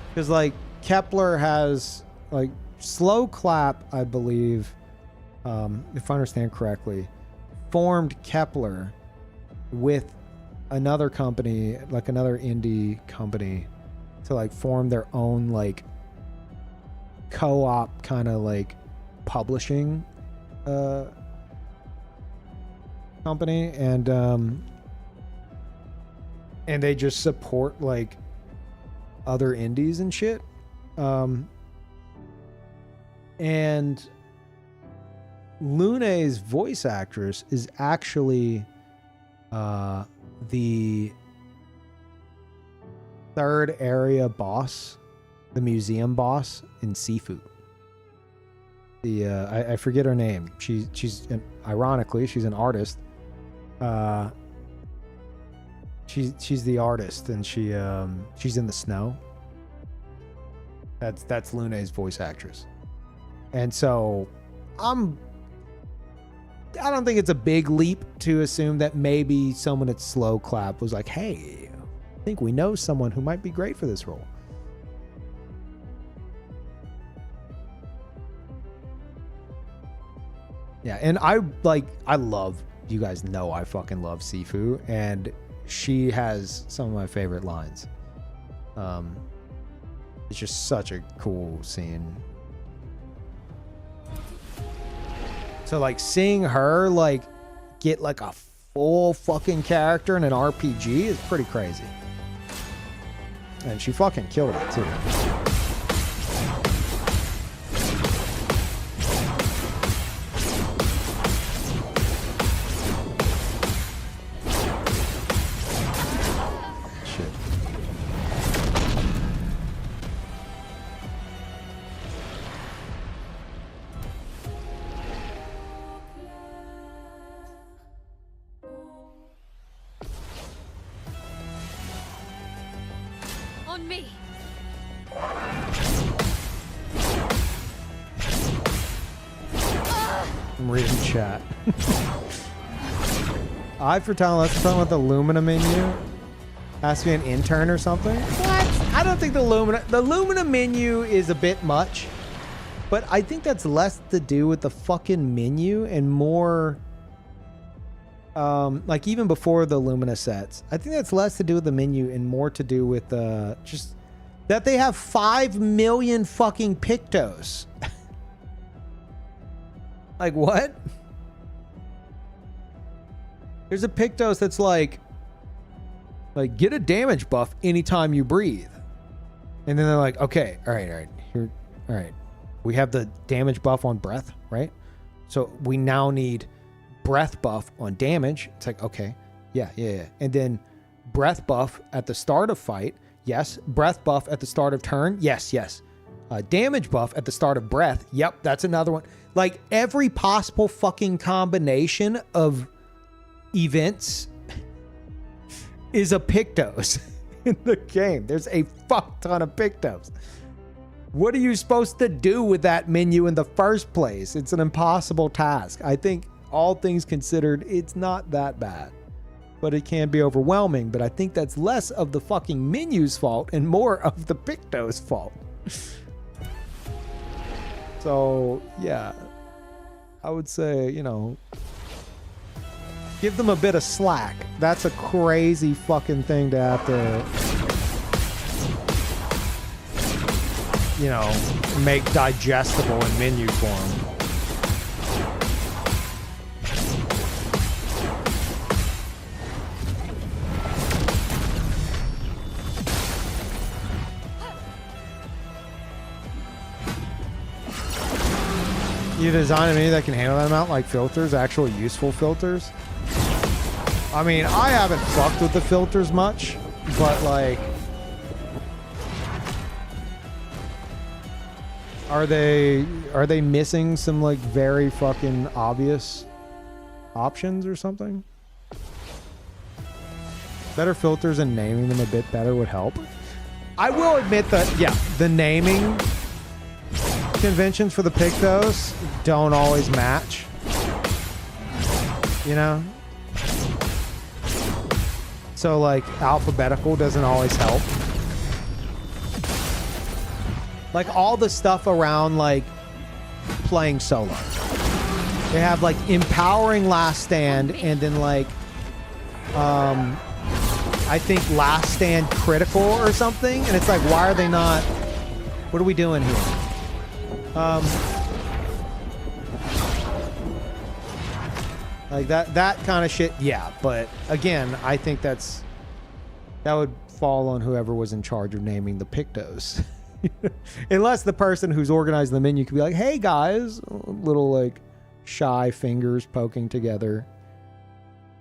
S1: because like Kepler has like Slow Clap, I believe, if I understand correctly, formed Kepler with another company, like another indie company, to like form their own like co-op kind of like publishing company, and they just support like other indies and shit. And Luna's voice actress is actually the third area boss, the museum boss in Sifu. I forget her name. She's ironically, she's an artist. She's the artist, and she's in the snow. That's Luna's voice actress. And so I don't think it's a big leap to assume that maybe someone at Slow Clap was like, hey, I think we know someone who might be great for this role. Yeah, and I love, you guys know I fucking love Sifu, and she has some of my favorite lines. It's just such a cool scene. So like seeing her like get like a full fucking character in an RPG is pretty crazy. And she fucking killed it too.
S4: On me.
S1: I'm reading chat. Eye for talent. Let's talk about the Lumina menu. Has to be an intern or something. What? I don't think the Lumina menu is a bit much, but I think that's less to do with the fucking menu and more, like even before the Lumina sets. I think that's less to do with the menu and more to do with just that they have 5 million fucking Pictos. Like what? There's a Pictos that's like get a damage buff anytime you breathe. And then they're like, okay, all right, here, all right. We have the damage buff on breath, right? So we now need breath buff on damage. It's like, okay, yeah. And then breath buff at the start of fight, yes. Breath buff at the start of turn, yes. Damage buff at the start of breath, yep, that's another one. Like every possible fucking combination of events is a Pictos in the game. There's a fuck ton of Pictos. What are you supposed to do with that menu in the first place? It's an impossible task. I think all things considered, it's not that bad, but it can be overwhelming. But I think that's less of the fucking menu's fault and more of the Pictos' fault. So yeah, I would say, give them a bit of slack. That's a crazy fucking thing to have to, make digestible in menu form. You design a menu that can handle that amount, like filters, actual useful filters. I mean, I haven't fucked with the filters much, but like, are they missing some like very fucking obvious options or something? Better filters and naming them a bit better would help. I will admit that, yeah, the naming conventions for the Pictos don't always match. You know? So, like, alphabetical doesn't always help. Like, all the stuff around, like, playing solo. They have, like, empowering last stand and then, like, I think last stand critical or something. And it's like, why are they not... What are we doing here? Like that kind of shit, yeah. But again, I think that would fall on whoever was in charge of naming the Pictos. Unless the person who's organizing the menu could be like, hey guys, little like shy fingers poking together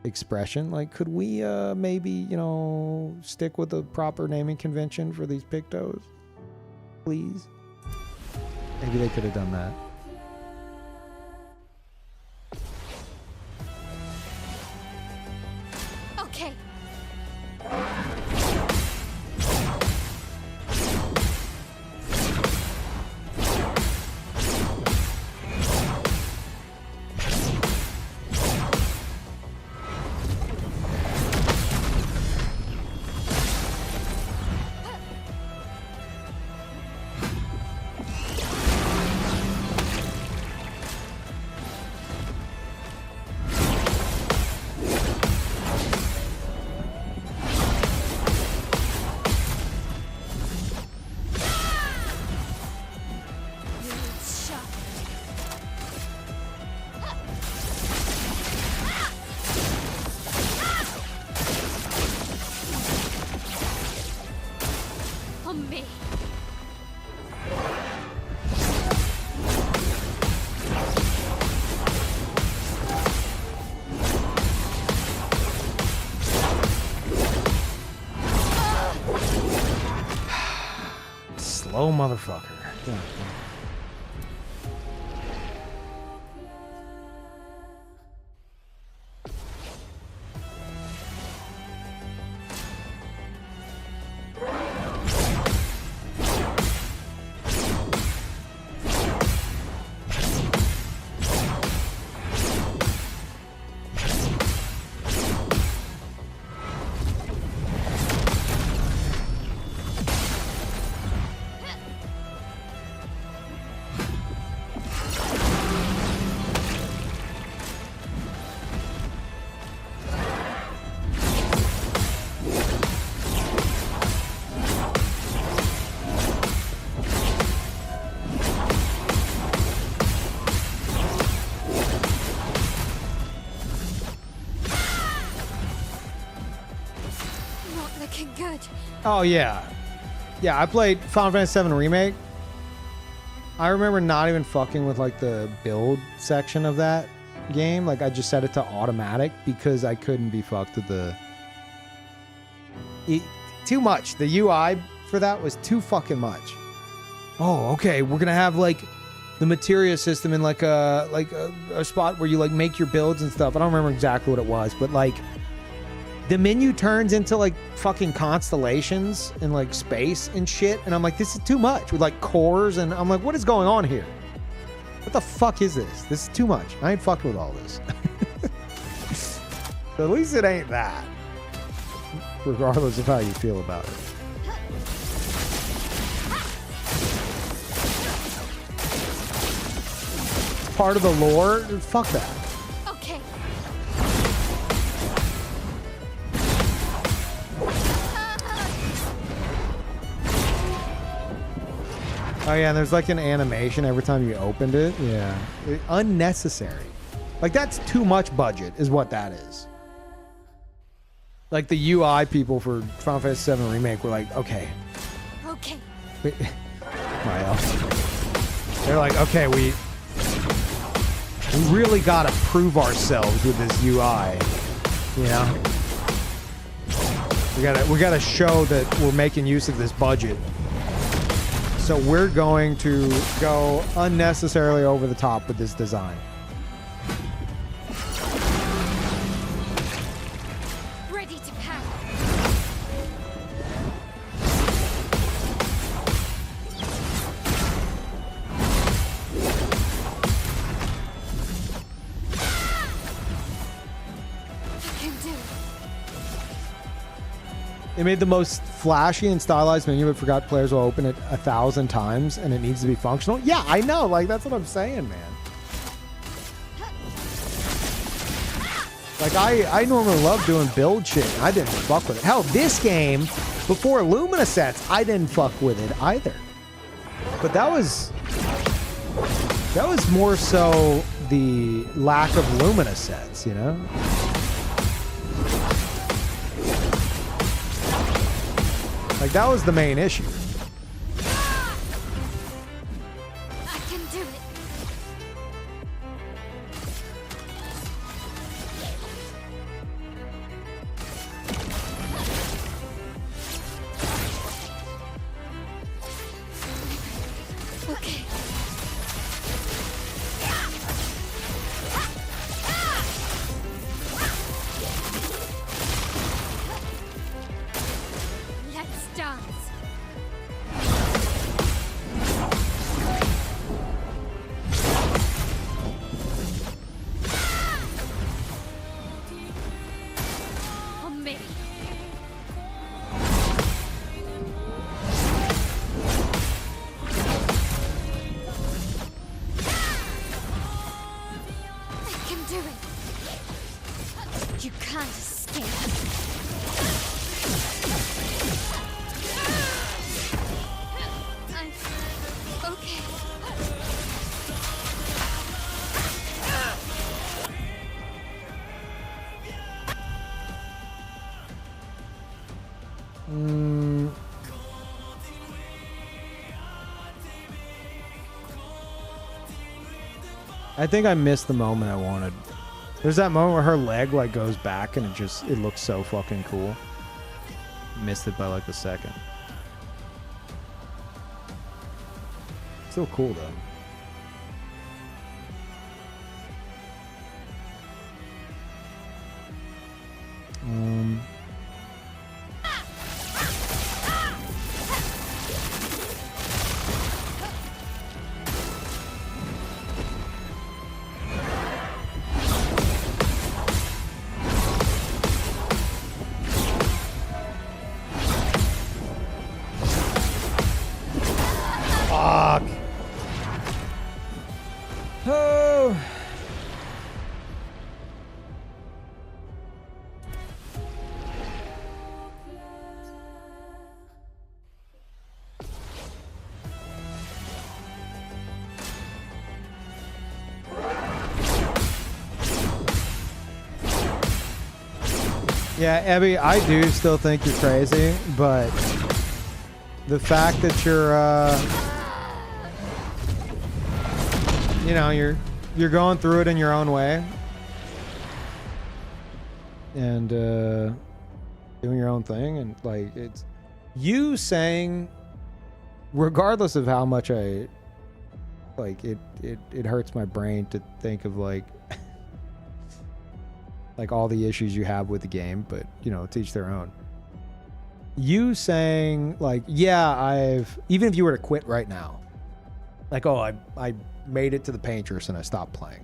S1: expression. Like, could we maybe, you know, stick with the proper naming convention for these Pictos? Please. Maybe they could have done that.
S2: Okay.
S1: Slow motherfucker. Yeah. Oh, yeah. Yeah, I played Final Fantasy VII Remake. I remember not even fucking with, like, the build section of that game. Like, I just set it to automatic because I couldn't be fucked with the... too much. The UI for that was too fucking much. Oh, okay, we're gonna have, like, the materia system in, like, a spot where you, like, make your builds and stuff. I don't remember exactly what it was, but, like... The menu turns into like fucking constellations and like space and shit. And I'm like, this is too much with like cores. And I'm like, what is going on here? What the fuck is this? This is too much. I ain't fucking with all this. So at least it ain't that. Regardless of how you feel about it. Part of the lore? Fuck that. Oh yeah, and there's like an animation every time you opened it. Yeah. Unnecessary. Like that's too much budget is what that is. Like the UI people for Final Fantasy VII Remake were like, okay.
S2: Okay.
S1: They're like, okay, We really got to prove ourselves with this UI. You know? We gotta show that we're making use of this budget. So we're going to go unnecessarily over the top with this design.
S2: Ready to power. I can do it.
S1: They made the most flashy and stylized menu, but forgot players will open it 1,000 times and it needs to be functional. Yeah, I know. Like, that's what I'm saying, man. Like, I normally love doing build shit. I didn't fuck with it. Hell, this game, before Lumina sets, I didn't fuck with it either. But that was more so the lack of Lumina sets, you know? Like, that was the main issue.
S2: I can do it. Okay. Let's dance. On me. I can do it. You can't escape. Okay.
S1: I think I missed the moment I wanted. There's that moment where her leg like goes back and it looks so fucking cool. Missed it by like a second. Still cool though. Fuck. Oh. Yeah, Ebby, I do still think you're crazy, but the fact that you're, you know, you're going through it in your own way and doing your own thing, and like it's you saying, regardless of how much I like it hurts my brain to think of like all the issues you have with the game, but you know, to each their own. You saying like, yeah, even if you were to quit right now, like, oh, I made it to the Painters and I stopped playing.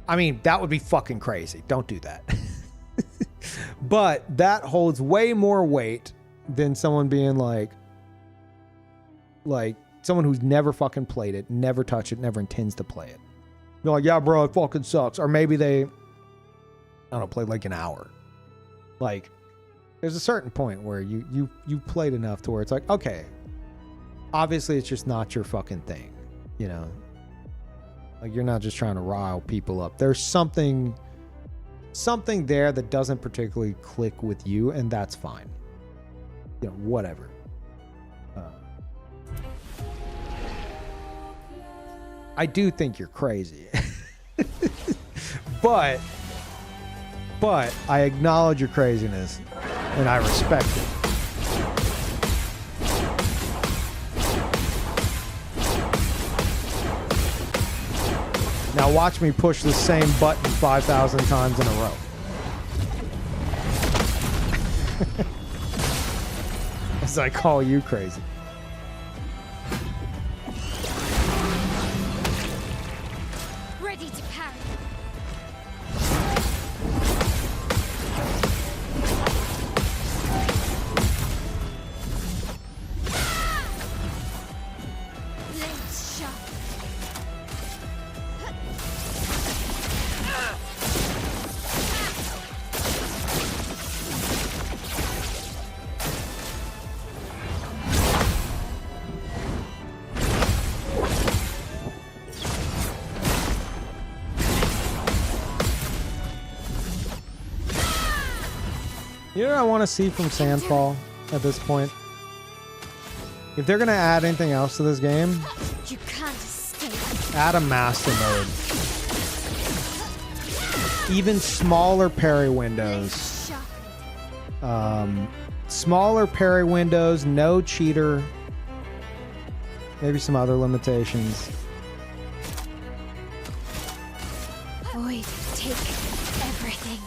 S1: I mean, that would be fucking crazy. Don't do that. But that holds way more weight than someone being like someone who's never fucking played it, never touched it, never intends to play it. They're like, yeah, bro, it fucking sucks. Or maybe they, I don't know, played like an hour. Like, there's a certain point where you played enough to where it's like, okay, obviously it's just not your fucking thing, you know? Like, you're not just trying to rile people up. There's something there that doesn't particularly click with you, and that's fine. You know, whatever. I do think you're crazy. But I acknowledge your craziness and I respect it. Now watch me push the same button 5,000 times in a row. As I call you crazy.
S2: Ready to parry. Blades sharp.
S1: You know what I want to see from Sandfall at this point? If they're going to add anything else to this game,
S2: You can't escape.
S1: add a master mode. Even smaller parry windows. Smaller parry windows, no cheater. Maybe some other limitations.
S2: Void, take everything.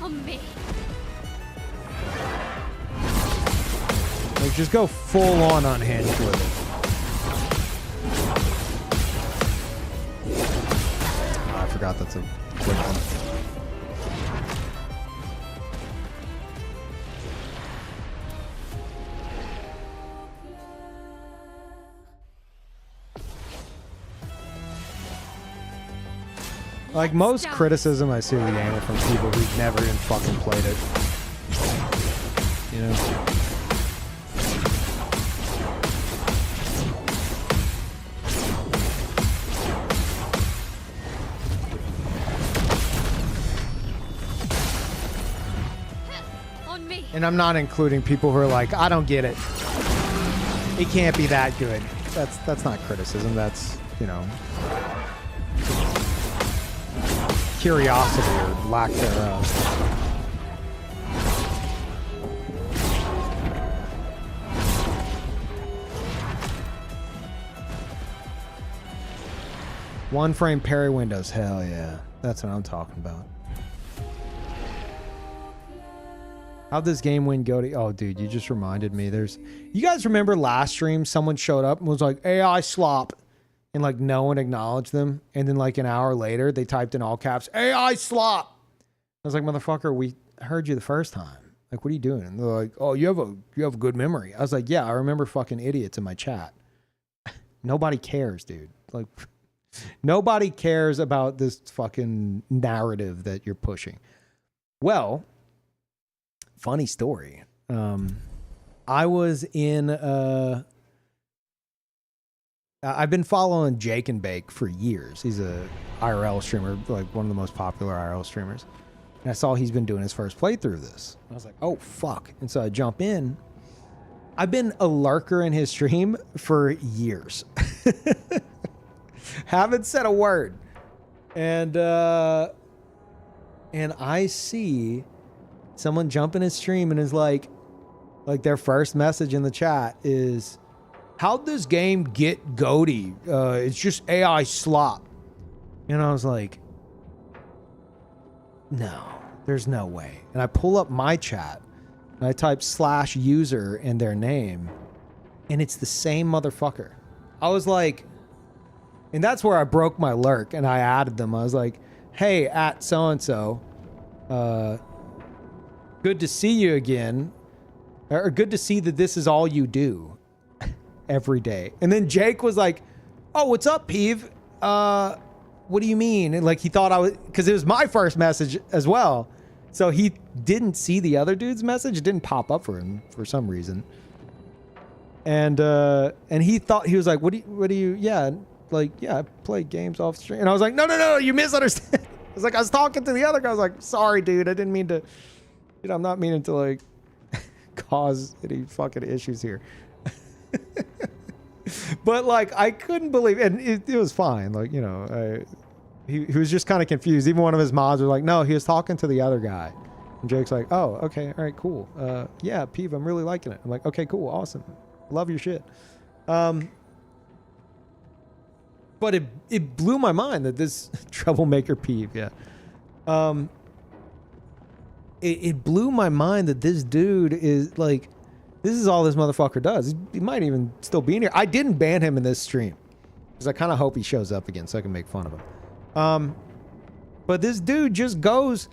S2: On me.
S1: Like, just go full on unhinged with it. Oh, I forgot that's a quick one. Like, most criticism I see of the game are from people who've never even fucking played it. You know?
S2: On me.
S1: And I'm not including people who are like, I don't get it. It can't be that good. That's not criticism. That's, you know, curiosity or lack thereof. One frame parry windows. Hell yeah. That's what I'm talking about. How'd this game win GOTY? Oh, dude, you just reminded me. You guys remember last stream someone showed up and was like, AI slop. And like no one acknowledged them. And then like an hour later, they typed in all caps, AI slop. I was like, motherfucker, we heard you the first time. Like, what are you doing? And they're like, oh, you have a good memory. I was like, yeah, I remember fucking idiots in my chat. Nobody cares, dude. Like, nobody cares about this fucking narrative that you're pushing. Well, funny story. I was in I've been following Jake and Bake for years. He's a IRL streamer, like one of the most popular IRL streamers. And I saw he's been doing his first playthrough of this. I was like, oh, fuck. And so I jump in. I've been a lurker in his stream for years. Haven't said a word. And I see someone jump in his stream and is like their first message in the chat is, how'd this game get GOTY? It's just AI slop. And I was like, no, there's no way. And I pull up my chat and I type /user and their name and it's the same motherfucker. I was like, and that's where I broke my lurk and I added them. I was like, hey, at so-and-so, good to see you again. Or good to see that this is all you do every day. And then Jake was like, oh, what's up, Peeve? What do you mean? And like, he thought I was, because it was my first message as well. So he didn't see the other dude's message. It didn't pop up for him for some reason. And he thought, he was like, what do you, yeah, like, yeah, I play games off stream. And I was like, no, you misunderstand. I was like, I was talking to the other guy. I was like, sorry, dude, I didn't mean to, you know, I'm not meaning to like cause any fucking issues here. But like, I couldn't believe, and it was fine. Like, you know, he was just kind of confused. Even one of his mods was like, no, he was talking to the other guy. And Jake's like, oh, okay, all right, cool. Yeah, Peeve, I'm really liking it. I'm like, okay, cool, awesome. Love your shit. But it blew my mind that this troublemaker Peeve, yeah. It blew my mind that this dude is like, this is all this motherfucker does. He might even still be in here. I didn't ban him in this stream because I kind of hope he shows up again so I can make fun of him. But this dude just goes,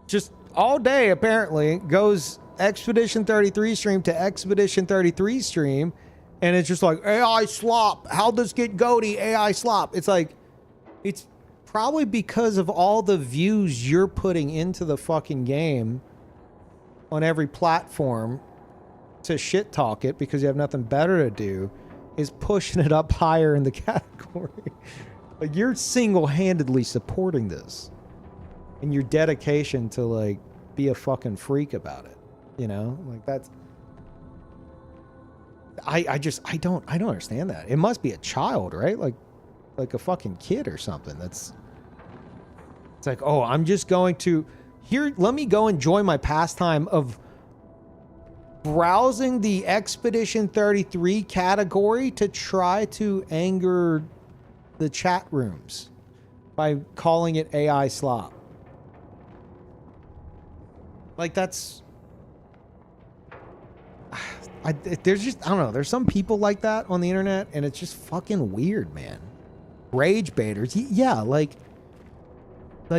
S1: just all day apparently, goes Expedition 33 stream to Expedition 33 stream, and it's just like, AI slop. How'd this get goaty? AI slop. It's like, it's probably because of all the views you're putting into the fucking game on every platform to shit talk it because you have nothing better to do, is pushing it up higher in the category. Like, you're single-handedly supporting this and your dedication to like be a fucking freak about it, you know? Like, that's, I don't understand that. It must be a child, right? Like a fucking kid or something. It's like, oh, I'm just going to here, let me go enjoy my pastime of browsing the Expedition 33 category to try to anger the chat rooms by calling it AI slop. Like, that's, there's just, I don't know, there's some people like that on the internet, and it's just fucking weird, man. Rage baiters, yeah, like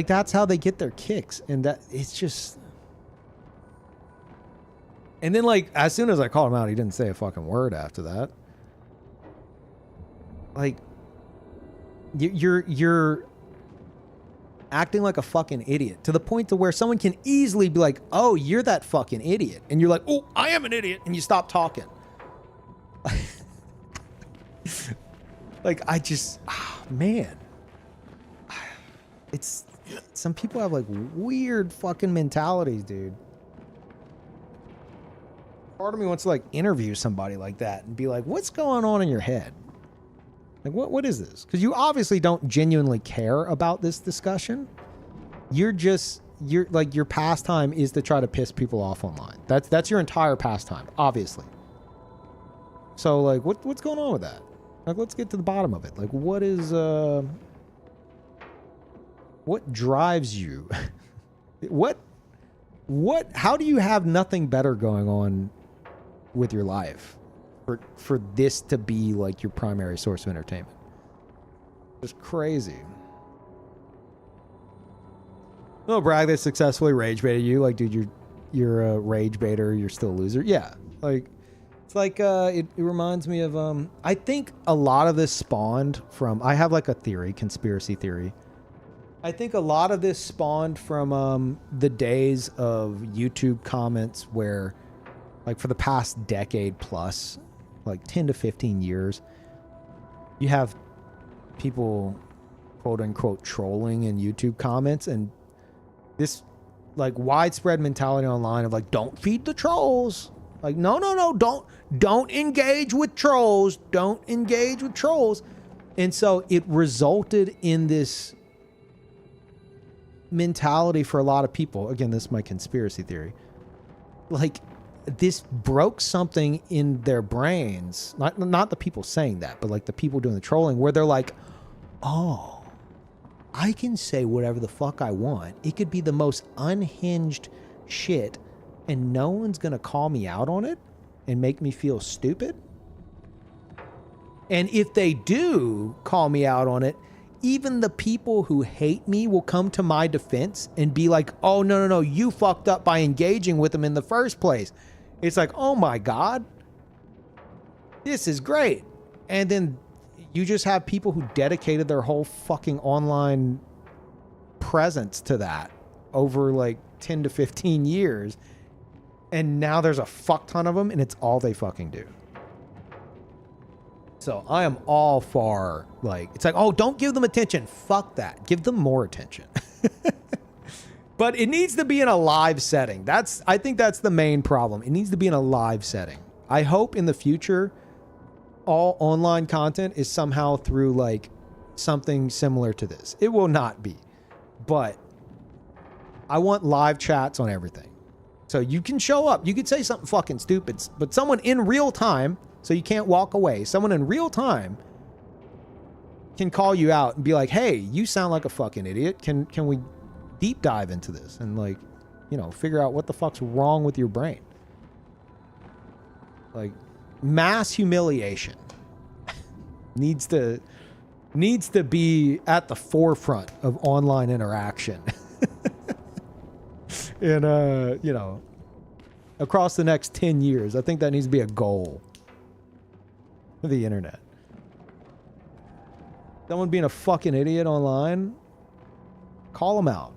S1: that's how they get their kicks, and that, it's just. And then, like, as soon as I called him out, he didn't say a fucking word after that. Like, you're acting like a fucking idiot to the point to where someone can easily be like, oh, you're that fucking idiot. And you're like, oh, I am an idiot. And you stop talking. Like, I just, man. It's, some people have like weird fucking mentalities, dude. Part of me wants to like interview somebody like that and be like, what's going on in your head? Like, what is this? Because you obviously don't genuinely care about this discussion. You're like, your pastime is to try to piss people off online. That's your entire pastime, obviously. So like, what's going on with that? Like, let's get to the bottom of it. Like, what is what drives you? How do you have nothing better going on with your life for this to be like your primary source of entertainment? It's crazy. No, brag, they successfully rage baited you. Like, dude, you're a rage baiter. You're still a loser. Yeah. Like, it's like, it reminds me of, I think a lot of this spawned from, I have like a theory, conspiracy theory. I think a lot of this spawned from the days of YouTube comments where, like, for the past decade plus, like 10 to 15 years, you have people, quote unquote, trolling in YouTube comments, and this like widespread mentality online of like, don't feed the trolls. Like, no, don't engage with trolls. Don't engage with trolls. And so it resulted in this mentality for a lot of people. Again, this is my conspiracy theory. Like, this broke something in their brains. Not the people saying that, but like the people doing the trolling, where they're like, oh, I can say whatever the fuck I want. It could be the most unhinged shit, and no one's gonna call me out on it and make me feel stupid. And if they do call me out on it, even the people who hate me will come to my defense and be like, oh, no, you fucked up by engaging with them in the first place. It's like, oh my God, this is great. And then you just have people who dedicated their whole fucking online presence to that over like 10 to 15 years. And now there's a fuck ton of them, and it's all they fucking do. So I am all for, like, it's like, oh, don't give them attention. Fuck that. Give them more attention. But it needs to be in a live setting. I think that's the main problem. It needs to be in a live setting. I hope in the future all online content is somehow through like something similar to this. It will not be. But I want live chats on everything. So you can show up. You could say something fucking stupid, but someone in real time, so you can't walk away. Someone in real time can call you out and be like, "Hey, you sound like a fucking idiot. Can we deep dive into this and like, you know, figure out what the fuck's wrong with your brain?" Like mass humiliation needs to be at the forefront of online interaction. And you know, across the next 10 years, I think that needs to be a goal of the internet. Someone being a fucking idiot online, call them out.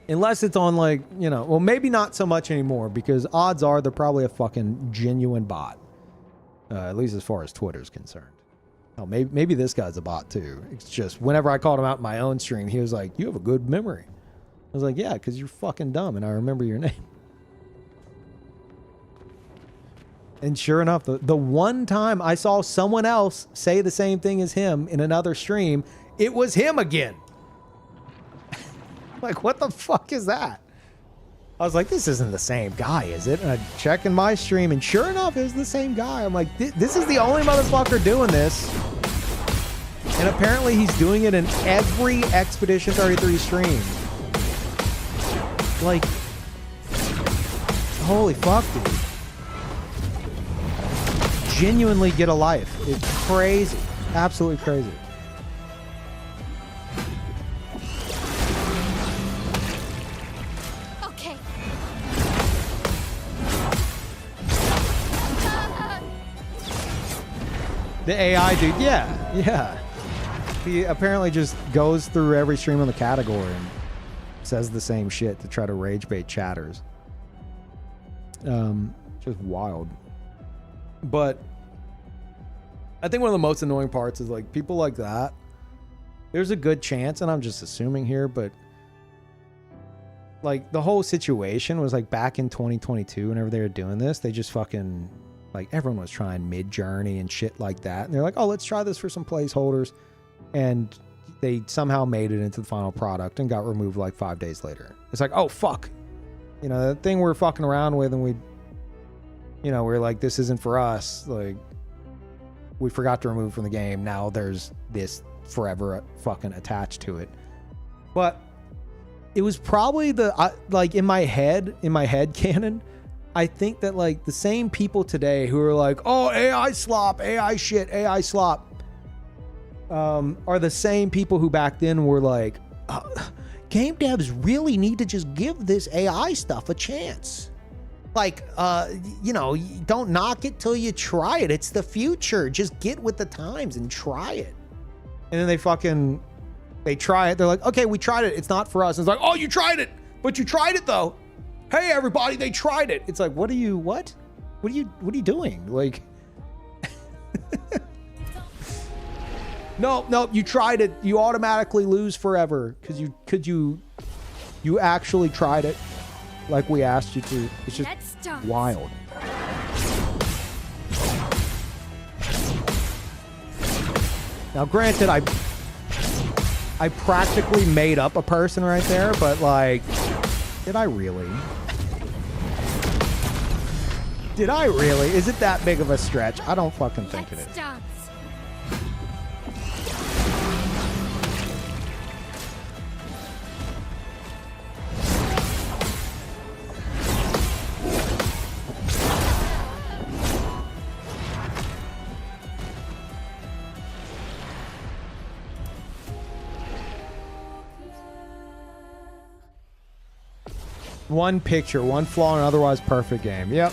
S1: Unless it's on like, you know, well, maybe not so much anymore because odds are they're probably a fucking genuine bot. At least as far as Twitter's concerned. Oh, maybe this guy's a bot too. It's just whenever I called him out in my own stream, he was like, "You have a good memory." I was like, "Yeah, because you're fucking dumb and I remember your name." And sure enough, the one time I saw someone else say the same thing as him in another stream, it was him again. Like, what the fuck is that? I was like, this isn't the same guy, is it? And I check in my stream, and sure enough, it's the same guy. I'm like, this is the only motherfucker doing this. And apparently he's doing it in every Expedition 33 stream. Like, holy fuck, dude. Genuinely get a life. It's crazy. Absolutely crazy.
S2: Okay.
S1: The AI dude, yeah. He apparently just goes through every stream on the category and says the same shit to try to rage bait chatters. Just wild. But I think one of the most annoying parts is like people like that. There's a good chance, and I'm just assuming here, but like the whole situation was like back in 2022, whenever they were doing this, they just fucking like everyone was trying Mid-Journey and shit like that. And they're like, "Oh, let's try this for some placeholders." And they somehow made it into the final product and got removed like 5 days later. It's like, oh, fuck. You know, that thing we're fucking around with and we're like, this isn't for us. Like, we forgot to remove from the game. Now there's this forever fucking attached to it. But it was probably like in my head canon, I think that like the same people today who are like, oh, AI slop, AI shit, AI slop, are the same people who back then were like, game devs really need to just give this AI stuff a chance. Like, you know, don't knock it till you try it. It's the future. Just get with the times and try it. And then they try it. They're like, okay, we tried it. It's not for us. And it's like, oh, you tried it, but you tried it though. Hey, everybody, they tried it. It's like, what are you doing? Like, no, you tried it. You automatically lose forever because you actually tried it like we asked you to. It's just wild. Now, granted, I practically made up a person right there, but like, did I really? Did I really? Is it that big of a stretch? I don't fucking think it is. One picture, one flaw in an otherwise perfect game. Yep.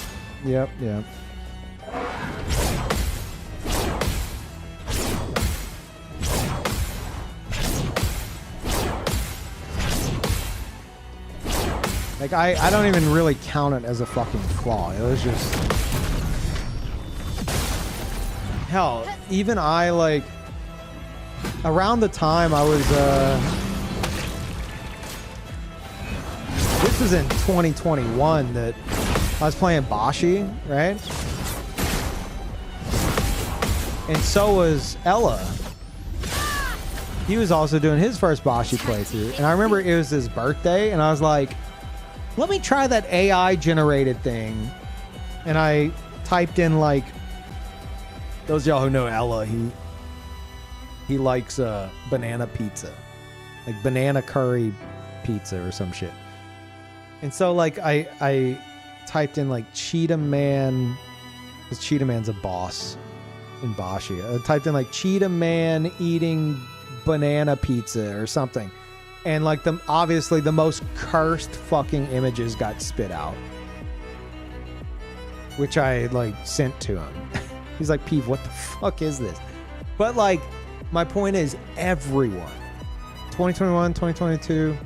S1: Like, I don't even really count it as a fucking flaw. It was just... Hell, even I, like... Around the time I was, This was in 2021 that I was playing Bashi, right? And so was Ella. He was also doing his first Bashi playthrough. And I remember it was his birthday, and I was like, let me try that AI generated thing. And I typed in, like, those of y'all who know Ella, he likes banana pizza. Like banana curry pizza or some shit. And so, like, I typed in, like, Cheetah Man, because Cheetah Man's a boss in Bashi. I typed in, like, Cheetah Man eating banana pizza or something. And, like, obviously the most cursed fucking images got spit out. Which I, like, sent to him. He's like, Peeve, what the fuck is this? But, like, my point is, everyone, 2021, 2022,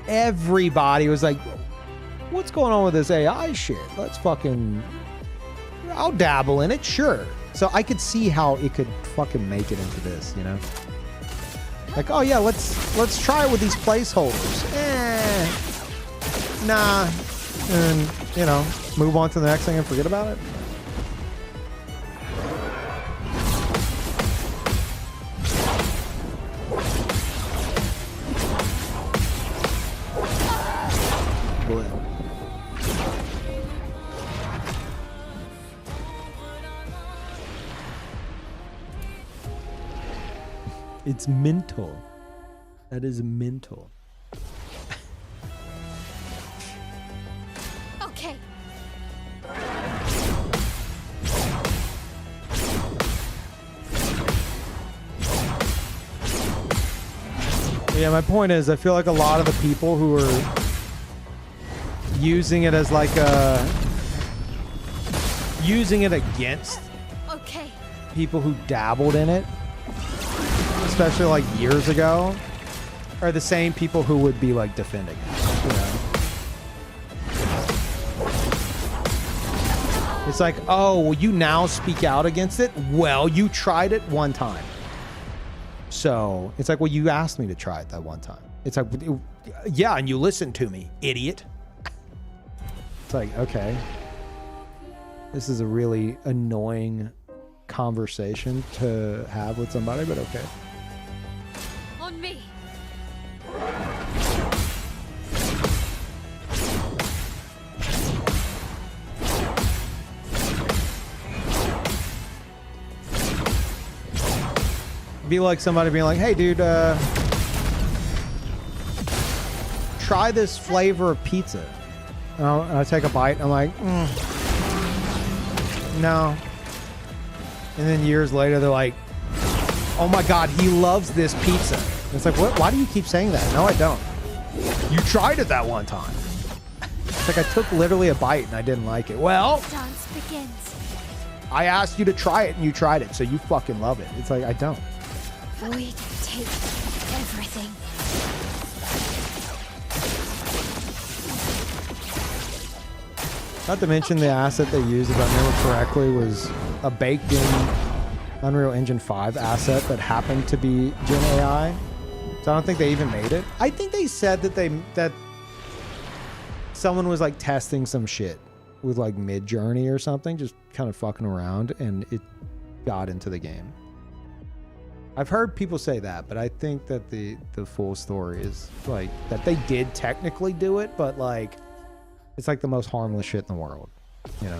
S1: everybody was like, what's going on with this AI shit? Let's fucking, I'll dabble in it, sure. So I could see how it could fucking make it into this, you know? Like, oh yeah, let's try it with these placeholders. Nah. And, you know, move on to the next thing and forget about it. It's mental. That is mental.
S2: Okay.
S1: Yeah, my point is, I feel like a lot of the people who are using it as like using it against people who dabbled in it, especially like years ago, are the same people who would be like defending it, you know? It's like, oh, well, you now speak out against it? Well, you tried it one time. So it's like, well, you asked me to try it that one time. It's like, yeah, and you listened to me, idiot. It's like, okay. This is a really annoying conversation to have with somebody, but okay.
S4: On me.
S1: Be like somebody being like, hey, dude, try this flavor of pizza. And I take a bite, and I'm like, no. And then years later, they're like, oh my God, he loves this pizza. And it's like, what? Why do you keep saying that? No, I don't. You tried it that one time. It's like I took literally a bite and I didn't like it. Well,
S2: Dance begins.
S1: I asked you to try it and you tried it, so you fucking love it. It's like, I don't.
S2: We take everything.
S1: Not to mention the asset they used, if I remember correctly, was a baked-in Unreal Engine 5 asset that happened to be Gen AI. So I don't think they even made it. I think they said that someone was like testing some shit with like Mid-Journey or something, just kind of fucking around, and it got into the game. I've heard people say that, but I think that the full story is like that they did technically do it, but like it's like the most harmless shit in the world, you know?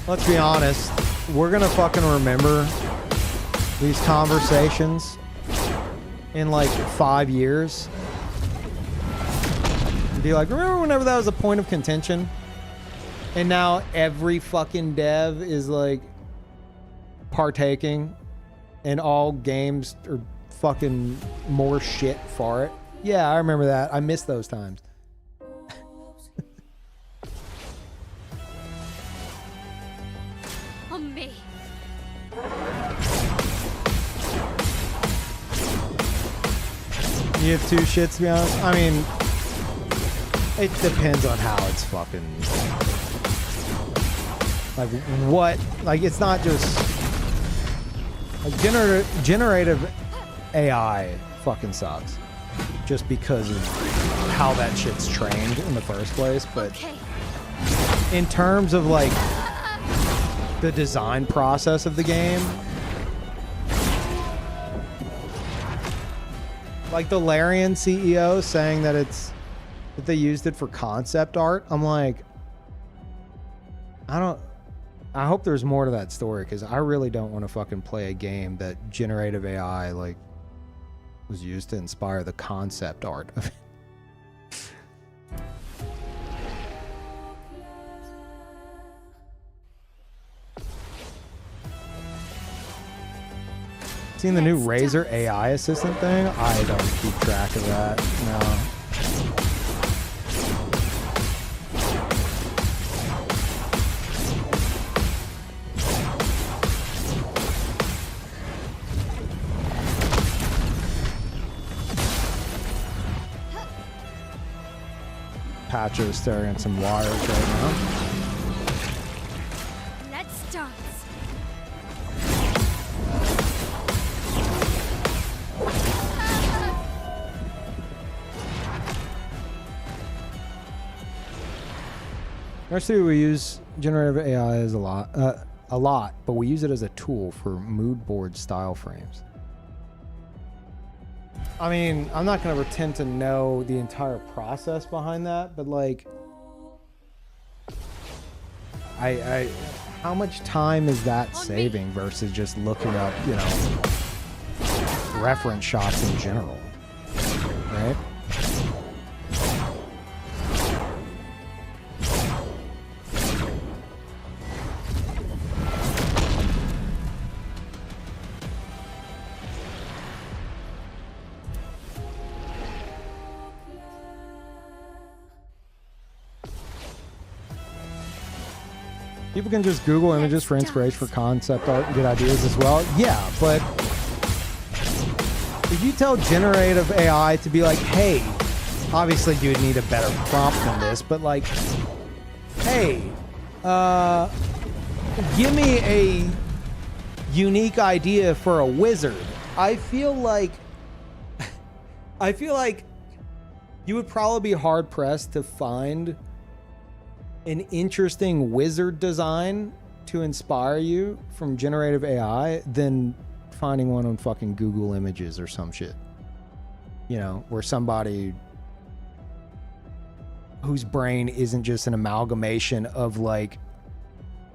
S1: Let's be honest, we're gonna fucking remember these conversations in like 5 years. And be like, remember whenever that was a point of contention? And now every fucking dev is like partaking, and all games are fucking more shit for it. Yeah, I remember that. I miss those times.
S4: On me.
S1: You have two shits, to be honest? I mean, it depends on how it's fucking... Like, what? Like, it's not just... Like, generative AI fucking sucks. just because of how that shit's trained in the first place. But in terms of like the design process of the game, like the Larian CEO saying that they used it for concept art, I'm like, I hope there's more to that story, because I really don't want to fucking play a game that generative AI like was used to inspire the concept art of it. Seen the new Razer AI assistant thing? I don't keep track of that. No. Patcher is staring at some wires right now.
S2: Let's dance.
S1: Actually, we use generative AI as a lot, but we use it as a tool for mood board style frames. I mean, I'm not going to pretend to know the entire process behind that, but like, how much time is that saving versus just looking up, you know, reference shots in general, right? People can just Google images for inspiration for concept art and get ideas as well. Yeah, but if you tell generative AI to be like, hey, obviously you would need a better prompt than this, but like, hey, give me a unique idea for a wizard. I feel like you would probably be hard pressed to find an interesting wizard design to inspire you from generative AI than finding one on fucking Google Images or some shit. You know, where somebody whose brain isn't just an amalgamation of like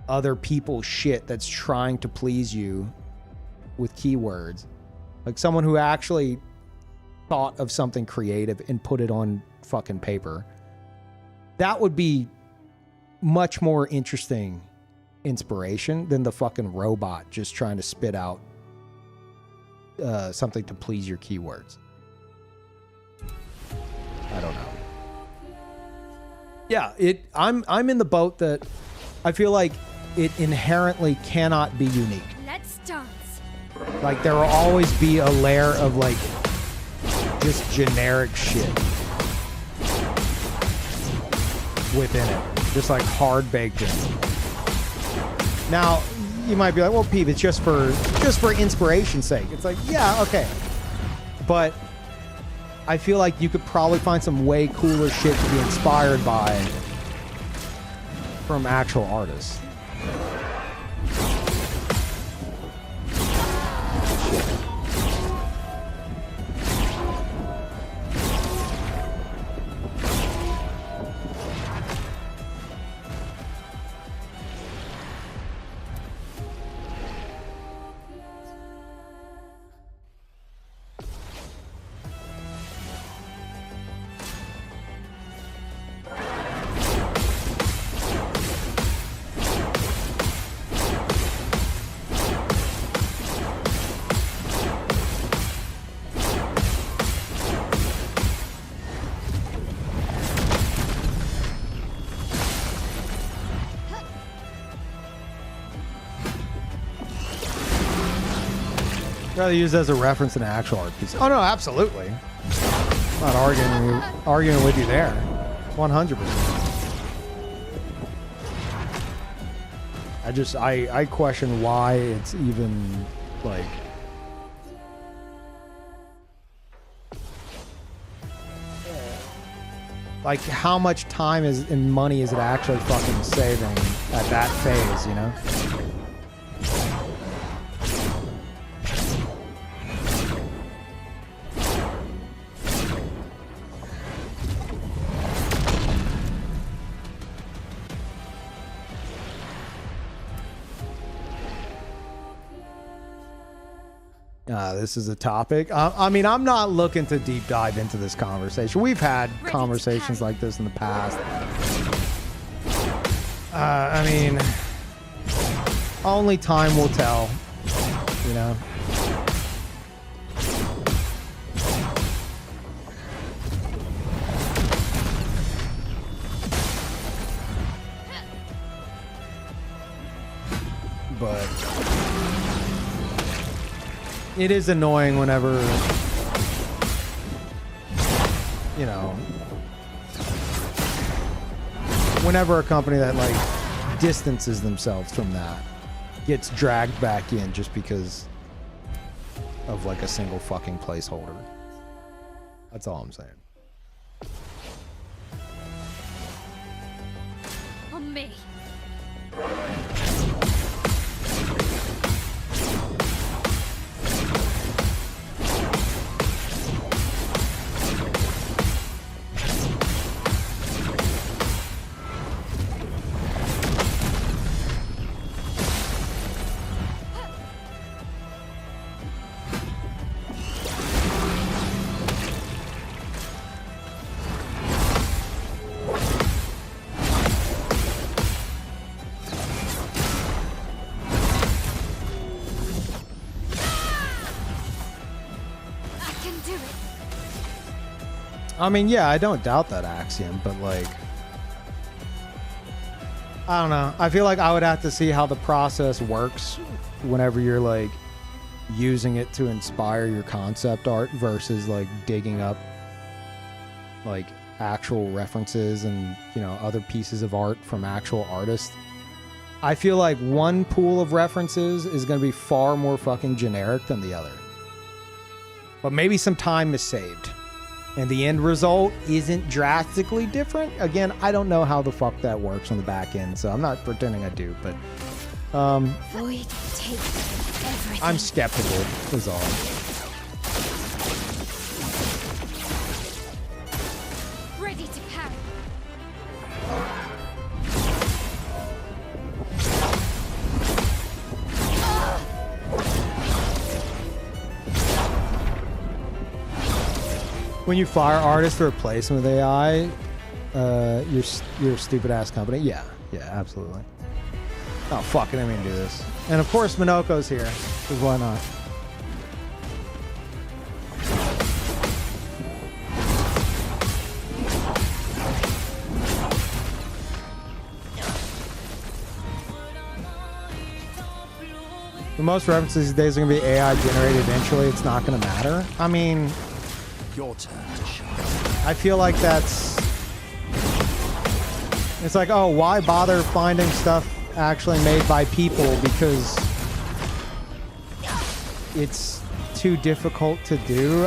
S1: other people's shit that's trying to please you with keywords. Like someone who actually thought of something creative and put it on fucking paper. That would be much more interesting inspiration than the fucking robot just trying to spit out something to please your keywords. I don't know. Yeah, I'm in the boat that I feel like it inherently cannot be unique.
S2: Let's dance.
S1: Like there will always be a layer of like just generic shit within it. Just like hard baked in. Now, you might be like, well, Peeve, it's just for inspiration's sake. It's like, yeah, okay. But I feel like you could probably find some way cooler shit to be inspired by from actual artists. Rather use it as a reference in an actual art piece. Oh no, absolutely. I'm not arguing with you there. 100%. I question why it's even like Like, how much time is and money is it actually fucking saving at that phase, you know? This is a topic. I mean, I'm not looking to deep dive into this conversation. We've had conversations like this in the past. I mean, only time will tell, you know? But it is annoying whenever, you know, whenever a company that like distances themselves from that gets dragged back in just because of like a single fucking placeholder. That's all I'm saying.
S2: On me.
S1: I mean, yeah, I don't doubt that axiom, but like, I don't know. I feel like I would have to see how the process works whenever you're like using it to inspire your concept art versus like digging up like actual references and, you know, other pieces of art from actual artists. I feel like one pool of references is going to be far more fucking generic than the other. But maybe some time is saved. And the end result isn't drastically different. Again, I don't know how the fuck that works on the back end, so I'm not pretending I do, but
S2: Void takes everything.
S1: I'm skeptical, is all.
S2: Ready to parry.
S1: When you fire artists to replace them with AI, you're a stupid ass company. Yeah, absolutely. Oh fuck, I didn't mean to do this. And of course, Minoko's here. Because why not? The most references these days are gonna be AI generated eventually. It's not gonna matter. I mean,
S3: Your turn to shine.
S1: I feel like it's like, oh, why bother finding stuff actually made by people because it's too difficult to do.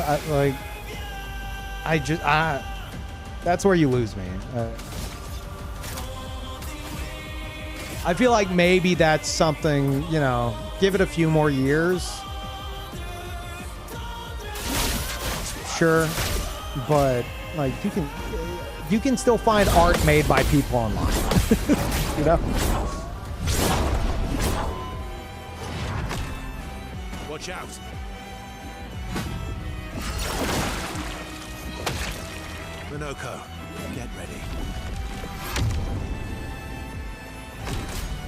S1: That's where you lose me. I feel like maybe that's something, you know, give it a few more years. Sure, but like you can still find art made by people online. You know?
S3: Watch out. Minoko, get ready.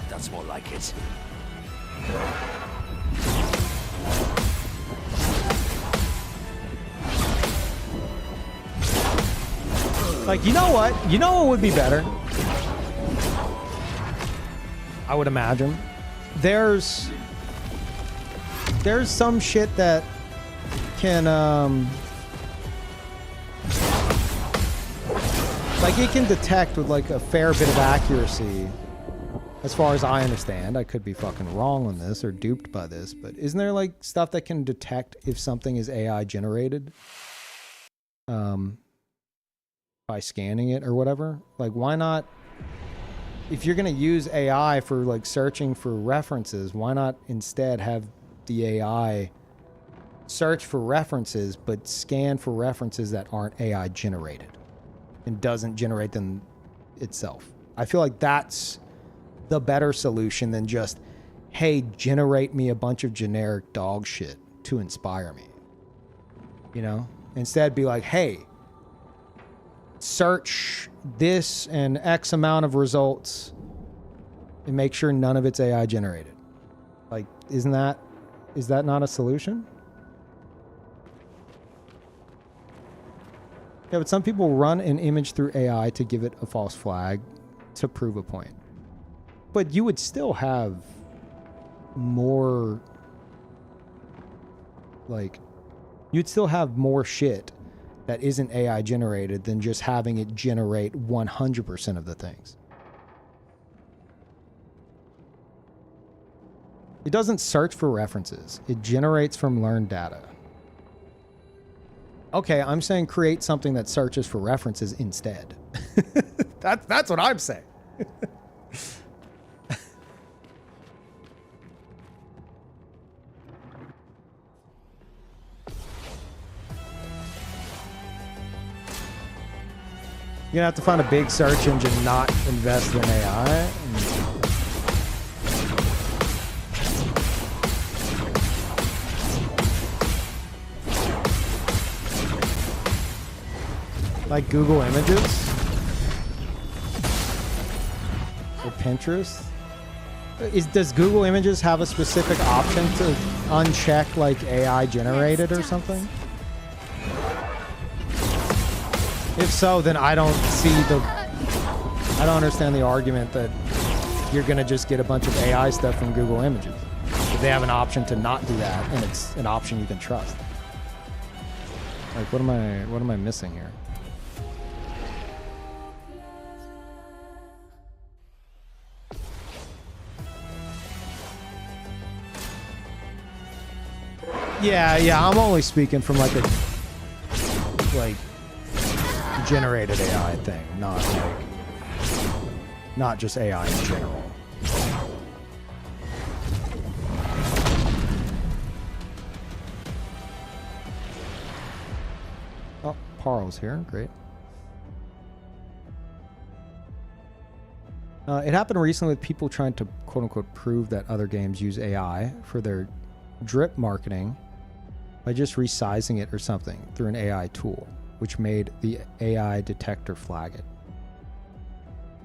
S3: That's more like it.
S1: Like, you know what? You know what would be better? I would imagine. There's some shit that can, like, it can detect with, like, a fair bit of accuracy. As far as I understand. I could be fucking wrong on this or duped by this, but isn't there, like, stuff that can detect if something is AI generated? by scanning it or whatever. Like, why not? If you're gonna use AI for like searching for references, why not instead have the AI search for references, but scan for references that aren't AI generated and doesn't generate them itself? I feel like that's the better solution than just, hey, generate me a bunch of generic dog shit to inspire me. You know? Instead be like, hey, search this and X amount of results and make sure none of it's AI generated. Like, is that not a solution? Yeah, but some people run an image through AI to give it a false flag to prove a point. But you would still have more, like, you'd still have more shit that isn't AI generated than just having it generate 100% of the things. It doesn't search for references. It generates from learned data. Okay, I'm saying create something that searches for references instead. That's what I'm saying. You're gonna have to find a big search engine, not invest in AI. Like Google Images or Pinterest. Does Google Images have a specific option to uncheck like AI generated or something? If so, then I don't understand the argument that you're gonna just get a bunch of AI stuff from Google Images. If they have an option to not do that, and it's an option you can trust. Like, what am I missing here? Yeah, I'm only speaking from like generated AI thing, not just AI in general. Oh, Parles here, great. It happened recently with people trying to quote-unquote prove that other games use AI for their drip marketing by just resizing it or something through an AI tool, which made the AI detector flag it.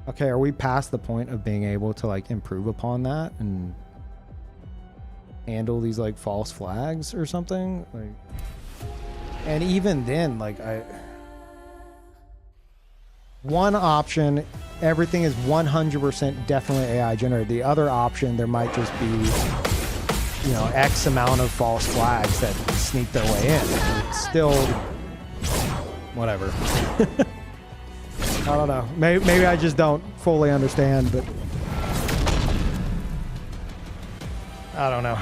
S1: Okay, are we past the point of being able to like improve upon that and handle these like false flags or something? Like, and even then, like one option, everything is 100% definitely AI generated. The other option, there might just be, you know, X amount of false flags that sneak their way in. It's still, whatever. I don't know. Maybe I just don't fully understand, but I don't know.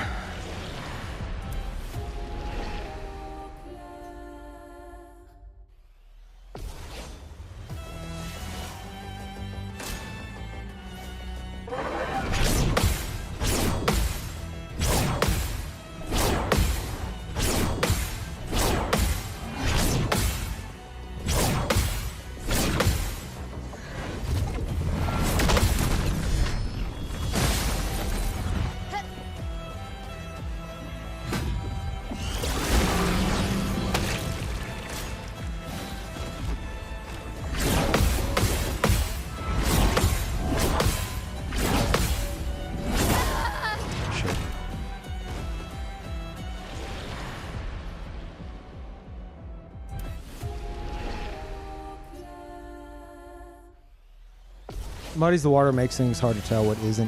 S1: Muddies the water, makes things hard to tell what isn't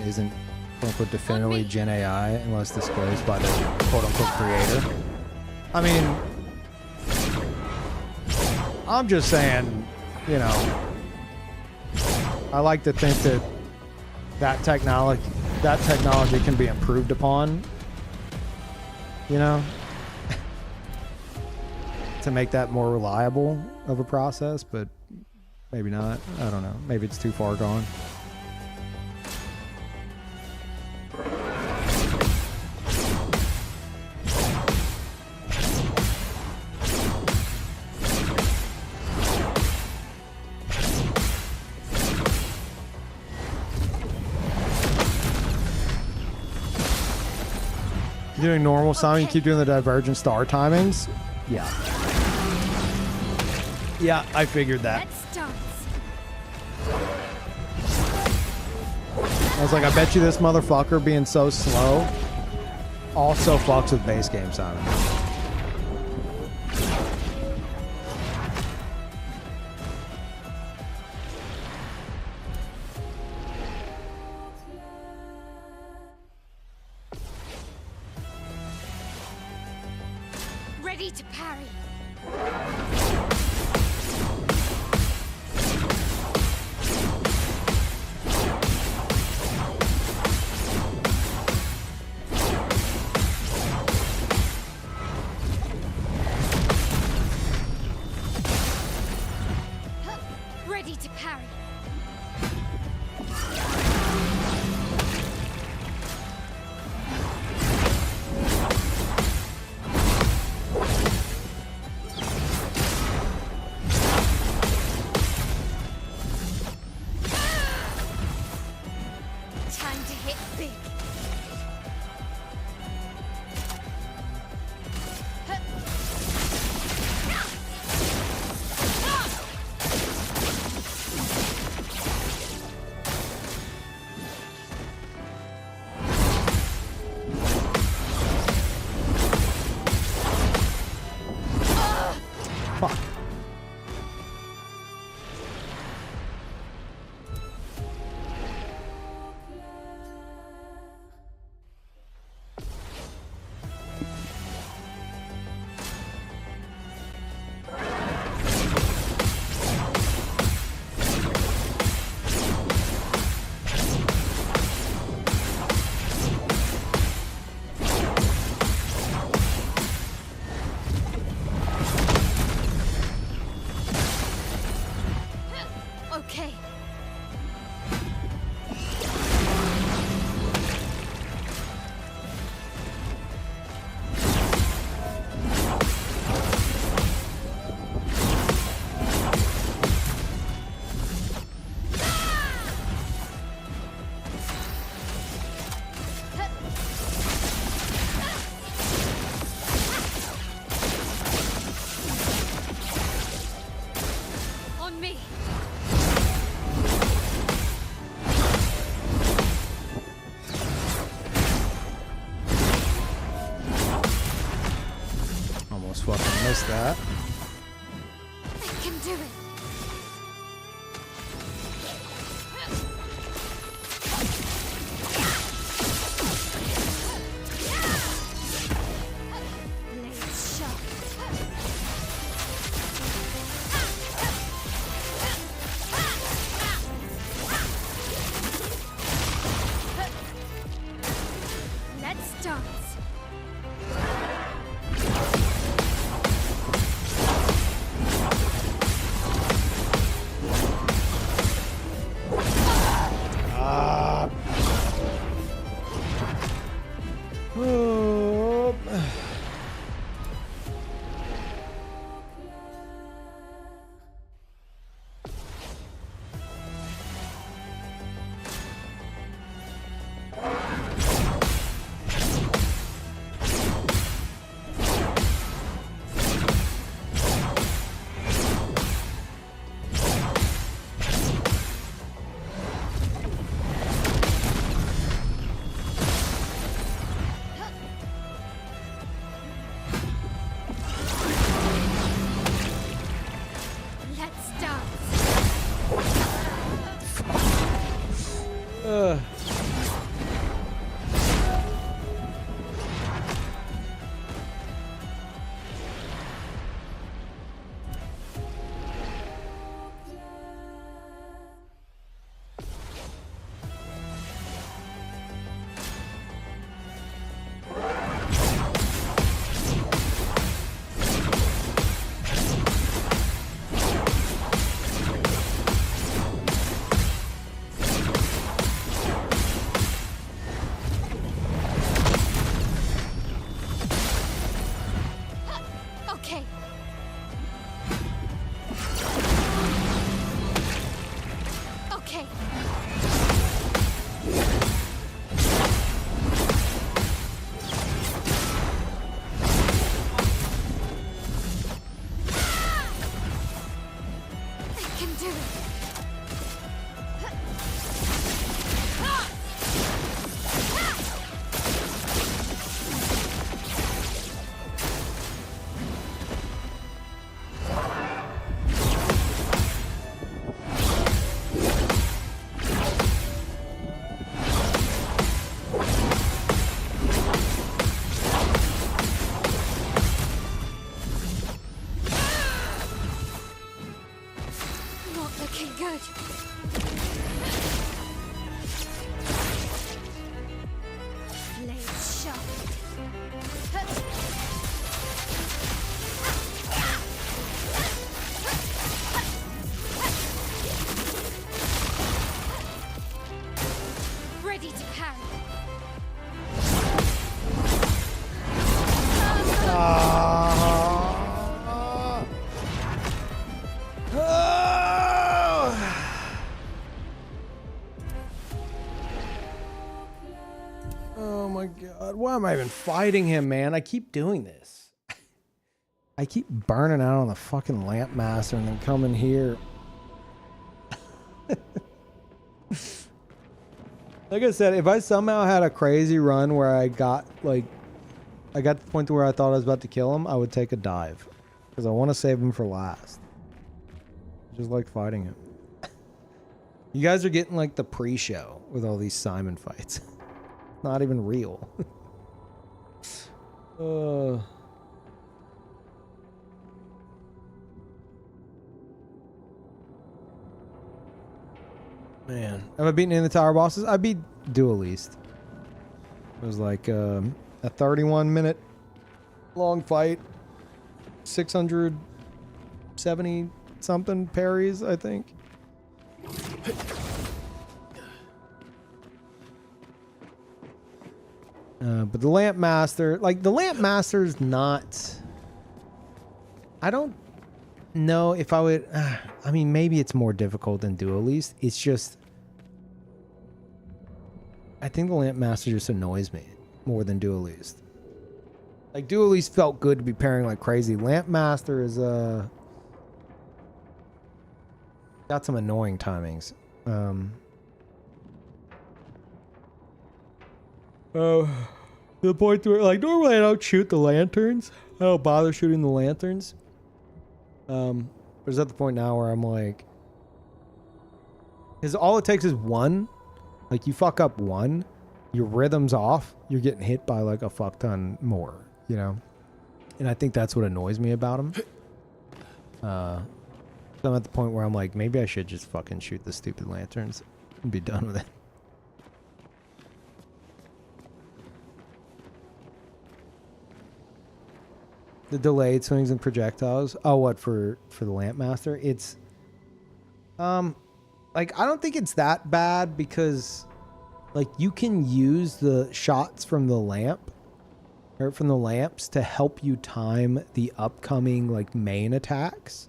S1: quote-unquote definitively Gen AI unless disclosed by the quote-unquote creator. I mean, I'm just saying, you know, I like to think that that technology can be improved upon, you know, to make that more reliable of a process, but Maybe not. I don't know. Maybe it's too far gone. You doing normal, Simon? You keep doing the divergent star timings? Yeah. Yeah, I figured that. I was like, I bet you this motherfucker being so slow also fucks with base game, Simon.
S2: Ready to parry. Ready to parry. Time to hit big.
S1: Fuck.
S2: Okay. On me.
S1: Almost fucking missed that.
S2: I can do it. Blades sharp. Let's dance.
S4: Good. Blade sharpened. Ready to parry.
S1: Oh my god. Why am I even fighting him, man? I keep doing this. I keep burning out on the fucking lamp master and then coming here. Like I said, if I somehow had a crazy run where I got to the point to where I thought I was about to kill him, I would take a dive. Because I want to save him for last. I just like fighting him. You guys are getting like the pre-show with all these Simon fights. Not even real. Man, have I beaten any of the tower bosses? I beat Duel East. It was like a 31-minute long fight. 670 something parries, I think. But the Lamp Master, like the Lamp Master's not. I don't know if I would. I mean, maybe it's more difficult than Duel East. It's just. I think the Lamp Master just annoys me more than Duel East. Like Duel East felt good to be pairing like crazy. Lamp Master is got some annoying timings. To the point where, like, normally I don't shoot the lanterns. I don't bother shooting the lanterns. But it's at the point now where I'm like, because all it takes is one. Like, you fuck up one, your rhythm's off. You're getting hit by like a fuck ton more, you know. And I think that's what annoys me about him. So I'm at the point where I'm like, maybe I should just fucking shoot the stupid lanterns and be done with it. The delayed swings and projectiles. Oh, what for the Lamp Master? It's like I don't think it's that bad because like you can use the shots from the lamp or from the lamps to help you time the upcoming like main attacks.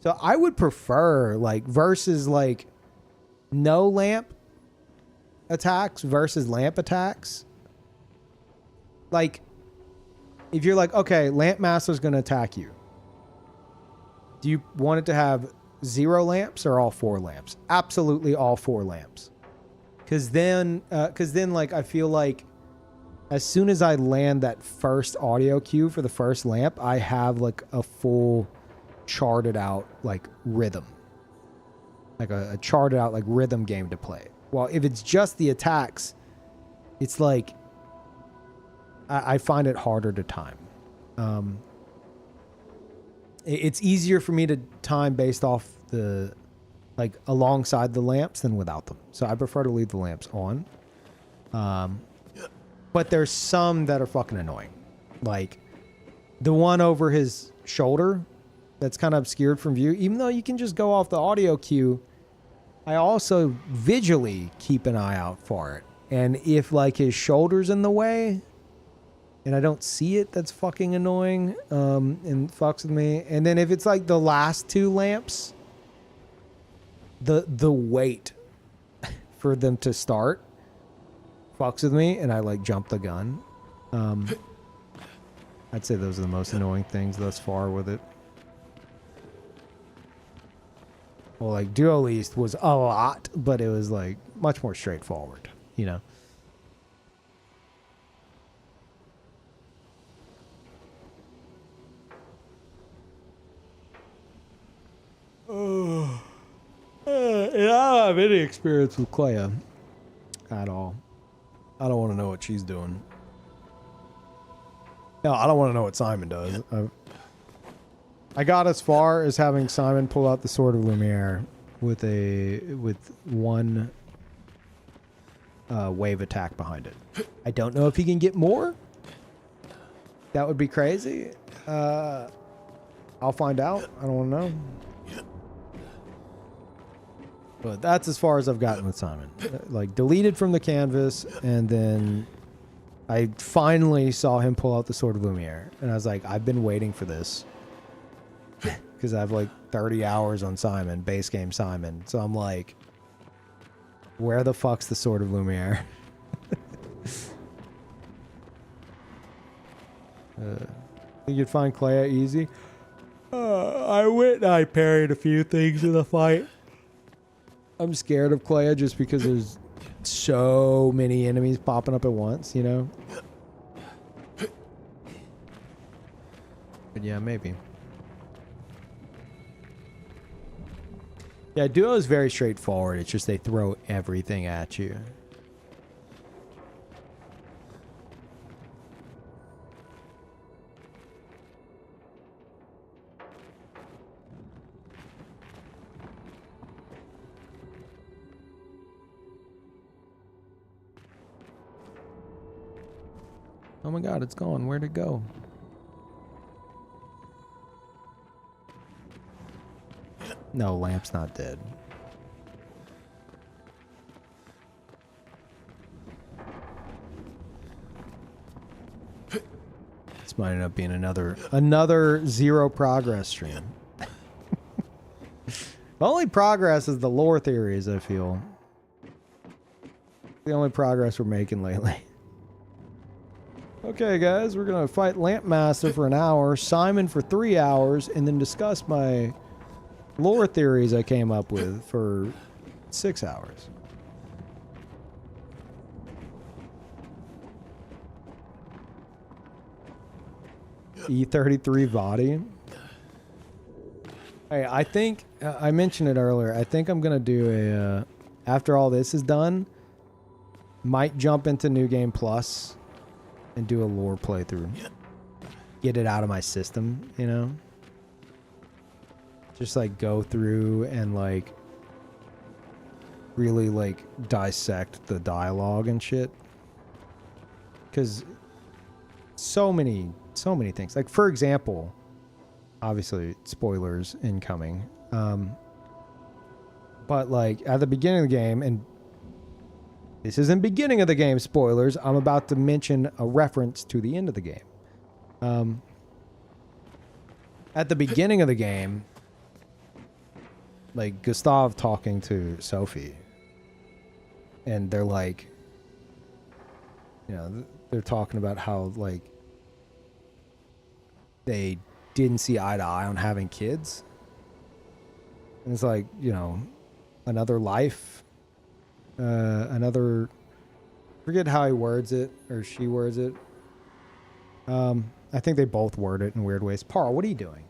S1: So I would prefer like versus like no lamp attacks versus lamp attacks. Like if you're like, okay, Lamp Master's going to attack you. Do you want it to have 0 lamps or all 4 lamps? Absolutely all 4 lamps. Because then like, I feel like as soon as I land that first audio cue for the first lamp, I have like a full charted out like rhythm. Like a charted out like rhythm game to play. Well, if it's just the attacks, it's like, I find it harder to time. It's easier for me to time based off the, like alongside the lamps than without them. So I prefer to leave the lamps on. But there's some that are fucking annoying. Like the one over his shoulder that's kind of obscured from view. Even though you can just go off the audio cue, I also visually keep an eye out for it. And if like his shoulder's in the way, and I don't see it, that's fucking annoying, and fucks with me. And then if it's like the last 2 lamps, the wait for them to start fucks with me, and I like jump the gun. I'd say those are the most annoying things thus far with it. Well, like Duel East was a lot, but it was like much more straightforward, you know. And I don't have any experience with Clea at all. I don't want to know what she's doing. No, I don't want to know what Simon does. I got as far as having Simon pull out the Sword of Lumiere, with one wave attack behind it. I don't know if he can get more. That would be crazy. I'll find out. I don't want to know. But that's as far as I've gotten with Simon. Like, deleted from the canvas, and then I finally saw him pull out the Sword of Lumiere. And I was like, I've been waiting for this. Because I have like 30 hours on Simon, base game Simon. So I'm like, where the fuck's the Sword of Lumiere? Think you'd find Clea easy? I parried a few things in the fight. I'm scared of Clea just because there's so many enemies popping up at once, you know? But yeah, maybe. Yeah, Duo is very straightforward. It's just they throw everything at you. Oh my god, it's gone. Where'd it go? No, Lamp's not dead. This might end up being another zero progress stream. The only progress is the lore theories, I feel. The only progress we're making lately. Okay, guys, we're gonna fight Lamp Master for an hour, Simon for 3 hours, and then discuss my lore theories I came up with for 6 hours. E33 Vadi. Hey, I think I mentioned it earlier. I think I'm gonna do a after all this is done, might jump into New Game Plus and do a lore playthrough. Get it out of my system, you know? Just like go through and like really like dissect the dialogue and shit. Cause so many things. Like for example, obviously spoilers incoming. But like at the beginning of the game, and this isn't beginning of the game spoilers, I'm about to mention a reference to the end of the game. At the beginning of the game, like Gustav talking to Sophie, and they're like, you know, they're talking about how like they didn't see eye to eye on having kids. And it's like, you know, another life. Forget how he words it or she words it. I think they both word it in weird ways. Parl, what are you doing?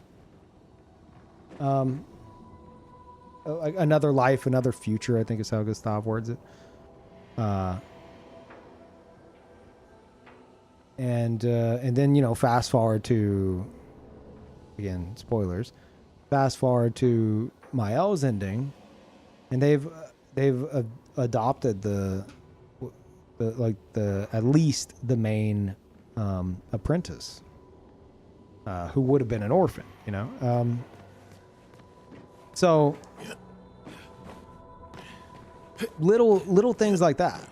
S1: Another life, another future, I think is how Gustav words it. And then, you know, fast forward to, again, spoilers, fast forward to Mael's ending, and they've adopted the at least the main apprentice, who would have been an orphan, you know. So little things like that,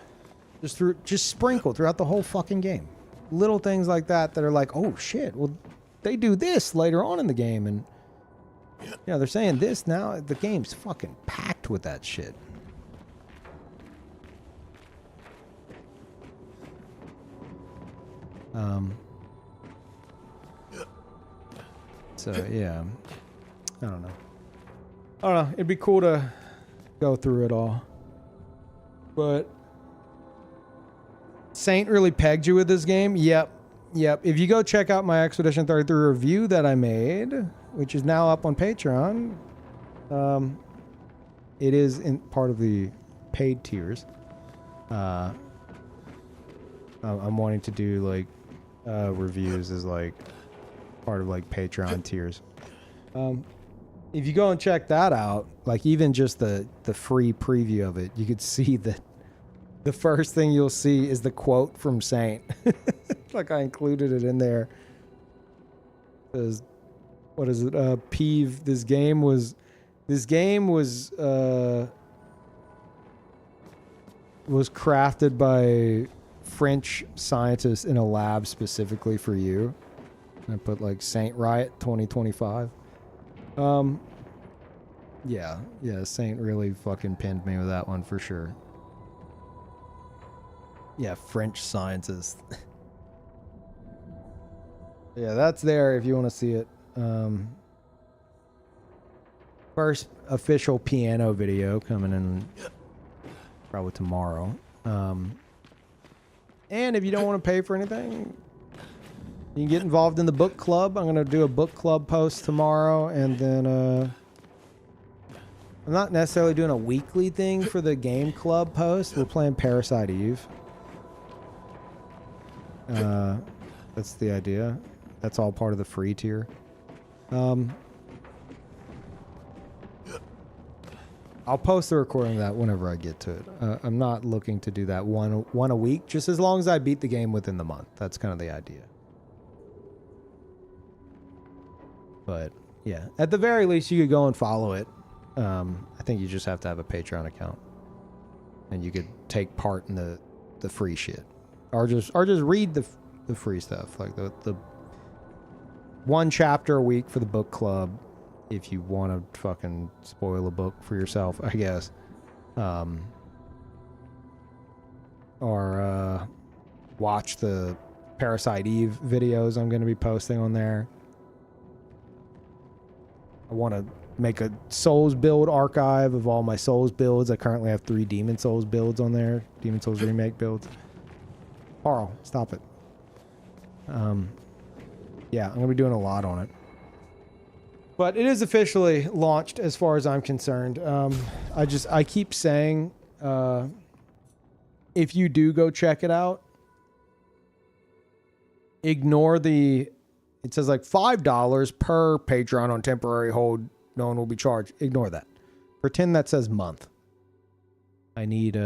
S1: just sprinkled throughout the whole fucking game. Little things like that are like, oh shit, well they do this later on in the game, and you know they're saying this now. The game's fucking packed with that shit. So yeah, I don't know. It'd be cool to go through it all, but Saint really pegged you with this game. Yep. If you go check out my Expedition 33 review that I made, which is now up on Patreon, it is in part of the paid tiers. I'm wanting to do like reviews as like part of like Patreon tiers. if you go and check that out, like even just the free preview of it, you could see that the first thing you'll see is the quote from Saint. Like I included it in there. Says, what is it? Peeve. This game was crafted by French scientists in a lab specifically for you. I put like Saint Riot 2025. Yeah, Saint really fucking pinned me with that one for sure. Yeah, French scientist. Yeah, that's there if you want to see it. First official piano video coming in probably tomorrow. And if you don't want to pay for anything, you can get involved in the book club. I'm going to do a book club post tomorrow, and then I'm not necessarily doing a weekly thing for the game club post. We're playing Parasite Eve. That's the idea. That's all part of the free tier. I'll post the recording of that whenever I get to it. I'm not looking to do that one a week, just as long as I beat the game within the month. That's kind of the idea. But yeah, at the very least, you could go and follow it. I think you just have to have a Patreon account, and you could take part in the free shit, or just read the free stuff, like the one chapter a week for the book club. If you want to fucking spoil a book for yourself, I guess. Or watch the Parasite Eve videos I'm going to be posting on there. I want to make a Souls build archive of all my Souls builds. I currently have 3 Demon Souls builds on there. Demon Souls remake builds. Carl, stop it. Yeah, I'm going to be doing a lot on it. But it is officially launched as far as I'm concerned. I keep saying, if you do go check it out, ignore it says like $5 per Patreon on temporary hold. No one will be charged. Ignore that. Pretend that says month. I need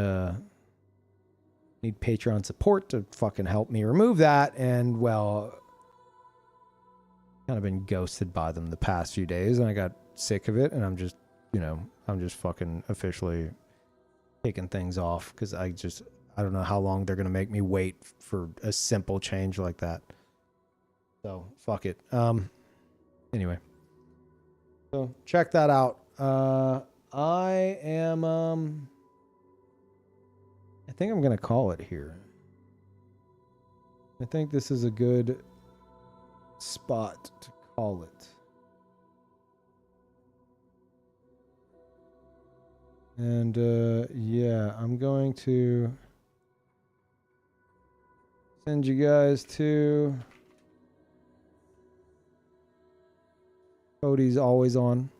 S1: Patreon support to fucking help me remove that. And well, kind of been ghosted by them the past few days, and I got sick of it, and I'm just fucking officially taking things off because I don't know how long they're gonna make me wait for a simple change like that. So fuck it. Anyway, so check that out. I think I'm gonna call it here. I think this is a good spot to call it. And yeah, I'm going to send you guys to Cody's always on.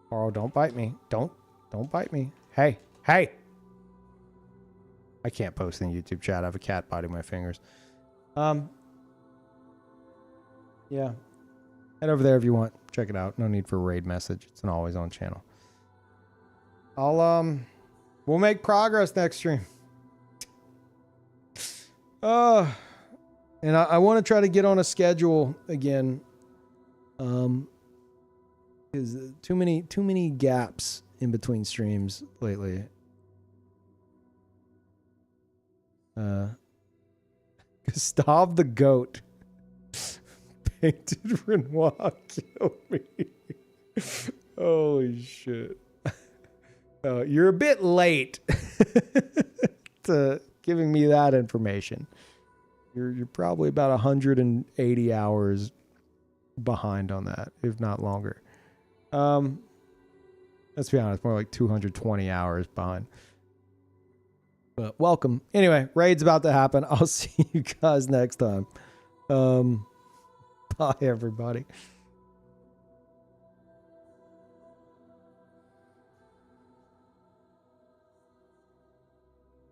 S1: Carl, don't bite me. Don't bite me. Hey. I can't post in the YouTube chat. I have a cat biting my fingers. Yeah. Head over there if you want. Check it out. No need for a raid message. It's an always on channel. We'll make progress next stream. And I want to try to get on a schedule again. Is too many gaps in between streams lately. Gustav the goat painted Renoir killed me. Holy shit. You're a bit late to giving me that information. You're probably about 180 hours behind on that, if not longer. Let's be honest, more like 220 hours behind. But welcome. Anyway, raid's about to happen. I'll see you guys next time. Bye, everybody.